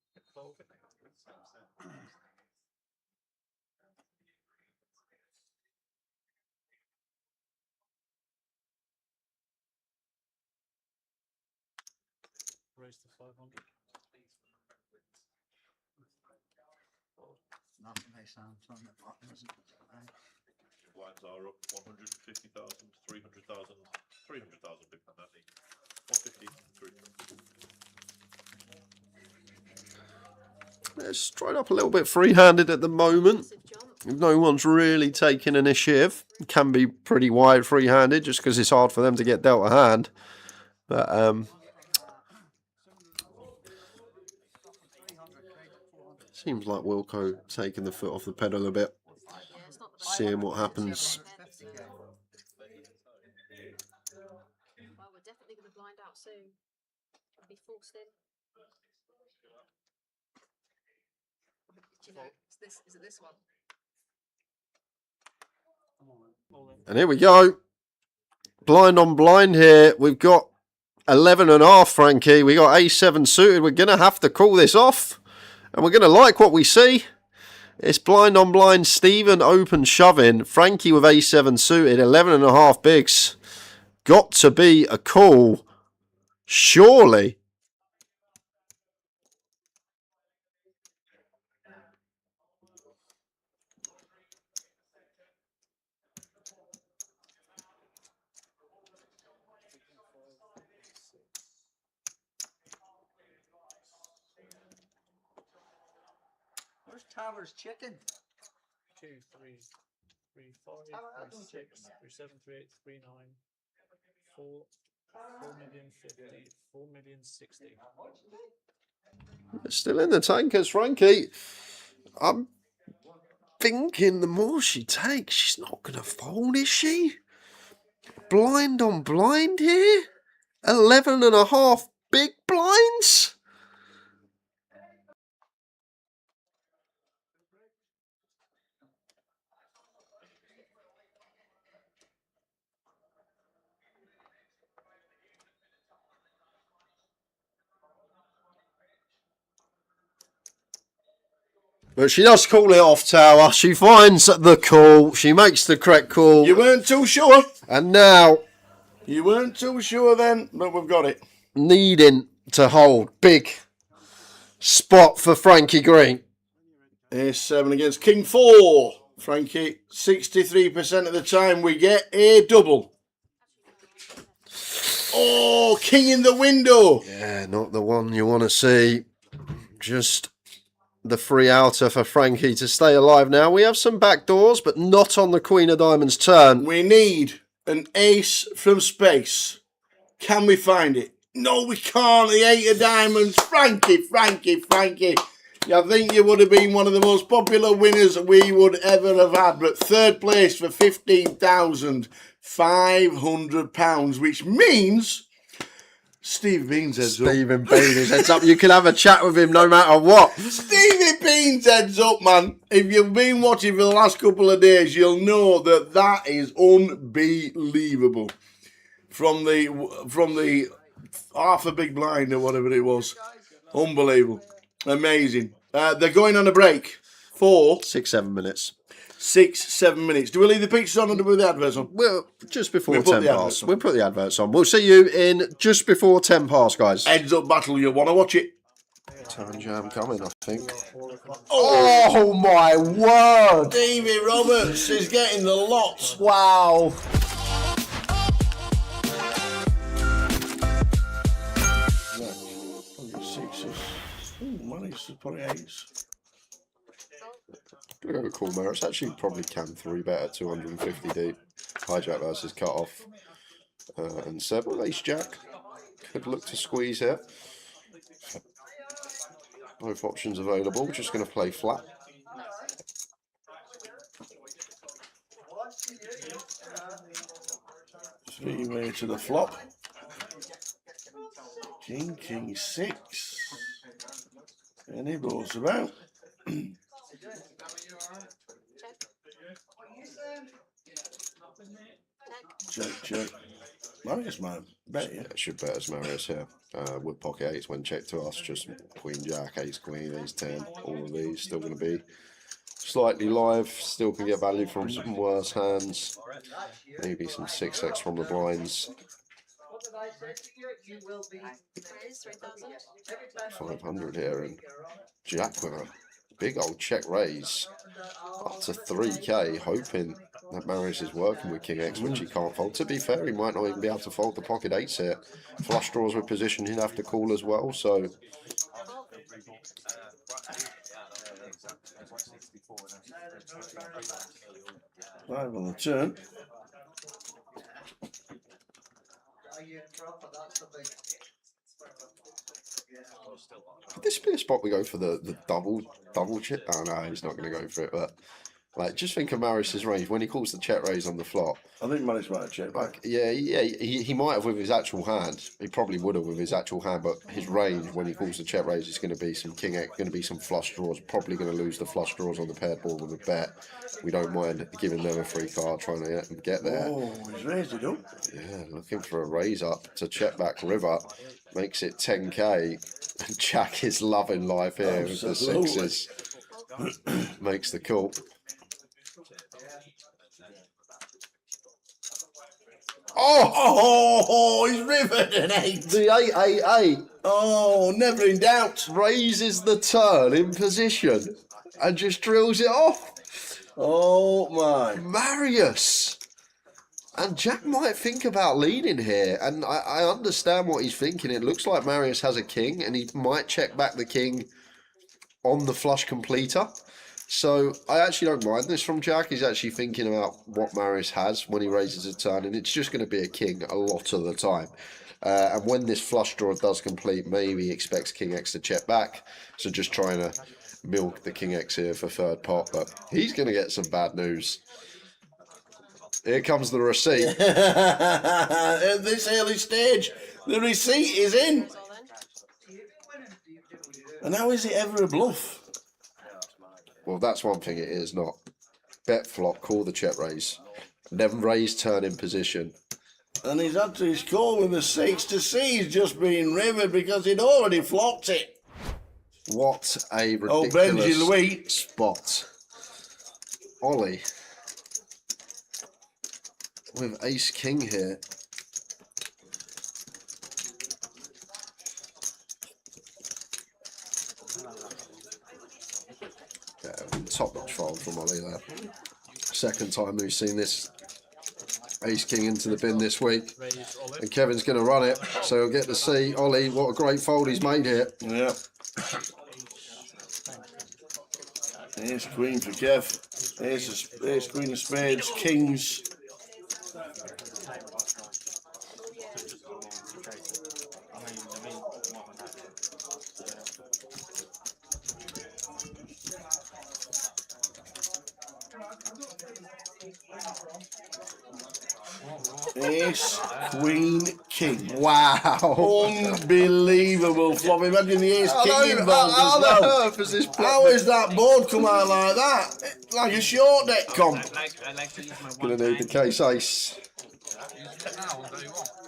Raise to 500. That's a nice answer on the bottom, isn't it? Right. Blinds are up 150,000, 300,000, 300,000 big man, I think. 150, 300. It's straight up a little bit free-handed at the moment. No one's really taking initiative. It can be pretty wide free-handed just because it's hard for them to get dealt a hand. But seems like Wilco taking the foot off the pedal a bit. Seeing what happens. Well, we're definitely going to blind out soon. We'll be forced in. Do you know, is it this one? And here we go. Blind on blind here. We've got 11.5, Frankie. We got A7 suited. We're going to have to call this off. And we're going to like what we see. It's blind on blind. Stephen open shoving. Frankie with A7 suited. 11.5 bigs. Got to be a call. Surely. Where's Towers Chicken? 2, 3, 3, 5, 3, 6, 3, 7, 3, 8, 3, 9, 4, 4,050,000, 4,060,000. It's still in the tankers, Frankie. I'm thinking the more she takes, she's not going to fold, is she? Blind on blind here? 11.5 big blinds? But she does call it off, Tower. She finds the call. She makes the correct call. You weren't too sure. And now... You weren't too sure then, but we've got it. Needing to hold. Big spot for Frankie Green. A7 against King 4. Frankie, 63% of the time we get a double. Oh, King in the window. Yeah, not the one you want to see. Just the free outer for Frankie to stay alive now. We have some back doors, but not on the Queen of Diamonds turn. We need an ace from space. Can we find it? No, we can't. The 8 of diamonds. Frankie. I think you would have been one of the most popular winners we would ever have had. But third place for £15,500, which means Steve Bean's heads up. Stephen Bean's heads up. You can have a chat with him no matter what. Stevie Bean's heads up, man. If you've been watching for the last couple of days, you'll know that that is unbelievable. From the half a big blind or whatever it was. Unbelievable. Amazing. They're going on a break for 6-7 minutes. 6-7 minutes. Do we leave the pictures on or do we put the adverts on? Well, just before 10 past. We'll put the adverts on. We'll see you in just before 10 past, guys. Heads up battle. You'll want to watch it. Turn jam coming, I think. Oh my word! Davey Roberts is getting the lot. Wow. Managed to put it 8s. Gonna go with Cool Mirror. It's actually probably cam 3 better, 250 deep. Hijack versus cut off. And Seb with ace jack. Could look to squeeze here. Both options available. Just going to play flat. Three-way to the flop. King 6. And he rolls about. Check. Marius, man. Bet you. Yeah, should bet as Marius here. With pocket eights when checked to us, just queen jack, ace queen, ace 10, all of these still going to be slightly live. Still can get value from some worse hands. Maybe some 6x from the blinds. 500 here, and jack with a big old check raise up to 3k, hoping that Marius is working with king x, which he can't fold. To be fair, he might not even be able to fold the pocket eights here. Flush draws with position, he'd have to call as well, so Five on the turn. could this be a spot we go for the double chip? Oh no, he's not going to go for it, but like, just think of Marius's range when he calls the check raise on the flop. I think Marius might have checked back. Like, yeah, he might have with his actual hand. He probably would have with his actual hand, but his range when he calls the check raise is going to be some king x, going to be some flush draws. Probably going to lose the flush draws on the paired board with a bet. We don't mind giving them a free card, trying to get there. Oh, he's raised it up. Yeah, looking for a raise up to check back river. Makes it 10k. And Jack is loving life here with the sixes. Makes the call. Oh, he's rivered an 8. The 888. Oh, never in doubt. Raises the turn in position and just drills it off. Oh my. Marius. And Jack might think about leading here, and I understand what he's thinking. It looks like Marius has a king, and he might check back the king on the flush completer. So I actually don't mind this from Jack. He's actually thinking about what Marius has when he raises a turn, and it's just going to be a king a lot of the time. And when this flush draw does complete, maybe he expects king x to check back. So just trying to milk the king x here for third pot, but he's going to get some bad news. Here comes the receipt. At this early stage, the receipt is in. And how is it ever a bluff? Well, that's one thing it is not. Bet flop, call the check raise. And then raise turn in position. And he's had to his call with a 6 to see he's just being rivered because he'd already flopped it. What a Oh, Benji ridiculous Louis. spot. Ollie. With ace king here. Yeah, top notch fold from Ollie there. Second time we've seen this ace king into the bin this week. And Kevin's going to run it, so he'll get to see Ollie what a great fold he's made here. Yeah. Here's queen for Kev. Here's queen of spades, kings. Ace, queen, king. Wow. Unbelievable flop. Imagine the ace king involved how as well. the earth has this How is that board come out like that? Like a short deck comp. Gonna need the case ace.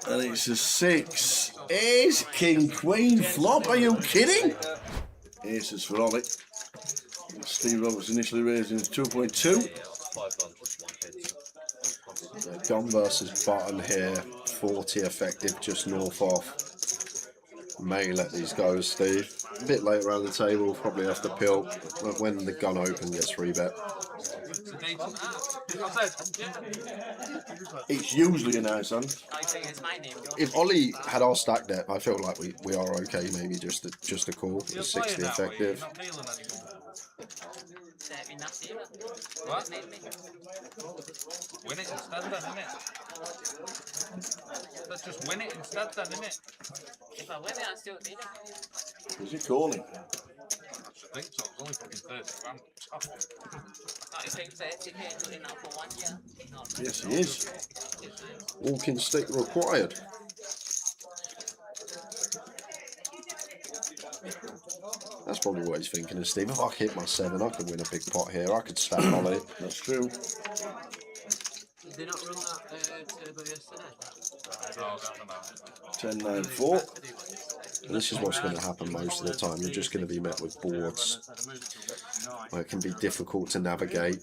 And it's a 6. Ace, king, queen flop. Are you kidding? Aces for Ollie. Steve Roberts initially raising 2.2. Gun versus button here, 40 effective, just north off. May let these go, Steve. A bit later around the table, probably have to pill. When the gun open gets rebet. It's usually a nice hand. If Ollie had our stack deck, I feel like we are okay. Maybe just a call. The 60 effective. What? Win it instead then, innit? Let's just win it instead then, innit? If I win it, I still need it. Is he calling? I think so, it's only fucking 30 grand. I think 30k doing that for 1 year. Yes, he is. Walking stick required. That's probably what he's thinking of, Steve. If I hit my 7, I could win a big pot here. I could stack Ollie. That's true. Did they not run that turbo yesterday? 10-9-4. And this is what's going to happen most of the time. You're just going to be met with boards where it can be difficult to navigate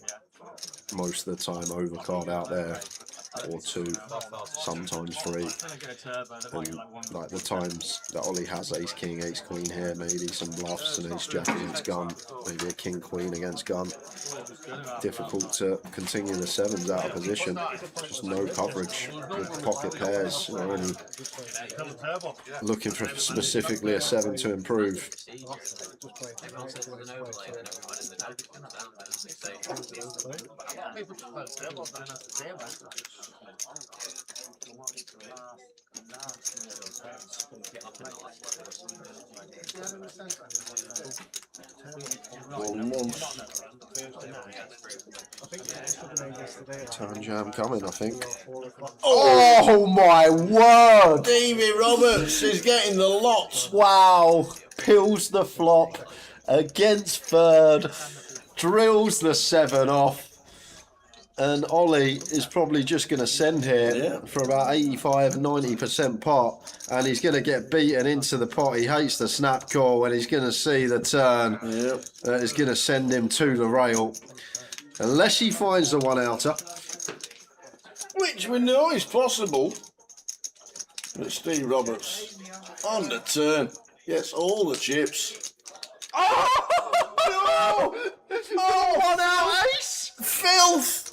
most of the time. Overcard out there, or two, sometimes three. And like the times that Ollie has ace king, ace queen here, maybe some bluffs, and ace jack against gun, maybe a king queen against gun. Difficult to continue the sevens out of position. Just no coverage with pocket pairs. You're only looking for specifically a 7 to improve. Turn jam coming, I think. Oh my word! Davey Roberts is getting the lot. Wow! Pills the flop against third, drills the 7 off. And Ollie is probably just going to send here for about 85-90% pot, and he's going to get beaten into the pot. He hates the snap call, and he's going to see the turn that is going to send him to the rail, unless he finds the 1-outer. Which we know is possible. But Steve Roberts on the turn gets all the chips. Oh! No! Oh, 1-out ace! Filth!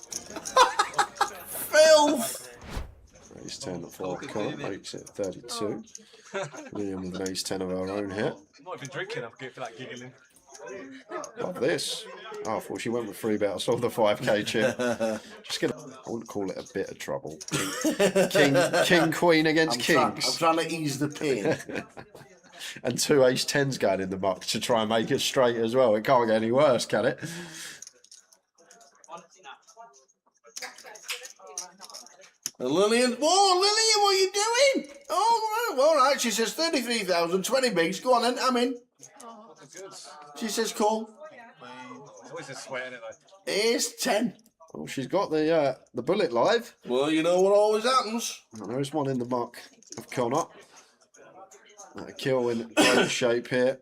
Filth! Ace 10 at 4 card makes it 32. William with an ace 10 of our own here. I'm not even drinking, I'm good for that giggling. Love this. Oh, I thought she went with 3-bet. I saw the 5k chip. Just gonna, I wouldn't call it a bit of trouble. King Queen against Kings. I'm trying to ease the pain. And 2 ace 10s going in the muck to try and make it straight as well. It can't get any worse, can it? Lillian, whoa, Lillian, what are you doing? Oh, all right. She says 33,000, 20 bigs. Go on then, I'm in. She says call. It's always a sweat, isn't it? Ace 10. Oh, she's got the bullet live. Well, you know what always happens. There's one in the muck of Connor. A kill in great shape here.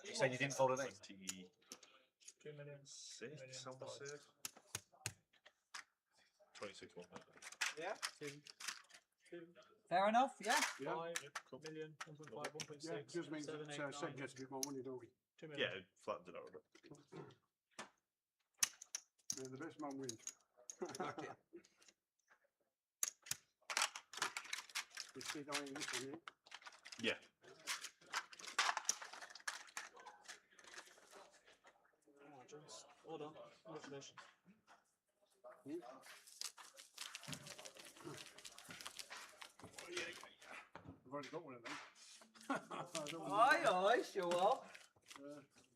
You said you didn't fold an eight? 2 million. 26 1. Yeah. Fair enough, yeah? 5 million, 1.5, 1.6, Yeah, just means 7, 8, 9, Seth gets a bit more money, don't we? 2 million. Yeah, it flattens it out a bit. Yeah, the best man wins. You see down in this one, Yeah. Hold on. Congratulations. I've already got one of them. Aye, show up.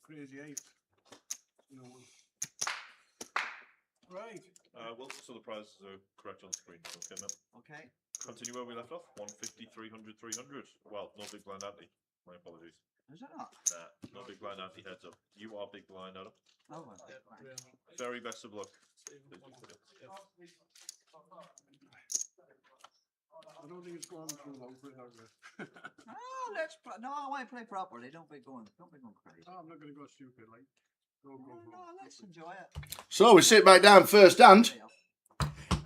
Crazy 8. No one. Right. Well, so the prizes are correct on screen. Okay, mate. Okay. Continue where we left off. 150, 300, 300. Well, no big blind ante. My apologies. Is it not? Nah, no big blind ante heads up. You are big blind, Adam. Oh, well. Very best of luck. I don't think it's going through though, put it out there. Oh, no, I want to play properly. Don't be going crazy. Oh, I'm not going to go stupid, like. Go. No, let's enjoy it. So we sit back down first hand.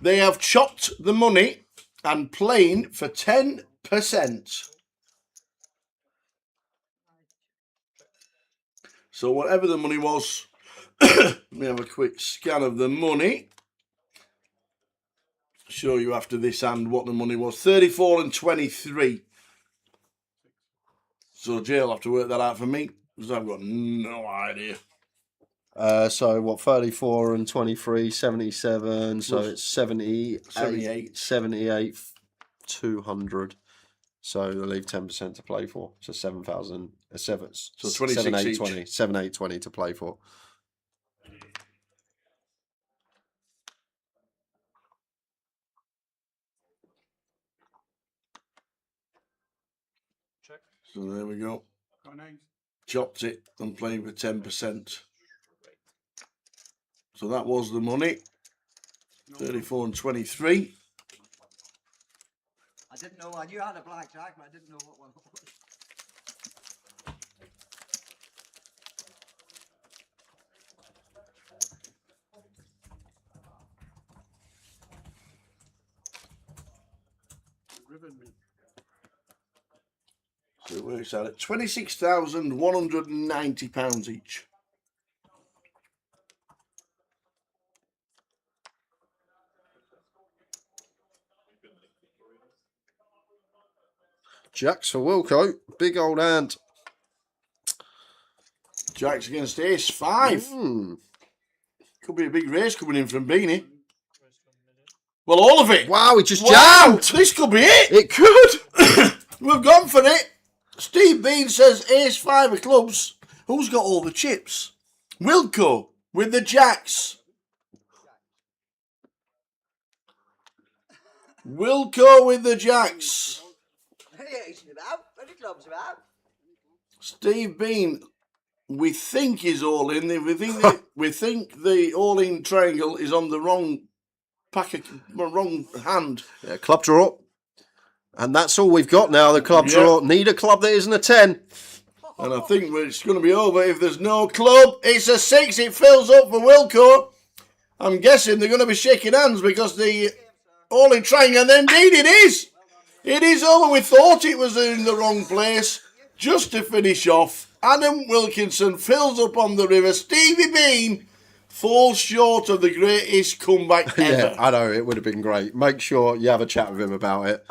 They have chopped the money and playing for 10%. So whatever the money was, let me have a quick scan of the money. Show you after this hand what the money was. 34 and 23. So Jay will have to work that out for me, because I've got no idea. So what, 34 and 23, 77, so it's 78, 200. So they'll leave 10% to play for. So 7,000, so 26 each. 7,820, 7,820 to play for. Check. So there we go. Got an 8. Chopped it and playing for 10%. So that was the money. 34 and 23. I didn't know. I knew I had a blackjack, but I didn't know what one it was. So it works out at £26,190 each. Jacks for Wilco. Big old hand. Jacks against ace 5. Could be a big race coming in from Beanie. Well, all of it. Wow, he just jammed. This could be it. It could. We've gone for it. Steve Bean says ace 5 of clubs. Who's got all the chips? Wilco with the jacks. Wilco with the jacks. Steve Bean, we think is all in. We think the all-in triangle is on the wrong wrong hand. Yeah, club draw. And that's all we've got now, the club draw. Need a club that isn't a 10. And I think it's going to be over if there's no club. It's a 6. It fills up for Wilco. I'm guessing they're going to be shaking hands because the all-in triangle, and indeed it is. It is over. We thought it was in the wrong place. Just to finish off, Adam Wilkinson fills up on the river. Stevie Bean falls short of the greatest comeback ever. Yeah, I know. It would have been great. Make sure you have a chat with him about it.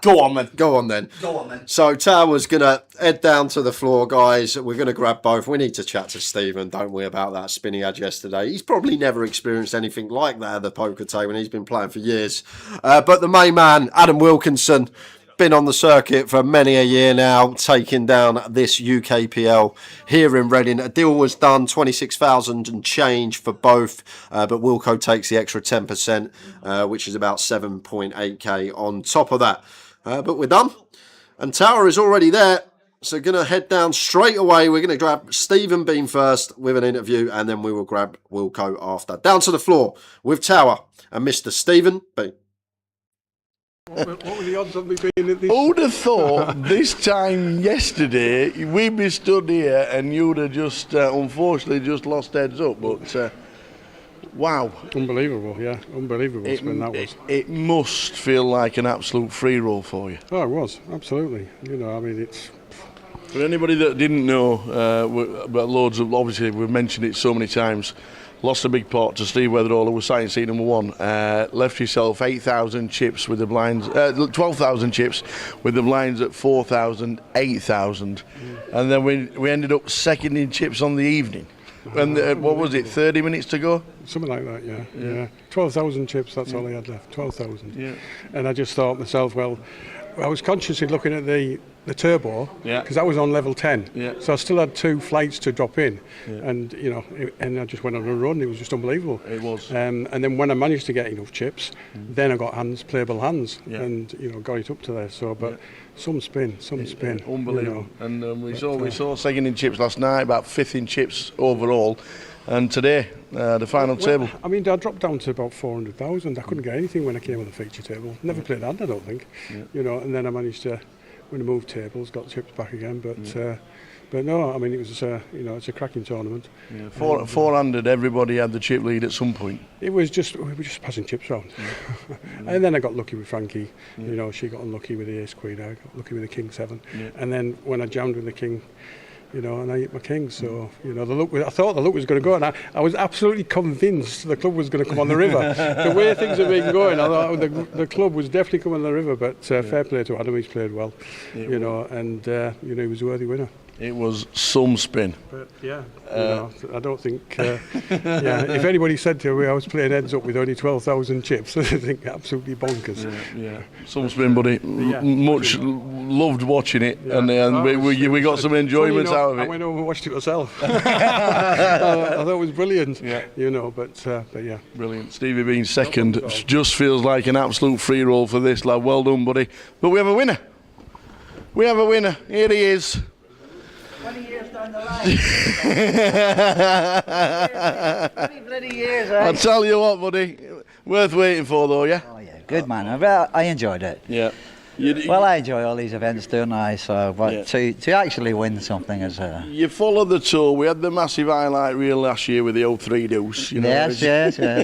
Go on, then. Go on, then. Go on, then. So, Tower's going to head down to the floor, guys. We're going to grab both. We need to chat to Stephen, don't we, about that spin he had yesterday. He's probably never experienced anything like that at the poker table, and he's been playing for years. But the main man, Adam Wilkinson, been on the circuit for many a year now, taking down this UKPL here in Reading. A deal was done, 26,000 and change for both, but Wilco takes the extra 10%, which is about 7.8k on top of that. But we're done, and Tower is already there, so going to head down straight away. We're going to grab Stephen Bean first with an interview, and then we will grab Wilco after. Down to the floor with Tower and Mr. Stephen Bean. What were the odds of me being at this? Who'd have thought this time yesterday we'd be stood here and you'd have just, unfortunately, just lost heads up. But wow. Unbelievable, yeah. Unbelievable when that was. It must feel like an absolute free roll for you. Oh, it was, absolutely. You know, I mean, it's... For anybody that didn't know, but loads of, obviously, we've mentioned it so many times, lost a big pot to Steve Weatherall, who was sat in seat number 1. Left yourself 8,000 chips with the blinds, 12,000 chips with the blinds at 4,000, 8,000. And then we ended up second in chips on the evening. And what was it, 30 minutes to go? Something like that, yeah. 12,000 chips, that's all I had left, 12,000. Yeah. And I just thought myself, well, I was consciously looking at the turbo, because that was on level 10. So I still had 2 flights to drop in, and you know, and I just went on a run. It was just unbelievable. It was. And then when I managed to get enough chips, then I got playable hands, and you know, got it up to there. So, but some spin. Unbelievable. You know. And we saw second in chips last night, about 5th in chips overall. And today, the final table. I mean, I dropped down to about 400,000. I couldn't get anything when I came on the feature table. Never played that, I don't think. You know, and then I managed to, when I moved tables, got chips back again. But no, I mean, it was you know, it's a cracking tournament. Yeah, 400. Everybody had the chip lead at some point. We were just passing chips around, and then I got lucky with Frankie. You know, she got unlucky with the ace queen. I got lucky with the king 7, and then when I jammed with the king. You know, and I hit my king, so, you know, I thought the luck was going to go, and I was absolutely convinced the club was going to come on the river. The way things have been going, I thought the club was definitely coming on the river, but fair play to Adam, he's played well, you know, and, you know, he was a worthy winner. It was some spin. But, yeah, you know, I don't think, if anybody said to me I was playing heads up with only 12,000 chips, I think absolutely bonkers. Yeah. Some spin, buddy. Much loved watching it, and we got some enjoyment out of it. I went over and watched it myself. I thought it was brilliant, you know, but yeah. Brilliant. Stevie being second just feels like an absolute free roll for this lad. Well done, buddy. But we have a winner. Here he is. 20 years down the line. 20 bloody years, I tell you what, buddy. Worth waiting for, though, yeah? Oh, yeah, good man. I enjoyed it. Yeah. Well, I enjoy all these events, don't I? So, but to actually win something is You followed the tour. We had the massive highlight reel last year with the old 3 deuce. You know, yes.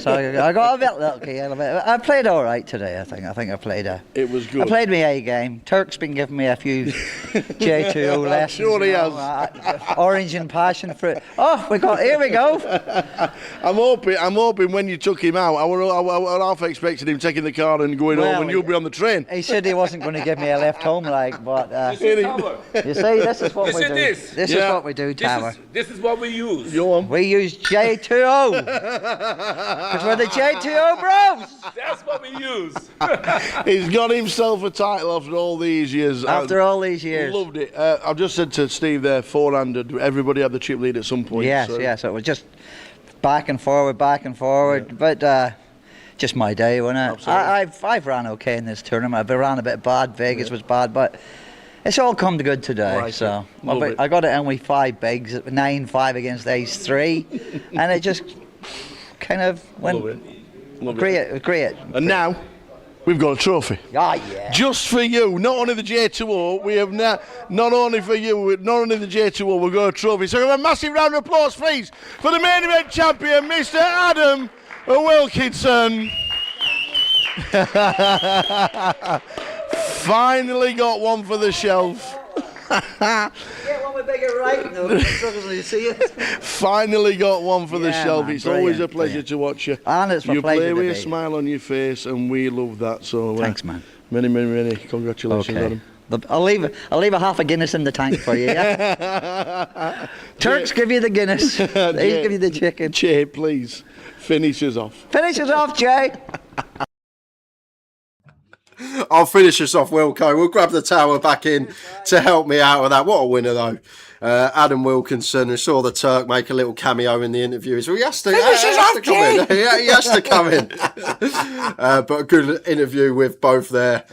I got a bit lucky. I played all right today. I think I played It was good. I played my A game. Turk's been giving me a few J2O lessons. Sure he has. Orange and passion fruit. Oh, here we go. I'm hoping when you took him out, I were half expecting him taking the car and going home, and you'll be on the train. He said he wasn't going to give me a lift home, but you see, this is what we do. This is what we do, Tower. This is what we use. We use J2O. Because we're the J2O bros. That's what we use. He's got himself a title after all these years. After all these years. Loved it. I've just said to Steve there, 400. Everybody had the chip lead at some point. Yes, so it was just back and forward. But just my day, wasn't it? I've ran okay in this tournament. I ran a bit bad. Vegas was bad, but it's all come good today. Right, so I got it in with 5 bigs, 9-5 against Ace 3, and it just kind of went great. And now we've got a trophy. Ah, yeah. Just for you, not only the J2O, we have not only for you, not only the J2O, we've got a trophy. So we have a massive round of applause, please, for the main event champion, Mr. Adam Wilkinson. Finally got one for the shelf. Get one with bigger right. No, you see it. Finally got one for the shelf. Man, it's always a pleasure to watch you. And it's my you pleasure play to with a be. smile on your face, and we love that. So thanks, man. Many congratulations, Adam. I'll leave a half a Guinness in the tank for you. Yeah? Turks give you the Guinness. They give you the chicken. Jay, please finish us off. Finish us off, Jay. I'll finish us off, Wilco. We'll grab the tower back in to help me out with that. What a winner, though. Adam Wilkinson, who saw the Turk make a little cameo in the interview. So he has to come in. He has to come in. But a good interview with both there.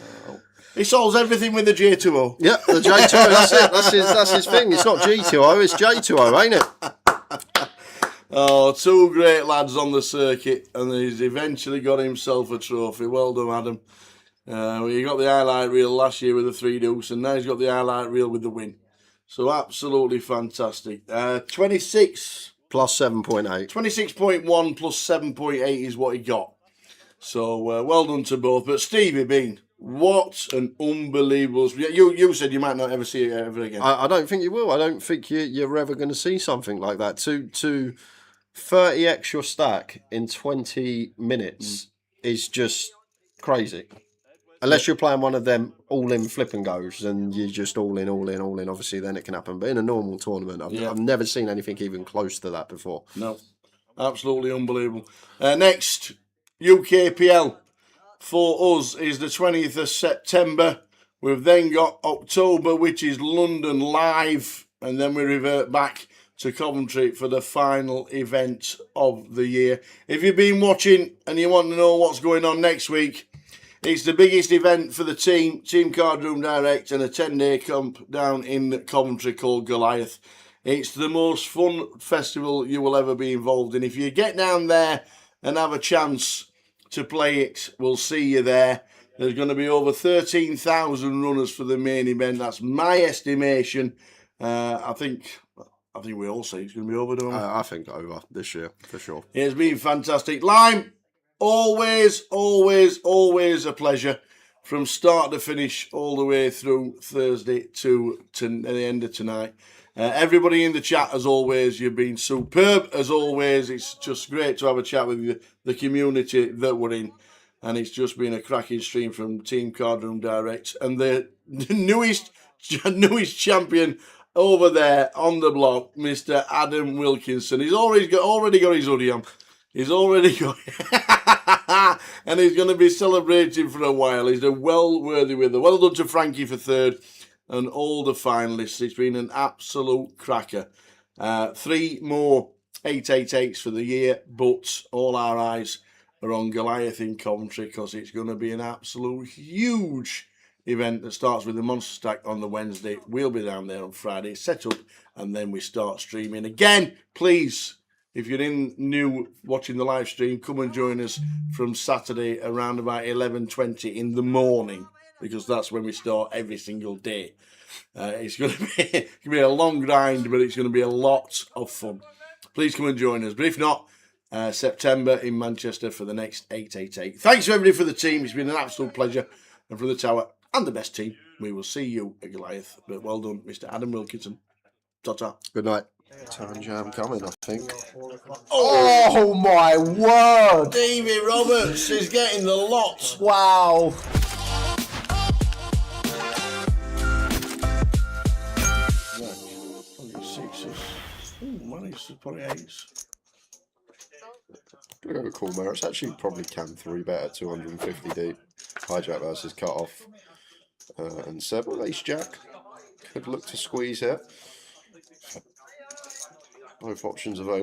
He solves everything with the J2O. Yep, the J2O, that's it. That's his thing. It's not G2O, it's J2O, ain't it? Oh, 2 great lads on the circuit, and he's eventually got himself a trophy. Well done, Adam. He got the highlight reel last year with the 3 deuce, and now he's got the highlight reel with the win. So absolutely fantastic. 26 plus 7.8. 26.1 plus 7.8 is what he got. So well done to both. But Stevie Bean, what an unbelievable... You said you might not ever see it ever again. I don't think you will. I don't think you're ever going to see something like that. To 30 extra stack in 20 minutes is just crazy. Unless you're playing one of them all-in flip and goes, and you're just all in. Obviously, then it can happen. But in a normal tournament, I've never seen anything even close to that before. No, absolutely unbelievable. Next, UKPL for us is the 20th of September. We've then got October, which is London live, and then we revert back to Coventry for the final event of the year. If you've been watching and you want to know what's going on next week, it's the biggest event for the Team Card Room Direct, and a 10-day camp down in Coventry called Goliath. It's the most fun festival you will ever be involved in. If you get down there and have a chance to play it, we'll see you there. There's going to be over 13,000 runners for the main event. That's my estimation. I think we all say it's going to be over, don't we? I think over this year, for sure. It's been fantastic. Lime, always a pleasure from start to finish, all the way through Thursday to the end of tonight. Everybody in the chat, as always, you've been superb, as always. It's just great to have a chat with you, the community that we're in. And it's just been a cracking stream from Team Card Room Direct. And the newest champion over there on the block, Mr. Adam Wilkinson. He's already got his hoodie on. He's already got and he's going to be celebrating for a while. He's a well-worthy winner. Well done to Frankie for 3rd and all the finalists. It's been an absolute cracker. 3 more 888s for the year, but all our eyes are on Goliath in Coventry because it's going to be an absolute huge event that starts with the Monster Stack on the Wednesday. We'll be down there on Friday, set up, and then we start streaming. Again, please If you're new watching the live stream, come and join us from Saturday around about 11:20 in the morning, because that's when we start every single day. It's going to be a long grind, but it's going to be a lot of fun. Please come and join us. But if not, September in Manchester for the next 888. Thanks to everybody for the team. It's been an absolute pleasure. And for the tower and the best team, we will see you at Goliath. But well done, Mr. Adam Wilkinson. Ta-ta. Good night. Turn jam coming, I think. Oh my word! Davey Roberts is getting the lot. Wow. Sixes. Ooh, managed to put eights. Gonna go with cool mirror. It's actually probably cam 3 better, 250 deep. Hijack versus cut off. And 7 ace jack. Could look to squeeze here. Both options available.